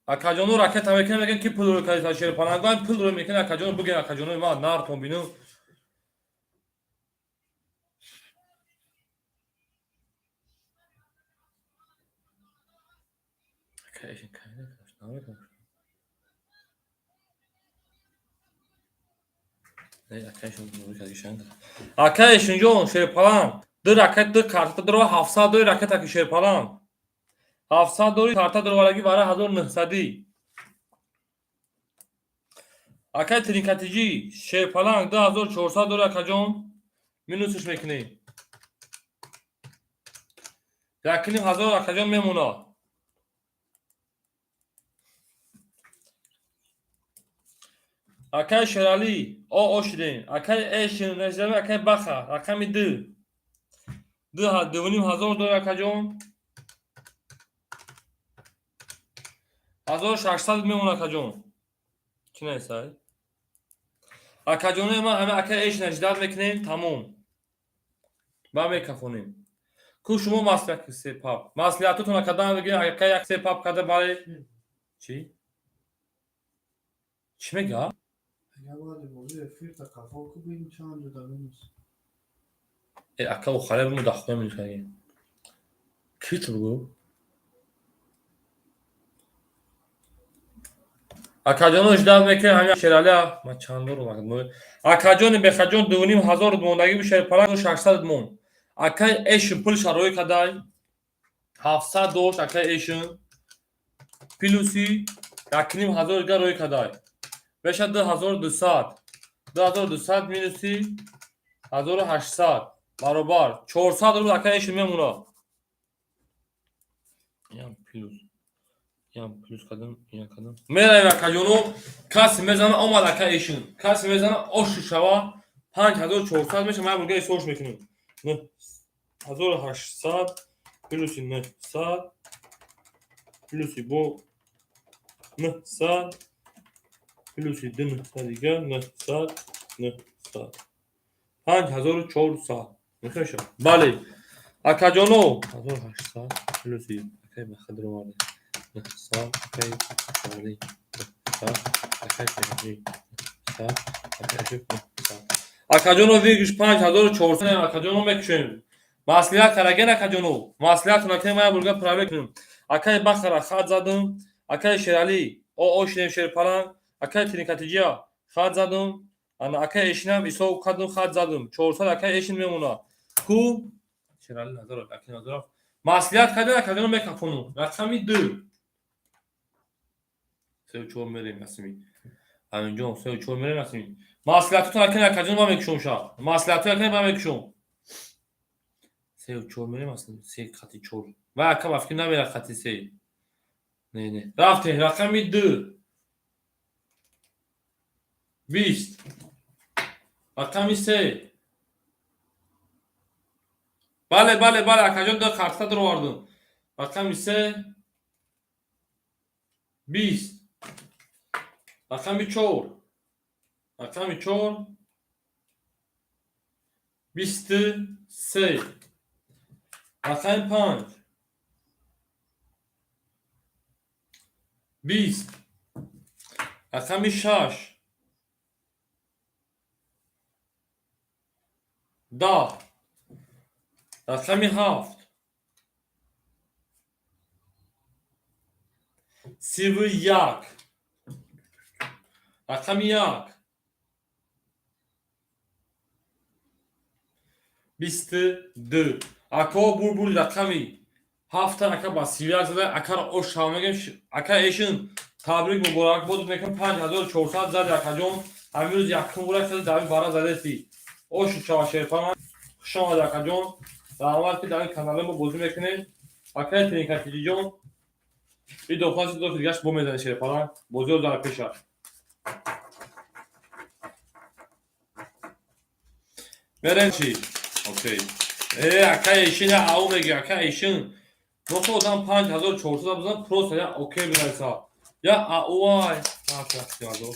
اکاجونو راکت همه کنی میگن کی پول روی کده شیر پلنگو هم پول روی میکنه اکاجونو بگین اکاجونو ما نارتون بینو اکا ایشن کنی نمیکنه اکا ایشن جون شیر پلنگ دو راکت دو کارت درو 700 دو راکت اکی شیر پلنگ 700 دوری کارت درو والگی باره 1900 اکای ترینکاتیجی شیر پلنگ 2400 دوری اکا جون مینوسش میکنیم یکنیم 1000 اکا جون میمونه Akay Şerali. O şirin. Akay eşin. Necdemi akay baka. Rakami dı. Dövenim hazır dolar akajon. Hazır 600 میمون akajon. Ki neyse. Akajonu ما همه akay eş necdad mekineyim. Tamam. Ben mekafonuyum. Kuşumu maslak sepap. Masliyatı kadar bugün akay sepap kadar bari. Çi? Çime ya? اگر باید موضوع رفیق تا کفا کو بین چند جدا نیست Aka o xaler mu daxil می‌کنی. Kit bu. Akajonu اجداد میکنه همین شراله ما چند رو مگم. Akajonu به خجون 2500 مونگی بشه پلان 600 مون. Akay eşin pul şaroy kadar 700 dolar akay eşin. Pilusi yakinim hazır garoy kadar. 5200 2200 minusi 1800 برابر 400 رو akay eşin memura. Yan plus kadın. Merhaba akajonu kas mezana omad akay eşin. Kas mezana o şuşava 5400 میشه من buraya soruş mekanım. Ne? 1800 plusi ne? 100 plusi bu ne? 100 plusi din دیگه نه 100 5400 میشه. بله. akajonu 1800 plusi akay بخدر اومده. نه 100 akay شمالی. 100 akay شمالی. 100 akay akajonu virgüç 5400 akajonu mekanım. Masliyat karagen akajonu. Masliyat nakne maya burga prave کنم. Akay bakara خط زدم. Akay şerali o şemşer falan. Akay trinkatıcıya خط زدم. Ana akay eşinem iso kadın خط زدم. 400 akay eşin memuna. Ku şerali nazar akay nazar. Masliyat kadın akajonu mekafonu. Rakami 2. Sev çoğu merim nasmi. Aminjon sev çoğu merim nasmi. Masliyatı akay akajonu ma mekşum şa. Masliyatı akay ma mekşum. Sev çoğu merim aslında. Sev katı çoğu. و akam afkin نمیره خطی سی نه رفته رقمی 2 20 رقمی 3 بله akajonu da kartta dur vardı. Rakami 3 20 rakami 4 23 rakami 5 20 rakami 6 10 rakami 7 31 rakami 1 22 Aka burbur rakami hafta aka basiyat زده aka o şamegem aka eşin tabrik mübarek بود mekan 5400 زده akajom امروز yakın olarak da davi bara zadeti o şu çavaşer falan şama da akajom davet ki davi kanalımı bozu mekanı aka trinkatıcıjon bir dokuz yaş bu meden şey falan bozuyor da peşa Merenci okey aka eşine au megi aka eşin Noto odan 5400 abzan pro ya okey biraysa ya aoy ne yapıyorsun ya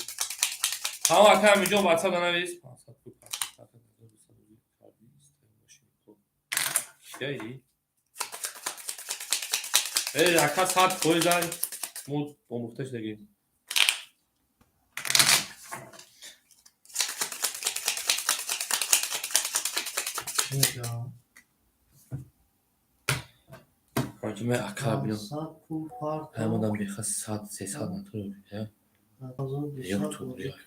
Tamam akar milyon WhatsApp analiz şey akar saat koydan mod o muhtaç degi یا Hacime akar biliyorum. ساعت پول پارک Hemen bir kas saat 3 natıyor ya. Yok tutuyor.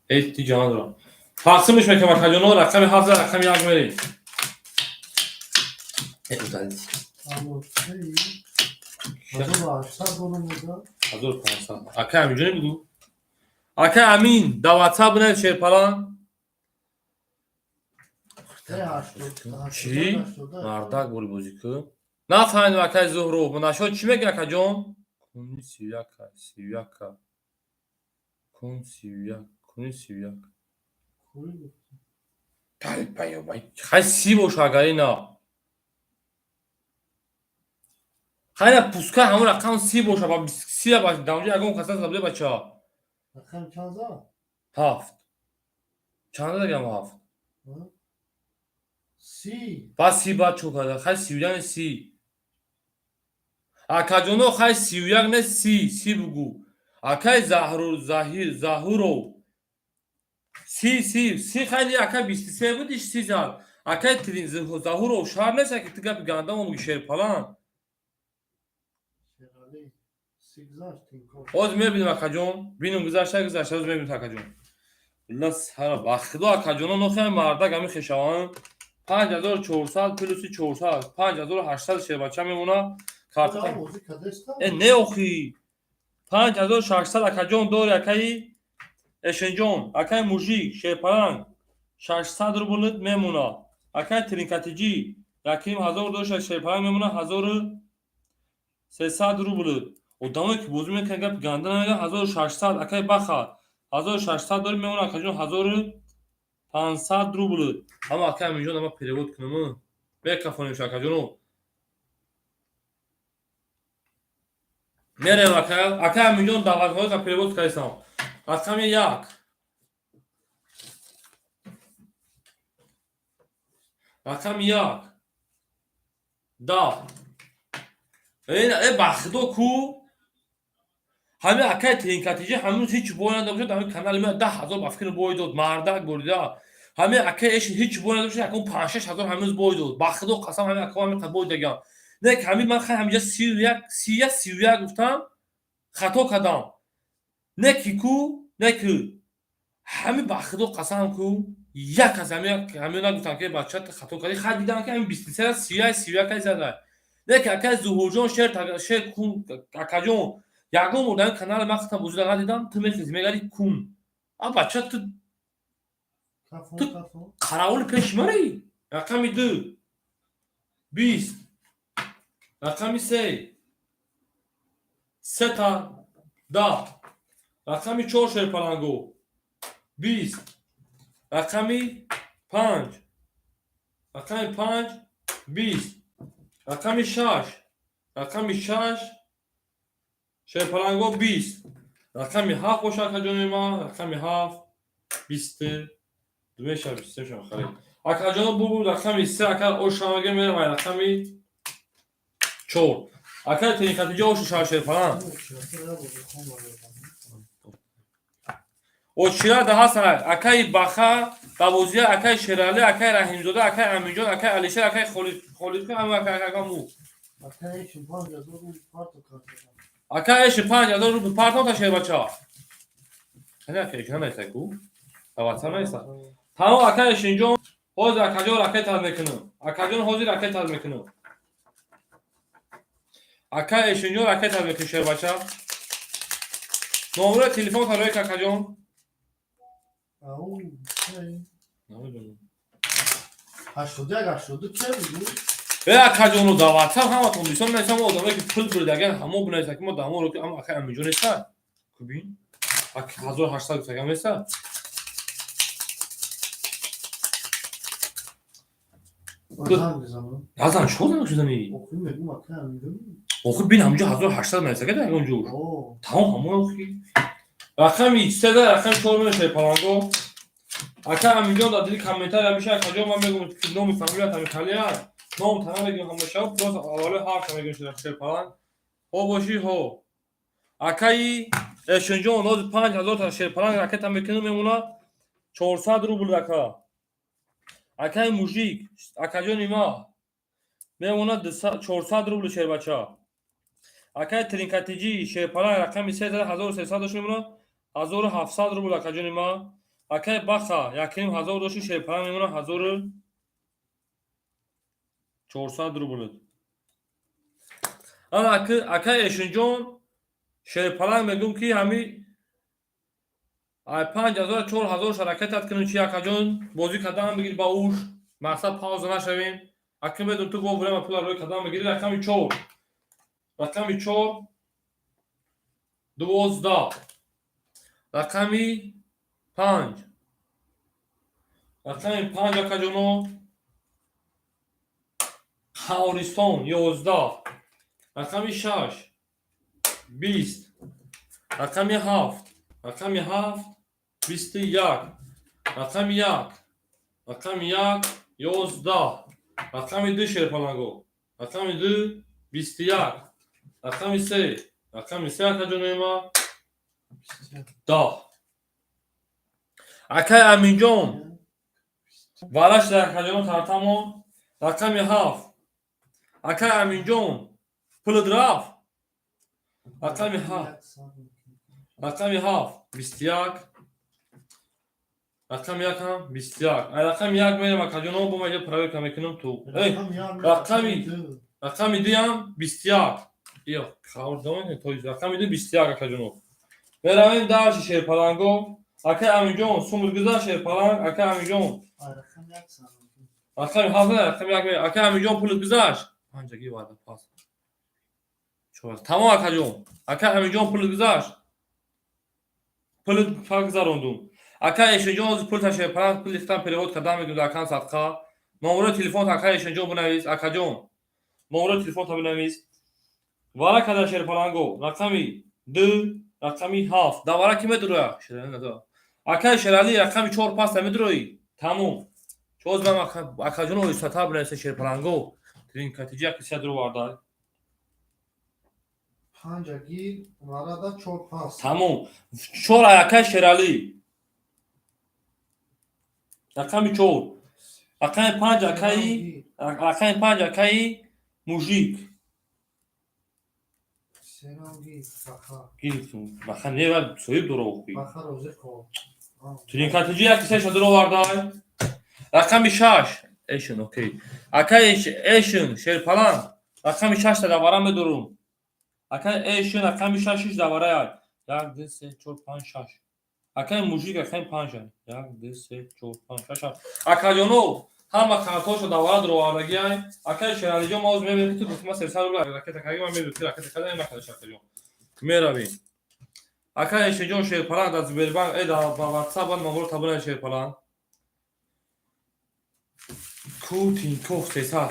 Etti canım. Faksımış mekan akajonu rakami hafıza rakami yazmayı. Güzel. Hazır parça. Aka amcını budu. Aka amin. Da WhatsApp ne şey falan. Çi? Mardak bol boziku. Na fayn vakay zuhru. Buna şo çime akajom. Kuni siyaka. کن 31 کن 31 خوبی. خیلی 30 باشه اگر اینا خیلی پوسکه همون رقم 30 باشه با 30 باشه دامجه اگه اون خسته زبده بچه ها رقم چند زا؟ 7 چند دیگه هم 7 30. بعد 30 بعد چوکاده خیلی 31 30 اکاجونو خیلی 31 نه 30 بگو اکای زهورو 30 خیلی اکای 23 بودیش 30 زد اکای ترین زهورو شهر نیست که تگه بگنده اون شیر پلان شرالی. سیگزاش تینکو. اوز میبینیم اکاجون بینیم گذاشته اوز میبینیم اکاجون لس هر بخدو اکاجونو نخیر مرده گمی خشوان 5400 پلوسی 400 5800 شیر بچه میمونه کارت خدا موزی کدستا. نه اوخی 5600 اکاجون دور اکای اشنجون اکای موژیک شیرپرنگ 600 روبل میمونه اکای ترینکاتیجی یکیم 1000 دوش شیرپرنگ میمونه 1300 روبل و دامه که بوزی میکنه گپ گنده نمیگه 1600 اکای بخا 1600 دور میمونه اکاجون 1500 روبل اما اکای میجون اما پریود کنم بکفونیم اکاجونو میره اکای میجون دعوت های که پریود کردیم رقم 1 رقم 1 دا این بخدو کو همه اکای ترینکاتیجی همون هیچ بوی نداشت در کانال من 10000 بافکن بوی داد مردک بودا همه اکایش هیچ بوی نداشت اون 5 6000 هنوز بوی داد بخدو قسم همه اکا همه بوی دیگه نه همین من خیلی همینجا 31 گفتم خطا کردم نه کیکو نه کی همین بخدو قسم کو یک از همین نگفتم که بچه خطا کردی خیلی دیدم که همین 23 31 زده نه که اکای زهورجون شیر کون اکاجون یگو مردن کانال من خطا بوزده قد دیدم تو میگردی کون بچه تو کفون. قراول پیش مری رقمی 2 20 رقمی 3 تا 10 رقمی 4 شیر پلنگو 20 رقمی 5 20 رقمی 6 شیر پلنگو 20 رقمی 7 باشه اکاجون ما رقمی 7 20 دویش هم 20 شما خرید اکاجون بود رقمی 3 اکا اوشامگه میره و رقمی 4 اکا ترینکاتیجی اوشو شیر پلنگ اوچیرا ده هست اکای بخا قبوزی اکای شیرالی اکای رحیمزاده اکای امینجان اکای علیشیر اکای خلیدکو هم اکای مو اکایش 5000 رو پارتو کارت. اکایش 5000 رو پارتون تا شیر بچه نه اکایش نه نیست کو اواتر نیست تمام اکایش اینجا حوز اکاجون اکای تر میکنم اکاجون حوزی اکای تر میکنم اکایش اینجا اکای تر میکنم شیر بچه نمره تلفن تا روی اکاجون اون نمیدونم 81 چه بگو؟ به اکاجونو دعوت هم تونیسون نیستم آدمایی که پول بردگن همو بنایست که ما دامو رو که اما اکای امیجون نیست کبین اکای 1800 گفتگم نیست یازم شدم شدمی اوخی میگم اکای امیجون. اوخی بین همونجا 1800 نیست که در اونجور اوه. تمام همون اوخی رقمی 3 رقم 4 میشه پلنگو اکای امیجون دادی کامنتر همیشه اکاجون من میگم که نام فامیلیت هم خالیه نام تمام بگیم هم شب پس اول هفت میگیم شیر پلنگ او باشی هو اکای اشنجون روز 5000 تا شیر پلنگ راکت هم میکنه میمونه 400 روبل اکا اکای موژیک اکاجون ما میمونه 400 روبل شیر بچه اکای ترینکاتیجی شیر پلنگ رقم 3300 داشت میمونه 1700 روبل اکاجون ما اکای بخا یکیم 1000 داشت شیر پلنگ میمونه 1400 روبل اما اکای اشنجون شیر پلنگ میگم که همی 5000 4000 شرکت کنیم چی اکاجون بازی کدام بگیر با اوش مقصد پاوز نشویم اکیم بدون تو گفت بریم پول روی کدام بگیری رقمی 4 12 رقمی 5 رقمی 5 آکاجونو خاورستان 11 رقمی 6 20 رقمی 7 رقمی 7 21 رقمی 1 رقمی 1 11 رقمی 2 شیرپالنگو رقمی 2 21 رقمی 3 رقمی 3 آکاجونوی ما 10 اکای امین جان وارش در آکاجونو ترتمو رقمی 7 اکای امین جان پول دراف رقمی 7 رقمی 7 21 رقم 1 هم 21 رقم 1 میرم آکاجونو با مگه پراوی کم میکنم تو رقمی 2 هم 21 یا خاردان توی رقمی 2 21 آکاجونو میرویم داش شیرپالنگو اکای امین جان سومر گذار شیرپالنگ اکای امین جان رقمی 7 رقم 1 میرم اکای امین جان پول گذاشت پنجگی وارد پاس شو تمام آکاجون اکای امین جان پول گذاشت پول فرق گذاروندم اکای اشنجان پول تشه پرنگ پول استان پریود کدام میگم دکان صدقه نمره تلفن اکای اشنجان بنویس آکاجون نمره تلفن تا بنویس وارا کدا شیرپالنگو رقمی 2 رقمی 7 دوباره کی میدره شیرانی نداره اکای شیرالی رقمی 4 5 میدروی تمام چوز من آکاجون رو استاتا بنویس شیرپالنگو ترین کاتیجا کسی درو وارد 5 گیر وارد 4 پاس تمام 4 اکای شیرالی رقمی 4 رقمی 5 اکای رقمی 5 اکای موژیک سرانگی بخار گیرتون بخیر نه سویب درو خوی بخار روزه کو ترین کاتیجا کسی درو وارد رقمی 6 ایشون اوکی اکای ایشون شیرپالنگ رقمی 6 تا دوباره میدرم اکای ایشون رقمی 6 دوباره 1 2 3 4 5 6 اکای موژیک رقمی 5 1 2 3 4 5 6 آکاجونو همه کارتاشو دوباره درو واردگی اکای شیرالی موز میبینید که گفتم سرسر رو راکت کاری من میدونم راکت کاری نمیکنه شکل میرویم اکای ایشون شیرپالنگ از بیربان ایدا با واتساپ نمبر تابلو شیرپالنگ کو تینکوف 300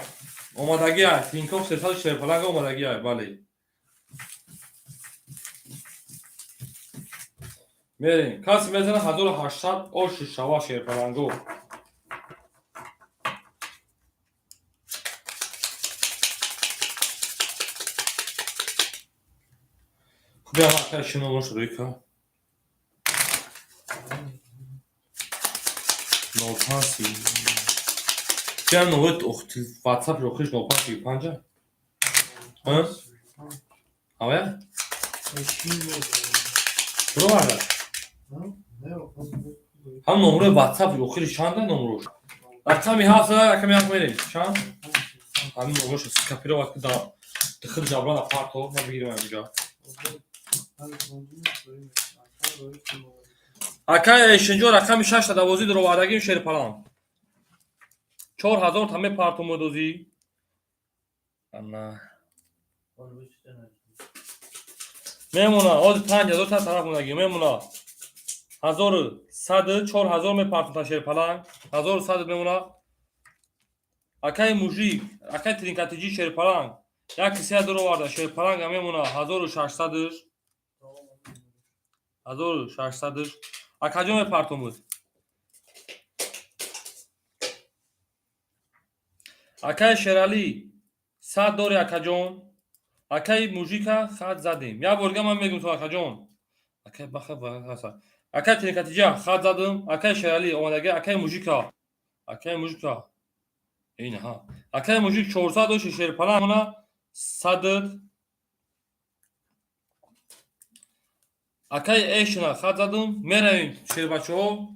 اومدگی است تینکوف 300 شیرپالنگ اومدگی است بله میریم کسی میزنه 1800 اوش شوا شیرپالنگو بیا ما کشیم نمرش روی که 05 بیا نوت اختی واتساپ رو خیش 05 ها آوه برو برده هم نمره واتساپ رو خیلی شانده نمروش رقمی 7 رقمی 7 میریم شان همین نمروش سکاپی رو وقتی دخل جبران اپارتو ما بگیریم اینجا اکای ایشنجو رقمی 6 تا دوازی درو وارگیم شیرپالنگ 4000 تا میپارتو مدوزی انا میمونه از 5000 تا طرف مونگی میمونه 1100 4000 میپارتو تا شیرپالنگ 1100 میمونه اکای موژیک اکای ترینکاتیجی شیرپالنگ یک کسی درو وارد شیرپالنگ میمونه 1600 1600 اکاجون میپارتو بود اکای شیرالی 100 دوری اکاجون اکای موژیکا خط زدیم یا برگه من میگم تو اکاجون اکای بخه بخه اکای ترینکاتیجا خط زدم اکای شیرالی اومدگی اکای موژیکا این ها اکای موژیک 400 دوش شیرپالنگ مونه 100 اکای ایشنا خط زدم میرویم شیر بچه ها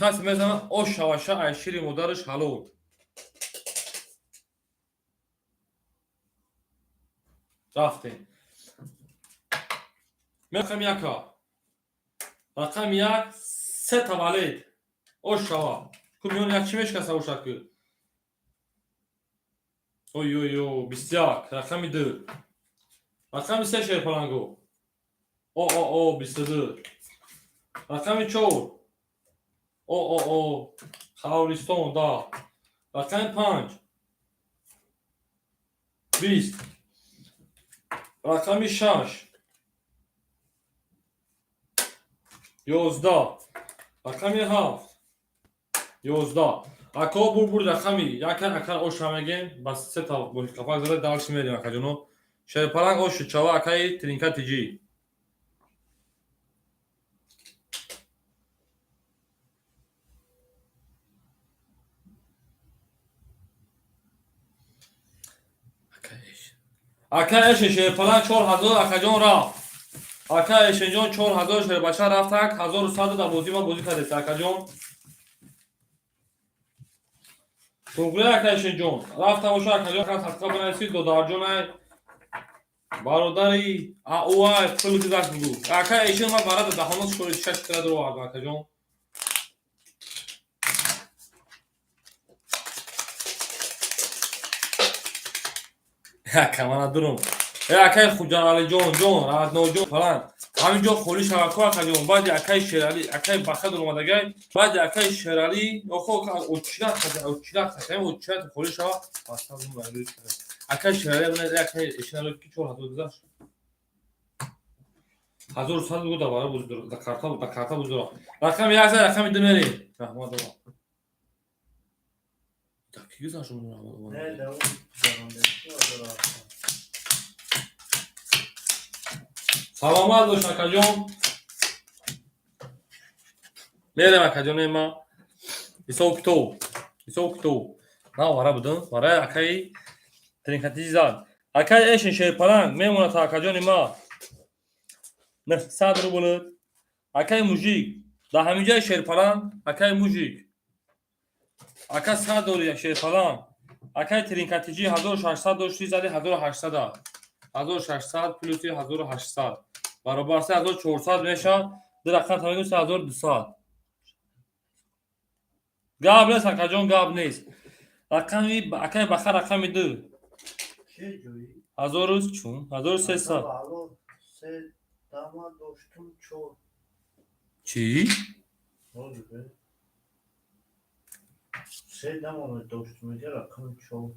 کس میزنه او شواشا ایشیری مدارش حلو رفتیم رقم 1 رقم 1 3 تولید او شوا کمیون یک چی میشه کسا اوشت که اوی اوی اوی 21 رقم 2 رقم 3 شیرپالنگو او 22 رقم 4 او خاورستان دا. رقم 5 20. رقم 6 11. رقم 7 11. اکا بور رقمی یکن اکن اوش همگین بس 3 تا بول کفاک زده دالش میدیم اکا جونو شرپلنگ اوش چاوا اکای ترینکت جی اکا ایش شرپلنگ 4000 اکا جون رفت. اکا ایش جون 4000 شرپچه رفت تک 1100 تا بازی ما بازی کرده اکا جون. توگلی اکایش جون رفت باشه اکایش کار حقا بنویسید دو درجون برادری اوای پول گذاشت بگو اکایش ما برات دهانش شوری شش کرد رو آورد اکایش جون کمان درم اکای خوجان علی جون راد نو جون فلان همینجا خولی شبکه اکایش جون بعد اکای شیرالی اکای بخد اومدگی بعد اکای شیرالی اخو اوچیلات خولی شوا اصلا اون اکای شیرالی بنه اکای شیرالی کی 4000 گذاشت 1100 بگو دوباره بزرگ دا کارتا بزرگ رقم 11 رقم دنری رحمت الله تا کی گذاشت اون رحمت الله نه داو سلامت باش اکا جون میرم اکا جون ما ایسوکتو نه واره بدون واره اکای ترینکتی زاد اکای ایشن شیرپلنگ میمونه تا اکا جون ما نه 100 رو بولد اکای موژیک دا همینجا شیرپلنگ اکای موژیک اکا 100 دوری شیرپلنگ اکای ترینکتی جی 1600 دوشتی زدی 1800 1600 پلوس 1800 برابر 3400 میشه در رقم تمام 3200 گاب نیست اکا جون گاب نیست رقمی اکای بخر رقمی 2 چه جویی 1000 چون 1300 الو سه داماد داشتم چور چی نوزی به سه داماد داشتم میگه رقم چور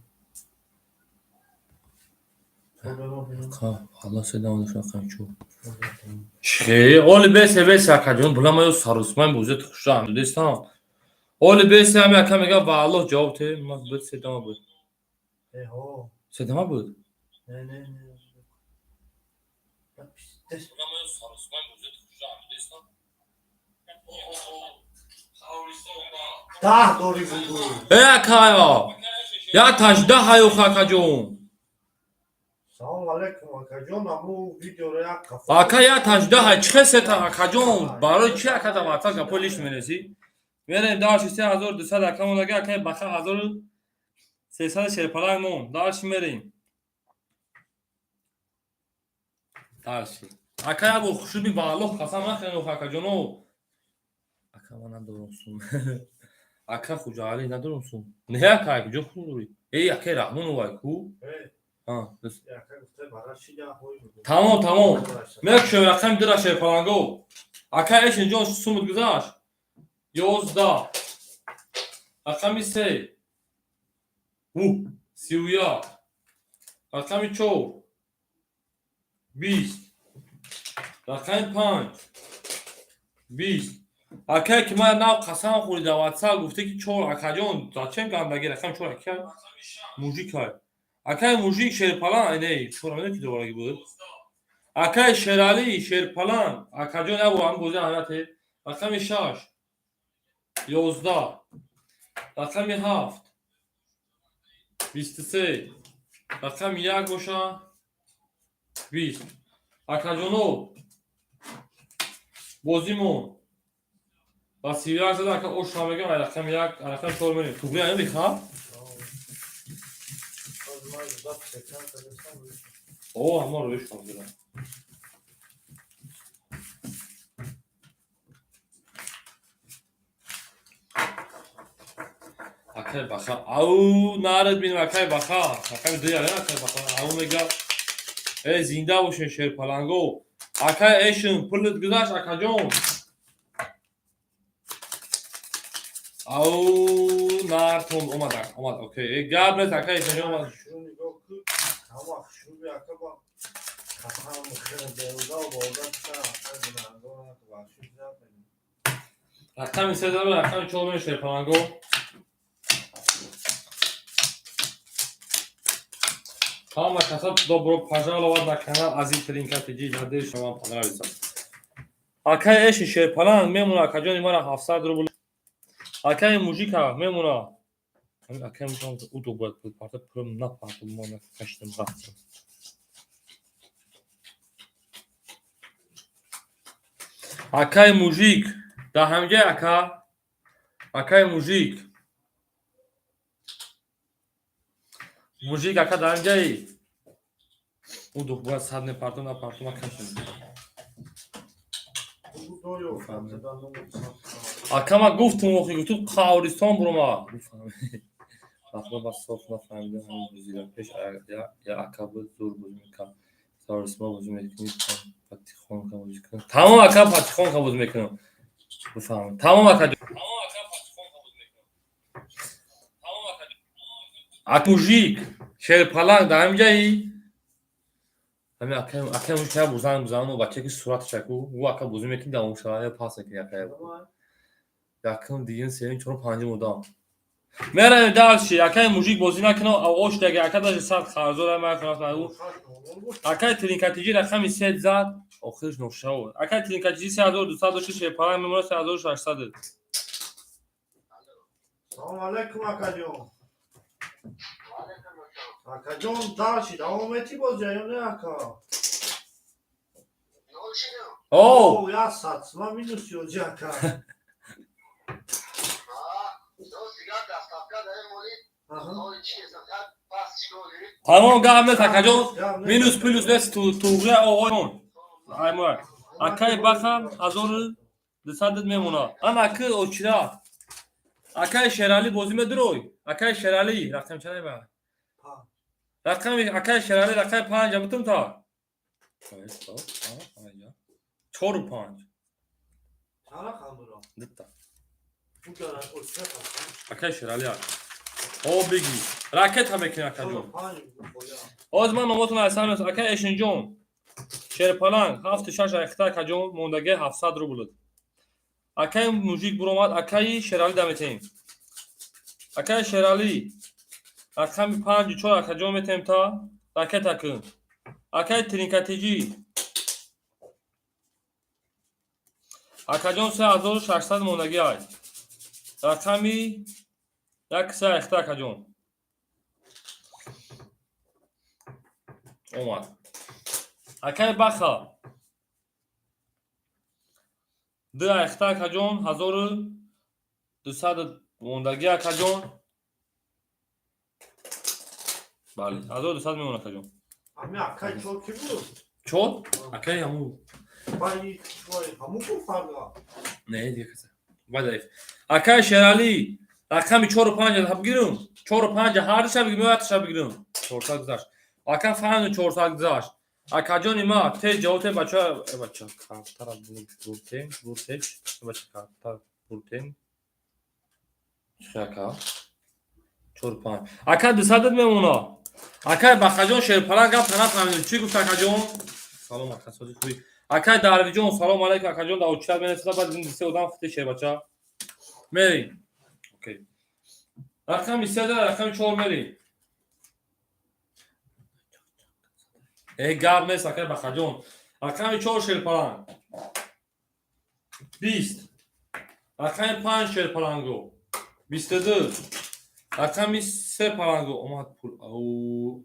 حالا صدام رقم چون چی اول بس اکا جون بلا ما سروسمن بوزه خوشم دوستان اول بس هم اکا میگه والله جواب ته ما بود صدام بود ها صدام بود نه دست ده داری بگو اکا یا تجده هایو اکا جون سلام علیکم اکا جون امو ویدیو رو یک کفا اکا یا تجده های چه ستا اکا جون برای چی اکا تا واتساپ کا پولیش میرسی میریم داشت 3200 اکا مون لگه اکا بخا 1300 شرپلنگ مون داشت میریم داشت اکا یا بو خوشبی بالو قسم نخورین اکا جونو اکا من ندارمسون اکا خوجالی ندارمسون نه اکا جو خوری ای اکا رحمون وای کو ها یک گفته برای چی ده هوی بگو تمام میکشم رقم درا شرپلنگو اکا ایش اینجا سومت گذاشت 11 رقم 3 31 رقم 4 20 رقم 5 20 اکا که من ناو قسم خوری در واتساپ گفته که 4 اکا جون زاچن گندگی رقم 4 اکا موژیک های اکا موژیک شیرپلنگ نه 4 منو که دوباره بود اکا شیرالی شیرپلنگ اکا جون ابو هم گوزه حالته رقم 6 11 رقم 7 23 رقم 1 گوشه 20 اکا جونو بازیمون و 31 زده اکا اوش همگه و رقم 1 رقم 4 منیم توگلی اینو بخواه اوه همه رویش کن برم اکای بخا او نارد بینم اکای بخا اکای دیگه نه اکای بخا او میگه ای زنده باشین شیرپلنگو اکای ایشون پولت گذاشت اکا جون او نارتون اومد اوکی گاب نیست اکای اینجا اومد شو نگاه کن اما شو بیا که با کفام خیلی دیوزا و بازار تا نگاه و شو زیاد رقم 3000 رقم 4 میشه پلنگو Hamma kasab dobro pожаловать на канал Азиз Тринкатиджи ҷадид шумо понравится. Акай эши шерпаланг мемуна акаҷони мара 700 рубл. Акай мужика мемуна. Акай мужик удобат пул парта пулм на парту мона каштам рафтам. Акай мужик да ҳамҷа ака. Акай мужик. Мужик ака да ҳамҷаи. Удобат садне парту на парту ма каштам. Акама гуфтум охи гуфту Қавристон бурума. Ахла ба соф нафаҳмидам ҳамин гузира пеш я ака буд зур буд мекам. Сарисма буд мекунӣ патихон ка буд мекунӣ. Тамом ака патихон ка буд мекунам. Буфаҳмам. Тамом ака. Ак мужик шерпаланг да ҳамҷаи ҳамин ака мужика бузану бачаи ки сураташаку ӯ ака бозӣ мекунӣ да мушавая пас мекунӣ акая якум дигин севин чорум панҷум удам меравем далши акай мужик бозӣ накунам ош дага ака даже сад қарзора мекунам акай Тринкатиджи рақами 3 зад охирш ношав акай Тринкатиджи 3200 шерпаланг мемона 3800 Салом алейкум акаҷон. Акаҷон даши давом эти бозӣ ё не ака? О, я сатма минус ёҷи ака. Тамом гап нест акаҷон минус плюс нест туғя оғойон аймак акай бахам 1200 мемона ам аки очира акай шерали бозӣ медурой акай шерали рақам чанай ба рақами акай шерали рақами 5 амтум та 4 5 Чара хамуро. дита Угара осета. акай шерали о биги ракет ҳам мекунӣ акаҷон ҳозир ман номотон айсан аст акай эшинҷон шерпаланг 76 ахта акаҷон мондаги 700 рубл акай мужик буромад акаи шерали даметем акай шерали рақами 54 акаҷон метем та ракет акун акай Тринкатиджи акаҷон 3600 мондаги ай рақами як се ахта акаҷон омад акай баха 2 ахта акаҷон 1200 мондаги акаҷон бале 1200 мемона акаҷон Ами акай чор ки буд? чор акай ҳамун Баи чой ҳамун ку фарда. не дикаса бадаиф акай шерали рақами 4 5 бигирам 4 5 ҳар шаб меоятша бигирам 400 гузашт ака фаҳм 400 гузашт акаҷони ма тез ҷавоте бача картара буртем бача картара буртем чака 4 5 ака 200 мемона акай бахаҷон шерпаланг гап нафаҳмидам чӣ гуфт акаҷон салом ака сози хуби акай дарвиҷон салом алейкум акаҷон да очида менеста баъд ин се одам фити шербача мерим окей рақами 3 рақами 4 мерим гап нест акай бахаҷон рақами 4 шерпаланг 20 рақами 5 шерпаланго 22 рақами 3 паланго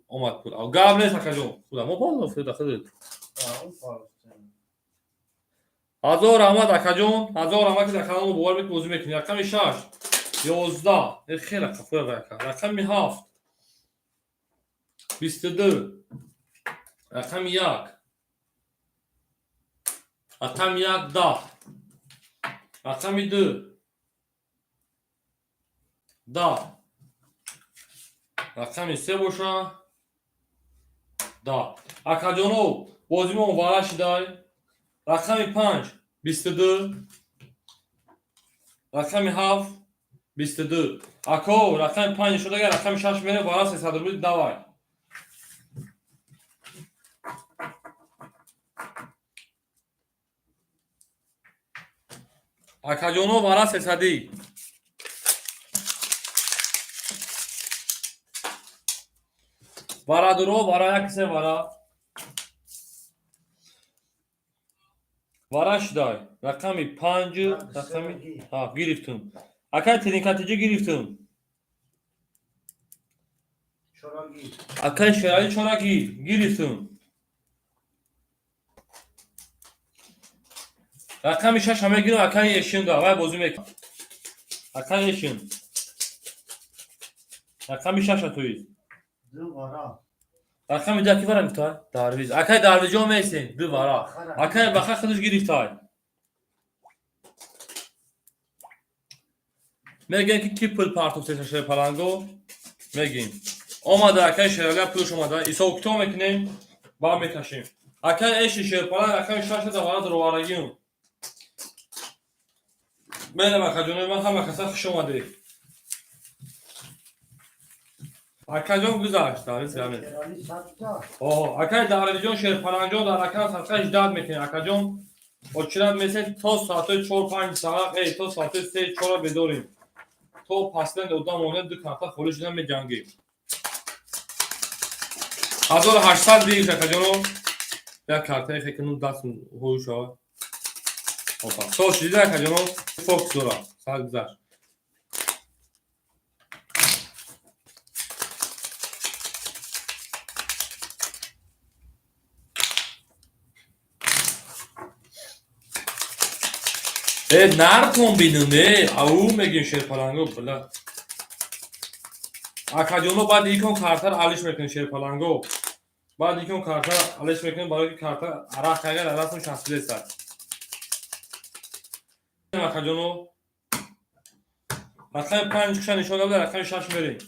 омад пул гап нест акаҷон худа мо бозо фида худет ҳазор раҳмат акаҷон ҳазор раҳмат ки дар каналмо бовар мекунӣ бозӣ мекунӣ рақами 6 11 хеле қафоя ака рақами 7 22 рақами 1 рақами 1 10 рақами 2 10 рақами 3 боша 10 акаҷоно бозимон вара шидай рақами 5 22 рақами 7 22. Ako rakam 5 شده گر rakam 6 میره بالا 300 روپیه دوای. Akajono vara 300. Vara duro vara yakse vara. Vara şday. Rakami 5 rakami ha giriftim. Akay trinkatıcı giriftim. چراگی Akay şerali çoraki giriftim. Rakami 6 همه گیرم akay eşin da vay bozum ek. Akay eşin. Rakami 6 atoyuz. دوباره Rakami da ki var mı ta? Darviz. Akay darviz o meysin. Du vara. Akay baka kılıç giriftay. Megin ki kipul partok sesle palango. Megin. Omada akay şerali puluş omada. İsa okto mekine ba metaşim. Akay eşi şerpalan akay şaşa da vara drovaragim. Merhaba Akajono ben hem kasa hoş olmadı. Akajon güzel darviz yani. چرالی سبزا Akay darvijon şerpalanjo da akay satkaş dad mekine Akajon. O çirad mesela to saate 4-5 saat to saate 3-4 bedorim. To paslen de odam onu du karta خروجن به جنگی 1800 دیگه Akajono ya kartaya فکر کنم دست هوش ها. Opa. Sol çizdi Akajono çok zor. Sağ güzel. Nar kombinune au megin şerpalango bula. Akajono بعد یکم کارتر آلیش میکنه شرپالانگو. بعد یکم کارتر آلیش میکنه برای که کارتر عراق اگر ازشون شخصی است. Akajono rakam 5 kişi nişan aldı rakam 6 میره.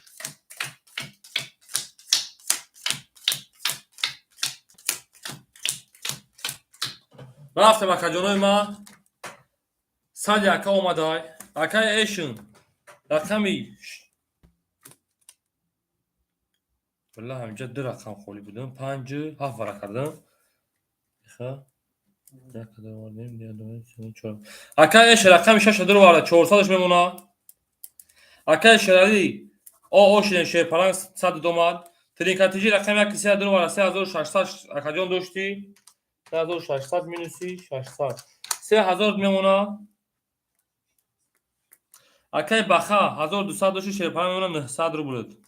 رفتم Akajono ما صد یک اومده. rakam eşin rakami والله همینجا دو رقم خولی بودم 5 7 ورق کردم خب نه کدوم وردیم دیگه دوم 4 اکای رقم 6 دور وارد 400 میمونه اکای شرالی او اوشن شه پلان 100 دوماد ترینکاتیجی رقم 1 3 دور وارد 3600 اکاجون داشتی 3600 مینوسی 600 3000 میمونه اکای بخا 1200 داشتی شه پلان میمونه 900 رو بود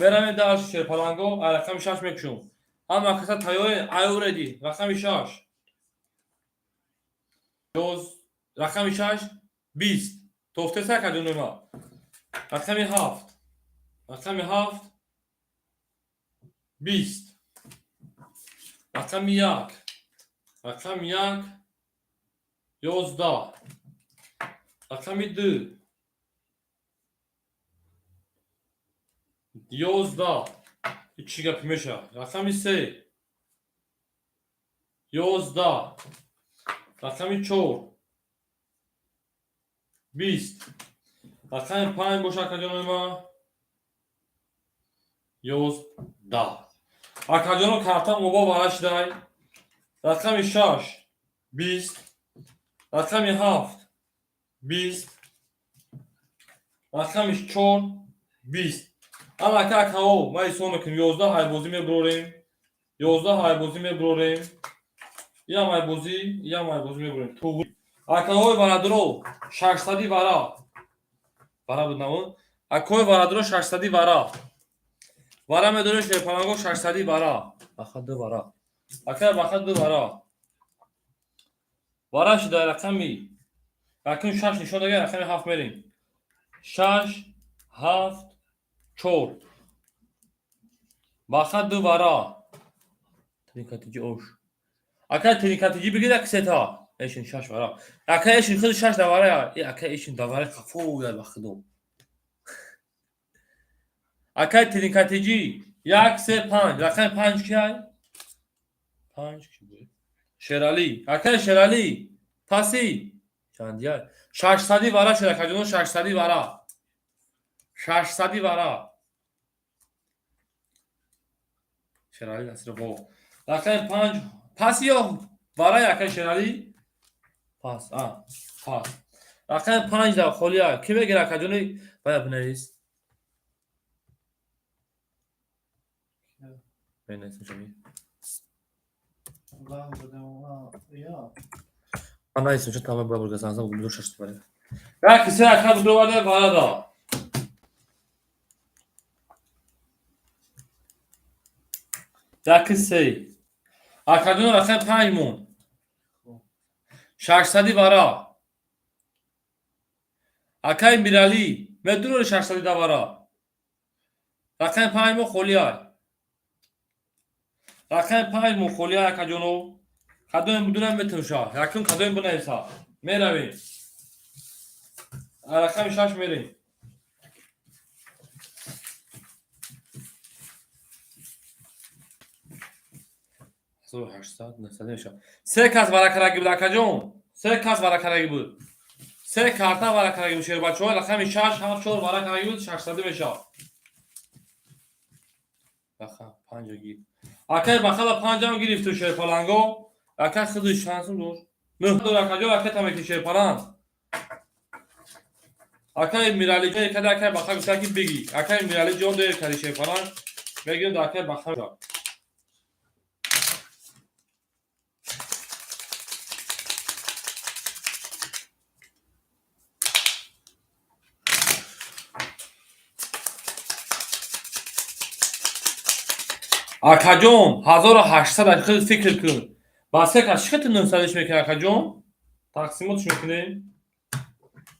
برام داشت شرپالانگو رقم 6 میکشم اما کسا تایوی ایوردی رقم 6 جوز رقم 6 20 توفته سر کدوم ما رقم 7 رقم 7 20 رقم 1 رقم 1 11 رقم 2 11 2 میشه رقم 3 11 رقم 4 20 رقم 5 باشه Akajono ما 11 Akajono karta موبا براش دای رقم 6 20 رقم 7 20 رقم 4 20 اما که اکاو ما ایسو میکنیم 11 های بازی میبروریم 11 های بازی میبروریم یا مای بازی میبروریم تو اکاوی وارادرو 600 وارا بود نمون اکاوی وارادرو 600 وارا میدونه شرپالانگو 600 وارا بخد دو وارا اکا بخد دو وارا شده رقمی رقم 6 نشون داده رقم 7 میریم 6 7 4 بخد دو وارا ترینکاتیجی اوش اکا ترینکاتیجی بگید اکسیتا ایشن 6 وارا اکا ایشن خود 6 دواره ای اکا ایشن دواره خفو یا بخدو اکا ترینکاتیجی 1 3 5 رقم 5 کی 5 کی بود شرالی اکا شرالی پاسی چندیه 600 وارا شد اکا جون 600 وارا 600 وارا شرالی دست رو رقم 5 پس یا وارا اکا شرالی پس پس رقم 5 دا خولیا کی بگیر اکا جونی باید بنویس بنویس شمی من نایستم چه تمام بابر گزانزم گلو ششت بره یا کسی اکا بدو وارده وارا دا یا کسی اکا جون رقم 5 مون 600 وارا اکای میرالی مدرو 600 وارا رقم 5 مون خولیا رقم 5 مون خولیا اکا جونو کدوم بدونم بتوشا رقم کدوم بنویسا میرویم رقم 6 میریم سو 800 900 میشه سه کس ورقه بود اکا جون سه کس ورقه بود سه کارتا ورقه بود شیر بچه‌ها رقم 6 7 4 ورقه بود 600 میشه رقم 5 گیر اکای بخلا 5 هم گرفت تو شیر پلنگو اکا خودش شانسون دور نه دور اکا جو اکا تمکی شیر پلنگ اکای میرالی که کدا اکای بخلا گفت کی بگی اکای میرالی جون دور کاری شیر پلنگ بگیم اکای بخلا اکا جون 1800 خود فکر کن باسه که چقدر 900 میکنه اکا جون تقسیماتش میکنیم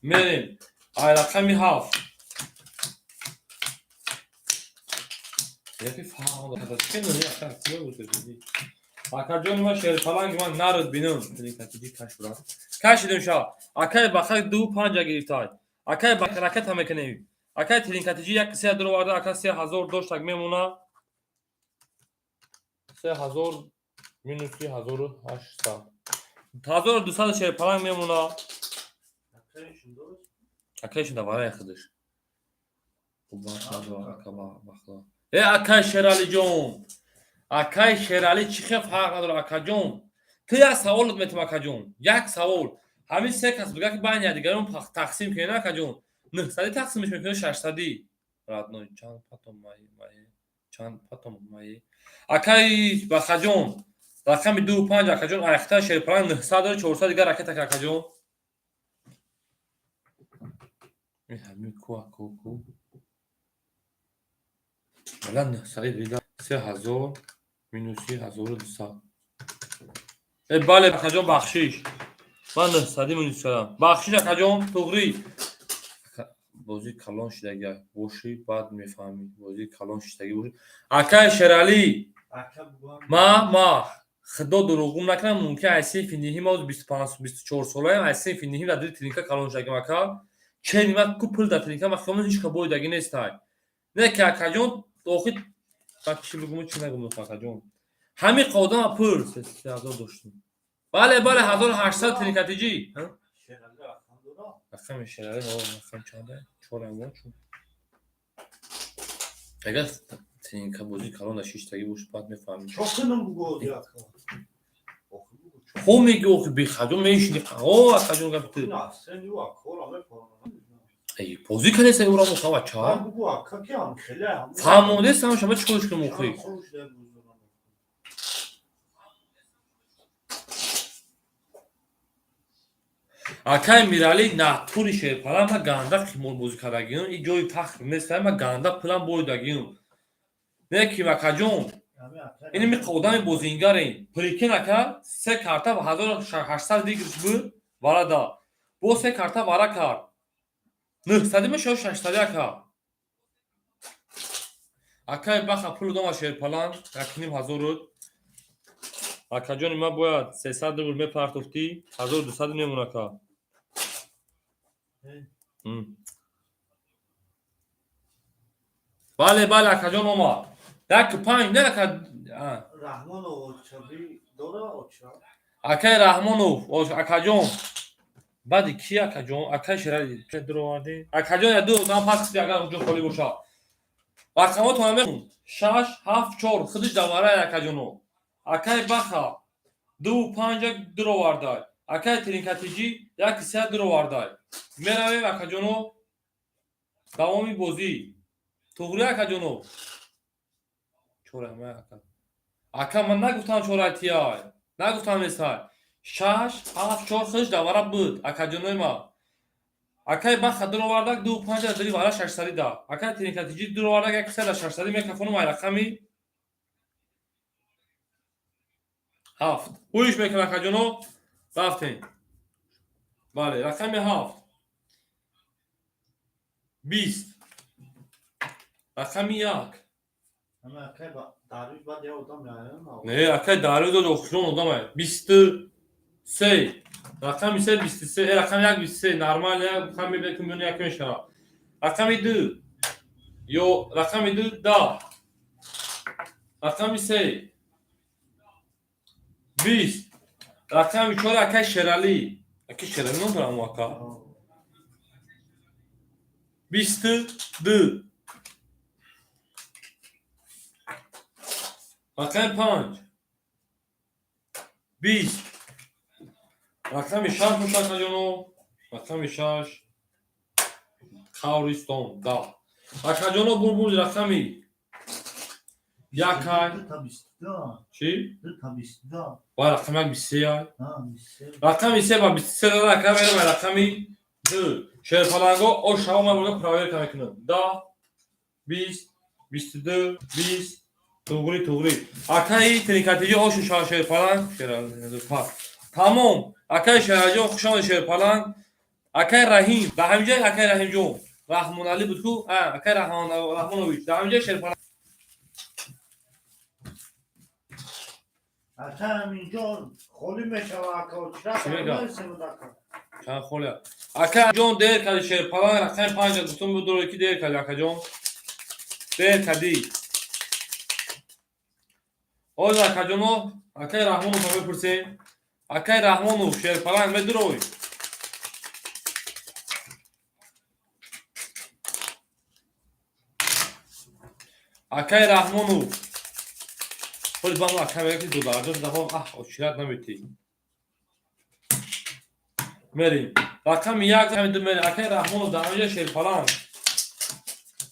میریم رقمی 7 یکی فهم داره چه نمی اکا چه بود اکا جون ما شیر پلنگ من نرد بینم تریکاتی کاش برات کاشیدم شا اکای بخیر 2 5 گرفتای اکای بخرکت هم میکنیم اکای تریکاتی یک سه درو وارد اکا 3000 دوش تک میمونه 3000 minus 3800 1200 شیر پلنگ میمونه اکایشون da var ya arkadaş bu bakla akay şerali جون akay şerali چه فرق نداره akay جون تو یک سوال میتونم akay جون یک سوال همین سه کس بگه که باید دیگرون تقسیم کنه akay جون 900 تقسیمش میکنه 600 رات نو چند پاتم مایی akay akay جون رقم 25 akay جون ayakta şer پلنگ 900 400 دیگه راکت akay جون همین کو الان سعید ویدا 3000 مینوس 1200 بله کجا بخشش من 900 مینوس کردم بخشش کجا توغری بازی کلان شدگی باشی بعد میفهمی بازی کلان شدگی باشی اکای شرالی ما خدا دروغم نکنم ممکن است فینیهی ما 25 24 ساله است فینیهی و دل ترینکا کلان شدگی مکا چنین کوپل دا ترینکا مخمون هیچ کبوی دگی نیست نه که اکاجون اوخی بچه بگم چی نگم اکاجون همین قدم پر 3000 داشتیم بله 1800 ترینکاتیجی رقم شراره ما رقم چنده 4 امون چون اگر ترینکا بازی کلان 6 تایی باشه بعد میفهمیم چوکنم بگو یا خو میگه اوخی بی خجون میشنی او اکاجون گفت نه سن یو اکورا میپرم ای بازی کنه سه اورا مخوا بچا بگو اکا کی هم خیلی هم فهمونده سم شما چیکارش کنم اوخی اکای میرالی ناتوری شیر پلان ما گاندا خیمول بازی کردگیم این جای فخر نیست ما گاندا پلان بودگیم نه کی مکاجون این می قدام بازینگارین پلیکن اکا سه کارتا و 1800 دیگه بود واردا بو سه کارتا وارا کار 900 میشه 600 اکا اکای بخا پول دوما شیر پلان یکنیم 1000 اکا جون ما باید 300 رو میپرتوفتی 1200 میمونه اکا بله اکا جون ماما یک پنج نه اکا رحمان و چبی داره اچا اکای رحمانو اکا جون بعد کی اکاجون اکا شرای چه دروادی اکاجون دو tam pas اگر اونجا خالی باشه رقمات هم بخون 6 7 4 خودش دواره اکاجونو اکای باخا 2 5 دروارده اکای ترینکاتیجی یک 3 دروارده میرویم اکاجونو دوامی بازی توغری اکاجونو چوره همه اکا من نگفتم چورتیای نگفتم مثال 6 7 4 خودش دواره بود اکاجونوی ما اکای باخا دروارده 2 5 دری واره 600 دا اکای ترینکاتیجی دروارده یک 3 600 میکفونو مای رقمی هفت هویش میکنه اکاجونو رفتیم بله رقم هفت 20 رقم یک همه اکای با داروی بعد یا ادام میارن نه اکای دارو دو دخترون ادامه 23 رقم 23 رقم یک 23 نرمال رقم میبینیم میونه یک میشه رقم 2 یو رقم 2 10 رقم 3 20 رقم 4 اکای شرالی اکای شرالی ندارم واقعا 22 رقم 5 20 رقم 6 مشاهده جانو رقم 6 خاورستون دا اکاجونو بولبول رقمی یکای تا 22 چی؟ تا 22 با رقم 23 های ها میشه رقم 23 با 23 دا رقم ایرم رقمی 2 شهر پلنگو او شما من بولگا پراویر کمی کنم دا 20 22 20 توغری اکای ترینکاتیجی او شهر پلنگ تمام اکای شهر خوشان شهر پلنگ اکای رحیم به همینجا اکای رحیم جون رحمان علی بود کو اکای رحمانویچ به همینجا شهر پلنگ اکا همینجا خالی میشه و اکا چرا چی میگه؟ نمیرسیم دکا چند خوله اکا جون دیر کدی شهر پلنگ رقم 5 گفتم بود دور کی دیر کدی اکا جون دیر کدی اوز اکا جونو اکای رحمانو تا بپرسیم اکای رحمانو شهر پلنگ مدروی اکای رحمانو خود بانو اکای میگه دو درجه دفعه اوشیرت نمیتی مریم رقم یک رقم دو مریم اکای رحمانو دانجا شهر پلنگ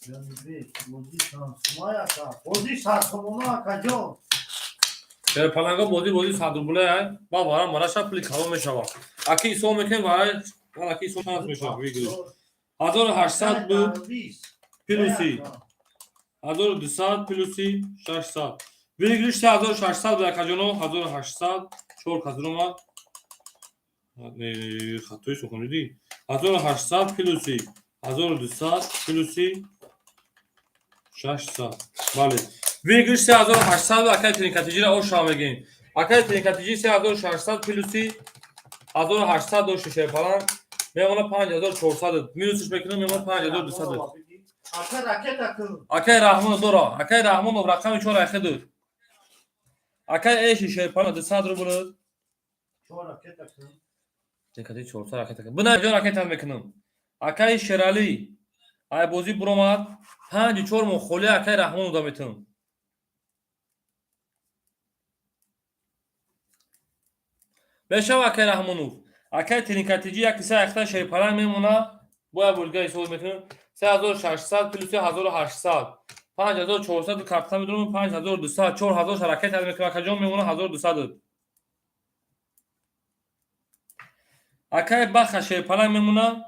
یعنی بودی شانسمای اکا بودی ساتمونو اکا جون شهر پلنگا بودی صدربوله های با وارم مراشا پلی کاو میشوا اکی سو میکنیم وارای اکی سو شانس میشوا ویگلی 1800 بود پلوسی 1200 پلوسی 600 ویگلیش 1600 بود اکا جونو 1800 چور کازروما خطوی سخونیدی 1800 پلوسی 1200 پلوسی 600 بله ویگلیش 3800 اکای ترینکاتیجی را او شما میگیم اکای ترینکاتیجی 3600 پلوسی 1800 دو شیشه پلنگ میمونه 5400 مینوسش میکنم میمونه 5200 اکا راکت اکا اکای رحمان دورا اکای رحمان رقم 4 اخدو اکای شیشه پلنگ 200 رو بود چون راکت اکا ترینکاتیجی 400 راکت بنا جو راکت هم میکنم اکای شرالی ای بازی برومات 5 4 مخولی اکای رحمان دا میتونم بشو اکای رحمانوف اکای ترینکاتیجی یک کیسه اختا شهر پلنگ میمونه باید بولگای سوز میکنم 3600 پلوسی 1800 5400 کارتا میدونم 5200 4000 حرکت از میکنم اکا جون میمونه 1200 اکای باخ شهر پلنگ میمونه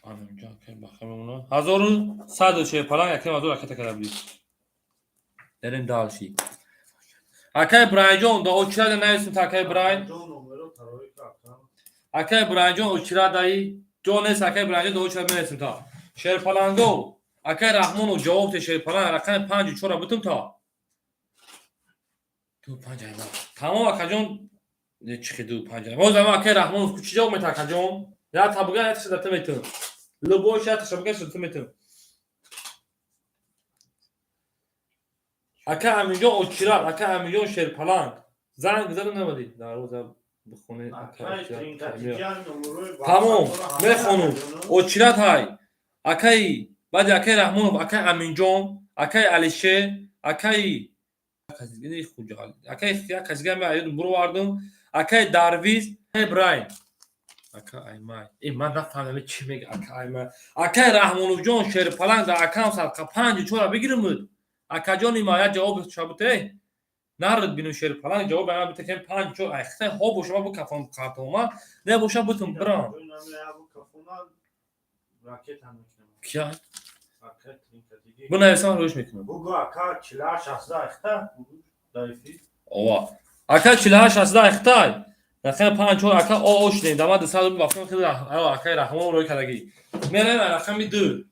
اینجا اکای باخ میمونه 1100 شهر پلنگ اکای مازور حرکت کرده بود درین دالشی اکای برای جون دا اوچرا نایسم تا اکای برای جون نمرو تروی اکا اکای برای جون اوچرا دایی جون است اکای برای جون دا اوچرا نایسم تا شهر پلنگو اکای رحمانو جواب ته شهر پلنگ رقم 5 4 بتم تا تو 5 اینا تمام اکا جون چخ دو 5 باز ما اکای رحمانو کوچی جواب میتا اکا جون یا تابگا یا تشدت میتم لبوش یا تشبگا شدت میتم اکا همینجا اوچرا اکا همینجا شهر پلنگ زنگ زدم نمیدی در روز بخونه Akay Trinkatiyan numuru. Tamam, میخونم. اوچیرات های اکای بعد اکای رحمونوف اکای امینجان اکای علیشه اکای کازیگی خوجال اکای خیا کازیگی می ayırdım برو واردم اکای دارویز ابراهیم اکای ایمای این من نفهمم چی میگه اکای ایمای اکای رحمونوف جان شیر پلنگ در اکام سال پنج چورا بگیرم اکای جان ایمای جواب شابته نرد بینو شیر پلنگ جواب من بده که پنج چور اخته ها بو شما بو کفام کارتوما نه بوشا بتون برام Raket hamiknem. کیا Akay Trinkatiyan. bu neyse روش میکنم Bu akar çilar şahsda ekta. Dayfi. اوه اکا 48 از اختای رقم 5 اکا او شدیم دما صد وقتی خیلی اکا رحمان رو کردگی میره رقم 2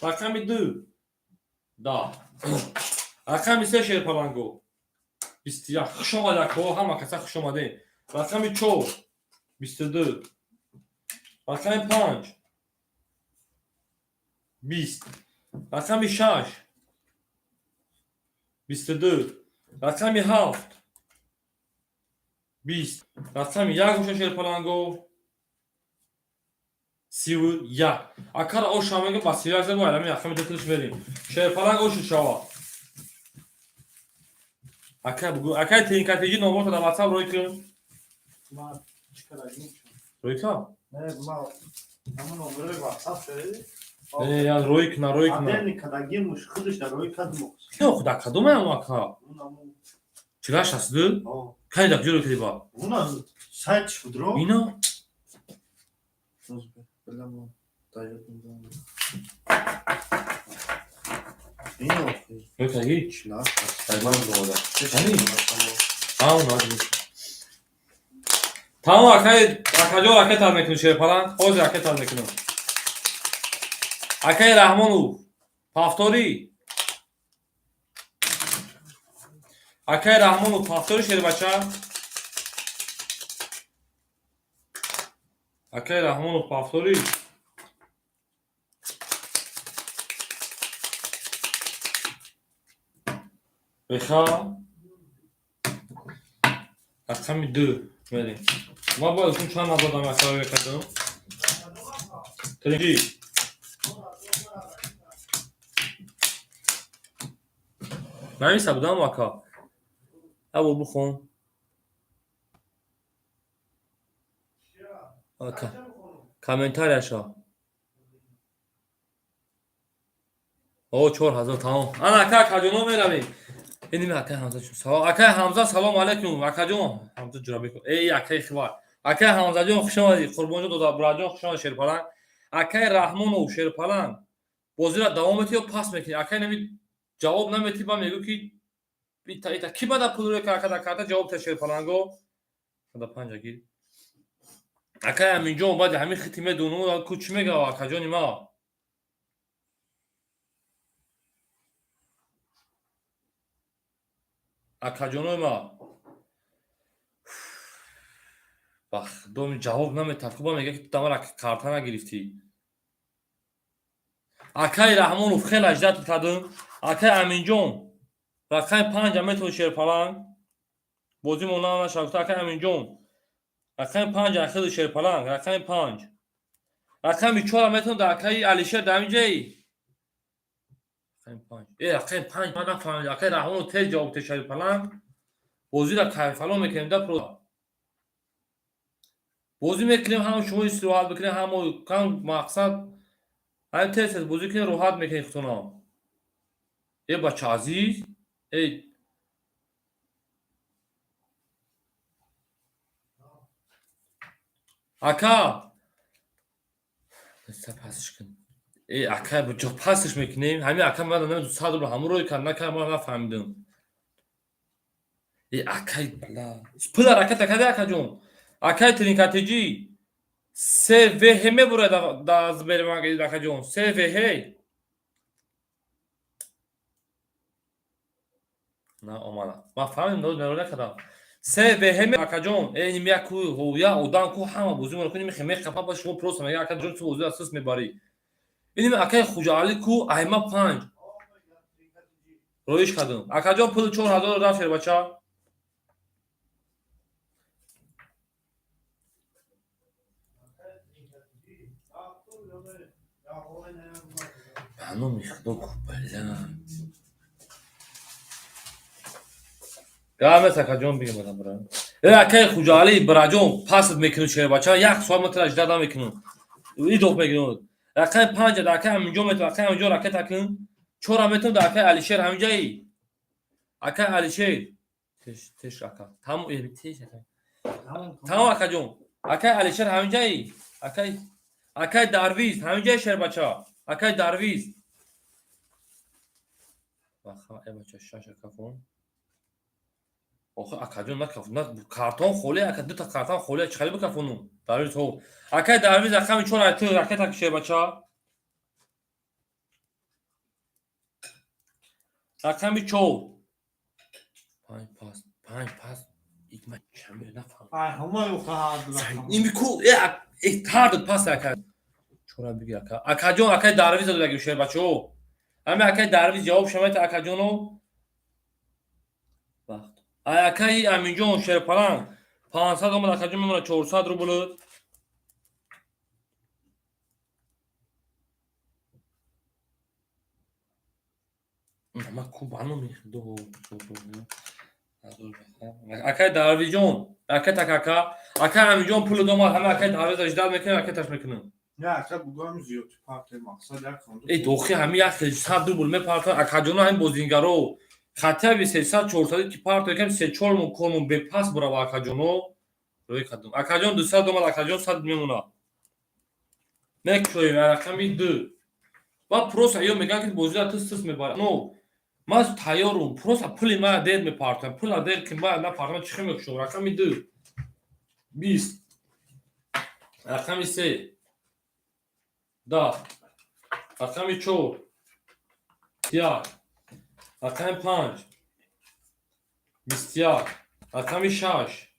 رقم 2 دا رقم 3 شیر پلنگو 20 خوش اومده کو هم کسا خوش اومده رقم 4 22 رقم 5 20 رقم 6 22 رقم 7 20 رقم 1 گوشه شیر پلنگو 31 اکر او شامنگو با 31 زدو الان رقم دتلش بریم شیر پلنگو شوا اکر بگو اکر ترینکاتیجی نمبر تو در واتساپ روی کن Ma çıkarayım. روی کن Ne ma ama numara WhatsApp söyledi. یا روی کن روی کن Ademli kadar girmiş kılıçlar o kadın mı? نه خدا کدومه اون اکا Buna چرا شسته o. کای دک جلو کدی با Buna saç fudro. اینا Yine o. روی کدی Çınar. سایمان دودا تمام نازم تمام اکای اکاجو راکت هم میکنه شیر پلنگ خوز راکت هم میکنه اکای رحمانو پافتوری اکای رحمانو پافتوری شیر بچه اکای رحمانو پافتوری بخوا رقم 2 بریم ما باید اون چند نبودم اکای بکردم تلگی من میسا بودم اکا او بخون اکا کامنتاریش ها او 4000 تمام انا اکا کجونو میرویم اینی اکا حمزه چون سلام اکا حمزه سلام علیکم اکا جون حمزه جرابی کن ای اکا خوار اکا حمزه جون خوش اومدی قربان جون دادا براجون خوش اومد شیر پلنگ اکا رحمان و شیر پلنگ بازی را دوام میتی و پاس میکنی اکا نمی جواب نمیتی با میگو کی ایتا کی بعد پول رو کاکا کاتا جواب تا شیر پلنگو دا 5 گیر اکا همین جون بعد همین ختیمه دونو کوچ میگه اکا جون ما اکا جون ما بخ دوم جواب نمیتاد خوبا میگه که تمام کارتا نگرفتی اکای رحمان خیلی اجداد کردم اکای امین جون رقم 5 متر شیر پلنگ بازی مولانا شاکتا اکای امین جون رقم 5 اخذ شیر پلنگ رقم 5 رقم 4 متر در اکای علیشه دمیجی رقم 5 رقم 5 من نفهمیدم اکای رحمان تیز جواب شیر پلنگ بازی را کیفلو میکنیم در پرو بازی میکنیم هم شما استراحت بکنیم هم کم مقصد این تست بازی کنیم راحت میکنیم خودتون ای بچه عزیز ای اکا پسش کن ای اکا بجا پسش میکنیم همین اکا من نمیدونم صد رو همون روی کن نکنم من نفهمیدم ای اکای بلا پدر اکا تکده اکا جون اکای ترینکاتیجی سه و همه برای داز بریم اگه اکا جون سه و هی نه اومدم من فهمیدم دو نرو نکردم سه و همه اکا جون این میا کو هویا اودان کو همه بوزی رو کنیم خمه خفا باش شما پروس میگه اکا جون تو بوزی اساس میبری این اکای خوجالی کو ایما 5 رویش کردم اکا جون پول 4000 رفت بچا Бану мехду блядь. Гамес акаҷон бигем бара. Акай хуҷали браҷон пас мекунӣ че бача як соат матра ждада мекунӣ. Идох мекунӣ. Акай 5 дақиқа аминҷо мету акай аминҷо ракет акун. 4 мету акай Алишер ҳаминҷаи. Акай Алишер. Теш ака. Тамом теш ака. Тамом акаҷон. Акай Алишер ҳаминҷаи. Акай Дарвиз ҳаминҷаи шер бача. Акай Дарвиз. Ваха бача шаша кафон. آخه اکاجون نکافون کارتون خوله اکا دو تا کارتون خوله چخالی بکافونم دارویز هو اکای دارویز اکامی چون ایتو راکت اکشه بچا اکامی چو پنج پاس ایکمه چمه نفهم همه او خواهد این بیکو اکتار پاس اکا چورا بگی اکا اکاجون اکای دارویز رو بگیشه بچو اما اکای دارویز جواب شمایت اکاجونو وقت акаи аминҷон шерпалан 500 омад акаҷон мемона 400 рубл ама кубану мехдо акаи дарвиҷон акаи такака акаи аминҷон пули домад ҳама акаи дарвиз аҷдад мекунем акаи таш мекунем نه اکا بگویم زیادی پارتی مقصد یک کنده ای дохи ҳами 100 рубл мепартан акаҷоно ҳами бозингаро хотя би 300 400 ки парто якам 3-4 мон конум бепас бурава акаҷоно рӯй кадум акаҷон 200 домад акаҷон 100 мемона мекушоем рақами 2 ва просто ё меган ки бозида тис мебара но маз тайёрум просто пули ма дед мепартам пула дед ки ма напартам чихи мекушом рақами 2 20 рақами 3 10 рақами 4 10 рақами 5 21 рақами 6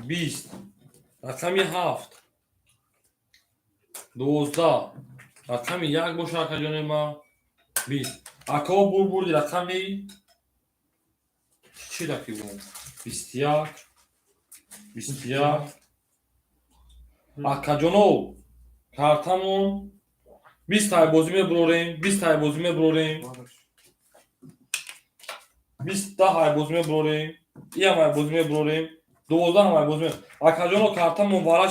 20 рақами 7 12 рақами 1 боша акаҷони ма 20 акао бурбурди рақами чӣ даки бу 21 21 акаҷоно картамон 20 тай бозӣ мебурорем 20 тай бозӣ мебурорем 20 тай бозӣ мебурорем иам ай бозӣ мебурорем 12 ай бозӣ акаҷоно картамон вара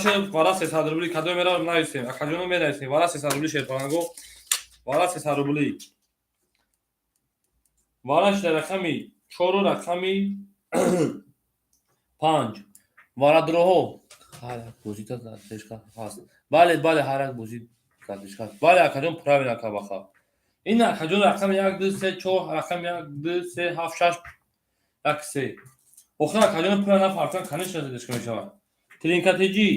300 рубли кадо мера нависем акаҷоно менависем вара 300 рубли шерпаранго вара 300 рубли вараш дар рақами 4 рақами 5 вара дроҳо ҳар бозита дашка ҳаст бале ҳар бозит дашка бале акаҷон правильно акабаха ин акаҷон рақами 1 2 3 4 рақами 1 2 3 7 6 1 3 охир акаҷон пура нафартан конечно дашка мешавад тринкатеҷи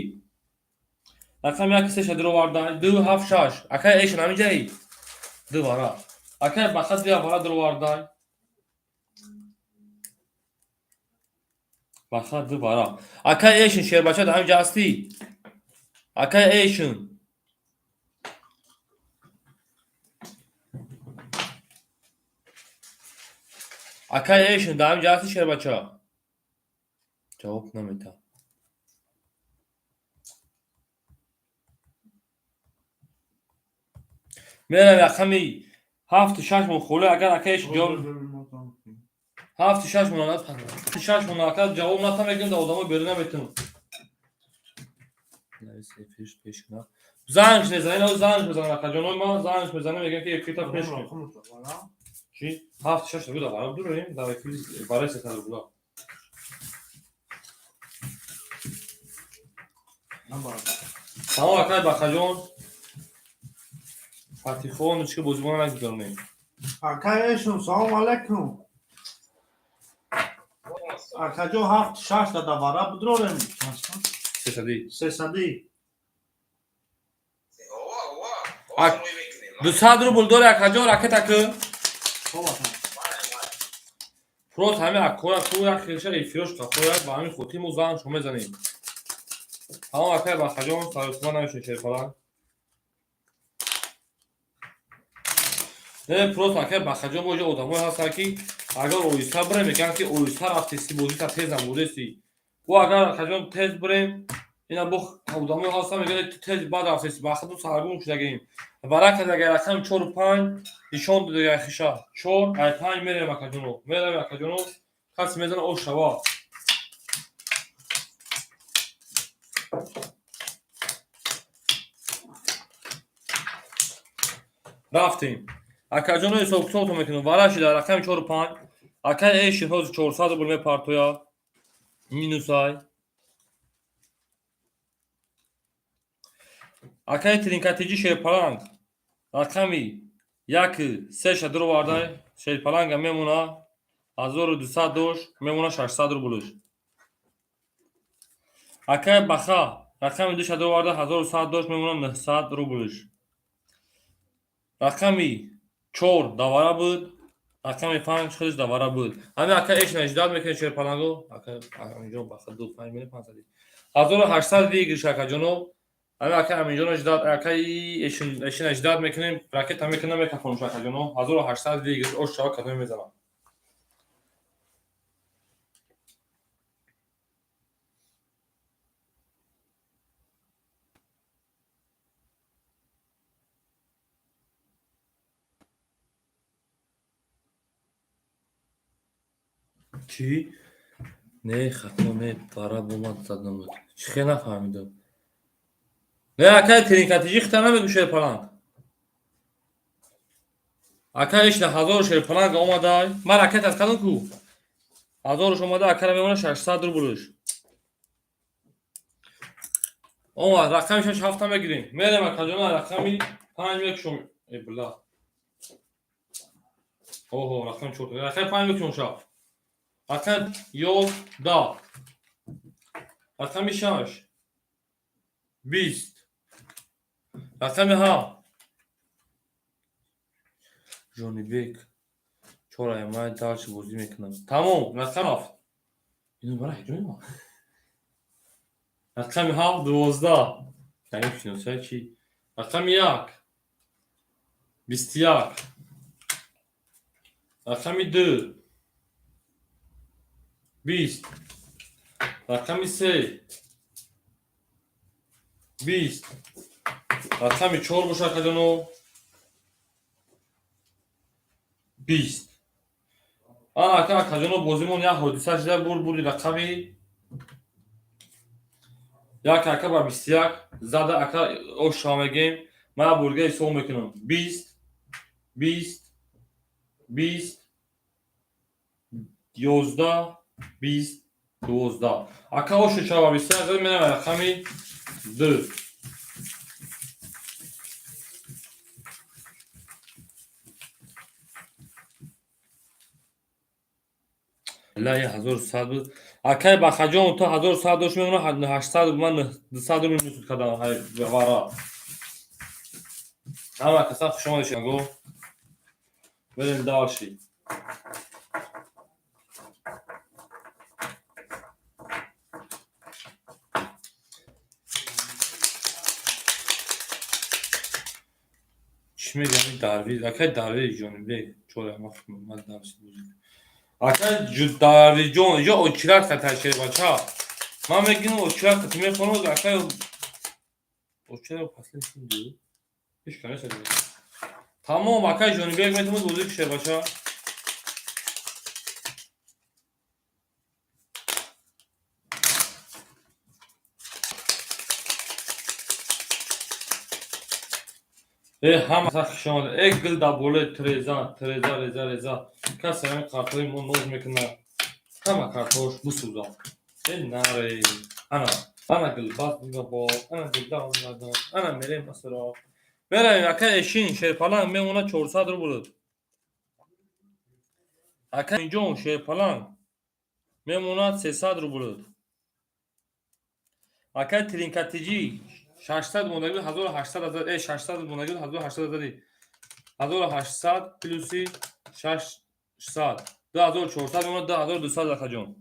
рақами 1 3 шадро вардан 2 7 6 акай эшон ҳаминҷаи 2 вара акай баха 2 вара дро вардан баха 2 вара акай эшон шербача да ҳаминҷа ҳастӣ акай эшон акай эшон да ҳаминҷа ҳастӣ шербача ҷавоб намедиҳад мерам рақами 7-6 мон холе агар акаеш ҷавоб 7-6 мон 6 мон акар ҷавоб натамекунем да одамо берун наметунам занг мезанем занг мезанем акаҷонои ман занг мезанем мегӯям ки якита пешкунем чӣ 7-6 рубла вара дурем даваки барои 300 рубла тамом акай бахаҷон фатихон чӣ бозимона нагузаронем اکا ایشون سلام علیکم اکا جو 7-6 داده واره بدروریم 300 300 200 рубл дори акаҷон ракет акун просто ҳами акоя ку як хеша эфирошка хоя ба ҳамин хотиму зан шо мезанем тамом акай бахаҷон саросима намешон шерпалан просто акай бахаҷон боҷа одамое ҳастан ки агар оҳиста бирем мегӯянд ки оҳиста рафтеси бозита тезам будеси ӯ агар акаҷон тез бирем اینا بخ کودامه هستم میگه تیز بعد افسیس باخت سرگون شدگیم برای که اگر رقم 4 و 5 ایشون دو دیگه خیشا 4 ای 5 میره مکاجونو خاص میزنه او شوا رفتیم اکاجونو حساب تو میکنه وارا شده رقم 4 و 5 اکا ایش هوز 400 بولمه پارتویا مینوسای اکا ترینکاتیجی شیرپالانگ رقمی یک سه شدرو وارده شیرپالانگ میمونه 1200 دوش میمونه 600 رو بولش اکا بخا رقمی دو شدرو وارده 1100 دوش میمونه 900 رو بولش رقمی 4 دواره بود رقمی 5 خودش دواره بود همین اکا ایش نجداد میکنه شیرپالانگو اکا اینجا بخا دو 5 میره 500 1800 دیگه شکا جنو همین اکا همینجا نجداد اکا ایش نجداد میکنیم راکت هم میکنه میکفون شکا جنو 1800 دیگه اوش شوا کتون میزنم چی؟ نه ختمه پارا بومد زدن بود چی نفهمیدم نه اکا ترینکاتیجی ختمه بگو شیرپالانگ اکا ایش نه 1000 شیرپالانگ اومده من راکت از کدوم کو 1000 اومده اکا رو میمونه 600 رو بولش اومد رقمش 7 بگیریم میرم اکا جون رقمی 5 میکشم ای بلا اوه رقم چوت رقم 5 میکشم شاف رقم یو دا رقم 6 20 رقم ها جونی بیک چورا ما دارش بازی میکنم تمام رقم افت اینو برای جون رقم ها 12 تعریف شنو چی رقم 1 21 رقم 2 20 رقم 3 20 رقم 4 باشه کدنو 20 اکا کدنو بازیمون یا حدیثه شده بوری رقمی یا که اکا با 21 زده اکا او شامگیم من برگه سو میکنم 20 20 20 11 20 12 اکا او شوشا با 21 زده منم رقمی 2 لا یه 1100 بود اکای بخجان تو 1100 داشت میمونه 800 من 200 رو میتونید کدام های بوارا اما کسا شما داشتن گو بریم داشتی چی میگم درویز اکای درویز جونیم بی چوره من درویز بودیم اکای درویز جون یا اوکیرات خطر شده بچه ها من میگیم اوکیرات خطر میخونم اکای اوکیرات پسلی شون دیو hiç kanı söylüyor. Tamam bakay Johnny bir ekmetimiz bozuk işte başa. هم شما اگل da bole treza kasaya kartayı monoz mekna kama kartoş bu suzan nare ana gıl bas bu ana gıl da ana mere masra mere aka eşin şey falan ben ona 400 رو bulur aka injon şey falan ben ona 300 رو bulur aka trinkatici 600 modeli 1800 600 modeli 1800 1800 плюси 600 2400 اون 2200 رقم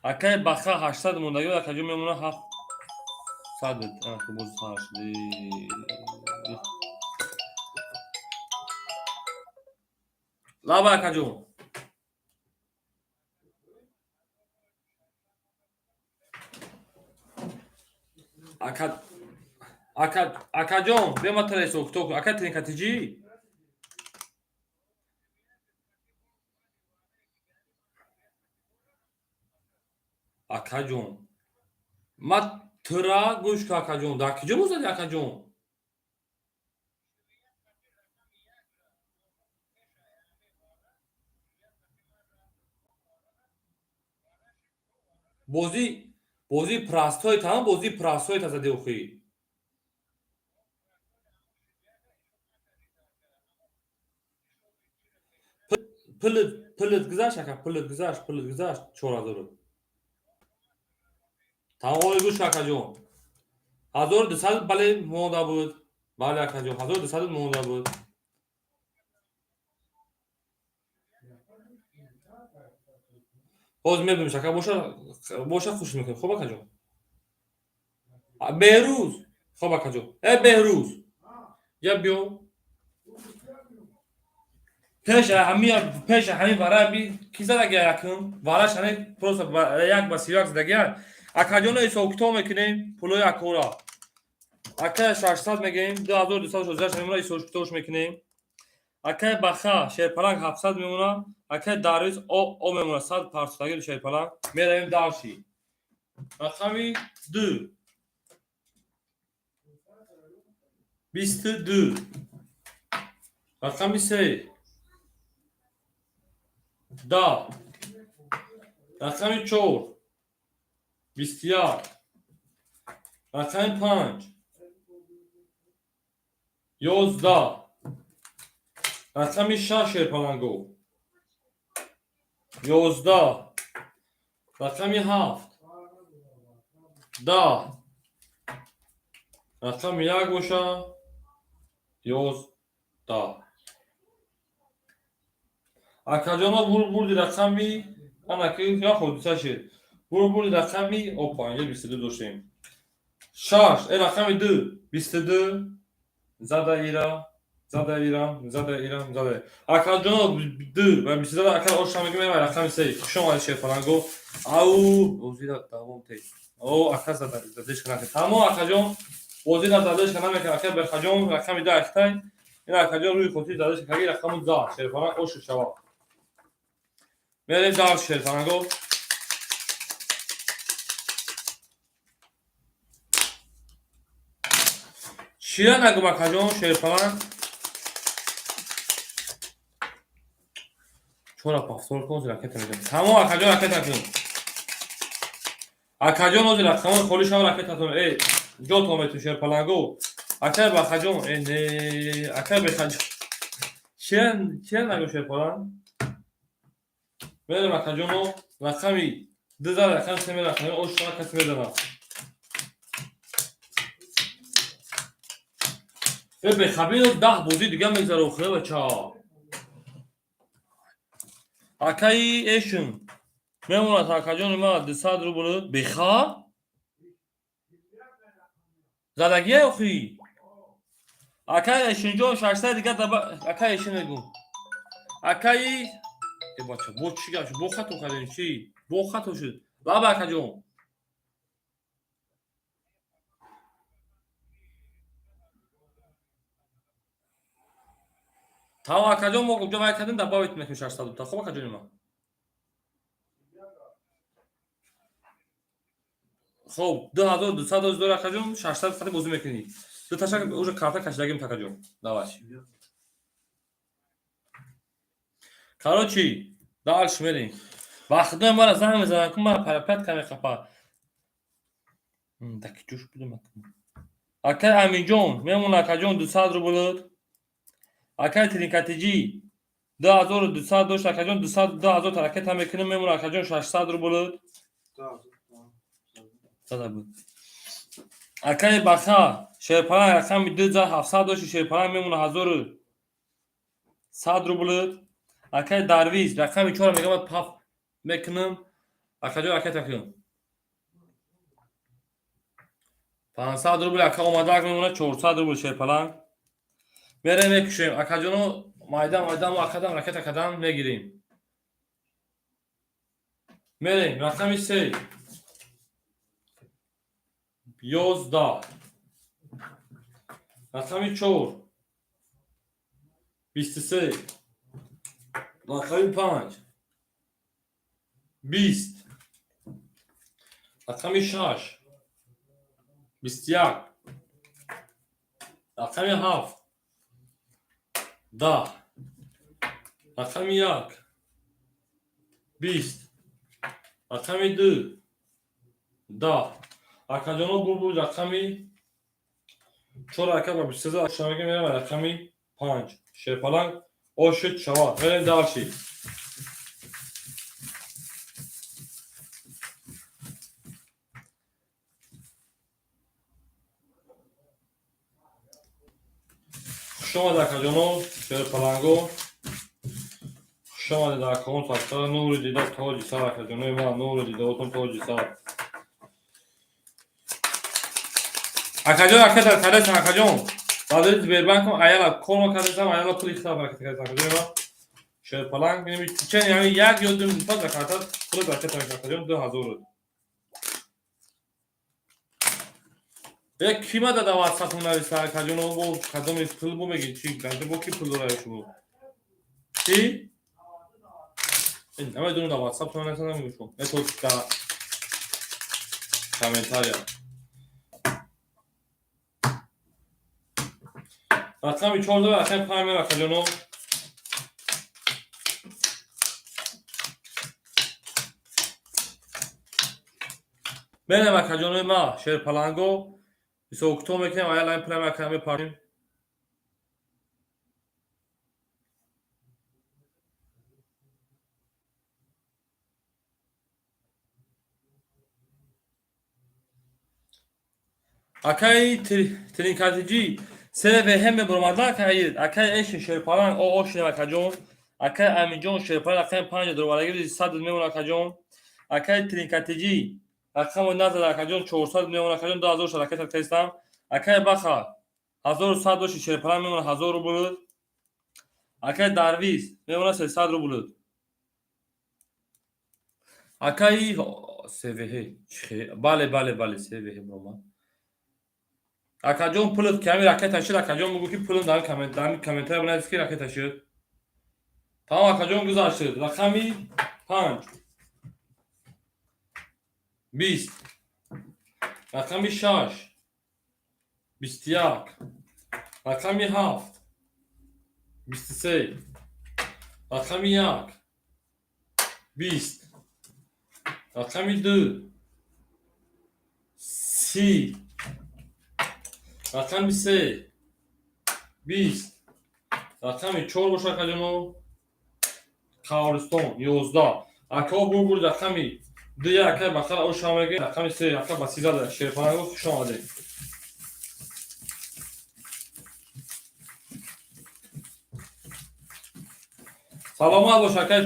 اکای بخا 800 مونده رقم میمونه 700 تو باز هاشدی لا با رقم Akajon, bema teleso kto akatin katici. Akajon. Ma tıra guş akajon. Dakıcı mı zaten akajon? Bozi prastoy tamam bozi prastoy ta zade uxi. Pılıt güzaş aka pılıt güzaş çora zoru. Tamam oy guş akajon. Hazor desal bale moda bud. Bale akajon. Hazor desal moda bud. باز میبینیم شکر باشه خوش میکنیم خب کجا بهروز خب کجا بهروز یا بیو پیش همین برای بی کیزا دگه یکم وارش همین پروسه یک بسیار دگه اکاجون ایسا اکتو میکنیم پلوی اکورا اکای 600 میگیم 2216 میمونه ایسا اکتوش میکنیم اکای بخا شیرپلنگ 700 میمونه اکای دارویز او میمونه 100 پارچگی شیرپلنگ میریم دارشی رقمی 2 22 رقمی 3 10 رقمی 4 21 رقمی 5 11 رقمی 6 شیرپلنگو 11 رقمی 7 10 رقمی 1 گوشه 11 اکاجانا بردی رقمی انا که یا خودتا شد بردی رقمی او پایینجا 22 داشتیم 6 رقمی 2 22 زده ایران زده اکاجانا 2 و 22 اکل آشنا میگیم رقمی 3 شما شیرپلنگو او وزیر دوام تی او اکل زدهش کنه تمام اکاجان وزیر زدهش کنه میکنه اکل برخجان رقمی 2 اکتای این اکاجان روی خودتی زدهش کنه رقم 10 شیرپلنگ اوش شوا میریم 10 شیرپلنگو چیه نگم اکاجان شیرپلنگ چورا پافتور کن راکت میگم تمام اکاجان راکت کن اکاجان از رقم خالی شما راکت کن ای جو تو میتونی شیرپلنگو اکای با اکاجان ای اکای به اکاجان چیه نگم شیرپلنگ میرم اکاجانو رقمی 2000 رقم سمی رقمی اوش شما کسی میدونم به خبیر 10 بودی دیگه میگذاره اخره بچه اکای ایشون میمونه تا اکاجان ما 200 روبل بخوا زدگی اخی اکای ایشون جو 600 دیگه دبا اکای ایشون نگو اکای ای بچه بو چی گاش بو خطو کردین چی بو خطو شد بابا اکاجان تا اکاجان ما کجا وای کردن دبا بیت میکنه 600 تا خب اکاجان ما خب 2200 دلار اکاجان 600 خط بازی میکنی دو تاشا уже карта кашидагим такаҷон даваш короче дальше мерем вақтида мара занг мезанам ки ман парапет каме қапа даки ҷӯш будам акай аминҷон мемона акаҷон 200 рубл акай тринкатиҷи 2200 дошт акаҷон 2000 таракета мекунем мемона акаҷон 600 рубл зада буд акай баха шерпаланг рақами 2700 дошти шерпаланг мемона 1100 рубл акай дарвиз рақами 4 мегабайт паф мекунам акаҷон ракета кунам 500 рубл ака омадаг мемона 400 рубл шерпаланг мерем мекушем акаҷоно майдамо акадам ракета кадам мегирем мерем рақами 3 11 رقم 4 23 رقم 5 20 رقم 6 21 رقم 7 10 رقم 1 20 رقم 2 10 akajonov bulbul raqami 4 raqam va 23 aşağıya میرم raqami 5 şerpalan o şut şava بریم další شما در akajonov şerpalango شما در کون ساختار نور دیده تاجی سر akajonov ما نور دیده otun تاجی سر akajon akadar kardeşim akajon Dadırız Sberbank'ım ayala konu kardeşim ayala pul ihtar bırakıt kardeşim akajon şöyle falan benim için yani yer gördüğüm fazla kartar pul bırakıt akajon 2000 ve kime de davat satımlar ister akajon o bu kadın pul bu megi çünkü bence bu ki pul oraya şu bu ki ama dönü davat satımlar sana mı şu ne tosta komentarya رقم 14 و رقم 5 akajonov benim akajonov şerpalango soğuktu mekan ayarlayın plan rakamı partim akay trinkatici سه هم برمادر که اکای اش شرپالان او اوش نکاجون اکای امیجون شرپال اکای 5 دوباره 100 میلیون نکاجون اکای ترینکاتجی رقم نظر نکاجون 400 میلیون نکاجون 2000 شرکت تستم اکای باخا 1100 شرپال میلیون 1000 روبل اکای دارویز میلیون 300 روبل اکای سوه بله سوه برمان akajon pul kami raket taşır akajon bugün ki pulun dar komentar buna eski raket taşır tamam akajon güzel rakami 5 20 rakami 6 21 rakami 7 23 rakami 1 20 rakami 2 6 رقم 3 20 رقم 4 باشه akajonov کارستون 11 اکا بول رقمی 2 اکا بخار او شامگه رقم 3 اکا با 13 شرپانگو خوش آمده سلامت باش اکا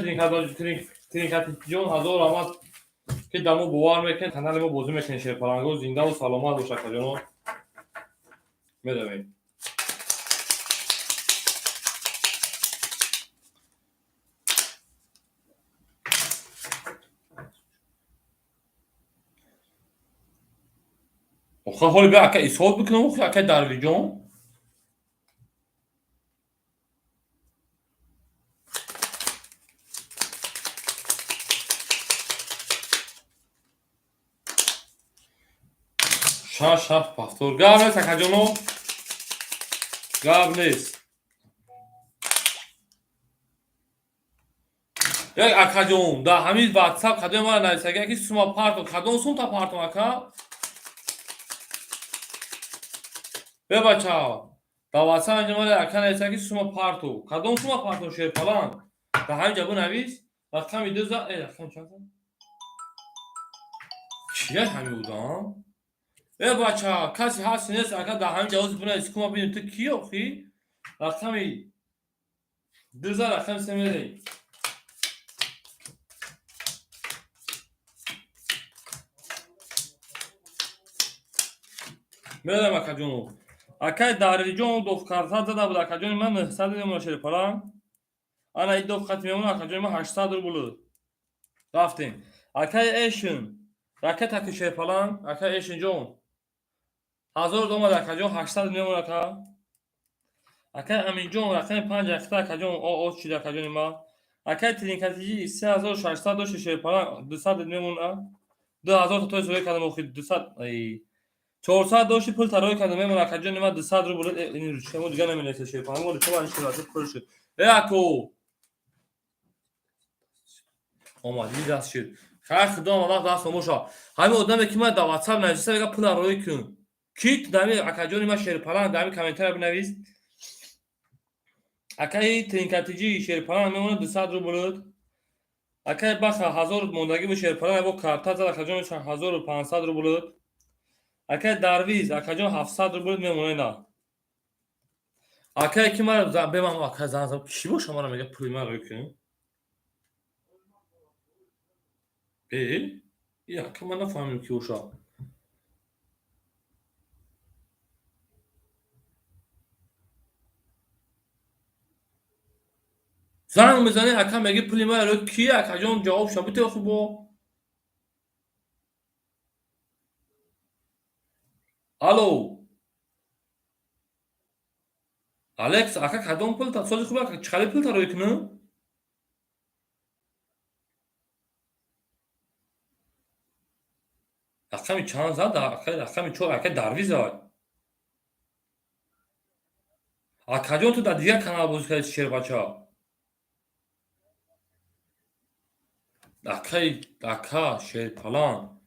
ترینکاتیجون هزار آمد که دمو بوار میکن کانال ما بازی میکن شرپانگو زنده و سلامت باش akajonov میدونیم آخه حالی به اکه ایساد بکنم اخی اکه دروی جان شش هفت پافتور گرم نیست اکه جانو گرم نیست یک اکه جان در همین واتساپ کدوم ما را نویسه که سوما پارتو کدوم سوم تا پارتو اکه به بچه ها در واتساپ انجام را اکه نویسه که سوما پارتو کدوم سوما پارتو شیر پلان در همین جبو نویس رقمی 2000 رقم چند چیه همین بودم بچه ها کسی هستی نیست اکه در همین جواز بنا اسکوما بینیم تو کی اخی رقمی 2000 رقم سمیده میدم اکه جونو اکه داری جون دو کارت زده بود اکه جون من 900 میلیون شیر پلان انا این دو خط میمونه اکه جون من 800 رو بلود رفتیم اکه ایشن راکت اکه شیر پلان اکه ایشن جون 1000 دوم اکه جون 800 میلیون اکه اکای امینجان رقم 5 اختا اکجان او چی اکجان ما اکای ترینکاتیجی 3600 داشت شیرپالا 200 میمونه 2000 تا توی کردم و 200 ای 400 داشت پول ترای کردم میمونه اکجان ما 200 رو بود این رو چه دیگه نمیشه شیرپالا ولی تو باید شیرات پول شد اکو اومدی دست شد خیر خدا الله دست موشا همین آدمی که من در واتساپ نوشته میگه پول روی کن کیت دمی اکجان ما شیرپالا دمی کامنتر بنویس اکای ترینکاتیجی شیرپالا میمونه 200 رو بود اکای بخا 1000 موندگی به شیرپالا با کارتا زد اکجان 1500 رو بود اکای درویز اکجان 700 رو بود میمونه نه اکای کی ما به من اکای زنگ کی با شما رو میگه پول ما رو کن یا که من نفهمم کی اوشا زنگ میزنی اکا میگه پول ما رو کی اکجان جواب شبته خوبو الو الکس اکا کدوم پول تا سوال خوبه چخاله پول تا رو کنه اکا چند زد اکا چور اکا درویز اکجان تو در دیگه کانال بازی کرد شیر بچه اکا شیر پلان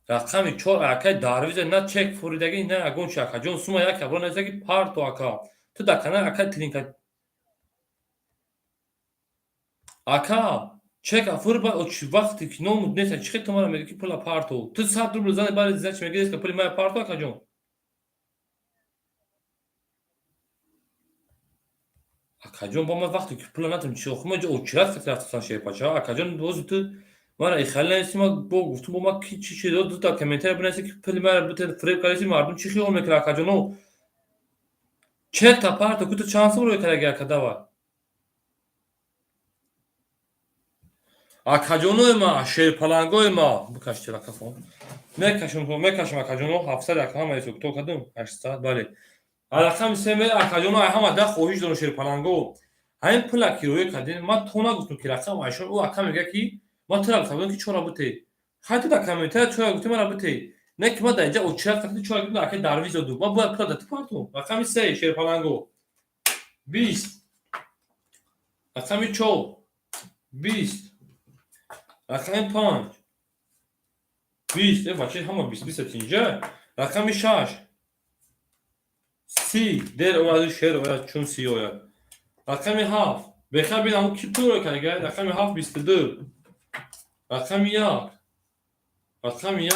رقمی چور اکای درویز نه چک فوریدگی نه اگون چه اکجان سوما یک ابرو نزدگی پارتو اکا تو در کانال اکا ترینکا اکا چک افور با اچ وقتی که نمود نیست چی تو مرا میگی پول پارتو تو 100 روبل زنی برای زنش میگی که پول ما پارتو اکجان اکجان با ما وقتی که پول ندارم چی خو جو چرا فکر رفتن شیر بچه اکجان دوز تو من اخیل نیستی ما با گفتم با ما کی چی دو تا کامنتر بنویسی که پول ما بده فریب کردی مردم چی خیال میکنه اکجانو چک تا پارتو که تو چانس رو کرده کدا اکجانو ما شیر پلنگو ما بکش چرا کفون میکشم اکجانو 700 اکام ایسو تو کدوم 800 بله رقم سه می اکجانو هم ده خواهش دارم شیر پلنگو همین پول کی روی کردین ما تو نگفتم که رقم ایشون او اکام میگه کی ما تو رقم کی چورا بوده خاطر دا کامنت چورا گفتم مرا بوده نه که ما در اینجا او چرا فقط چورا گفتم اکه درویز دو ما باید پول داد پارتو رقم سه شیر پلنگو 20 رقم 4 20 رقم 5 20 بچه همه 20 اینجا رقم 6 30 در اومد شهر اومد چون 30 اومد رقم 7 بخیر ببینم اون کی تو رو کرده رقم 7 22 رقم 1 رقم 1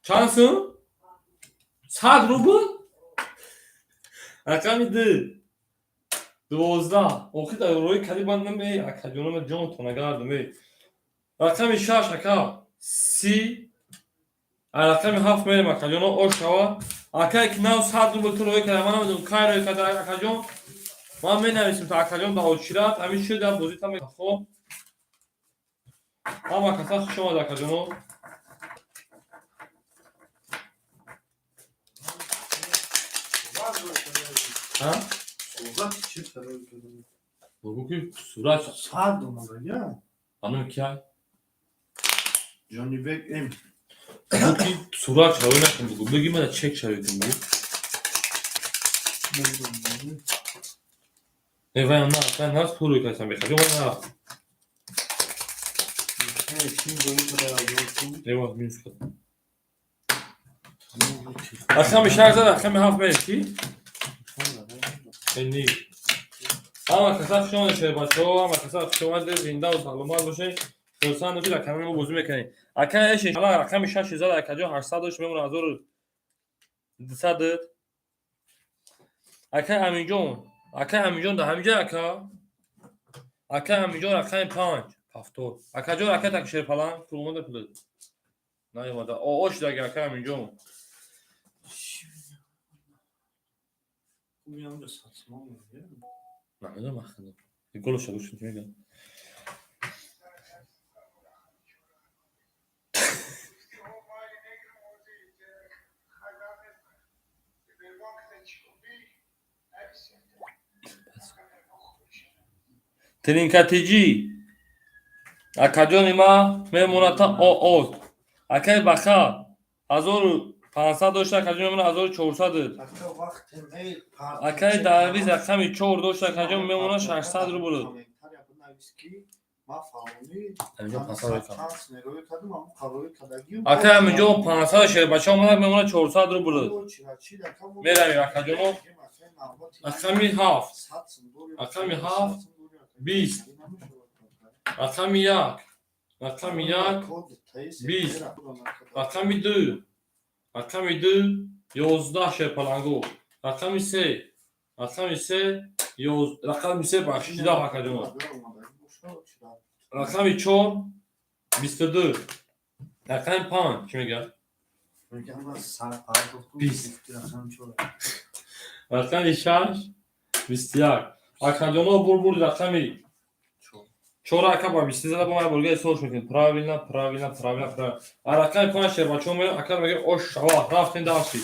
چند سو 100 روبل رقم 2 12 اوکی تا روی کلی بندم ای اکجانم جون تو نگردم ای رقم 6 اکا 30 رقم 7 میرم اکجانم اوشوا اکا که 900 روبل تو روی کرده منم دون کار روی کرده اکجان ما می نویسیم تا اکجان با اوچیرات همین شده بوزیت هم خب اما کسا شما در اکجانو ها؟ صحبت چی فرار کنیم؟ بگو که صورت صد اومده یا؟ خانم کیا جانی بگ ام بگو که صورت شروع نکن بگو بگی من چک شروع کن بگو ای وای نه اصلا ناز پولو کسان بخواه من نه چی گویی که در آجون ای وای میز کن اصلا میشه زد اصلا هفت میره کی؟ اینی اما کسا شما نشه بچه ها اما کسا شما در زنده و سلامت باشه خلصان نبید اکنون ما بوزی میکنیم اکا ایش حالا رقم 6 زد اکا 800 داشت میمونه 1200 داد اکا امینجون ده همینجا اکا امینجون رقم 5 هفتور اکا جو رقم تک شیر پلان پرومون پلد نه اومده اوش دیگه اکا امینجون میام به ساتمان میگه نه مخنه گلو شروع شد میگم Trinkatici. Akajoni ma memunata oz. Akay baxa 1500 داشته کجا میمونه 1400. اکا وقت می akay daviz raqami 4 داشته کجا میمونه 600 رو بود. ما فهمی اینجا 500 کم. چانس نگاه کردم اما قرار کداگی akay همینجا 500 شیر بچه اومد میمونه 400 رو بود. میرم akajonu raqami 7 raqami 7 20 raqami 1 raqami 1 20 raqami 2 raqami 2 11 شیر پلنگو raqami 3 raqami 3 raqami 3 بخشیده akajonu raqami 4 22 raqami 5 چی میگه raqami 6 21 akajonu bul raqami 4 ака ба 20 зада ба ма бургаи сор шукин правильно а рақами 5 шер бачо ме ака меге ош шава рафтин дарси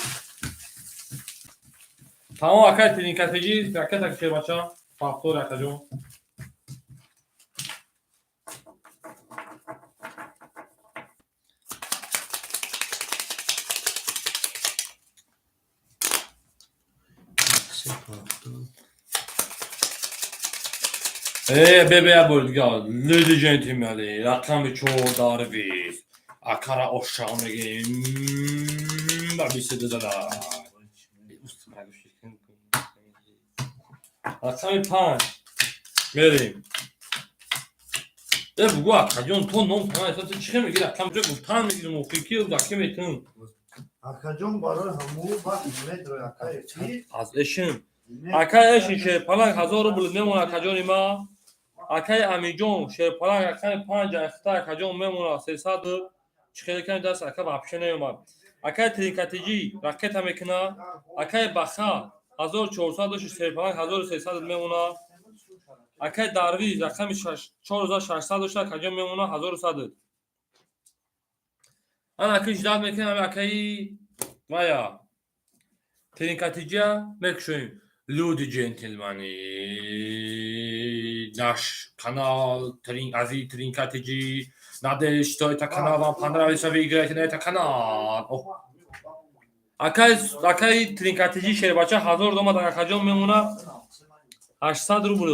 тамом ака тринкатеги ака так шер бача фактор ака ҷон ببیا بولگا لیدی جنتیمالی رقم 4 دارویز akara oşağı megim ba 22 dolar raqami 5 بریم بگو akajон то ном тана то чӣ мегирӣ рақам ҷо гуфтан мегирӣ муфики даки метун акаҷон барои ҳаму вақт медрои акае чӣ аз эшин ака эшин шерпалак 1000 рубл мемона акаҷони ма акай амиҷон шерпалак рақами 5 ахта акаҷон мемона 300 чиқеда ками даст ака вообще неомад акай тринкатиҷи рақета мекуна акай баха 1400 дошти шерпалак 1300 мемона акай дарвиз рақами 4600 дошта акаҷон мемона 1100 ан акай ждат мекунам акай вая тринкатиҷа мекушоем люди ҷентльмани наш канал ази тринкатиҷи надеюсь что это канал вам понравится вы играете на этот канал акай тринкатиҷи шербача 1000 дома дар акаҷон мемона 800 рубл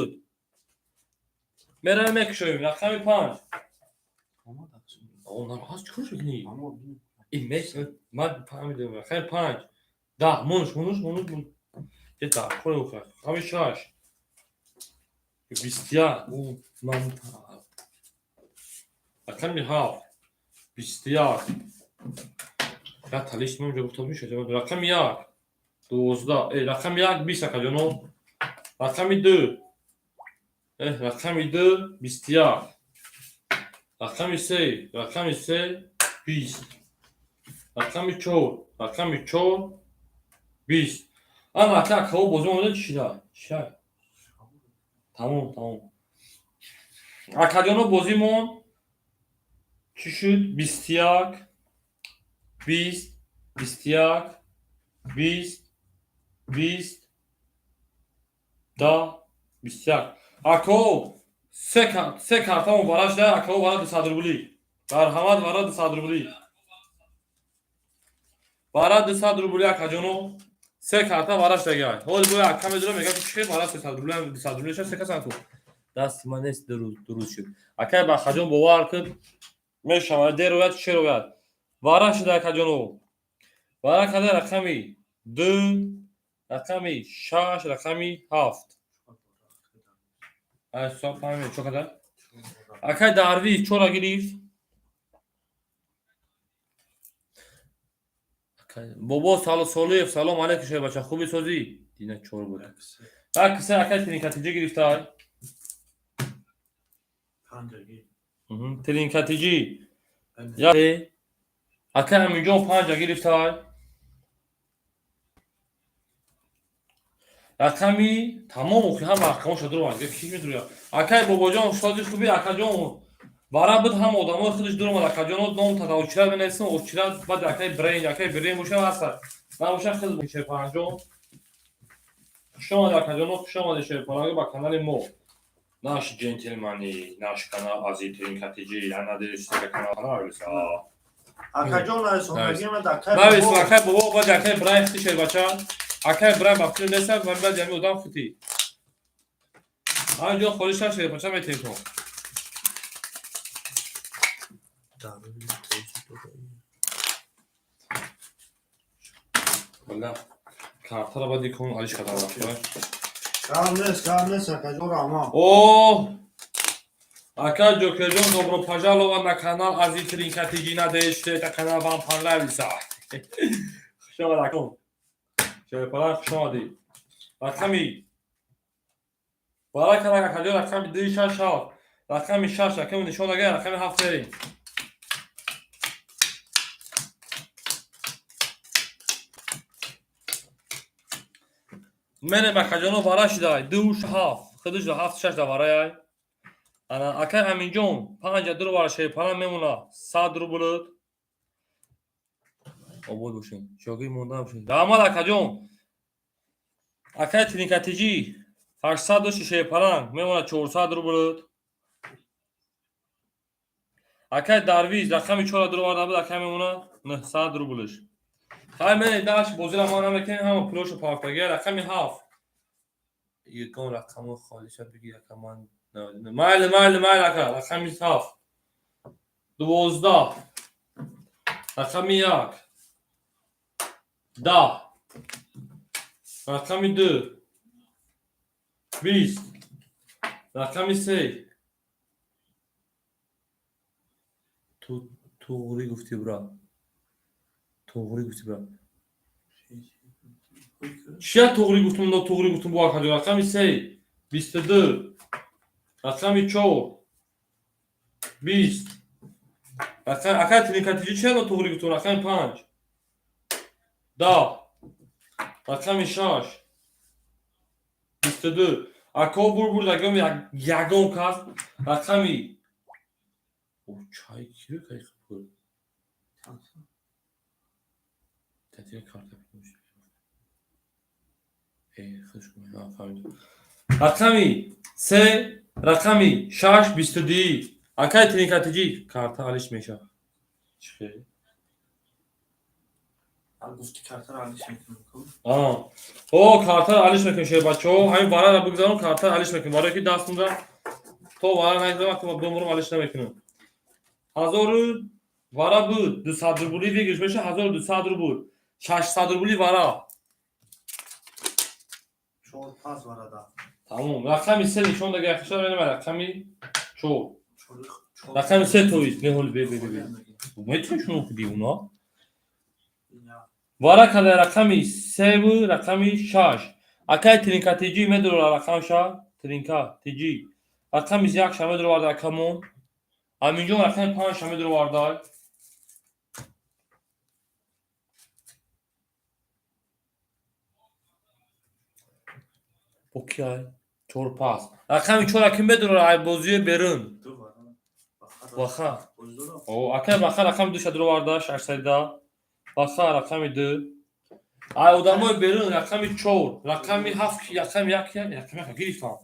мераем мекушоем рақами 5 нароҳат чӣ кор шудӣ ман фаҳмидам рақами 5 10 мунш это хой рақами 6 21 ман рақами 7 21 я талиш мем ҷо гуфтам мешад рақами 1 12 рақами 1 20 акаҷоно рақами 2 рақами 2 21 рақами 3 20 рақами 4 20 ан ака акаҳо бозӣ омада чӣ шуда тамом акаҷоно бозимон чӣ шуд 21 20 21 20 20 10 21 акаҳо се картаон вара шуда акаҳо вара 200 рублӣ барҳамат вара 200 рублӣ вара 200 рублӣ акаҷоно се карта вара шудагиа ҳоли боя ака медонам мегӯяд ки чӣ вара 300 рублӣ 200 рублӣ се касан ту дасти ман нест дуруст шуд акай ба акаҷон бовар кард мешавад дерояд чӣ рояд вара шуда акаҷоно вара када рақами 2 рақами 6 рақами 7 чо када акай дарвиз 4 гирифт бобо солиев салом алейкум шебача хуби созӣ дина 4 буд акса акай тринкатиҷа гирифтай тринкатиҷи акай аминҷон 5 гирифтай рақами тамом ҳама рақамон шадро ки медуря акай бобоҷон сози хуби акаҷон вара буд ҳам одамои худаш дуромад акаҷоно ном тада очирад менависам очирад баъд акай брейн боша ҳаста набоша хизм шерпаранҷон хушомад акаҷоно хушомади шерпаранҷо ба канали мо Наш джентльмени, наш канал азитрин катиджи, я надеюсь, что канал понравился. Акаҷон айсонагима дакай Навис, акай бобо, баъд акай брай хити шед бача. Акай брай бафтир неса, ва баъд ями удам хити. Ан ҷо холиш нашед, бача метем то. Валла, картара баъди кун алиш кадам рафта. Камнес, акаҷон ама. О! Ака Джокерджон, добро пожаловать на канал Азитрин Катиджи. Надеюсь, что это канал вам понравится. Что такое? Что это? Раками. Баракалага каҷо раками 266. Раками 6, раками нишон дага, раками 7 берем. Мене бакаҷоно бара шидай 27. Худуш 7-6 да барай. Ана акай Аминҷон 5 ду бара шепара мемуна 100 рубл. Обод бошин. Шоги монда бошин. Дамад акаҷон. Акай Тинкатиҷи 800 шепара мемуна 400 рубл. Акай Дарвиз рақами 4 ду бара буд акай мемуна 900 рублш. Хай мен даш бозира мана мекен ҳама пулошо пактаги рақами 7. Ягон рақамо холиша биги рақаман Майли ака, рақами 7. 12. Рақами 1. 10. Рақами 2. 20. Рақами 3. Туғри гуфти бра. Чия туғри гуфтум, но туғри гуфтум бо акаҷо. Рақами 3. 22. Рақами 4. 20. Акай Тинкатиҷи чия но туғри гуфтум? Рақами 5. 10. Рақами 6. 22. Ако бур дагам ягон кас. Рақами чай киро кай хапур. Татия карта пуш. Хушкун фамил. Рақами 3, рақами 6, 22. Акай Тинкатиҷи карта алиш меша. Чӣ? гуфти картара алиш мекунам. О, картара алиш мекунем шер бачаҳо. Ҳамин бараро бигзарон, картара алиш мекунем. Барои ки даст мунда то бара нагзарам, вақте бимурам алиш намекунем. 1000 вара буд, 200 рубли вегиш меша 1200 рубл. 600 рубли вара. 4-5 варада. Тамом. Рақами 3 нишон дага яхша менам, рақами 4. Рақами 3 тоист. Меҳол бе. Метон шуно куди уна? Вара када рақами 3, рақами 6. Акай Тинкатиҷи медура рақам ша, Тинкатиҷи. Рақами 1 шамедура варда акамон. Аминҷон рақами 5 шамедура варда. Окей. 4 пас. Рақами 4 ким медура ай бозии берун. Ваха. О, акай ваха рақами 2 шадура варда 600. Ваха рақами 2. Ай одамои берун рақами 4, рақами 7, рақами 1 гирифтам.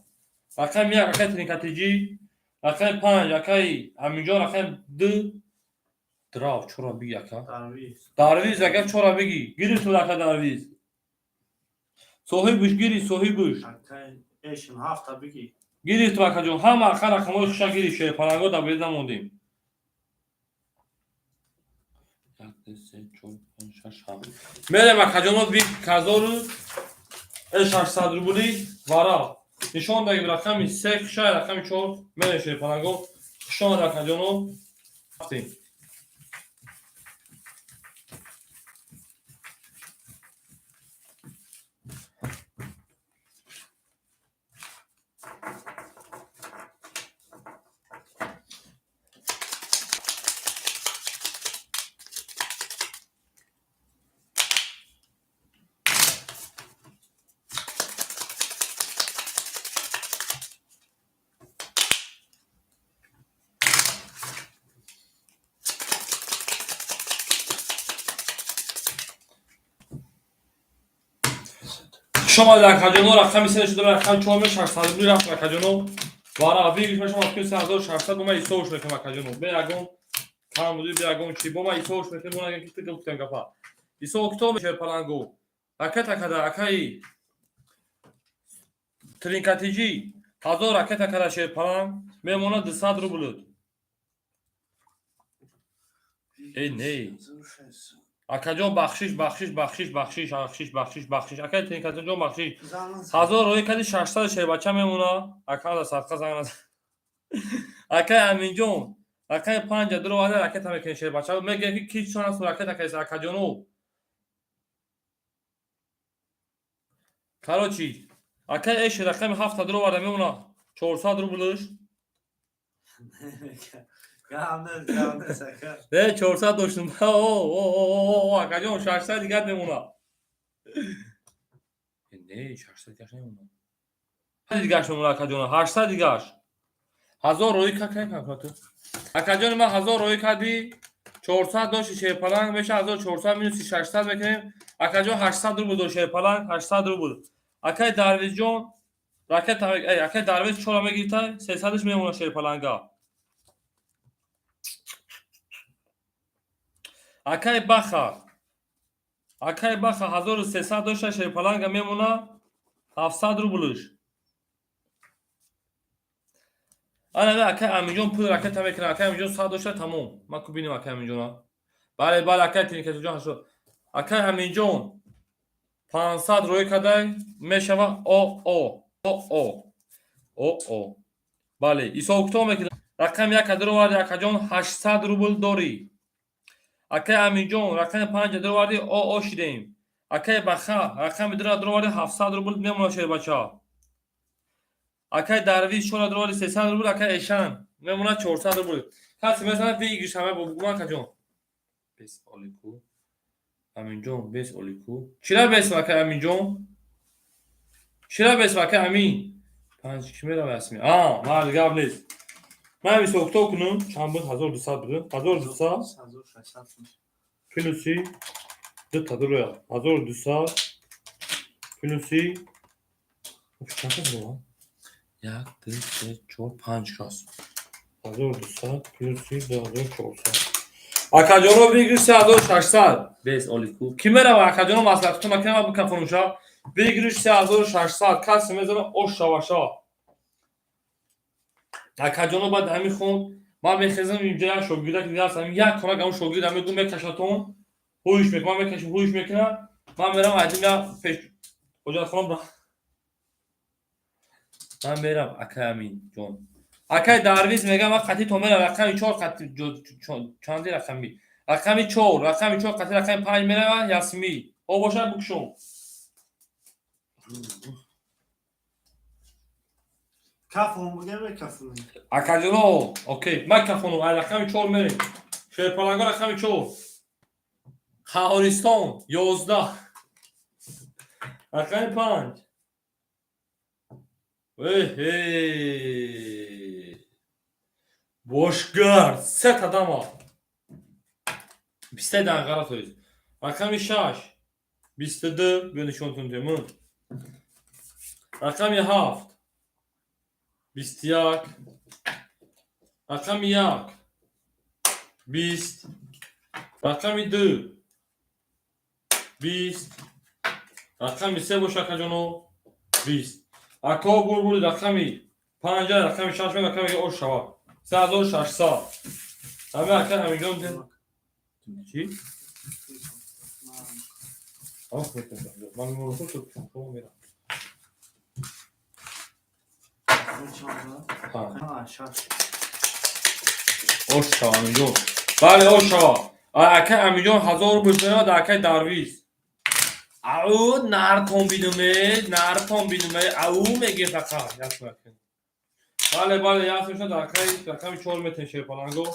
Рақами 1 акай Тинкатиҷи, рақами 5 акай Аминҷон, рақами 2 драв 4 биги ака. Дарвиз ака 4 биги. Гирифту ака Дарвиз. Соҳибуш гири соҳибуш. Акай эшин 7 биги. Гирифту акаҷон. Ҳама ака рақамои хуша гирифт шерпаранго да бед намондем. 1 2 3 4 5 6 7. Мерем акаҷоно би казору 600 рубли вара. Нишон дагим рақами 3 хуша, рақами 4 мерем шерпаранго. Нишон акаҷоно рафтем. شما در کجانو رقم 3 شده رقم 4 600 رفت در کجانو Вара вигиш шумо 3600 бума исоуш мекунам акаҷону. Бе ягон кам буди бе ягон чи бума исоуш мекунам ягон ки гуфтам гапа. Исоо кито шерпалангу. Аката акай тринкатиҷи 1000 ракета кара шерпаланг мемонад 200 рубл. Не. Акаҷон бахшиш. Акай тринкатиҷон бахшиш. 1000 рои кади 600 шербача мемона. Акада садқа занг. Акай аминҷон. Акай 5 дро вада ракета мекунӣ шербача. Меге ки чон аст ракета кайса акаҷону. Короче, акай эш рақами 7 дро вада мемона 400 рублш. Gamne saka. Ne 400 doştum. Akacağım 600 dikkat ne buna. Ne 600 dikkat ne buna. Hadi dikkat buna akacağım. 800 dikkat. 1000 roy kakay kakatı. Akacağım ben 1000 roy kadi 400 doş şey falan 5400 minus 600 bekenim. Akacağım 800 rubl doş şey falan 800 rubl. Akay darvizjon raket akay darviz çolama gitay 300 memona şey falan ga. Акай баха 1300 дошта шерпаланга мемона 700 рублш. Ана акай аминҷон пул ракета мекунад. Акай аминҷон 100 дошта тамом. Ма ку бинем акай аминҷона. Бале акай тринкатиҷон ҳашо. Акай аминҷон 500 рои кадай мешава Бале исо куто мекунад. Рақам як адро варди акаҷон 800 рубл дори. Акай аминҷон рақами 5 дро варди шидем. Акай баха рақами дро варди 700 рубл мемона шербача. Акай дарвиз чора дро варди 300 рубл. Акай эшан мемона 400 рубл. Каси месалан вигиш ҳама бубума акаҷон. Бес олику. Аминҷон бес олику. Чира бес акай аминҷон? Чира бес акай амин? 5 киш мерава асми. Мар гап нест. Ман мисоқто кунам чанд буд 1200 буд. 1200 плюси 2 тадроя 1200 плюси чанд буд? 1 2 3 4 5 кас 1200 плюси 2400 акаҷоно бигир 3600 бес олику ки мерава акаҷоно маслиҳатто макнама бикафонуша бигириш 3600 кас мезана ошаваша акаҷоно баъд ҳамин хун ман мехезам инҷоя шогирда ки ҳастам як хонак ҳамун шогирд ҳамин гум мекашатон ҳуиш мекунам мекашам ҳуиш мекунам ман мерам айдим я пеш ҳоҷатхона ба ман мерам акай аминҷон акай дарвиз мегам ман қати то мерам рақами 4 қати чанди рақами 4 қати рақами 5 мерава ясми ҳо бошад букшон Kafon bu gel kafon. Акаҷоно окей ман кафонум ай рақами 4 мерем шерпаланга рақами 4 хаҳористон 11 рақами 5 бошгар 3 адама 20 дақиқа тоиз рақами 6 22 бинишонтун демон рақами 7 21 рақами 1 20 рақами 2 20 рақами 3 бош акаҷоно 20 ако бурбури рақами 5 рақами 6 рақами ош шава 3600 ҳама ака ҳамиҷон дем чи ман мурохо шуд шумо мерам ош шава амиҷон бале ош шава ака амиҷон 1000 рубл меояд акай дарвиз ау нартон бинуме ау меге фақат ясмакин бале ясмешад акай рақами 4 метен шерпаланго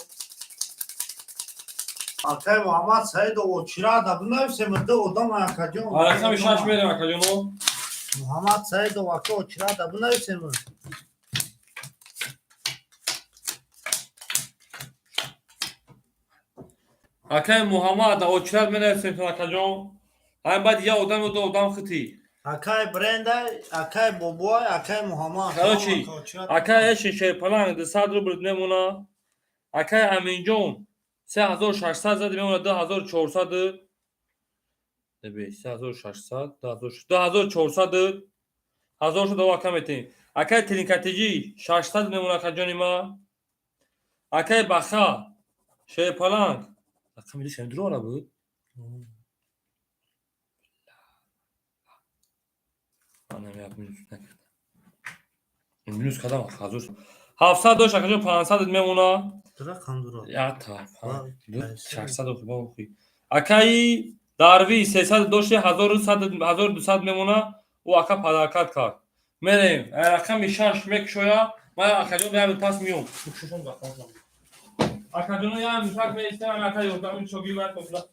Akay Muhammed Saidov çira da bunlar seminde odam akacağım. рақами 6 мерем акаҷоно Muhammed Saidov akay çira da bunlar seminde. акай муҳаммад очрад менависем акаҷон ҳам баъд я одам хити акай брендай, акай бобой, акай муҳаммад. Короче, акай эшин шерпаланг 200 рубл мемона. Акай Аминҷон 3600 зад мемона 2400. Дебе 3600 2400 1000 шуда ва каметин. Акай Тилинкатиҷи 600 мемона акаҷони ма. Акай Баха шерпаланг рақами душам дурора буд. Анам як минус накардам. Минус кадам 700 дош акаҷон 500 мемона. Рақам дуро. Я таф. 600 ба ухи. Акай Дарви 300 дошти 1200 мемона. У ака падакат кард. Мерем, рақами 6 мекшоя. Ман акаҷон ями пас миём. Шушон бахам. Акаҷон ями пас меистам акай ёрдами шоги ва тофла.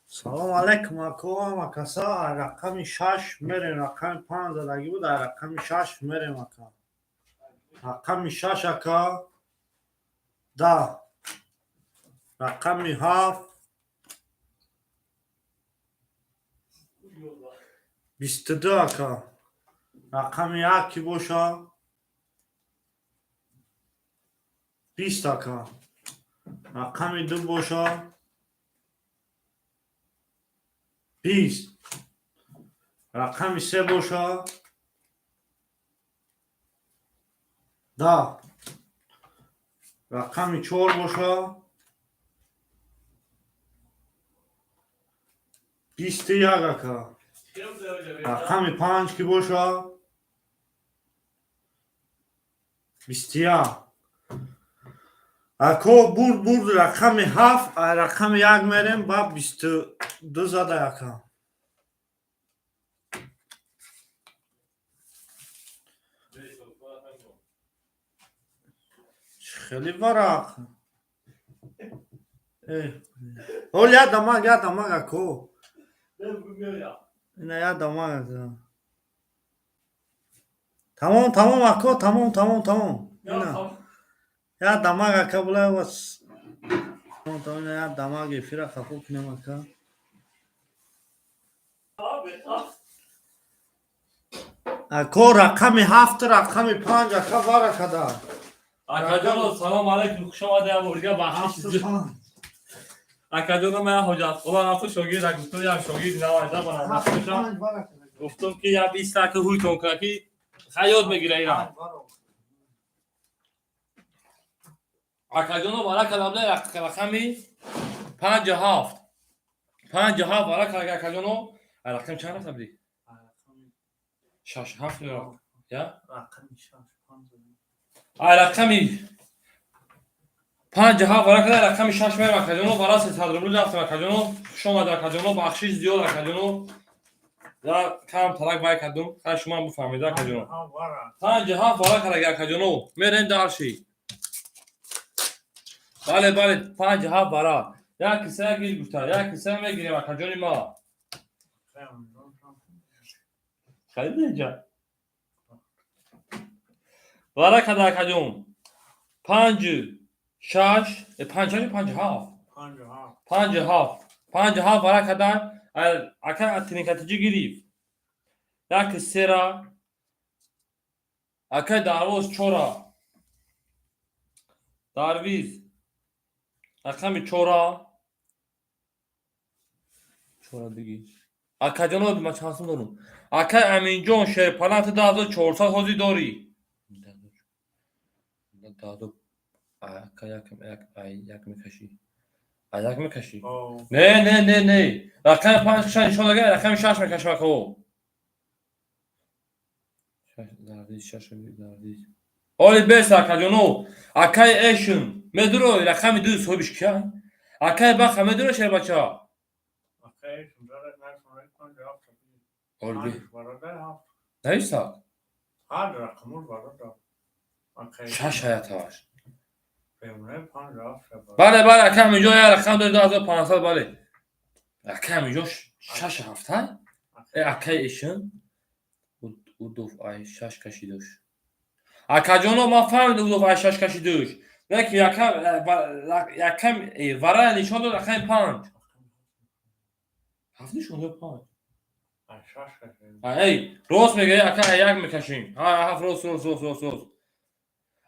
Салом алейкум акам, акаса рақами 6 мерем, рақами 5 задаги буд, рақами 6 мерем акам. Рақами 6 ака 10. Рақами 7 22 ака. Рақами 1 ки боша 20 ака. Рақами 2 боша 20. Рақами 3 боша 10. Рақами 4 боша 21 ака. Рақами 5 ки боша 21. Ако бурд рақами 7, рақами 1 мерем ба 22 зада ака. خیلی ورق هول یا دماغ اکو نه یا دماغ تمام اکو تمام یا دماغ اکا بلا بس تمام یا دماغ فیرا خفو کنم اکا اکو رقم 7 رقم 5 اکا ورق دار Акаҷон салом алейкум хуш омадем урга бахш. Акаҷон ман ҳоҷат қулон афу шогирд гуфтум як шогирд навайда бана. Гуфтум ки я 20 така ҳуйтон ка ки хаёт мегира ира. Акаҷон бара кадамда рақами 57. 57 бара кага акаҷон рақам чанд рақам ди? 67 я? рақами 6 рақами 57 бара када рақами 6 мер акаҷон бара 300 рубл рафтам акаҷон хуш омада акаҷон бахшиш зиёд акаҷон я кам талак бай кардум ха шумо буфаҳмед акаҷон 57 бара када акаҷон мерем дарши бале 57 бара як киса гир гуфта як киса мегирем акаҷони ма хайде ҷа бара када акаҷон 56 57 бара када ака тинкатиҷи гириф як сера ака дарвоз 4 дарвиз рақами 4 диги акаҷон ма чансум дорум ака Аминҷон шерпалант 2400 ҳозир дорӣ دادو یک میکشی نه رقم 5 کشن نشان داده رقم 6 میکشم اکو اولی بیس اکاجونو اکای ایشن مدرو رقم 2 صبحش کن اکای بخه مدرو شر بچه اکای ایشن اولی نیستا هر رقمور برده 6 hayataş. بله رقم اینجا یه رقم داره 2500 بله رقم اینجا 6 هفته اکای ایشن او دوف ای 6 کشیدوش اکاجونو ما فهمید او دوف ای 6 کشیدوش نه که یکم ورای نشان داد رقم 5 هفته شده 5 اشاش کشیم. ای راست میگه اکا یک میکشیم. هفت راست.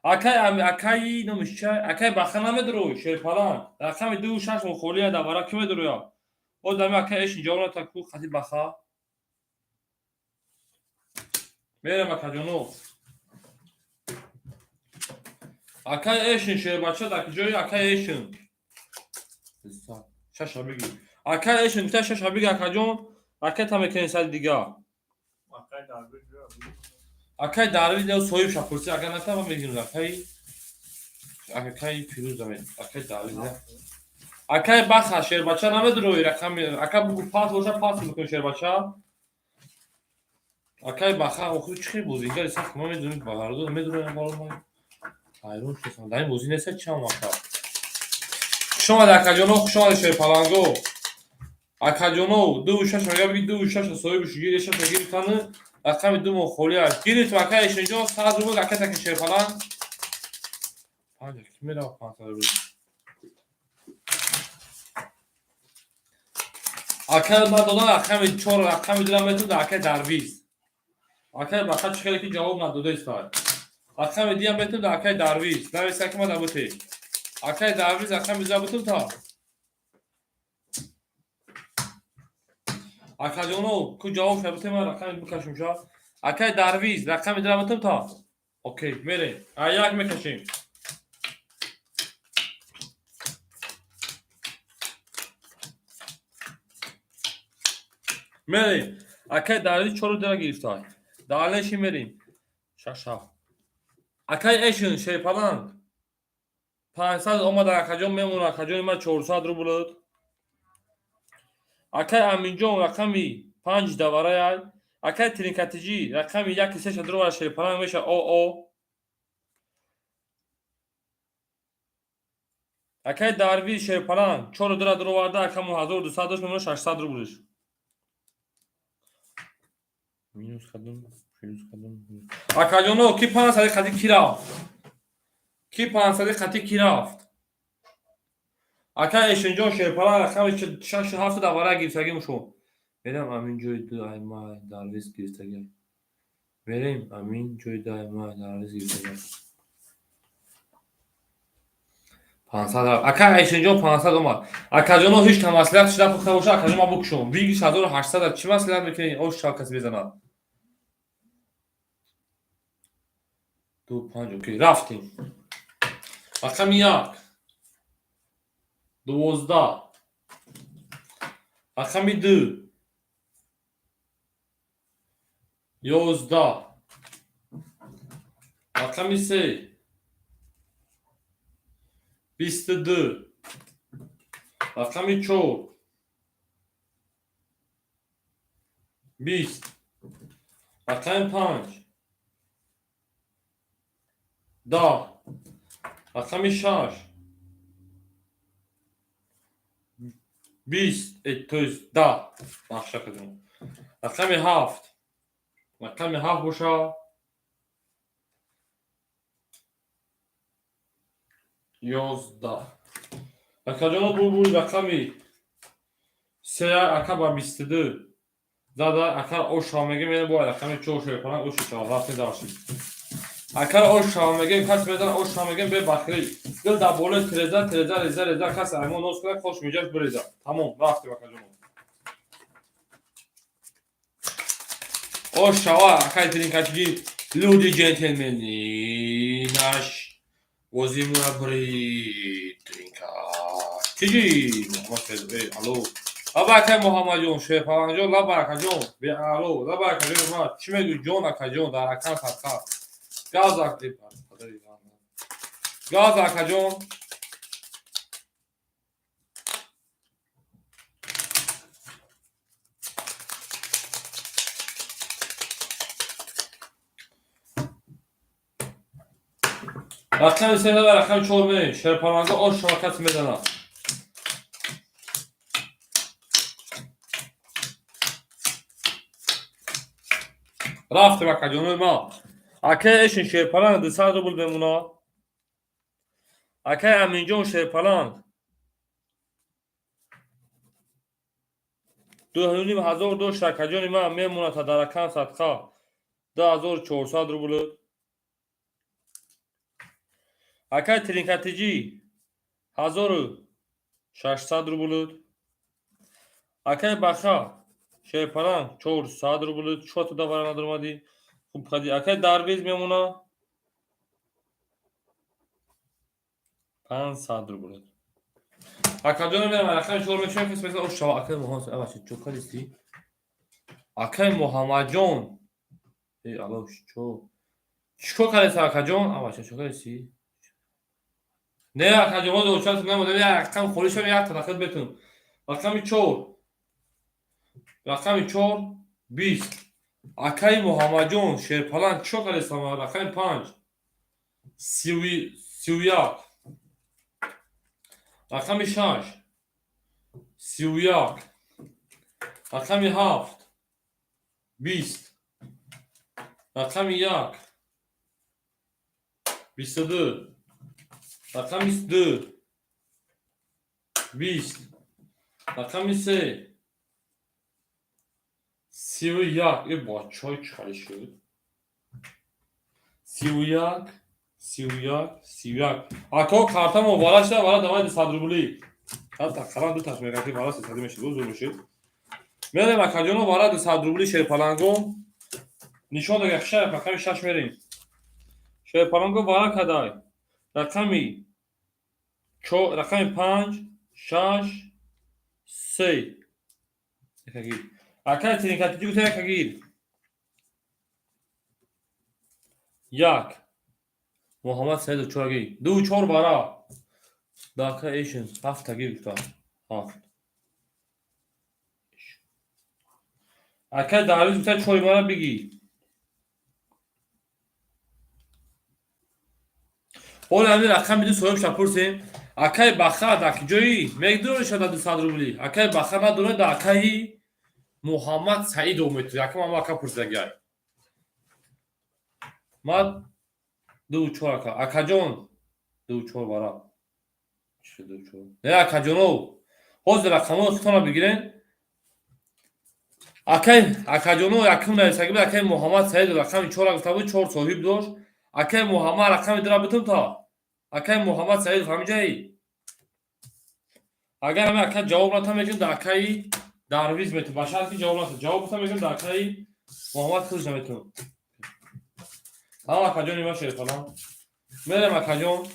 اکای نمیشه اکای بخنه میدرو شیرپالان رقم 26 مخولی دوباره کی میدرو یا او دمی اکایش اینجا رو تا کو خطی بخا میرم اکا جونو اکای ایشن شیر بچه در جای اکای ایشن شش بگی اکای ایشن تا شش بگی اکا جون اکای تا میکنی سال دیگه وقتی داروی جو. اکای داروی دیو سویب شپرسی اکا نتا میگیم اکای پیروز داریم اکای داروی نه اکای بخا شیر بچه نمیدروی رقم اکای بگو پاس باشه پاس میکنی شیر بچه اکای بخا خود چی بوزی اینجا سخت ما میدونیم بغردو میدونیم بالا ما حیرون شدم در این بوزی نیست چه هم اکا شما در اکاجونو شما شیر پالانگو اکاجونو 2.6 میگه بگی 2.6 صاحب شگیر شش گیری کنه رقم 2 مخولی است گیری تو اکایش اینجا 100 روبل اکای تک شیر پالان پنج کی میره 500 روبل اکای ما دادن رقم 4 رقم دیدم تو در اکای درویز اکای بخا چه که جواب نداده است اکای دیام بتو در اکای درویز در است که ما دابته اکای درویز اکای میذابتون تا اکای جونو کو جواب شبته ما رقم بکشیم شا اکای درویز رقم میذابتون تا اوکی میره یک میکشیم میره اکای درویز 4 دیگه گرفتای دالشی میریم شاشا اکای ایشن شیپالان 500 اومد اکای جون میمونه اکای جون ما 400 روبل اکای امین جون رقمی 5 دواره اکای ترینکاتجی رقمی 1.3 درو شیپالان میشه او اکای درویز شیپالان 4 درو وارده اکای 1200 داشت میمونه 600 روبلش مینوس کدوم اکای جونو کی 500 خطی کی رفت کی 500 خطی کی رفت اکای ایشنجا شیرپالا رقم 6 دواره گرفتگی مشون بریم امین جوی دای ما درویز گرفتگی بریم امین جوی دای ما درویز گرفتگی 500 اکای ایشنجا 500 اومد اکای جونو هیچ تماسلیت شده پخته باشه اکای ما بکشون بیگیش 1800 چی مسئله میکنی او شاو کسی بزنه 2 5 اوکی رفتیم رقم 1 12 رقم 2 11 رقم 3 22 رقم 4 20 رقم 5 10 رقم 6 20 تو 10 بخش کردم رقم 7 رقم 7 باشه 11 اکاجانو بول رقمی 3 اکا 22 زده اکا او شامگه میده با رقم 4 شده کنن او 6 رفت داشتیم اکا او شامگه کس میدن او شامگه به بخری دل در بالا ترزه کس ایمون نوز کنه خوش میجاش بریزه تمام رفتیم اکاجانو او شوا اکا ترین کچگی لودی جنتلمنی ناش وزیمونه بری ترینکا چیجی محمد الو لباکه محمد جون شیفان جون لباکه جون بی الو لباکه جون ما چی میگی جون اکا جون در اکان خطا گاز اکلیپ گاز اکا جون رقم 3 و رقم 4 می شیرپانانگا او شراکت میدنه رفت بکا جونوی ما اکای ایشن شیرپالان 200 روبل بمونه اکای امین جون شیرپالان 2500 داشت رکجان من میمونه تا در اکان صدقه 2400 روبل. اکای ترینکاتیجی 1600 روبل. اکای بخا شیپران 400 روبل. چه تو دوباره ندارمادی؟ خوب خدی. اکای درویز میمونه 500 روبل. اکادون میرم رقم شور میشم کس مثلا اون شوا اکای محمد اواشی چو کلیستی. اکای محمد جان ای الله چو چیکو کلیستی اکای جان اواشی چو کلیستی. نه اکای جان دو چند نمود نه رقم خوریش میاد تا داخل بتون. رقم 4 20. اکای محمد جان شیرپلان چو کلیستی ما رقم 5 31. رقم 6 31. رقم 7 20. رقم 1 22. رقم 22 20. رقم 3 31. ای بچه های چالی شد 31. اکا کارتا مبارک شده برای دوای 200 روبلی. حتی خران دو تاش میگه که برای 300 میشه روز میشه. میریم اکا جانو برای 200 روبلی شیرپلنگو نشون دیگه خشای رقم 6 میریم. شیرپلنگو برای کدای رقمی رقم 5 6 3 یکگیر. اکای ترینکاتیجی گوته یکگیر 1 محمد سعید چوگی 2 4 برا داکا ایشن 7 تگیر گوتا 7. اکای داریز گوته چوی برا بگی. اول همین رقم میدی سویم شپرسیم. اکای بخا داکی جوی میگدور شده 200 روبلی. اکای بخا ندونه داکای محمد سعید اومد. یکم ما اکا پرسیدگی. ما 2 4 اکا جان 2 4 برا چه 2 4 نه اکا جانو حوز رقمو اختنا بگیرین. اکا جانو یکم نویسگی بود. اکای محمد سعید رقم 4 گفته بود 4 صاحب داشت. اکای محمد رقم درا بتون تا اکای محمد سعید فهمیجایی. اگر همه اکا جواب نتا میگن در اکای درویز میتون باشد که جواب نتا جواب بتا میگن در اکای محمد خودش نمیتون. اکا جانی ما شریف الان میرم اکا جان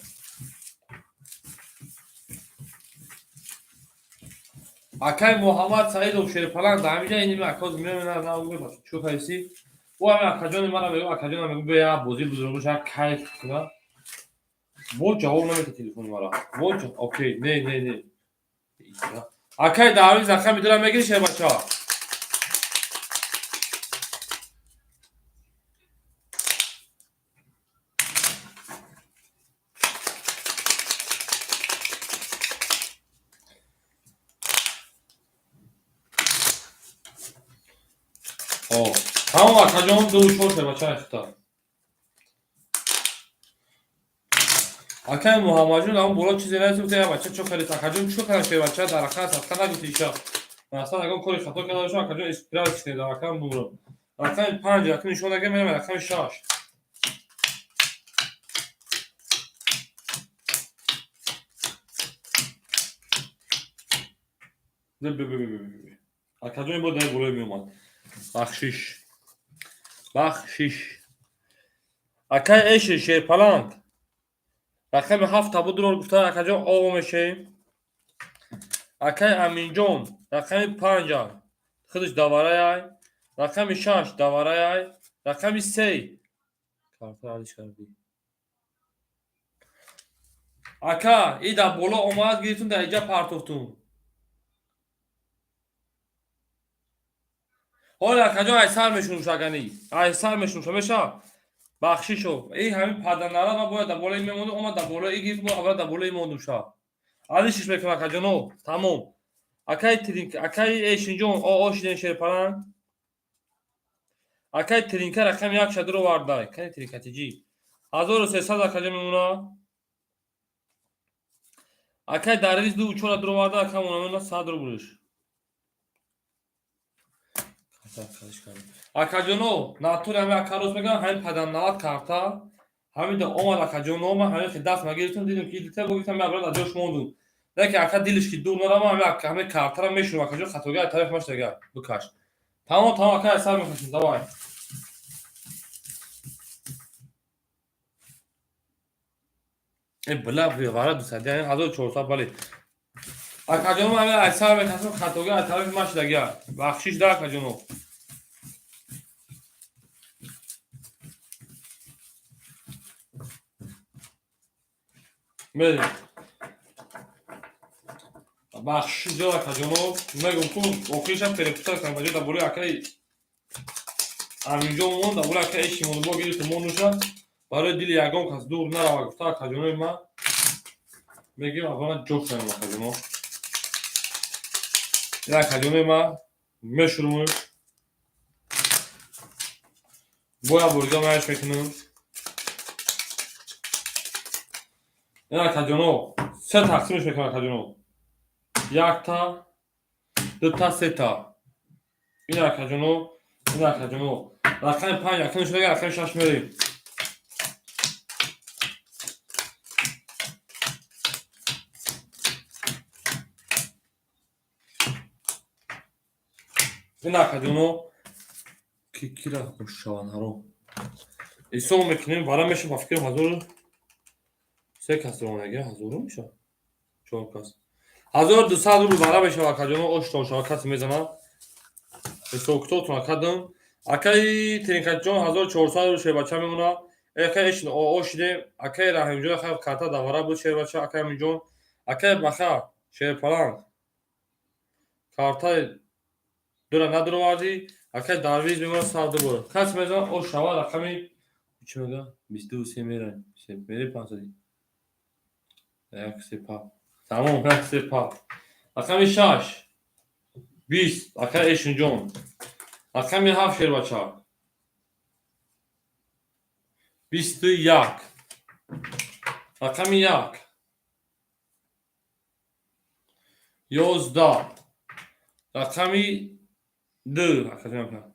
اکای محمد سعید و شریفلان دامیجا اینی اکاز میرم نه نه چو کیسی و همه اکا جان مرا میگم اکا جان میگم بیا بازی بزرگش کیف کنه. بو جواب نمیده تلفن مرا. بو اوکی نه اکای داویز اکا میدونم میگی شه بچا. تمام اکا جان 2 4 بچا اختار. اکای محمد جان اون بالا چیزی نیست که بچا چو خیلی اکا جان چو کنه بچا در اکا صدقه نگوتی شا. مثلا اگه کاری خطا کرده شو اکا جان اسپرال کنه در اکا بورو. رقم 5 رقم نشون نگه میرم رقم 6. اکا جان بود در بورو میومد. بخشش اکای ایش شیرپلنگ رقم 7 بود رو گفته اکا جان آقا میشه. اکای امین جان رقم 5 خودش دواره ای. رقم 6 دواره ای. رقم 3 کارتا علیش کردی. اکا ای در بالا اومد گیرتون در اینجا پرتوفتون. حالا اکا جان ایسر میشون شگنی ایسر میشون میشه بخشیشو ای همین پدنره ما باید در بالای میمونده اومد در بالای ای گیرت بود اول در بالای موندم شا علیشش میکنم اکا جانو تمام. اکای ترینک اکای ایشین جان آشین شیرپلنگ اکای ترینکه رقم 1 شده رو وارده اکای ترینکاتیجی 1300 اکا جان میمونه. اکای درویز 2 4 رو وارده اکا میمونه 100 رو بولش. Акаҷоно, натуре ҳами акарос мегӯям ҳамин падамнавад карта, ҳамин да омад акаҷоно ма ҳамин ки даст магирифтам дидем ки дите богифтам мебарад аз ҷош мондум. Леки ака дилиш ки дур нарама ҳамин картара мешунам акаҷон хатогаи тараф маштага бикаш. Тамом ака сар мекашем давай. Била вара 1400 бале. Акаҷоно ҳамин ай сар мекашем хатогаи тарафи маштага. Бахшиш да акаҷоно. Мерим. Бахшиш да акаҷоно. Мегум ку охиришам перепута кам ваҷо да боли акаи аминҷо мон да боли акаи эши монубо гирифту монуша барои дили ягон кас дур нарава гуфта акаҷонои ма мегим аввала ҷош занем акаҷоно. ин акаҷонои ма мешурмӯм боя бурга майш мекунем. ин акаҷоно се тақсимиш мекунам акаҷоно. Якта, дута, сета. ин акаҷоно, ин акаҷоно. Рақами 5 акаи шуда рақами 6 мерем. ин акаҷоно ки кира шаванҳаро. Ҳисоб мекунем вара меша ба фикрам 1000 се кас ромаги 1000 меша. 4 кас. 1200 рубл вара меша акаҷоно оштон шава кас мезанам. Ҳисоб китобтон акадам. Акаи Тинкаҷон 1400 рубл шербача мемона. Акаи эшин ошидем. Акаи Раҳимҷон хай карта давара буд шербача акаи Аминҷон. Акаи Баха шерпаланг. Картаи дура надуроварди. Акаи Дарвиз мемона савду буд. Кас мезанам ош шава рақами чӣ мега 22 мерем. Се мери 500. Як се па. Тамом як се па. Рақами 6 20 акаи Эшинҷон. Рақами 7 шербача 21. Рақами 1 11. Рақами 2 акаҷон.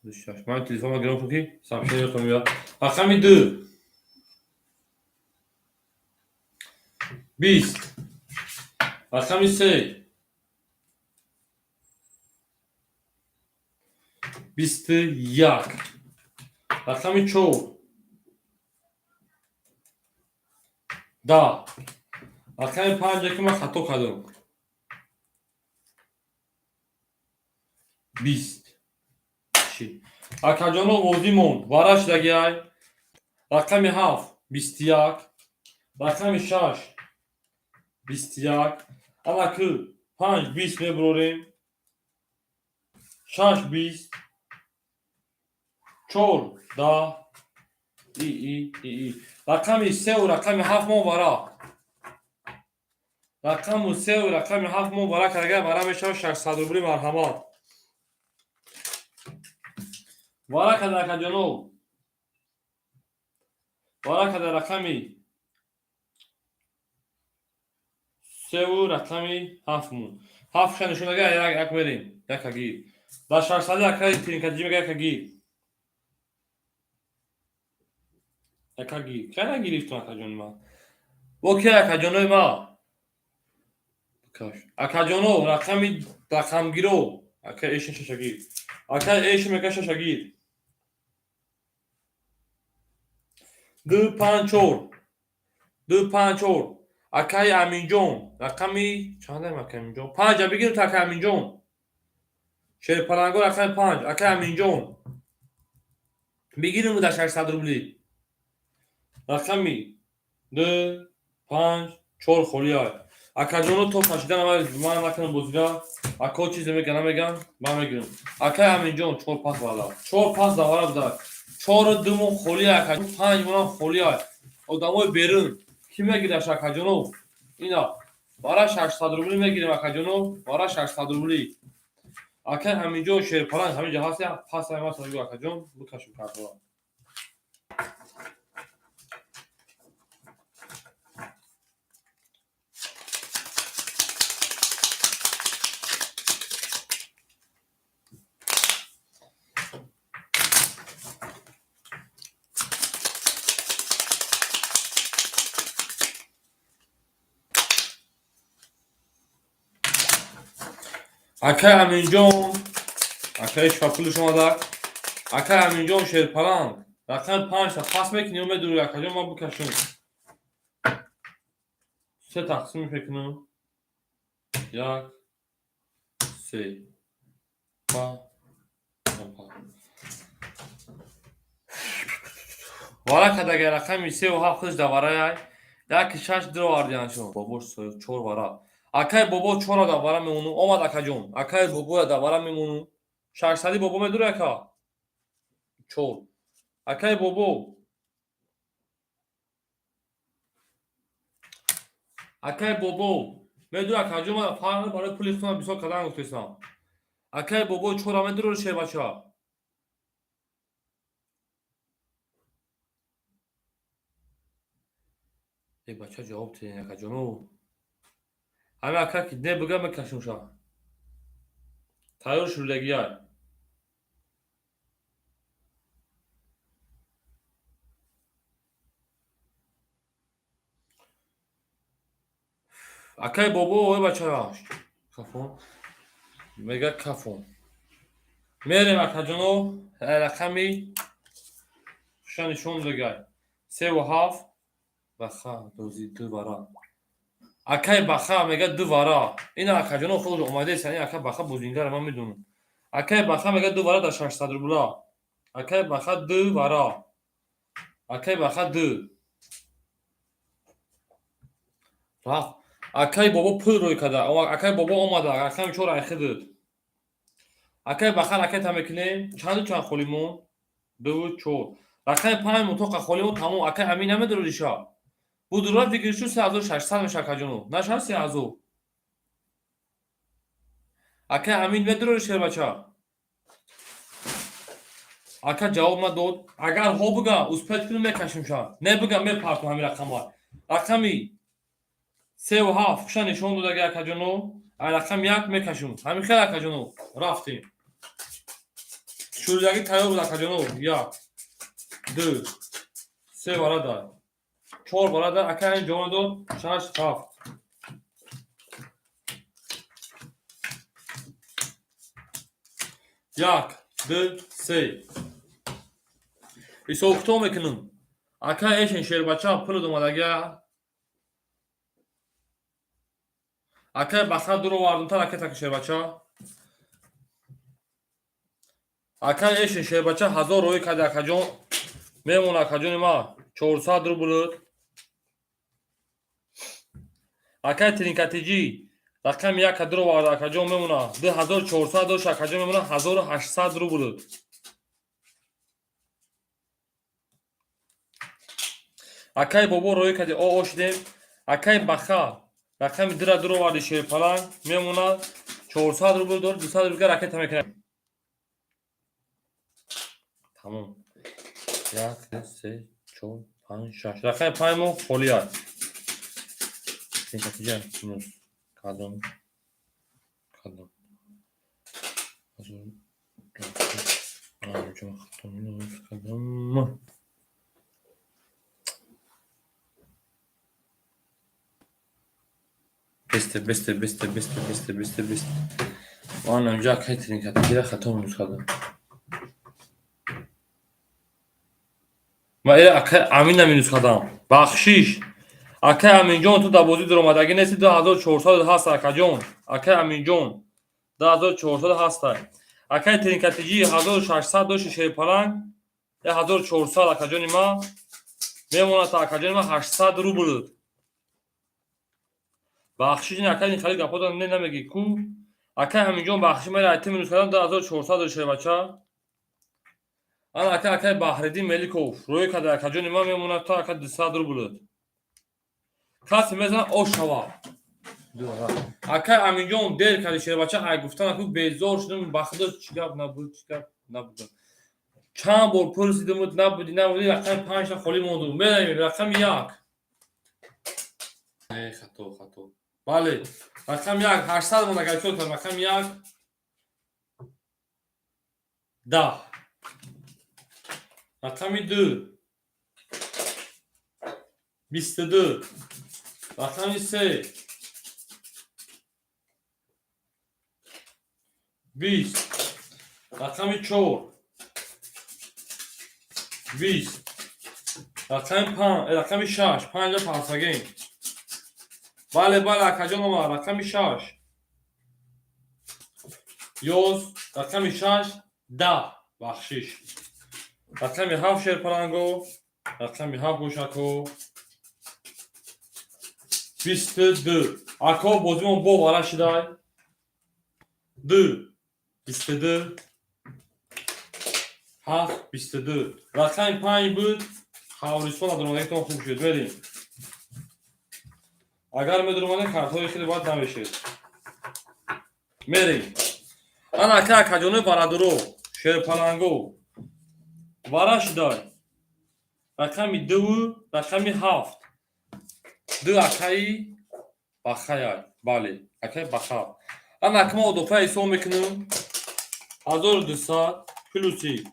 8 ман телефонро гиром кун ки сообщениёто меояд. Рақами 2 20. Рақами 3 21. Рақами 4 10. Рақами 5 ки ман хато кардам 20. Акаҷоно возӣ монд вараш дагиай. Рақами 7 21. Рақами 6 21. Амаки 5 20 мебурорем. 6 20. 4 10. Рақами 3 рақами 7 мон вара. Рақами 3 рақами 7 мон вара карда вара мешавад 600 рубли марҳамат. Вара када акаҷоно. Вара када рақами 3 рақами 7 мон. 7 ша нишонага як мерем. Як аги. Да 600 акаи Тинкаҷи мега як аги. Як аги. Кана гирифтам акаҷони ма. Бо ки акаҷонои ма. Каш. Акаҷоно рақамгиро. Акаи эшин шашагир. Акаи эшин мега шашагир. 254. 254. Акаи Аминҷон. Рақами чандам акаи Аминҷон? 5 бигирем та акаи Аминҷон. Шерпаланго рақами 5 акаи Аминҷон. Бигирем да 600 рубли. Рақами 2 5 4 холиай. Акаҷоно то фашидан ман накунам бозида. Ако чизе мега намегам ман мегирам. Акаи Аминҷон 4 пас вала. 4 пас давара буда. 4 думон холиай акаҷон 5 монам холиай. Одамои берун ки мегираш акаҷоно. Ина бара 600 рубли мегирем акаҷоно. Бара 600 рубли. Акаи Аминҷон шерпаланг ҳамин ҷо ҳаст я пас ама садо акаҷон бикашем картора. Akay Aminjon. Akay şapılı şomada. Akay Aminjon şerpalan. Rakam 5 ta pas mekiniyum ve duruyor akacım ama bu kaşın. Se taksim pekinu. Ya. Se. Pa. Vara kadar rakam ise o hafız da varayay. Ya ki şaş dro var yani şu. Boboş soy çor vara. Akay bobo çora da vara memunu. Oma da kacon. Akay bobo da vara memunu. Şaşsadi bobo me dura ka. Çor. Akay bobo. Akay bobo. Me dura kacon ma falan bara puli khuna biso kadan gutesam. Akay bobo çora me dura şey bacha. یک بچه جواب تینه که جنو همه اکر که نه بگم مکشم شا تایور شلگی های اکر بابا اوه بچه هاش کفون میگه کفون میریم اکر جنو رقمی شانشون بگه 3 و 7 بخا دوزی دو برا اکای بخا میگه دو ورا این اکا جنو خود اومده سنی اکا بخا بوزینگر من میدونم اکای بخا میگه دو ورا در 600 روبلا اکای بخا دو ورا اکای بخا دو رفت اکای بابا پول روی کده اکای بابا اومده اکای چور اخیدد اکای بخا اکای تمکنیم چند خولیمون دو چور اکای 5 متوقع خولیمون تمام اکای همین نمیدونه ریشا bu durlar fikri şu 3600 meşa kacunu. Naşar 3000. Aka amin ve durur şerbaça. Aka cevabıma dod. Agar ho buga uspet kunu mekaşim şa. Ne buga me partu hami rakam var. Rakami 3 و 7 şa nişon doda gel kacunu. Rakam yak mekaşim. Hami khela kacunu. Raftim. Şuradaki tayo buda kacunu. Ya. 2 3 vara da. چهار برادر اکای جوان دو 6 7 یک دو سه ایسا اکتو میکنم اکای ایشن شیر بچه ها پل دومدگه اکای بخار درو واردون تر اکای تک شیر بچه ها اکای ایشن شیر بچه ها 1000 روی کده اکا جون میمون اکا جون ما 400 رو بلود اکای ترینکاتیجی رقم یک درو وارد اکجام میمونه 2400 دوش اکجام میمونه 1800 رو بود اکای بابا روی کدی او اوشدیم اکای بخا رقم درو وارد شیر پلان میمونه 400 رو بود 200 رو بگر اکای تمکنه تمام 1 3 4 5 6 رقم 5 مو فولیات Netice sunuz. Kadın. Hazır. Çok kadın. Beste. Onun önce hakikaten katı hatamız kadın. Ma amin minus kadın. Bakshish. اکای امین جون تو دبوزی در اومدگی نیستی 2400 هست اکا جون اکای امین جون 2400 هست اکای ترینکاتیجی 1600 دوش شیر پلنگ 1400 اکا جونی ما میمونه تا اکا جونی ما 800 رو بود بخشی جون اکای این خیلی گپا دارم نمیگی کو اکای امین جون بخشی میره ایتی مینوس کردم 2400 دوش شیر بچه آن اکای بحردین ملیکوف روی کده اکا جونی ما میمونه تا اکا 200 رو بود کسی مثلا اوشوا اکای امینجون دل کردی شیر بچه های گفتن اکو بیزار شدم بخدا چیکار نبود چند بار پرسیدم نبودی رقم 5 تا خالی موندم بریم رقم 1 خطا بله رقم 1 800 مون اگر شد رقم 1 10 رقم 2 22 رقم 3 20 رقم 4 20 رقم 5 رقم 6 5 پاسگین بله اکا جان ما رقم 6 یوز رقم 6 10 بخشش رقم 7 شیر پلنگو رقم 7 گوشکو 22 اکا بازیمون با وارا شدای 2 22 7 22 رقم 5 بود خواهرستان ادرانگیتون خوب شد بریم اگر میدرمانه کارت‌های خیلی باید نمیشید میریم انا اکا جانوی برادرو شیر پلنگو وارا شدای رقم 2 رقم 7 دو اکایی بخیای بله اکای بخیای انا اکما اضافه ایسا میکنم 1200 پلوسی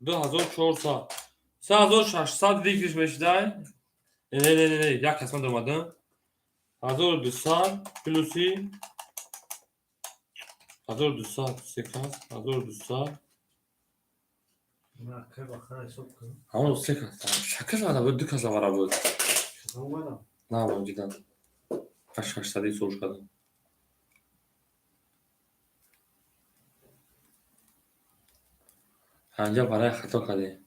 2400 3600 دیگریش بشدای نه یک قسمت درمادم 1200 پلوسی 1200 سکست 1200 نه که بخیر حساب کنم همون سکست شکل زده بود دو کس لبرا بود شما اومدم نه با جیدن 800 سوش کردم اینجا برای خطا کرده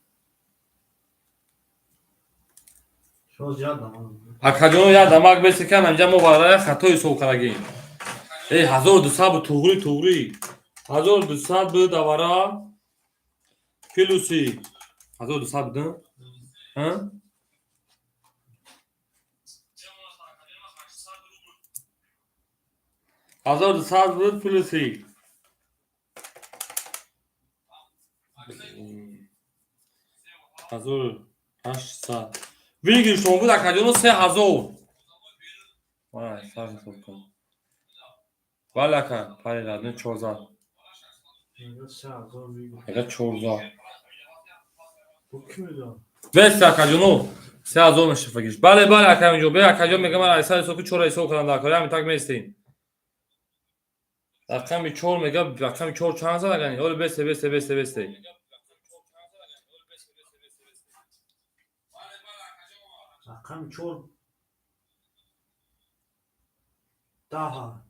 شما زیاد نمانم اکا جانو یا دماغ بیسته کن اینجا ما برای خطای سو کردگیم 1200 بود توغری 1200 بود دوارا پلوسی 1200 بودن ها 1200 بود پلوسی 1800 ویگیر شما بود اکا جانو 3000 وای سر حساب کن بله اکا پای رادن 4000 اینجا 3000 بگیر اگه 4000 bu kim ödüyor? بس اکا جانو 3000 میشه فکرش بله اکا اینجا به اکا جان میگم من ایسا حساب 4 ایسا کردم در کاری همین تک میستین رقم 4 میگه رقم 4 چند زد اگه اول بسته Rakam çok daha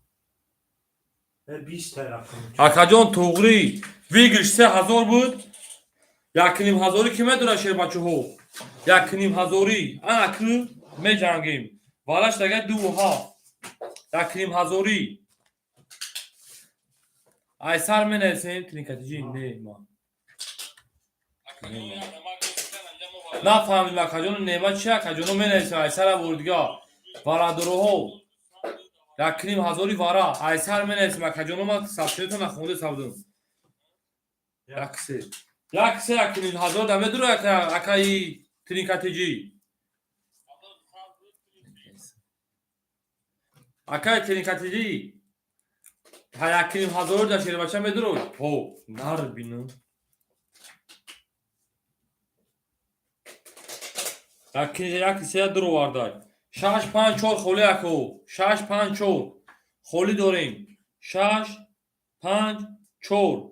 ve 20 TL rakam. اکا جان توغری ویگرش 3000 بود یکنیم هزاری که میدونه شیر بچه ها یکنیم هزاری انا که می جنگیم والش دیگه 2 یکنیم هزاری ایسر می نیسیم تنیکتی جی نه ما نه فهمید اکا جان نیمه چیه اکا جان می نیسیم ایسر بردگاه برادرو ها یکنیم هزاری وارا ایسر می نیسیم اکا جان ما سبشیتو نخونده سبدون یکسی یکنیم هزار دمه درو اکایی تنیکتی جی اکای تنیکتی جی ها یکنیم هزار در شیر بچه می درو هو نار بینو یکی درو واردای 6 5 4 خولی اکو 6 5 4 خولی داریم 6 5 4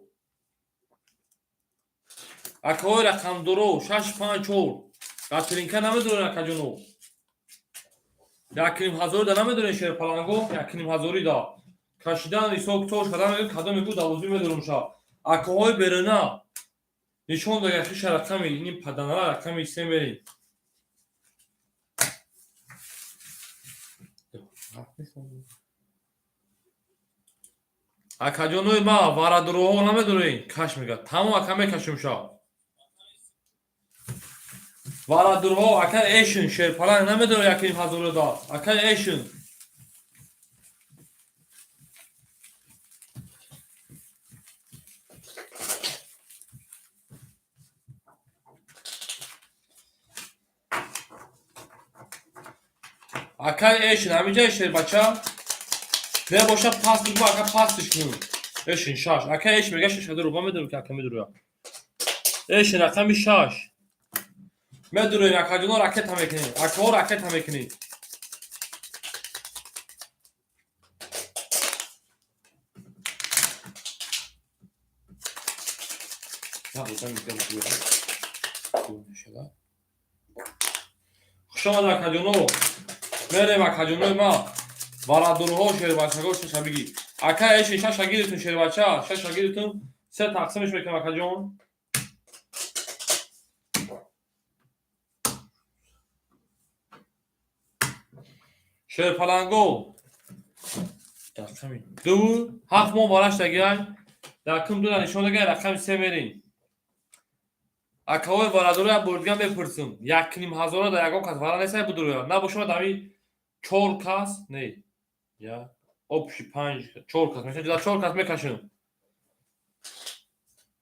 اکای رقم درو 6 5 4 قطرینکه نمیدونه اکا جونو یکنیم هزار در نمیدونه شیر پلنگو یکنیم هزاری دا کشیدن ایسا کتوش کدام میگو 12 میدونم شا اکاهای برنا نشون دا یکیش رقمی این پدنه رقمی 3 بریم اکا جونوی ما وارا دروها نمیدونه کش میگه تمام اکا میکشم شا وارا دروها اکا ایشن شیر پلنگ نمیدونه یکنیم هزار دا اکا ایشن اکا ایشن همینجا شیر بچه نه باشه پاس بگو اکا پاسش کنم ایشن شاش اکا ایشن میگه 6 رو با میدونه که اکا میدونه ایشن رقم 6 میدونه اکا جونو راکت هم میکنی اکا راکت هم میکنی نبودم میگم خوب میشه. خوش آمد اکاجونو. میریم اکاجونوی ما. برادرها شیر بچه ها چه بگی. اکا ایش شش شاگردتون شیر بچه شش شاگردتون سه تقسیمش میکنم اکاجون. شیر پلنگو. تقسیمی. دو هفت ماه بالاش دگیای. رقم دو نشون دگی رقم سه میرین. اکاوی برادرها بردگان بپرسم. یک نیم هزار در یکم کس وارا نیست بدرویا. نه باشم دامی چهار کس نه. یا opshi 5 4 کس میشه جدا 4 کس میکشم.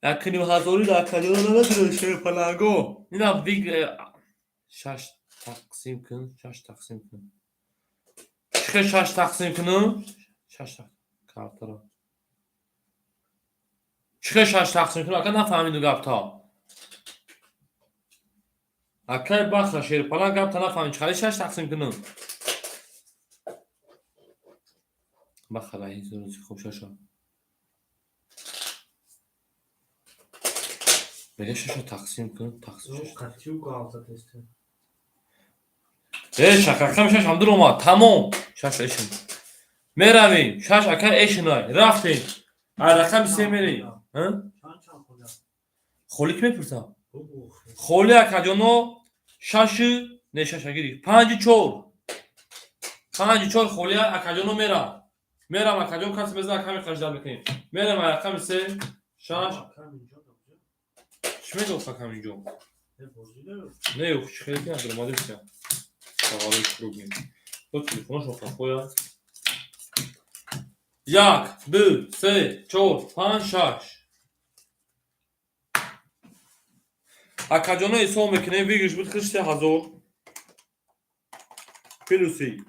یک نیم هزاری در کجا نداره شیر پلنگو. اینا دیگ 6 تقسیم کن 6 تقسیم کن. چه 6 تقسیم کنم 6 کارترا. چه 6 تقسیم کنم اگه نفهمیدم گفتا. اگه باشه شیر پلنگ گفتا نفهمید چه 6 تقسیم کنم. بخلا این زوری خوب شد. میگه شش تقسیم کن تقسیم. قطعی گالتا تست. شکر شش هم درو ما تمام شش ایشون میرویم شش اکر ایشون رفتیم رقم سه میریم چند خدا خولیک میپرسم خولی اکاجونو شش نه شش اگری 5 4 خولی اکاجونو میرم اکاجون کس بزن کمی خرج میکنیم میرم رقم سه شش چی میگه فکر اینجا نه خیلی نداره مادر چه سوالش رو بگیم تو تلفنش رو خواهد یک دو سه چهار پنج شش اکاجونو حساب میکنه ویگش بود خشت هزار پلوسی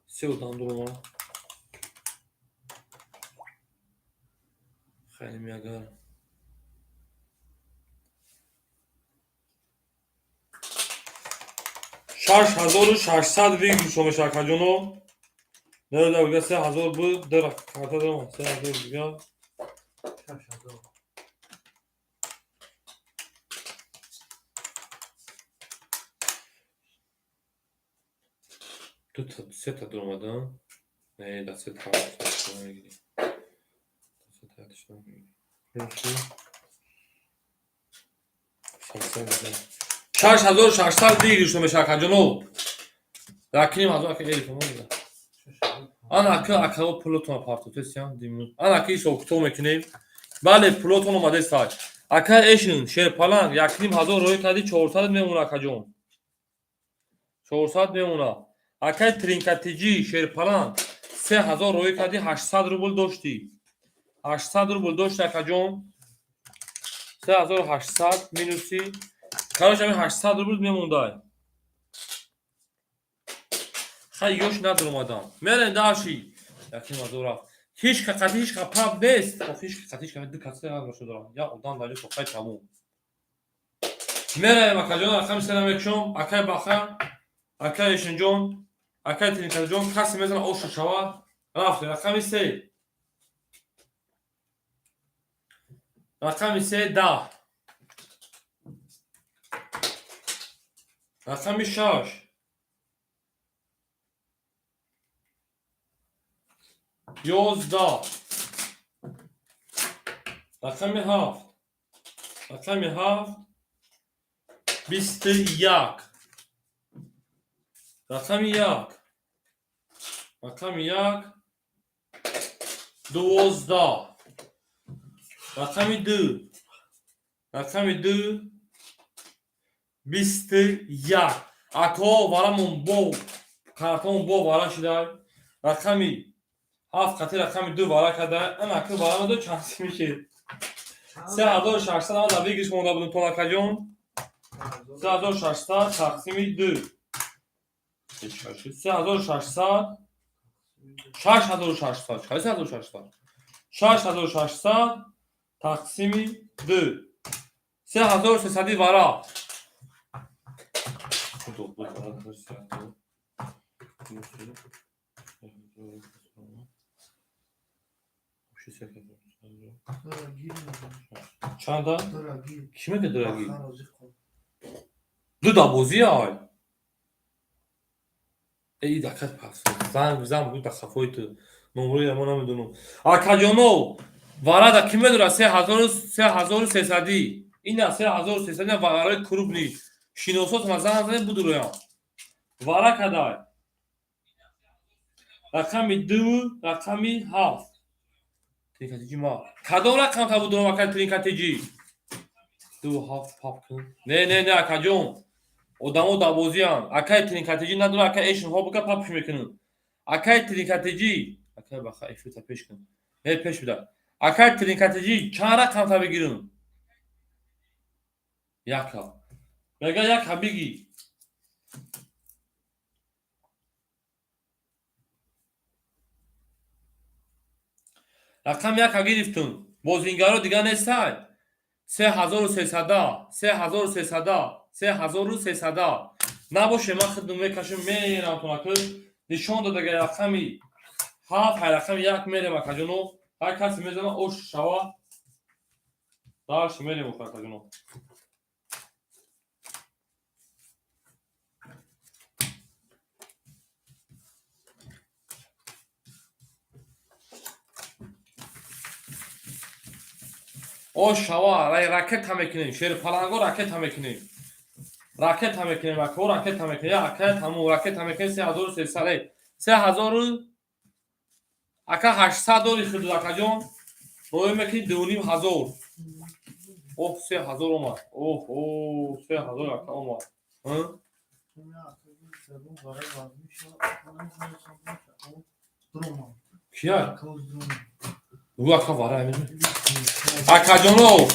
سه و دندروما خیلی میاگر 6600 ویگل شما شاکاجونو نه ده بگه 3000 بود در کارتا دارم 3000 بگه دو تا سه تا درآمدن نه ده سه تا میگیری سه تا اشتباه میگیری 6600 ویگل شما شاکاجونو رکنیم هزار که ایلی فهمونده آن اکا پلوتون پارتو تسیم دیمون آن اکی سوکتو میکنیم بله پلوتون اومده ساج اکا ایشون شیر پلنگ یک نیم هزار روی کردی 400 میمونه اکا جون 400 میمونه اکا ترینکاتیجی شیر پلنگ 3000 روی کردی 800 روبل داشتی 800 روبل داشتی اکا جون 3800 مینوسی کارش همین 800 روبل میمونده خیلیش ندارم اومدم میرن داشی یکی مزورا هیچ قطعی هیچ پاپ نیست خب هیچ قطعی که دو کسی هم شده دارم یا اون دالی تو خیلی تموم میرن مکاجون رقم سلام علیکم اکای باخر اکای شنجون اکای تینکاجون کسی میزنه اوش شوا رفت رقم 3 رقم 3 10 رقم 6 11 رقم 7 رقم 7 21 رقم 1 رقم 1 12 رقم 2 رقم 2 21 اکو برامون بو کارتون بو برا شده رقمی 7 قطعه رقم 2 برا کرده این اکو برام دو چانسی میشه 3600 اما در بیگش مونده بودم تو اکاجون 3600 تقسیم 2 3600 6600 تقسیم 2 3300 برا Дорогие, Çanda? дорогие. Kime de dragi? Бахарози кон. Du da bozi ay. ای دقت پس زن بود خفای تو نمره ما نمیدونم آکاجونو وارد کی میدونه 3300 این 3300 وارد کروب نی شینوسوت مزان بود رویا وارا کدای رقمی 2 رقمی 7 تریکاتیجی ما کدوم رقم تا بود رو تریکاتیجی 2 7 پاپ کن نه آکاجون Odamı da bozuyan. Akay trinkateci ne dur akay eşin hobuka papış mekanın. Akay trinkateci. Akay baka eşi tapeşkin. Ne peş bir daha. Akay trinkateci çara kan tabi girin. Yaka. Mega yaka bigi. Rakam yaka giriftin. Bozingaro diga nesay. 3300 نباشه من خدمت میکشم میرم تو نکل نشان داده که رقمی 7 رقم 1 میره مکجونو هر کسی میزنه اوش شوا دارش میره مکجونو اوش شوا راکت هم میکنیم شیر پلنگو راکت هم میکنیم راکت هم میکنیم اکو راکت هم میکنیم راکت همون راکت هم میکنیم 3000 اکا 800 دوری خرید اکا جون روی میکنیم 2500 اوه 3000 اومد اوه 3000 اکا اومد کیا؟ او اکا واره امیده اکا جونو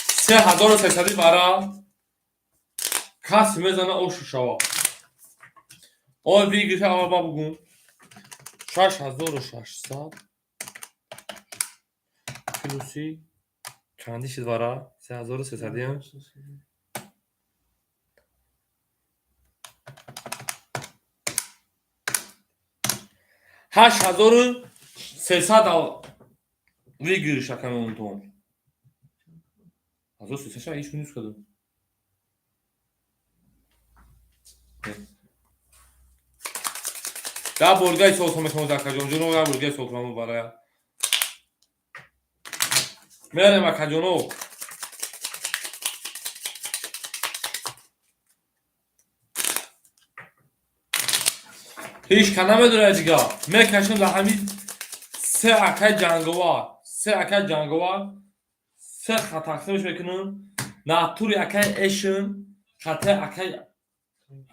3300 واره کسی میزنه اوشو شوا آی بیگیشه آبا بگون 6600 کلوسی چندی شد واره 3300 هم 8300 ویگیر شکم اون تون 1300 هیچ نیست کدوم دا بولگای سوسو میکنم دکا جون جونو دا بولگای سوسو میکنم برای میره مکا جونو هیچ کنه میدونه دیگه میکشم در همین 3 اکای جنگوار 3 تقسیمش میکنم ناتوری اکای اشن خطه اکای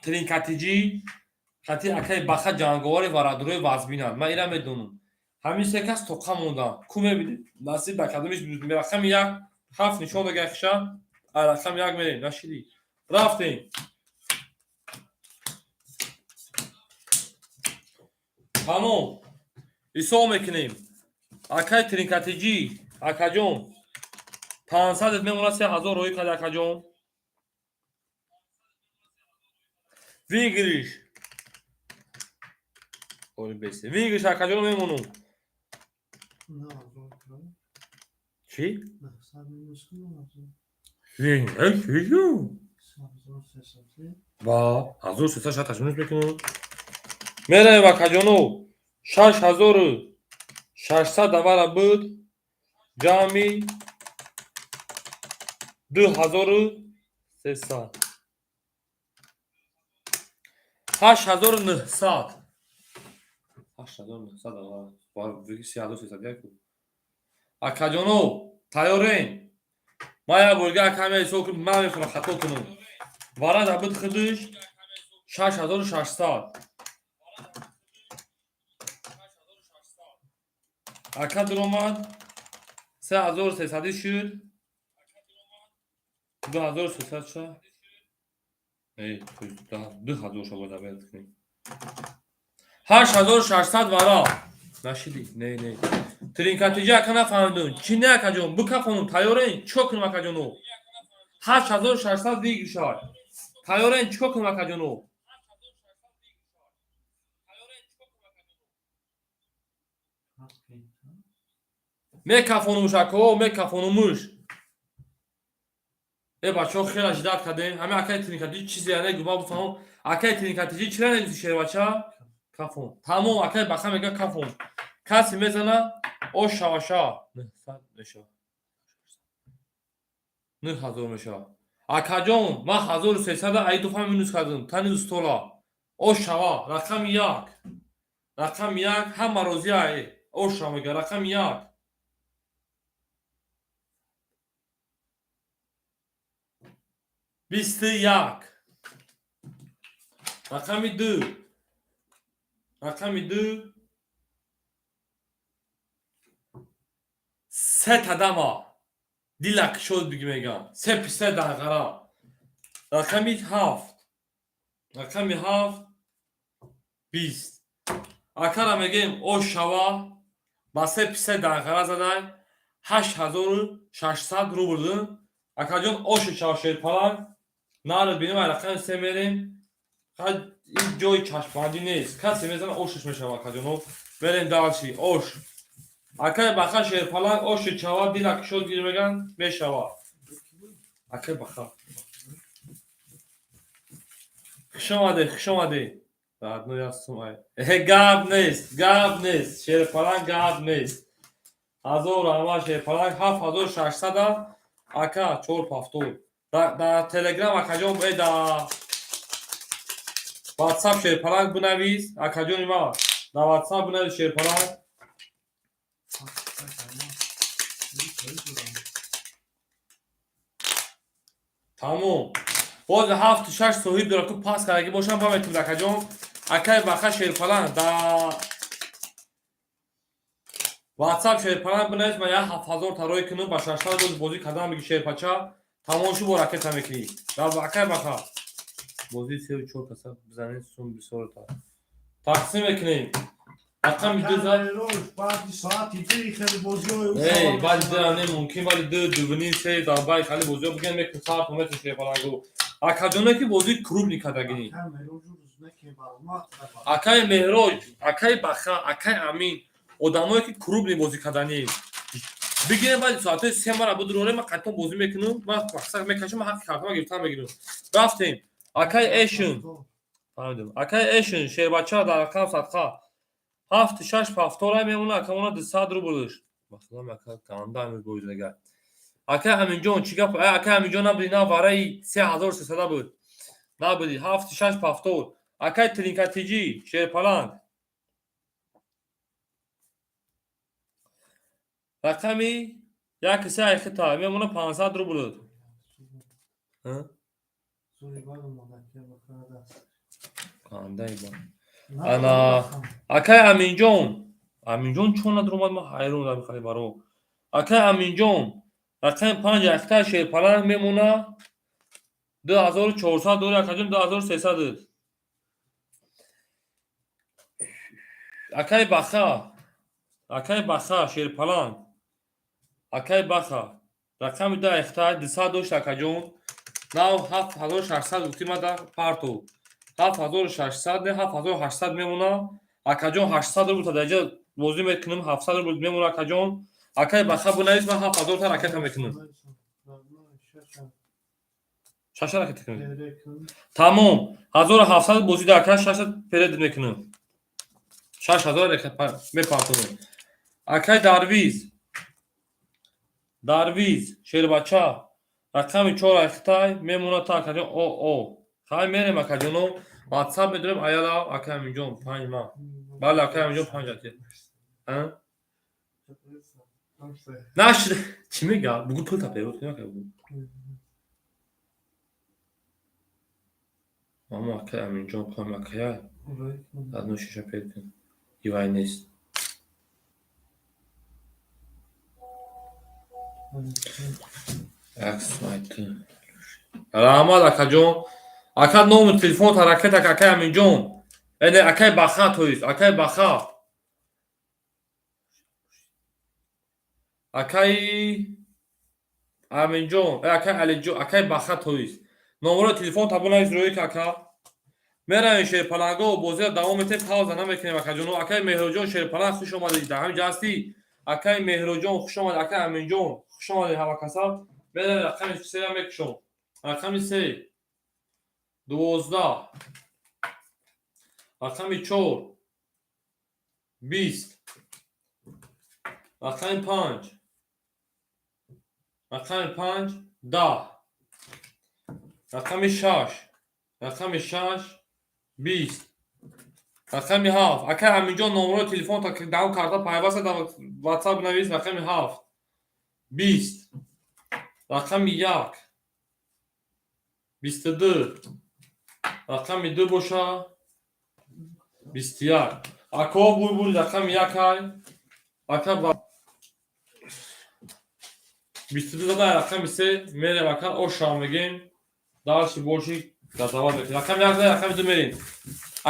ترینکاتیجی خطی اکای بخا جنگوار وارادروی وزبینن من ایرم میدونم همین سه کس توقع موندن کومه بیدید نصیب بکردمش بیدید رقم 1 7 نشون دگه خشم رقم 1 میریم نشیدی رفتیم همون ایسا میکنیم اکای ترینکاتیجی اکا جون 500 میمونه 3000 روی کده اکا جون ویگریش ویگریش اکا جون میمونم چی؟ ویگریش با 1300 شاید تشمونش بکنم میره اکا جونو 6600 دواره بود جامی 2300 8900 بار دیگه 3300 یک اکا جونو تایورین ما یا بولگا کمی سوک ما میتونم خطا کنم وارد بود خودش 6600 اکا درومد 3300 شد 2300 شد ای 2000 شد باید کنیم 8600 وارا نشیدی نه ترینکاتیجی اکا نفهمدون چی نه اکا جون بکا خونم تایورین چو کنم اکا جونو 8600 دیگی شد تایورین چو کنم اکا جونو мекафонумш ако мекафонумш бачаҳо хеле шиддат кардем ҳамин акаи тирникатиҷи чизе яне гума буфаҳмо акаи тирникатиҷи чӣ нанависи шербача кафон тамом акаи баха мега кафон касе мезана ош шаваша 900 мешавад 9000 мешавад акаҷон ман 1300 айдуфа минус кардам тани устола ош шава рақами 1 рақами 1 ҳама розия ош шава мега рақами 1 21 рақами 2 рақами 2 се тадама дилак шод биги мегам се писе дағара рақами 7 рақами 7 20 акара мегем ош шава ба се писе дағара задай 8600 рубл акаҷон оши шава шерпалак нард бинем ай рақами се мерем ин ҷои чашмбандӣ нест касе мезана ошиш мешава акаҷонов мерем далши ош акаи баха шерпалак оши чава дила кишод гир меган мешава акаи баха хушомаде баъдно ястум ай гап нест шерпалак гап нест 1000 ҳама шерпалак 7600 ака 470 да телеграм акаҷон бе да ватсап шерпалак бинавис акаҷони ма да ватсап бинавис шерпалак тамом боз 7-6 соҳиб дора ку пас кардаги бошам фаҳметем акаҷон акаи баха шерпалак да ватсап шерпалак бинавис ман 7000 тарой кунам ба 600 роз бозӣ кардан биги шерпача тамошо бо ракета мекунӣ да акаи баха бозии 3-4 каса бизанем сум бисёрта тақсим мекунем рақами 2 зад баъди соати 2 хеле бозиҳои баъди 2 не мумкин вали 2 2 3 дарбай хали бозиҳо бигем мекун сар метр шерпалагу акаҷоне ки бозии крупни кардагини акаи меҳроҷ акаи баха акаи амин одамое ки крупни бозӣ карданӣ бигирем баъди соатҳои 3 мара будурore ман қайтон бозӣ мекунам ман мақсад мекашам ҳаққи картама гирифтан мегирам рафтем акаи эшн фаҳмидем акаи эшн шербача дар рақам садқа 7-6 пафтора мемона акамона 200 рублш масалан ака канда амир боидага акаи аминҷон чӣ гап акаи аминҷон набуди на вараи 3300 буд набуди 7-6 пафтор акаи тринкатиҷи шерпаланг рақами як киса айхита мемона 500 рубл ана акаи аминҷон чон надромад ма ҳайрон дам хали баро акаи аминҷон рақами 5 айхита шерпаланг мемона 2400 дори акаҷон 2300 акаи баха шерпаланг акаи баха рақами 2 айхита 200 дошт акаҷон нав 7600 гуфтима дар парту 7600 не 7800 мемона акаҷон 800 рубл та даҷа бозӣ мекунам 700 рубл мемона акаҷон акаи баха бинавис ман 7000 та ракета мекунам шаша ракета кунам тамом 1700 бозӣ дар ака 600 перед мекунам 6000 ракета мепартонам акаи дарвиз шербача рақами 4 айхитай мемона та акаҷон оо хай мерем акаҷоно ватсап медорем аяла акаи аминҷон 5 ма бале акаи аминҷон 5 ати нашид чӣ мега бугу пулта перевод кунем акаи бугу мамо акаи аминҷон пам акая адно шиша перед кун ивай нест раҳмат акаҷон ака номи телефонта ракета акаи аминҷон эне акаи баха тоист акаи баха акаи аминҷон акаи алиҷон акаи баха тоист номаро телефон табонавис роик ака меравем шерпаланго бозиро давом метем пауза намекунем акаҷоно акаи меҳроҷон шерпаланг хуш омадед дар ҳамин ҷа ҳастӣ акаи Меҳруҷон хуш омад, акаи Аминҷон хуш омадед ҳамакаса. Меравем рақами 3 мекушом. Рақами 3 12, рақами 4 20, рақами 5 10, рақами 6 20, рақами 7. Акаи Аминҷон номеро телефонро даҳум карда пайваст дар WhatsApp навис. рақами 7 20, рақами 1 22, рақами 2 боша 21. Акао булбул рақами 1 ака 22 зада рақами 3 мерем ака ошам мегем дарши боши дазавад мекунем. рақами 1 зада рақами 2 мерем.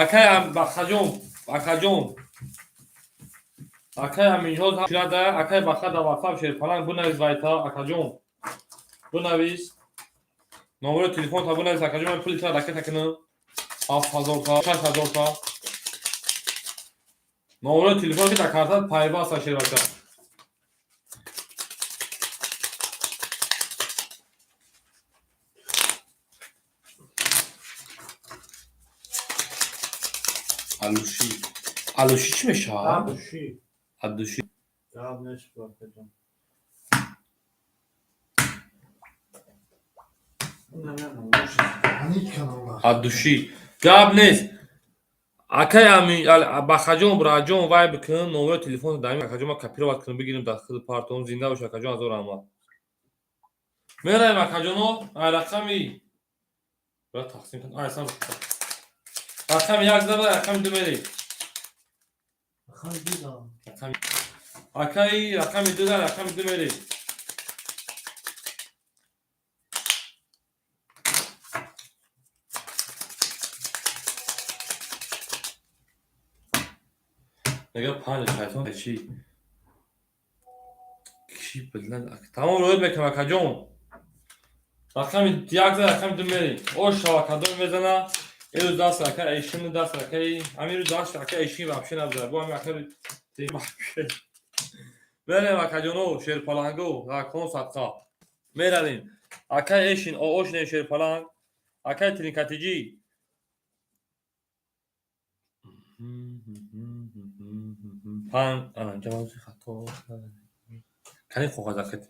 Акаи Бахаҷон акаи Аминҷон ширада акаи Баха дар WhatsApp шерпаланг бинавис вайта акаҷон бинавис номеро телефонта бинавис акаҷон ман пули тра ракета кунам 7000 та 6000 та номеро телефон ки дар карта пайваста шервака. алуши чӣ мешавад? Адуши адуши гап нест. акаи Бахаҷон Бураҷон вай бикун номеро телефон дар акаҷон ма копировать кунам бигирим дар худи партон зинда бош акаҷон ҳазор раҳмат. меравем акаҷоно ай рақами тақсим кун ай сам рақами 1 зада рақами 2 мерем. акаи рақами 2 зада рақами 2 мерем. نگاه 5 شیطان چی بدلن تمام روید میکنم اکاجون رقم 1 زد رقم 2 میری او شواکدون میزنه این روز دست رکه ایشین دست رکه همین روز دست رکه ایشین وحشی نبزره با همین اکر میریم اکاجونو شیرپالانگو رکون صدقه میریم اکه ایشین او اوشنه شیرپالانگ اکه ترینکاتیجی پن جوازی خطا کنی خوغازه کتی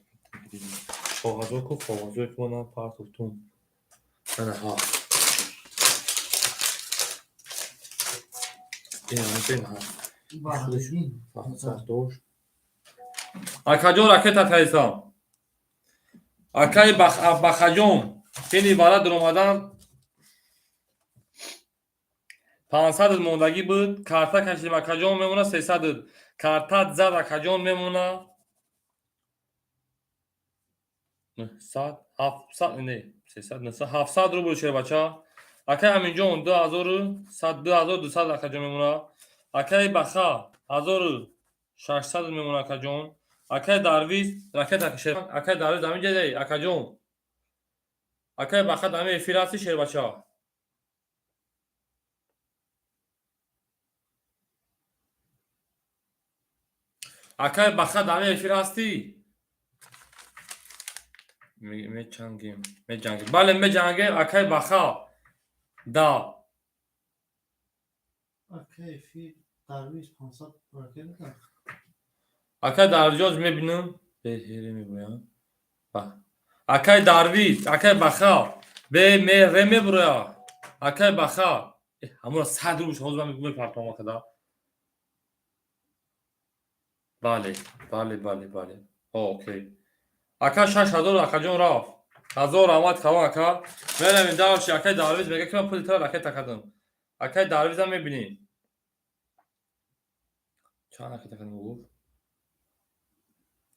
خوغازه که خوغازه که منم پارتوتون نه ها این ها دوش اکاجون راکت اتایستان اکای بخاجون کنی بارا در اومدن 500 موندگی بود کارتا کشیدیم اکاجون میمونه 300 کارتا زد اکاجون میمونه 900 700 نه 300 نه 700 روبل شده بچا اکای امینجون 2200 اکاجون میمونه اکای بخا 1600 میمونه اکاجون اکای دارویز راکت کشید اکای دارویز همین جده اکاجون اکای بخا دامه فیراسی شده بچا اکای بخا دامه فیراستی می جنگیم بله می جنگیم اکای بخا دا اکای فی دارویز 500 راکت ده اکای دارویز میبینم بهیری میبینم اکای دارویز اکای بخا به می میبریا اکای بخا همون 100 رو شما من میگم پارتوما کدا بله اوکی اکا 6000 اکاجون رفت 1000 آمد کوا اکا میرم این دارش اکای دارویز میگه که من پول تر راکت کردم اکای دارویز هم میبینین چند راکت کردم گفت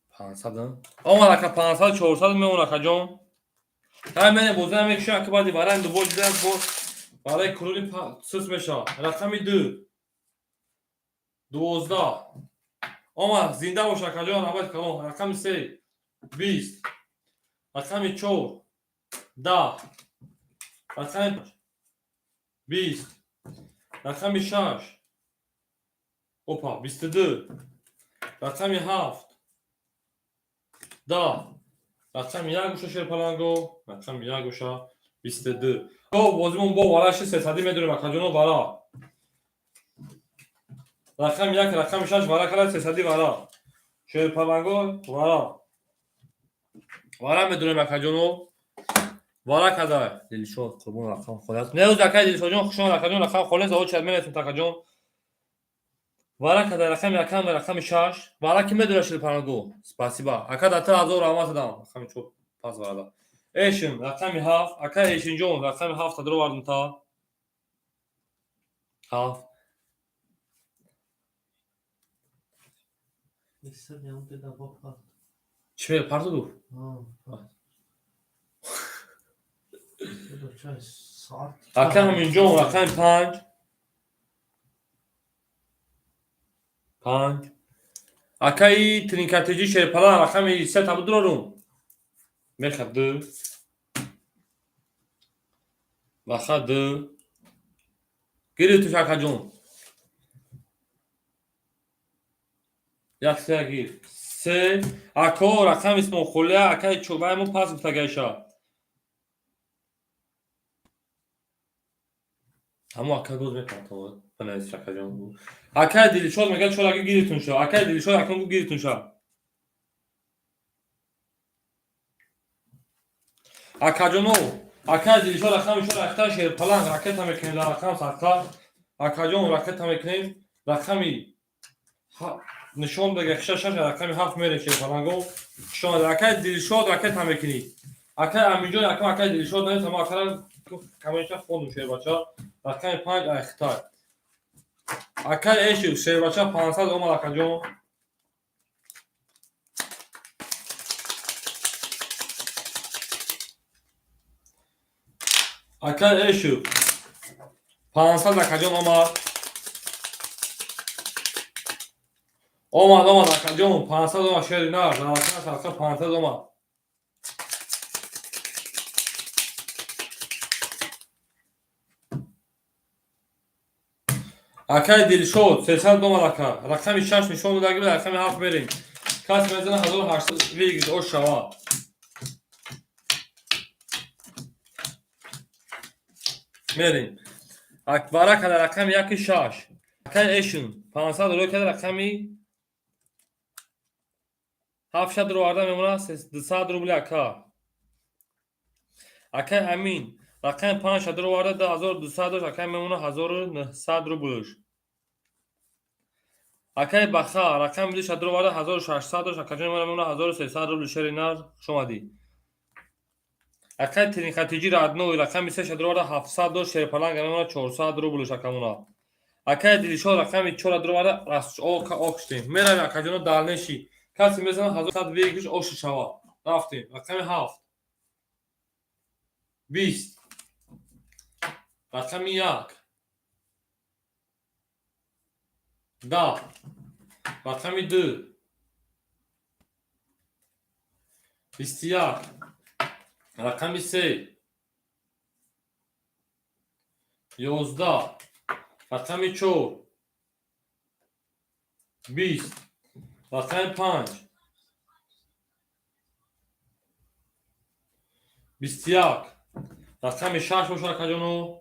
500 آمد اکا 500 400 میمونه اکاجون همین بوزه میکشه اکا بعدی برای دو بوج دیدم برای کرونی سوس میشه رقمی 2 12 آمد زنده باشه اکاجون آمد کوا رقمی 3 20 رقمی 4 10 رقمی 20 رقمی 6 اوپا 22 رقم 7 10 رقم 1 گوشه شیر پلنگو رقم 1 گوشه 22 تو بازیمون با ورش 300 میدونیم اکاجونو ورا رقم 1 رقم 6 ورا کلا 300 ورا شیر پلنگو ورا میدونیم اکاجونو ورا کدا دلشو قربون رقم خلاص نه از اکای دلشو جون خوشون اکاجون رقم خلاص او چه میتون تاکاجون ورا کدا رقم 1 رقم 6 ورا کی میدونه شیر پلنگو спасибо اکا دتا ازو رامات دام رقم چوب پاس ورا ایشن رقم 7 اکا ایشن جون رقم 7 درو واردم تا 7 Listen, я вот это попал. چه پارتو دو Это чай сорт. رقم همینجا رقم 5 اکای ترینکاتجی شیر پلا رقم 3 تا بدرورم میخد بخد گیری تو شاکا جون یک سه گیر سه اکا رقم اسمو خوله اکای چوبه مو پاس بتگیشا همو اکا گوز میکنم تو بنایز شاکا جون بود اکای دیلی شد مگل شد اگه گیریتون شد اکای دیلی شد اکا گیریتون شد اکا جونو اکای دیلی شد رقم شد اکتا شیر پلنگ راکت هم میکنیم در رقم ساکا اکا جون راکت هم میکنیم رقمی نشون بگه شش رقمی 7 میره شیر پلنگو شما در اکای دیلی شد راکت هم میکنی اکای همینجا رقم اکای دیلی شد نه تمام اکای کامنش خوندم شیر بچا رقم 5 اختار اکای ایشو شیر بچا 500 اومد اکا جون اکای ایشو 500 اکا جون اومد اکا جون 500 اومد شیر نه در اکا 500 اومد اکای دیل شد 300 اومد اکا رقم 6 نشون داده گیره رقم 7 بریم کس میزنه 1800 ویگید او شوا میریم اکبارا کده رقم 1 6 اکای ایشون 500 روی کده رقمی 700 رو وارده میمونه 200 روبل اکا اکای امین رقم 500 رو وارده 1200 اکای میمونه 1900 روبلش اکای بخا رقم 200 رو وارده 1600 اکای میمونه 1300 روبل شری نار شما دی اکای ترین خطیجی رادنو رقم 300 رو وارده 700 شری پلنگ میمونه 400 روبلش اکامونا اکای دیلیشو رقم 400 رو وارده راست او اوکشتیم میره اکای جنو دالنشی کسی میزنه 1100 ویگش اوش شوا رفتیم رقم 7 20 رقم 1 10 رقم 2 21 رقم 3 11 رقم 4 20 رقم 5 21 رقم 6 باشه اکاجانو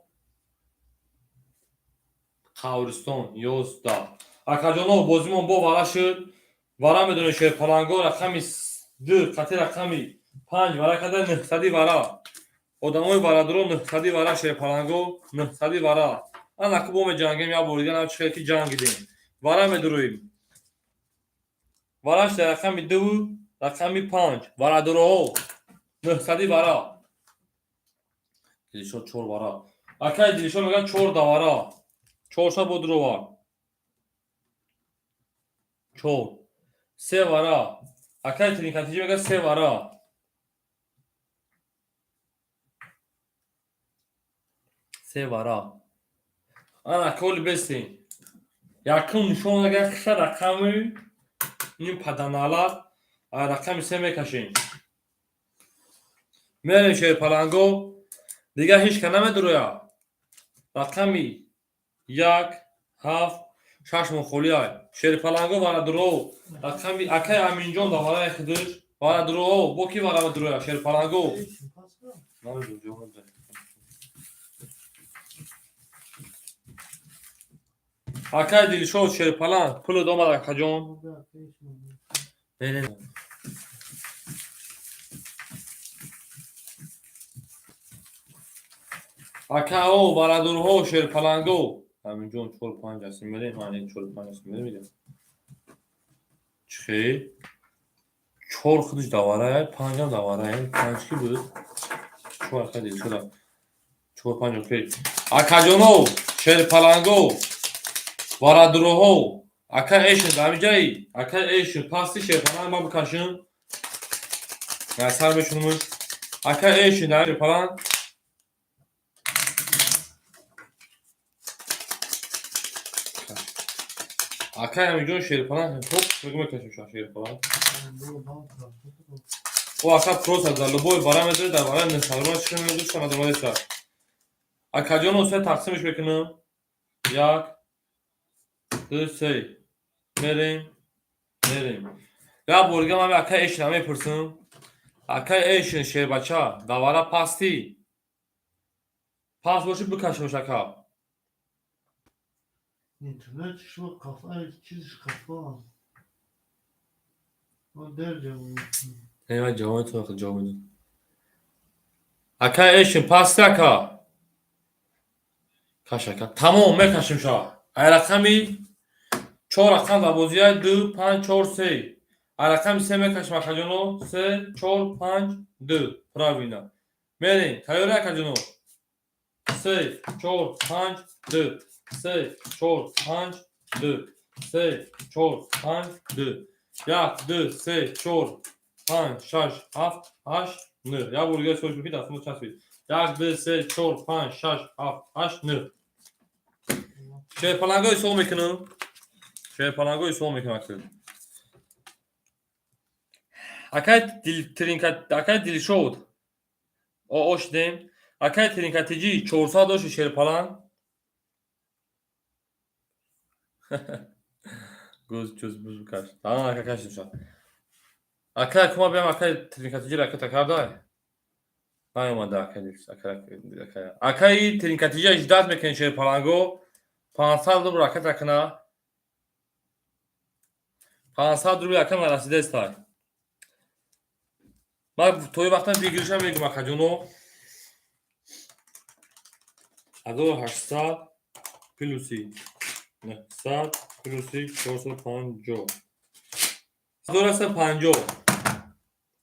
قورستون 11 اکاجانو بازیمون با ورا شد ورا میدونه شیر پلنگو رقم 2 قطع رقم 5 ورا کده 900 ورا آدمای ورا درو 900 ورا شیر پلنگو 900 ورا انا که بوم جنگیم یا بوریدن هم چه که جنگیدیم ورا میدرویم وراش رقم 2 رقم 5 ورا درو 900 ورا دیلیشو 4 ورا اکای دیلیشو میگن 4 دا ورا 4 بودرو ور 4 3 ورا اکای ترین کاتیجی میگن 3 ورا 3 ورا انا کل بستیم یکم نشون اگر خش رقمی این پدنالات رقم 3 میکشیم میریم شیر پلنگو دیگه هیچ که نمیدرویا رقمی 1 7 شش مخولی های شیر پلنگو وارا درو رقم بی اکای امینجان دا وارا خدش وارا درو بو کی وارا درو شیر پلنگو Değişim Pascal. نه جو جو اکای دیل شو شیر پلنگ پول دوما دا کجون Bu da değişim. نه نه اکای او وارا درو شیر پلنگو امینجان 4-5 هستیم میده من 4-5 هستیم میده چی 4 خودش دواره 5 هم دواره 5 کی بود 4 خیلی شد 4-5 اوکی اکاجونو شیر پلنگو وارا دروهو اکا ایشن دامیجایی اکا ایشن پاستی شیر پلنگ ما بکشن نه سر بشونمش اکا ایشن دامی پلنگ اکا امیجون شیر پلنگ خوب بگم کشم شیر پلنگ Bu banka. او اکا پروس از لبوی بارامتر در بارا نسالما چکنم دوستم از اومده سر اکاجونو سه تقسیمش بکنم یک دو سه بریم یا برگم هم اکای ایشن همه پرسم اکای ایشن شیر بچه دواره پاستی پاس باشی بکشمش اکا İnternet şu kafa çiz kafa. O derece bu. نه من جوان تو اخی جوان اکای ایشن پاستی اکا کش اکا تمام میکشم شا ای رقمی 4 رقم و بوزیه 2 5 4 3 ای رقمی 3 میکشم اکا جانو 3 4 5 2 پراوینا میرین تایوری اکا جانو 3 4 5 2 3 4 5 2 3 4 5 2 1 2 3 4 5 6 7 8 9 یا buraya söz bir daha bunu çarpıyor. 1 2 3 4 5 6 7 8 9 şey palangoyu sol mekanı şey palangoyu sol mekanı akıl. Akay dil trinkat akay dil şod. O oşdem akay trinkatici çorsa doşu şer palan. göz buz kaç. Tamam arkadaşlar şu an. Akay kuma benim akay trinkatici raket akarda. Ayıma akay trinkatici icdat mekan şer palango. 500 روبل راکت رکنه 500 روبل رکن رسیده است من توی وقتا بگیرشم میگم اکاجونو 1800 پلوسی نه 100 پلوسی 450 450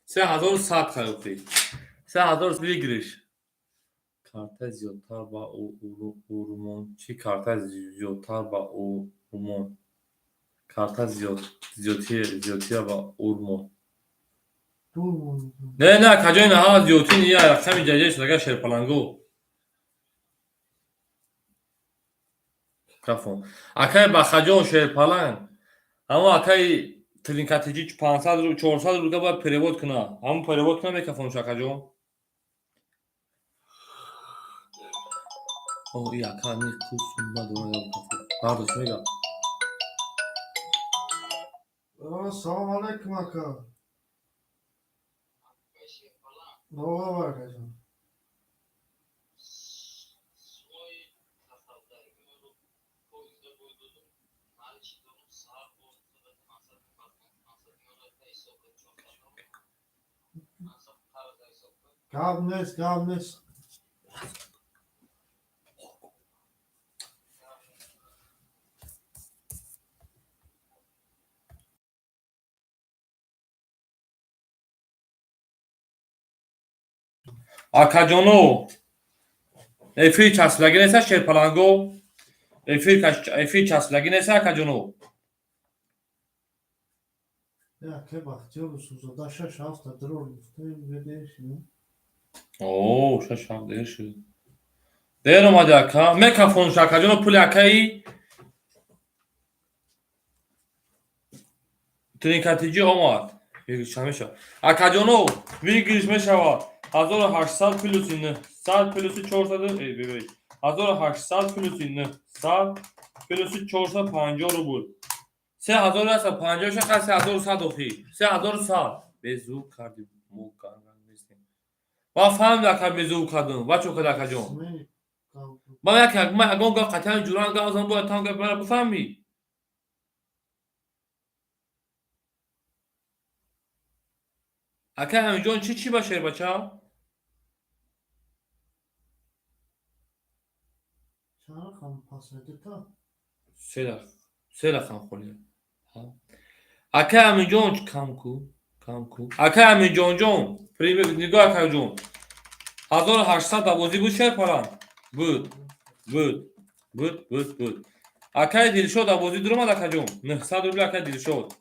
3100 خریدی 3000 بگیرش کارت زیادتر با اورمون چی کارت زیادتر با اورمون کارت زیادتر با اورمون Dur. نه کجای نه ها زیادتی نیه رقم جدید شده شیر پلنگو کافون اکای با خجان شیر پلنگ اما اکای ترینکاتیجی 500 رو 400 رو باید پریوود کنه همون پریوود کنه میکافون شکجان او ای اکا می کوسون با دوره کافون پاردوش میگم Selam aleyküm aka. Ne var hocam? Gabnes. اکاجونو افی چسبلگی نیست شیر پلنگو افی چسبلگی نیست اکاجونو Ya ke bakıyorsunuz o da şaş haftadır olmuştu ve değişiyor. Oo şaşam değişiyor. Değerim hadi aka. Mekafon şakajono puli akayı Trinkatici Omar. Yürüyüşmeşe. Akajono bir girişmeşe var. 1800 plusunu 100 plusu 400 1800 plusunu 100 پلوسی 450 روبل 3000 هست 50 شقه 3100 اوخی 3100 بزو کردیم موکان نیستیم با فهم دکا بزو کردم و چوک دکا جون اسمه با یک ما اگون گفت قطعا جوران گازم باید تام گفت برای بفهمی اکا همینجون چی باشه بچه ها چرا کام پاسده تا سه لخم خولی اکا همینجون کم کو اکا همینجون جون پریمه نگاه اکا جون 1800 دوازی بود شد پران بود اکای دلشود دوازی درم اکا جون 900 روبل اکای دلشود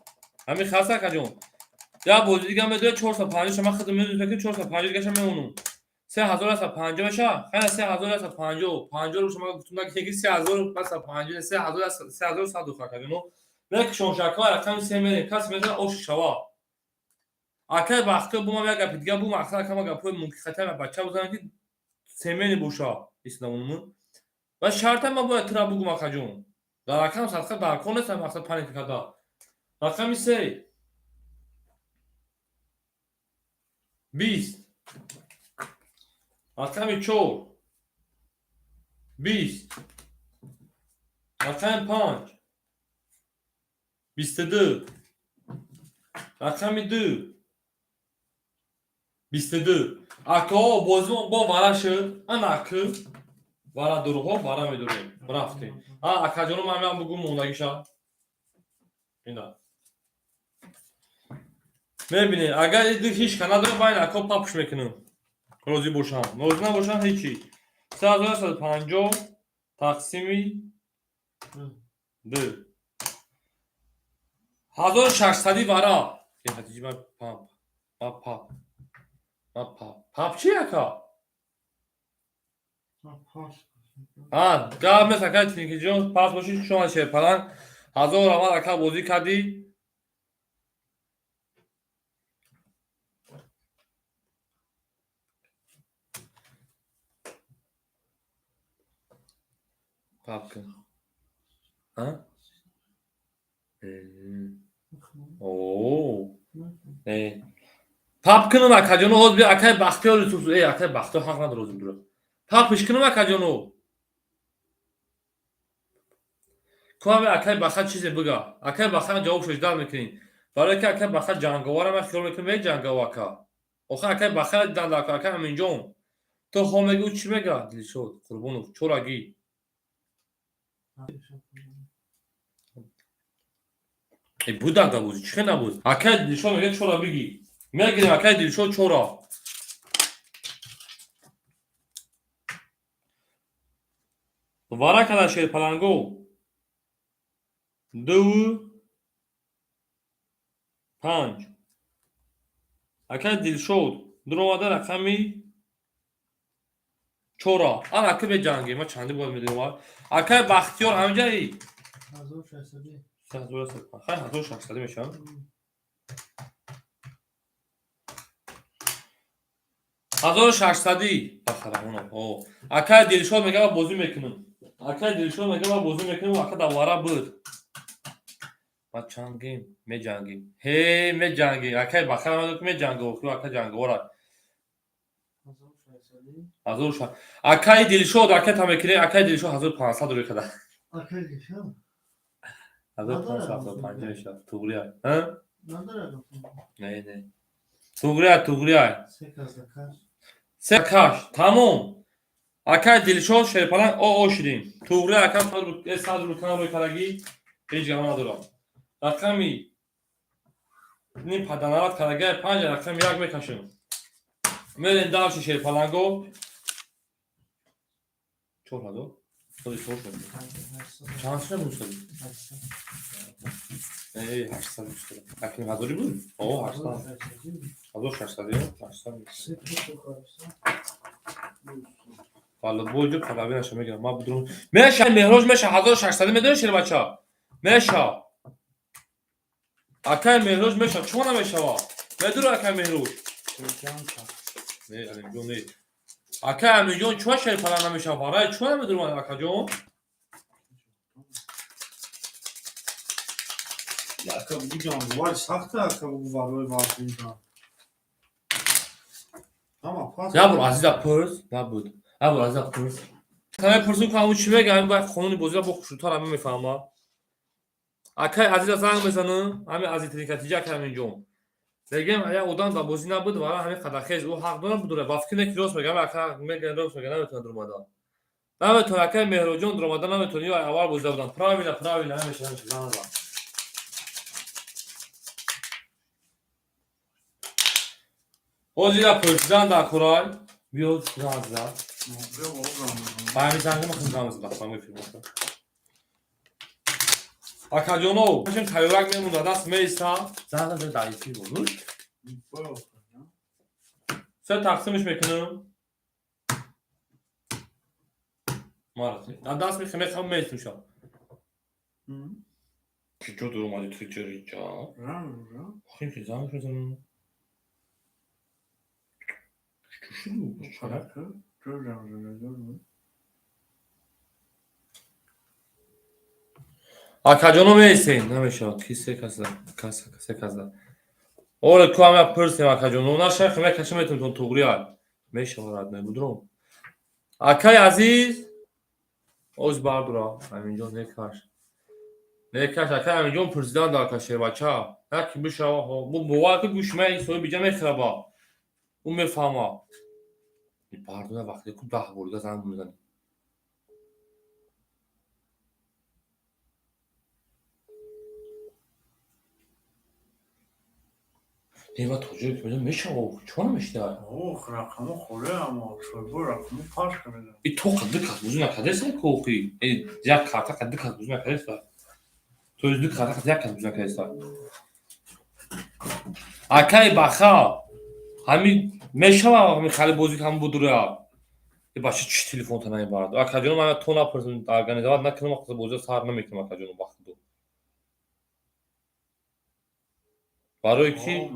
همین خاصه اکا جون یا بازی دیگه هم بده 450 شما خودم میدونید که 450 دیگه شما میمونم 3050 میشه خیلی 3050 50 رو شما گفتم که 3000 پس 50 3100 خاطر نو نه که شما شکار رقم 3 میلیون کس میذاره اوش شوا اکای وقت بوم میگه دیگه بوم اخر کما گپ ممکن خطر بچه بزنن که 3 میلیون بوشا اسلامون و شرط ما باید ترا بگم اکا جون در رقم صدقه در کنه سم مقصد پنیک کدا رقم 3 20 رقم 4 20 رقم 5 22 رقم 2 22 اکا بازم با ورا شد ان اکا ورا دروها ورا میدوریم رفتیم اکا جونو من بگم موندگیشا اینا میبینید اگر هیچ کنا داره باید اکا پاپش میکنم روزی باشم روزی نباشم هیچی 3150 تقسیمی 2 1600 ورا یه حتیجی من پاپ چی اکا پاس گاه مثل که تینکی جون پاس باشید شما شیر پلان 1000 آمد اکا بازی کردی پاپ کن اوه پاپ کنم اکا جونو hoz bir akay baktıyor sus akay baktıyor حق نداره روزم داره پاپش کنم اکا جونو کوام akay بخا چیزی بگا akay بخا جواب شش دار میکنین برای که akay بخا جنگاوار ما خیال میکنم جنگاوا کا آخه akay بخا دندا akay همین جون تو خو میگو چی میگا دل شد قربونو چوراگی ای بودن دا بود چه نبود akay دل شد میگه چورا بگی میگیم akay دل شد چورا وارا کلا شیر پلنگو 2 5 akay dil shod duromada raqami 4 an akay be jangi ma chandi bod midem var akay baxtiyor hamjai 1600 خیلی 1600 میشم هزار ششصدی بخرم اونو akay dil shod میگه بازی میکنم akay dil shod میگه بازی میکنم akay دوباره بود ما چنگیم می جنگیم هی می جنگیم اکای بخرم میگه می جنگو خو اکای جنگورا 1600 اکای دل شد اکای تمکری اکای دل شد 1500 رو کدا اکای دیشم 1550 شد توگریا ها نداره نه توگریا سه کاش تمام اکای دل شد شرپلان او شدیم توگریا اکای 100 رو کنار رو کداگی هیچ گام ندارم رقمی نیم پدنارات کداگی 5 رقم یک میکشم میرین داش شیر پلنگو چور هدو خودی چور شد چند شده بود ای 800 بود اکنون هزاری بود اوه 800 والا بوجو خرابی نشه میگم ما بدون میشه مهروز میشه 1600 میدونی شیر بچه ها میشه اکای مهروز میشه چون نمیشه وا میدونی اکای مهروز نه الان جون نه اکای میلیون چون شیر پلان نمیشه وارای چون میدونم اکا جون Yaka bu canlılar sahtı yaka bu var ve var burada. Ama pas. Ya bu Aziz Apurs. Ne bu? Ya bu Aziz Apurs. Sana pırsun kamu çime geldi bak konunu bozuyor bu kuşu taramı mefahma. Akay Aziz Azang mezanı. Ami Aziz Trikatici akay minjom. Legem ya odan da bozina bud var. Hani kadakez o hak dona budur. Bafkine kilos megam akay megen ros megam nemiton durmadan. Nemiton akay mehrojon durmadan nemiton ya avar bozda budan. Pravila hemeşe lan. O zira pırsızdan da kuray. Biyo zazda. Bayami zangı mı kızgamız bak bana film olsa. Akajono. Şimdi kayorak memnun das meysa. Zaten de dayısı olur. Sen taksim iş mekanım. Maalesef. Das mi kime kam meysim şu an. Çocuk durum hadi Türkçe rica. Bakayım ki zangı mezanı. Şu mu? Akajono meysin. Ne meşa? Kise kasa. Kasa kasa. Orada kuam pırsın akajono. Onlar şarkı ve kaçım etim ton tuğriyal. Meşa var adına bu durum. Akay Aziz. Oz bardura. Aminjon ne kaç. Ne kaç akay aminjon pırsızdan da arkadaşlar baça. Ha kim bu şava bu vakit güşme soyu bicam ekraba. Bu mefhama. Pardon vakti ku daha burada zan bundan. Neva çocuk böyle meşa o. Çoğunmuş da. Oh rakamı koruyor ama bu rakamı fark ediyor. Tokadı kazmuzuna kadar kokuyor. Ya karta kadı kazmuzuna kadar. Sözlük karta kadı kazmuzuna kadar. Akay baka. Hami meşa var mı khali bozik ham budur ya. Başı çiş telefon tanay vardı. Akajono mana tona person organizovat nakılma kızı bozuyor sarına mekim akajono baktı. Baroy ki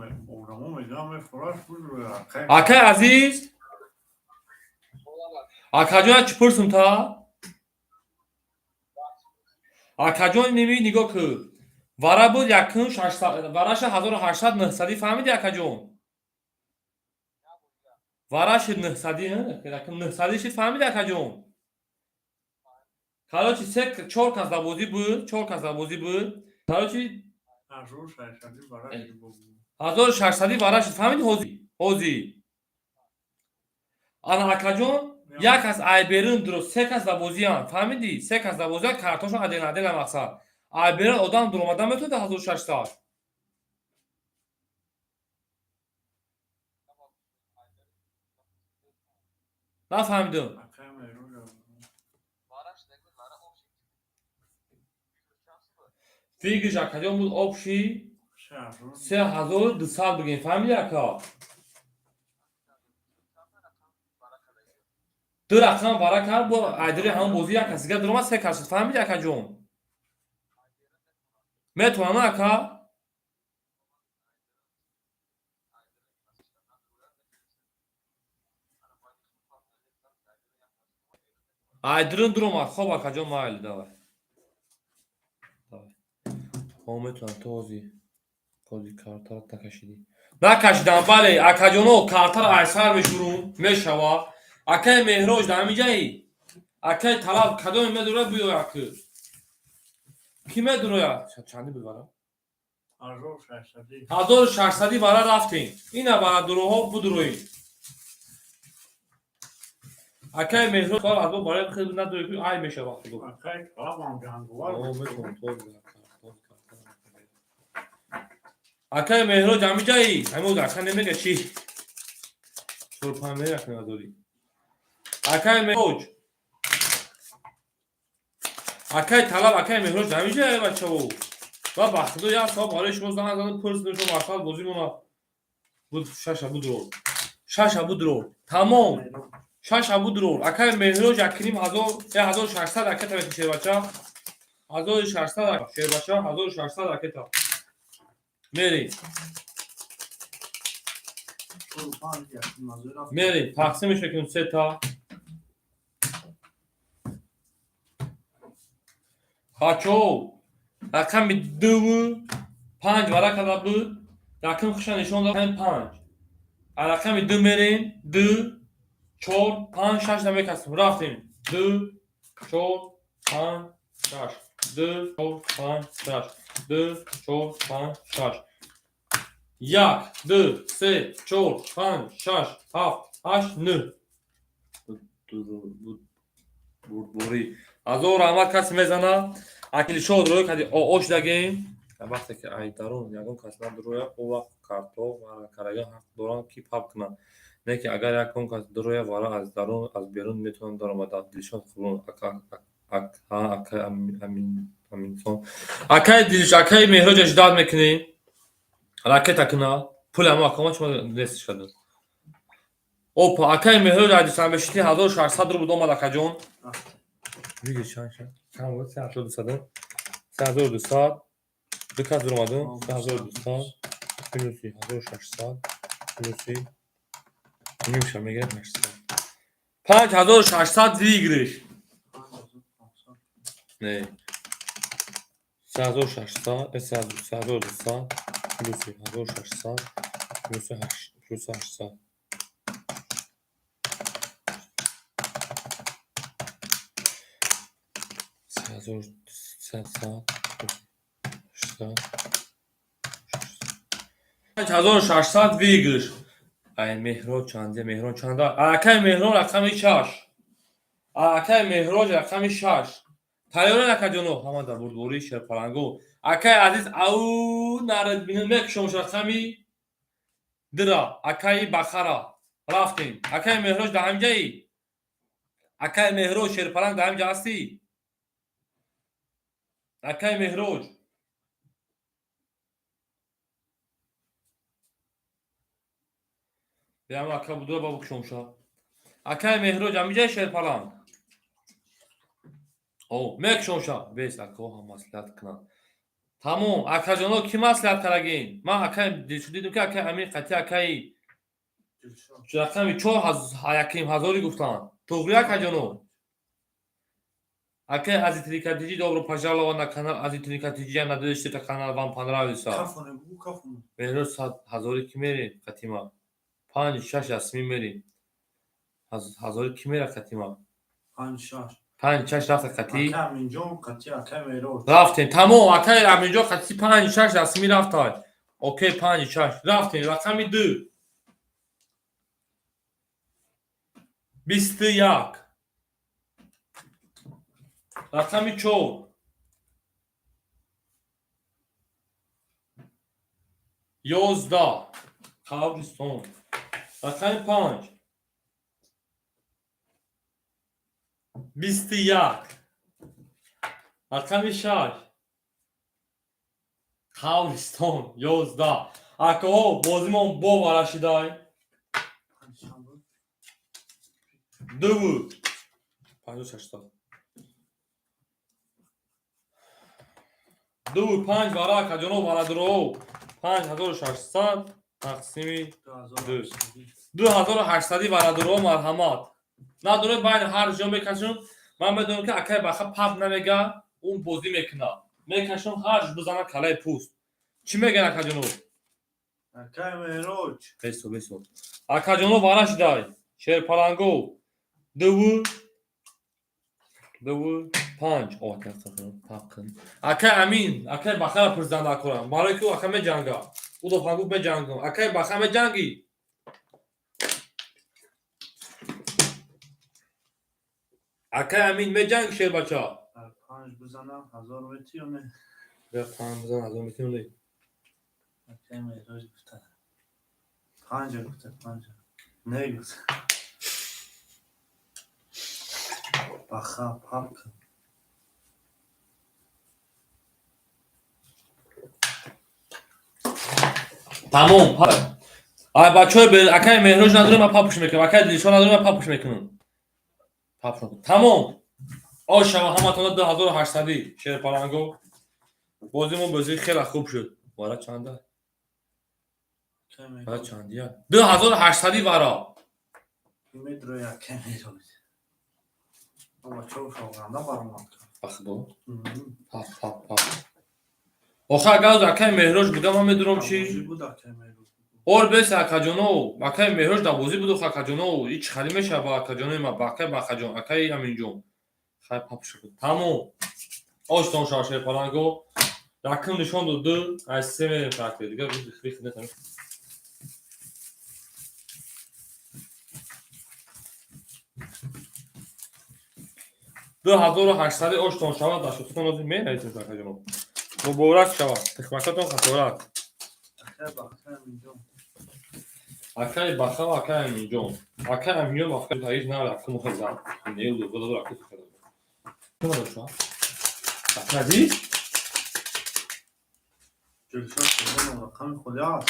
Akay Aziz. Akajono çıpırsın ta. Akajono nemi nigo ki. Vara bu yakın şaşsa varaşa 1800 fahmidi akajono. Varaş 900 yakın 900 şi fahmidi akajono. Kalochi sek çorkaz da bozi bu, çorkaz da bozi bu. Kalochi 1600 varaş fahmidi hozi. Ana akajono یک از ایبرن درست سه کس دبوزیان فهمیدی سه کس دبوزیان کارتاشون عدل مقصد ایبرن آدم درآمدن بتونه 1600 نفهمیدم فیگش اکجان بود آبشی 3200 بگیم فهمیدی اکا دو رقم برا کرد با ایدری همون بازی یک کسی که درآمد سه کس فهمیدی اکا جون میتونم اکا ایدرن درآمد خب اکا جون مایل داره میتونم توزی کارتا تکشیدی نکشیدم بله اکا جونو کارتا رو ایسر بشورون میشوا اکای مهروج در میجایی اکای طلب کدام مدوره بیو اکی کیمه درویا چندی ببرم 1600 برای رفتیم اینه برای دروها بدرویم اکای مهروج کار از برای خیلی ندوی که ای میشه وقتی دو اکای طلب هم جنگوار اکای مهروج در میجایی همون اکا نمیگه چی شرپان میرکنه نداری اکای مهروج اکای طلب اکای مهروج نمیشه بچه او و وقتی دو یا صاحب حالش روز دهن پرس نشو مرسال بازی مونا بود شش بود رو تمام شش بود رو اکای مهروج اکنیم 1600 اکتا بهت شیر بچه 1600 شیر بچه 1600 اکتا میریم تقسیمش بکنیم 3 تا خاچو رقم 2 5 ورق بود. رقم خوش نشون دادن 5. رقم 2 میریم 2 4 5 6 نمیک هستم رفتیم 2 4 5 6 2 4 5 6 2 4 5 6 1 2 3 4 5 6 7 8 9 بوری азор Аҳмад кас мезана акили шод рӯй кади ош дагем вақте ки ай дарун ягон кас надурӯя о вақт картоф ва карага ҳақ дорам ки пап кунам не ки агар якон кас дурӯя вара аз дарун аз берун метавонам даромада дилшод хурун акай аминсон акай дилш акай меҳроҷаш дад мекунем ракета куна пулам акама чума нест шаду опа акай меҳроҷ ади самбешити 1600 рубл омад акаҷон Видишь, сейчас. Там вот 3200. 3200. Диказ durmadı. 3200. Плюс 1600. Плюс. Німша میگه 800. 5600 вигриш. Не. 1600. 3200. Плюс 1600. Плюс 800. هزار 600 ویگرش این مهران چنده مهران چنده اکای مهران رقم 6 اکای مهران رقم 6 تایور نکجونو همان در بردوری شهر پلنگو اکای عزیز او نرد بینم یک شمش رقمی درا اکای بخرا رفتیم اکای مهران در همجایی اکای مهران شهر پلنگ در همجا هستی اکای مهران بیام اکا بودو با بکشمشا اکای مهران همجای شهر پلنگ او مکشمشا بیس اکا هم مسئلت کنن تمام اکا جانو کی مسئلت کرگین من اکای دیدم که اکای امیر قطعی اکای رقمی 4000 گفتن توغری اکا جانو Акай аз итрикатиҷи добро пожаловать на канал аз итрикатиҷи надоштета канал вам понравился. Кафоне бу кафоне. Меҳрӯ 1000 ки мерӣ қатима 5-6 асми мерӣ 1000 ки мера қатима 5-6 рафта қатӣ Акай аминҷон қатӣ акай меро. рафтем тамом акай аминҷон қатӣ 5-6 асми рафтай окей 5-6 рафтем рақами 2 21 рақами 4 11 қабристон рақами 5 21 рақами 6 қабристон 11 акаҳо бозимон бо варашидай 2 56 2 5 варака ҷаноб варадуро 5600 тақсими 2 2800 варадуро марҳамат надоре байни ҳар ҷо мекашум ман медонам ки акай баха пап намега он бозӣ мекуна мекашум ҳар ҷо бизана калаи пӯст чӣ мегӯян акаҷоноб Акай мероҷ. бесо акаҷоноб варашидай шерпаланго 2 5 акай амин акай бахара пурзанда кунам барои ки ака меҷанга удо фангу меҷангам акай баха меҷанги акай амин меҷанги шербача 5 бизанам 1000 метиёне. бе 5 бизан 1000 метиёне Акай мероҷ гуфта. 5 гуфта 5. Не гуфта. Баха пап. тамом ай бачаҳо бе акай меҳроҷ надорем ман папуш мекунам акай дилшон надорем ман папуш мекунам тамом ошава ҳаматона 2800 шерпаланго бозимон бозии хеле хуб шуд вара чанда вара чандия 2800 вара Медрои акай мероҷ. Ама чо шоганда баромад. бахдо آخه گاز اکای مهراج بودم من میدونم بازی چی بود که میرو. اور بس اکاجونو اکای مهراج دا بازی بود اکاجونو هیچ خالی میشه با اکاجونو ما باکای باکاجون اکای امینجون خای پاپ شد تمام آشتون شاشه پلنگو رقم نشون داده از سه میلیون فرق دیگه ریخ نکنه 2800 آشتون شود داشت تو نازی می‌نویسید اکاجونو مبارک شود تخمکاتون خطورات اخه باخته اینجا. اکای باخا اکای امینجون اکای امینجون افکار تایید نه رقم خزان نیل دو دو رقم خزان تو نشون اکادی جلسه شده رقم خلاص.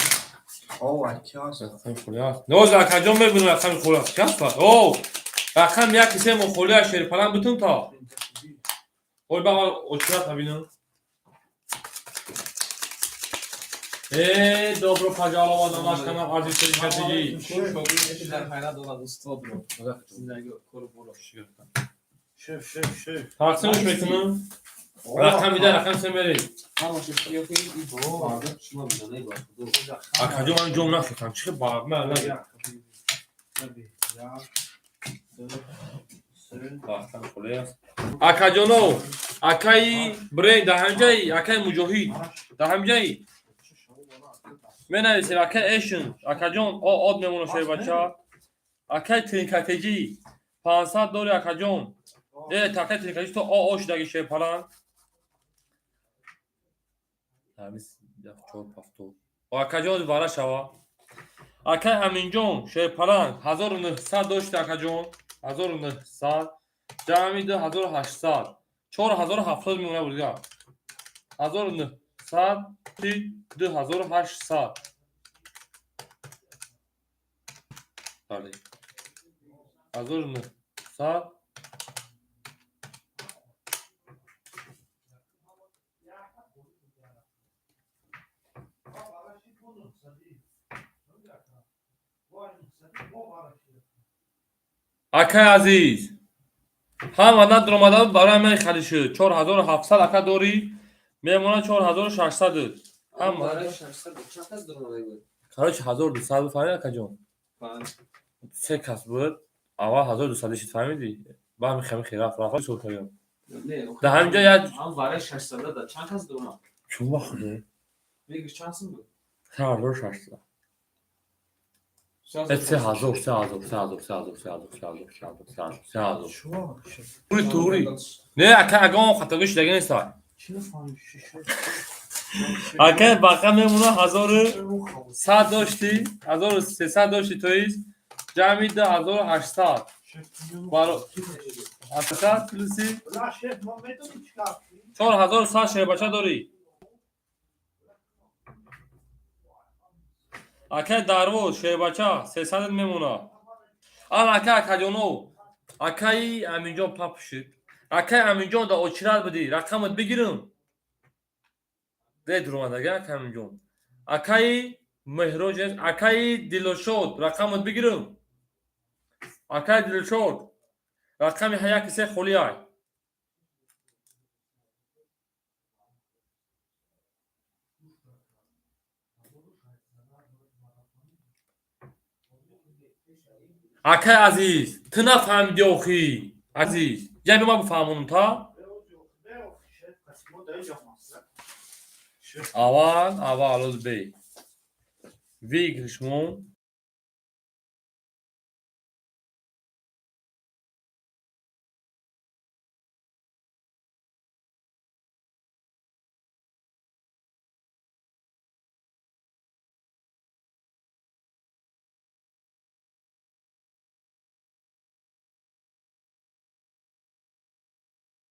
اوه اکیاس. رقم خلاص نوز اکاجون میبینه رقم خلاص چند تا او رقم یک کسی مخولی شیر پلان بتون تا اول بقى اوچرات ببینم добро пожаловать на наш канал Aziz Sirkatigi. تقسیمش میکنم رقم میده رقم سه میری اکاجو من جمع نشدم چه با من نگه رقم خلاص اکاجونو اکای برین ده همجایی اکای مجاهید ده همجایی می‌نویسیم اکای ایشن اکاجون آد میمونه شوی بچه اکای ترینکاتجی 500 دوری اکاجون تاکای ترینکاتجی تو آش داگی شوی پلان همیس چهار پفتو اکاجون وارا شوا اکای امینجون شوی پلان 1900 داشت اکاجون 1900 جمعی ده 1800 4070 میمونه بودیگه 1900 2800 بله 1900 اکای عزیز همانا درآمدات برای من خالی شد 4700 اکا دوری میمونه 4600 هم برای 600 چند تا درآمد بود کارش 1200 بفهمی اکا جون سه کس بود اول 1200 شد فهمیدی با هم خیلی رفت شد کنیم نه ده همینجا یاد هم برای 600 دا چند تا درآمد چون وقته میگه چند سن بود 4600 توری نه اکا اگه خطابش دیگه نیست چی فهمی شیشه؟ اکا باقی میمونه 1100 داشتی 1300 داشتی تویست جمعی ده 1800 برای 800 پلوسی لا شیخ ما میدونی چیکار کنی 4100 شه بچه داری اکا دروز شه بچه 300 میمونه اکا اکاجونو اکای امینجان پاپ شد اکای امینجان دا اوچرات بدی رقمت بگیرم ده درآمد اگه اکای امینجان اکای مهروج اکای دلشود رقمت بگیرم اکای دلشود رقم هیا کسی خولیای اکای عزیز تو نفهمیدی آخی عزیز یعنی ما بفهمونم تا اول از بی وی گرشمون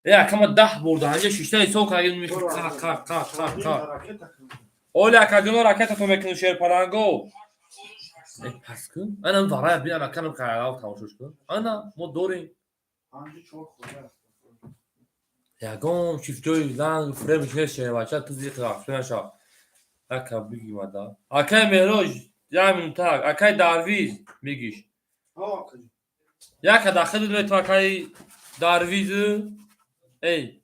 کما 10 برده هنجا شیشته ایسو که میکنه اولی اکادیونو راکت تو میکنه شیر پرانگو پس کن انا ورای بیا مکانم که علاو تماشاش کن انا ما دوریم آنجا چور خورده یگام شیفتوی لنگ فرم شیر بچه تو زیق رفته نشا اکا بگی مدا اکای مهروج یامین تاگ اکای دارویز میگیش یک داخل دوی تو اکای دارویز ای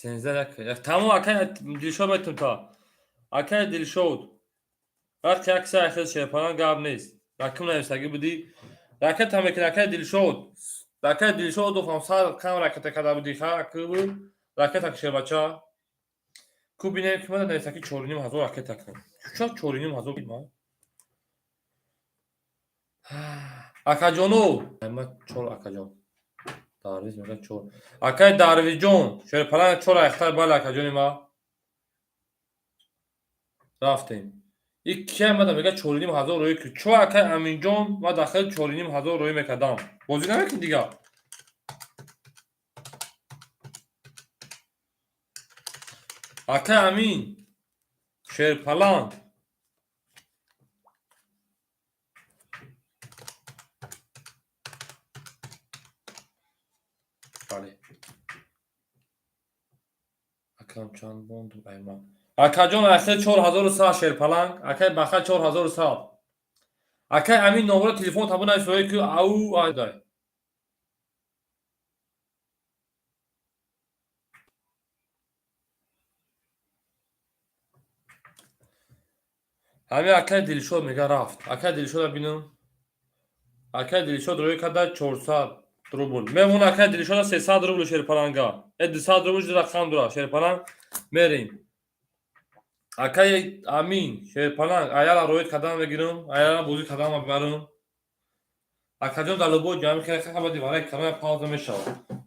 13 تمام اکای دلشاد میتونم تا اکای دلشاد وقتی عکس اخیر شیپالان گاب نیست رقم نوشتگی بودی راکت هم که راکت دلشاد و خمسار کم راکت کدا بودی خواه که بود راکت اکشیر بچه کو بینیم که من نوشتگی 4.5 راکت اکن چرا 4.5 بید من اکا جانو من 4 اکا جان دارویز میگه 4 اکای دارویز جان شیپالان 4 اختر بالا اکا جانی ما رفتیم یک مدام میگه 4.5 روی که چو اکای امین جان ما داخل 4.5 روی میکردم بازی نمیکنی دیگه اکای امین شیرپلان بله اکام چند بوند ایمان اکا جان اصل 4,000 شیرپلان اکای بخل 4,000 اکای امین نمبر تلفن تابون نشوی که او آیدای همین اکای دلشاد میگه رفت اکای دلشاد ببینم اکای دلشاد روی کده 400 روبل میمون اکای دلشاد 300 روبل شیرپلانگا 200 روبل رقم داره شیرپلان میریم اکای امین شیرپلان ایالا روی کدام بگیرم ایالا بوزی کدام ببرم اکا جان دلو بود جامعه خیلی خبردی برای کلمه پاوز میشه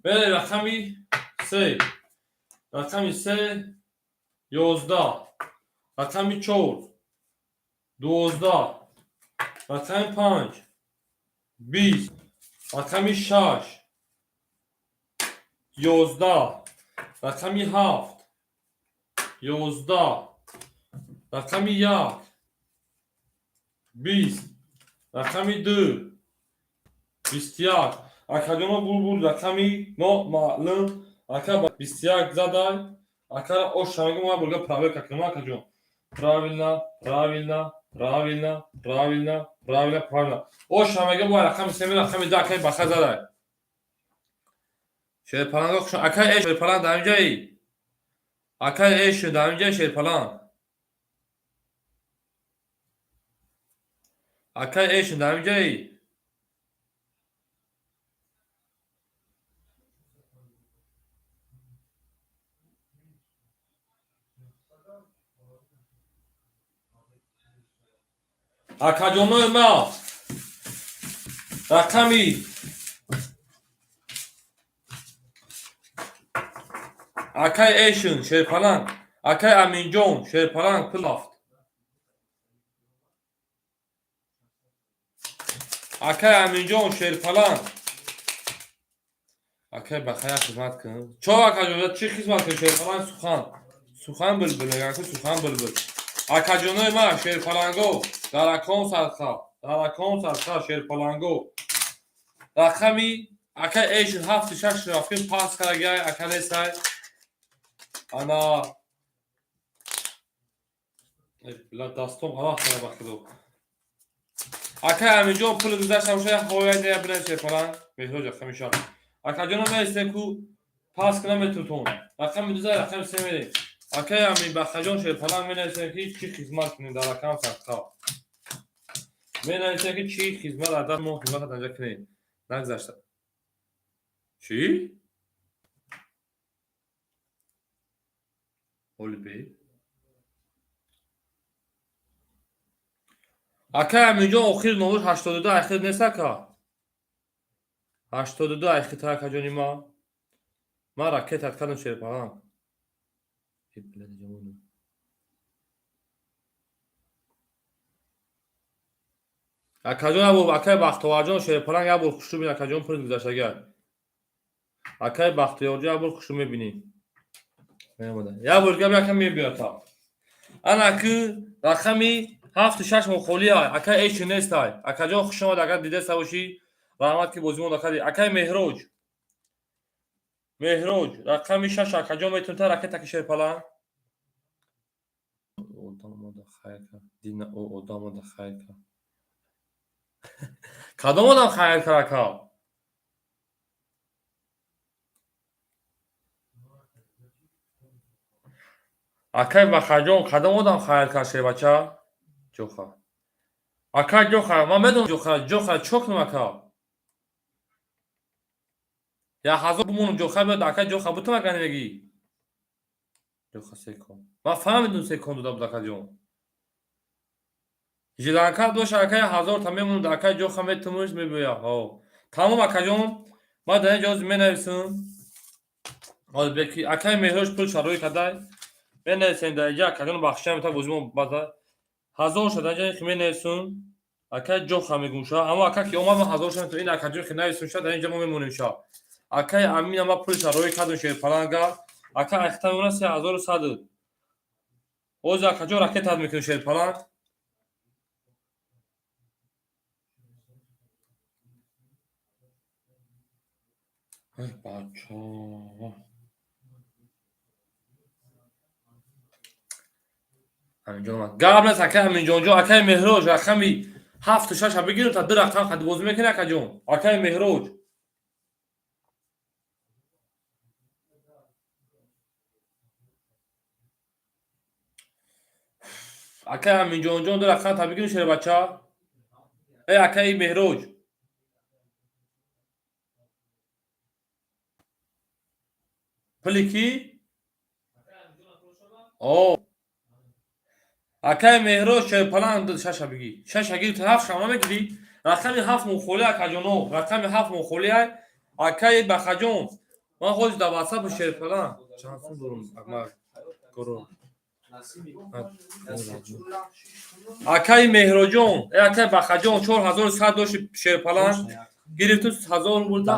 بله رقمی 3 رقمی 3 11 رقمی 4 12 رقمی 5 20 رقمی 6 11 رقمی 7 11 رقمی 1 20 رقمی 2 21 اکا جان بول رقمی نو معلوم اکا 21 زدای اکا او شانگو ما بولگا پراوی ککنم اکا جان правильно او شامگه با رقم 3 رقم 2 اکا بخا زدای شیرپلان گوش اکا ايش شیرپلان دامجای اکا ايش دامجای شیرپلان اکا ايش دامجای اکا جانو ما رقمی اکای ایشون شیرپلان اکای امین جان شیرپلان پلافت اکای امین جان شیرپلان اکای بخیر خدمت کن چه اکا جان چی خدمت کن شیرپلان سخن بلبل یعنی سخن بلبل اکا جانوی ما شیرپلانگو در اکان سرخا شیرپلانگو رقمی اکای ایشون 7-6 رفتیم پاس کرده اکا نیستای انا بلا دستم آه سر بخدو اکا امین جان پول گذاشتم شاید هوای نیا برن شیرپلان بهروج رقمی شد اکا جانو میسته کو پاس کنم میتونم رقم دوزای رقم 3 میریم اکا امین بخجان شیرپلان مینیسته که چی خدمت کنیم در اکام سرخا مینیسته که چی خدمت عدد ما خدمت انجا کنیم نگذاشتم چی؟ اولی بی اکا امین جان اخیر نوش 82 اخیر نیست اکا 82 اخیر تا اکا جانی ما راکت اتکلم شیرپلان اکا جان ابو اکای بختیار جان شیرپلان یا بول خوشو بین اکا جان پول گذاشته گرد اکای بختیار جان بول خوشو میبینی یا بول گم یکم میبینه تا انا که رقمی 7-6 مخولی های اکای ایش نیست های اکا جان خوش آمد اگر دیده سوشی رحمت که بازیمون داخلی اکای مهروج رقمی 6 اکا جان میتونه تا رکت اکی شیرپلان odam da خیر دین او odam da خیر کدام آدم خیر کرد Акай Бахаҷон кадом одам хайр кард шебача? Ҷоха. Акай ҷоха, ман медонам ҷоха чо кунам ака? Я ҳазор бумонам ҷоха биёд акай ҷоха бутам ака намегӣ? Ҷоха секон. Ман фаҳмидам секон дода буд акаҷон. Жиланка доша акай ҳазор та мемонад акай ҷоха метумуш мебӯя. Тамом акаҷон. Ман дар ин ҷо менависам. Озбеки акай Меҳроҷ пул шарои кадай. Менависем дар инҷа акаҷон бахшиям мета бозимон база. ҳазор шад дар инҷа менависам. Акай ҷоха мегӯм ша. Аммо ака ки омад ман ҳазор шад то ин акаҷон ки нависам ша дар инҷа мо мемонем ша. Акай амина ман пули шарои кадам шерпаланга. Акай ахта мемона 3100. Ози акаҷон ракетат мекунем шерпаланг. Ай бача. Аминҷон гап нест акай Аминҷонҷо акай Меҳроҷ рақами 7 6 бигиру та ду рақам хад бозӣ мекунӣ акаҷон. Акай Меҳроҷ. Акай Аминҷонҷон ду рақам та бигиру шербача. Эй акай Меҳроҷ. Пули ки? Акай Меҳроҷ шерпаланг шаша бигӣ. Шаша гиру та 7 шама мегирӣ. Рақами 7 мохолия акаҷоно. Рақами 7 мохолия. Акай Бахаҷон. Ман ҳозир дар WhatsApp шерпаланг. Чанд сум дорам? Акай Меҳроҷон, акай Бахаҷон 4100 дошти шерпаланг. Гирифту 1000 рубл та.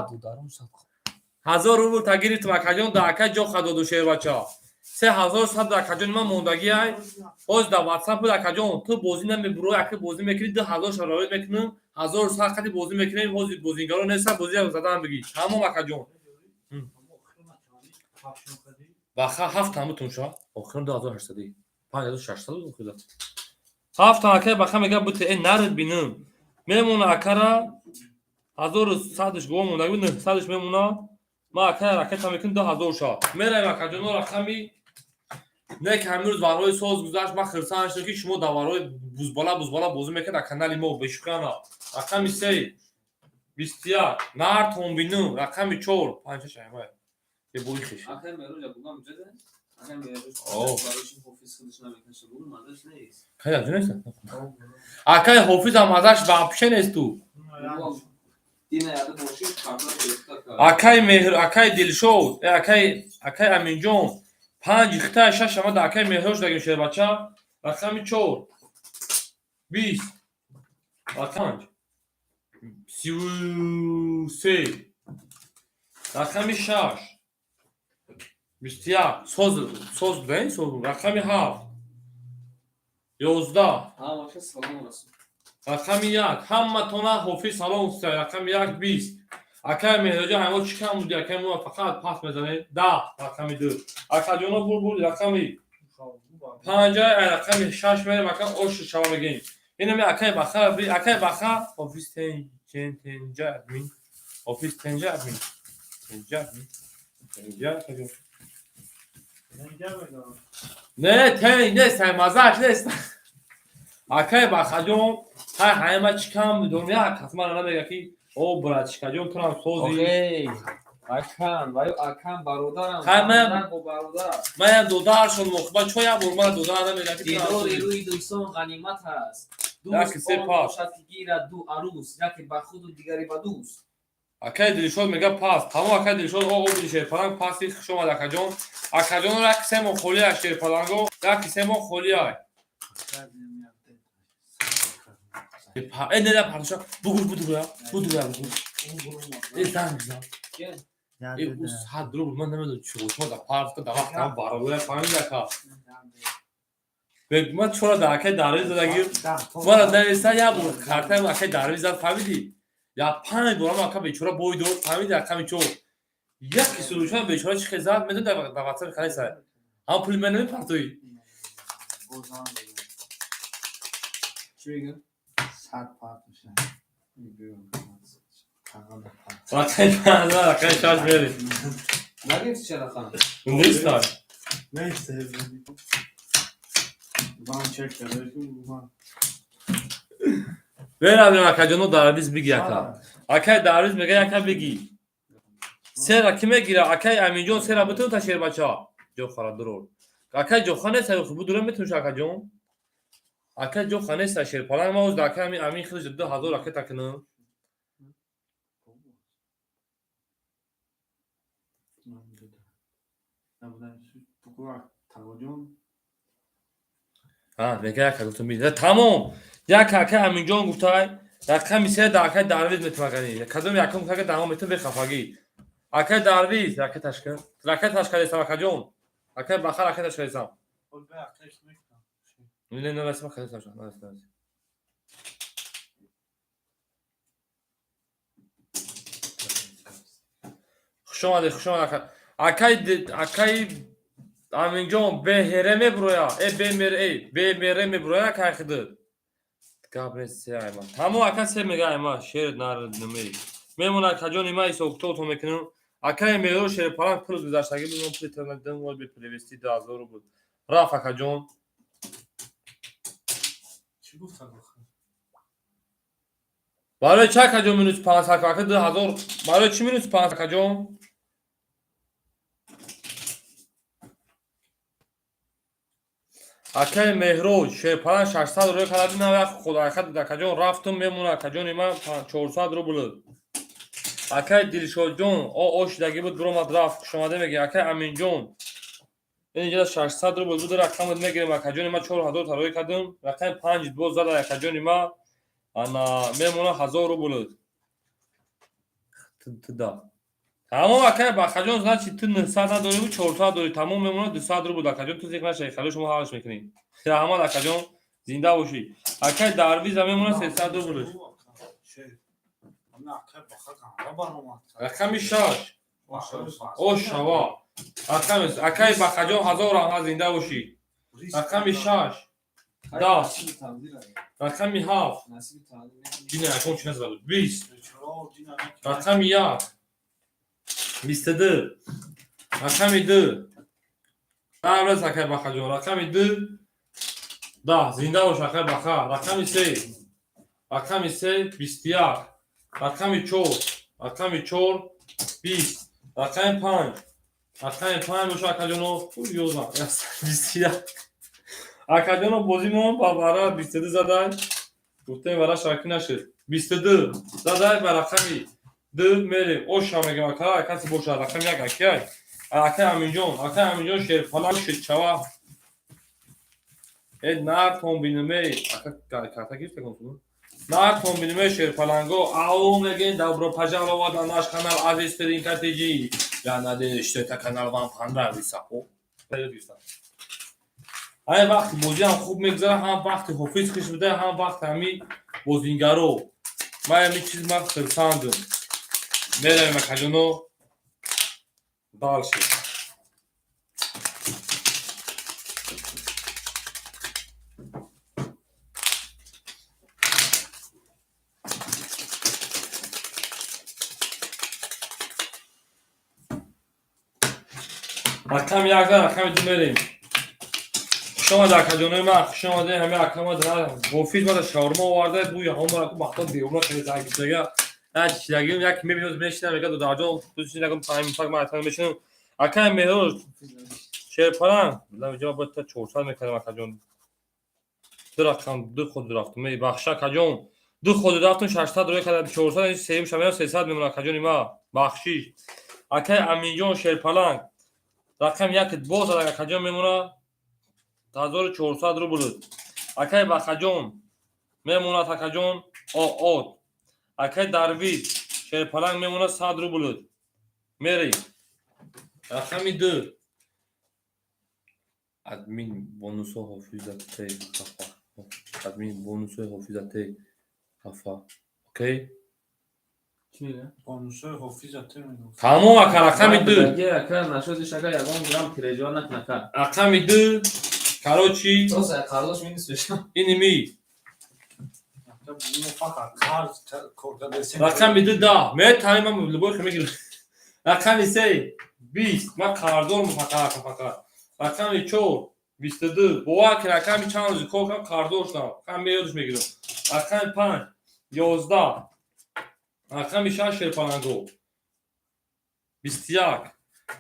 1000 рубл та гирифтум акаҷон да акай ҷоха доду шербача. 3100 да акаҷон ман мондагӣ ай. Ҳозир дар WhatsApp акаҷон ту бозӣ намебурӯи акай бозӣ мекунӣ 2000 шароит мекунам. 1100 қати бозӣ мекунем. Ҳозир бозигаро неста бозӣ задан бигӣ. Тамом акаҷон. Баха 7 там бутум ша. Охирон 2800. 5600 охира. 7 там акай баха мега бут ин нард бинам. Мемона акара 1100 гом монда бинам 900 мемона. Ма акай ракета мекун 2000 ша. Мераем акаҷон рақами не ки ҳамирӯз барои соз гузашт ма хирсан шуд ки шумо дар барои бузбола бозӣ мекунед дар канали мо бешукана. Рақами 3 21 нард том бинам. Рақами 4 5 шаймай. Ye bu iş. Akay Mehroҷ бугам ҷаде. Акай Меҳроҷ барои ҳофиз худаш намекунад. Бугам мазаш нест. Кая дунест? Акай ҳофиз ам азаш вообще несту. Дина яда боши қабла гирифта. Акай Меҳр акай Дилшод, акай Аминҷон 5 ихта 6 ама да акай Меҳроҷ дагим шербача. Рақами 4 20 рақам 33 рақами 6 21 соз бен соз рақами 7 11 Ҳамаша салом расм. рақами 1 ҳаматона ҳофиз салом уста рақами 1 20 акай Меҳроҷа ҳамо чӣ кам буди акай мо фақат пас мезанед 10 рақами 2 акаҷоно бурбур рақами 5 рақами 6 мерем акай ош шава мегем инами акай баха акай баха ҳофиз тенҷа админ ҳофиз тенҷа админ тенҷа акаҷон не тен нест мазаш нест акай бахаҷон ҳай ҳайма чӣ кам дорум як қасма намега ки о братишкаҷон тунам сози Акам ваю акам бародарам. Ҳама- бо бародар. ман додаршон мохба чо як бор ман додар намега ки Дидори рӯи дуйсон ғанимат аст. Яке се он пас. бошад ки гирад ду арӯз, яке ба худу дигаре ба дӯст. акай Дилшод мега пас тамом акай Дилшод оби шерпаланг паси хушомад акаҷон акаҷон як семо холия шерпаланго як семо холия неда партоша бугур будуя зан сад рубл ман намедонам чӯ да парта да вақтам бароя фаҳмида ка ман чора да акай дарвиз задагир мана нависта як бор картаи акай дарвиз зад фаҳмидӣ я 5 бор ака бечора бой дод фаҳмидӣ аками чо як кисурӯча бечора чӣ хел зад медон да ватсап кайса ҳам пули мен нами партои Чӣ мегӯям? акай 5 акай 6 мери Нагирифти ча рақам? неста Neyse. Ben çekerim. برم اکاجونو دارویز بگی اکا اکای دارویز میگه اکا بگی سر کی میگیره اکای امینجون سر بتون تشیر بچا جو خرا درور اکای جو خانه سر خوب دور میتونش اکاجون اکای جو خانه تشیر پلان ما از دکا امین خرج 2000 اکا تکنه ها میگه اکا تو میده تمام یک اکا امینجون گفتای رقم سه دکا دارویز میتونی کدوم یکم که تمام میتونه به خفاگی اکای دارویز اکا تشکر است اکاجون اکای بخار اکا تشکر است نه نه اسم خالص نشون نه اسم خوشم اکای امینجون به هرمه برویا به میره برویا که خدت قبل سه ایما همو اکا سه میگه ایما شیر نار نمی میمونه کجون ایما ایسو تو میکنم اکای میرو شیر پلان پول گذاشتگی بودم پول ترندم ول به پلیوستی 2000 بود رافا کجون چی گفت برای چه کجون مینوس 500 که 2000 برای چی مینوس 500 کجون اکای مهرو شیر پلان 600 روی کردی نه خدا خد کجون رفتم میمونه کجون ایما 400 رو بود اکای دلشاد جون اوش دگی بود برام رفت شماده میگه اکای امین جون اینجا 600 رو بود رقم میگیرم اکاجون ما 4000 تا روی کردم رقم 5 2000 اکاجون ما انا میمونه 1000 رو بود تدا تمام اکای با اکاجون زاد چی تو 900 نداری بود 400 داری تمام میمونه 200 رو بود اکاجون تو ذکر نشه خاله شما حالش میکنین رحمان اکاجون زنده باشی اکای دارویز میمونه 300 رو بود رقم 6 او شوا اکای با اکاجون 1000 هم زنده باشی رقم 6 داش رقم 7 دیگه اکون چه نزد 20 رقم 1 22 رقم 2 قبل از اکای با اکاجون رقم 2 10 زنده باش اکای با رقم 3 رقم 3 21 رقم 4 رقم 4 20 رقم 5 رقم 5 باشه اکاجونو یوزا 21 اکاجونو بازیمون با برای 22 زدن گفتم برای شرکی نشد 22 زدن برای رقمی 2 میریم اوش هم میگم اکا کسی باشه رقم 1 اکی اکا امینجون شیر فلان شد چوا اد نار کمبینمه اکا گیفت کنم نار کمبینمه شیر فلانگو او میگن دبرو پاجالا و دانش کانال عزیز ترین کاتیجی یا نداشته تا کانال وان پاندر ویساپو ای وقتی بازی هم خوب میگذره هم وقتی حافظ کش بده هم وقتی همی بازینگرو من همی چیز من خرساندم میرم اکاجونو دال شد رقم 11 رقم 2 میریم شما در کجانوی من خوش آمده همه اکرام دارم گوفیز باید شاورما آورده بوی همون را که بخطا دیونا خیلی تاکید دیگه هیچ چیزی یک میبینید میشینم میگه دو درجه دوستی نگم تایم پاک من اصلا میشینم اکای مهرو شیر پلان بلام جواب بود تا 400 میکنم اکاجون دو رقم دو خود رفتم می بخشا کجون دو خود رفتم 600 روی کردم 400 سیم شما 300 میمونه کجون ما بخشی اکای امینجون شیر پلان رقم 1 2 تا کجون میمونه 1400 رو بود اکای بخجون میمونه تکجون او اکای دارویز شیر پلنگ میمونه 100 رو بود میری رقم 2 ادمین بونوس حافظته خفا ادمین بونوس حافظته خفا اوکی چیه بونوس حافظته میگم تمام رقم 2 دیگه اکا نشودش اکا یگان گرام تریجوان نکنه رقم 2 کاروچی تو سه کارلوس مینیست اینمی bunu fakat kar korda desin. رقم 2 10 می تایم هم لبور که میگیره رقم 3 20 ما کاردور فقط رقم 4 22 باور که رقم چند روزی کار کنم کاردوش کنم رقم یادش میگیرم رقم 5 11 رقم 6 شیرپلنگو 21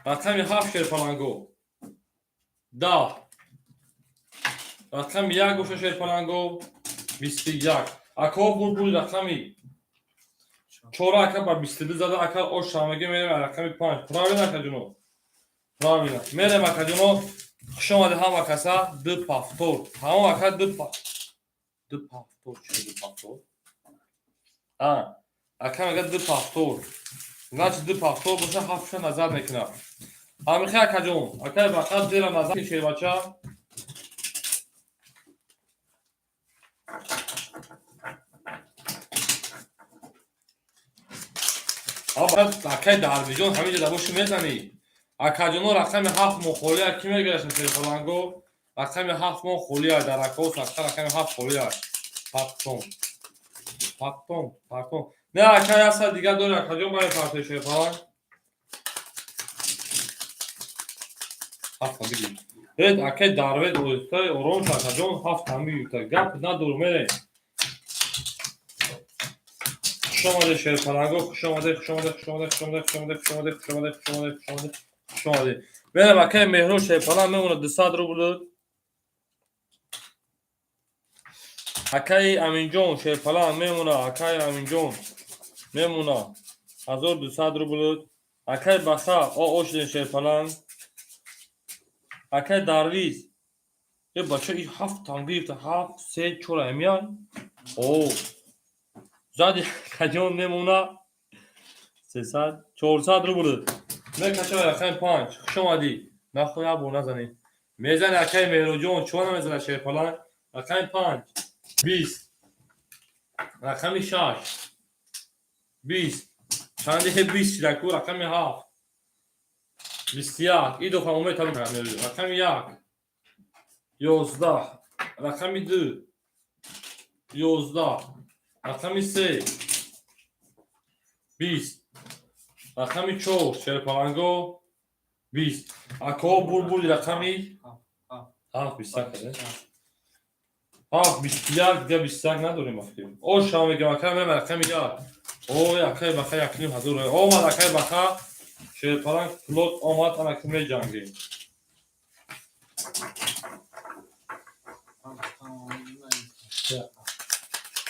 رقم 7 شیرپلنگو 10 رقم 1 گوشه شیرپلنگو 21 اکا بول رقمی 4 اکا با 22 زده اکا او شامگی میرم رقم 5 правильно اکا جونو правильно میرم اکا جونو خوش آمده هم اکاسا دو پافتور هم اکا دو پافتور چه دو پافتور اکا میگه دو پافتور ناچ دو پافتور باشه هفتشون نظر میکنم همیخی اکا جون اکا بقید زیر نظر شیر بچه اکای درویجان همینجا دبوش میزنی اکاجونو رقم 7 مخولیه کی میگرشن شیرپلنگو رقم 7 مخولیه در اکاوس رقم 7 خولیه پاکتون نه اکای اصلا دیگه داره اکاجون برای پرتای شیرپلنگ هفت بگیم رید اکای دروید اوستای اورانج اکاجون 7 میگیره گپ ندور میره خوش آمده شیرپلنگو خوش آمده میرم اکای مهرو شیرپلنگ میمونه 200 روبل اکای امین جون شیرپلنگ میمونه اکای امین جون میمونه 1200 روبل اکای بخا او اوشدن شیرپلنگ اکای درویز یه بچه این 7 تانگی 7 3 4 میان او زادی کجون میمونه 300 400 روبل میکشه رقم 5 خوش اومدی نخویا بو نزنی میزنه اکای مهرو جون چون میزنه شیرپلنگ رقم 5 20 رقم 6 20 چنده 20 شیرکو رقم 7 21 این دو خواهمه تا میکنم رقم 1 11 رقم 2 11 رقم 3 20 رقم 4 شیرپلنگو 20 اکا بول رقمی 7 20 کرده 7 21 دیگه 21 نداریم وقتی او شما میگم اکا میرم رقم 1 او اکای بخا یکلیم حضور او من اکای بخا شیرپلنگ فلوت آمد انا کمی جنگی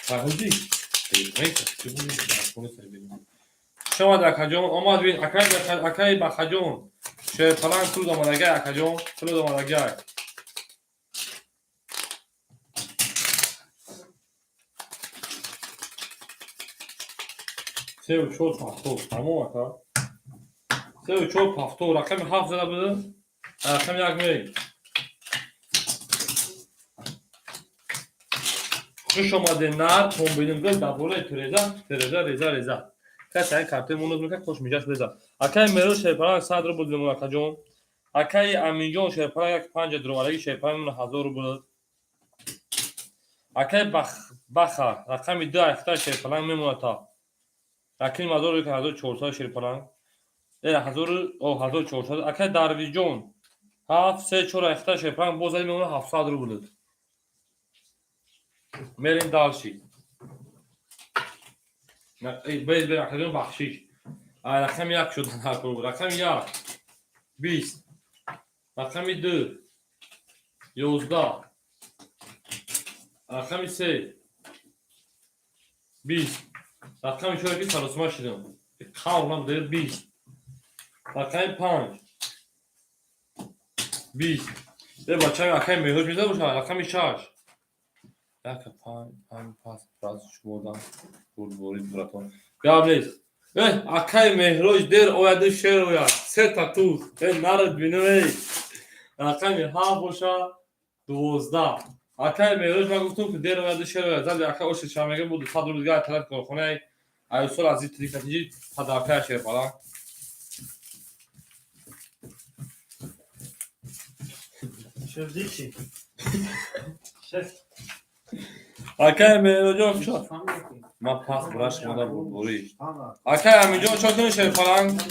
فرهودی شما در اکا جون آمد بین اکای بخا جون شیرپلنگ فلوت آمدگه اکا جون فلوت آمدگه سه و چهار پافتور تمام اکا سه و چهار پافتور رقم 7 زده بوده رقم 1 میری خوش آمده نر کمبینیم گل دبوله ریزه کسی این کارته مونوز میکنه خوش میجاش بزن اکای مهرو شیرپلنگ 100 رو بود بمون اکا جون اکای امین جون شیرپلنگ 5 دروارگی شیرپلنگ مونه 1000 رو بود اکای بخا رقم 2 اختار شیرپلنگ میمونه تا رقم 1000 رو که 1400 شیرپلنگ 1000 او 1400 اکای درویج جون 7 3 4 اختار شیرپلنگ بوزای میمونه 700 رو بود میریم دالشی نه بیز به رقم بخشیش رقم 1 شد هر رو رقم 1 20 رقم 2 11 رقم 3 20 رقم 4 که سراسما شدم کاملا در 20 رقم 5 20 به بچه رقم مهوش میزه باشه رقم 6 رقم 5 پاس راز شمردم بورید براتون قبلیست اکای مهروش در اویده شیر اوید 3 تا توز نرد بینوی رقم 7 باشه 12 اکای مهروش من گفتم که در اویده شیر اوید زد اکای اوش شامگه بود 100 رو دیگه طلب کارخونه ایوسول از این تریک نتیجی پدرپه شیرپلنگ شفتی چی؟ اکای مهروش جان شد من پاس براش مادر بوری اکای امین جان چون کنی شیرپلنگ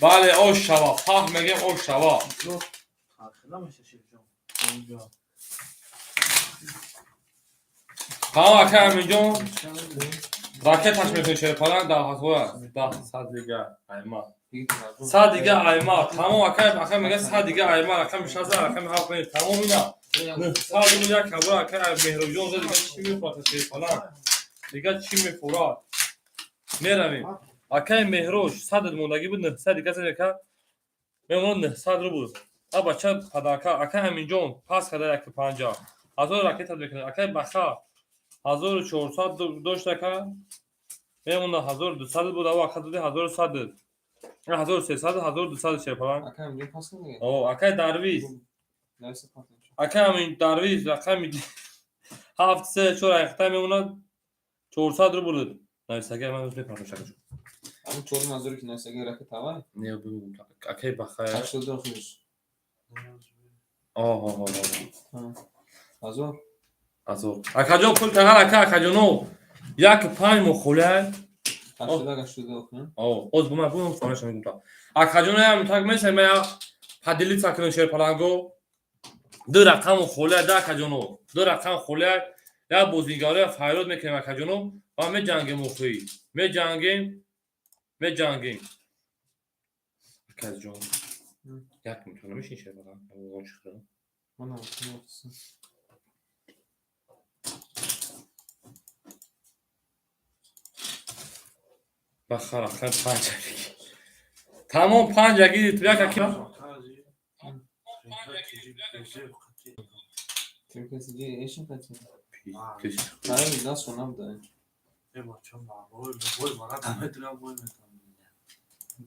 بله آش شوا پخ میگیم آش شوا تمام اکه همینجا راکتش میکنی شیر پلنگ ده هزار صد دیگه ایما صد دیگه ایما تمام اکه میگه صد دیگه ایما رقم 60 رقم 7 تمام اینا صد دیگه یک کبر اکه مهرو جون دیگه چی میفروشه شیر پلنگ دیگه چی میفروشه میرویم اکه مهروش صد موندگی بود 900 دیگه زنی که میمون 900 رو بود بچه پداکا اکه همینجا پاس کرده 150 هزار راکت میکنه اکه بخا 1400 داشته که میمونه 1200 بود او اکه داده 1100 1300 1200 شیر پلنگ اکه همینجا پاس کنه او اکه درویز نفس پاس اکه همین درویز رقم 7 3 4 اخته میمونه 400 رو بود نویسگی من روز میپرم شکل همین 4000 که نسگی رکت تاوای نه بگو اکه بخیر 82 خوش آه هزار اکه جان پول تغیر اکه جانو یک 5 مخوله 82 نه او اوز بوم بوم فهمش میگم تا اکه جانو هم تاک میشه ما پدیلی ساکن شیر پلنگو دو رقم خوله ده اکه جانو دو رقم خوله یا بوزینگاره فایرود میکنیم اکه جانو و می جنگیم مخوی می جنگیم اکه جان یک میتونه میشین شیر پلنگ اون چخه من بخیر اخیر 5 تمام 5 گیری تو یک اکی تیم کسی جی ایشون کسی پیش برای دست رو نبوده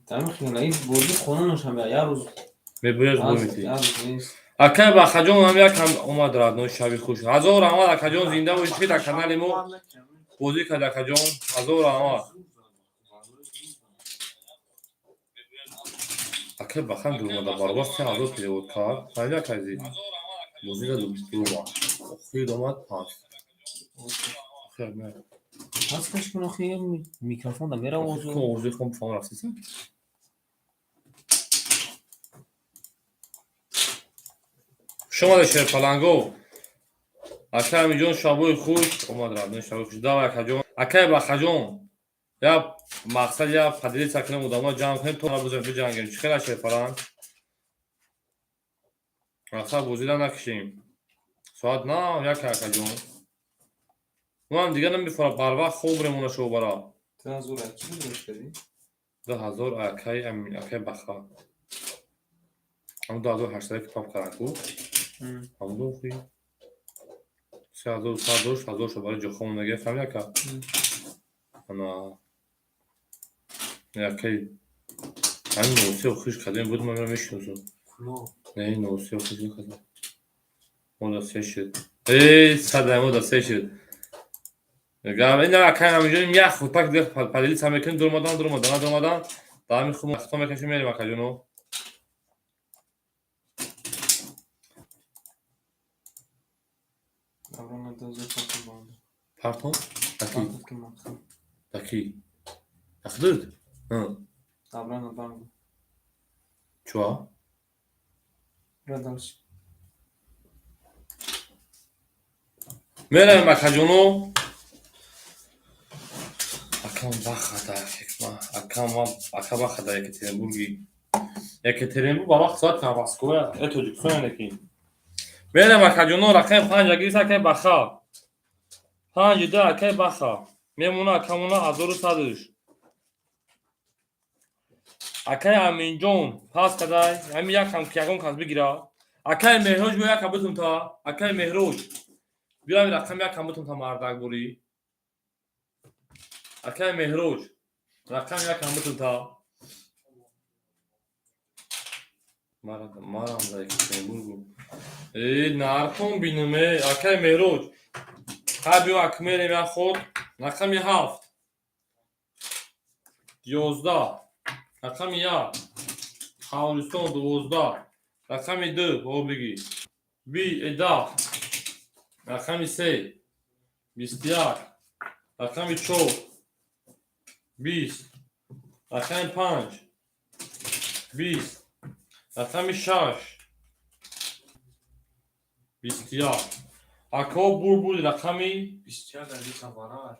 تمام خیلی بودی خونونش هم یه روز میبویش بومیتی یه روز نیست اکه با خجون هم یک هم اومد راد نوش شبی خوش هزار آمد اکه جون زنده و چی در کانال مو بودی که اکه جون هزار آمد اکه بخم دو اومد بارباس چه هزار پیده بود کار فایده کردی بودی که دو اومد خیلی اومد پاس خیلی نه هست کش کنو خیلی میکروفون دا میره که اوزو اوزی خون فهم رفتیسن شما در شیر پلنگو اکه همینجون شابوی خوش اومد راد نوش شابوی خوش داو اکه جون اکه با خجون یا مقصد یا پدیدی سکنه مداما جمع کنیم تو را بزنیم بجنگیم چی خیلی شیر پلنگ مقصد بوزیده نکشیم ساعت نه یک اکه جون ما هم دیگه نمیفرم بر وقت خوب رمونه شو برا تو از اون چی درست کردی؟ 2000 اکه امین اکه بخا هم 2800 که پاپ کرنکو هم دو خوی 3100 دوش هزار شو برای جخون نگه فهمی اکه انا اکه همین نوسی و خوش کدیم بود من میشنوزم نه نوسی و خوش کدیم مودا سه شد صد مودا سه شد گام این اکه همینجونیم یک خود پاک دیگه پدیلیت هم میکنیم درمادان تا همین خوب مختم میکشیم میریم اکه جونو دوران دوزه فاکی باند پارتون؟ اکی که مخم اکی اخدود؟ دوران بانگ چوا؟ ردارش میرم اکه جونو اکم بخدا حکمه اکم بخدا یکترینبورگ با وقت ساعت کارباسکوه اتو جکسون نکی میرم اکه جونو رقم 5 گیریس اکه بخا 5 دو اکه بخا میمونه اکمونه 1100 اکه همین جون پاس کدای همین یک هم کیگون کاز بگیره اکه مهروش بیا یک بتون تا اکه مهروش بیا رقم یک بتون تا مردک بوری اکه مهروش رقم یک بتون تا مارم دا یکترینبورگ نارکون بینمه اکه مهروش ها بیو اکمیریم یا خود رقم 7 11 رقم 1 خالستون 12 رقم 2 او بگی 10 رقم 3 21 رقم 4 20 رقم 5 20 رقم 6 20 اکا بول رقمی 20 علی سوارا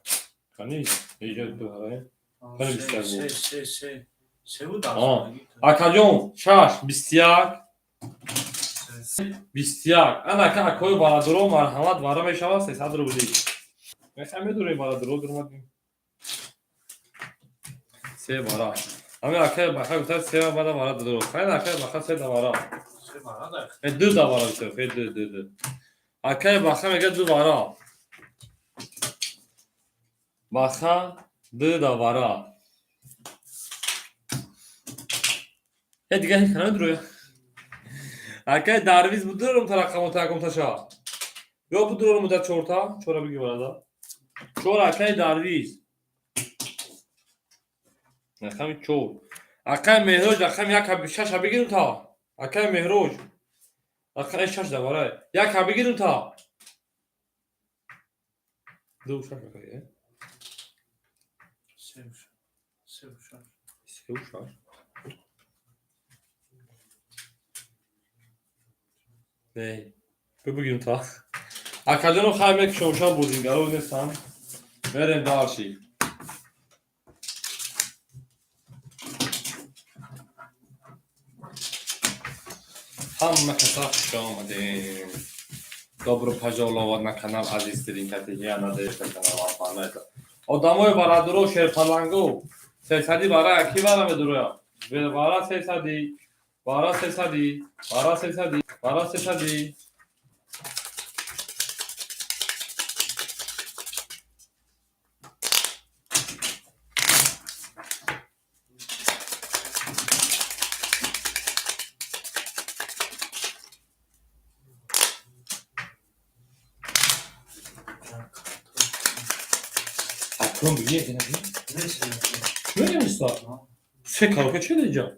کنی ایجا دوره var. Hani 20 bu? Şey bu da. Aa. Akacon 6 21 21 انا که اکای بارادرو مرحمت وارا میشود 300 روبلی مثلا میدونیم بارادرو درمادیم سه بارا اما اکای بخا گفت سه بارا بارادرو خیلی اکای بخا سه بارا Şey var da. دو بارا گفت دو اکای بخا میگه دو بارا بخا دو بارا دیگه هیچ کنه درویا اکای درویز bu durum tarakkamı takım taşa yok bu durum da çorta çora bir arada çora akay darviz akam çor akay mehroj akam yak abi şaş abi girin ta akay mehroj akay şaş da var yak abi girin ta do şaş akay Sevmiş. Sevmiş. sev şaş ne bu girin ta akadano khaymek şoşa bozingaro nesan verem darşi همه کسا خوش آمدین добро пожаловать на канал азизтарин категия надежда канал фанайта одамои барадуро шерпалангу сесади бара ки бара медуроя бара сесади бара сесади бара сесади бара сесади Aklım biliyor ki Neyse. böyle mi usta? Şey kalka çe diyeceğim.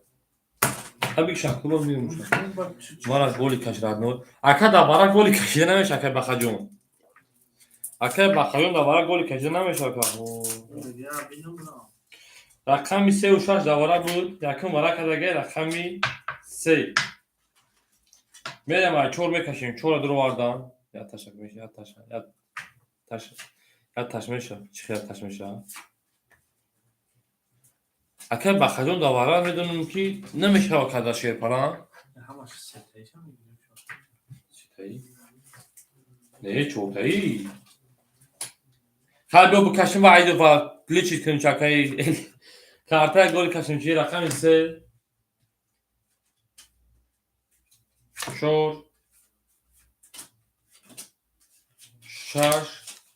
Tabii ki şaklı olmuyormuş. Mara goli kaçırdı. Aka da bara goli kaçırdı neymiş aka bakacağım. Aka bakacağım da bara goli kaçırdı neymiş aka. Ya bilmiyorum. Rakami 3 uşaq davara bu yakın vara kadar gel rakami 3. Merhaba çor mekaşim çora duvardan ya taşakmış ya taşa ya taş ya taşmış çıkıyor taşmış ha. Aka bakacağım davara میدونم ki نمیشه o kadar şey falan. Hamaş seteyeceğim mi? Çitayı. Ne çotayı? Kalbi bu kaşım var var. Glitch için çakayı. Karta gol kaşımcı rakam ise şor şaş